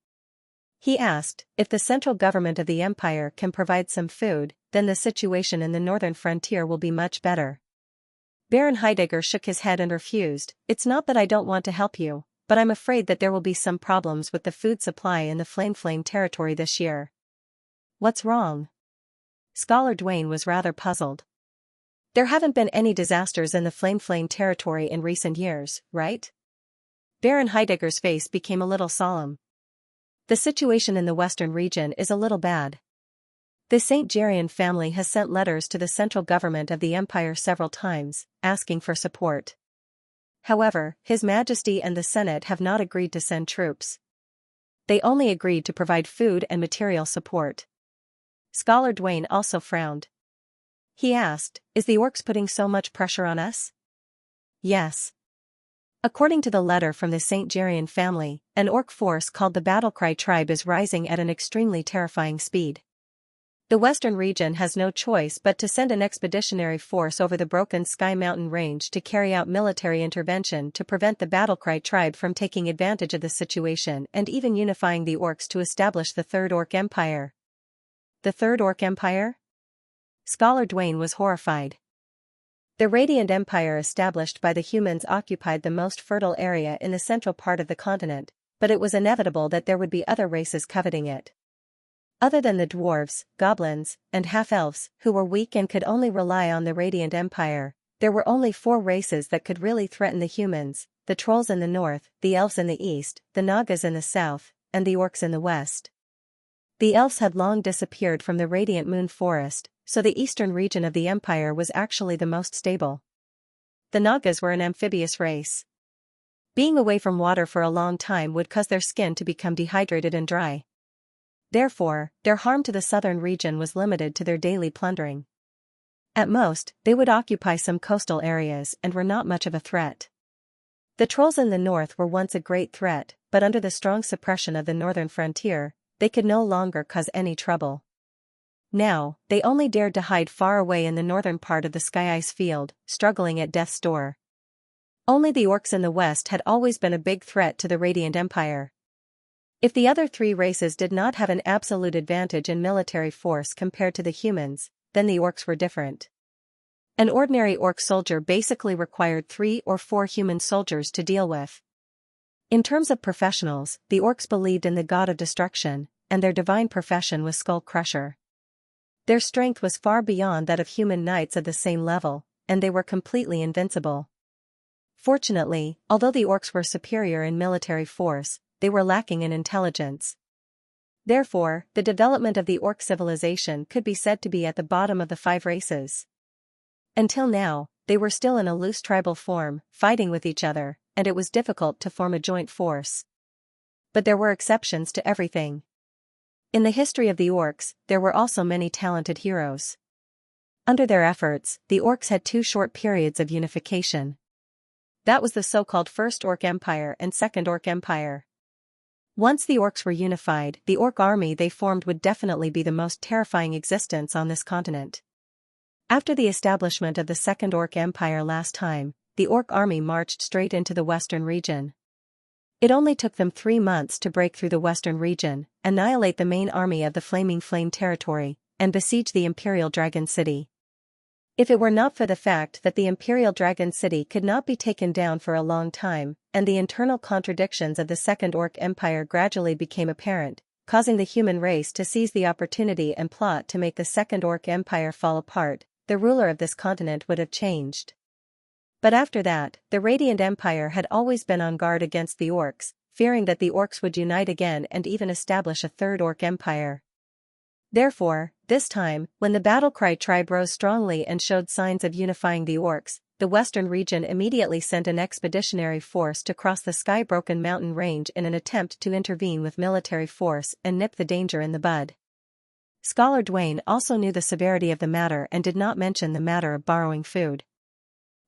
He asked, if the central government of the empire can provide some food, then the situation in the northern frontier will be much better. Baron Heidegger shook his head and refused. It's not that I don't want to help you, but I'm afraid that there will be some problems with the food supply in the Flame territory this year. What's wrong? Scholar Dwayne was rather puzzled. There haven't been any disasters in the Flame territory in recent years, right? Baron Heidegger's face became a little solemn. The situation in the western region is a little bad. The St. Gerian family has sent letters to the central government of the empire several times, asking for support. However, His Majesty and the Senate have not agreed to send troops. They only agreed to provide food and material support. Scholar Dwayne also frowned. He asked, is the orcs putting so much pressure on us? Yes. According to the letter from the St. Gerian family, an orc force called the Battlecry tribe is rising at an extremely terrifying speed. The western region has no choice but to send an expeditionary force over the Broken Sky mountain range to carry out military intervention to prevent the Battlecry tribe from taking advantage of the situation and even unifying the orcs to establish the Third Orc Empire. The Third Orc Empire? Scholar Dwayne was horrified. The Radiant Empire established by the humans occupied the most fertile area in the central part of the continent, but it was inevitable that there would be other races coveting it. Other than the dwarves, goblins, and half-elves, who were weak and could only rely on the Radiant Empire, there were only 4 races that could really threaten the humans: the trolls in the north, the elves in the east, the nagas in the south, and the orcs in the west. The elves had long disappeared from the Radiant Moon Forest, so the eastern region of the empire was actually the most stable. The nagas were an amphibious race. Being away from water for a long time would cause their skin to become dehydrated and dry. Therefore, their harm to the southern region was limited to their daily plundering. At most, they would occupy some coastal areas and were not much of a threat. The trolls in the north were once a great threat, but under the strong suppression of the northern frontier, they could no longer cause any trouble. Now, they only dared to hide far away in the northern part of the sky ice field, struggling at death's door. Only the orcs in the west had always been a big threat to the Radiant Empire. If the other 3 races did not have an absolute advantage in military force compared to the humans, then the orcs were different. An ordinary orc soldier basically required 3 or 4 human soldiers to deal with. In terms of professionals, the orcs believed in the god of destruction, and their divine profession was Skull Crusher. Their strength was far beyond that of human knights of the same level, and they were completely invincible. Fortunately, although the orcs were superior in military force, they were lacking in intelligence. Therefore, the development of the orc civilization could be said to be at the bottom of the 5 races. Until now, they were still in a loose tribal form, fighting with each other, and it was difficult to form a joint force. But there were exceptions to everything. In the history of the orcs, there were also many talented heroes. Under their efforts, the orcs had 2 short periods of unification. That was the so-called First Orc Empire and Second Orc Empire. Once the orcs were unified, the orc army they formed would definitely be the most terrifying existence on this continent. After the establishment of the Second Orc Empire last time, the orc army marched straight into the western region. It only took them 3 months to break through the western region, annihilate the main army of the Flaming Flame territory, and besiege the Imperial Dragon City. If it were not for the fact that the Imperial Dragon City could not be taken down for a long time, and the internal contradictions of the Second Orc Empire gradually became apparent, causing the human race to seize the opportunity and plot to make the Second Orc Empire fall apart, the ruler of this continent would have changed. But after that, the Radiant Empire had always been on guard against the orcs, fearing that the orcs would unite again and even establish a Third Orc Empire. Therefore, this time, when the Battlecry tribe rose strongly and showed signs of unifying the orcs, the western region immediately sent an expeditionary force to cross the Sky-Broken mountain range in an attempt to intervene with military force and nip the danger in the bud. Scholar Dwayne also knew the severity of the matter and did not mention the matter of borrowing food.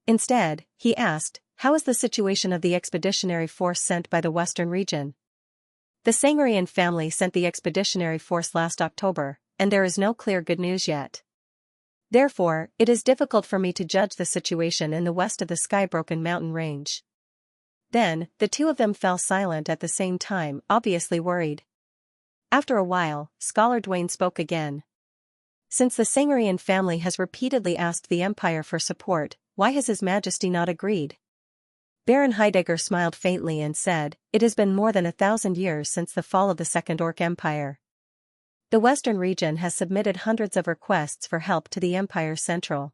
Instead, he asked, how is the situation of the expeditionary force sent by the western region? The Sangarian family sent the expeditionary force last October, and there is no clear good news yet. Therefore, it is difficult for me to judge the situation in the west of the Sky-Broken mountain range. Then, the 2 of them fell silent at the same time, obviously worried. After a while, Scholar Dwayne spoke again. Since the Sangarian family has repeatedly asked the Empire for support, why has His Majesty not agreed? Baron Heidegger smiled faintly and said, "It has been more than 1,000 years since the fall of the Second Orc Empire. The Western region has submitted hundreds of requests for help to the Empire's Central.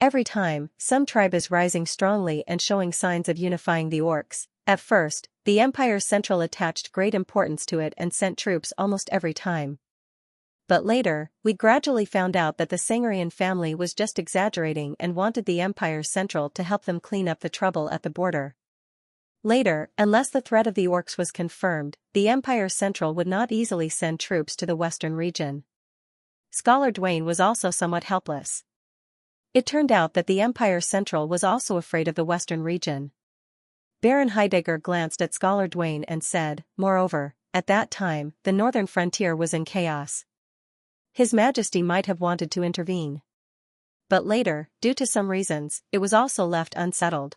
Every time, some tribe is rising strongly and showing signs of unifying the orcs. At first, the Empire's Central attached great importance to it and sent troops almost every time. But later, we gradually found out that the Sangarian family was just exaggerating and wanted the Empire's Central to help them clean up the trouble at the border. Later, unless the threat of the orcs was confirmed, the Empire Central would not easily send troops to the western region." Scholar Dwayne was also somewhat helpless. It turned out that the Empire Central was also afraid of the western region. Baron Heidegger glanced at Scholar Dwayne and said, "Moreover, at that time, the northern frontier was in chaos. His Majesty might have wanted to intervene. But later, due to some reasons, it was also left unsettled."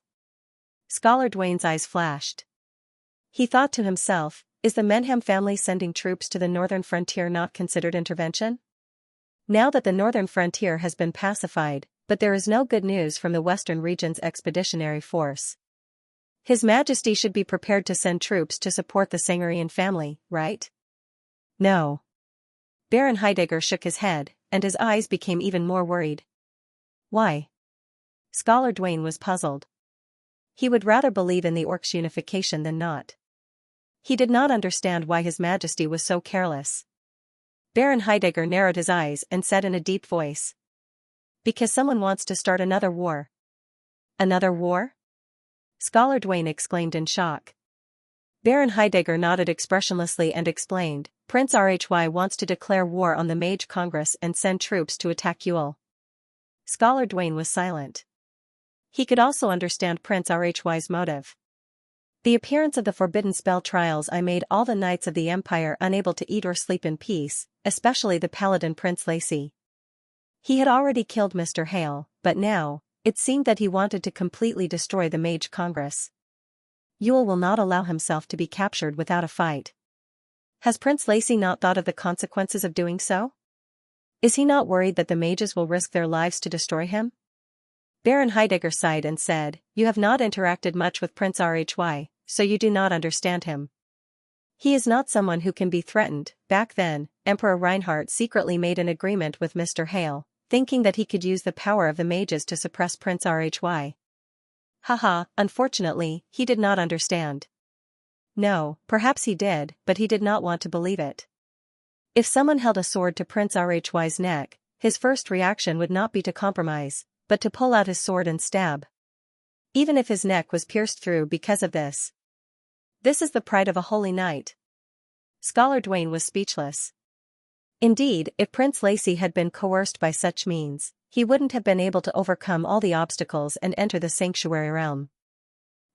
Scholar Dwayne's eyes flashed. He thought to himself, is the Menham family sending troops to the northern frontier not considered intervention? Now that the northern frontier has been pacified, but there is no good news from the western region's expeditionary force. His Majesty should be prepared to send troops to support the Sangarian family, right? No. Baron Heidegger shook his head, and his eyes became even more worried. Why? Scholar Dwayne was puzzled. He would rather believe in the orcs' unification than not. He did not understand why His Majesty was so careless. Baron Heidegger narrowed his eyes and said in a deep voice, "Because someone wants to start another war." "Another war?" Scholar Dwayne exclaimed in shock. Baron Heidegger nodded expressionlessly and explained, "Prince Rhy wants to declare war on the Mage Congress and send troops to attack Yule." Scholar Dwayne was silent. He could also understand Prince Rhy's motive. "The appearance of the forbidden spell trials I made all the knights of the Empire unable to eat or sleep in peace, especially the paladin Prince Lacey. He had already killed Mr. Hale, but now, it seemed that he wanted to completely destroy the Mage Congress. Yule will not allow himself to be captured without a fight. Has Prince Lacey not thought of the consequences of doing so? Is he not worried that the mages will risk their lives to destroy him?" Baron Heidegger sighed and said, "You have not interacted much with Prince Rhy, so you do not understand him. He is not someone who can be threatened." Back then, Emperor Reinhardt secretly made an agreement with Mr. Hale, thinking that he could use the power of the mages to suppress Prince Rhy. Haha, unfortunately, he did not understand. No, perhaps he did, but he did not want to believe it. If someone held a sword to Prince Rhy's neck, his first reaction would not be to compromise, but to pull out his sword and stab. Even if his neck was pierced through because of this. This is the pride of a holy knight. Scholar Dwayne was speechless. Indeed, if Prince Lacey had been coerced by such means, he wouldn't have been able to overcome all the obstacles and enter the sanctuary realm.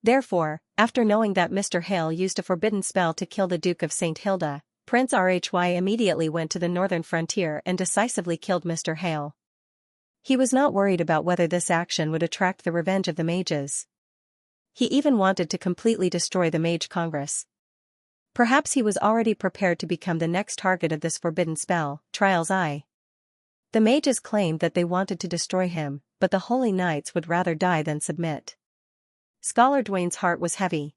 Therefore, after knowing that Mr. Hale used a forbidden spell to kill the Duke of St. Hilda, Prince Rhy immediately went to the northern frontier and decisively killed Mr. Hale. He was not worried about whether this action would attract the revenge of the mages. He even wanted to completely destroy the Mage Congress. Perhaps he was already prepared to become the next target of this forbidden spell, Trial's Eye. The mages claimed that they wanted to destroy him, but the holy knights would rather die than submit. Scholar Dwayne's heart was heavy.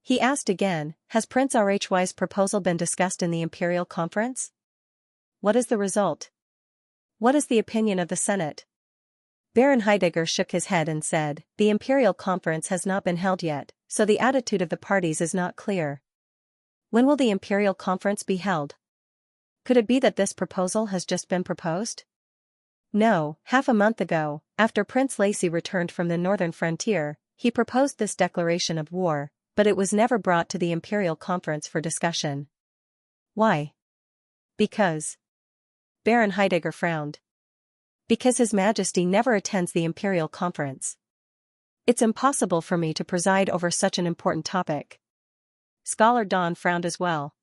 He asked again, "Has Prince Rhy's proposal been discussed in the Imperial Conference? What is the result? What is the opinion of the Senate?" Baron Heidegger shook his head and said, "The Imperial Conference has not been held yet, so the attitude of the parties is not clear." "When will the Imperial Conference be held? Could it be that this proposal has just been proposed?" "No, half a month ago, after Prince Lacey returned from the northern frontier, he proposed this declaration of war, but it was never brought to the Imperial Conference for discussion." "Why?" "Because." Baron Heidegger frowned. "Because His Majesty never attends the Imperial Conference. It's impossible for me to preside over such an important topic." Scholar Don frowned as well.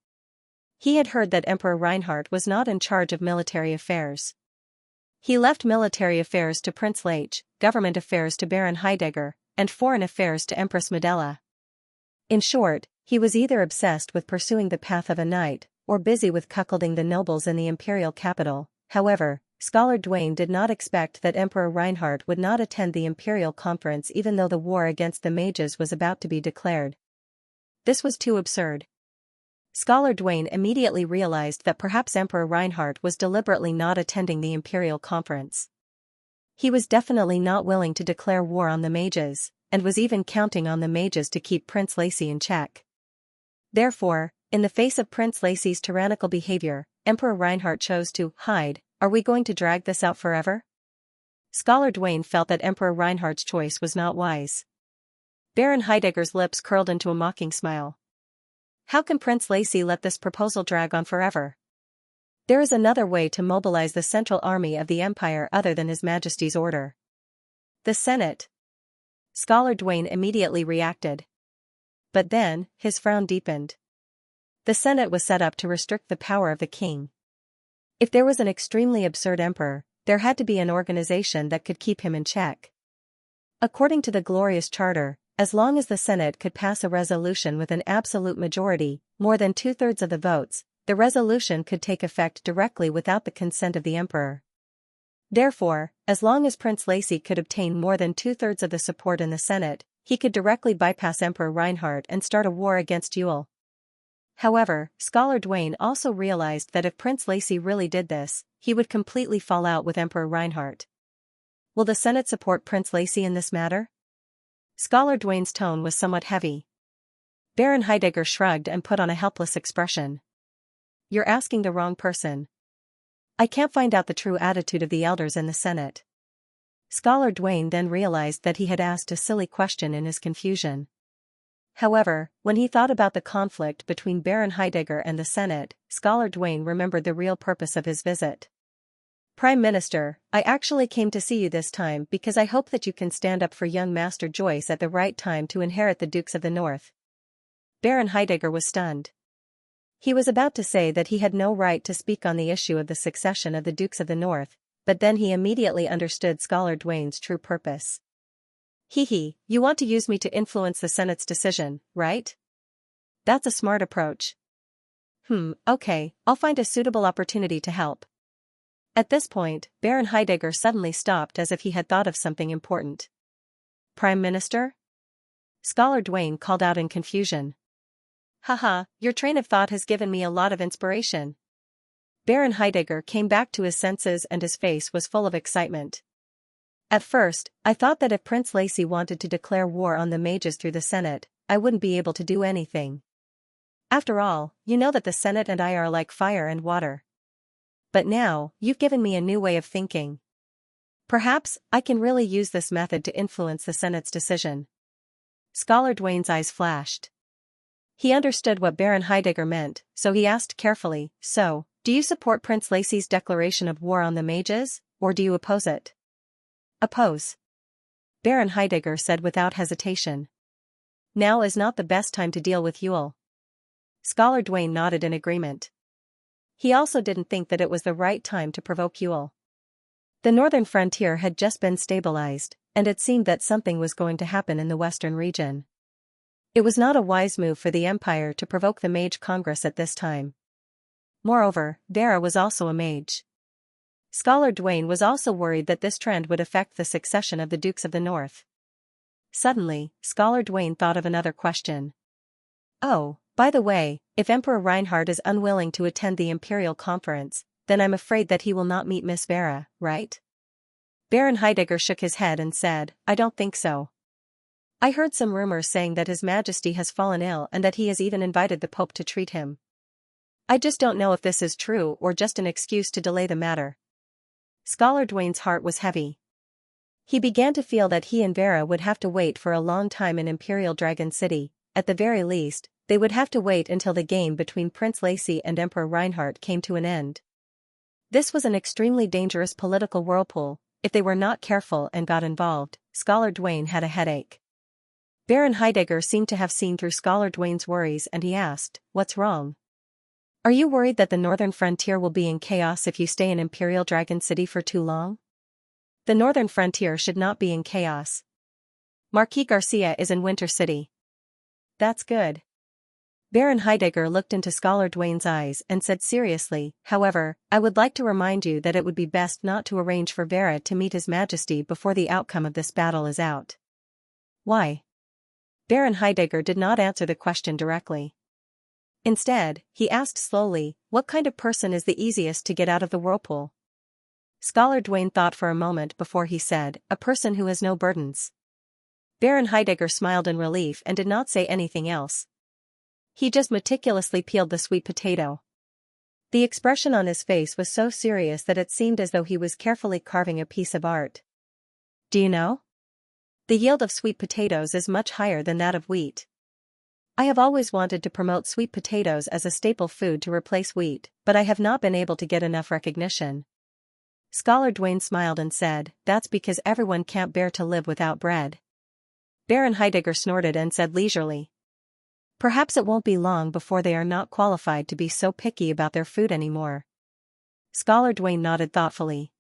He had heard that Emperor Reinhardt was not in charge of military affairs. He left military affairs to Prince Lach, government affairs to Baron Heidegger, and foreign affairs to Empress Medela. In short, he was either obsessed with pursuing the path of a knight, or busy with cuckolding the nobles in the imperial capital. However, Scholar Duane did not expect that Emperor Reinhardt would not attend the imperial conference even though the war against the mages was about to be declared. This was too absurd. Scholar Duane immediately realized that perhaps Emperor Reinhardt was deliberately not attending the imperial conference. He was definitely not willing to declare war on the mages, and was even counting on the mages to keep Prince Lacy in check. Therefore, in the face of Prince Lacy's tyrannical behavior, Emperor Reinhardt chose to hide. Are we going to drag this out forever? Scholar Duane felt that Emperor Reinhardt's choice was not wise. Baron Heidegger's lips curled into a mocking smile. How can Prince Lacy let this proposal drag on forever? There is another way to mobilize the central army of the Empire other than His Majesty's order. The Senate. Scholar Duane immediately reacted. But then, his frown deepened. The Senate was set up to restrict the power of the king. If there was an extremely absurd emperor, there had to be an organization that could keep him in check. According to the Glorious Charter, as long as the Senate could pass a resolution with an absolute majority, more than 2/3 of the votes, the resolution could take effect directly without the consent of the emperor. Therefore, as long as Prince Lacy could obtain more than 2/3 of the support in the Senate, he could directly bypass Emperor Reinhardt and start a war against Yule. However, Scholar Duane also realized that if Prince Lacy really did this, he would completely fall out with Emperor Reinhardt. Will the Senate support Prince Lacy in this matter? Scholar Duane's tone was somewhat heavy. Baron Heidegger shrugged and put on a helpless expression. You're asking the wrong person. I can't find out the true attitude of the elders in the Senate. Scholar Duane then realized that he had asked a silly question in his confusion. However, when he thought about the conflict between Baron Heidegger and the Senate, Scholar Duane remembered the real purpose of his visit. Prime Minister, I actually came to see you this time because I hope that you can stand up for young Master Joyce at the right time to inherit the Dukes of the North. Baron Heidegger was stunned. He was about to say that he had no right to speak on the issue of the succession of the Dukes of the North, but then he immediately understood Scholar Duane's true purpose. You want to use me to influence the Senate's decision, right? That's a smart approach. Okay, I'll find a suitable opportunity to help. At this point, Baron Heidegger suddenly stopped as if he had thought of something important. Prime Minister? Scholar Duane called out in confusion. Haha, your train of thought has given me a lot of inspiration. Baron Heidegger came back to his senses and his face was full of excitement. At first, I thought that if Prince Lacy wanted to declare war on the mages through the Senate, I wouldn't be able to do anything. After all, you know that the Senate and I are like fire and water. But now, you've given me a new way of thinking. Perhaps, I can really use this method to influence the Senate's decision. Scholar Duane's eyes flashed. He understood what Baron Heidegger meant, so he asked carefully, So, do you support Prince Lacy's declaration of war on the mages, or do you oppose it? Oppose. Baron Heidegger said without hesitation. Now is not the best time to deal with Yule. Scholar Duane nodded in agreement. He also didn't think that it was the right time to provoke Yule. The northern frontier had just been stabilized, and it seemed that something was going to happen in the western region. It was not a wise move for the Empire to provoke the Mage Congress at this time. Moreover, Vera was also a mage. Scholar Duane was also worried that this trend would affect the succession of the Dukes of the North. Suddenly, Scholar Duane thought of another question. Oh, by the way, if Emperor Reinhardt is unwilling to attend the Imperial Conference, then I'm afraid that he will not meet Miss Vera, right? Baron Heidegger shook his head and said, I don't think so. I heard some rumors saying that His Majesty has fallen ill and that he has even invited the Pope to treat him. I just don't know if this is true or just an excuse to delay the matter. Scholar Duane's heart was heavy. He began to feel that he and Vera would have to wait for a long time in Imperial Dragon City. At the very least, they would have to wait until the game between Prince Lacy and Emperor Reinhardt came to an end. This was an extremely dangerous political whirlpool. If they were not careful and got involved, Scholar Duane had a headache. Baron Heidegger seemed to have seen through Scholar Duane's worries and he asked, What's wrong? Are you worried that the northern frontier will be in chaos if you stay in Imperial Dragon City for too long? The northern frontier should not be in chaos. Marquis Garcia is in Winter City. That's good. Baron Heidegger looked into Scholar Dwayne's eyes and said seriously, however, I would like to remind you that it would be best not to arrange for Vera to meet His Majesty before the outcome of this battle is out. Why? Baron Heidegger did not answer the question directly. Instead, he asked slowly, what kind of person is the easiest to get out of the whirlpool? Scholar Dwayne thought for a moment before he said, a person who has no burdens. Baron Heidegger smiled in relief and did not say anything else. He just meticulously peeled the sweet potato. The expression on his face was so serious that it seemed as though he was carefully carving a piece of art. Do you know? The yield of sweet potatoes is much higher than that of wheat. I have always wanted to promote sweet potatoes as a staple food to replace wheat, but I have not been able to get enough recognition. Scholar Dwayne smiled and said, that's because everyone can't bear to live without bread. Baron Heidegger snorted and said leisurely, perhaps it won't be long before they are not qualified to be so picky about their food anymore. Scholar Dwayne nodded thoughtfully.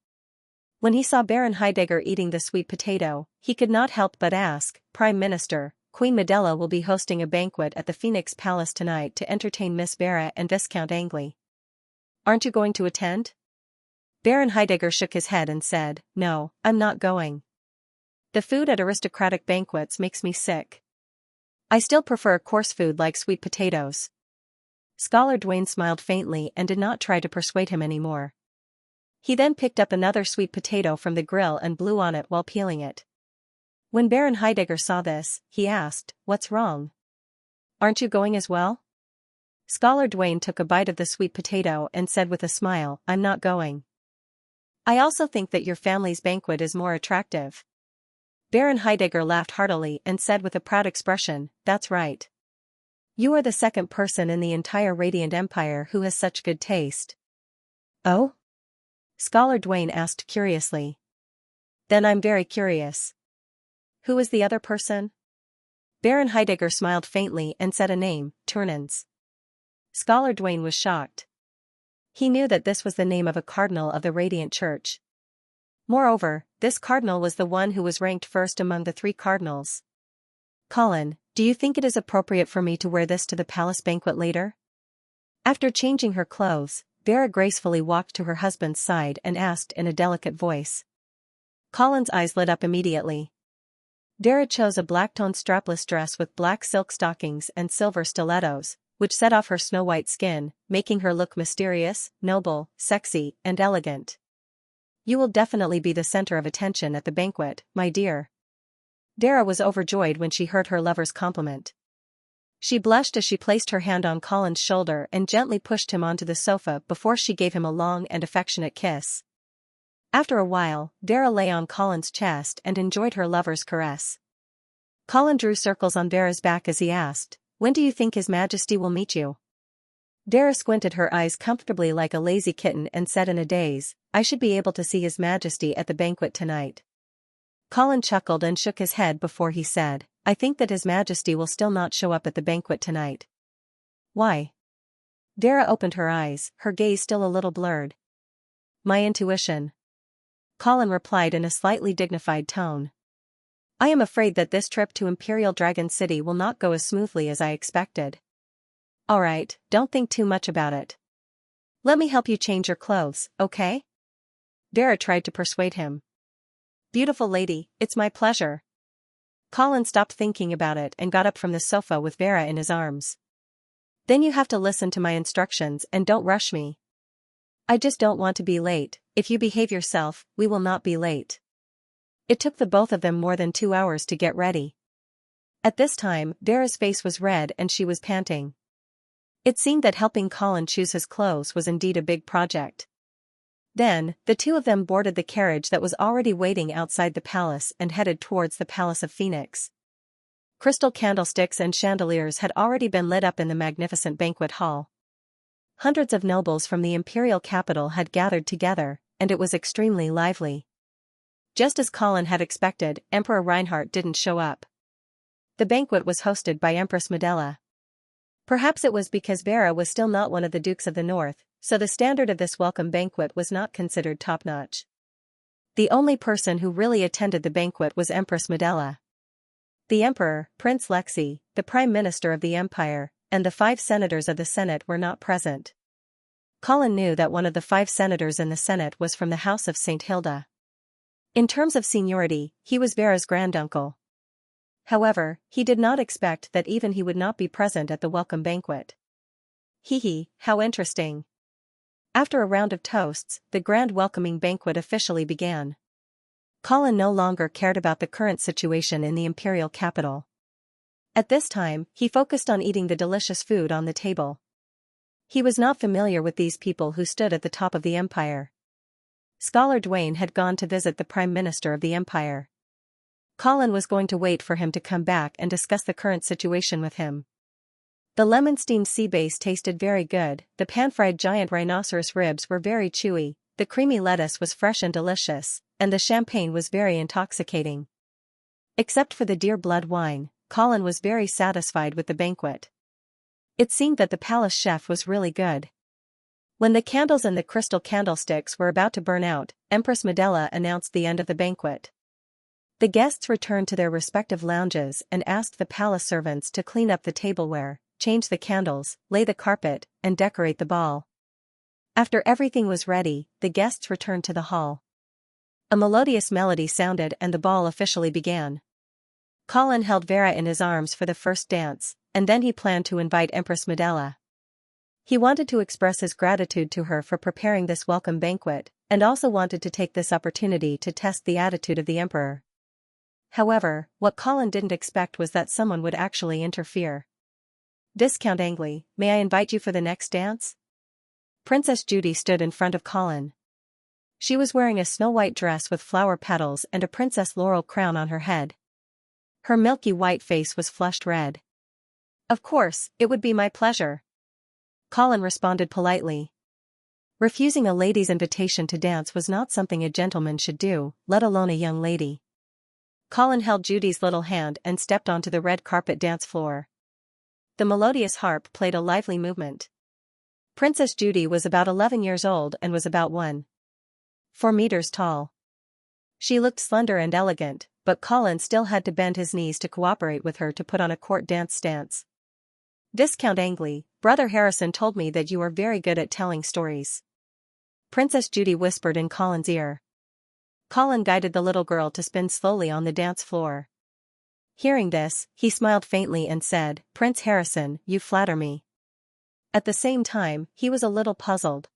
When he saw Baron Heidegger eating the sweet potato, he could not help but ask, Prime Minister, Queen Medela will be hosting a banquet at the Phoenix Palace tonight to entertain Miss Vera and Viscount Angley. Aren't you going to attend? Baron Heidegger shook his head and said, no, I'm not going. The food at aristocratic banquets makes me sick. I still prefer coarse food like sweet potatoes. Scholar Dwayne smiled faintly and did not try to persuade him anymore. He then picked up another sweet potato from the grill and blew on it while peeling it. When Baron Heidegger saw this, he asked, what's wrong? Aren't you going as well? Scholar Dwayne took a bite of the sweet potato and said with a smile, I'm not going. I also think that your family's banquet is more attractive. Baron Heidegger laughed heartily and said with a proud expression, that's right. You are the second person in the entire Radiant Empire who has such good taste. Oh? Scholar Dwayne asked curiously. Then I'm very curious. Who is the other person? Baron Heidegger smiled faintly and said a name, Turnins. Scholar Dwayne was shocked. He knew that this was the name of a cardinal of the Radiant Church. Moreover, this cardinal was the one who was ranked first among the 3 cardinals. Colin, do you think it is appropriate for me to wear this to the palace banquet later? After changing her clothes, Vera gracefully walked to her husband's side and asked in a delicate voice. Colin's eyes lit up immediately. Vera chose a black-toned strapless dress with black silk stockings and silver stilettos, which set off her snow-white skin, making her look mysterious, noble, sexy, and elegant. You will definitely be the center of attention at the banquet, my dear. Vera was overjoyed when she heard her lover's compliment. She blushed as she placed her hand on Colin's shoulder and gently pushed him onto the sofa before she gave him a long and affectionate kiss. After a while, Vera lay on Colin's chest and enjoyed her lover's caress. Colin drew circles on Vera's back as he asked, when do you think His Majesty will meet you? Vera squinted her eyes comfortably like a lazy kitten and said in a daze, I should be able to see His Majesty at the banquet tonight. Colin chuckled and shook his head before he said, I think that His Majesty will still not show up at the banquet tonight. Why? Vera opened her eyes, her gaze still a little blurred. My intuition. Colin replied in a slightly dignified tone. I am afraid that this trip to Imperial Dragon City will not go as smoothly as I expected. Alright, don't think too much about it. Let me help you change your clothes, okay? Vera tried to persuade him. Beautiful lady, it's my pleasure. Colin stopped thinking about it and got up from the sofa with Vera in his arms. Then you have to listen to my instructions and don't rush me. I just don't want to be late. If you behave yourself, we will not be late. It took the both of them more than 2 hours to get ready. At this time, Vera's face was red and she was panting. It seemed that helping Colin choose his clothes was indeed a big project. Then, the two of them boarded the carriage that was already waiting outside the palace and headed towards the Palace of Phoenix. Crystal candlesticks and chandeliers had already been lit up in the magnificent banquet hall. Hundreds of nobles from the imperial capital had gathered together, and it was extremely lively. Just as Colin had expected, Emperor Reinhardt didn't show up. The banquet was hosted by Empress Medela. Perhaps it was because Vera was still not one of the Dukes of the North, so the standard of this welcome banquet was not considered top-notch. The only person who really attended the banquet was Empress Medela. The Emperor, Prince Lexi, the Prime Minister of the Empire, and the 5 senators of the Senate were not present. Colin knew that one of the 5 senators in the Senate was from the house of St. Hilda. In terms of seniority, he was Vera's granduncle. However, he did not expect that even he would not be present at the welcome banquet. Hee, how interesting. After a round of toasts, the grand welcoming banquet officially began. Colin no longer cared about the current situation in the imperial capital. At this time, he focused on eating the delicious food on the table. He was not familiar with these people who stood at the top of the empire. Scholar Dwayne had gone to visit the Prime Minister of the Empire. Colin was going to wait for him to come back and discuss the current situation with him. The lemon-steamed sea bass tasted very good, the pan-fried giant rhinoceros ribs were very chewy, the creamy lettuce was fresh and delicious, and the champagne was very intoxicating. Except for the dear blood wine, Colin was very satisfied with the banquet. It seemed that the palace chef was really good. When the candles and the crystal candlesticks were about to burn out, Empress Medela announced the end of the banquet. The guests returned to their respective lounges and asked the palace servants to clean up the tableware, change the candles, lay the carpet, and decorate the ball. After everything was ready, the guests returned to the hall. A melodious melody sounded and the ball officially began. Colin held Vera in his arms for the first dance, and then he planned to invite Empress Medela. He wanted to express his gratitude to her for preparing this welcome banquet, and also wanted to take this opportunity to test the attitude of the emperor. However, what Colin didn't expect was that someone would actually interfere. "Viscount Angley, may I invite you for the next dance?" Princess Judy stood in front of Colin. She was wearing a snow-white dress with flower petals and a princess laurel crown on her head. Her milky white face was flushed red. "Of course, it would be my pleasure," Colin responded politely. Refusing a lady's invitation to dance was not something a gentleman should do, let alone a young lady. Colin held Judy's little hand and stepped onto the red carpet dance floor. The melodious harp played a lively movement. Princess Judy was about 11 years old and was about 1.4 meters tall. She looked slender and elegant, but Colin still had to bend his knees to cooperate with her to put on a court dance stance. "Viscount Angley, Brother Harrison told me that you are very good at telling stories," Princess Judy whispered in Colin's ear. Colin guided the little girl to spin slowly on the dance floor. Hearing this, he smiled faintly and said, "Prince Harrison, you flatter me." At the same time, he was a little puzzled.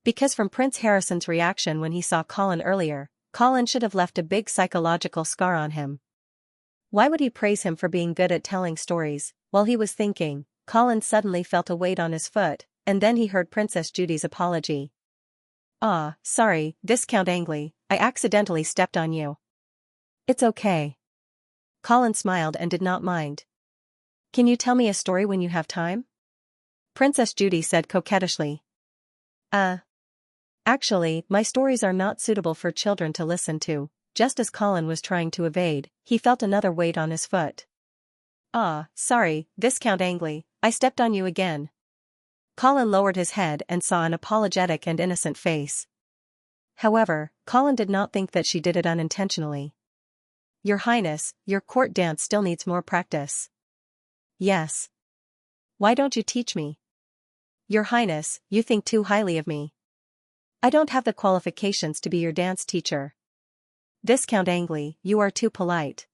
Because from Prince Harrison's reaction when he saw Colin earlier, Colin should have left a big psychological scar on him. Why would he praise him for being good at telling stories? While he was thinking, Colin suddenly felt a weight on his foot, and then he heard Princess Judy's apology. "Ah, sorry, Viscount Angley, I accidentally stepped on you." "It's okay." Colin smiled and did not mind. "Can you tell me a story when you have time?" Princess Judy said coquettishly. Actually, my stories are not suitable for children to listen to." Just as Colin was trying to evade, he felt another weight on his foot. "Ah, sorry, Viscount Angley, I stepped on you again." Colin lowered his head and saw an apologetic and innocent face. However, Colin did not think that she did it unintentionally. "Your Highness, your court dance still needs more practice." "Yes. Why don't you teach me?" "Your Highness, you think too highly of me. I don't have the qualifications to be your dance teacher." "Viscount Angley, you are too polite.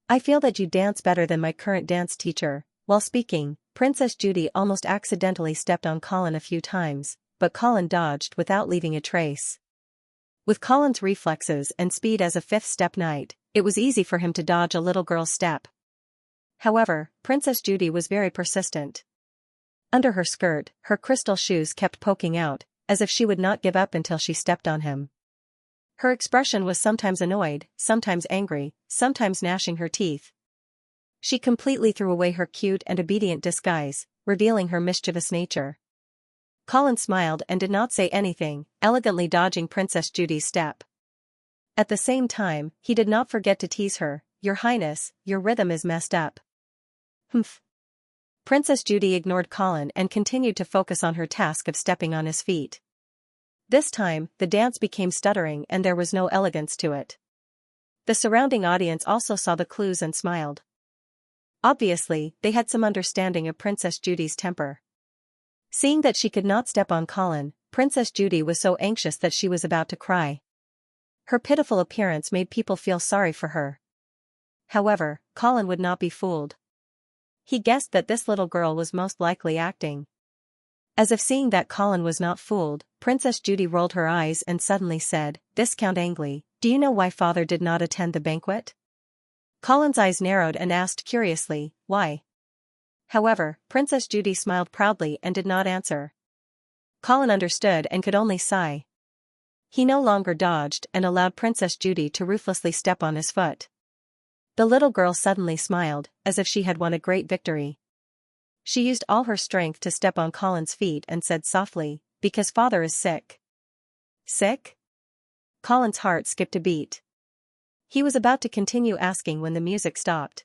I feel that you dance better than my current dance teacher." While speaking, Princess Judy almost accidentally stepped on Colin a few times, but Colin dodged without leaving a trace. With Colin's reflexes and speed as a fifth-step knight, it was easy for him to dodge a little girl's step. However, Princess Judy was very persistent. Under her skirt, her crystal shoes kept poking out, as if she would not give up until she stepped on him. Her expression was sometimes annoyed, sometimes angry, sometimes gnashing her teeth. She completely threw away her cute and obedient disguise, revealing her mischievous nature. Colin smiled and did not say anything, elegantly dodging Princess Judy's step. At the same time, he did not forget to tease her. "Your Highness, your rhythm is messed up." "Humph." Princess Judy ignored Colin and continued to focus on her task of stepping on his feet. This time, the dance became stuttering and there was no elegance to it. The surrounding audience also saw the clues and smiled. Obviously, they had some understanding of Princess Judy's temper. Seeing that she could not step on Colin, Princess Judy was so anxious that she was about to cry. Her pitiful appearance made people feel sorry for her. However, Colin would not be fooled. He guessed that this little girl was most likely acting. As if seeing that Colin was not fooled, Princess Judy rolled her eyes and suddenly said, "Viscount Angley, do you know why father did not attend the banquet?" Colin's eyes narrowed and asked curiously, "Why?" However, Princess Judy smiled proudly and did not answer. Colin understood and could only sigh. He no longer dodged and allowed Princess Judy to ruthlessly step on his foot. The little girl suddenly smiled, as if she had won a great victory. She used all her strength to step on Colin's feet and said softly, "Because father is sick." Sick? Colin's heart skipped a beat. He was about to continue asking when the music stopped.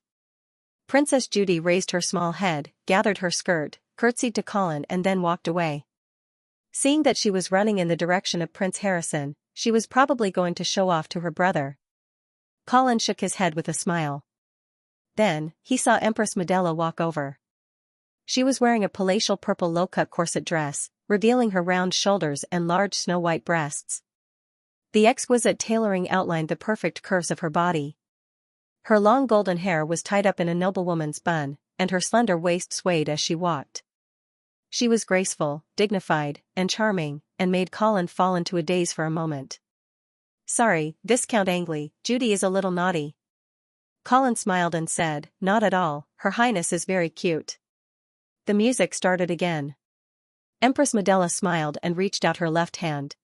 Princess Judy raised her small head, gathered her skirt, curtsied to Colin and then walked away. Seeing that she was running in the direction of Prince Harrison, she was probably going to show off to her brother. Colin shook his head with a smile. Then, he saw Empress Medela walk over. She was wearing a palatial purple low-cut corset dress, revealing her round shoulders and large snow-white breasts. The exquisite tailoring outlined the perfect curves of her body. Her long golden hair was tied up in a noblewoman's bun, and her slender waist swayed as she walked. She was graceful, dignified, and charming, and made Colin fall into a daze for a moment. "Sorry, Viscount Angley, Judy is a little naughty." Colin smiled and said, "Not at all, Her Highness is very cute." The music started again. Empress Medela smiled and reached out her left hand.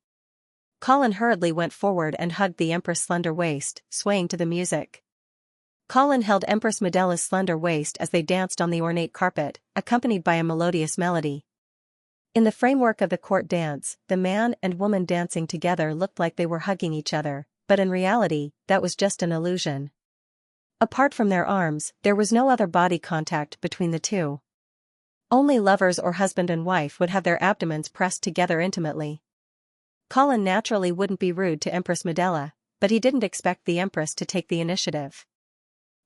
Colin hurriedly went forward and hugged the Empress' slender waist, swaying to the music. Colin held Empress Medela's slender waist as they danced on the ornate carpet, accompanied by a melodious melody. In the framework of the court dance, the man and woman dancing together looked like they were hugging each other, but in reality, that was just an illusion. Apart from their arms, there was no other body contact between the two. Only lovers or husband and wife would have their abdomens pressed together intimately. Colin naturally wouldn't be rude to Empress Medela, but he didn't expect the Empress to take the initiative.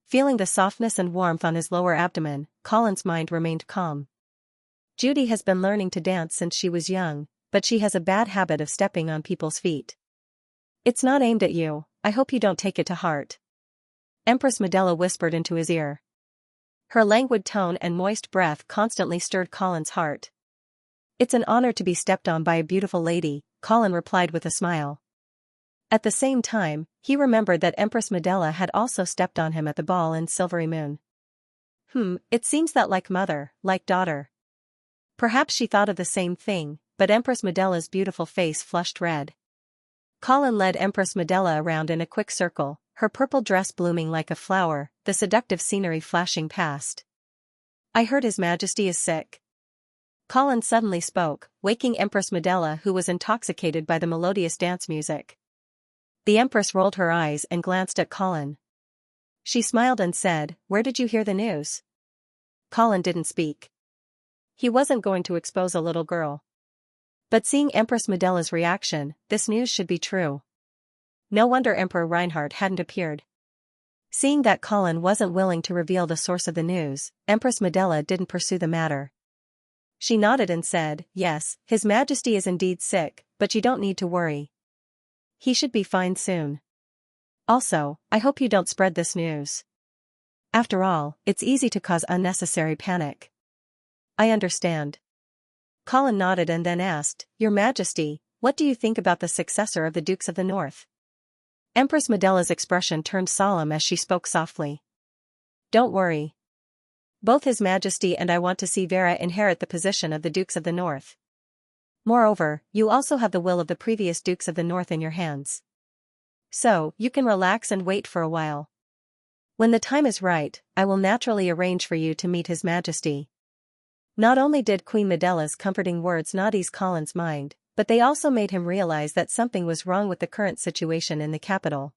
Feeling the softness and warmth on his lower abdomen, Colin's mind remained calm. Judy has been learning to dance since she was young, but she has a bad habit of stepping on people's feet. "It's not aimed at you, I hope you don't take it to heart," Empress Medela whispered into his ear. Her languid tone and moist breath constantly stirred Colin's heart. "It's an honor to be stepped on by a beautiful lady," Colin replied with a smile. At the same time, he remembered that Empress Medela had also stepped on him at the ball in Silvery Moon. It seems that like mother, like daughter. Perhaps she thought of the same thing, but Empress Medela's beautiful face flushed red. Colin led Empress Medela around in a quick circle, her purple dress blooming like a flower, the seductive scenery flashing past. "I heard His Majesty is sick." Colin suddenly spoke, waking Empress Medela, who was intoxicated by the melodious dance music. The Empress rolled her eyes and glanced at Colin. She smiled and said, "Where did you hear the news?" Colin didn't speak. He wasn't going to expose a little girl. But seeing Empress Medela's reaction, this news should be true. No wonder Emperor Reinhardt hadn't appeared. Seeing that Colin wasn't willing to reveal the source of the news, Empress Medela didn't pursue the matter. She nodded and said, "Yes, His Majesty is indeed sick, but you don't need to worry. He should be fine soon. Also, I hope you don't spread this news. After all, it's easy to cause unnecessary panic." "I understand." Colin nodded and then asked, "Your Majesty, what do you think about the successor of the Dukes of the North?" Empress Medela's expression turned solemn as she spoke softly. "Don't worry. Both His Majesty and I want to see Vera inherit the position of the Dukes of the North. Moreover, you also have the will of the previous Dukes of the North in your hands. So, you can relax and wait for a while. When the time is right, I will naturally arrange for you to meet His Majesty." Not only did Queen Medela's comforting words not ease Colin's mind, but they also made him realize that something was wrong with the current situation in the capital.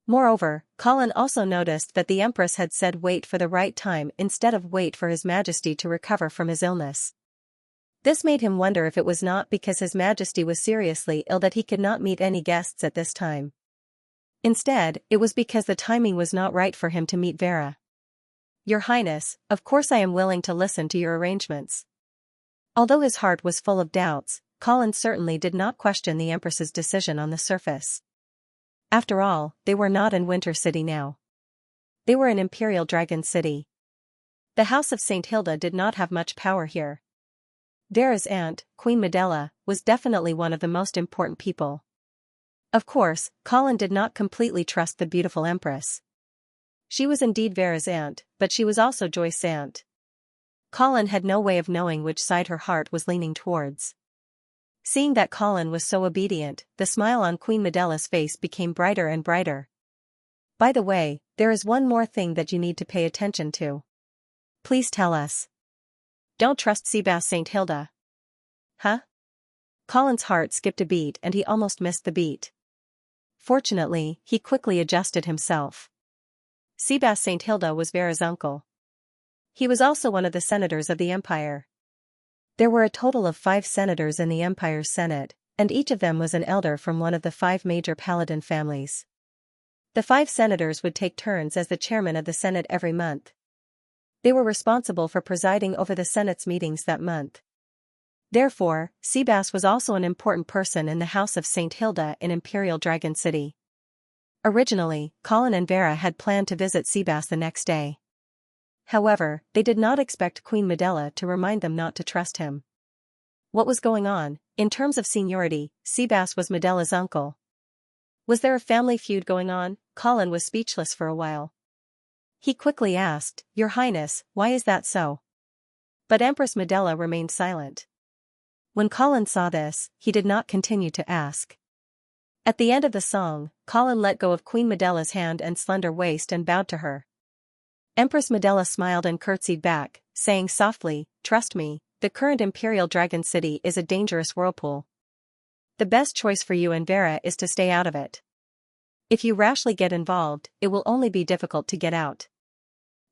Moreover, Colin also noticed that the Empress had said wait for the right time instead of wait for His Majesty to recover from his illness. This made him wonder if it was not because His Majesty was seriously ill that he could not meet any guests at this time. Instead, it was because the timing was not right for him to meet Vera. Your Highness, of course I am willing to listen to your arrangements. Although his heart was full of doubts, Colin certainly did not question the Empress's decision on the surface. After all, they were not in Winter City now. They were in Imperial Dragon City. The House of St. Hilda did not have much power here. Vera's aunt, Queen Medela, was definitely one of the most important people. Of course, Colin did not completely trust the beautiful Empress. She was indeed Vera's aunt, but she was also Joyce's aunt. Colin had no way of knowing which side her heart was leaning towards. Seeing that Colin was so obedient, the smile on Queen Medela's face became brighter and brighter. By the way, there is one more thing that you need to pay attention to. Please tell us. Don't trust Seabass St. Hilda. Huh? Colin's heart skipped a beat and he almost missed the beat. Fortunately, he quickly adjusted himself. Seabass St. Hilda was Vera's uncle. He was also one of the senators of the Empire. There were a total of 5 senators in the Empire's Senate, and each of them was an elder from one of the 5 major paladin families. The 5 senators would take turns as the chairman of the Senate every month. They were responsible for presiding over the Senate's meetings that month. Therefore, Seabass was also an important person in the House of St. Hilda in Imperial Dragon City. Originally, Colin and Vera had planned to visit Seabass the next day. However, they did not expect Queen Medela to remind them not to trust him. What was going on? In terms of seniority, Seabass was Medela's uncle. Was there a family feud going on? Colin was speechless for a while. He quickly asked, Your Highness, why is that so? But Empress Medela remained silent. When Colin saw this, he did not continue to ask. At the end of the song, Colin let go of Queen Medela's hand and slender waist and bowed to her. Empress Medela smiled and curtsied back, saying softly, Trust me, the current Imperial Dragon City is a dangerous whirlpool. The best choice for you and Vera is to stay out of it. If you rashly get involved, it will only be difficult to get out.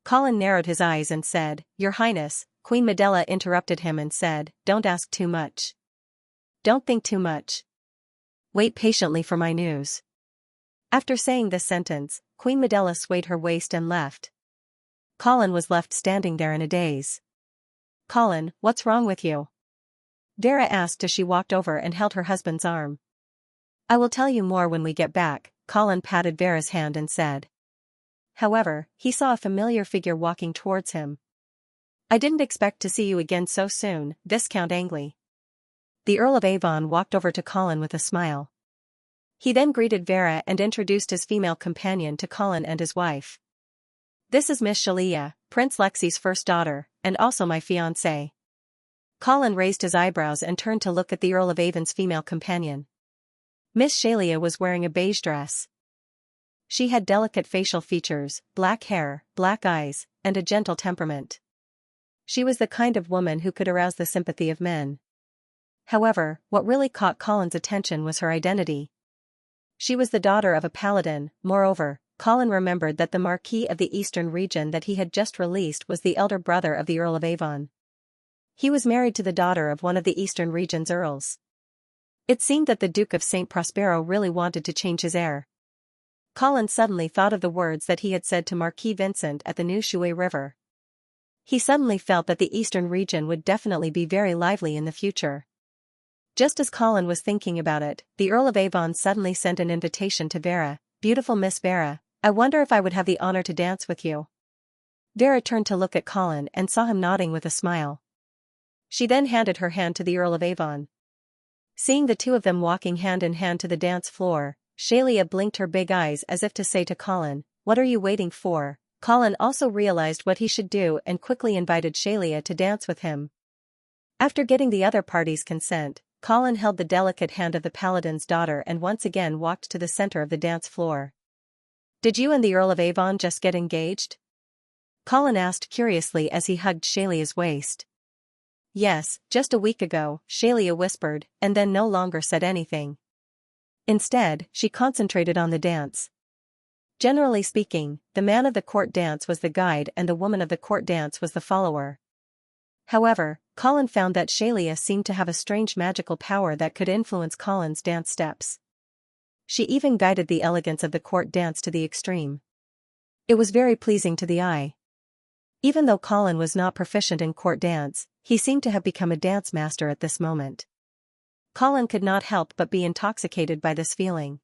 Colin narrowed his eyes and said, Your Highness. Queen Medela interrupted him and said, Don't ask too much. Don't think too much. Wait patiently for my news. After saying this sentence, Queen Medela swayed her waist and left. Colin was left standing there in a daze. Colin, what's wrong with you? Vera asked as she walked over and held her husband's arm. I will tell you more when we get back, Colin patted Vera's hand and said. However, he saw a familiar figure walking towards him. I didn't expect to see you again so soon, Viscount Angley. The Earl of Avon walked over to Colin with a smile. He then greeted Vera and introduced his female companion to Colin and his wife. This is Miss Xianxia, Prince Lexi's first daughter, and also my fiancée. Colin raised his eyebrows and turned to look at the Earl of Avon's female companion. Miss Xianxia was wearing a beige dress. She had delicate facial features, black hair, black eyes, and a gentle temperament. She was the kind of woman who could arouse the sympathy of men. However, what really caught Colin's attention was her identity. She was the daughter of a paladin. Moreover, Colin remembered that the Marquis of the Eastern Region that he had just released was the elder brother of the Earl of Avon. He was married to the daughter of one of the Eastern Region's earls. It seemed that the Duke of St. Prospero really wanted to change his heir. Colin suddenly thought of the words that he had said to Marquis Vincent at the New Shui River. He suddenly felt that the Eastern Region would definitely be very lively in the future. Just as Colin was thinking about it, the Earl of Avon suddenly sent an invitation to Vera. Beautiful Miss Vera, I wonder if I would have the honor to dance with you. Vera turned to look at Colin and saw him nodding with a smile. She then handed her hand to the Earl of Avon. Seeing the two of them walking hand in hand to the dance floor, Xianxia blinked her big eyes as if to say to Colin, What are you waiting for? Colin also realized what he should do and quickly invited Xianxia to dance with him. After getting the other party's consent, Colin held the delicate hand of the paladin's daughter and once again walked to the center of the dance floor. Did you and the Earl of Avon just get engaged? Colin asked curiously as he hugged Xianxia's waist. Yes, just a week ago, Xianxia whispered, and then no longer said anything. Instead, she concentrated on the dance. Generally speaking, the man of the court dance was the guide and the woman of the court dance was the follower. However, Colin found that Xianxia seemed to have a strange magical power that could influence Colin's dance steps. She even guided the elegance of the court dance to the extreme. It was very pleasing to the eye. Even though Colin was not proficient in court dance, he seemed to have become a dance master at this moment. Colin could not help but be intoxicated by this feeling.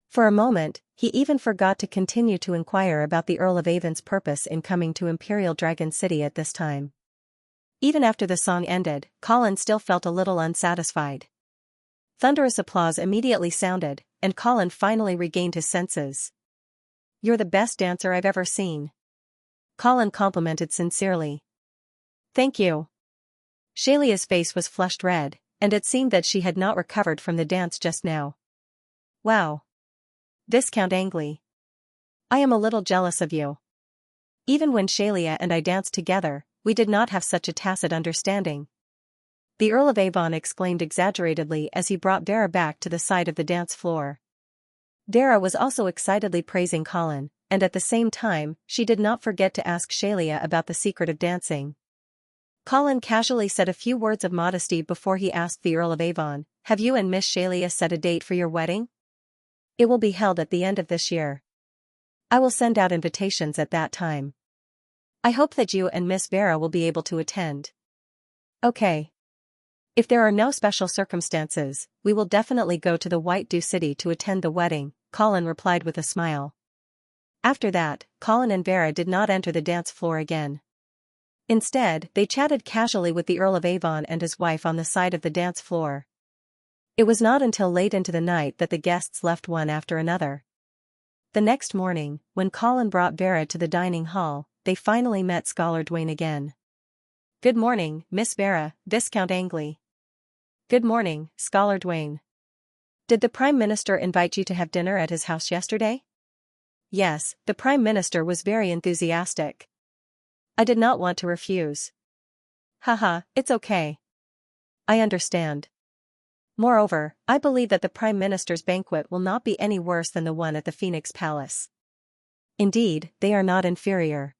For a moment, he even forgot to continue to inquire about the Earl of Avon's purpose in coming to Imperial Dragon City at this time. Even after the song ended, Colin still felt a little unsatisfied. Thunderous applause immediately sounded, and Colin finally regained his senses. "You're the best dancer I've ever seen," Colin complimented sincerely. "Thank you." Xianxia's face was flushed red, and it seemed that she had not recovered from the dance just now. "Wow. Viscount Angley. I am a little jealous of you. Even when Xianxia and I danced together, we did not have such a tacit understanding," the Earl of Avon exclaimed exaggeratedly as he brought Vera back to the side of the dance floor. Vera was also excitedly praising Colin, and at the same time, she did not forget to ask Xianxia about the secret of dancing. Colin casually said a few words of modesty before he asked the Earl of Avon, "Have you and Miss Xianxia set a date for your wedding?" "It will be held at the end of this year. I will send out invitations at that time. I hope that you and Miss Vera will be able to attend." "Okay. If there are no special circumstances, we will definitely go to the White Dew City to attend the wedding," Colin replied with a smile. After that, Colin and Vera did not enter the dance floor again. Instead, they chatted casually with the Earl of Avon and his wife on the side of the dance floor. It was not until late into the night that the guests left one after another. The next morning, when Colin brought Vera to the dining hall, they finally met Scholar Dwayne again. "Good morning, Miss Vera, Viscount Angley." "Good morning, Scholar Dwayne. Did the Prime Minister invite you to have dinner at his house yesterday?" "Yes, the Prime Minister was very enthusiastic. I did not want to refuse." "Haha, it's okay. I understand. Moreover, I believe that the Prime Minister's banquet will not be any worse than the one at the Phoenix Palace. Indeed, they are not inferior."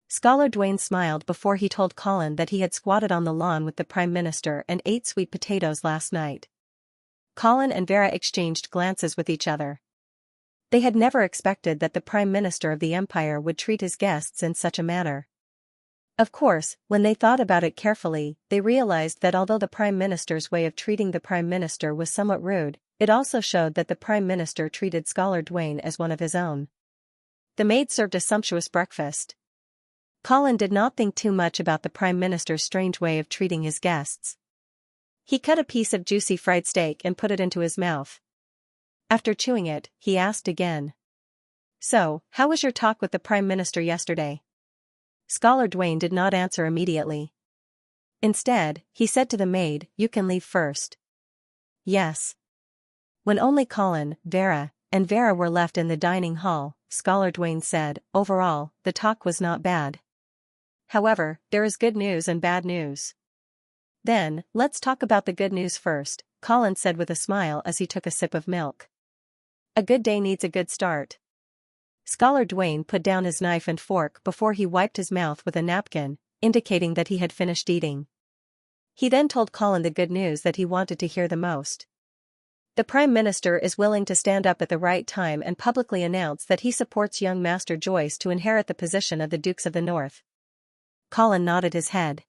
Scholar Dwayne smiled before he told Colin that he had squatted on the lawn with the Prime Minister and ate sweet potatoes last night. Colin and Vera exchanged glances with each other. They had never expected that the Prime Minister of the Empire would treat his guests in such a manner. Of course, when they thought about it carefully, they realized that although the Prime Minister's way of treating the Prime Minister was somewhat rude, it also showed that the Prime Minister treated Scholar Dwayne as one of his own. The maid served a sumptuous breakfast. Colin did not think too much about the Prime Minister's strange way of treating his guests. He cut a piece of juicy fried steak and put it into his mouth. After chewing it, he asked again, "So, how was your talk with the Prime Minister yesterday?" Scholar Dwayne did not answer immediately. Instead, he said to the maid, "You can leave first." "Yes." When only Colin, Vera, and Vera were left in the dining hall, Scholar Dwayne said, "Overall, the talk was not bad. However, there is good news and bad news." "Then, let's talk about the good news first," Colin said with a smile as he took a sip of milk. "A good day needs a good start." Scholar Dwayne put down his knife and fork before he wiped his mouth with a napkin, indicating that he had finished eating. He then told Colin the good news that he wanted to hear the most. "The Prime Minister is willing to stand up at the right time and publicly announce that he supports young Master Joyce to inherit the position of the Dukes of the North." Colin nodded his head.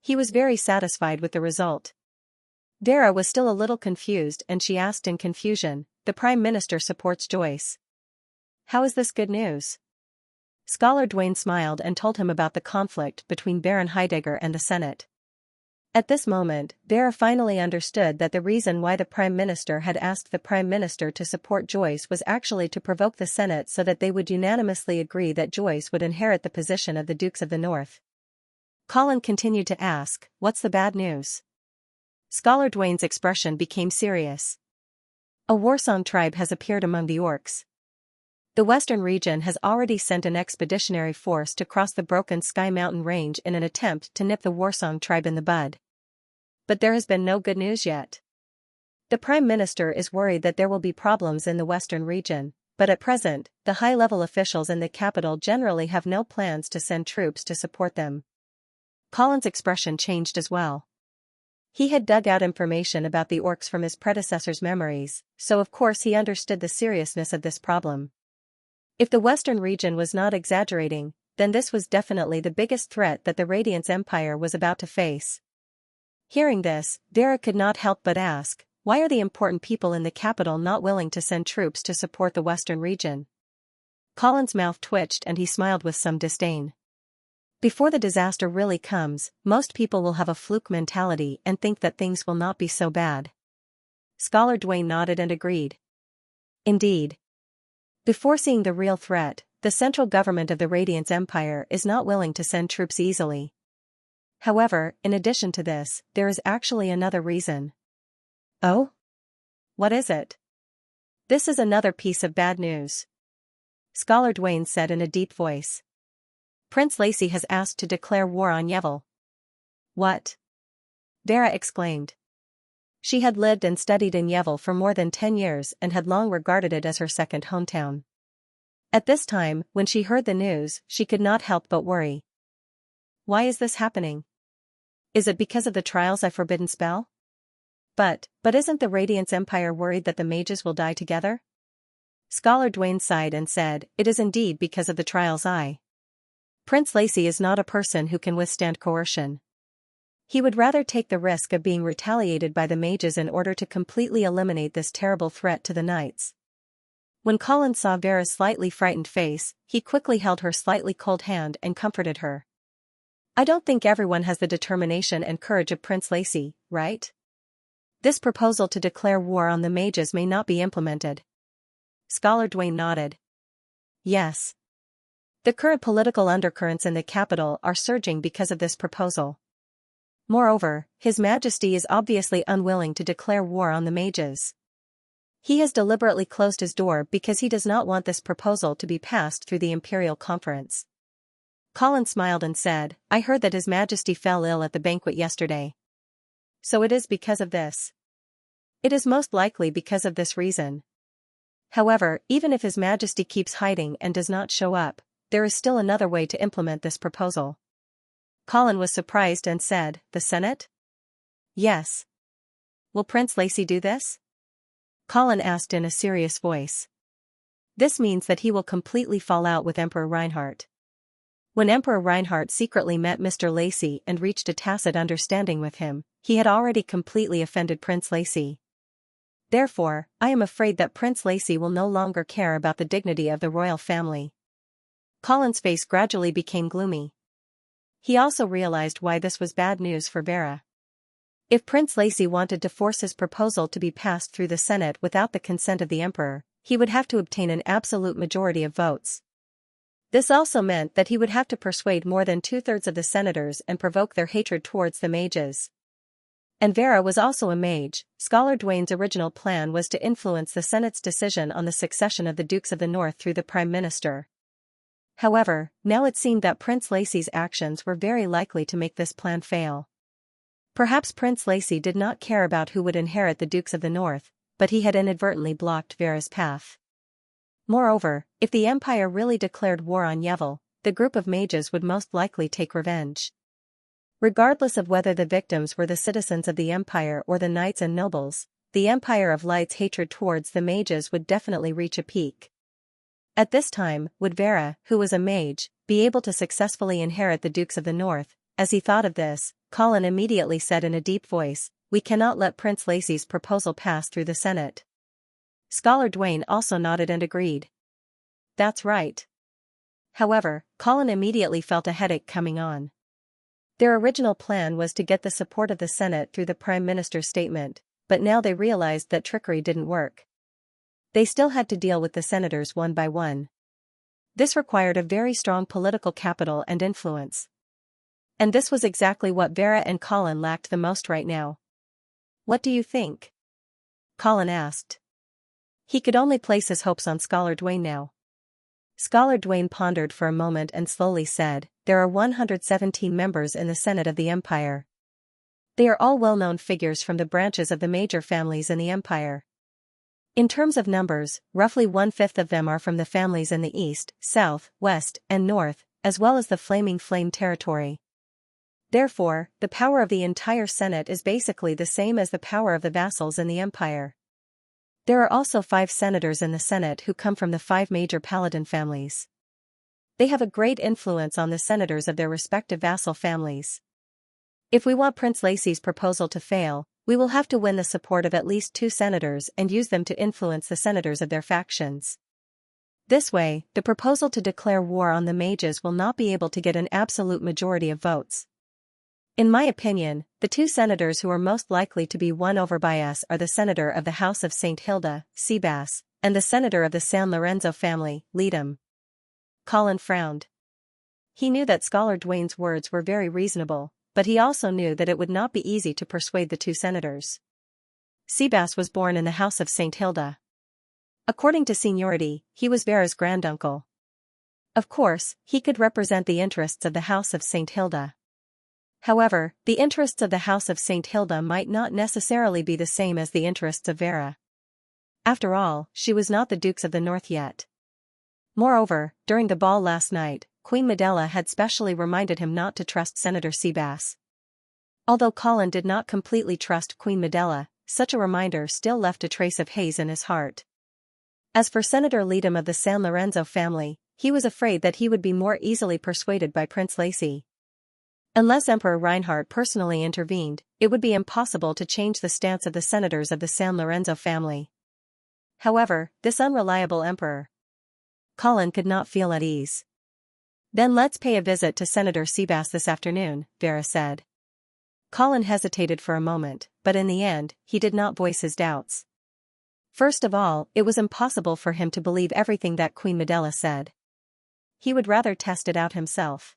He was very satisfied with the result. Vera was still a little confused and she asked in confusion, "The Prime Minister supports Joyce. How is this good news?" Scholar Dwayne smiled and told him about the conflict between Baron Heidegger and the Senate. At this moment, Vera finally understood that the reason why the Prime Minister had asked the Prime Minister to support Joyce was actually to provoke the Senate so that they would unanimously agree that Joyce would inherit the position of the Dukes of the North. Colin continued to ask, "What's the bad news?" Scholar Dwayne's expression became serious. "A warsong tribe has appeared among the orcs. The Western region has already sent an expeditionary force to cross the Broken Sky Mountain Range in an attempt to nip the Warsong tribe in the bud. But there has been no good news yet. The Prime Minister is worried that there will be problems in the Western region, but at present, the high-level officials in the capital generally have no plans to send troops to support them." Colin's expression changed as well. He had dug out information about the orcs from his predecessor's memories, so of course he understood the seriousness of this problem. If the Western region was not exaggerating, then this was definitely the biggest threat that the Radiance Empire was about to face. Hearing this, Vera could not help but ask, why are the important people in the capital not willing to send troops to support the western region? Colin's mouth twitched and he smiled with some disdain. Before the disaster really comes, most people will have a fluke mentality and think that things will not be so bad. Scholar Dwayne nodded and agreed. Indeed. Before seeing the real threat, the central government of the Radiance Empire is not willing to send troops easily. However, in addition to this, there is actually another reason. Oh? What is it? This is another piece of bad news. Scholar Dwayne said in a deep voice. Prince Lacey has asked to declare war on Yevil. What? Vera exclaimed. She had lived and studied in Yevil for more than 10 years and had long regarded it as her second hometown. At this time, when she heard the news, she could not help but worry. Why is this happening? Is it because of the trials of Forbidden Spell? But isn't the Radiance Empire worried that the mages will die together? Scholar Dwayne sighed and said, it is indeed because of the trials Prince Lacey is not a person who can withstand coercion. He would rather take the risk of being retaliated by the mages in order to completely eliminate this terrible threat to the knights. When Colin saw Vera's slightly frightened face, he quickly held her slightly cold hand and comforted her. I don't think everyone has the determination and courage of Prince Lacey, right? This proposal to declare war on the mages may not be implemented. Scholar Dwayne nodded. Yes. The current political undercurrents in the capital are surging because of this proposal. Moreover, His Majesty is obviously unwilling to declare war on the mages. He has deliberately closed his door because he does not want this proposal to be passed through the Imperial Conference. Colin smiled and said, I heard that His Majesty fell ill at the banquet yesterday. So it is because of this. It is most likely because of this reason. However, even if His Majesty keeps hiding and does not show up, there is still another way to implement this proposal. Colin was surprised and said, the Senate? Yes. Will Prince Lacey do this? Colin asked in a serious voice. This means that he will completely fall out with Emperor Reinhardt. When Emperor Reinhardt secretly met Mr. Lacey and reached a tacit understanding with him, he had already completely offended Prince Lacey. Therefore, I am afraid that Prince Lacey will no longer care about the dignity of the royal family. Colin's face gradually became gloomy. He also realized why this was bad news for Vera. If Prince Lacey wanted to force his proposal to be passed through the Senate without the consent of the Emperor, he would have to obtain an absolute majority of votes. This also meant that he would have to persuade more than 2/3 of the senators and provoke their hatred towards the mages. And Vera was also a mage. Scholar Dwayne's original plan was to influence the Senate's decision on the succession of the Dukes of the North through the Prime Minister. However, now it seemed that Prince Lacey's actions were very likely to make this plan fail. Perhaps Prince Lacey did not care about who would inherit the Dukes of the North, but he had inadvertently blocked Vera's path. Moreover, if the Empire really declared war on Yevil, the group of mages would most likely take revenge. Regardless of whether the victims were the citizens of the Empire or the knights and nobles, the Empire of Light's hatred towards the mages would definitely reach a peak. At this time, would Vera, who was a mage, be able to successfully inherit the Dukes of the North? As he thought of this, Colin immediately said in a deep voice, we cannot let Prince Lacey's proposal pass through the Senate. Scholar Dwayne also nodded and agreed. That's right. However, Colin immediately felt a headache coming on. Their original plan was to get the support of the Senate through the Prime Minister's statement, but now they realized that trickery didn't work. They still had to deal with the senators one by one. This required a very strong political capital and influence. And this was exactly what Vera and Colin lacked the most right now. What do you think? Colin asked. He could only place his hopes on Scholar Dwayne now. Scholar Dwayne pondered for a moment and slowly said, there are 117 members in the Senate of the Empire. They are all well-known figures from the branches of the major families in the Empire. In terms of numbers, roughly 1/5 of them are from the families in the East, South, West, and North, as well as the Flaming Flame territory. Therefore, the power of the entire Senate is basically the same as the power of the vassals in the Empire. There are also 5 senators in the Senate who come from the 5 major paladin families. They have a great influence on the senators of their respective vassal families. If we want Prince Lacy's proposal to fail, we will have to win the support of at least 2 senators and use them to influence the senators of their factions. This way, the proposal to declare war on the mages will not be able to get an absolute majority of votes. In my opinion, the 2 senators who are most likely to be won over by us are the senator of the House of St. Hilda, Seabass, and the senator of the San Lorenzo family, Leadham. Colin frowned. He knew that Scholar Dwayne's words were very reasonable, but he also knew that it would not be easy to persuade the 2 senators. Seabass was born in the House of St. Hilda. According to seniority, he was Vera's granduncle. Of course, he could represent the interests of the House of St. Hilda. However, the interests of the House of St. Hilda might not necessarily be the same as the interests of Vera. After all, she was not the Dukes of the North yet. Moreover, during the ball last night, Queen Medela had specially reminded him not to trust Senator Seabass. Although Colin did not completely trust Queen Medela, such a reminder still left a trace of haze in his heart. As for Senator Leadham of the San Lorenzo family, he was afraid that he would be more easily persuaded by Prince Lacy. Unless Emperor Reinhardt personally intervened, it would be impossible to change the stance of the senators of the San Lorenzo family. However, this unreliable emperor. Colin could not feel at ease. Then let's pay a visit to Senator Seabass this afternoon, Vera said. Colin hesitated for a moment, but in the end, he did not voice his doubts. First of all, it was impossible for him to believe everything that Queen Medela said. He would rather test it out himself.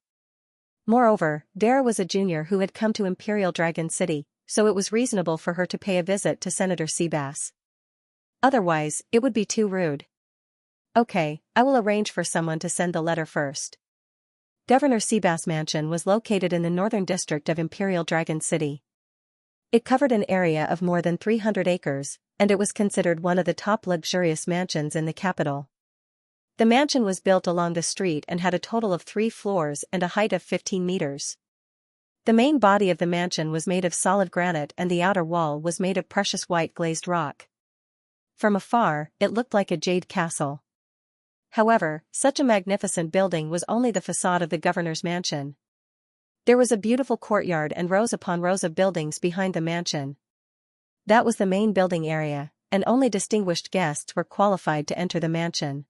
Moreover, Vera was a junior who had come to Imperial Dragon City, so it was reasonable for her to pay a visit to Senator Seabass. Otherwise, it would be too rude. Okay, I will arrange for someone to send the letter first. Governor Seabass' mansion was located in the northern district of Imperial Dragon City. It covered an area of more than 300 acres, and it was considered one of the top luxurious mansions in the capital. The mansion was built along the street and had a total of 3 floors and a height of 15 meters. The main body of the mansion was made of solid granite and the outer wall was made of precious white glazed rock. From afar, it looked like a jade castle. However, such a magnificent building was only the facade of the governor's mansion. There was a beautiful courtyard and rows upon rows of buildings behind the mansion. That was the main building area, and only distinguished guests were qualified to enter the mansion.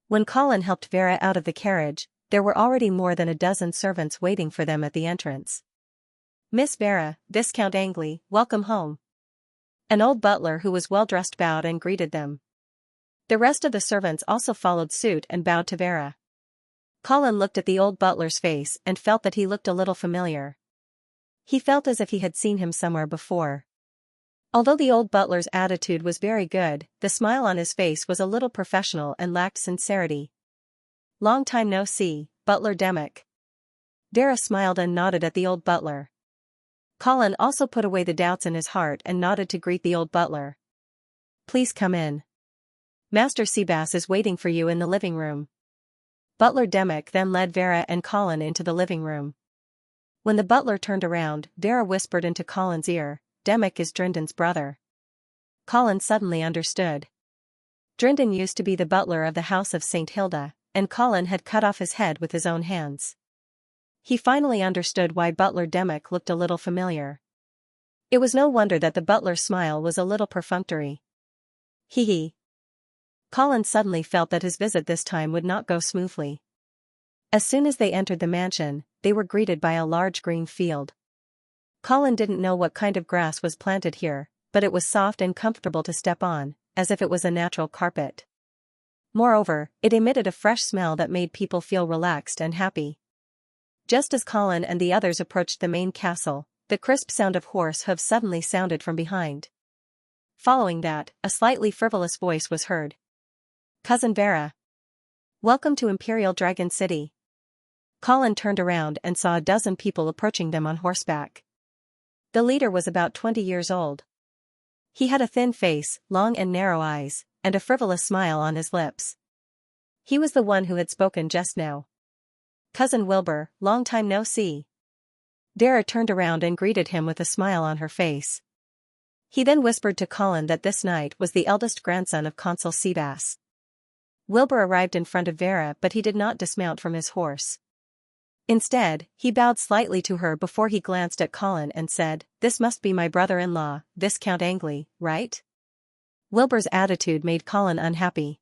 When Colin helped Vera out of the carriage, there were already more than a dozen servants waiting for them at the entrance. Miss Vera, Viscount Angley, welcome home. An old butler who was well dressed bowed and greeted them. The rest of the servants also followed suit and bowed to Vera. Colin looked at the old butler's face and felt that he looked a little familiar. He felt as if he had seen him somewhere before. Although the old butler's attitude was very good, the smile on his face was a little professional and lacked sincerity. Long time no see, Butler Demick. Vera smiled and nodded at the old butler. Colin also put away the doubts in his heart and nodded to greet the old butler. Please come in. Master Seabass is waiting for you in the living room. Butler Demick then led Vera and Colin into the living room. When the butler turned around, Vera whispered into Colin's ear, Demick is Drinden's brother. Colin suddenly understood. Drinden used to be the butler of the House of St. Hilda, and Colin had cut off his head with his own hands. He finally understood why Butler Demick looked a little familiar. It was no wonder that the butler's smile was a little perfunctory. Hee hee. Colin suddenly felt that his visit this time would not go smoothly. As soon as they entered the mansion, they were greeted by a large green field. Colin didn't know what kind of grass was planted here, but it was soft and comfortable to step on, as if it was a natural carpet. Moreover, it emitted a fresh smell that made people feel relaxed and happy. Just as Colin and the others approached the main castle, the crisp sound of horse hooves suddenly sounded from behind. Following that, a slightly frivolous voice was heard. Cousin Vera. Welcome to Imperial Dragon City. Colin turned around and saw a dozen people approaching them on horseback. The leader was about 20 years old. He had a thin face, long and narrow eyes, and a frivolous smile on his lips. He was the one who had spoken just now. Cousin Wilbur, long time no see. Vera turned around and greeted him with a smile on her face. He then whispered to Colin that this knight was the eldest grandson of Consul Seabass. Wilbur arrived in front of Vera, but he did not dismount from his horse. Instead, he bowed slightly to her before he glanced at Colin and said, "This must be my brother-in-law, Viscount Angley, right?" Wilbur's attitude made Colin unhappy.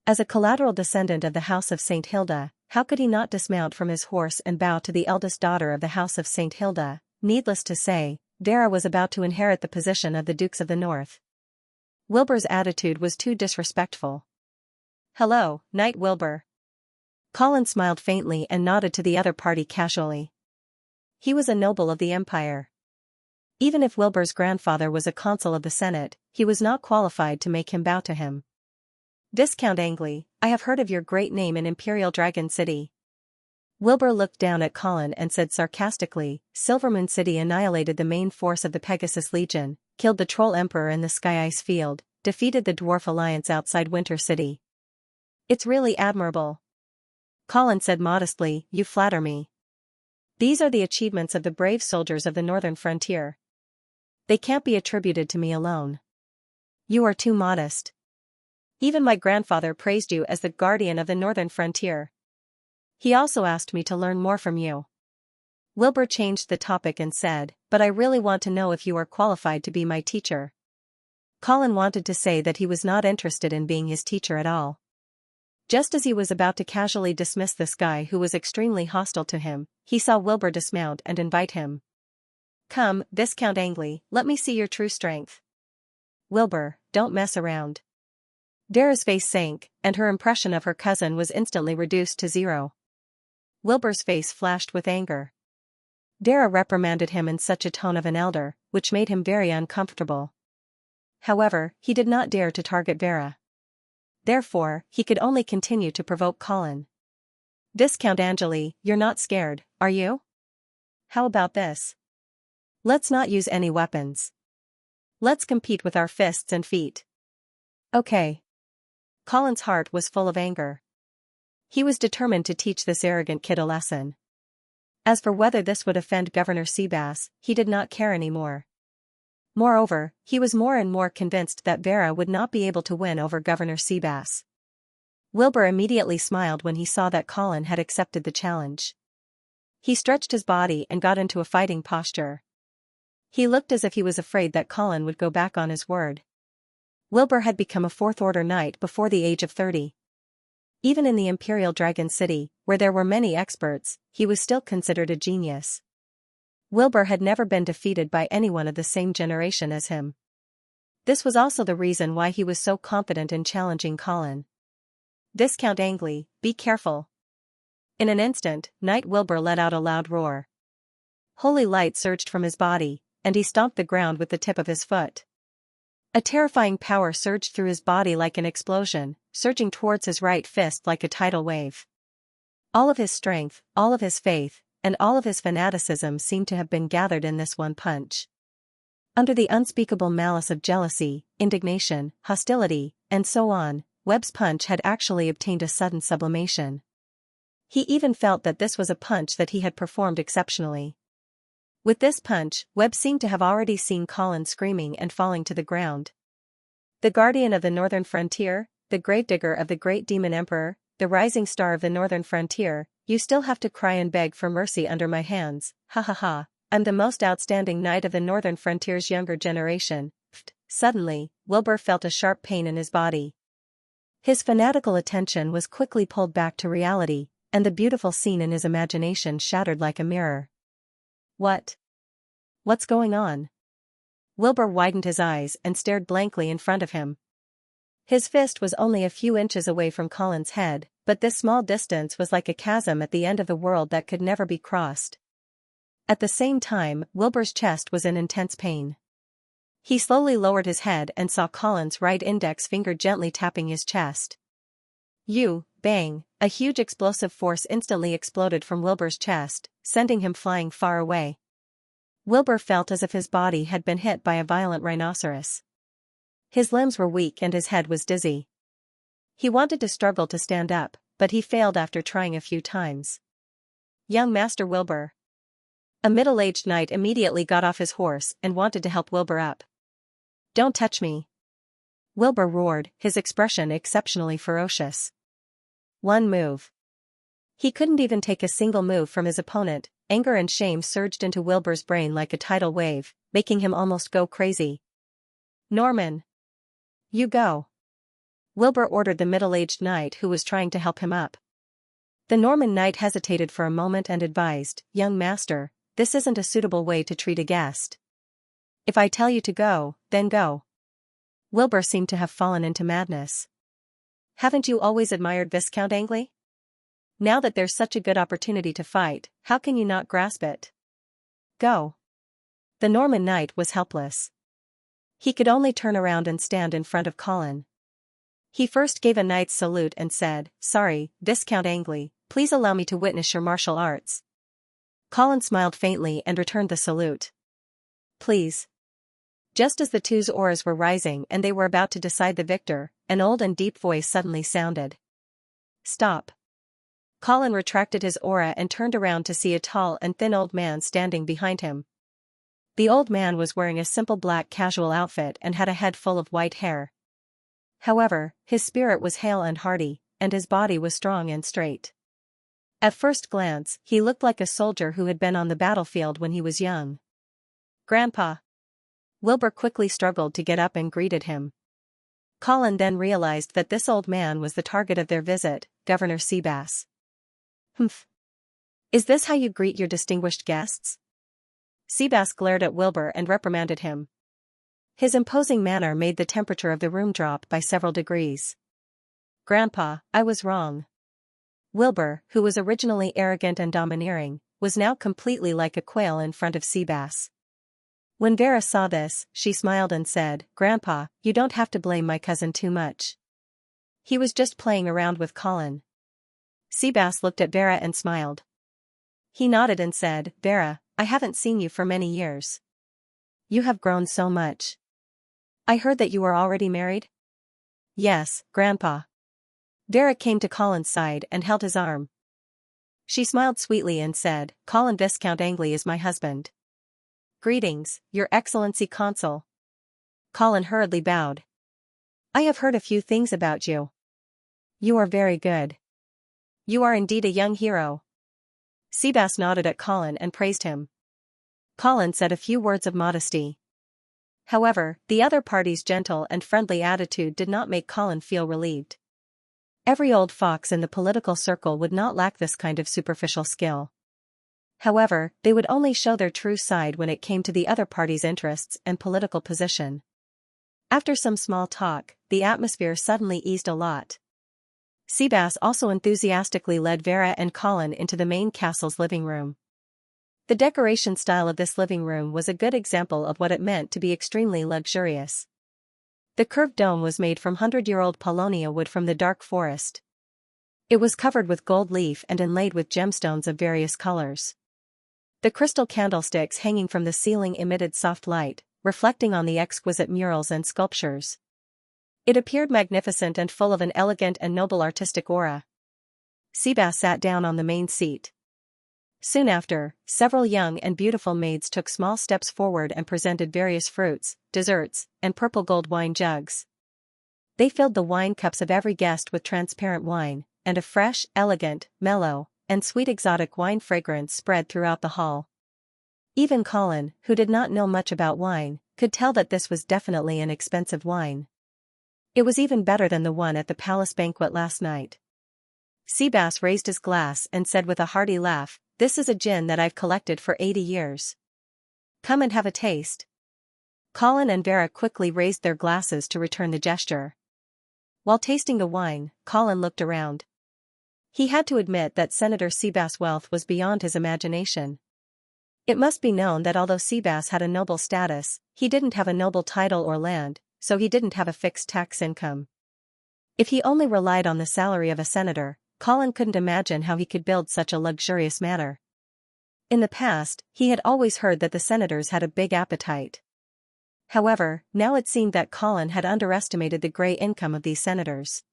As a collateral descendant of the House of St. Hilda, how could he not dismount from his horse and bow to the eldest daughter of the House of St. Hilda? Needless to say, Vera was about to inherit the position of the Dukes of the North. Wilbur's attitude was too disrespectful. "Hello, Knight Wilbur." Colin smiled faintly and nodded to the other party casually. He was a noble of the Empire. Even if Wilbur's grandfather was a consul of the Senate, he was not qualified to make him bow to him. "Viscount Angley, I have heard of your great name in Imperial Dragon City." Wilbur looked down at Colin and said sarcastically, "Silvermoon City annihilated the main force of the Pegasus Legion, killed the Troll Emperor in the Sky Ice Field, defeated the Dwarf Alliance outside Winter City." "It's really admirable," Colin said modestly. "You flatter me. These are the achievements of the brave soldiers of the northern frontier. They can't be attributed to me alone." "You are too modest. Even my grandfather praised you as the guardian of the northern frontier. He also asked me to learn more from you." Wilbur changed the topic and said, "But I really want to know if you are qualified to be my teacher." Colin wanted to say that he was not interested in being his teacher at all. Just as he was about to casually dismiss this guy who was extremely hostile to him, he saw Wilbur dismount and invite him. "Come, Viscount Angley, let me see your true strength." "Wilbur, don't mess around." Vera's face sank, and her impression of her cousin was instantly reduced to 0. Wilbur's face flashed with anger. Vera reprimanded him in such a tone of an elder, which made him very uncomfortable. However, he did not dare to target Vera. Therefore, he could only continue to provoke Colin. "Viscount Angley, you're not scared, are you? How about this? Let's not use any weapons. Let's compete with our fists and feet." "Okay." Colin's heart was full of anger. He was determined to teach this arrogant kid a lesson. As for whether this would offend Governor Seabass, he did not care anymore. Moreover, he was more and more convinced that Vera would not be able to win over Governor Seabass. Wilbur immediately smiled when he saw that Colin had accepted the challenge. He stretched his body and got into a fighting posture. He looked as if he was afraid that Colin would go back on his word. Wilbur had become a fourth-order knight before the age of 30. Even in the Imperial Dragon City, where there were many experts, he was still considered a genius. Wilbur had never been defeated by anyone of the same generation as him. This was also the reason why he was so confident in challenging Colin. "Viscount Angley, be careful." In an instant, Knight Wilbur let out a loud roar. Holy light surged from his body, and he stomped the ground with the tip of his foot. A terrifying power surged through his body like an explosion, surging towards his right fist like a tidal wave. All of his strength, all of his faith, and all of his fanaticism seemed to have been gathered in this one punch. Under the unspeakable malice of jealousy, indignation, hostility, and so on, Webb's punch had actually obtained a sudden sublimation. He even felt that this was a punch that he had performed exceptionally. With this punch, Webb seemed to have already seen Colin screaming and falling to the ground. "The guardian of the northern frontier, the gravedigger of the great demon emperor, the rising star of the northern frontier, you still have to cry and beg for mercy under my hands, ha ha ha, I'm the most outstanding knight of the northern frontier's younger generation." Suddenly, Wilbur felt a sharp pain in his body. His fanatical attention was quickly pulled back to reality, and the beautiful scene in his imagination shattered like a mirror. What's going on? Wilbur widened his eyes and stared blankly in front of him. His fist was only a few inches away from Colin's head, but this small distance was like a chasm at the end of the world that could never be crossed. At the same time, Wilbur's chest was in intense pain. He slowly lowered his head and saw Colin's right index finger gently tapping his chest. Bang, a huge explosive force instantly exploded from Wilbur's chest, sending him flying far away. Wilbur felt as if his body had been hit by a violent rhinoceros. His limbs were weak and his head was dizzy. He wanted to struggle to stand up, but he failed after trying a few times. "Young Master Wilbur." A middle-aged knight immediately got off his horse and wanted to help Wilbur up. "Don't touch me." Wilbur roared, his expression exceptionally ferocious. One move. He couldn't even take a single move from his opponent. Anger and shame surged into Wilbur's brain like a tidal wave, making him almost go crazy. Norman. You go. Wilbur ordered the middle-aged knight who was trying to help him up. The Norman knight hesitated for a moment and advised, Young master, this isn't a suitable way to treat a guest. If I tell you to go, then go. Wilbur seemed to have fallen into madness. Haven't you always admired Viscount Angley? Now that there's such a good opportunity to fight, how can you not grasp it? Go. The Norman knight was helpless. He could only turn around and stand in front of Colin. He first gave a knight's salute and said, Sorry, Viscount Angley, please allow me to witness your martial arts. Colin smiled faintly and returned the salute. Please. Just as the two's auras were rising and they were about to decide the victor, an old and deep voice suddenly sounded. Stop. Colin retracted his aura and turned around to see a tall and thin old man standing behind him. The old man was wearing a simple black casual outfit and had a head full of white hair. However, his spirit was hale and hearty, and his body was strong and straight. At first glance, he looked like a soldier who had been on the battlefield when he was young. Grandpa. Wilbur quickly struggled to get up and greeted him. Colin then realized that this old man was the target of their visit, Governor Seabass. Humph. Is this how you greet your distinguished guests? Seabass glared at Wilbur and reprimanded him. His imposing manner made the temperature of the room drop by several degrees. Grandpa, I was wrong. Wilbur, who was originally arrogant and domineering, was now completely like a quail in front of Seabass. When Vera saw this, she smiled and said, Grandpa, you don't have to blame my cousin too much. He was just playing around with Colin. Seabass looked at Vera and smiled. He nodded and said, Vera, I haven't seen you for many years. You have grown so much. I heard that you are already married? Yes, Grandpa. Vera came to Colin's side and held his arm. She smiled sweetly and said, Colin Viscount Angley is my husband. Greetings, Your Excellency Consul. Colin hurriedly bowed. I have heard a few things about you. You are very good. You are indeed a young hero. Seabass nodded at Colin and praised him. Colin said a few words of modesty. However, the other party's gentle and friendly attitude did not make Colin feel relieved. Every old fox in the political circle would not lack this kind of superficial skill. However, they would only show their true side when it came to the other party's interests and political position. After some small talk, the atmosphere suddenly eased a lot. Seabass also enthusiastically led Vera and Colin into the main castle's living room. The decoration style of this living room was a good example of what it meant to be extremely luxurious. The curved dome was made from 100-year-old paulownia wood from the dark forest. It was covered with gold leaf and inlaid with gemstones of various colors. The crystal candlesticks hanging from the ceiling emitted soft light, reflecting on the exquisite murals and sculptures. It appeared magnificent and full of an elegant and noble artistic aura. Seabass sat down on the main seat. Soon after, several young and beautiful maids took small steps forward and presented various fruits, desserts, and purple gold wine jugs. They filled the wine cups of every guest with transparent wine, and a fresh, elegant, mellow, and sweet exotic wine fragrance spread throughout the hall. Even Colin, who did not know much about wine, could tell that this was definitely an expensive wine. It was even better than the one at the palace banquet last night. Seabass raised his glass and said with a hearty laugh, This is a gin that I've collected for 80 years. Come and have a taste. Colin and Vera quickly raised their glasses to return the gesture. While tasting the wine, Colin looked around. He had to admit that Senator Seabass' wealth was beyond his imagination. It must be known that although Seabass had a noble status, he didn't have a noble title or land, so he didn't have a fixed tax income. If he only relied on the salary of a senator, Colin couldn't imagine how he could build such a luxurious manor. In the past, he had always heard that the senators had a big appetite. However, now it seemed that Colin had underestimated the grey income of these senators.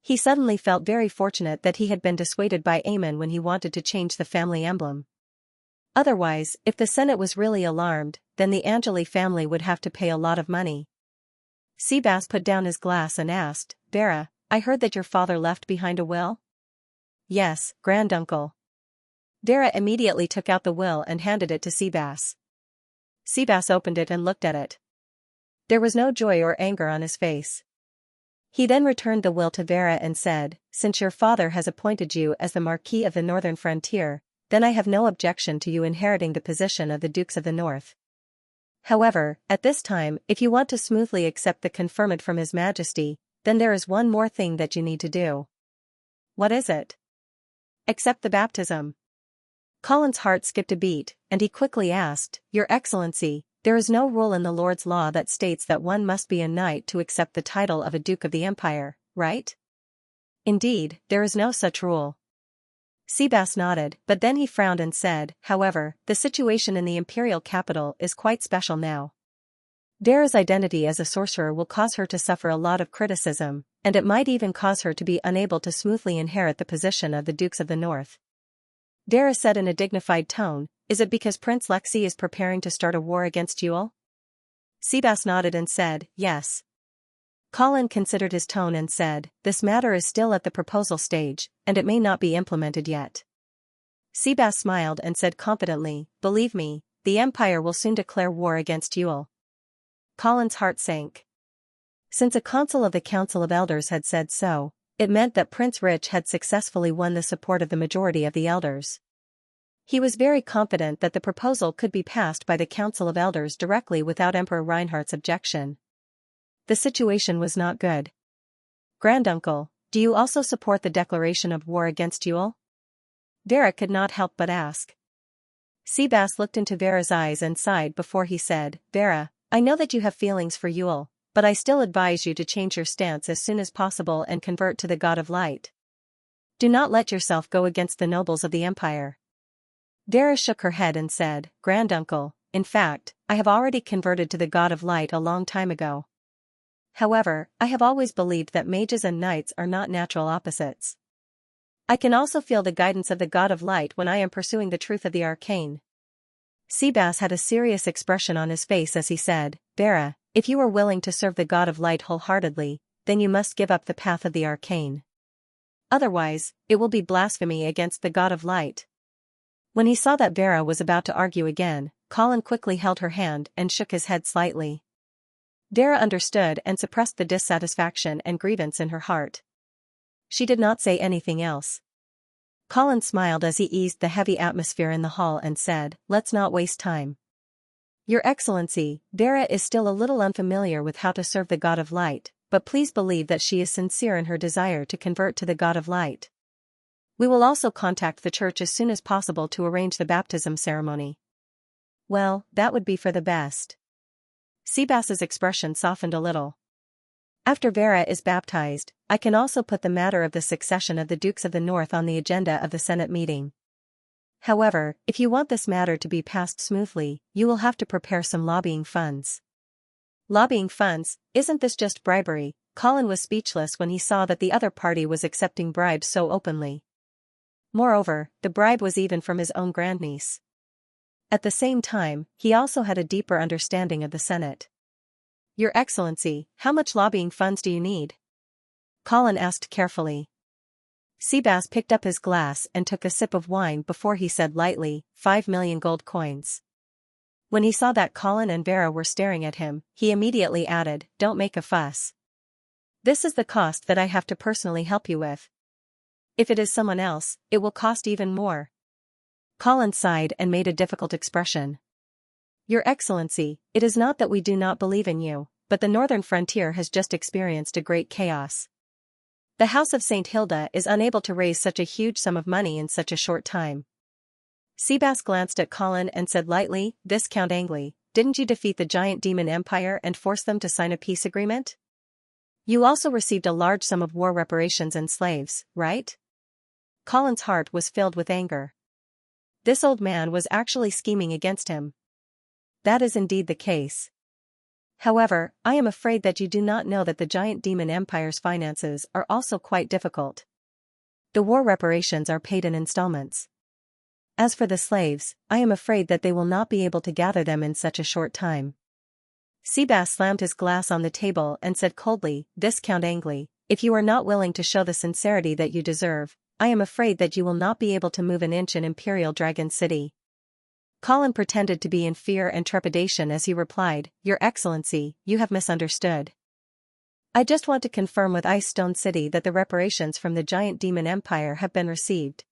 He suddenly felt very fortunate that he had been dissuaded by Aemon when he wanted to change the family emblem. Otherwise, if the Senate was really alarmed, then the Angeli family would have to pay a lot of money. Seabass put down his glass and asked, Vera, I heard that your father left behind a will? Yes, granduncle. Vera immediately took out the will and handed it to Seabass. Seabass opened it and looked at it. There was no joy or anger on his face. He then returned the will to Vera and said, Since your father has appointed you as the Marquis of the Northern Frontier, then I have no objection to you inheriting the position of the Dukes of the North. However, at this time, if you want to smoothly accept the conferment from His Majesty, then there is one more thing that you need to do. What is it? Accept the baptism. Colin's heart skipped a beat, and he quickly asked, Your Excellency, there is no rule in the Lord's law that states that one must be a knight to accept the title of a Duke of the Empire, right? Indeed, there is no such rule. Seabass nodded, but then he frowned and said, However, the situation in the imperial capital is quite special now. Vera's identity as a sorcerer will cause her to suffer a lot of criticism, and it might even cause her to be unable to smoothly inherit the position of the Dukes of the North. Vera said in a dignified tone, Is it because Prince Lexi is preparing to start a war against Yule? Seabass nodded and said, Yes. Colin considered his tone and said, This matter is still at the proposal stage, and it may not be implemented yet. Seabass smiled and said confidently, Believe me, the Empire will soon declare war against Yule. Colin's heart sank. Since a consul of the Council of Elders had said so, it meant that Prince Rich had successfully won the support of the majority of the elders. He was very confident that the proposal could be passed by the Council of Elders directly without Emperor Reinhardt's objection. The situation was not good. Granduncle, do you also support the declaration of war against Yule? Vera could not help but ask. Seabass looked into Vera's eyes and sighed before he said, Vera, I know that you have feelings for Yule, but I still advise you to change your stance as soon as possible and convert to the God of Light. Do not let yourself go against the nobles of the Empire. Vera shook her head and said, Granduncle, in fact, I have already converted to the God of Light a long time ago. However, I have always believed that mages and knights are not natural opposites. I can also feel the guidance of the God of Light when I am pursuing the truth of the arcane. Seabass had a serious expression on his face as he said, Vera, if you are willing to serve the God of Light wholeheartedly, then you must give up the path of the arcane. Otherwise, it will be blasphemy against the God of Light. When he saw that Vera was about to argue again, Colin quickly held her hand and shook his head slightly. Vera understood and suppressed the dissatisfaction and grievance in her heart. She did not say anything else. Colin smiled as he eased the heavy atmosphere in the hall and said, Let's not waste time. Your Excellency, Vera is still a little unfamiliar with how to serve the God of Light, but please believe that she is sincere in her desire to convert to the God of Light. We will also contact the church as soon as possible to arrange the baptism ceremony. Well, that would be for the best. Seabass's expression softened a little. After Vera is baptized, I can also put the matter of the succession of the Dukes of the North on the agenda of the Senate meeting. However, if you want this matter to be passed smoothly, you will have to prepare some lobbying funds. Lobbying funds, isn't this just bribery? Colin was speechless when he saw that the other party was accepting bribes so openly. Moreover, the bribe was even from his own grandniece. At the same time, he also had a deeper understanding of the Senate. Your Excellency, how much lobbying funds do you need? Colin asked carefully. Seabass picked up his glass and took a sip of wine before he said lightly, 5 million gold coins. When he saw that Colin and Vera were staring at him, he immediately added, Don't make a fuss. This is the cost that I have to personally help you with. If it is someone else, it will cost even more. Colin sighed and made a difficult expression. Your Excellency, it is not that we do not believe in you, but the northern frontier has just experienced a great chaos. The House of St. Hilda is unable to raise such a huge sum of money in such a short time. Seabass glanced at Colin and said lightly, Viscount Angley, didn't you defeat the giant demon empire and force them to sign a peace agreement? You also received a large sum of war reparations and slaves, right? Colin's heart was filled with anger. This old man was actually scheming against him. That is indeed the case. However, I am afraid that you do not know that the giant demon empire's finances are also quite difficult. The war reparations are paid in installments. As for the slaves, I am afraid that they will not be able to gather them in such a short time. Seabass slammed his glass on the table and said coldly, Viscount Angley, if you are not willing to show the sincerity that you deserve, I am afraid that you will not be able to move an inch in Imperial Dragon City. Colin pretended to be in fear and trepidation as he replied, Your Excellency, you have misunderstood. I just want to confirm with Ice Stone City that the reparations from the giant demon empire have been received.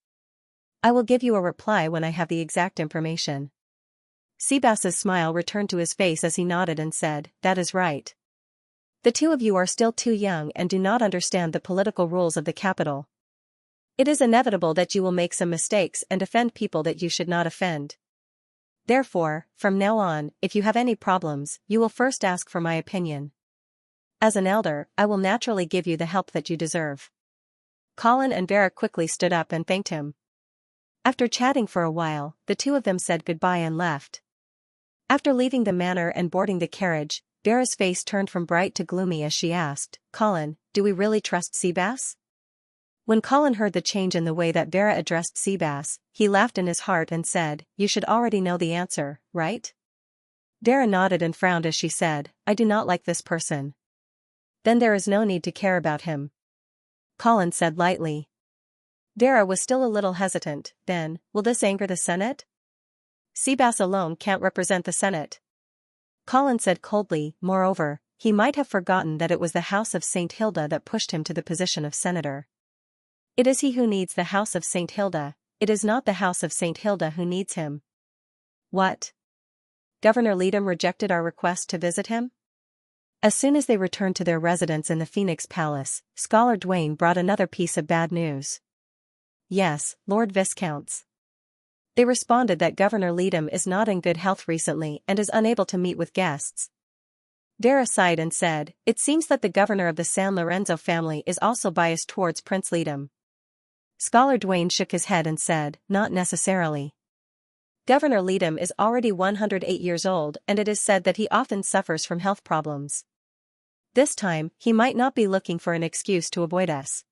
I will give you a reply when I have the exact information. Seabass's smile returned to his face as he nodded and said, That is right. The two of you are still too young and do not understand the political rules of the capital. It is inevitable that you will make some mistakes and offend people that you should not offend. Therefore, from now on, if you have any problems, you will first ask for my opinion. As an elder, I will naturally give you the help that you deserve. Colin and Vera quickly stood up and thanked him. After chatting for a while, the two of them said goodbye and left. After leaving the manor and boarding the carriage, Vera's face turned from bright to gloomy as she asked, Colin, do we really trust Seabass? When Colin heard the change in the way that Vera addressed Seabass, he laughed in his heart and said, You should already know the answer, right? Vera nodded and frowned as she said, I do not like this person. Then there is no need to care about him. Colin said lightly. Vera was still a little hesitant. Then, will this anger the Senate? Seabass alone can't represent the Senate. Colin said coldly, moreover, he might have forgotten that it was the House of St. Hilda that pushed him to the position of senator. It is he who needs the House of St. Hilda, it is not the House of St. Hilda who needs him. What? Governor Leadham rejected our request to visit him? As soon as they returned to their residence in the Phoenix Palace, Scholar Dwayne brought another piece of bad news. Yes, Lord Viscounts. They responded that Governor Leadham is not in good health recently and is unable to meet with guests. Vera sighed and said, It seems that the governor of the San Lorenzo family is also biased towards Prince Leadham. Scholar Dwayne shook his head and said, Not necessarily. Governor Leadham is already 108 years old and it is said that he often suffers from health problems. This time, he might not be looking for an excuse to avoid us.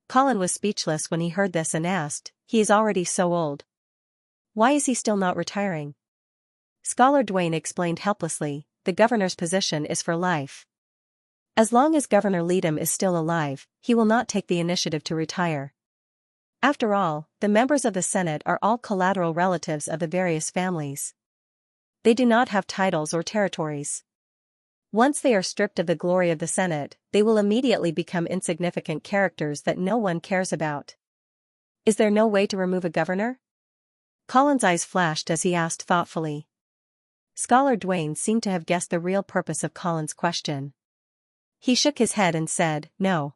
Colin was speechless when he heard this and asked, He is already so old. Why is he still not retiring? Scholar Dwayne explained helplessly, the governor's position is for life. As long as Governor Leadham is still alive, he will not take the initiative to retire. After all, the members of the Senate are all collateral relatives of the various families. They do not have titles or territories. Once they are stripped of the glory of the Senate, they will immediately become insignificant characters that no one cares about. Is there no way to remove a governor? Colin's eyes flashed as he asked thoughtfully. Scholar Dwayne seemed to have guessed the real purpose of Colin's question. He shook his head and said, No.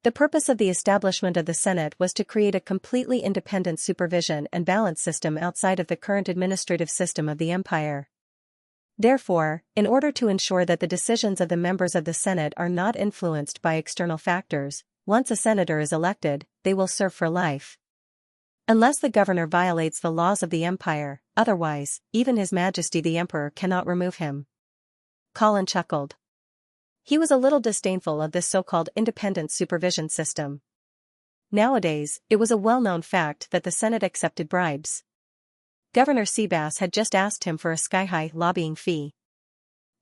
The purpose of the establishment of the Senate was to create a completely independent supervision and balance system outside of the current administrative system of the empire. Therefore, in order to ensure that the decisions of the members of the Senate are not influenced by external factors, once a senator is elected, they will serve for life. Unless the governor violates the laws of the empire, otherwise, even His Majesty the Emperor cannot remove him. Colin chuckled. He was a little disdainful of this so-called independent supervision system. Nowadays, it was a well-known fact that the Senate accepted bribes. Governor Seabass had just asked him for a sky-high lobbying fee.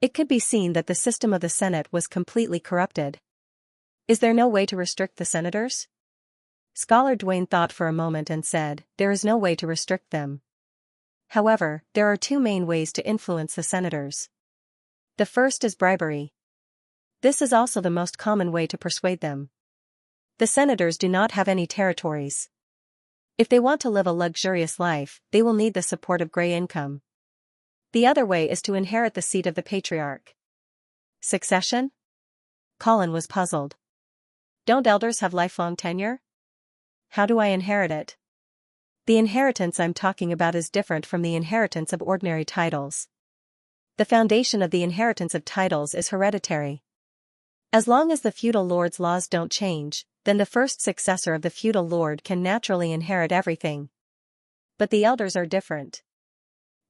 It could be seen that the system of the Senate was completely corrupted. Is there no way to restrict the senators? Scholar Dwayne thought for a moment and said, There is no way to restrict them. However, there are two main ways to influence the senators. The first is bribery. This is also the most common way to persuade them. The senators do not have any territories. If they want to live a luxurious life, they will need the support of grey income. The other way is to inherit the seat of the patriarch. Succession? Colin was puzzled. Don't elders have lifelong tenure? How do I inherit it? The inheritance I'm talking about is different from the inheritance of ordinary titles. The foundation of the inheritance of titles is hereditary. As long as the feudal lord's laws don't change, then the first successor of the feudal lord can naturally inherit everything. But the elders are different.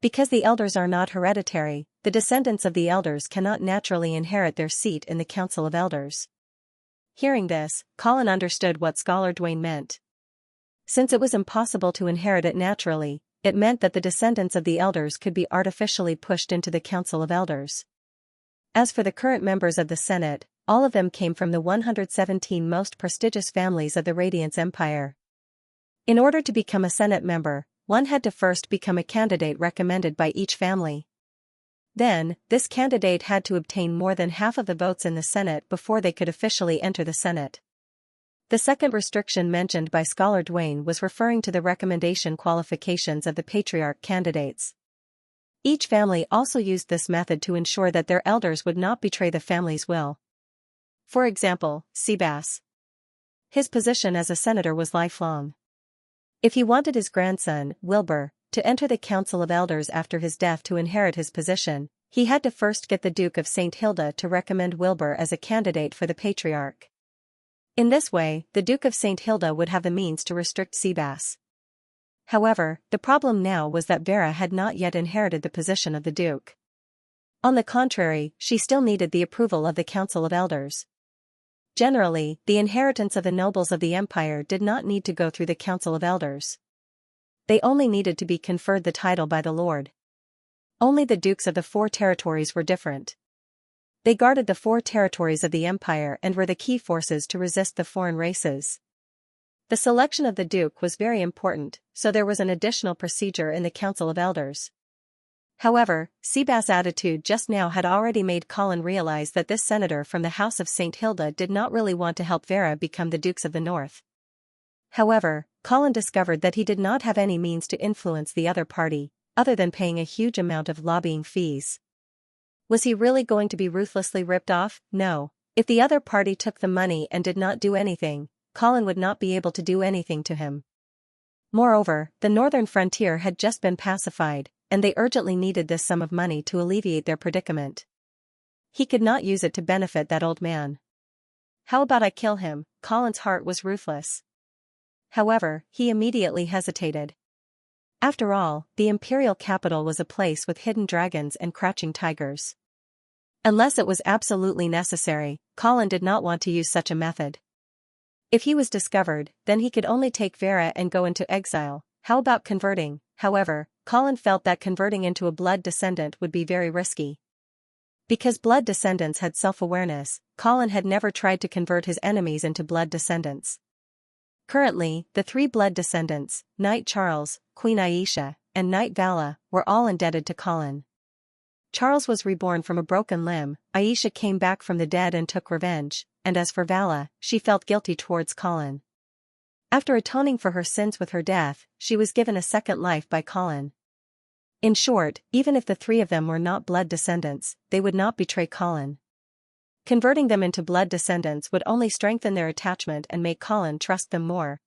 Because the elders are not hereditary, the descendants of the elders cannot naturally inherit their seat in the Council of Elders. Hearing this, Colin understood what Scholar Dwayne meant. Since it was impossible to inherit it naturally, it meant that the descendants of the elders could be artificially pushed into the Council of Elders. As for the current members of the Senate, all of them came from the 117 most prestigious families of the Radiance Empire. In order to become a Senate member, one had to first become a candidate recommended by each family. Then, this candidate had to obtain more than half of the votes in the Senate before they could officially enter the Senate. The second restriction mentioned by Scholar Duane was referring to the recommendation qualifications of the patriarch candidates. Each family also used this method to ensure that their elders would not betray the family's will. For example, Seabass. His position as a senator was lifelong. If he wanted his grandson, Wilbur, to enter the Council of Elders after his death to inherit his position, he had to first get the Duke of St. Hilda to recommend Wilbur as a candidate for the patriarch. In this way, the Duke of St. Hilda would have the means to restrict Seabass. However, the problem now was that Vera had not yet inherited the position of the Duke. On the contrary, she still needed the approval of the Council of Elders. Generally, the inheritance of the nobles of the empire did not need to go through the Council of Elders. They only needed to be conferred the title by the Lord. Only the dukes of the 4 territories were different. They guarded the 4 territories of the empire and were the key forces to resist the foreign races. The selection of the duke was very important, so there was an additional procedure in the Council of Elders. However, Seabass' attitude just now had already made Colin realize that this senator from the House of St. Hilda did not really want to help Vera become the Dukes of the North. However, Colin discovered that he did not have any means to influence the other party, other than paying a huge amount of lobbying fees. Was he really going to be ruthlessly ripped off? No. If the other party took the money and did not do anything, Colin would not be able to do anything to him. Moreover, the northern frontier had just been pacified, and they urgently needed this sum of money to alleviate their predicament. He could not use it to benefit that old man. How about I kill him? Colin's heart was ruthless. However, he immediately hesitated. After all, the imperial capital was a place with hidden dragons and crouching tigers. Unless it was absolutely necessary, Colin did not want to use such a method. If he was discovered, then he could only take Vera and go into exile. How about converting? However, Colin felt that converting into a blood descendant would be very risky. Because blood descendants had self-awareness, Colin had never tried to convert his enemies into blood descendants. Currently, the 3 blood descendants, Knight Charles, Queen Xianxia, and Knight Vala, were all indebted to Colin. Charles was reborn from a broken limb, Xianxia came back from the dead and took revenge, and as for Vala, she felt guilty towards Colin. After atoning for her sins with her death, she was given a second life by Colin. In short, even if the 3 of them were not blood descendants, they would not betray Colin. Converting them into blood descendants would only strengthen their attachment and make Colin trust them more.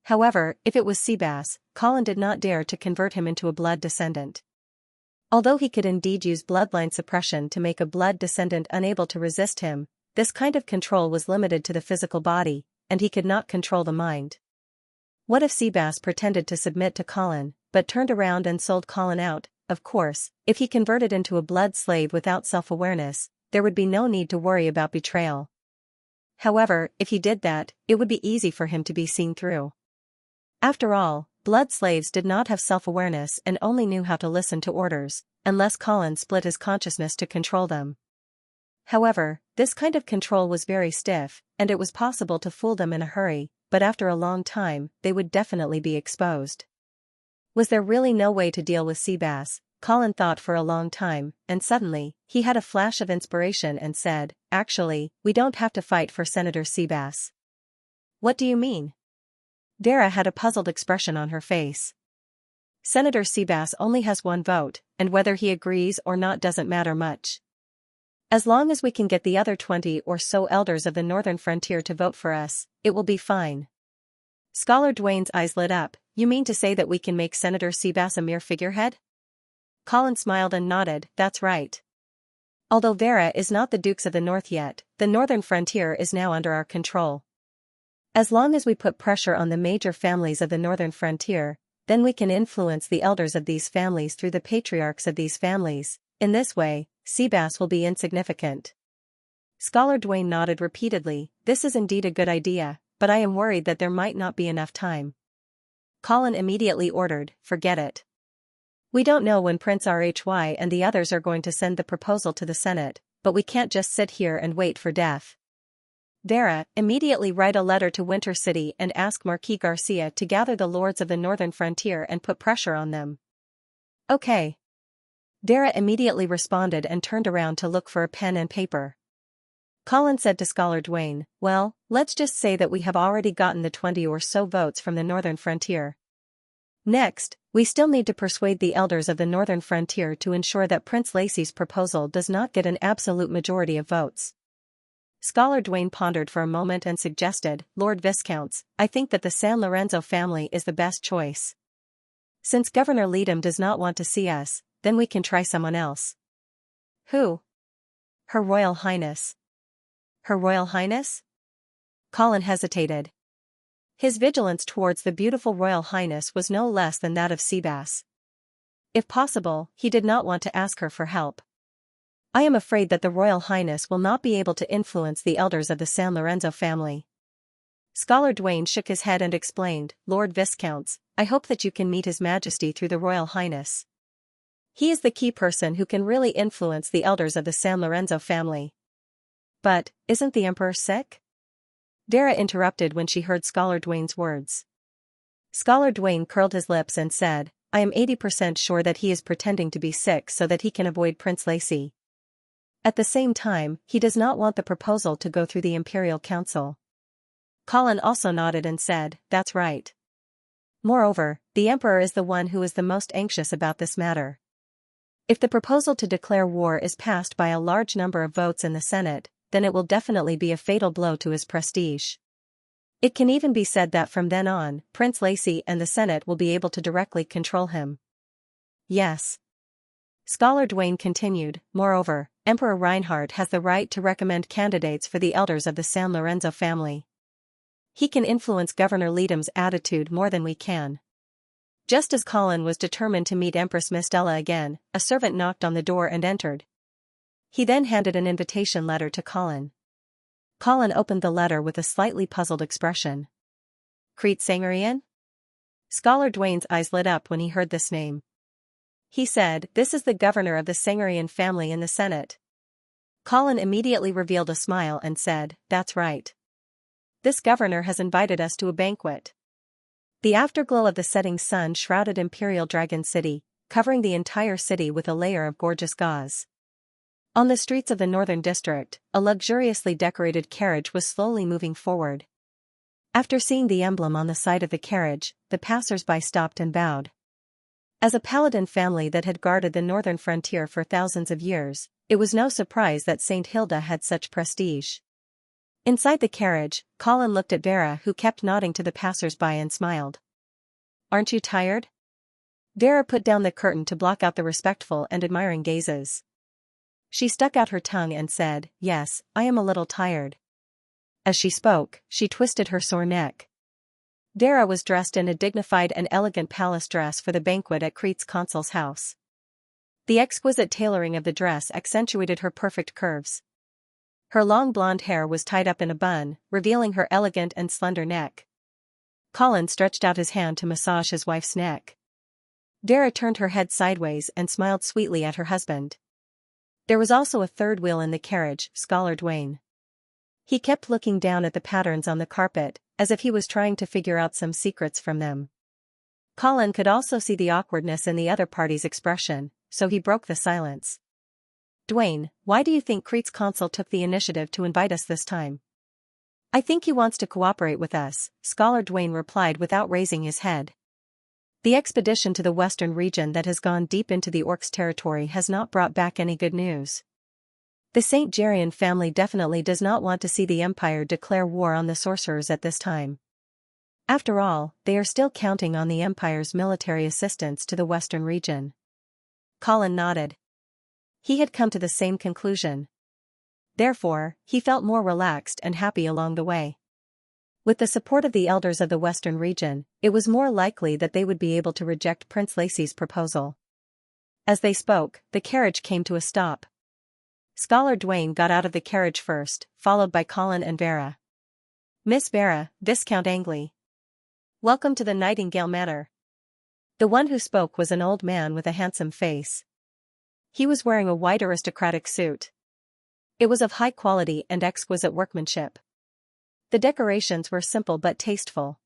However, if it was Seabass, Colin did not dare to convert him into a blood descendant. Although he could indeed use bloodline suppression to make a blood descendant unable to resist him, this kind of control was limited to the physical body, and he could not control the mind. What if Seabass pretended to submit to Colin, but turned around and sold Colin out? Of course, if he converted into a blood slave without self-awareness, there would be no need to worry about betrayal. However, if he did that, it would be easy for him to be seen through. After all, blood slaves did not have self-awareness and only knew how to listen to orders, unless Colin split his consciousness to control them. However, this kind of control was very stiff, and it was possible to fool them in a hurry, but after a long time, they would definitely be exposed. Was there really no way to deal with Seabass? Colin thought for a long time, and suddenly, he had a flash of inspiration and said, "Actually, we don't have to fight for Senator Seabass." "What do you mean?" Vera had a puzzled expression on her face. "Senator Seabass only has 1 vote, and whether he agrees or not doesn't matter much. As long as we can get the other 20 or so elders of the northern frontier to vote for us, it will be fine." Scholar Duane's eyes lit up. "You mean to say that we can make Senator Seabass a mere figurehead?" Colin smiled and nodded. "That's right. Although Vera is not the Dukes of the North yet, the northern frontier is now under our control. As long as we put pressure on the major families of the northern frontier, then we can influence the elders of these families through the patriarchs of these families. In this way, Seabass will be insignificant." Scholar Duane nodded repeatedly. "This is indeed a good idea, but I am worried that there might not be enough time." Colin immediately ordered, "Forget it. We don't know when Prince Rhy and the others are going to send the proposal to the Senate, but we can't just sit here and wait for death. Vera, immediately write a letter to Winter City and ask Marquis Garcia to gather the lords of the northern frontier and put pressure on them. Okay. Vera immediately responded and turned around to look for a pen and paper. Colin said to Scholar Dwayne, well, let's just say that we have already gotten the 20 or so votes from the northern frontier. Next, we still need to persuade the elders of the northern frontier to ensure that Prince Lacey's proposal does not get an absolute majority of votes. Scholar Dwayne pondered for a moment and suggested, Lord Viscounts, I think that the San Lorenzo family is the best choice. Since Governor Leadham does not want to see us, then we can try someone else. Who? Her Royal Highness. Her Royal Highness? Colin hesitated. His vigilance towards the beautiful Royal Highness was no less than that of Seabass. If possible, he did not want to ask her for help. I am afraid that the Royal Highness will not be able to influence the elders of the San Lorenzo family. Scholar Dwayne shook his head and explained, Lord Viscounts, I hope that you can meet His Majesty through the Royal Highness. He is the key person who can really influence the elders of the San Lorenzo family. But, isn't the Emperor sick? Vera interrupted when she heard Scholar Dwayne's words. Scholar Dwayne curled his lips and said, I am 80% sure that he is pretending to be sick so that he can avoid Prince Lacey. At the same time, he does not want the proposal to go through the Imperial Council. Colin also nodded and said, that's right. Moreover, the Emperor is the one who is the most anxious about this matter. If the proposal to declare war is passed by a large number of votes in the Senate, then it will definitely be a fatal blow to his prestige. It can even be said that from then on, Prince Lacey and the Senate will be able to directly control him. Yes. Scholar Dwayne continued, moreover, Emperor Reinhardt has the right to recommend candidates for the elders of the San Lorenzo family. He can influence Governor Leadham's attitude more than we can. Just as Colin was determined to meet Empress Mistella again, a servant knocked on the door and entered. He then handed an invitation letter to Colin. Colin opened the letter with a slightly puzzled expression. Crete Sangarian? Scholar Dwayne's eyes lit up when he heard this name. He said, this is the governor of the Sangarian family in the Senate. Colin immediately revealed a smile and said, that's right. This governor has invited us to a banquet. The afterglow of the setting sun shrouded Imperial Dragon City, covering the entire city with a layer of gorgeous gauze. On the streets of the northern district, a luxuriously decorated carriage was slowly moving forward. After seeing the emblem on the side of the carriage, the passers-by stopped and bowed. As a paladin family that had guarded the northern frontier for thousands of years, it was no surprise that St. Hilda had such prestige. Inside the carriage, Colin looked at Vera, who kept nodding to the passers-by and smiled. Aren't you tired? Vera put down the curtain to block out the respectful and admiring gazes. She stuck out her tongue and said, yes, I am a little tired. As she spoke, she twisted her sore neck. Vera was dressed in a dignified and elegant palace dress for the banquet at Crete's consul's house. The exquisite tailoring of the dress accentuated her perfect curves. Her long blonde hair was tied up in a bun, revealing her elegant and slender neck. Colin stretched out his hand to massage his wife's neck. Vera turned her head sideways and smiled sweetly at her husband. There was also a third wheel in the carriage, Scholar Dwayne. He kept looking down at the patterns on the carpet, as if he was trying to figure out some secrets from them. Colin could also see the awkwardness in the other party's expression, so he broke the silence. Dwayne, why do you think Crete's consul took the initiative to invite us this time? I think he wants to cooperate with us, Scholar Dwayne replied without raising his head. The expedition to the western region that has gone deep into the Orcs' territory has not brought back any good news. The St. Gerian family definitely does not want to see the Empire declare war on the sorcerers at this time. After all, they are still counting on the Empire's military assistance to the western region. Colin nodded. He had come to the same conclusion. Therefore, he felt more relaxed and happy along the way. With the support of the elders of the western region, it was more likely that they would be able to reject Prince Lacey's proposal. As they spoke, the carriage came to a stop. Scholar Dwayne got out of the carriage first, followed by Colin and Vera. Miss Vera, Viscount Angley. Welcome to the Nightingale Manor. The one who spoke was an old man with a handsome face. He was wearing a white aristocratic suit. It was of high quality and exquisite workmanship. The decorations were simple but tasteful.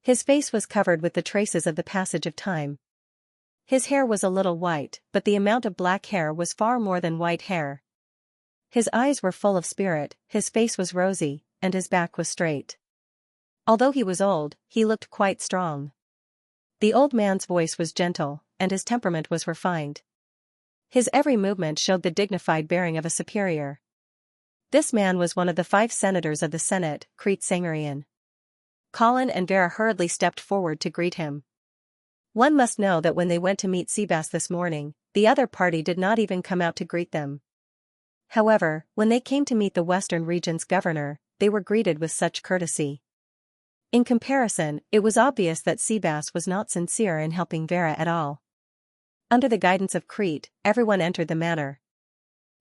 His face was covered with the traces of the passage of time. His hair was a little white, but the amount of black hair was far more than white hair. His eyes were full of spirit, his face was rosy, and his back was straight. Although he was old, he looked quite strong. The old man's voice was gentle, and his temperament was refined. His every movement showed the dignified bearing of a superior. This man was one of the 5 senators of the Senate, Xianxia. Colin and Vera hurriedly stepped forward to greet him. One must know that when they went to meet Seabass this morning, the other party did not even come out to greet them. However, when they came to meet the Western region's governor, they were greeted with such courtesy. In comparison, it was obvious that Seabass was not sincere in helping Vera at all. Under the guidance of Crete, everyone entered the manor.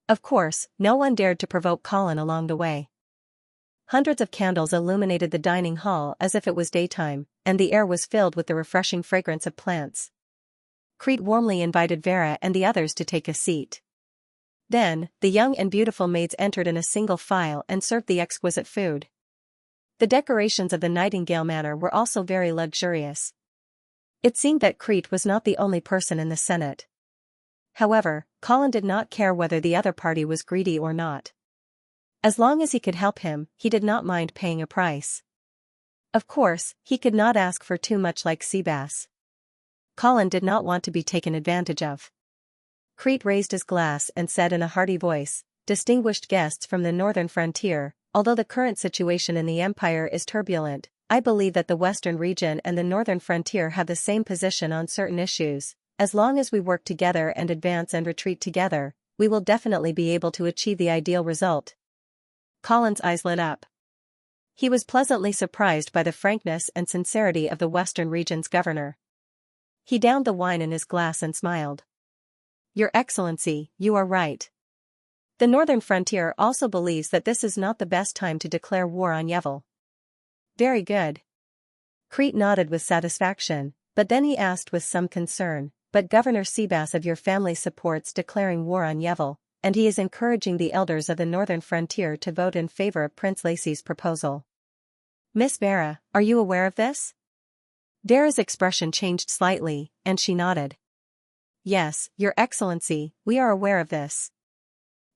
Of course, no one dared to provoke Colin along the way. Hundreds of candles illuminated the dining hall as if it was daytime, and the air was filled with the refreshing fragrance of plants. Crete warmly invited Vera and the others to take a seat. Then, the young and beautiful maids entered in a single file and served the exquisite food. The decorations of the Nightingale Manor were also very luxurious. It seemed that Crete was not the only person in the Senate. However, Colin did not care whether the other party was greedy or not. As long as he could help him, he did not mind paying a price. Of course, he could not ask for too much like Seabass. Colin did not want to be taken advantage of. Crete raised his glass and said in a hearty voice, "Distinguished guests from the northern frontier, although the current situation in the empire is turbulent, I believe that the western region and the northern frontier have the same position on certain issues. As long as we work together and advance and retreat together, we will definitely be able to achieve the ideal result." Colin's eyes lit up. He was pleasantly surprised by the frankness and sincerity of the western region's governor. He downed the wine in his glass and smiled. "Your Excellency, you are right. The northern frontier also believes that this is not the best time to declare war on Yevil." "Very good." Crete nodded with satisfaction, but then he asked with some concern, "But Governor Seabass of your family supports declaring war on Yevil, and he is encouraging the elders of the northern frontier to vote in favor of Prince Lacy's proposal. Miss Vera, are you aware of this?" Vera's expression changed slightly, and she nodded. "Yes, Your Excellency, we are aware of this.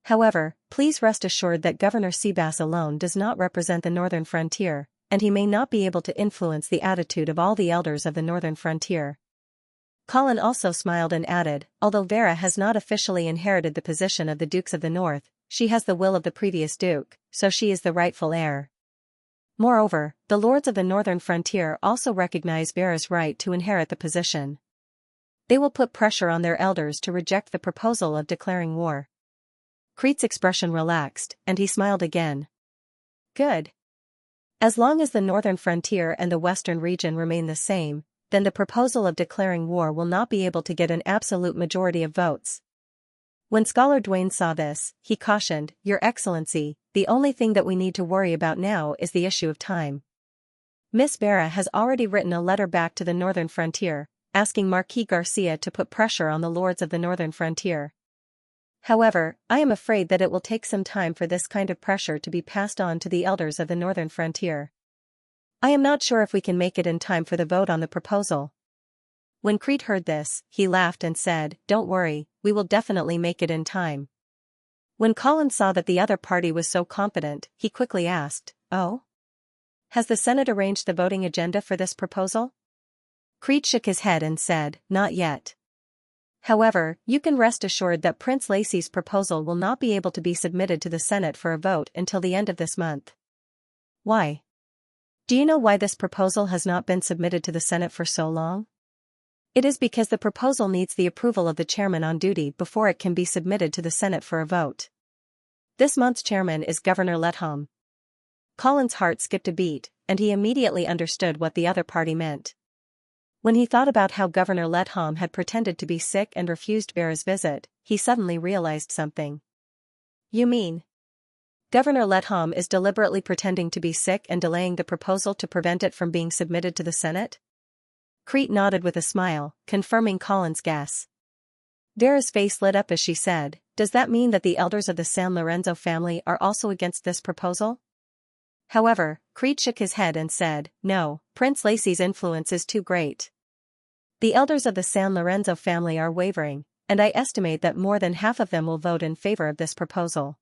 However, please rest assured that Governor Seabass alone does not represent the northern frontier, and he may not be able to influence the attitude of all the elders of the northern frontier." Colin also smiled and added, "Although Vera has not officially inherited the position of the Dukes of the North, she has the will of the previous Duke, so she is the rightful heir. Moreover, the lords of the northern frontier also recognize Vera's right to inherit the position. They will put pressure on their elders to reject the proposal of declaring war." Crete's expression relaxed, and he smiled again. "Good. As long as the northern frontier and the western region remain the same, then the proposal of declaring war will not be able to get an absolute majority of votes." When Scholar Duane saw this, he cautioned, "Your Excellency, the only thing that we need to worry about now is the issue of time. Miss Vera has already written a letter back to the northern frontier, asking Marquis Garcia to put pressure on the lords of the northern frontier. However, I am afraid that it will take some time for this kind of pressure to be passed on to the elders of the northern frontier. I am not sure if we can make it in time for the vote on the proposal." When Crete heard this, he laughed and said, "Don't worry, we will definitely make it in time." When Colin saw that the other party was so confident, he quickly asked, "Oh? Has the Senate arranged the voting agenda for this proposal?" Crete shook his head and said, "Not yet. However, you can rest assured that Prince Lacy's proposal will not be able to be submitted to the Senate for a vote until the end of this month." "Why? Do you know why this proposal has not been submitted to the Senate for so long?" "It is because the proposal needs the approval of the chairman on duty before it can be submitted to the Senate for a vote. This month's chairman is Governor Letham." Colin's heart skipped a beat, and he immediately understood what the other party meant. When he thought about how Governor Letham had pretended to be sick and refused Vera's visit, he suddenly realized something. "You mean Governor Letham is deliberately pretending to be sick and delaying the proposal to prevent it from being submitted to the Senate?" Crete nodded with a smile, confirming Colin's guess. Vera's face lit up as she said, "Does that mean that the elders of the San Lorenzo family are also against this proposal?" However, Crete shook his head and said, "No, Prince Lacy's influence is too great. The elders of the San Lorenzo family are wavering, and I estimate that more than half of them will vote in favor of this proposal."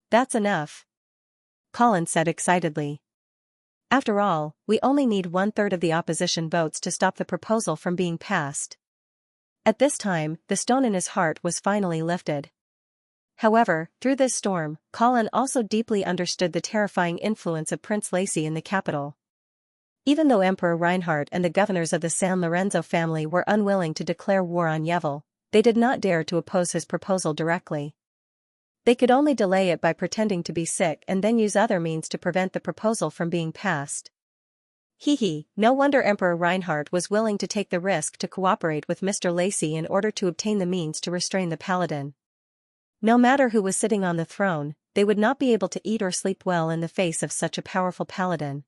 "That's enough," Colin said excitedly. "After all, we only need 1/3 of the opposition votes to stop the proposal from being passed." At this time, the stone in his heart was finally lifted. However, through this storm, Colin also deeply understood the terrifying influence of Prince Lacy in the capital. Even though Emperor Reinhardt and the governors of the San Lorenzo family were unwilling to declare war on Yevil, they did not dare to oppose his proposal directly. They could only delay it by pretending to be sick and then use other means to prevent the proposal from being passed. No wonder Emperor Reinhardt was willing to take the risk to cooperate with Mr. Lacy in order to obtain the means to restrain the paladin. No matter who was sitting on the throne, they would not be able to eat or sleep well in the face of such a powerful paladin.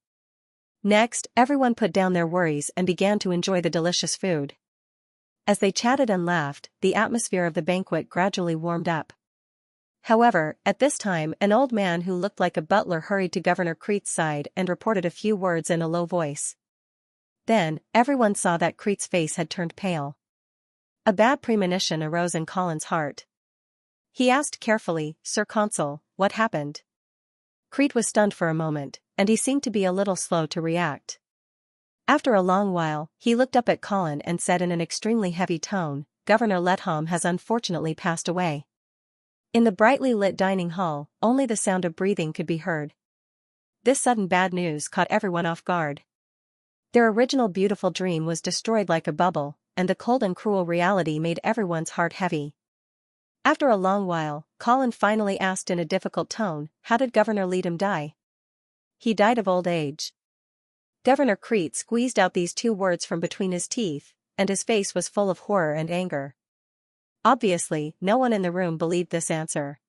Next, everyone put down their worries and began to enjoy the delicious food. As they chatted and laughed, the atmosphere of the banquet gradually warmed up. However, at this time an old man who looked like a butler hurried to Governor Crete's side and reported a few words in a low voice. Then, everyone saw that Crete's face had turned pale. A bad premonition arose in Colin's heart. He asked carefully, "Sir Consul, what happened?" Crete was stunned for a moment, and he seemed to be a little slow to react. After a long while, he looked up at Colin and said in an extremely heavy tone, "Governor Letholm has unfortunately passed away." In the brightly lit dining hall, only the sound of breathing could be heard. This sudden bad news caught everyone off guard. Their original beautiful dream was destroyed like a bubble, and the cold and cruel reality made everyone's heart heavy. After a long while, Colin finally asked in a difficult tone, "How did Governor Leadham die?" "He died of old age." Governor Crete squeezed out these two words from between his teeth, and his face was full of horror and anger. Obviously, no one in the room believed this answer.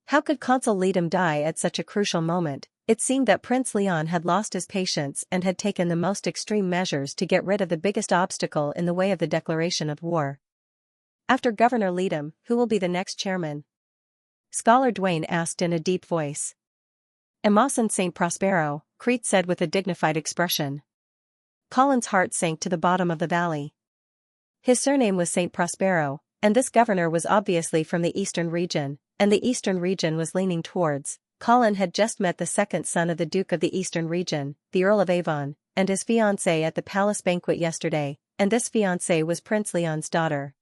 How could Consul Leadham die at such a crucial moment? It seemed that Prince Leon had lost his patience and had taken the most extreme measures to get rid of the biggest obstacle in the way of the declaration of war. "After Governor Leadham, who will be the next chairman?" Scholar Dwayne asked in a deep voice. "Amason St. Prospero," Crete said with a dignified expression. Colin's heart sank to the bottom of the valley. His surname was St. Prospero, and this governor was obviously from the eastern region, and the eastern region was leaning towards. Colin had just met the second son of the Duke of the Eastern Region, the Earl of Avon, and his fiancée at the palace banquet yesterday, and this fiancée was Prince Leon's daughter.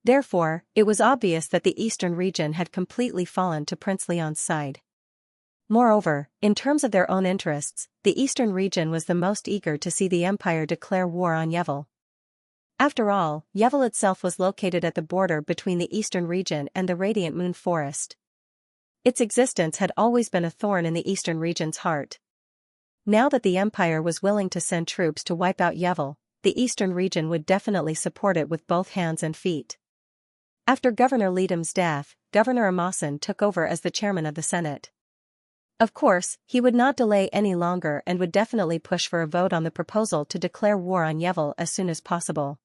Therefore, it was obvious that the Eastern region had completely fallen to Prince Leon's side. Moreover, in terms of their own interests, the Eastern region was the most eager to see the Empire declare war on Yevil. After all, Yevil itself was located at the border between the Eastern region and the Radiant Moon Forest. Its existence had always been a thorn in the Eastern region's heart. Now that the Empire was willing to send troops to wipe out Yevil, the Eastern region would definitely support it with both hands and feet. After Governor Leadham's death, Governor Amason took over as the chairman of the Senate. Of course, he would not delay any longer and would definitely push for a vote on the proposal to declare war on Yevil as soon as possible.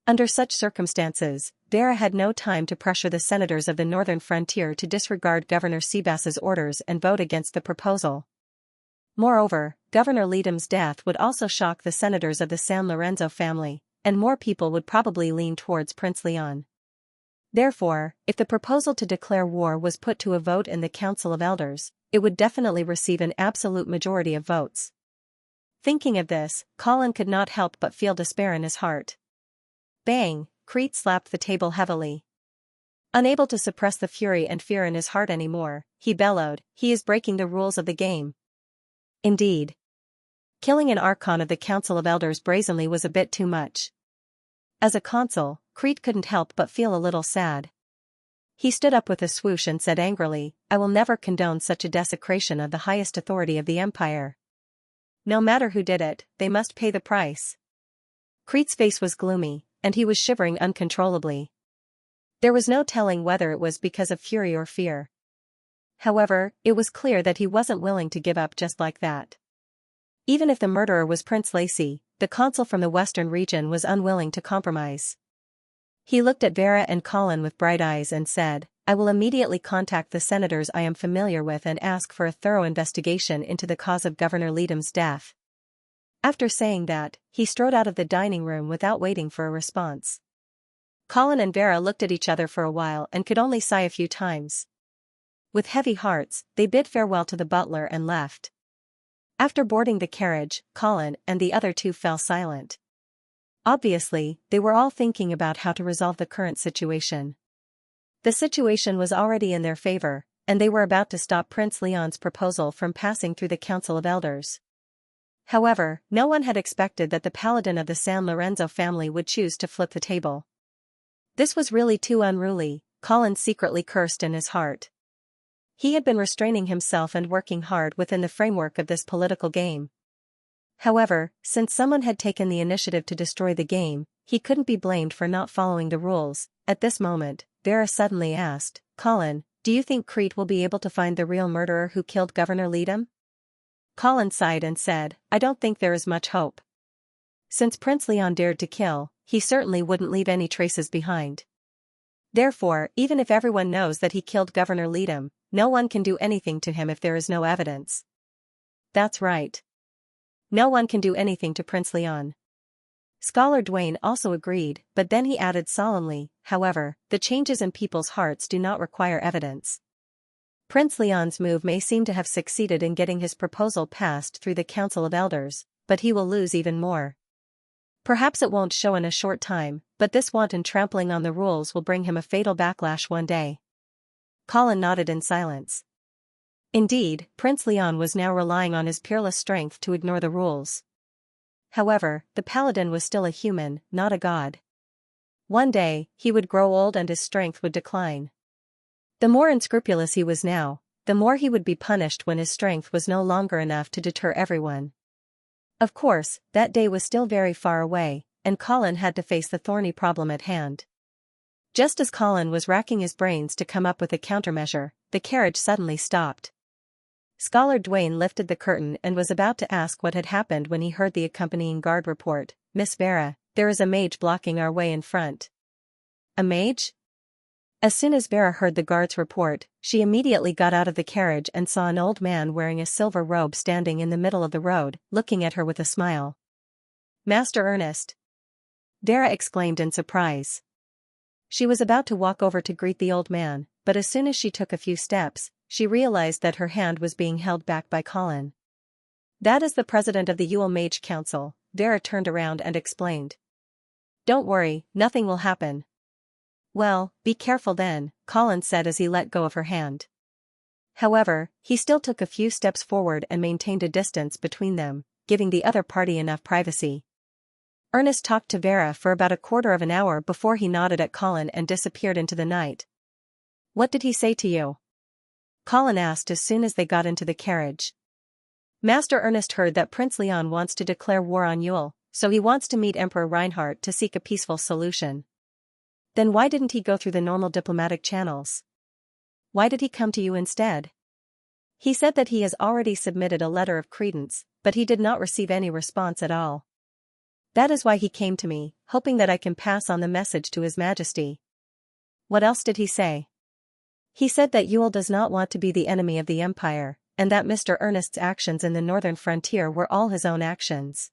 Under such circumstances, Vera had no time to pressure the senators of the northern frontier to disregard Governor Seabass's orders and vote against the proposal. Moreover, Governor Leadham's death would also shock the senators of the San Lorenzo family, and more people would probably lean towards Prince Leon. Therefore, if the proposal to declare war was put to a vote in the Council of Elders, it would definitely receive an absolute majority of votes. Thinking of this, Colin could not help but feel despair in his heart. Bang! Crete slapped the table heavily. Unable to suppress the fury and fear in his heart anymore, he bellowed, "He is breaking the rules of the game." Indeed. Killing an Archon of the Council of Elders brazenly was a bit too much. As a consul, Crete couldn't help but feel a little sad. He stood up with a swoosh and said angrily, "I will never condone such a desecration of the highest authority of the Empire. No matter who did it, they must pay the price." Crete's face was gloomy, and he was shivering uncontrollably. There was no telling whether it was because of fury or fear. However, it was clear that he wasn't willing to give up just like that. Even if the murderer was Prince Lacy, the consul from the western region was unwilling to compromise. He looked at Vera and Colin with bright eyes and said, "I will immediately contact the senators I am familiar with and ask for a thorough investigation into the cause of Governor Leadham's death." After saying that, he strode out of the dining room without waiting for a response. Colin and Vera looked at each other for a while and could only sigh a few times. With heavy hearts, they bid farewell to the butler and left. After boarding the carriage, Colin and the other two fell silent. Obviously, they were all thinking about how to resolve the current situation. The situation was already in their favor, and they were about to stop Prince Leon's proposal from passing through the Council of Elders. However, no one had expected that the paladin of the San Lorenzo family would choose to flip the table. This was really too unruly, Colin secretly cursed in his heart. He had been restraining himself and working hard within the framework of this political game. However, since someone had taken the initiative to destroy the game, he couldn't be blamed for not following the rules. At this moment, Vera suddenly asked, "Colin, do you think Crete will be able to find the real murderer who killed Governor Leadham?" Colin sighed and said, "I don't think there is much hope. Since Prince Leon dared to kill, he certainly wouldn't leave any traces behind. Therefore, even if everyone knows that he killed Governor Leadham, no one can do anything to him if there is no evidence." "That's right. No one can do anything to Prince Leon." Scholar Dwayne also agreed, but then he added solemnly, "However, the changes in people's hearts do not require evidence. Prince Leon's move may seem to have succeeded in getting his proposal passed through the Council of Elders, but he will lose even more. Perhaps it won't show in a short time, but this wanton trampling on the rules will bring him a fatal backlash one day." Colin nodded in silence. Indeed, Prince Leon was now relying on his peerless strength to ignore the rules. However, the paladin was still a human, not a god. One day, he would grow old and his strength would decline. The more unscrupulous he was now, the more he would be punished when his strength was no longer enough to deter everyone. Of course, that day was still very far away, and Colin had to face the thorny problem at hand. Just as Colin was racking his brains to come up with a countermeasure, the carriage suddenly stopped. Scholar Dwayne lifted the curtain and was about to ask what had happened when he heard the accompanying guard report, "Miss Vera, there is a mage blocking our way in front." "A mage?" As soon as Vera heard the guard's report, she immediately got out of the carriage and saw an old man wearing a silver robe standing in the middle of the road, looking at her with a smile. "Master Ernest!" Vera exclaimed in surprise. She was about to walk over to greet the old man, but as soon as she took a few steps, she realized that her hand was being held back by Colin. "That is the president of the Yule Mage Council," Vera turned around and explained. "Don't worry, nothing will happen." "Well, be careful then," Colin said as he let go of her hand. However, he still took a few steps forward and maintained a distance between them, giving the other party enough privacy. Ernest talked to Vera for about a quarter of an hour before he nodded at Colin and disappeared into the night. "What did he say to you?" Colin asked as soon as they got into the carriage. "Master Ernest heard that Prince Leon wants to declare war on Yule, so he wants to meet Emperor Reinhardt to seek a peaceful solution." "Then why didn't he go through the normal diplomatic channels? Why did he come to you instead?" "He said that he has already submitted a letter of credence, but he did not receive any response at all. That is why he came to me, hoping that I can pass on the message to His Majesty." "What else did he say?" "He said that Yule does not want to be the enemy of the Empire, and that Mr. Ernest's actions in the northern frontier were all his own actions.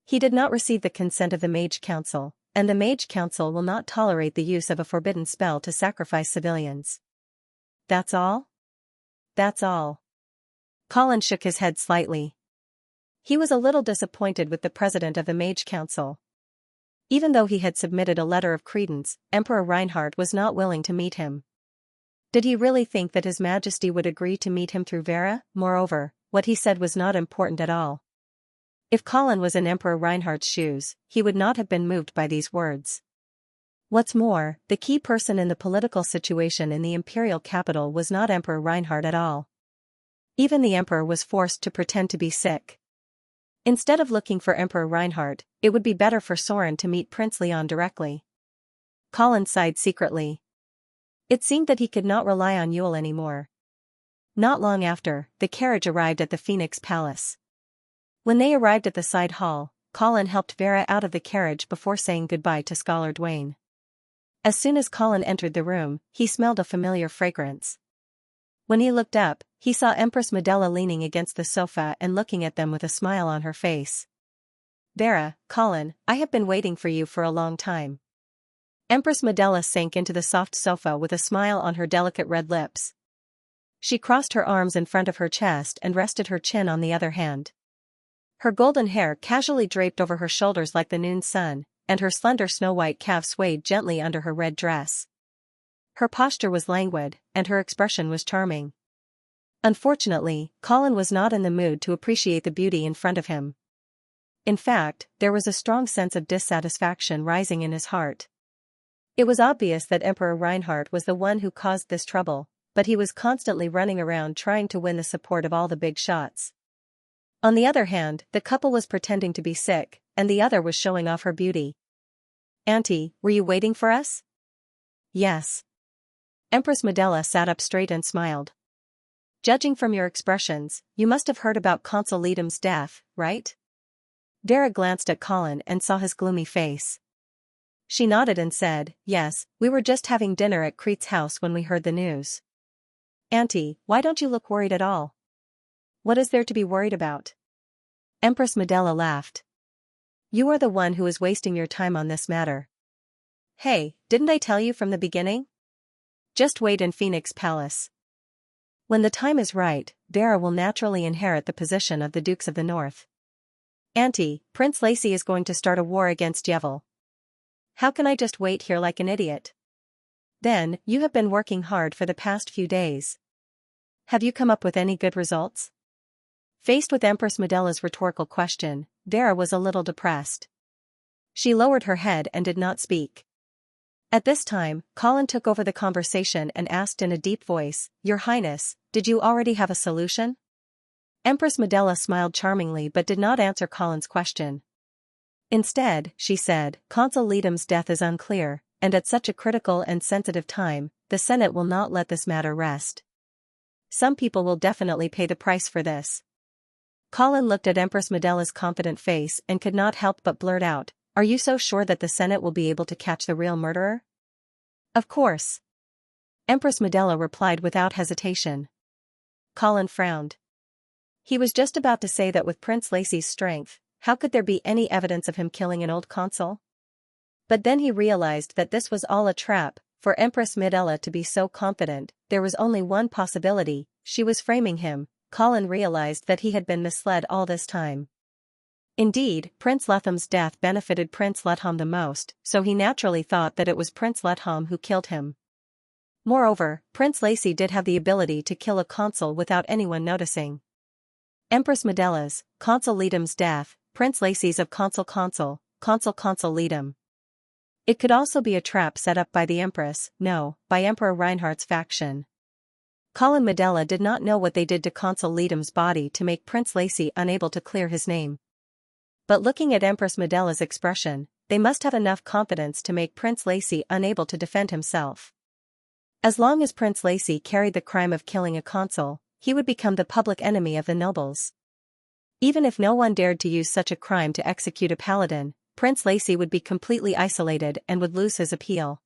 He did not receive the consent of the Mage Council, and the Mage Council will not tolerate the use of a forbidden spell to sacrifice civilians." "That's all?" "That's all." Colin shook his head slightly. He was a little disappointed with the president of the Mage Council. Even though he had submitted a letter of credence, Emperor Reinhardt was not willing to meet him. Did he really think that His Majesty would agree to meet him through Vera? Moreover, what he said was not important at all. If Colin was in Emperor Reinhardt's shoes, he would not have been moved by these words. What's more, the key person in the political situation in the imperial capital was not Emperor Reinhardt at all. Even the emperor was forced to pretend to be sick. Instead of looking for Emperor Reinhardt, it would be better for Soren to meet Prince Leon directly. Colin sighed secretly. It seemed that he could not rely on Yule anymore. Not long after, the carriage arrived at the Phoenix Palace. When they arrived at the side hall, Colin helped Vera out of the carriage before saying goodbye to Scholar Dwayne. As soon as Colin entered the room, he smelled a familiar fragrance. When he looked up, he saw Empress Medela leaning against the sofa and looking at them with a smile on her face. "Vera, Colin, I have been waiting for you for a long time." Empress Medela sank into the soft sofa with a smile on her delicate red lips. She crossed her arms in front of her chest and rested her chin on the other hand. Her golden hair casually draped over her shoulders like the noon sun, and her slender snow-white calf swayed gently under her red dress. Her posture was languid, and her expression was charming. Unfortunately, Colin was not in the mood to appreciate the beauty in front of him. In fact, there was a strong sense of dissatisfaction rising in his heart. It was obvious that Emperor Reinhardt was the one who caused this trouble, but he was constantly running around trying to win the support of all the big shots. On the other hand, the couple was pretending to be sick, and the other was showing off her beauty. "Auntie, were you waiting for us?" "Yes." Empress Medela sat up straight and smiled. "Judging from your expressions, you must have heard about Consul Leadham's death, right?" Vera glanced at Colin and saw his gloomy face. She nodded and said, "Yes, we were just having dinner at Crete's house when we heard the news." "Auntie, why don't you look worried at all?" "What is there to be worried about?" Empress Medela laughed. "You are the one who is wasting your time on this matter." "Hey, didn't I tell you from the beginning? Just wait in Phoenix Palace. When the time is right, Vera will naturally inherit the position of the Dukes of the North." "Auntie, Prince Lacy is going to start a war against Yevel. How can I just wait here like an idiot?" "Then, you have been working hard for the past few days. Have you come up with any good results?" Faced with Empress Medela's rhetorical question, Vera was a little depressed. She lowered her head and did not speak. At this time, Colin took over the conversation and asked in a deep voice, "Your Highness, did you already have a solution?" Empress Medela smiled charmingly but did not answer Colin's question. Instead, she said, "Consul Leadham's death is unclear, and at such a critical and sensitive time, the Senate will not let this matter rest. Some people will definitely pay the price for this." Colin looked at Empress Medela's confident face and could not help but blurt out, "Are you so sure that the Senate will be able to catch the real murderer?" "Of course." Empress Medela replied without hesitation. Colin frowned. He was just about to say that with Prince Lacy's strength, how could there be any evidence of him killing an old consul? But then he realized that this was all a trap. For Empress Medela to be so confident, there was only one possibility: she was framing him. Colin realized that he had been misled all this time. Indeed, Prince Letham's death benefited Prince Letham the most, so he naturally thought that it was Prince Letham who killed him. Moreover, Prince Lacy did have the ability to kill a consul without anyone noticing. Empress Medela's, Consul Leadham's death, Prince Lacy's of Consul Leadham. It could also be a trap set up by the Empress, no, by Emperor Reinhardt's faction. Colin Medela did not know what they did to Consul Leadham's body to make Prince Lacy unable to clear his name. But looking at Empress Medela's expression, they must have enough confidence to make Prince Lacy unable to defend himself. As long as Prince Lacy carried the crime of killing a consul, he would become the public enemy of the nobles. Even if no one dared to use such a crime to execute a paladin, Prince Lacy would be completely isolated and would lose his appeal.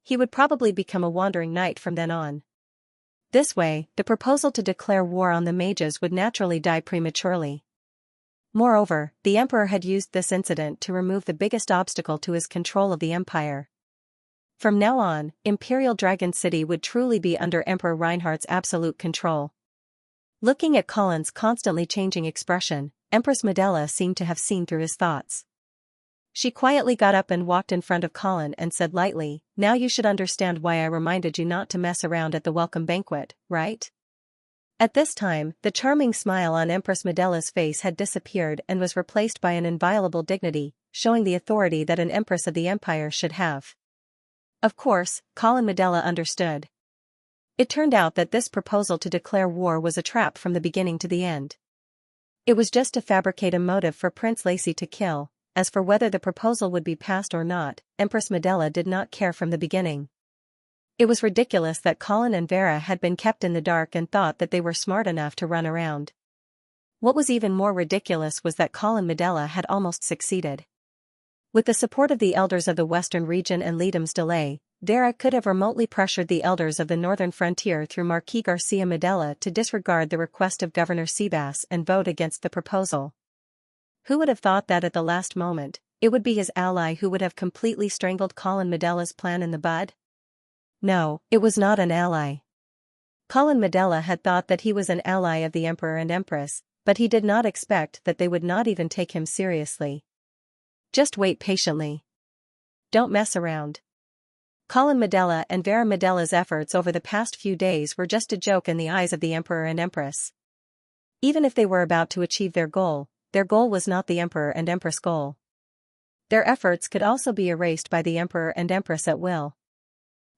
He would probably become a wandering knight from then on. This way, the proposal to declare war on the mages would naturally die prematurely. Moreover, the emperor had used this incident to remove the biggest obstacle to his control of the empire. From now on, Imperial Dragon City would truly be under Emperor Reinhardt's absolute control. Looking at Colin's constantly changing expression, Empress Medela seemed to have seen through his thoughts. She quietly got up and walked in front of Colin and said lightly, "Now you should understand why I reminded you not to mess around at the welcome banquet, right?" At this time, the charming smile on Empress Medela's face had disappeared and was replaced by an inviolable dignity, showing the authority that an empress of the empire should have. Of course, Colin Medela understood. It turned out that this proposal to declare war was a trap from the beginning to the end. It was just to fabricate a motive for Prince Lacy to kill. As for whether the proposal would be passed or not, Empress Medela did not care from the beginning. It was ridiculous that Colin and Vera had been kept in the dark and thought that they were smart enough to run around. What was even more ridiculous was that Colin Medela had almost succeeded. With the support of the elders of the western region and Leadham's delay, Vera could have remotely pressured the elders of the northern frontier through Marquis Garcia Medela to disregard the request of Governor Sebas and vote against the proposal. Who would have thought that at the last moment, it would be his ally who would have completely strangled Colin Medela's plan in the bud? No, it was not an ally. Colin Medela had thought that he was an ally of the Emperor and Empress, but he did not expect that they would not even take him seriously. Just wait patiently. Don't mess around. Colin Medela and Vera Medela's efforts over the past few days were just a joke in the eyes of the Emperor and Empress. Even if they were about to achieve their goal was not the Emperor and Empress goal. Their efforts could also be erased by the Emperor and Empress at will.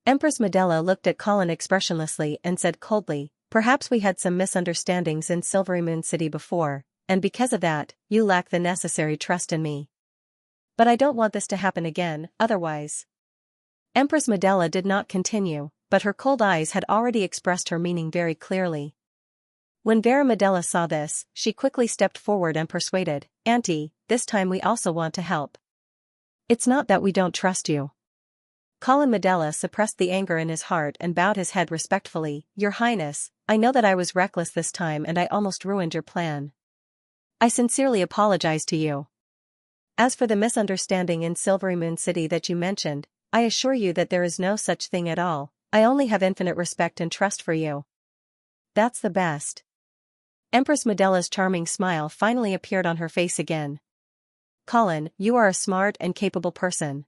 Empress Medela looked at Colin expressionlessly and said coldly, "Perhaps we had some misunderstandings in Silvery Moon City before, and because of that, you lack the necessary trust in me. But I don't want this to happen again, otherwise." Empress Medela did not continue, but her cold eyes had already expressed her meaning very clearly. When Vera Medela saw this, she quickly stepped forward and persuaded, "Auntie, this time we also want to help. It's not that we don't trust you." Colin Medela suppressed the anger in his heart and bowed his head respectfully, "Your Highness, I know that I was reckless this time and I almost ruined your plan. I sincerely apologize to you. As for the misunderstanding in Silvery Moon City that you mentioned, I assure you that there is no such thing at all. I only have infinite respect and trust for you." "That's the best." Empress Medela's charming smile finally appeared on her face again. "Colin, you are a smart and capable person.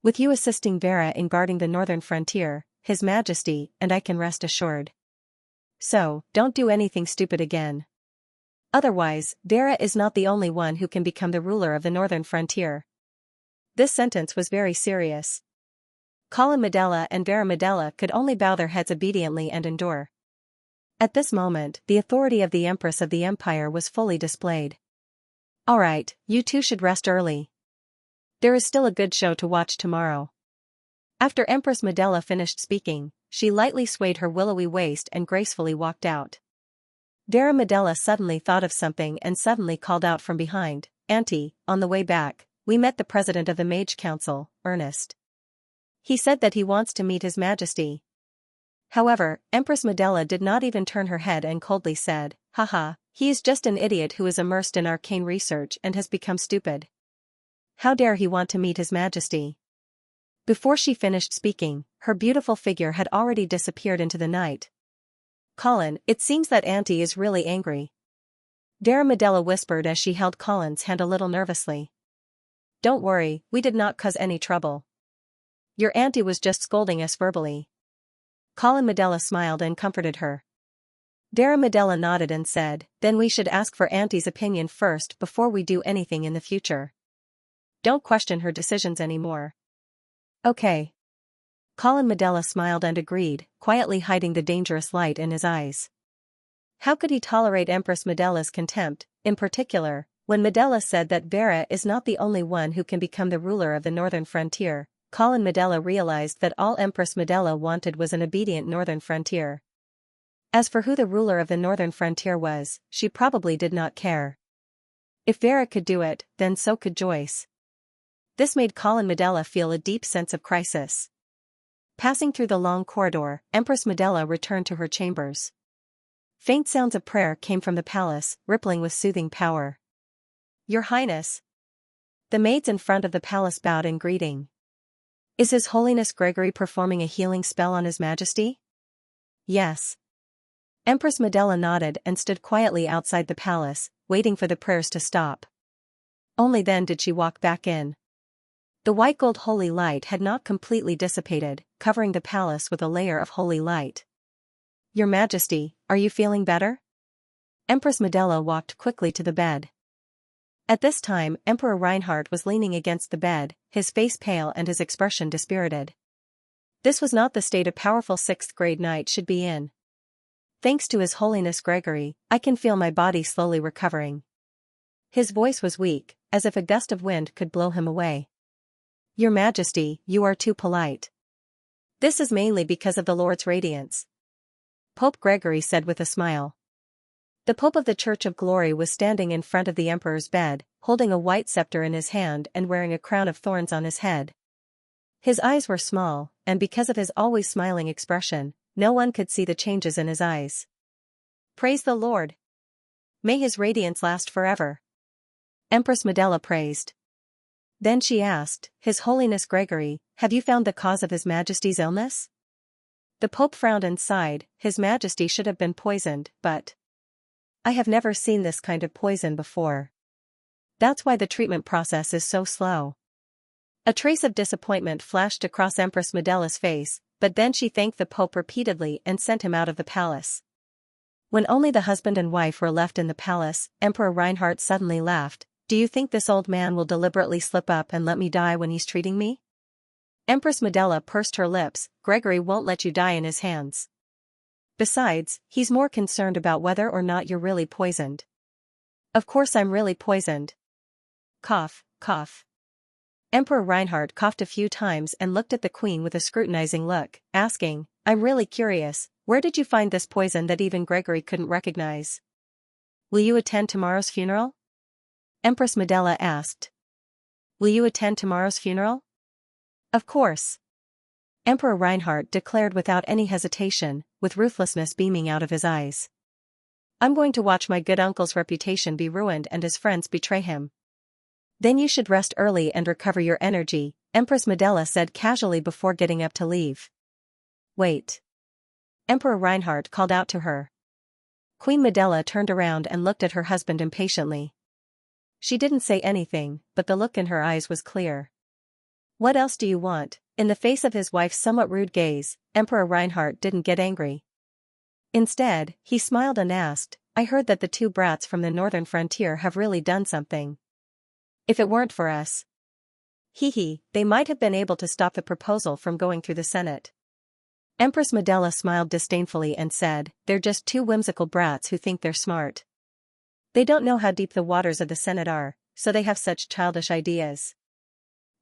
With you assisting Vera in guarding the northern frontier, His Majesty and I can rest assured. So, don't do anything stupid again. Otherwise, Vera is not the only one who can become the ruler of the northern frontier." This sentence was very serious. Colin Medela and Vera Medela could only bow their heads obediently and endure. At this moment, the authority of the Empress of the Empire was fully displayed. "All right, you two should rest early. There is still a good show to watch tomorrow." After Empress Medela finished speaking, she lightly swayed her willowy waist and gracefully walked out. Vera Medela suddenly thought of something and suddenly called out from behind, "Auntie, on the way back, we met the President of the Mage Council, Ernest. He said that he wants to meet His Majesty." However, Empress Medela did not even turn her head and coldly said, "Haha, he is just an idiot who is immersed in arcane research and has become stupid. How dare he want to meet His Majesty?" Before she finished speaking, her beautiful figure had already disappeared into the night. "Colin, it seems that Auntie is really angry," Vera Medela whispered as she held Colin's hand a little nervously. "Don't worry, we did not cause any trouble. Your auntie was just scolding us verbally." Colin Medela smiled and comforted her. Vera Medela nodded and said, "Then we should ask for Auntie's opinion first before we do anything in the future. Don't question her decisions anymore." "Okay." Colin Medela smiled and agreed, quietly hiding the dangerous light in his eyes. How could he tolerate Empress Medela's contempt, in particular, when Medela said that Vera is not the only one who can become the ruler of the northern frontier? Colin Medela realized that all Empress Medela wanted was an obedient northern frontier. As for who the ruler of the northern frontier was, she probably did not care. If Vera could do it, then so could Joyce. This made Colin Medela feel a deep sense of crisis. Passing through the long corridor, Empress Medela returned to her chambers. Faint sounds of prayer came from the palace, rippling with soothing power. "Your Highness." The maids in front of the palace bowed in greeting. "Is His Holiness Gregory performing a healing spell on His Majesty?" "Yes." Empress Medela nodded and stood quietly outside the palace, waiting for the prayers to stop. Only then did she walk back in. The white gold holy light had not completely dissipated, covering the palace with a layer of holy light. "Your Majesty, are you feeling better?" Empress Medela walked quickly to the bed. At this time, Emperor Reinhardt was leaning against the bed, his face pale and his expression dispirited. This was not the state a powerful 6th grade knight should be in. "Thanks to His Holiness Gregory, I can feel my body slowly recovering." His voice was weak, as if a gust of wind could blow him away. "Your Majesty, you are too polite. This is mainly because of the Lord's radiance," Pope Gregory said with a smile. The Pope of the Church of Glory was standing in front of the emperor's bed, holding a white scepter in his hand and wearing a crown of thorns on his head. His eyes were small, and because of his always smiling expression, no one could see the changes in his eyes. Praise the Lord! May his radiance last forever. Empress Medela praised. Then she asked, His Holiness Gregory, have you found the cause of His Majesty's illness? The Pope frowned and sighed. His Majesty should have been poisoned, but I have never seen this kind of poison before. That's why the treatment process is so slow. A trace of disappointment flashed across Empress Medela's face, but then she thanked the Pope repeatedly and sent him out of the palace. When only the husband and wife were left in the palace, Emperor Reinhardt suddenly laughed. Do you think this old man will deliberately slip up and let me die when he's treating me? Empress Medela pursed her lips. Gregory won't let you die in his hands. Besides, he's more concerned about whether or not you're really poisoned. Of course I'm really poisoned. Cough, cough. Emperor Reinhardt coughed a few times and looked at the queen with a scrutinizing look, asking, I'm really curious, where did you find this poison that even Gregory couldn't recognize? Will you attend tomorrow's funeral? Empress Medela asked. Will you attend tomorrow's funeral? Of course. Emperor Reinhardt declared without any hesitation, with ruthlessness beaming out of his eyes. I'm going to watch my good uncle's reputation be ruined and his friends betray him. Then you should rest early and recover your energy, Empress Medela said casually before getting up to leave. Wait. Emperor Reinhardt called out to her. Queen Medela turned around and looked at her husband impatiently. She didn't say anything, but the look in her eyes was clear. What else do you want? In the face of his wife's somewhat rude gaze, Emperor Reinhardt didn't get angry. Instead, he smiled and asked, I heard that the two brats from the northern frontier have really done something. If it weren't for us, they might have been able to stop the proposal from going through the Senate. Empress Medela smiled disdainfully and said, They're just two whimsical brats who think they're smart. They don't know how deep the waters of the Senate are, so they have such childish ideas.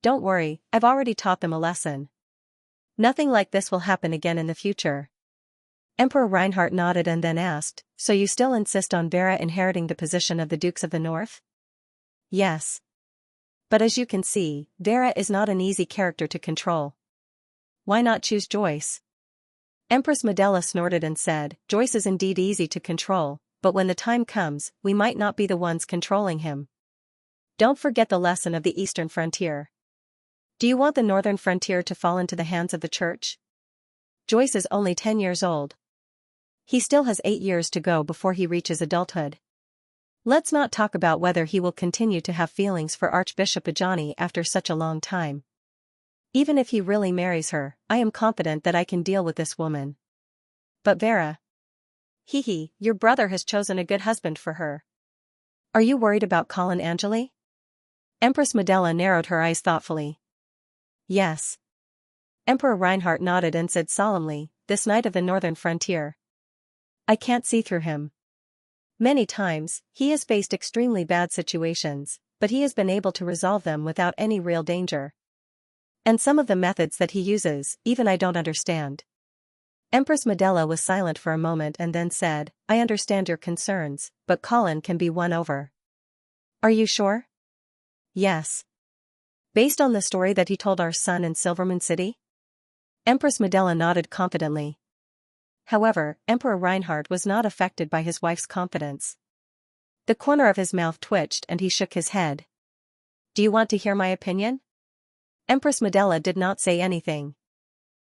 Don't worry, I've already taught them a lesson. Nothing like this will happen again in the future. Emperor Reinhardt nodded and then asked, So you still insist on Vera inheriting the position of the Dukes of the North? Yes. But as you can see, Vera is not an easy character to control. Why not choose Joyce? Empress Medela snorted and said, Joyce is indeed easy to control, but when the time comes, we might not be the ones controlling him. Don't forget the lesson of the eastern frontier. Do you want the northern frontier to fall into the hands of the church? Joyce is only 10 years old. He still has 8 years to go before he reaches adulthood. Let's not talk about whether he will continue to have feelings for Archbishop Ajani after such a long time. Even if he really marries her, I am confident that I can deal with this woman. But Vera. Your brother has chosen a good husband for her. Are you worried about Colin Angeli? Empress Medela narrowed her eyes thoughtfully. Yes. Emperor Reinhardt nodded and said solemnly, This knight of the northern frontier. I can't see through him. Many times, he has faced extremely bad situations, but he has been able to resolve them without any real danger. And some of the methods that he uses, even I don't understand. Empress Medela was silent for a moment and then said, I understand your concerns, but Colin can be won over. Are you sure? Yes. Based on the story that he told our son in Silvermoon City? Empress Medela nodded confidently. However, Emperor Reinhardt was not affected by his wife's confidence. The corner of his mouth twitched and he shook his head. Do you want to hear my opinion? Empress Medela did not say anything.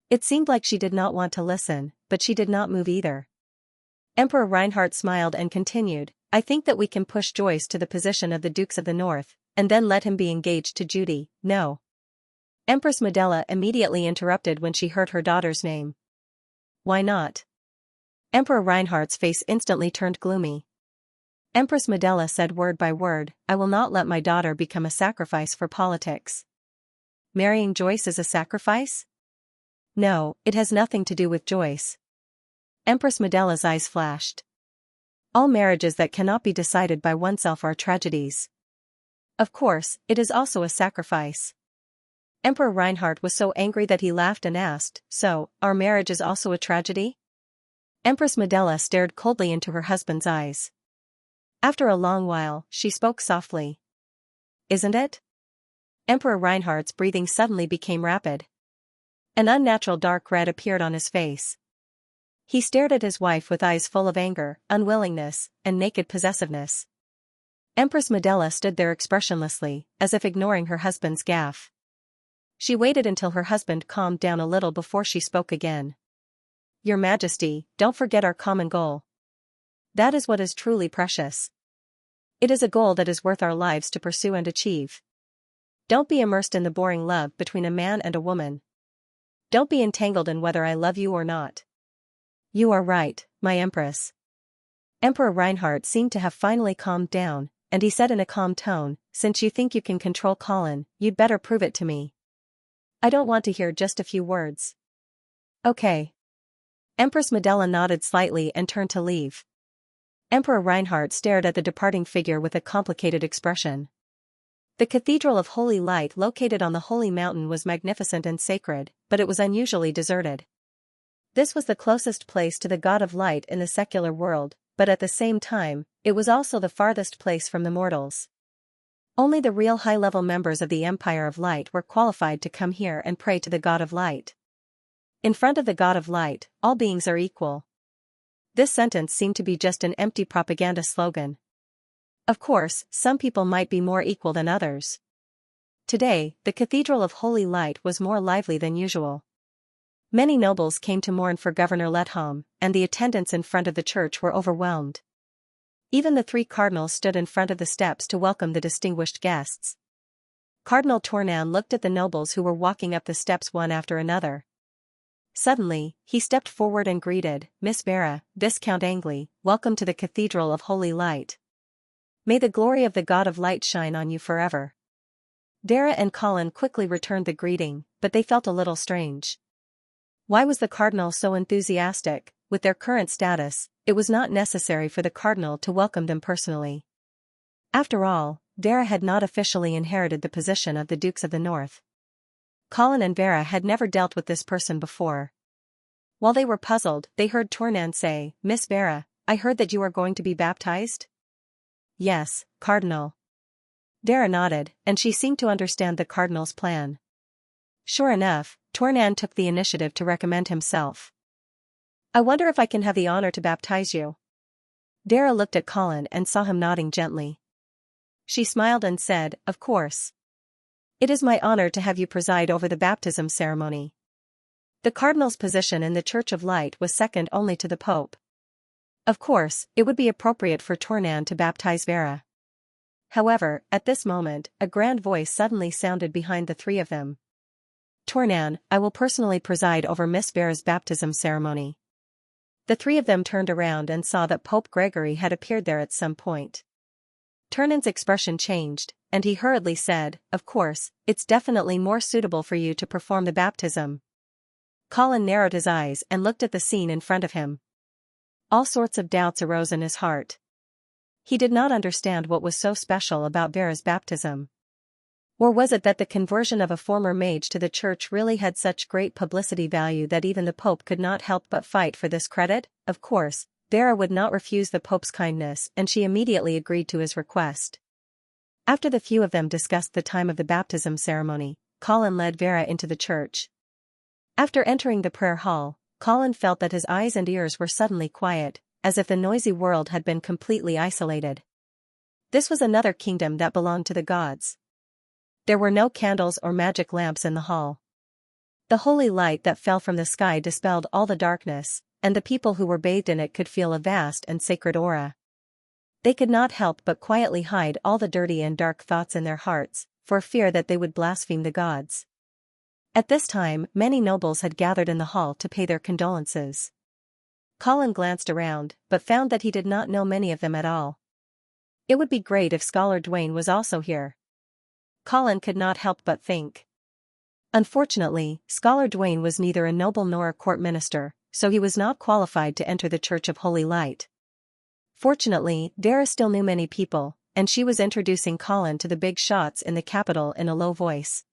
It seemed like she did not want to listen, but she did not move either. Emperor Reinhardt smiled and continued, I think that we can push Joyce to the position of the Dukes of the North, and then let him be engaged to Judy. No. Empress Medela immediately interrupted when she heard her daughter's name. Why not? Emperor Reinhardt's face instantly turned gloomy. Empress Medela said word by word, I will not let my daughter become a sacrifice for politics. Marrying Joyce is a sacrifice? No, it has nothing to do with Joyce. Empress Medela's eyes flashed. All marriages that cannot be decided by oneself are tragedies. Of course, it is also a sacrifice. Emperor Reinhardt was so angry that he laughed and asked, So, our marriage is also a tragedy? Empress Medela stared coldly into her husband's eyes. After a long while, she spoke softly. Isn't it? Emperor Reinhardt's breathing suddenly became rapid. An unnatural dark red appeared on his face. He stared at his wife with eyes full of anger, unwillingness, and naked possessiveness. Empress Medela stood there expressionlessly, as if ignoring her husband's gaffe. She waited until her husband calmed down a little before she spoke again. Your Majesty, don't forget our common goal. That is what is truly precious. It is a goal that is worth our lives to pursue and achieve. Don't be immersed in the boring love between a man and a woman. Don't be entangled in whether I love you or not. You are right, my Empress. Emperor Reinhardt seemed to have finally calmed down, and he said in a calm tone, since you think you can control Colin, you'd better prove it to me. I don't want to hear just a few words. Okay. Empress Medela nodded slightly and turned to leave. Emperor Reinhardt stared at the departing figure with a complicated expression. The Cathedral of Holy Light located on the Holy Mountain was magnificent and sacred, but it was unusually deserted. This was the closest place to the God of Light in the secular world, but at the same time, it was also the farthest place from the mortals. Only the real high-level members of the Empire of Light were qualified to come here and pray to the God of Light. In front of the God of Light, all beings are equal. This sentence seemed to be just an empty propaganda slogan. Of course, some people might be more equal than others. Today, the Cathedral of Holy Light was more lively than usual. Many nobles came to mourn for Governor Letholm, and the attendants in front of the church were overwhelmed. Even the 3 cardinals stood in front of the steps to welcome the distinguished guests. Cardinal Tournan looked at the nobles who were walking up the steps one after another. Suddenly, he stepped forward and greeted, Miss Vera, Viscount Angley, welcome to the Cathedral of Holy Light. May the glory of the God of Light shine on you forever. Vera and Colin quickly returned the greeting, but they felt a little strange. Why was the cardinal so enthusiastic? With their current status, it was not necessary for the cardinal to welcome them personally. After all, Vera had not officially inherited the position of the Dukes of the North. Colin and Vera had never dealt with this person before. While they were puzzled, they heard Tournan say, Miss Vera, I heard that you are going to be baptized? Yes, Cardinal. Vera nodded, and she seemed to understand the cardinal's plan. Sure enough, Tournan took the initiative to recommend himself. I wonder if I can have the honor to baptize you. Vera looked at Colin and saw him nodding gently. She smiled and said, Of course. It is my honor to have you preside over the baptism ceremony. The cardinal's position in the Church of Light was second only to the Pope. Of course, it would be appropriate for Tournan to baptize Vera. However, at this moment, a grand voice suddenly sounded behind the 3 of them. Tournan, I will personally preside over Miss Vera's baptism ceremony. The 3 of them turned around and saw that Pope Gregory had appeared there at some point. Tournan's expression changed, and he hurriedly said, Of course, it's definitely more suitable for you to perform the baptism. Colin narrowed his eyes and looked at the scene in front of him. All sorts of doubts arose in his heart. He did not understand what was so special about Vera's baptism. Or was it that the conversion of a former mage to the church really had such great publicity value that even the Pope could not help but fight for this credit? Of course, Vera would not refuse the Pope's kindness, and she immediately agreed to his request. After the few of them discussed the time of the baptism ceremony, Colin led Vera into the church. After entering the prayer hall, Colin felt that his eyes and ears were suddenly quiet, as if the noisy world had been completely isolated. This was another kingdom that belonged to the gods. There were no candles or magic lamps in the hall. The holy light that fell from the sky dispelled all the darkness, and the people who were bathed in it could feel a vast and sacred aura. They could not help but quietly hide all the dirty and dark thoughts in their hearts, for fear that they would blaspheme the gods. At this time, many nobles had gathered in the hall to pay their condolences. Colin glanced around, but found that he did not know many of them at all. It would be great if Scholar Dwayne was also here. Colin could not help but think. Unfortunately, Scholar Dwayne was neither a noble nor a court minister, so he was not qualified to enter the Church of Holy Light. Fortunately, Vera still knew many people, and she was introducing Colin to the big shots in the capital in a low voice.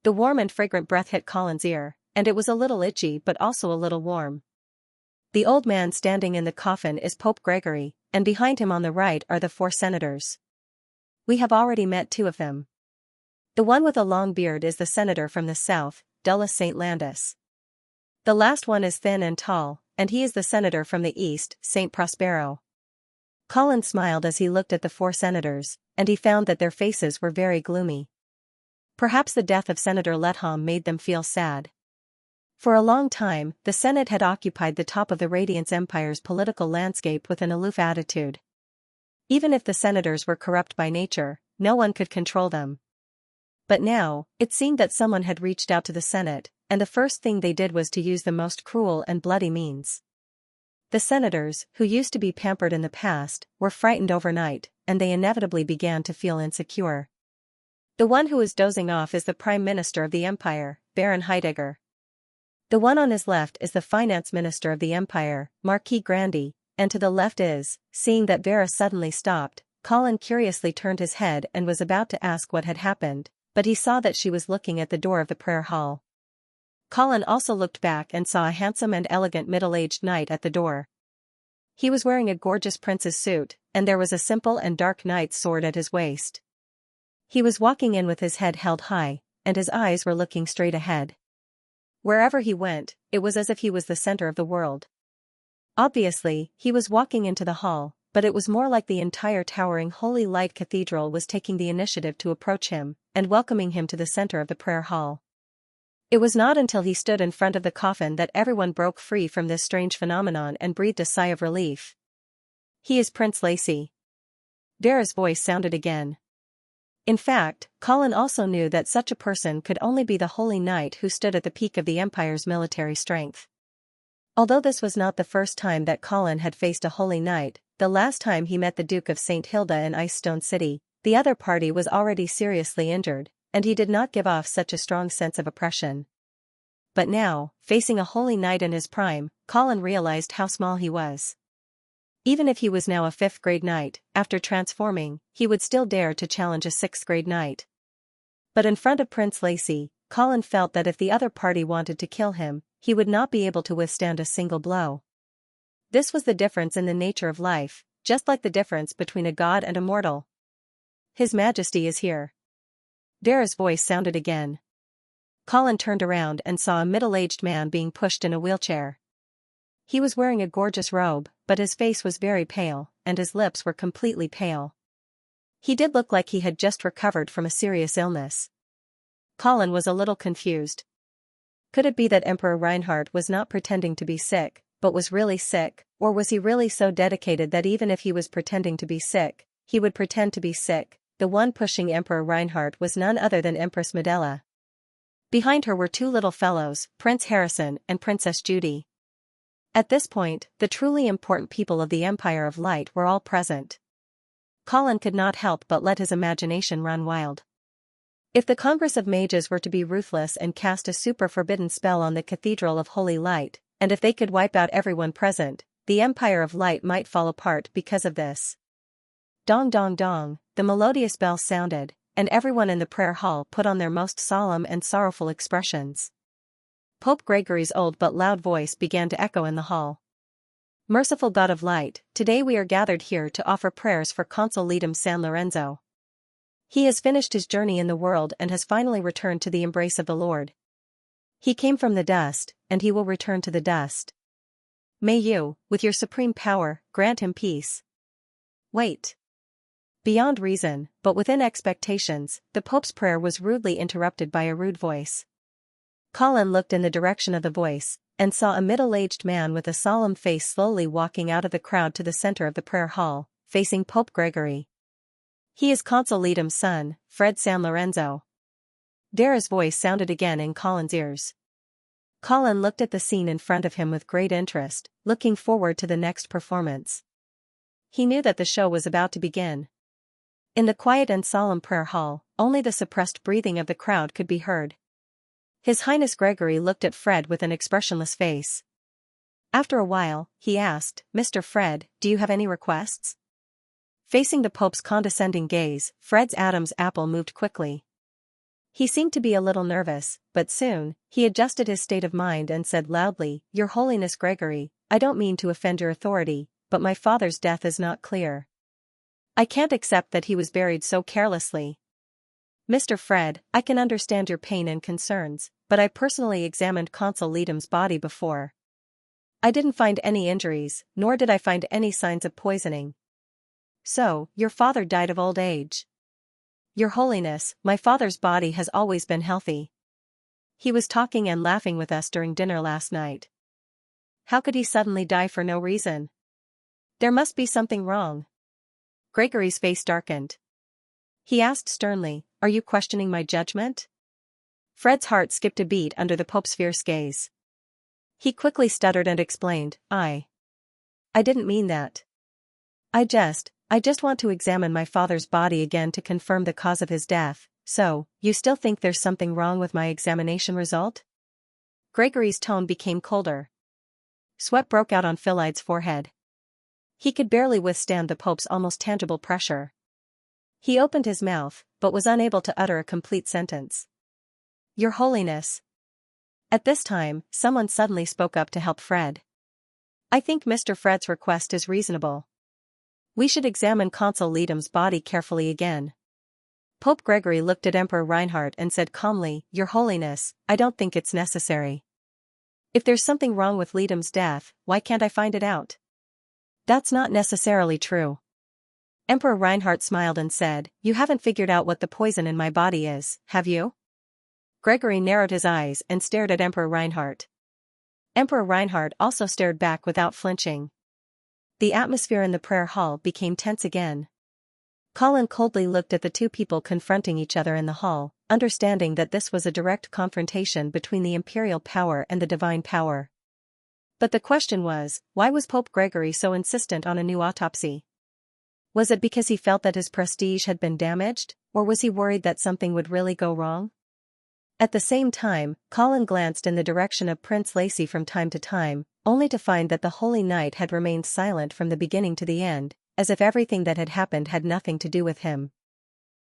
The warm and fragrant breath hit Colin's ear, and it was a little itchy but also a little warm. The old man standing in the coffin is Pope Gregory, and behind him on the right are the 4 senators. We have already met 2 of them. The one with a long beard is the senator from the south, Dulles St. Landis. The last one is thin and tall, and he is the senator from the east, St. Prospero. Colin smiled as he looked at the 4 senators, and he found that their faces were very gloomy. Perhaps the death of Senator Letham made them feel sad. For a long time, the Senate had occupied the top of the Radiance Empire's political landscape with an aloof attitude. Even if the senators were corrupt by nature, no one could control them. But now, it seemed that someone had reached out to the Senate, and the first thing they did was to use the most cruel and bloody means. The senators, who used to be pampered in the past, were frightened overnight, and they inevitably began to feel insecure. The one who is dozing off is the Prime Minister of the Empire, Baron Heidegger. The one on his left is the Finance Minister of the Empire, Marquis Grandi, and to the left is, seeing that Vera suddenly stopped, Colin curiously turned his head and was about to ask what had happened, but he saw that she was looking at the door of the prayer hall. Colin also looked back and saw a handsome and elegant middle-aged knight at the door. He was wearing a gorgeous prince's suit, and there was a simple and dark knight's sword at his waist. He was walking in with his head held high, and his eyes were looking straight ahead. Wherever he went, it was as if he was the center of the world. Obviously, he was walking into the hall, but it was more like the entire towering Holy Light Cathedral was taking the initiative to approach him, and welcoming him to the center of the prayer hall. It was not until he stood in front of the coffin that everyone broke free from this strange phenomenon and breathed a sigh of relief. He is Prince Lacy. Vera's voice sounded again. In fact, Colin also knew that such a person could only be the Holy Knight who stood at the peak of the Empire's military strength. Although this was not the first time that Colin had faced a Holy Knight, the last time he met the Duke of St. Hilda in Icestone City, the other party was already seriously injured, and he did not give off such a strong sense of oppression. But now, facing a Holy Knight in his prime, Colin realized how small he was. Even if he was now a 5th-grade knight, after transforming, he would still dare to challenge a 6th-grade knight. But in front of Prince Lacy, Colin felt that if the other party wanted to kill him, he would not be able to withstand a single blow. This was the difference in the nature of life, just like the difference between a god and a mortal. His Majesty is here. Vera's voice sounded again. Colin turned around and saw a middle-aged man being pushed in a wheelchair. He was wearing a gorgeous robe, but his face was very pale, and his lips were completely pale. He did look like he had just recovered from a serious illness. Colin was a little confused. Could it be that Emperor Reinhardt was not pretending to be sick, but was really sick, or was he really so dedicated that even if he was pretending to be sick, he would pretend to be sick? The one pushing Emperor Reinhardt was none other than Empress Medela. Behind her were 2 little fellows, Prince Harrison and Princess Judy. At this point, the truly important people of the Empire of Light were all present. Colin could not help but let his imagination run wild. If the Congress of Mages were to be ruthless and cast a super-forbidden spell on the Cathedral of Holy Light, and if they could wipe out everyone present, the Empire of Light might fall apart because of this. Dong dong dong, the melodious bell sounded, and everyone in the prayer hall put on their most solemn and sorrowful expressions. Pope Gregory's old but loud voice began to echo in the hall. Merciful God of Light, today we are gathered here to offer prayers for Consul Leadum San Lorenzo. He has finished his journey in the world and has finally returned to the embrace of the Lord. He came from the dust, and he will return to the dust. May you, with your supreme power, grant him peace. Wait. Beyond reason, but within expectations, the Pope's prayer was rudely interrupted by a rude voice. Colin looked in the direction of the voice, and saw a middle-aged man with a solemn face slowly walking out of the crowd to the center of the prayer hall, facing Pope Gregory. He is Consul Leadum's son, Fred San Lorenzo. Vera's voice sounded again in Colin's ears. Colin looked at the scene in front of him with great interest, looking forward to the next performance. He knew that the show was about to begin. In the quiet and solemn prayer hall, only the suppressed breathing of the crowd could be heard. His Highness Gregory looked at Fred with an expressionless face. After a while, he asked, Mr. Fred, do you have any requests? Facing the Pope's condescending gaze, Fred's Adam's apple moved quickly. He seemed to be a little nervous, but soon, he adjusted his state of mind and said loudly, Your Holiness Gregory, I don't mean to offend your authority, but my father's death is not clear. I can't accept that he was buried so carelessly. Mr. Fred, I can understand your pain and concerns, but I personally examined Consul Leadham's body before. I didn't find any injuries, nor did I find any signs of poisoning. So, your father died of old age. Your Holiness, my father's body has always been healthy. He was talking and laughing with us during dinner last night. How could he suddenly die for no reason? There must be something wrong. Gregory's face darkened. He asked sternly, "Are you questioning my judgment?" Fred's heart skipped a beat under the Pope's fierce gaze. He quickly stuttered and explained, I didn't mean that. I just want to examine my father's body again to confirm the cause of his death. So, you still think there's something wrong with my examination result?" Gregory's tone became colder. Sweat broke out on Philide's forehead. He could barely withstand the Pope's almost tangible pressure. He opened his mouth, but was unable to utter a complete sentence. "Your Holiness." At this time, someone suddenly spoke up to help Fred. "I think Mr. Fred's request is reasonable. We should examine Consul Leadham's body carefully again." Pope Gregory looked at Emperor Reinhardt and said calmly, "Your Holiness, I don't think it's necessary. If there's something wrong with Leadham's death, why can't I find it out?" "That's not necessarily true." Emperor Reinhardt smiled and said, "You haven't figured out what the poison in my body is, have you?" Gregory narrowed his eyes and stared at Emperor Reinhardt. Emperor Reinhardt also stared back without flinching. The atmosphere in the prayer hall became tense again. Colin coldly looked at the two people confronting each other in the hall, understanding that this was a direct confrontation between the imperial power and the divine power. But the question was, why was Pope Gregory so insistent on a new autopsy? Was it because he felt that his prestige had been damaged, or was he worried that something would really go wrong? At the same time, Colin glanced in the direction of Prince Lacy from time to time, only to find that the Holy Knight had remained silent from the beginning to the end, as if everything that had happened had nothing to do with him.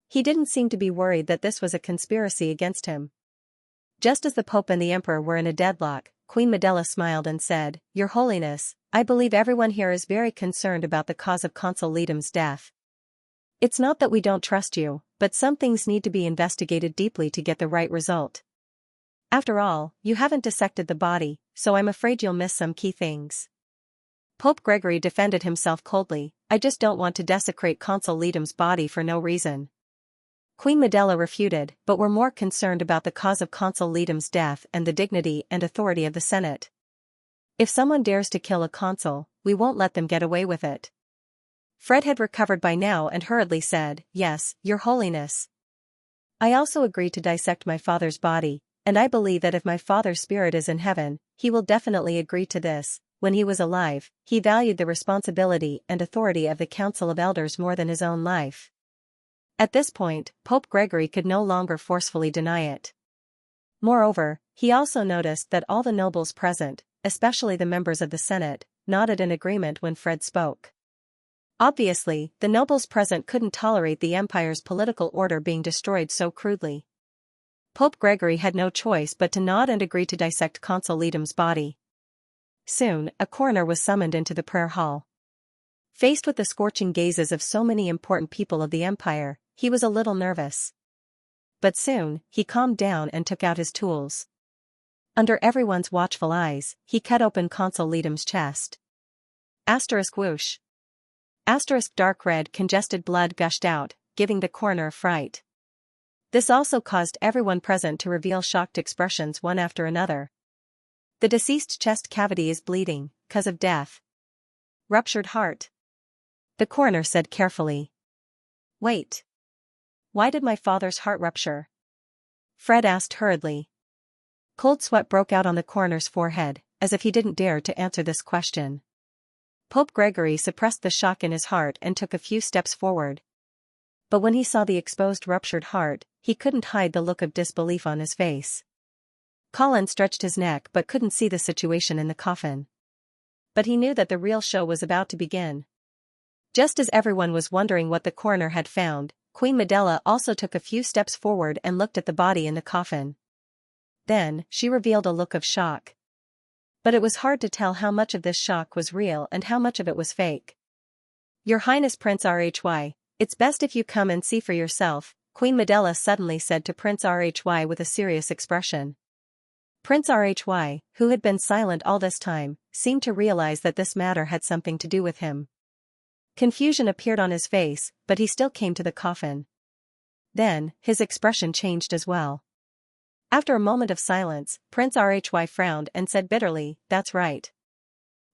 He didn't seem to be worried that this was a conspiracy against him. Just as the Pope and the Emperor were in a deadlock, Queen Medela smiled and said, "Your Holiness, I believe everyone here is very concerned about the cause of Consul Leadham's death. It's not that we don't trust you, but some things need to be investigated deeply to get the right result. After all, you haven't dissected the body, so I'm afraid you'll miss some key things." Pope Gregory defended himself coldly, "I just don't want to desecrate Consul Leadham's body for no reason." Queen Medela refuted, "But we're more concerned about the cause of Consul Leadham's death and the dignity and authority of the Senate. If someone dares to kill a consul, we won't let them get away with it." Fred had recovered by now and hurriedly said, "Yes, Your Holiness. I also agree to dissect my father's body, and I believe that if my father's spirit is in heaven, he will definitely agree to this. When he was alive, he valued the responsibility and authority of the Council of Elders more than his own life." At this point, Pope Gregory could no longer forcefully deny it. Moreover, he also noticed that all the nobles present, especially the members of the Senate, nodded in agreement when Fred spoke. Obviously, the nobles present couldn't tolerate the empire's political order being destroyed so crudely. Pope Gregory had no choice but to nod and agree to dissect Consul Leadham's body. Soon, a coroner was summoned into the prayer hall. Faced with the scorching gazes of so many important people of the empire, he was a little nervous. But soon, he calmed down and took out his tools. Under everyone's watchful eyes, he cut open Consul Leadham's chest. Asterisk whoosh. Asterisk dark red congested blood gushed out, giving the coroner a fright. This also caused everyone present to reveal shocked expressions one after another. "The deceased chest cavity is bleeding, 'cause of death. Ruptured heart," the coroner said carefully. "Wait. Why did my father's heart rupture?" Fred asked hurriedly. Cold sweat broke out on the coroner's forehead, as if he didn't dare to answer this question. Pope Gregory suppressed the shock in his heart and took a few steps forward. But when he saw the exposed ruptured heart, he couldn't hide the look of disbelief on his face. Colin stretched his neck but couldn't see the situation in the coffin. But he knew that the real show was about to begin. Just as everyone was wondering what the coroner had found, Queen Medela also took a few steps forward and looked at the body in the coffin. Then, she revealed a look of shock. But it was hard to tell how much of this shock was real and how much of it was fake. "Your Highness Prince Rhy, it's best if you come and see for yourself," Queen Medela suddenly said to Prince Rhy with a serious expression. Prince Rhy, who had been silent all this time, seemed to realize that this matter had something to do with him. Confusion appeared on his face, but he still came to the coffin. Then, his expression changed as well. After a moment of silence, Prince Rhy frowned and said bitterly, "That's right.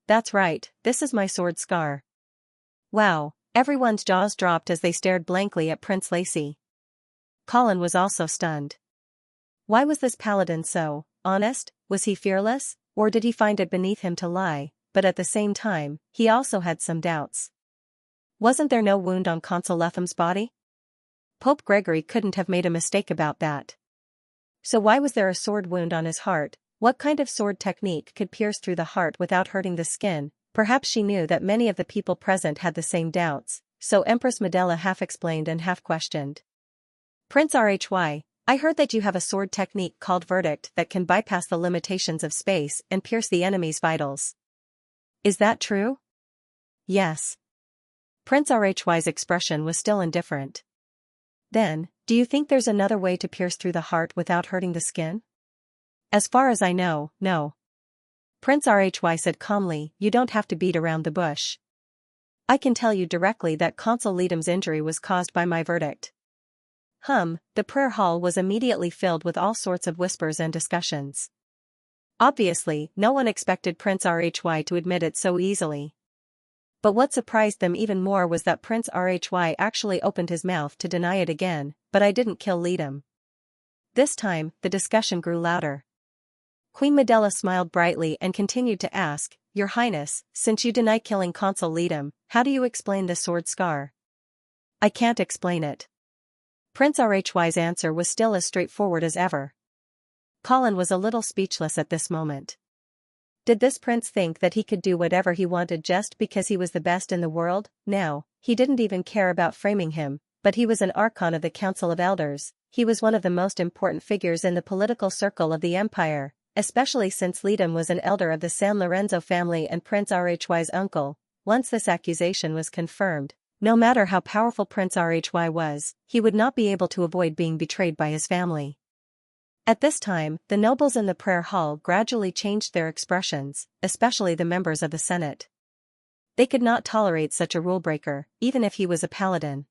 That's right, this is my sword scar." Wow, everyone's jaws dropped as they stared blankly at Prince Lacey. Colin was also stunned. Why was this paladin so honest? Was he fearless, or did he find it beneath him to lie? But at the same time, he also had some doubts. Wasn't there no wound on Consul Letham's body? Pope Gregory couldn't have made a mistake about that. So why was there a sword wound on his heart? What kind of sword technique could pierce through the heart without hurting the skin? Perhaps she knew that many of the people present had the same doubts, so Empress Medela half explained and half questioned. "Prince Rhy, I heard that you have a sword technique called Verdict that can bypass the limitations of space and pierce the enemy's vitals. Is that true?" "Yes." Prince Rhy's expression was still indifferent. "Then, do you think there's another way to pierce through the heart without hurting the skin?" "As far as I know, no." Prince Rhy said calmly, "You don't have to beat around the bush. I can tell you directly that Consul Letham's injury was caused by my verdict." The prayer hall was immediately filled with all sorts of whispers and discussions. Obviously, no one expected Prince Rhy to admit it so easily. But what surprised them even more was that Prince Rhy actually opened his mouth to deny it again. "But I didn't kill Letham." This time, the discussion grew louder. Queen Medela smiled brightly and continued to ask, "Your Highness, since you deny killing Consul Letham, how do you explain the sword scar?" "I can't explain it." Prince Rhy's answer was still as straightforward as ever. Colin was a little speechless at this moment. Did this prince think that he could do whatever he wanted just because he was the best in the world? No, he didn't even care about framing him, but he was an archon of the Council of Elders. He was one of the most important figures in the political circle of the empire, especially since Letham was an elder of the San Lorenzo family and Prince Rhy's uncle. Once this accusation was confirmed, no matter how powerful Prince Rhy was, he would not be able to avoid being betrayed by his family. At this time, the nobles in the prayer hall gradually changed their expressions, especially the members of the Senate. They could not tolerate such a rule-breaker, even if he was a paladin.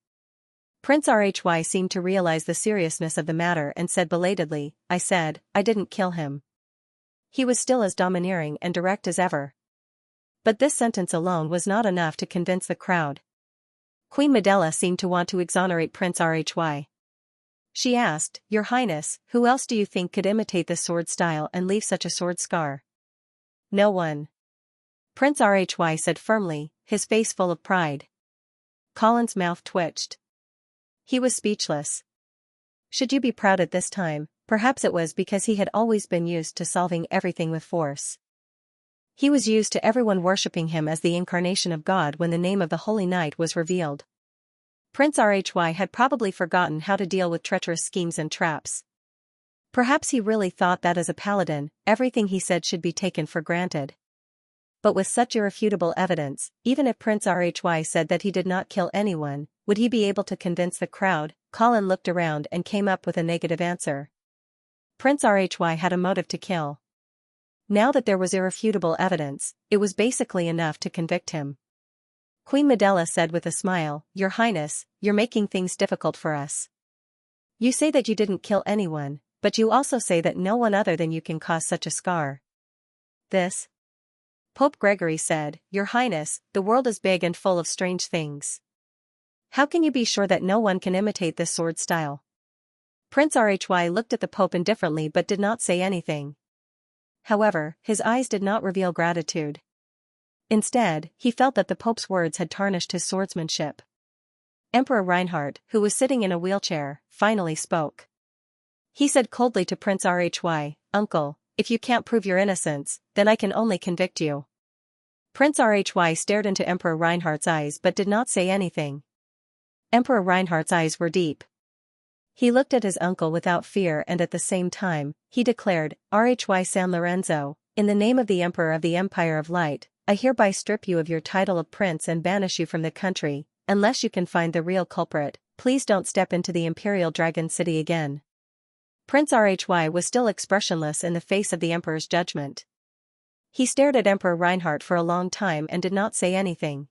Prince Rhy seemed to realize the seriousness of the matter and said belatedly, "I said, I didn't kill him." He was still as domineering and direct as ever. But this sentence alone was not enough to convince the crowd. Queen Medela seemed to want to exonerate Prince Rhy. She asked, "Your Highness, who else do you think could imitate this sword style and leave such a sword scar?" "No one." Prince Rhy said firmly, his face full of pride. Colin's mouth twitched. He was speechless. Should you be proud at this time? Perhaps it was because he had always been used to solving everything with force. He was used to everyone worshipping him as the incarnation of God when the name of the Holy Knight was revealed. Prince Rhy had probably forgotten how to deal with treacherous schemes and traps. Perhaps he really thought that as a paladin, everything he said should be taken for granted. But with such irrefutable evidence, even if Prince Rhy said that he did not kill anyone, would he be able to convince the crowd? Colin looked around and came up with a negative answer. Prince Rhy had a motive to kill. Now that there was irrefutable evidence, it was basically enough to convict him. Queen Medela said with a smile, "Your Highness, you're making things difficult for us. You say that you didn't kill anyone, but you also say that no one other than you can cause such a scar." "This?" Pope Gregory said, "Your Highness, the world is big and full of strange things. How can you be sure that no one can imitate this sword style?" Prince Rhy looked at the Pope indifferently but did not say anything. However, his eyes did not reveal gratitude. Instead, he felt that the Pope's words had tarnished his swordsmanship. Emperor Reinhardt, who was sitting in a wheelchair, finally spoke. He said coldly to Prince Rhy, "Uncle, if you can't prove your innocence, then I can only convict you." Prince Rhy stared into Emperor Reinhardt's eyes but did not say anything. Emperor Reinhardt's eyes were deep. He looked at his uncle without fear and at the same time, he declared, "Rhy San Lorenzo, In the name of the Emperor of the Empire of Light, I hereby strip you of your title of prince and banish you from the country, unless you can find the real culprit. Please don't step into the Imperial Dragon City again. Prince Rhy was still expressionless in the face of the Emperor's judgment. He stared at Emperor Reinhardt for a long time and did not say anything.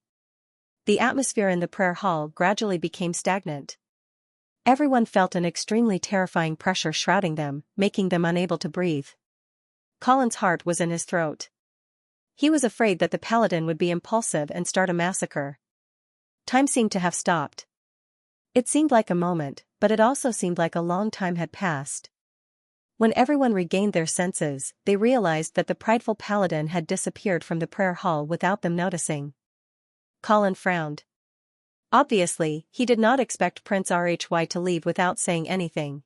The atmosphere in the prayer hall gradually became stagnant. Everyone felt an extremely terrifying pressure shrouding them, making them unable to breathe. Colin's heart was in his throat. He was afraid that the paladin would be impulsive and start a massacre. Time seemed to have stopped. It seemed like a moment, but it also seemed like a long time had passed. When everyone regained their senses, they realized that the prideful paladin had disappeared from the prayer hall without them noticing. Colin frowned. Obviously, he did not expect Prince Rhy to leave without saying anything.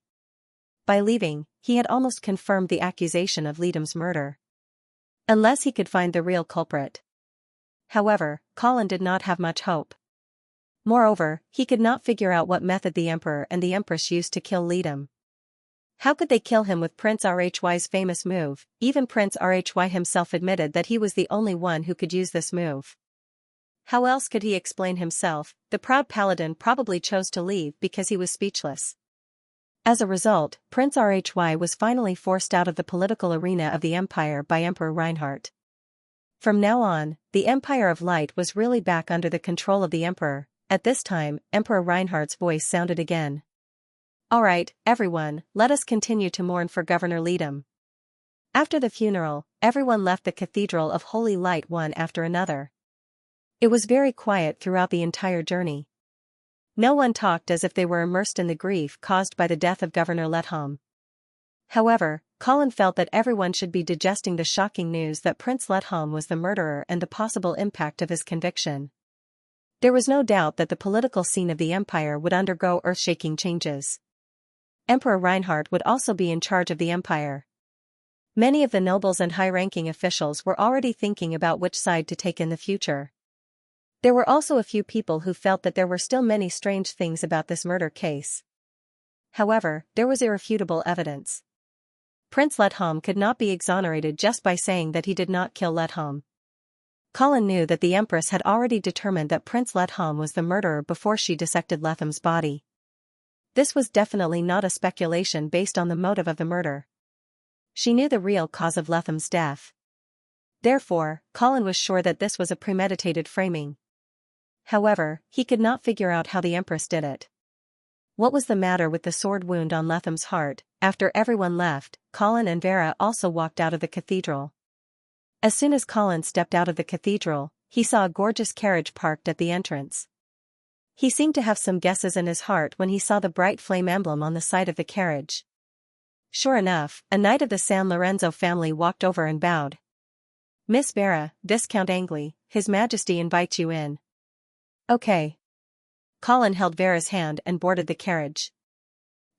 By leaving, he had almost confirmed the accusation of Lidam's murder. Unless he could find the real culprit. However, Colin did not have much hope. Moreover, he could not figure out what method the Emperor and the Empress used to kill Lidam. How could they kill him with Prince Rhy's famous move? Even Prince Rhy himself admitted that he was the only one who could use this move. How else could he explain himself? The proud paladin probably chose to leave because he was speechless. As a result, Prince Rhy was finally forced out of the political arena of the Empire by Emperor Reinhardt. From now on, the Empire of Light was really back under the control of the Emperor. At this time, Emperor Reinhardt's voice sounded again. Alright, everyone, let us continue to mourn for Governor Lidam. After the funeral, everyone left the Cathedral of Holy Light one after another. It was very quiet throughout the entire journey. No one talked as if they were immersed in the grief caused by the death of Governor Letholm. However, Colin felt that everyone should be digesting the shocking news that Prince Letholm was the murderer and the possible impact of his conviction. There was no doubt that the political scene of the Empire would undergo earth-shaking changes. Emperor Reinhardt would also be in charge of the Empire. Many of the nobles and high-ranking officials were already thinking about which side to take in the future. There were also a few people who felt that there were still many strange things about this murder case. However, there was irrefutable evidence. Prince Letholm could not be exonerated just by saying that he did not kill Letholm. Colin knew that the Empress had already determined that Prince Letholm was the murderer before she dissected Letholm's body. This was definitely not a speculation based on the motive of the murder. She knew the real cause of Letholm's death. Therefore, Colin was sure that this was a premeditated framing. However, he could not figure out how the Empress did it. What was the matter with the sword wound on Letholm's heart? After everyone left, Colin and Vera also walked out of the cathedral. As soon as Colin stepped out of the cathedral, he saw a gorgeous carriage parked at the entrance. He seemed to have some guesses in his heart when he saw the bright flame emblem on the side of the carriage. Sure enough, a knight of the San Lorenzo family walked over and bowed. Miss Vera, Viscount Angley, His Majesty invites you in. Okay. Colin held Vera's hand and boarded the carriage.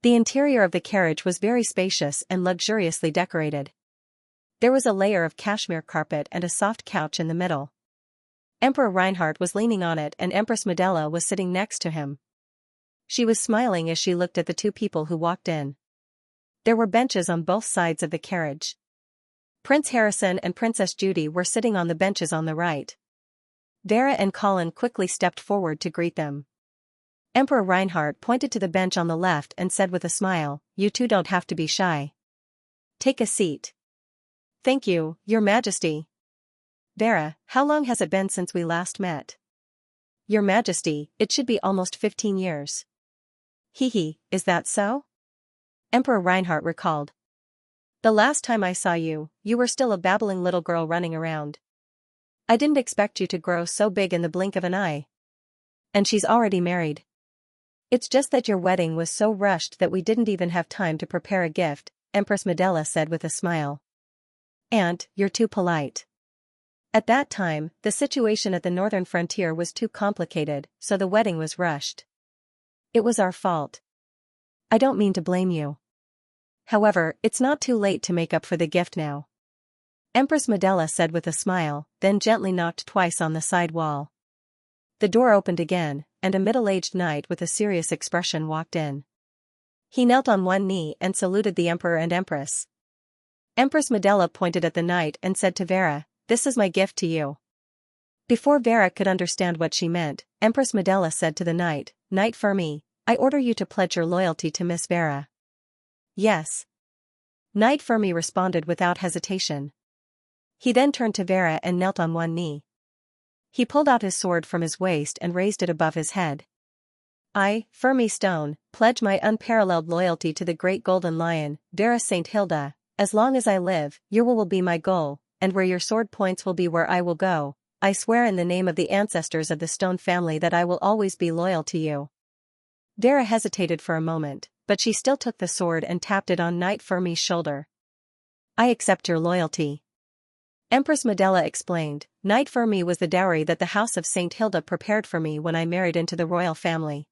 The interior of the carriage was very spacious and luxuriously decorated. There was a layer of cashmere carpet and a soft couch in the middle. Emperor Reinhardt was leaning on it and Empress Medela was sitting next to him. She was smiling as she looked at the two people who walked in. There were benches on both sides of the carriage. Prince Harrison and Princess Judy were sitting on the benches on the right. Vera and Colin quickly stepped forward to greet them. Emperor Reinhardt pointed to the bench on the left and said with a smile, "You two don't have to be shy. Take a seat." "Thank you, Your Majesty." "Vera, how long has it been since we last met?" "Your Majesty, it should be almost 15 years. Hee, is that so?" Emperor Reinhardt recalled. "The last time I saw you, you were still a babbling little girl running around. I didn't expect you to grow so big in the blink of an eye. And she's already married. It's just that your wedding was so rushed that we didn't even have time to prepare a gift," Empress Medela said with a smile. "Aunt, you're too polite. At that time, the situation at the northern frontier was too complicated, so the wedding was rushed. It was our fault. I don't mean to blame you. However, it's not too late to make up for the gift now." Empress Medela said with a smile, then gently knocked twice on the side wall. The door opened again, and a middle-aged knight with a serious expression walked in. He knelt on one knee and saluted the Emperor and Empress. Empress Medela pointed at the knight and said to Vera, "This is my gift to you." Before Vera could understand what she meant, Empress Medela said to the knight, "Knight Fermi, I order you to pledge your loyalty to Miss Vera." "Yes." Knight Fermi responded without hesitation. He then turned to Vera and knelt on one knee. He pulled out his sword from his waist and raised it above his head. "I, Fermi Stone, pledge my unparalleled loyalty to the great golden lion, Vera St. Hilda. As long as I live, your will be my goal, and where your sword points will be where I will go. I swear in the name of the ancestors of the Stone family that I will always be loyal to you." Vera hesitated for a moment, but she still took the sword and tapped it on Knight Fermi's shoulder. "I accept your loyalty." Empress Medela explained, "Knight Fermi was the dowry that the House of St. Hilda prepared for me when I married into the royal family.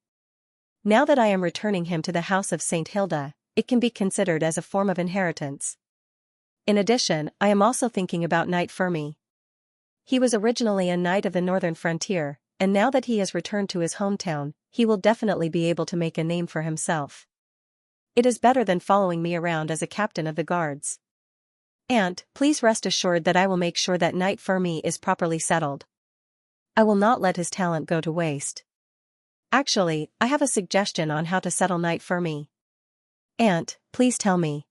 Now that I am returning him to the House of St. Hilda, it can be considered as a form of inheritance. In addition, I am also thinking about Knight Fermi. He was originally a knight of the northern frontier, and now that he has returned to his hometown, he will definitely be able to make a name for himself. It is better than following me around as a captain of the guards. Aunt, please rest assured that I will make sure that Knight Fermi is properly settled. I will not let his talent go to waste. Actually, I have a suggestion on how to settle Knight Fermi. Aunt, please tell me."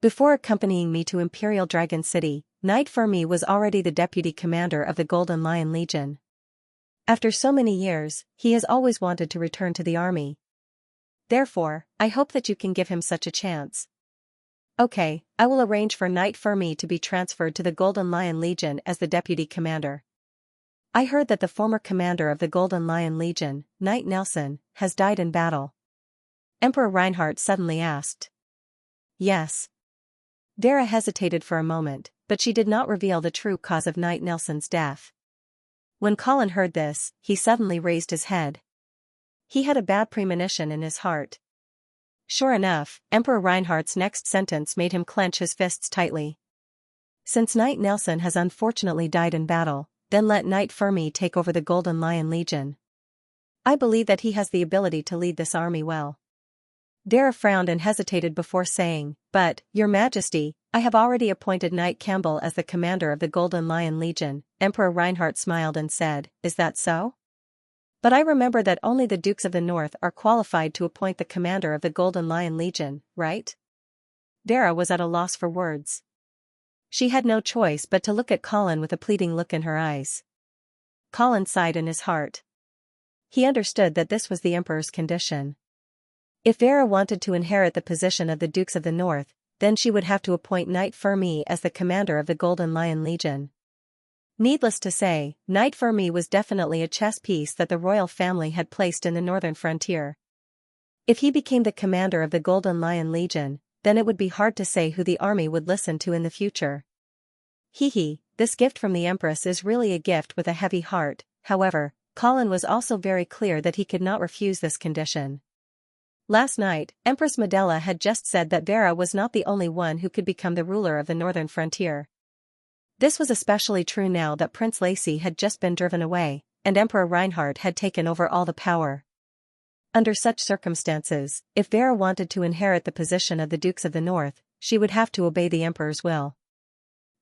Before accompanying me to Imperial Dragon City, Knight Fermi was already the deputy commander of the Golden Lion Legion. After so many years, he has always wanted to return to the army. Therefore, I hope that you can give him such a chance. Okay, I will arrange for Knight Fermi to be transferred to the Golden Lion Legion as the deputy commander. I heard that the former commander of the Golden Lion Legion, Knight Nelson, has died in battle. Emperor Reinhardt suddenly asked. Yes. Vera hesitated for a moment, but she did not reveal the true cause of Knight Nelson's death. When Colin heard this, he suddenly raised his head. He had a bad premonition in his heart. Sure enough, Emperor Reinhardt's next sentence made him clench his fists tightly. "Since Knight Nelson has unfortunately died in battle, then let Knight Fermi take over the Golden Lion Legion. I believe that he has the ability to lead this army well." Vera frowned and hesitated before saying, "But, Your Majesty, I have already appointed Knight Campbell as the commander of the Golden Lion Legion." Emperor Reinhardt smiled and said, "Is that so? But I remember that only the Dukes of the North are qualified to appoint the commander of the Golden Lion Legion, right?" Vera was at a loss for words. She had no choice but to look at Colin with a pleading look in her eyes. Colin sighed in his heart. He understood that this was the Emperor's condition. If Vera wanted to inherit the position of the Dukes of the North, then she would have to appoint Knight Fermi as the commander of the Golden Lion Legion. Needless to say, Knight Fermi was definitely a chess piece that the royal family had placed in the northern frontier. If he became the commander of the Golden Lion Legion, then it would be hard to say who the army would listen to in the future. This gift from the Empress is really a gift with a heavy heart. However, Colin was also very clear that he could not refuse this condition. Last night, Empress Medela had just said that Vera was not the only one who could become the ruler of the northern frontier. This was especially true now that Prince Lacy had just been driven away, and Emperor Reinhardt had taken over all the power. Under such circumstances, if Vera wanted to inherit the position of the Dukes of the North, she would have to obey the Emperor's will.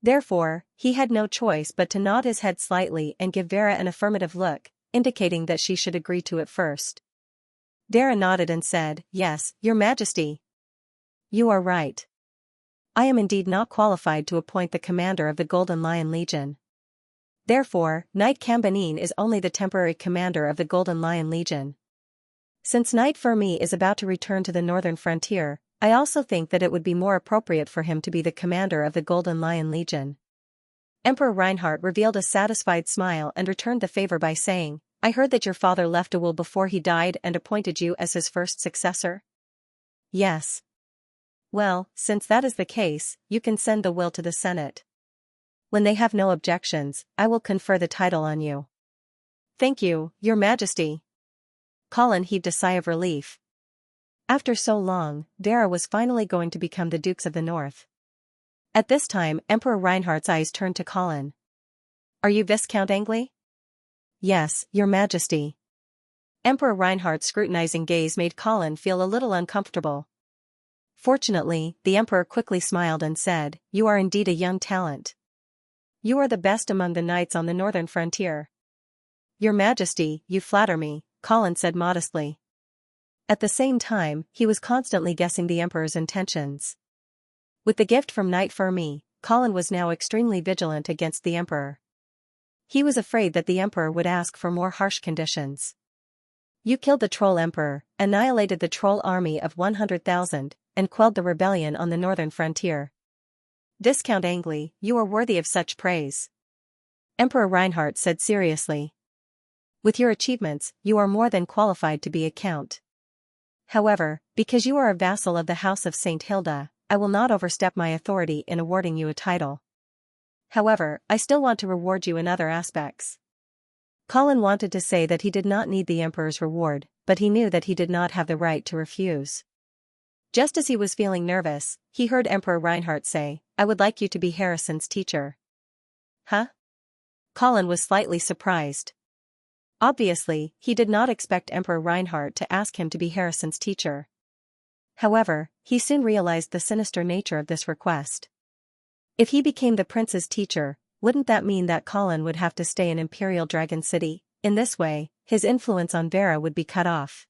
Therefore, he had no choice but to nod his head slightly and give Vera an affirmative look, indicating that she should agree to it first. Vera nodded and said, "Yes, Your Majesty. You are right. I am indeed not qualified to appoint the commander of the Golden Lion Legion. Therefore, Knight Cambanine is only the temporary commander of the Golden Lion Legion. Since Knight Fermi is about to return to the northern frontier, I also think that it would be more appropriate for him to be the commander of the Golden Lion Legion." Emperor Reinhardt revealed a satisfied smile and returned the favor by saying, "I heard that your father left a will before he died and appointed you as his first successor?" "Yes." "Well, since that is the case, you can send the will to the Senate. When they have no objections, I will confer the title on you." "Thank you, Your Majesty." Colin heaved a sigh of relief. After so long, Vera was finally going to become the Dukes of the North. At this time, Emperor Reinhardt's eyes turned to Colin. "Are you Viscount Angley?" "Yes, Your Majesty." Emperor Reinhardt's scrutinizing gaze made Colin feel a little uncomfortable. Fortunately, the emperor quickly smiled and said, "You are indeed a young talent. You are the best among the knights on the northern frontier." "Your Majesty, you flatter me," Colin said modestly. At the same time, he was constantly guessing the emperor's intentions. With the gift from Knight Fermi, Colin was now extremely vigilant against the emperor. He was afraid that the emperor would ask for more harsh conditions. "You killed the troll emperor, annihilated the troll army of 100,000, and quelled the rebellion on the northern frontier. Viscount Angli, you are worthy of such praise," Emperor Reinhardt said seriously. "With your achievements, you are more than qualified to be a count. However, because you are a vassal of the House of St. Hilda, I will not overstep my authority in awarding you a title. However, I still want to reward you in other aspects." Colin wanted to say that he did not need the emperor's reward, but he knew that he did not have the right to refuse. Just as he was feeling nervous, he heard Emperor Reinhardt say, "I would like you to be Harrison's teacher." Huh? Colin was slightly surprised. Obviously, he did not expect Emperor Reinhardt to ask him to be Harrison's teacher. However, he soon realized the sinister nature of this request. If he became the prince's teacher, wouldn't that mean that Colin would have to stay in Imperial Dragon City? In this way, his influence on Vera would be cut off.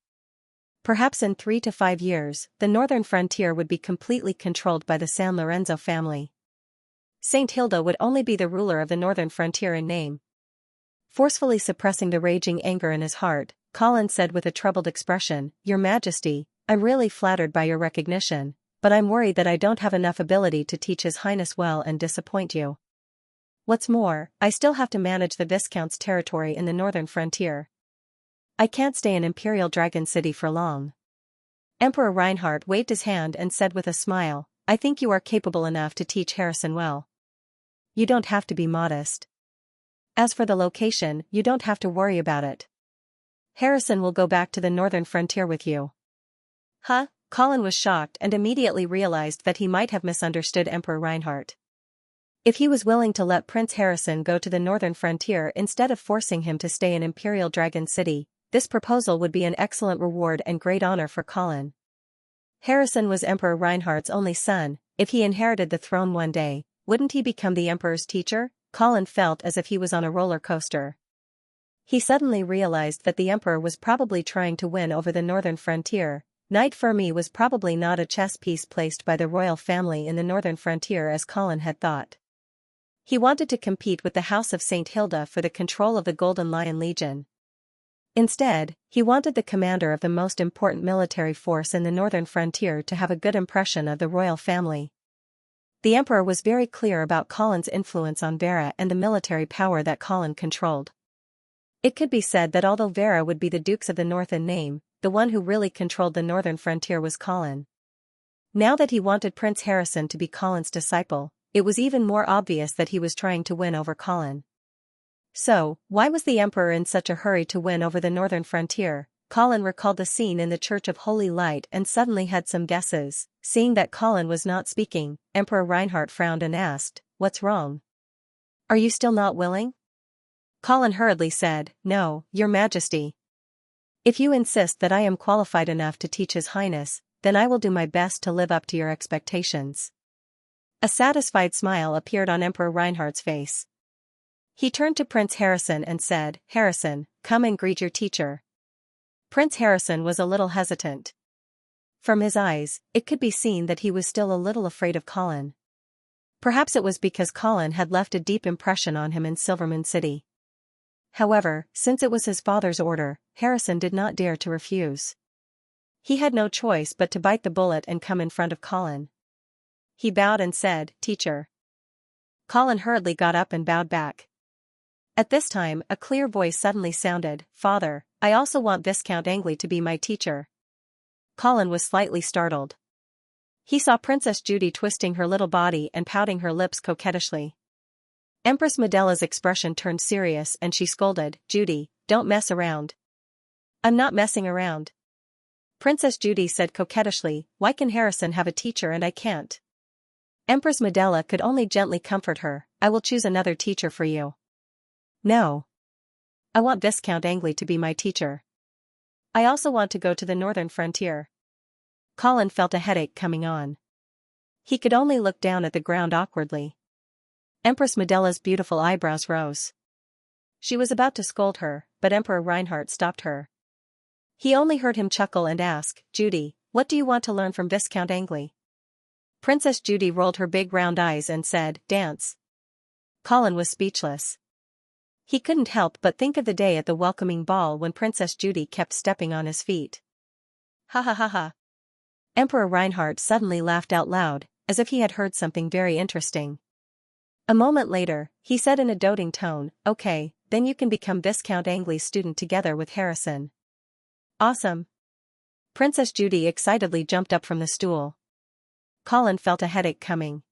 Perhaps in 3 to 5 years, the northern frontier would be completely controlled by the San Lorenzo family. St. Hilda would only be the ruler of the northern frontier in name. Forcefully suppressing the raging anger in his heart, Colin said with a troubled expression, "Your Majesty, I'm really flattered by your recognition, but I'm worried that I don't have enough ability to teach His Highness well and disappoint you. What's more, I still have to manage the Viscount's territory in the northern frontier. I can't stay in Imperial Dragon City for long." Emperor Reinhardt waved his hand and said with a smile, "I think you are capable enough to teach Harrison well. You don't have to be modest. As for the location, you don't have to worry about it. Harrison will go back to the northern frontier with you." Huh? Colin was shocked and immediately realized that he might have misunderstood Emperor Reinhardt. If he was willing to let Prince Harrison go to the northern frontier instead of forcing him to stay in Imperial Dragon City, this proposal would be an excellent reward and great honor for Colin. Harrison was Emperor Reinhardt's only son. If he inherited the throne one day, wouldn't he become the emperor's teacher? Colin felt as if he was on a roller coaster. He suddenly realized that the emperor was probably trying to win over the northern frontier. Knight Fermi was probably not a chess piece placed by the royal family in the northern frontier as Colin had thought. He wanted to compete with the House of St. Hilda for the control of the Golden Lion Legion. Instead, he wanted the commander of the most important military force in the northern frontier to have a good impression of the royal family. The emperor was very clear about Colin's influence on Vera and the military power that Colin controlled. It could be said that although Vera would be the Dukes of the North in name, the one who really controlled the northern frontier was Colin. Now that he wanted Prince Harrison to be Colin's disciple, it was even more obvious that he was trying to win over Colin. So, why was the emperor in such a hurry to win over the northern frontier? Colin recalled the scene in the Church of Holy Light and suddenly had some guesses. Seeing that Colin was not speaking, Emperor Reinhardt frowned and asked, "What's wrong? Are you still not willing?" Colin hurriedly said, "No, Your Majesty. If you insist that I am qualified enough to teach His Highness, then I will do my best to live up to your expectations." A satisfied smile appeared on Emperor Reinhardt's face. He turned to Prince Harrison and said, "Harrison, come and greet your teacher." Prince Harrison was a little hesitant. From his eyes, it could be seen that he was still a little afraid of Colin. Perhaps it was because Colin had left a deep impression on him in Silvermoon City. However, since it was his father's order, Harrison did not dare to refuse. He had no choice but to bite the bullet and come in front of Colin. He bowed and said, "Teacher." Colin hurriedly got up and bowed back. At this time, a clear voice suddenly sounded, "Father, I also want Viscount Angli to be my teacher." Colin was slightly startled. He saw Princess Judy twisting her little body and pouting her lips coquettishly. Empress Medella's expression turned serious and she scolded, "Judy, don't mess around." "I'm not messing around." Princess Judy said coquettishly, "Why can Harrison have a teacher and I can't?" Empress Medella could only gently comfort her, "I will choose another teacher for you." "No. I want Viscount Angli to be my teacher. I also want to go to the northern frontier." Colin felt a headache coming on. He could only look down at the ground awkwardly. Empress Medella's beautiful eyebrows rose. She was about to scold her, but Emperor Reinhardt stopped her. He only heard him chuckle and ask, "Judy, what do you want to learn from Viscount Angley?" Princess Judy rolled her big round eyes and said, "Dance." Colin was speechless. He couldn't help but think of the day at the welcoming ball when Princess Judy kept stepping on his feet. Ha ha ha ha. Emperor Reinhardt suddenly laughed out loud, as if he had heard something very interesting. A moment later, he said in a doting tone, "Okay, then you can become Viscount Angley's student together with Harrison." Awesome. Princess Judy excitedly jumped up from the stool. Colin felt a headache coming.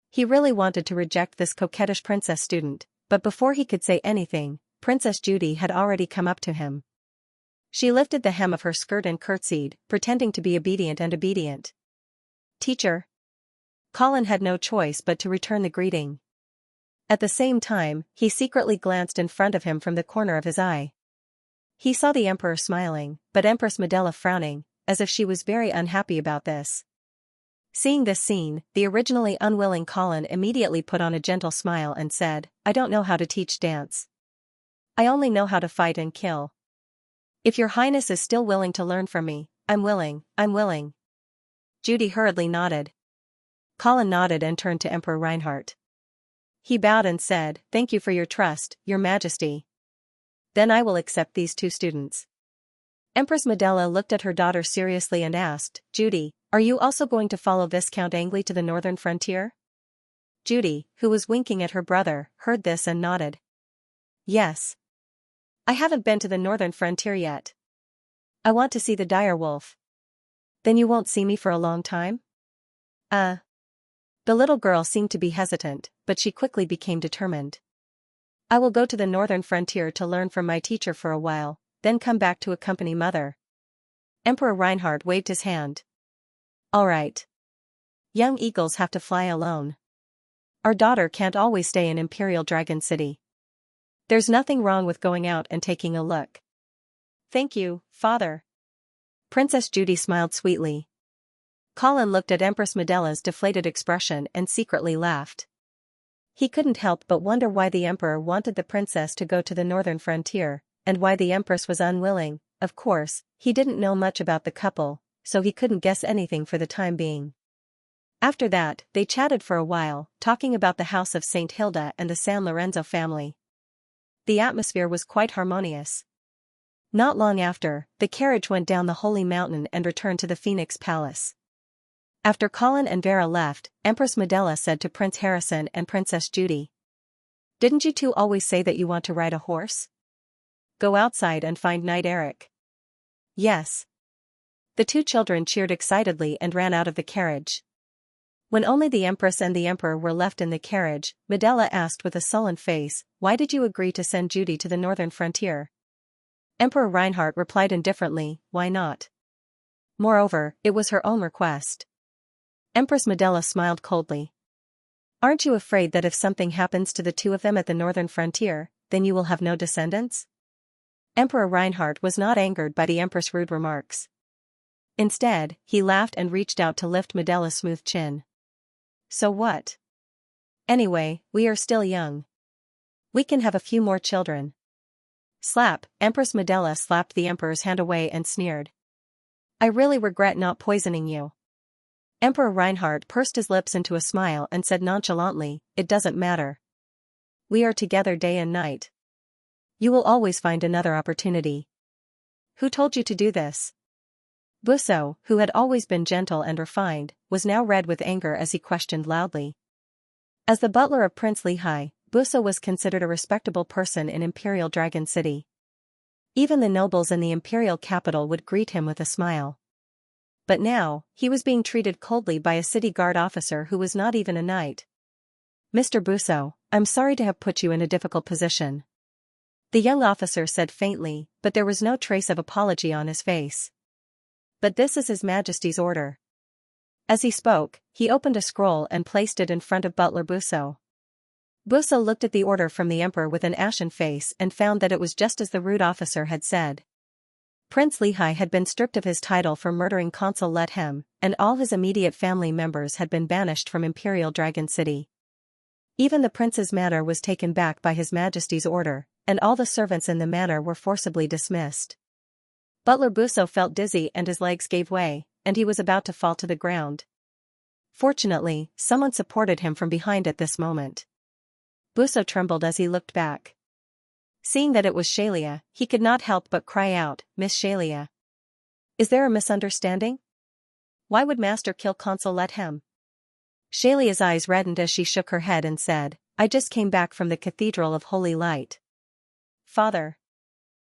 He really wanted to reject this coquettish princess student, but before he could say anything, Princess Judy had already come up to him. She lifted the hem of her skirt and curtsied, pretending to be obedient. "Teacher." Colin had no choice but to return the greeting. At the same time, he secretly glanced in front of him from the corner of his eye. He saw the Emperor smiling, but Empress Medela frowning, as if she was very unhappy about this. Seeing this scene, the originally unwilling Colin immediately put on a gentle smile and said, "I don't know how to teach dance. I only know how to fight and kill. If your highness is still willing to learn from me, I'm willing." Judy hurriedly nodded. Colin nodded and turned to Emperor Reinhardt. He bowed and said, "Thank you for your trust, your majesty. Then I will accept these two students." Empress Medela looked at her daughter seriously and asked, "Judy, are you also going to follow Viscount Angley to the northern frontier?" Judy, who was winking at her brother, heard this and nodded. "Yes. I haven't been to the northern frontier yet. I want to see the dire wolf." "Then you won't see me for a long time?" The little girl seemed to be hesitant, but she quickly became determined. "I will go to the northern frontier to learn from my teacher for a while, then come back to accompany mother." Emperor Reinhardt waved his hand. "All right. Young eagles have to fly alone. Our daughter can't always stay in Imperial Dragon City. There's nothing wrong with going out and taking a look." "Thank you, father." Princess Judy smiled sweetly. Colin looked at Empress Medela's deflated expression and secretly laughed. He couldn't help but wonder why the emperor wanted the princess to go to the northern frontier, and why the empress was unwilling. Of course, he didn't know much about the couple, so he couldn't guess anything for the time being. After that, they chatted for a while, talking about the house of St. Hilda and the San Lorenzo family. The atmosphere was quite harmonious. Not long after, the carriage went down the Holy Mountain and returned to the Phoenix Palace. After Colin and Vera left, Empress Medela said to Prince Harrison and Princess Judy, "Didn't you two always say that you want to ride a horse? Go outside and find Knight Eric." "Yes." The two children cheered excitedly and ran out of the carriage. When only the Empress and the Emperor were left in the carriage, Medela asked with a sullen face, "Why did you agree to send Judy to the northern frontier?" Emperor Reinhardt replied indifferently, "Why not? Moreover, it was her own request." Empress Medela smiled coldly. "Aren't you afraid that if something happens to the two of them at the northern frontier, then you will have no descendants?" Emperor Reinhardt was not angered by the Empress' rude remarks. Instead, he laughed and reached out to lift Medela's smooth chin. "So what? Anyway, we are still young. We can have a few more children." Slap, Empress Medela slapped the emperor's hand away and sneered. "I really regret not poisoning you." Emperor Reinhardt pursed his lips into a smile and said nonchalantly, "It doesn't matter. We are together day and night. You will always find another opportunity." "Who told you to do this?" Busso, who had always been gentle and refined, was now red with anger as he questioned loudly. As the butler of Prince Lehigh, Busso was considered a respectable person in Imperial Dragon City. Even the nobles in the imperial capital would greet him with a smile. But now, he was being treated coldly by a city guard officer who was not even a knight. "Mr. Busso, I'm sorry to have put you in a difficult position," the young officer said faintly, but there was no trace of apology on his face. "But this is His Majesty's order." As he spoke, he opened a scroll and placed it in front of Butler Busso. Busso looked at the order from the emperor with an ashen face and found that it was just as the rude officer had said. Prince Lehigh had been stripped of his title for murdering Consul Lethem, and all his immediate family members had been banished from Imperial Dragon City. Even the prince's manor was taken back by His Majesty's order, and all the servants in the manor were forcibly dismissed. Butler Busso felt dizzy and his legs gave way, and he was about to fall to the ground. Fortunately, someone supported him from behind at this moment. Busso trembled as he looked back. Seeing that it was Xianxia, he could not help but cry out, "Miss Xianxia. Is there a misunderstanding? Why would Master kill Consul Lethem?" Xianxia's eyes reddened as she shook her head and said, "I just came back from the Cathedral of Holy Light. Father."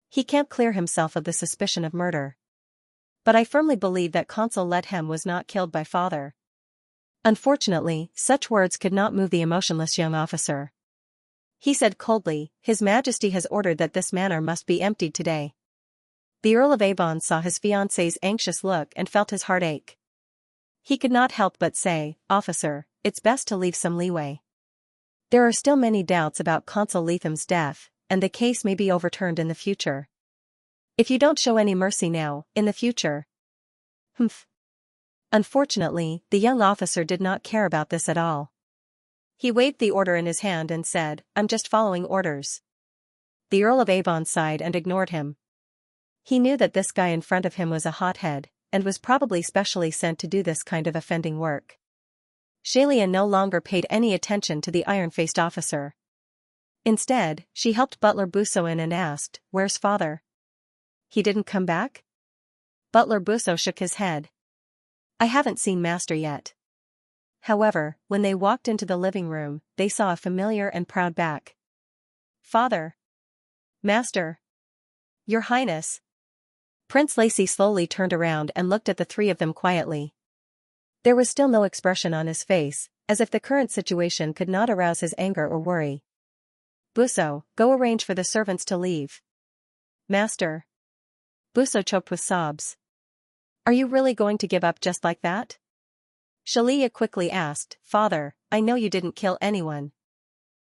He can't clear himself of the suspicion of murder. But I firmly believe that Consul Lethem was not killed by Father. Unfortunately, such words could not move the emotionless young officer. He said coldly, "His Majesty has ordered that this manor must be emptied today." The Earl of Avon saw his fiancée's anxious look and felt his heart ache. He could not help but say, "Officer, it's best to leave some leeway. There are still many doubts about Consul Lethem's death, and the case may be overturned in the future. If you don't show any mercy now, in the future." Humph. Unfortunately, the young officer did not care about this at all. He waved the order in his hand and said, "I'm just following orders." The Earl of Avon sighed and ignored him. He knew that this guy in front of him was a hothead, and was probably specially sent to do this kind of offending work. Xianxia no longer paid any attention to the iron-faced officer. Instead, she helped Butler Busso in and asked, "Where's Father? He didn't come back?" Butler Busso shook his head. "I haven't seen Master yet." However, when they walked into the living room, they saw a familiar and proud back. "Father! Master! Your Highness!" Prince Lacy slowly turned around and looked at the three of them quietly. There was still no expression on his face, as if the current situation could not arouse his anger or worry. "Busso, go arrange for the servants to leave." "Master." Busso choked with sobs. "Are you really going to give up just like that?" Xianxia quickly asked, "Father, I know you didn't kill anyone.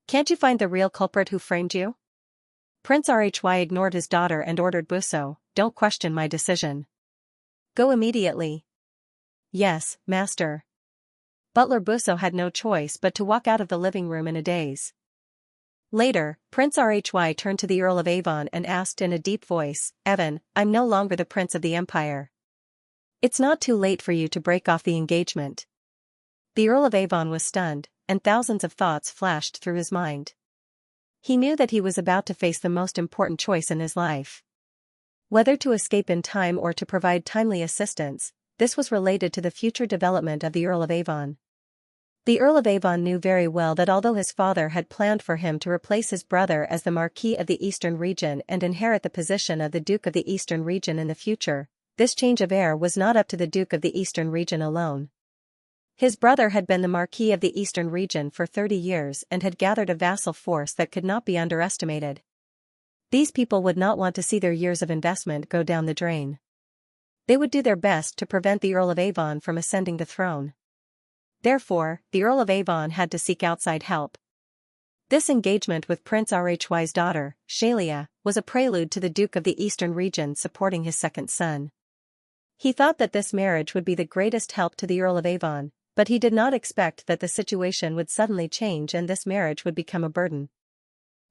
Can't you find the real culprit who framed you?" Prince Rhy ignored his daughter and ordered Busso, "Don't question my decision. Go immediately." "Yes, Master." Butler Busso had no choice but to walk out of the living room in a daze. Later, Prince Rhy turned to the Earl of Avon and asked in a deep voice, "Evan, I'm no longer the Prince of the Empire. It's not too late for you to break off the engagement." The Earl of Avon was stunned, and thousands of thoughts flashed through his mind. He knew that he was about to face the most important choice in his life. Whether to escape in time or to provide timely assistance, this was related to the future development of the Earl of Avon. The Earl of Avon knew very well that although his father had planned for him to replace his brother as the Marquis of the Eastern Region and inherit the position of the Duke of the Eastern Region in the future, this change of heir was not up to the Duke of the Eastern Region alone. His brother had been the Marquis of the Eastern Region for 30 years and had gathered a vassal force that could not be underestimated. These people would not want to see their years of investment go down the drain. They would do their best to prevent the Earl of Avon from ascending the throne. Therefore, the Earl of Avon had to seek outside help. This engagement with Prince Rhy's daughter, Xianxia, was a prelude to the Duke of the Eastern Region supporting his second son. He thought that this marriage would be the greatest help to the Earl of Avon, but he did not expect that the situation would suddenly change and this marriage would become a burden.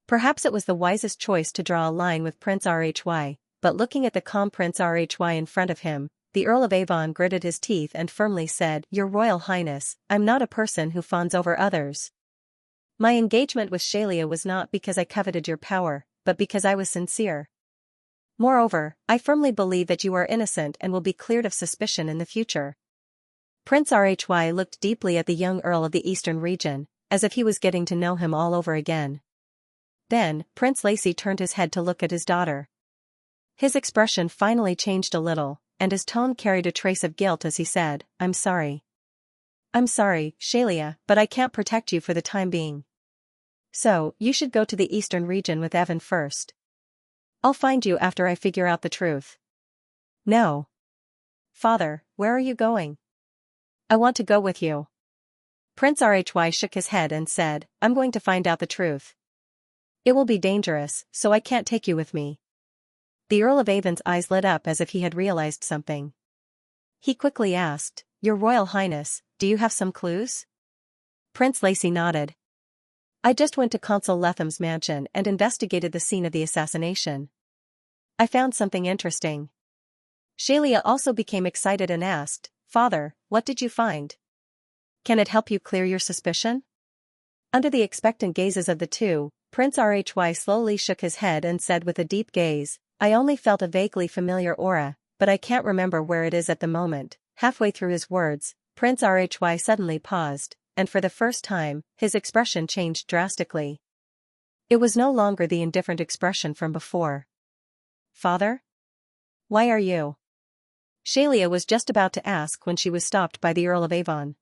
Perhaps it was the wisest choice to draw a line with Prince Rhy, but looking at the calm Prince Rhy in front of him, the Earl of Avon gritted his teeth and firmly said, "Your Royal Highness, I'm not a person who fawns over others. My engagement with Xianxia was not because I coveted your power, but because I was sincere. Moreover, I firmly believe that you are innocent and will be cleared of suspicion in the future." Prince Rhy looked deeply at the young Earl of the Eastern Region, as if he was getting to know him all over again. Then, Prince Lacy turned his head to look at his daughter. His expression finally changed a little, and his tone carried a trace of guilt as he said, "I'm sorry. I'm sorry, Xianxia, but I can't protect you for the time being. So, you should go to the Eastern Region with Evan first. I'll find you after I figure out the truth." "No. Father, where are you going?" "I want to go with you." Prince Rhy shook his head and said, "I'm going to find out the truth. It will be dangerous, so I can't take you with me." The Earl of Avon's eyes lit up as if he had realized something. He quickly asked, "Your Royal Highness, do you have some clues?" Prince Lacy nodded. "I just went to Consul Letham's mansion and investigated the scene of the assassination. I found something interesting." Xianxia also became excited and asked, "Father, what did you find? Can it help you clear your suspicion?" Under the expectant gazes of the two, Prince Rhy slowly shook his head and said with a deep gaze, "I only felt a vaguely familiar aura, but I can't remember where it is at the moment." Halfway through his words, Prince Rhy suddenly paused, and for the first time, his expression changed drastically. It was no longer the indifferent expression from before. "Father? Why are you?" Xianxia was just about to ask when she was stopped by the Earl of Avon.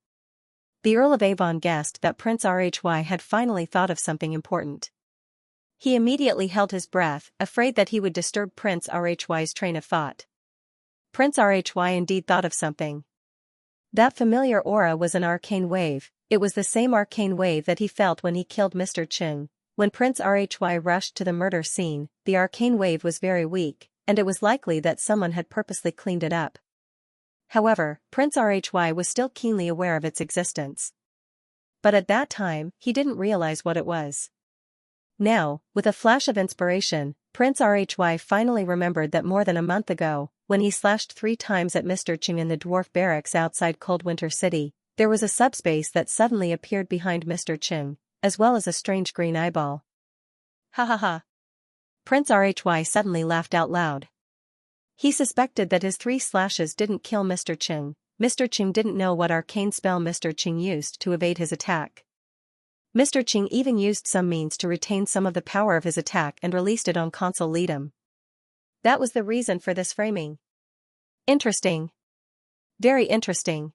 The Earl of Avon guessed that Prince Rhy had finally thought of something important. He immediately held his breath, afraid that he would disturb Prince Rhy's train of thought. Prince Rhy indeed thought of something. That familiar aura was an arcane wave. It was the same arcane wave that he felt when he killed Mr. Qing. When Prince Rhy rushed to the murder scene, the arcane wave was very weak, and it was likely that someone had purposely cleaned it up. However, Prince Rhy was still keenly aware of its existence. But at that time, he didn't realize what it was. Now, with a flash of inspiration, Prince Rhy finally remembered that more than a month ago, when he slashed 3 times at Mr. Qing in the dwarf barracks outside Coldwinter City, there was a subspace that suddenly appeared behind Mr. Qing, as well as a strange green eyeball. Ha ha ha. Prince Rhy suddenly laughed out loud. He suspected that his 3 slashes didn't kill Mr. Qing. Mr. Qing didn't know what arcane spell Mr. Qing used to evade his attack. Mr. Qing even used some means to retain some of the power of his attack and released it on Consul Leadham. That was the reason for this framing. Interesting. Very interesting.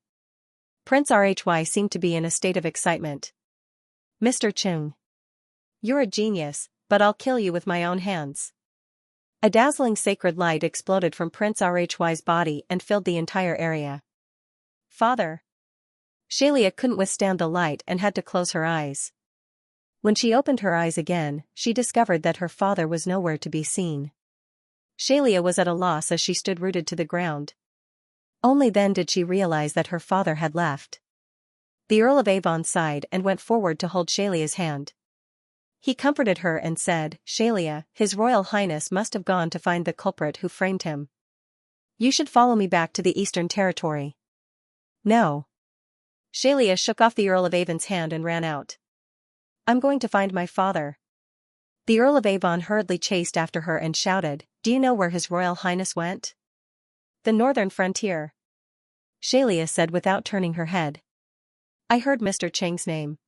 Prince Rhy seemed to be in a state of excitement. "Mr. Qing. You're a genius, but I'll kill you with my own hands." A dazzling sacred light exploded from Prince Rhy's body and filled the entire area. "Father." Xianxia couldn't withstand the light and had to close her eyes. When she opened her eyes again, she discovered that her father was nowhere to be seen. Xianxia was at a loss as she stood rooted to the ground. Only then did she realize that her father had left. The Earl of Avon sighed and went forward to hold Xianxia's hand. He comforted her and said, "Xianxia, His Royal Highness must have gone to find the culprit who framed him. You should follow me back to the Eastern Territory." "No." Xianxia shook off the Earl of Avon's hand and ran out. "I'm going to find my father." The Earl of Avon hurriedly chased after her and shouted, "Do you know where His Royal Highness went?" "The northern frontier," Xianxia said without turning her head. "I heard Mr. Qing's name.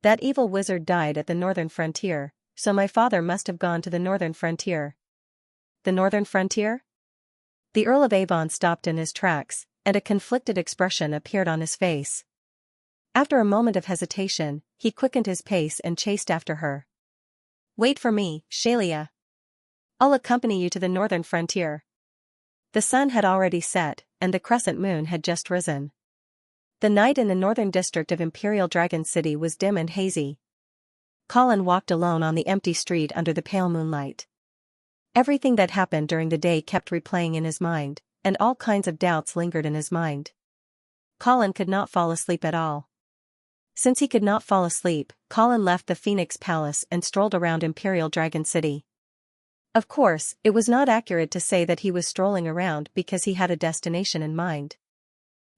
That evil wizard died at the northern frontier, so my father must have gone to the northern frontier." "The northern frontier?" The Earl of Avon stopped in his tracks, and a conflicted expression appeared on his face. After a moment of hesitation, he quickened his pace and chased after her. "Wait for me, Xianxia. I'll accompany you to the northern frontier." The sun had already set, and the crescent moon had just risen. The night in the northern district of Imperial Dragon City was dim and hazy. Colin walked alone on the empty street under the pale moonlight. Everything that happened during the day kept replaying in his mind, and all kinds of doubts lingered in his mind. Colin could not fall asleep at all. Since he could not fall asleep, Colin left the Phoenix Palace and strolled around Imperial Dragon City. Of course, it was not accurate to say that he was strolling around because he had a destination in mind.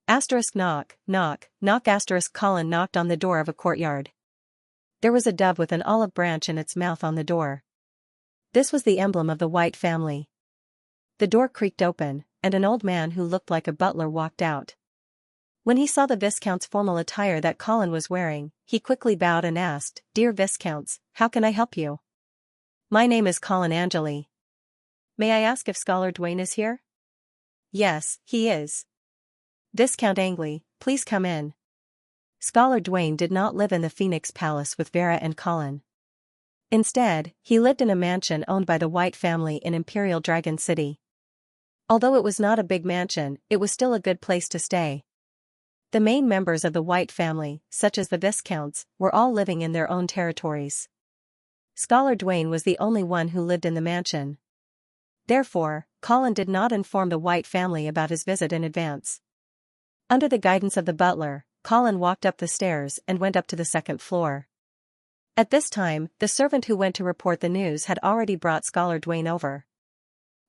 Knock, knock, knock. Colin knocked on the door of a courtyard. There was a dove with an olive branch in its mouth on the door. This was the emblem of the White family. The door creaked open, and an old man who looked like a butler walked out. When he saw the Viscount's formal attire that Colin was wearing, he quickly bowed and asked, "Dear Viscounts, how can I help you?" "My name is Colin Angeli. May I ask if Scholar Dwayne is here?" "Yes, he is." "Viscount Angeli, please come in." Scholar Dwayne did not live in the Phoenix Palace with Vera and Colin. Instead, he lived in a mansion owned by the White family in Imperial Dragon City. Although it was not a big mansion, it was still a good place to stay. The main members of the White family, such as the Viscounts, were all living in their own territories. Scholar Dwayne was the only one who lived in the mansion. Therefore, Colin did not inform the White family about his visit in advance. Under the guidance of the butler, Colin walked up the stairs and went up to the second floor. At this time, the servant who went to report the news had already brought Scholar Dwayne over.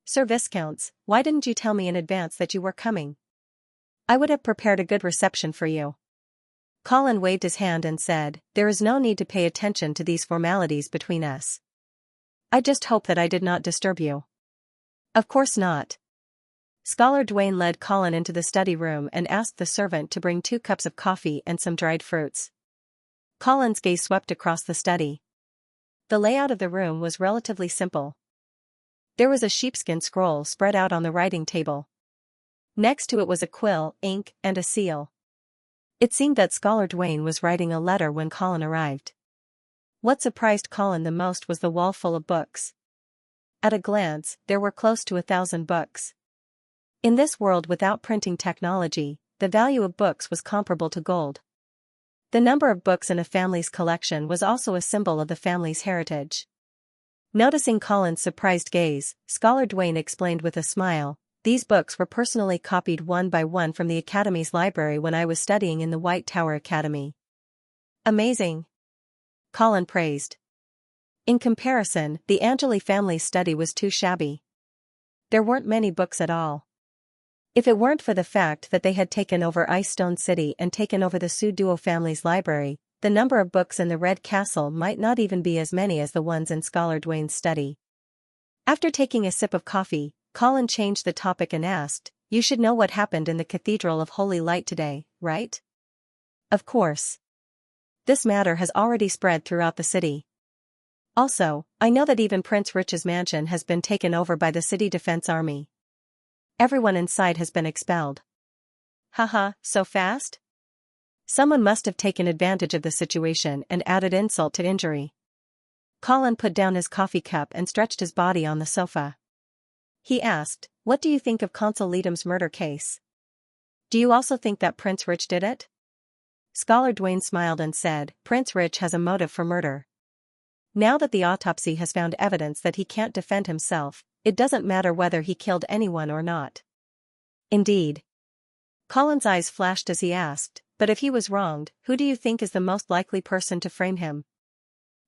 "Sir Viscounts, why didn't you tell me in advance that you were coming? I would have prepared a good reception for you." Colin waved his hand and said, "There is no need to pay attention to these formalities between us. I just hope that I did not disturb you." "Of course not." Scholar Dwayne led Colin into the study room and asked the servant to bring 2 cups of coffee and some dried fruits. Colin's gaze swept across the study. The layout of the room was relatively simple. There was a sheepskin scroll spread out on the writing table. Next to it was a quill, ink, and a seal. It seemed that Scholar Dwayne was writing a letter when Colin arrived. What surprised Colin the most was the wall full of books. At a glance, there were close to 1,000 books. In this world without printing technology, the value of books was comparable to gold. The number of books in a family's collection was also a symbol of the family's heritage. Noticing Colin's surprised gaze, Scholar Dwayne explained with a smile, "These books were personally copied one by one from the Academy's library when I was studying in the White Tower Academy." "Amazing," Colin praised. In comparison, the Angeli family's study was too shabby. There weren't many books at all. If it weren't for the fact that they had taken over Ice Stone City and taken over the Su Duo family's library, the number of books in the Red Castle might not even be as many as the ones in Scholar Dwayne's study. After taking a sip of coffee, Colin changed the topic and asked, "You should know what happened in the Cathedral of Holy Light today, right?" "Of course. This matter has already spread throughout the city. Also, I know that even Prince Rich's mansion has been taken over by the City Defense Army. Everyone inside has been expelled." "Haha, so fast?" Someone must have taken advantage of the situation and added insult to injury. Colin put down his coffee cup and stretched his body on the sofa. He asked, "What do you think of Consul Leadham's murder case? Do you also think that Prince Rich did it?" Scholar Dwayne smiled and said, "Prince Rich has a motive for murder. Now that the autopsy has found evidence that he can't defend himself, it doesn't matter whether he killed anyone or not." "Indeed." Colin's eyes flashed as he asked, "But if he was wronged, who do you think is the most likely person to frame him?"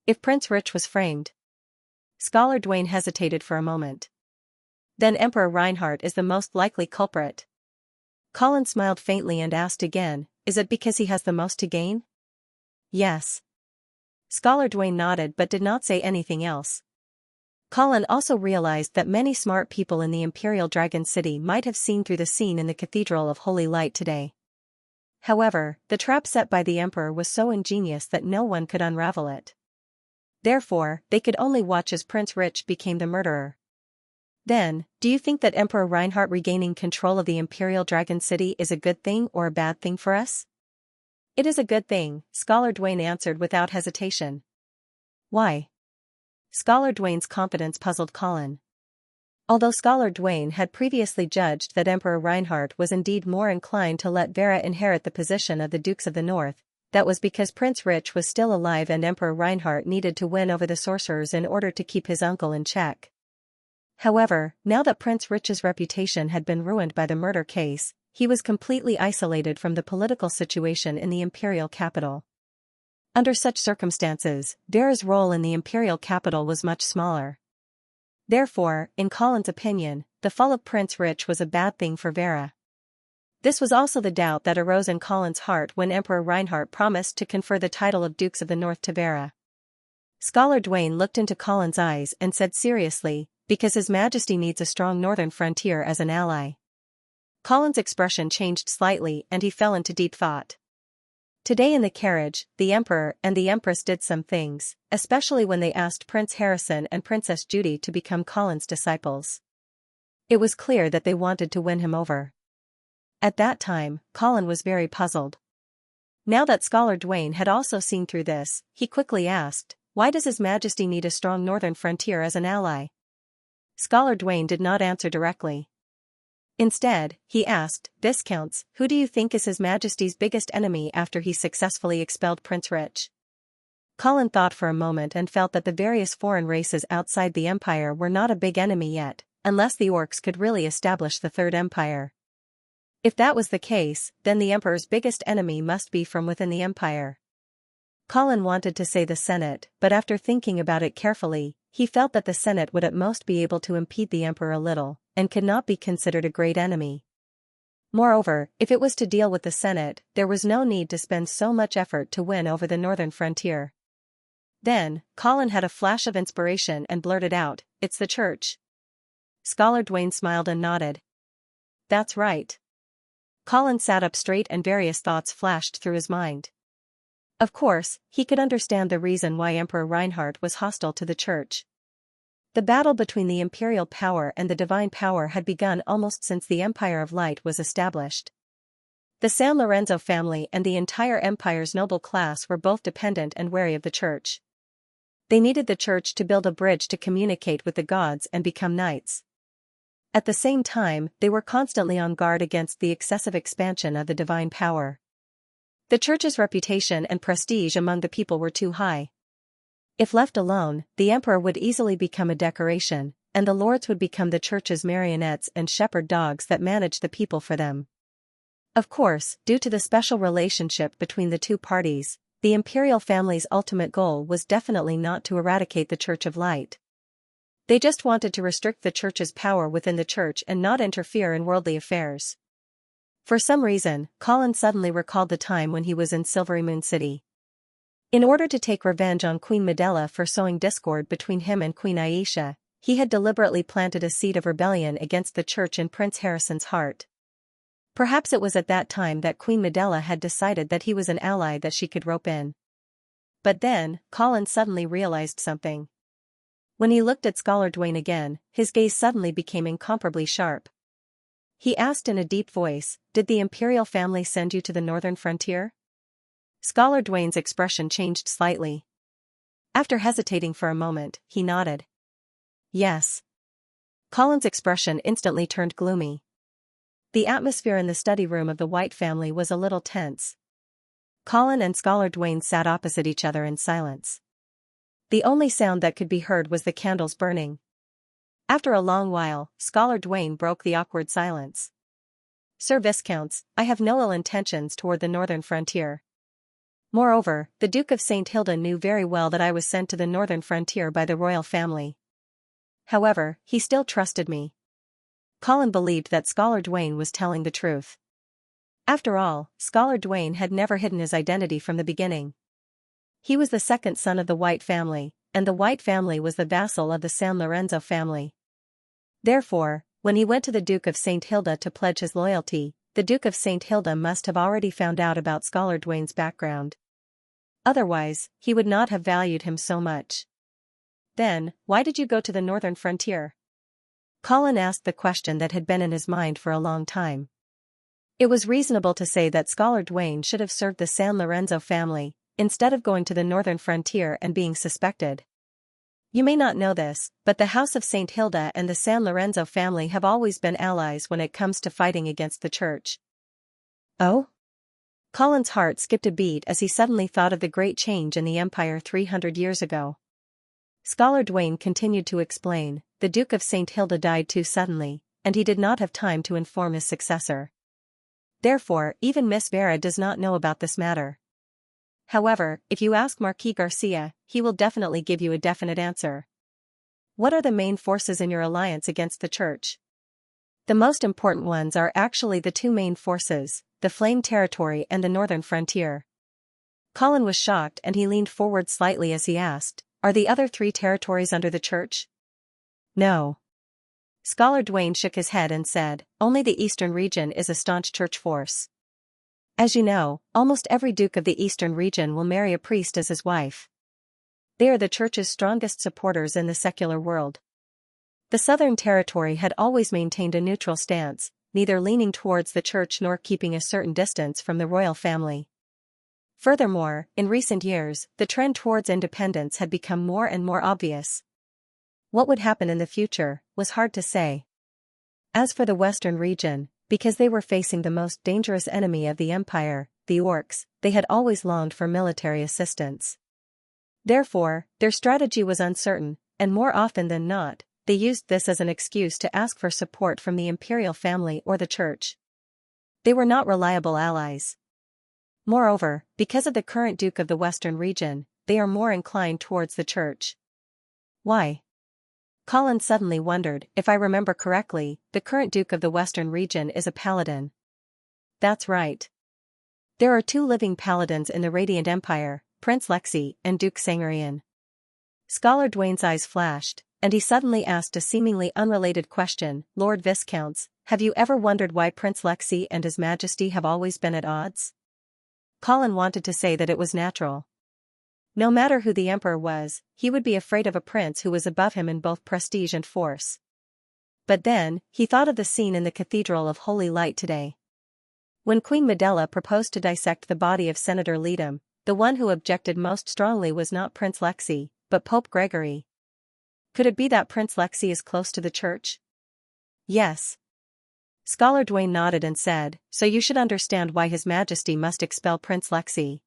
"If Prince Rich was framed." Scholar Dwayne hesitated for a moment. "Then Emperor Reinhardt is the most likely culprit." Colin smiled faintly and asked again, "Is it because he has the most to gain?" "Yes." Scholar Dwayne nodded but did not say anything else. Colin also realized that many smart people in the Imperial Dragon City might have seen through the scene in the Cathedral of Holy Light today. However, the trap set by the Emperor was so ingenious that no one could unravel it. Therefore, they could only watch as Prince Rich became the murderer. "Then, do you think that Emperor Reinhardt regaining control of the Imperial Dragon City is a good thing or a bad thing for us?" "It is a good thing," Scholar Dwayne answered without hesitation. "Why?" Scholar Dwayne's confidence puzzled Colin. Although Scholar Dwayne had previously judged that Emperor Reinhardt was indeed more inclined to let Vera inherit the position of the Dukes of the North, that was because Prince Rich was still alive and Emperor Reinhardt needed to win over the sorcerers in order to keep his uncle in check. However, now that Prince Rich's reputation had been ruined by the murder case, he was completely isolated from the political situation in the imperial capital. Under such circumstances, Vera's role in the imperial capital was much smaller. Therefore, in Colin's opinion, the fall of Prince Rich was a bad thing for Vera. This was also the doubt that arose in Colin's heart when Emperor Reinhardt promised to confer the title of Dukes of the North to Vera. Scholar Dwayne looked into Colin's eyes and said seriously, "Because His Majesty needs a strong northern frontier as an ally." Colin's expression changed slightly and he fell into deep thought. Today in the carriage, the Emperor and the Empress did some things, especially when they asked Prince Harrison and Princess Judy to become Colin's disciples. It was clear that they wanted to win him over. At that time, Colin was very puzzled. Now that Scholar Dwayne had also seen through this, he quickly asked, "Why does His Majesty need a strong northern frontier as an ally?" Scholar Dwayne did not answer directly. Instead, he asked, "Viscounts, who do you think is His Majesty's biggest enemy after he successfully expelled Prince Rich?" Colin thought for a moment and felt that the various foreign races outside the Empire were not a big enemy yet, unless the orcs could really establish the Third Empire. If that was the case, then the emperor's biggest enemy must be from within the empire. Colin wanted to say the Senate, but after thinking about it carefully, he felt that the Senate would at most be able to impede the emperor a little, and could not be considered a great enemy. Moreover, if it was to deal with the Senate, there was no need to spend so much effort to win over the northern frontier. Then, Colin had a flash of inspiration and blurted out, "It's the church." Scholar Dwayne smiled and nodded. "That's right." Colin sat up straight and various thoughts flashed through his mind. Of course, he could understand the reason why Emperor Reinhardt was hostile to the church. The battle between the imperial power and the divine power had begun almost since the Empire of Light was established. The San Lorenzo family and the entire empire's noble class were both dependent and wary of the church. They needed the church to build a bridge to communicate with the gods and become knights. At the same time, they were constantly on guard against the excessive expansion of the divine power. The church's reputation and prestige among the people were too high. If left alone, the emperor would easily become a decoration, and the lords would become the church's marionettes and shepherd dogs that managed the people for them. Of course, due to the special relationship between the two parties, the imperial family's ultimate goal was definitely not to eradicate the Church of Light. They just wanted to restrict the church's power within the church and not interfere in worldly affairs. For some reason, Colin suddenly recalled the time when he was in Silvery Moon City. In order to take revenge on Queen Medela for sowing discord between him and Queen Aisha, he had deliberately planted a seed of rebellion against the church in Prince Harrison's heart. Perhaps it was at that time that Queen Medela had decided that he was an ally that she could rope in. But then, Colin suddenly realized something. When he looked at Scholar Dwayne again, his gaze suddenly became incomparably sharp. He asked in a deep voice, "Did the imperial family send you to the northern frontier?" Scholar Dwayne's expression changed slightly. After hesitating for a moment, he nodded. "Yes." Colin's expression instantly turned gloomy. The atmosphere in the study room of the White family was a little tense. Colin and Scholar Dwayne sat opposite each other in silence. The only sound that could be heard was the candles burning. After a long while, Scholar Dwayne broke the awkward silence. "Sir Viscounts, I have no ill intentions toward the northern frontier. Moreover, the Duke of St. Hilda knew very well that I was sent to the northern frontier by the royal family. However, he still trusted me." Colin believed that Scholar Dwayne was telling the truth. After all, Scholar Dwayne had never hidden his identity from the beginning. He was the second son of the White family, and the White family was the vassal of the San Lorenzo family. Therefore, when he went to the Duke of St. Hilda to pledge his loyalty, the Duke of St. Hilda must have already found out about Scholar Dwayne's background. Otherwise, he would not have valued him so much. "Then, why did you go to the northern frontier?" Colin asked the question that had been in his mind for a long time. It was reasonable to say that Scholar Dwayne should have served the San Lorenzo family, instead of going to the northern frontier and being suspected. You may not know this, but the House of St. Hilda and the San Lorenzo family have always been allies when it comes to fighting against the church. Oh? Colin's heart skipped a beat as he suddenly thought of the great change in the empire 300 years ago. Scholar Dwayne continued to explain, "The Duke of St. Hilda died too suddenly, and he did not have time to inform his successor. Therefore, even Miss Vera does not know about this matter. However, if you ask Marquis Garcia, he will definitely give you a definite answer." "What are the main forces in your alliance against the church?" "The most important ones are actually the two main forces, the Flame Territory and the Northern Frontier." Colin was shocked and he leaned forward slightly as he asked, "Are the other three territories under the church?" "No." Scholar Dwayne shook his head and said, "Only the eastern region is a staunch church force. As you know, almost every duke of the eastern region will marry a priest as his wife. They are the church's strongest supporters in the secular world." The southern territory had always maintained a neutral stance, neither leaning towards the church nor keeping a certain distance from the royal family. Furthermore, in recent years, the trend towards independence had become more and more obvious. What would happen in the future was hard to say. As for the western region, because they were facing the most dangerous enemy of the empire, the orcs, they had always longed for military assistance. Therefore, their strategy was uncertain, and more often than not, they used this as an excuse to ask for support from the imperial family or the church. They were not reliable allies. Moreover, because of the current Duke of the Western region, they are more inclined towards the church. Why? Colin suddenly wondered. If I remember correctly, the current Duke of the Western region is a paladin. That's right. There are two living paladins in the Radiant Empire, Prince Lexi and Duke Xianxia. Scholar Dwayne's eyes flashed, and he suddenly asked a seemingly unrelated question. Lord Viscounts, have you ever wondered why Prince Lexi and His Majesty have always been at odds? Colin wanted to say that it was natural. No matter who the emperor was, he would be afraid of a prince who was above him in both prestige and force. But then, he thought of the scene in the Cathedral of Holy Light today. When Queen Medela proposed to dissect the body of Senator Leadham, the one who objected most strongly was not Prince Lexi, but Pope Gregory. Could it be that Prince Lexi is close to the church? Yes. Scholar Dwayne nodded and said, so you should understand why His Majesty must expel Prince Lexi.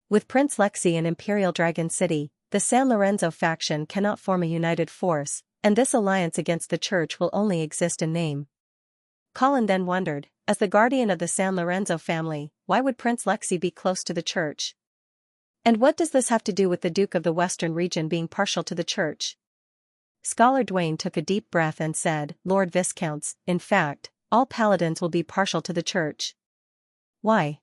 With Prince Lexi in Imperial Dragon City, the San Lorenzo faction cannot form a united force, and this alliance against the church will only exist in name. Colin then wondered, as the guardian of the San Lorenzo family, why would Prince Lexi be close to the church? And what does this have to do with the Duke of the Western region being partial to the church? Scholar Dwayne took a deep breath and said, Lord Viscounts, in fact, all paladins will be partial to the church. Why?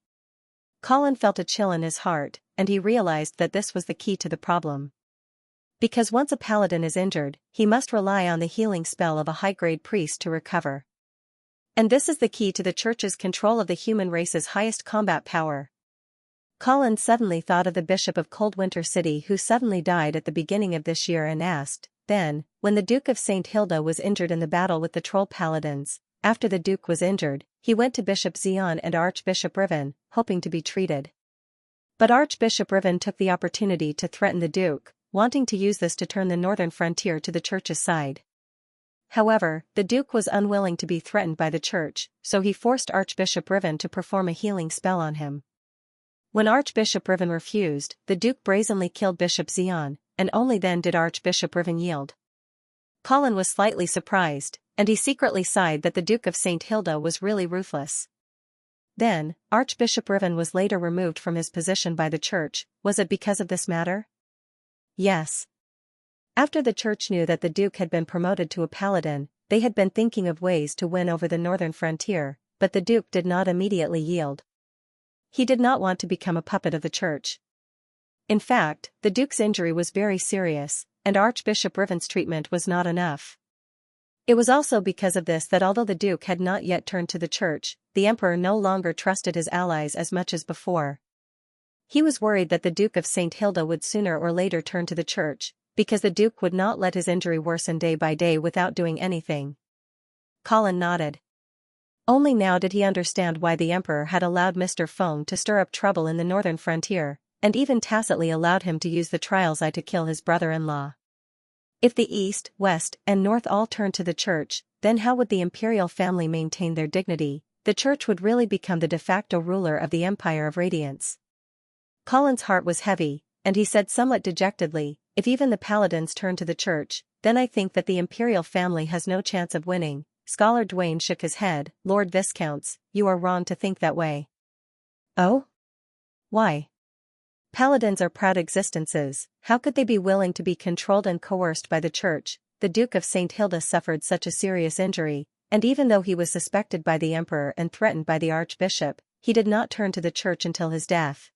Colin felt a chill in his heart, and he realized that this was the key to the problem. Because once a paladin is injured, he must rely on the healing spell of a high-grade priest to recover. And this is the key to the church's control of the human race's highest combat power. Colin suddenly thought of the Bishop of Coldwinter City who suddenly died at the beginning of this year and asked, then, when the Duke of St. Hilda was injured in the battle with the Troll Paladins, after the Duke was injured, he went to Bishop Xian and Archbishop Riven, hoping to be treated. But Archbishop Riven took the opportunity to threaten the Duke, wanting to use this to turn the northern frontier to the church's side. However, the Duke was unwilling to be threatened by the church, so he forced Archbishop Riven to perform a healing spell on him. When Archbishop Riven refused, the Duke brazenly killed Bishop Xian, and only then did Archbishop Riven yield. Colin was slightly surprised, and he secretly sighed that the Duke of St. Hilda was really ruthless. Then, Archbishop Riven was later removed from his position by the church. Was it because of this matter? Yes. After the church knew that the Duke had been promoted to a paladin, they had been thinking of ways to win over the northern frontier, but the Duke did not immediately yield. He did not want to become a puppet of the church. In fact, the Duke's injury was very serious, and Archbishop Riven's treatment was not enough. It was also because of this that although the Duke had not yet turned to the church, the Emperor no longer trusted his allies as much as before. He was worried that the Duke of St. Hilda would sooner or later turn to the church, because the Duke would not let his injury worsen day by day without doing anything. Colin nodded. Only now did he understand why the Emperor had allowed Mr. Fong to stir up trouble in the northern frontier, and even tacitly allowed him to use the trials to kill his brother-in-law. If the East, West, and North all turned to the church, then how would the imperial family maintain their dignity? The church would really become the de facto ruler of the Empire of Radiance. Colin's heart was heavy, and he said somewhat dejectedly, if even the paladins turn to the church, then I think that the imperial family has no chance of winning. Scholar Dwayne shook his head. Lord Viscounts, you are wrong to think that way. Oh? Why? Paladins are proud existences. How could they be willing to be controlled and coerced by the church? The Duke of St. Hilda suffered such a serious injury, and even though he was suspected by the Emperor and threatened by the Archbishop, he did not turn to the church until his death.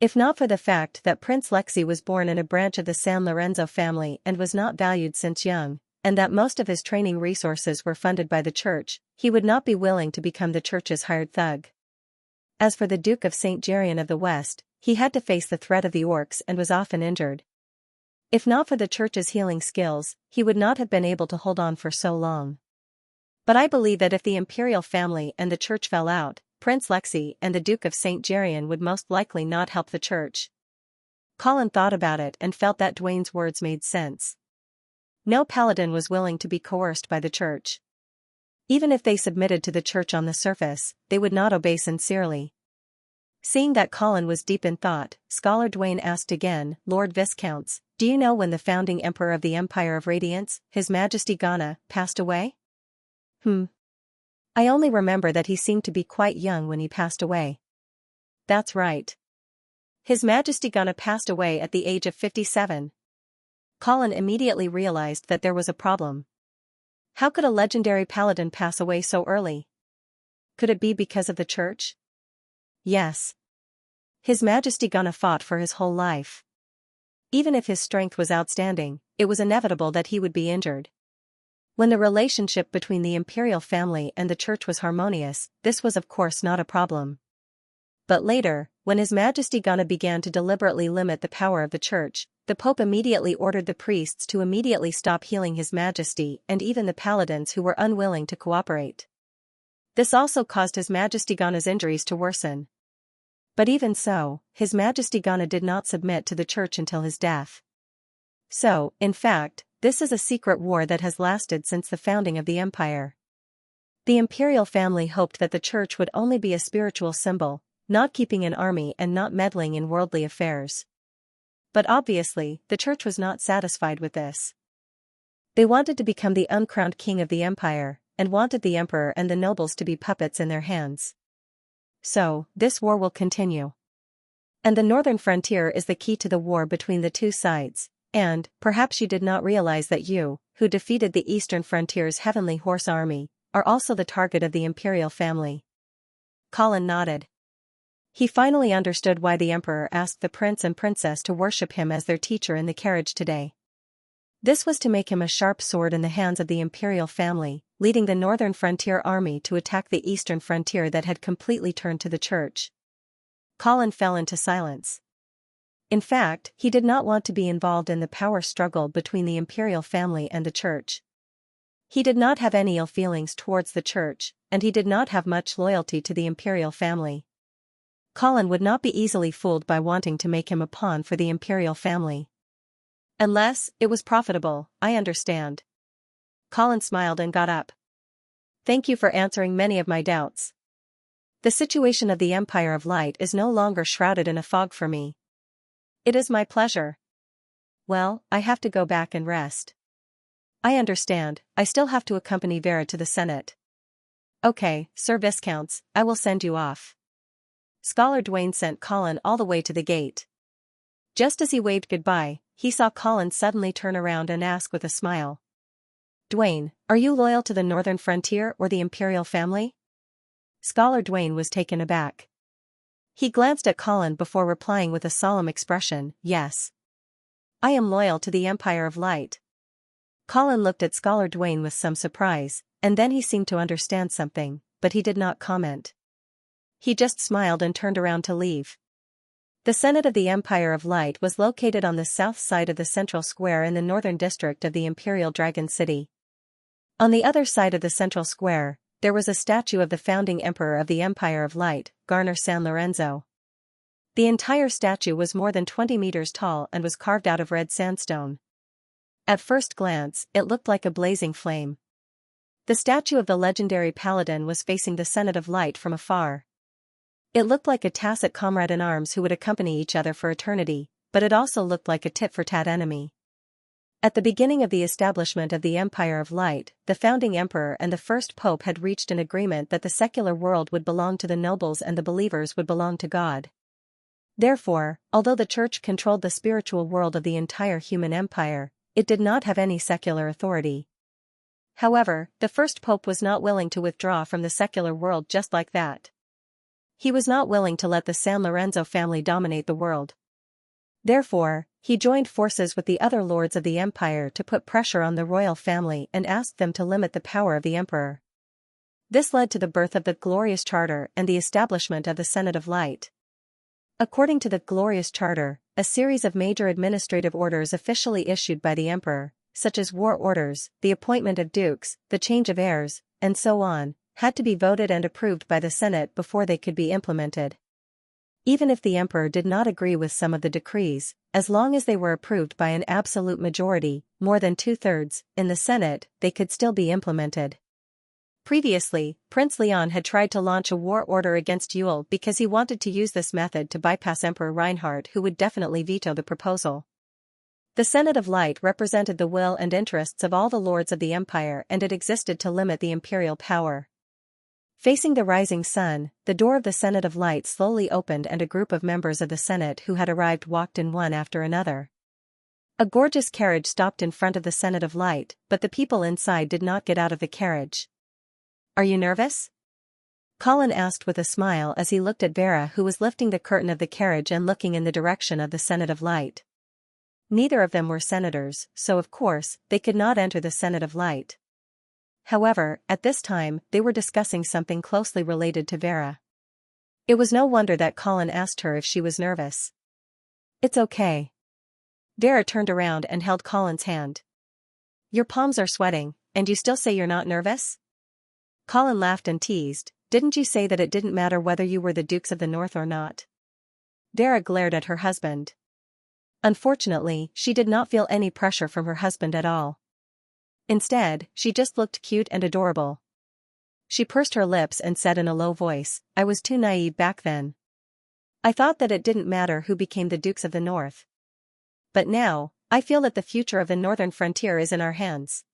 If not for the fact that Prince Lexi was born in a branch of the San Lorenzo family and was not valued since young, and that most of his training resources were funded by the church, he would not be willing to become the church's hired thug. As for the Duke of St. Geryon of the West, he had to face the threat of the orcs and was often injured. If not for the church's healing skills, he would not have been able to hold on for so long. But I believe that if the imperial family and the church fell out, Prince Lexi and the Duke of St. Geryon would most likely not help the church. Colin thought about it and felt that Dwayne's words made sense. No paladin was willing to be coerced by the church. Even if they submitted to the church on the surface, they would not obey sincerely. Seeing that Colin was deep in thought, Scholar Dwayne asked again, Lord Viscounts, do you know when the founding emperor of the Empire of Radiance, His Majesty Ghana, passed away? I only remember that he seemed to be quite young when he passed away. That's right. His Majesty Ghana passed away at the age of 57. Colin immediately realized that there was a problem. How could a legendary paladin pass away so early? Could it be because of the church? Yes. His Majesty Ghana fought for his whole life. Even if his strength was outstanding, it was inevitable that he would be injured. When the relationship between the imperial family and the church was harmonious, this was of course not a problem. But later, when His Majesty Ghana began to deliberately limit the power of the church, the Pope immediately ordered the priests to immediately stop healing His Majesty and even the paladins who were unwilling to cooperate. This also caused His Majesty Ghana's injuries to worsen. But even so, His Majesty Ghana did not submit to the church until his death. So, in fact, this is a secret war that has lasted since the founding of the empire. The imperial family hoped that the church would only be a spiritual symbol, not keeping an army and not meddling in worldly affairs. But obviously, the church was not satisfied with this. They wanted to become the uncrowned king of the empire, and wanted the emperor and the nobles to be puppets in their hands. So, this war will continue. And the northern frontier is the key to the war between the two sides, and, perhaps you did not realize that you, who defeated the eastern frontier's heavenly horse army, are also the target of the imperial family. Colin nodded. He finally understood why the emperor asked the prince and princess to worship him as their teacher in the carriage today. This was to make him a sharp sword in the hands of the imperial family, leading the northern frontier army to attack the eastern frontier that had completely turned to the church. Colin fell into silence. In fact, he did not want to be involved in the power struggle between the imperial family and the church. He did not have any ill feelings towards the church, and he did not have much loyalty to the imperial family. Colin would not be easily fooled by wanting to make him a pawn for the imperial family. Unless it was profitable, I understand. Colin smiled and got up. Thank you for answering many of my doubts. The situation of the Empire of Light is no longer shrouded in a fog for me. It is my pleasure. Well, I have to go back and rest. I understand, I still have to accompany Vera to the Senate. Okay, Sir Viscounts, I will send you off. Scholar Dwayne sent Colin all the way to the gate. Just as he waved goodbye, he saw Colin suddenly turn around and ask with a smile. Dwayne, are you loyal to the northern frontier or the imperial family? Scholar Dwayne was taken aback. He glanced at Colin before replying with a solemn expression, yes. I am loyal to the Empire of Light. Colin looked at Scholar Dwayne with some surprise, and then he seemed to understand something, but he did not comment. He just smiled and turned around to leave. The Senate of the Empire of Light was located on the south side of the central square in the northern district of the Imperial Dragon City. On the other side of the central square, there was a statue of the founding emperor of the Empire of Light, Garner San Lorenzo. The entire statue was more than 20 meters tall and was carved out of red sandstone. At first glance, it looked like a blazing flame. The statue of the legendary paladin was facing the Senate of Light from afar. It looked like a tacit comrade-in-arms who would accompany each other for eternity, but it also looked like a tit-for-tat enemy. At the beginning of the establishment of the Empire of Light, the founding emperor and the first pope had reached an agreement that the secular world would belong to the nobles and the believers would belong to God. Therefore, although the church controlled the spiritual world of the entire human empire, it did not have any secular authority. However, the first pope was not willing to withdraw from the secular world just like that. He was not willing to let the San Lorenzo family dominate the world. Therefore, he joined forces with the other lords of the empire to put pressure on the royal family and asked them to limit the power of the emperor. This led to the birth of the Glorious Charter and the establishment of the Senate of Light. According to the Glorious Charter, a series of major administrative orders officially issued by the emperor, such as war orders, the appointment of dukes, the change of heirs, and so on, had to be voted and approved by the Senate before they could be implemented. Even if the emperor did not agree with some of the decrees, as long as they were approved by an absolute majority, more than 2/3, in the Senate, they could still be implemented. Previously, Prince Leon had tried to launch a war order against Yule because he wanted to use this method to bypass Emperor Reinhardt, who would definitely veto the proposal. The Senate of Light represented the will and interests of all the lords of the empire, and it existed to limit the imperial power. Facing the rising sun, the door of the Senate of Light slowly opened and a group of members of the Senate who had arrived walked in one after another. A gorgeous carriage stopped in front of the Senate of Light, but the people inside did not get out of the carriage. "Are you nervous?" Colin asked with a smile as he looked at Vera, who was lifting the curtain of the carriage and looking in the direction of the Senate of Light. Neither of them were senators, so of course, they could not enter the Senate of Light. However, at this time, they were discussing something closely related to Vera. It was no wonder that Colin asked her if she was nervous. "It's okay." Vera turned around and held Colin's hand. "Your palms are sweating, and you still say you're not nervous?" Colin laughed and teased, "Didn't you say that it didn't matter whether you were the Dukes of the North or not?" Vera glared at her husband. Unfortunately, she did not feel any pressure from her husband at all. Instead, she just looked cute and adorable. She pursed her lips and said in a low voice, "I was too naive back then. I thought that it didn't matter who became the Dukes of the North. But now, I feel that the future of the northern frontier is in our hands."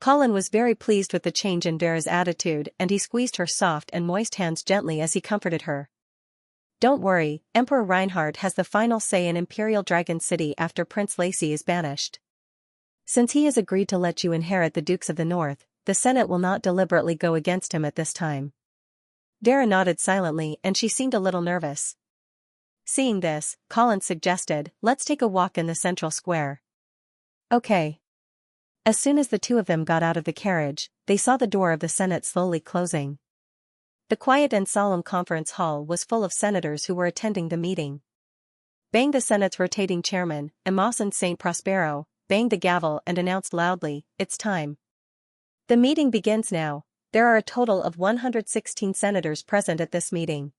Colin was very pleased with the change in Vera's attitude, and he squeezed her soft and moist hands gently as he comforted her. "Don't worry, Emperor Reinhardt has the final say in Imperial Dragon City after Prince Lacey is banished. Since he has agreed to let you inherit the Dukes of the North, the Senate will not deliberately go against him at this time." Vera nodded silently and she seemed a little nervous. Seeing this, Colin suggested, "Let's take a walk in the central square." "Okay." As soon as the two of them got out of the carriage, they saw the door of the Senate slowly closing. The quiet and solemn conference hall was full of senators who were attending the meeting. Bang, the Senate's rotating chairman, Emoson St. Prospero, banged the gavel and announced loudly, "It's time. The meeting begins now." There are a total of 116 senators present at this meeting.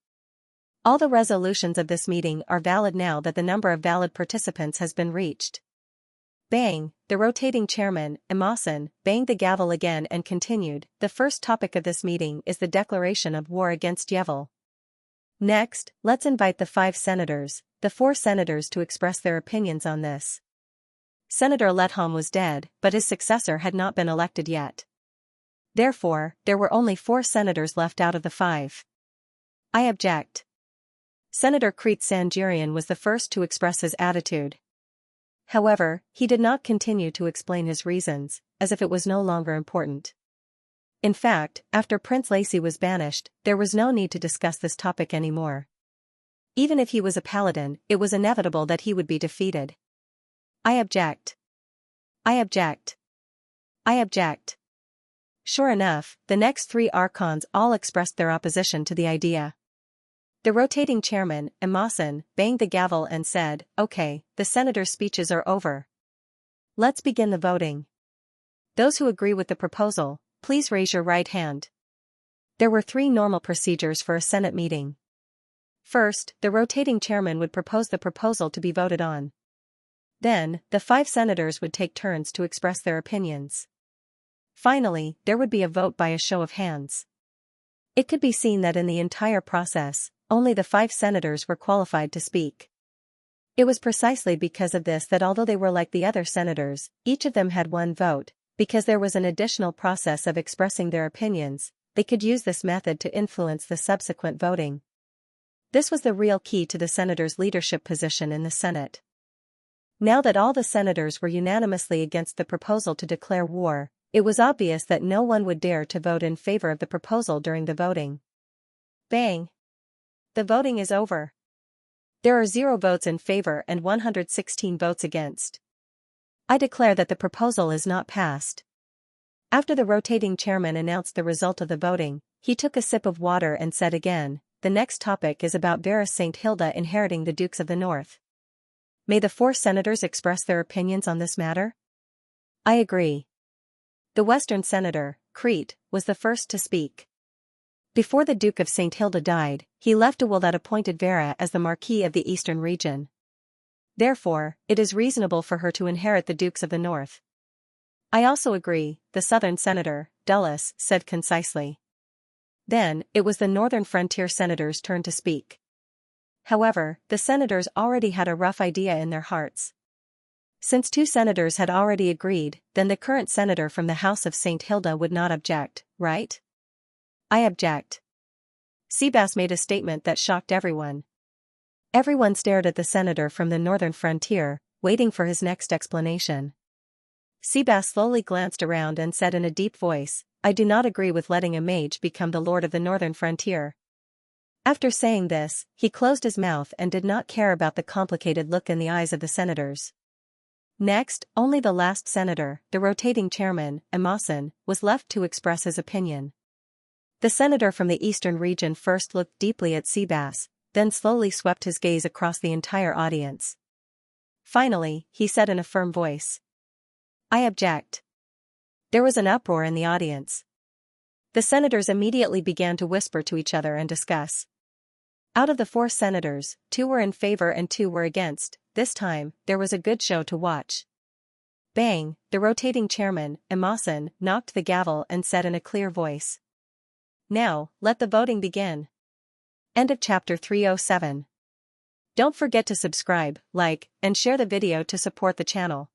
All the resolutions of this meeting are valid now that the number of valid participants has been reached. Bang, the rotating chairman, Emoson, banged the gavel again and continued, "The first topic of this meeting is the declaration of war against Yevil. Next, let's invite the 5 senators, the 4 senators to express their opinions on this." Senator Letholm was dead, but his successor had not been elected yet. Therefore, there were only 4 senators left out of the 5. "I object." Senator Crete Sangerian was the first to express his attitude. However, he did not continue to explain his reasons, as if it was no longer important. In fact, after Prince Lacey was banished, there was no need to discuss this topic anymore. Even if he was a paladin, it was inevitable that he would be defeated. "I object. I object. I object." Sure enough, the next 3 archons all expressed their opposition to the idea. The rotating chairman, Emoson, banged the gavel and said, "Okay, the senators' speeches are over. Let's begin the voting. Those who agree with the proposal, please raise your right hand." There were 3 normal procedures for a Senate meeting. First, the rotating chairman would propose the proposal to be voted on. Then, the 5 senators would take turns to express their opinions. Finally, there would be a vote by a show of hands. It could be seen that in the entire process, only the 5 senators were qualified to speak. It was precisely because of this that although they were like the other senators, each of them had 1 vote, because there was an additional process of expressing their opinions, they could use this method to influence the subsequent voting. This was the real key to the senators' leadership position in the Senate. Now that all the senators were unanimously against the proposal to declare war, it was obvious that no one would dare to vote in favor of the proposal during the voting. Bang! The voting is over. There are 0 votes in favor and 116 votes against. I declare that the proposal is not passed. After the rotating chairman announced the result of the voting, he took a sip of water and said again, "The next topic is about Vera St. Hilda inheriting the Dukes of the North. May the 4 senators express their opinions on this matter?" "I agree." The Western senator, Crete, was the first to speak. Before the Duke of St. Hilda died, he left a will that appointed Vera as the Marquis of the Eastern region. Therefore, it is reasonable for her to inherit the Dukes of the North. "I also agree," the Southern senator, Dulles, said concisely. Then, it was the Northern Frontier senators' turn to speak. However, the senators already had a rough idea in their hearts. Since 2 senators had already agreed, then the current senator from the House of St. Hilda would not object, right? I object. Seabass made a statement that shocked everyone. Everyone stared at the senator from the northern frontier, waiting for his next explanation. Seabass slowly glanced around and said in a deep voice, I do not agree with letting a mage become the lord of the northern frontier. After saying this, he closed his mouth and did not care about the complicated look in the eyes of the senators. Next, only the last senator, the rotating chairman, Emason, was left to express his opinion. The senator from the eastern region first looked deeply at Seabass, then slowly swept his gaze across the entire audience. Finally, he said in a firm voice, I object. There was an uproar in the audience. The senators immediately began to whisper to each other and discuss. Out of the 4 senators, 2 were in favor and 2 were against. This time, there was a good show to watch. Bang, the rotating chairman, Emason, knocked the gavel and said in a clear voice. Now, let the voting begin. End of chapter 307. Don't forget to subscribe, like, and share the video to support the channel.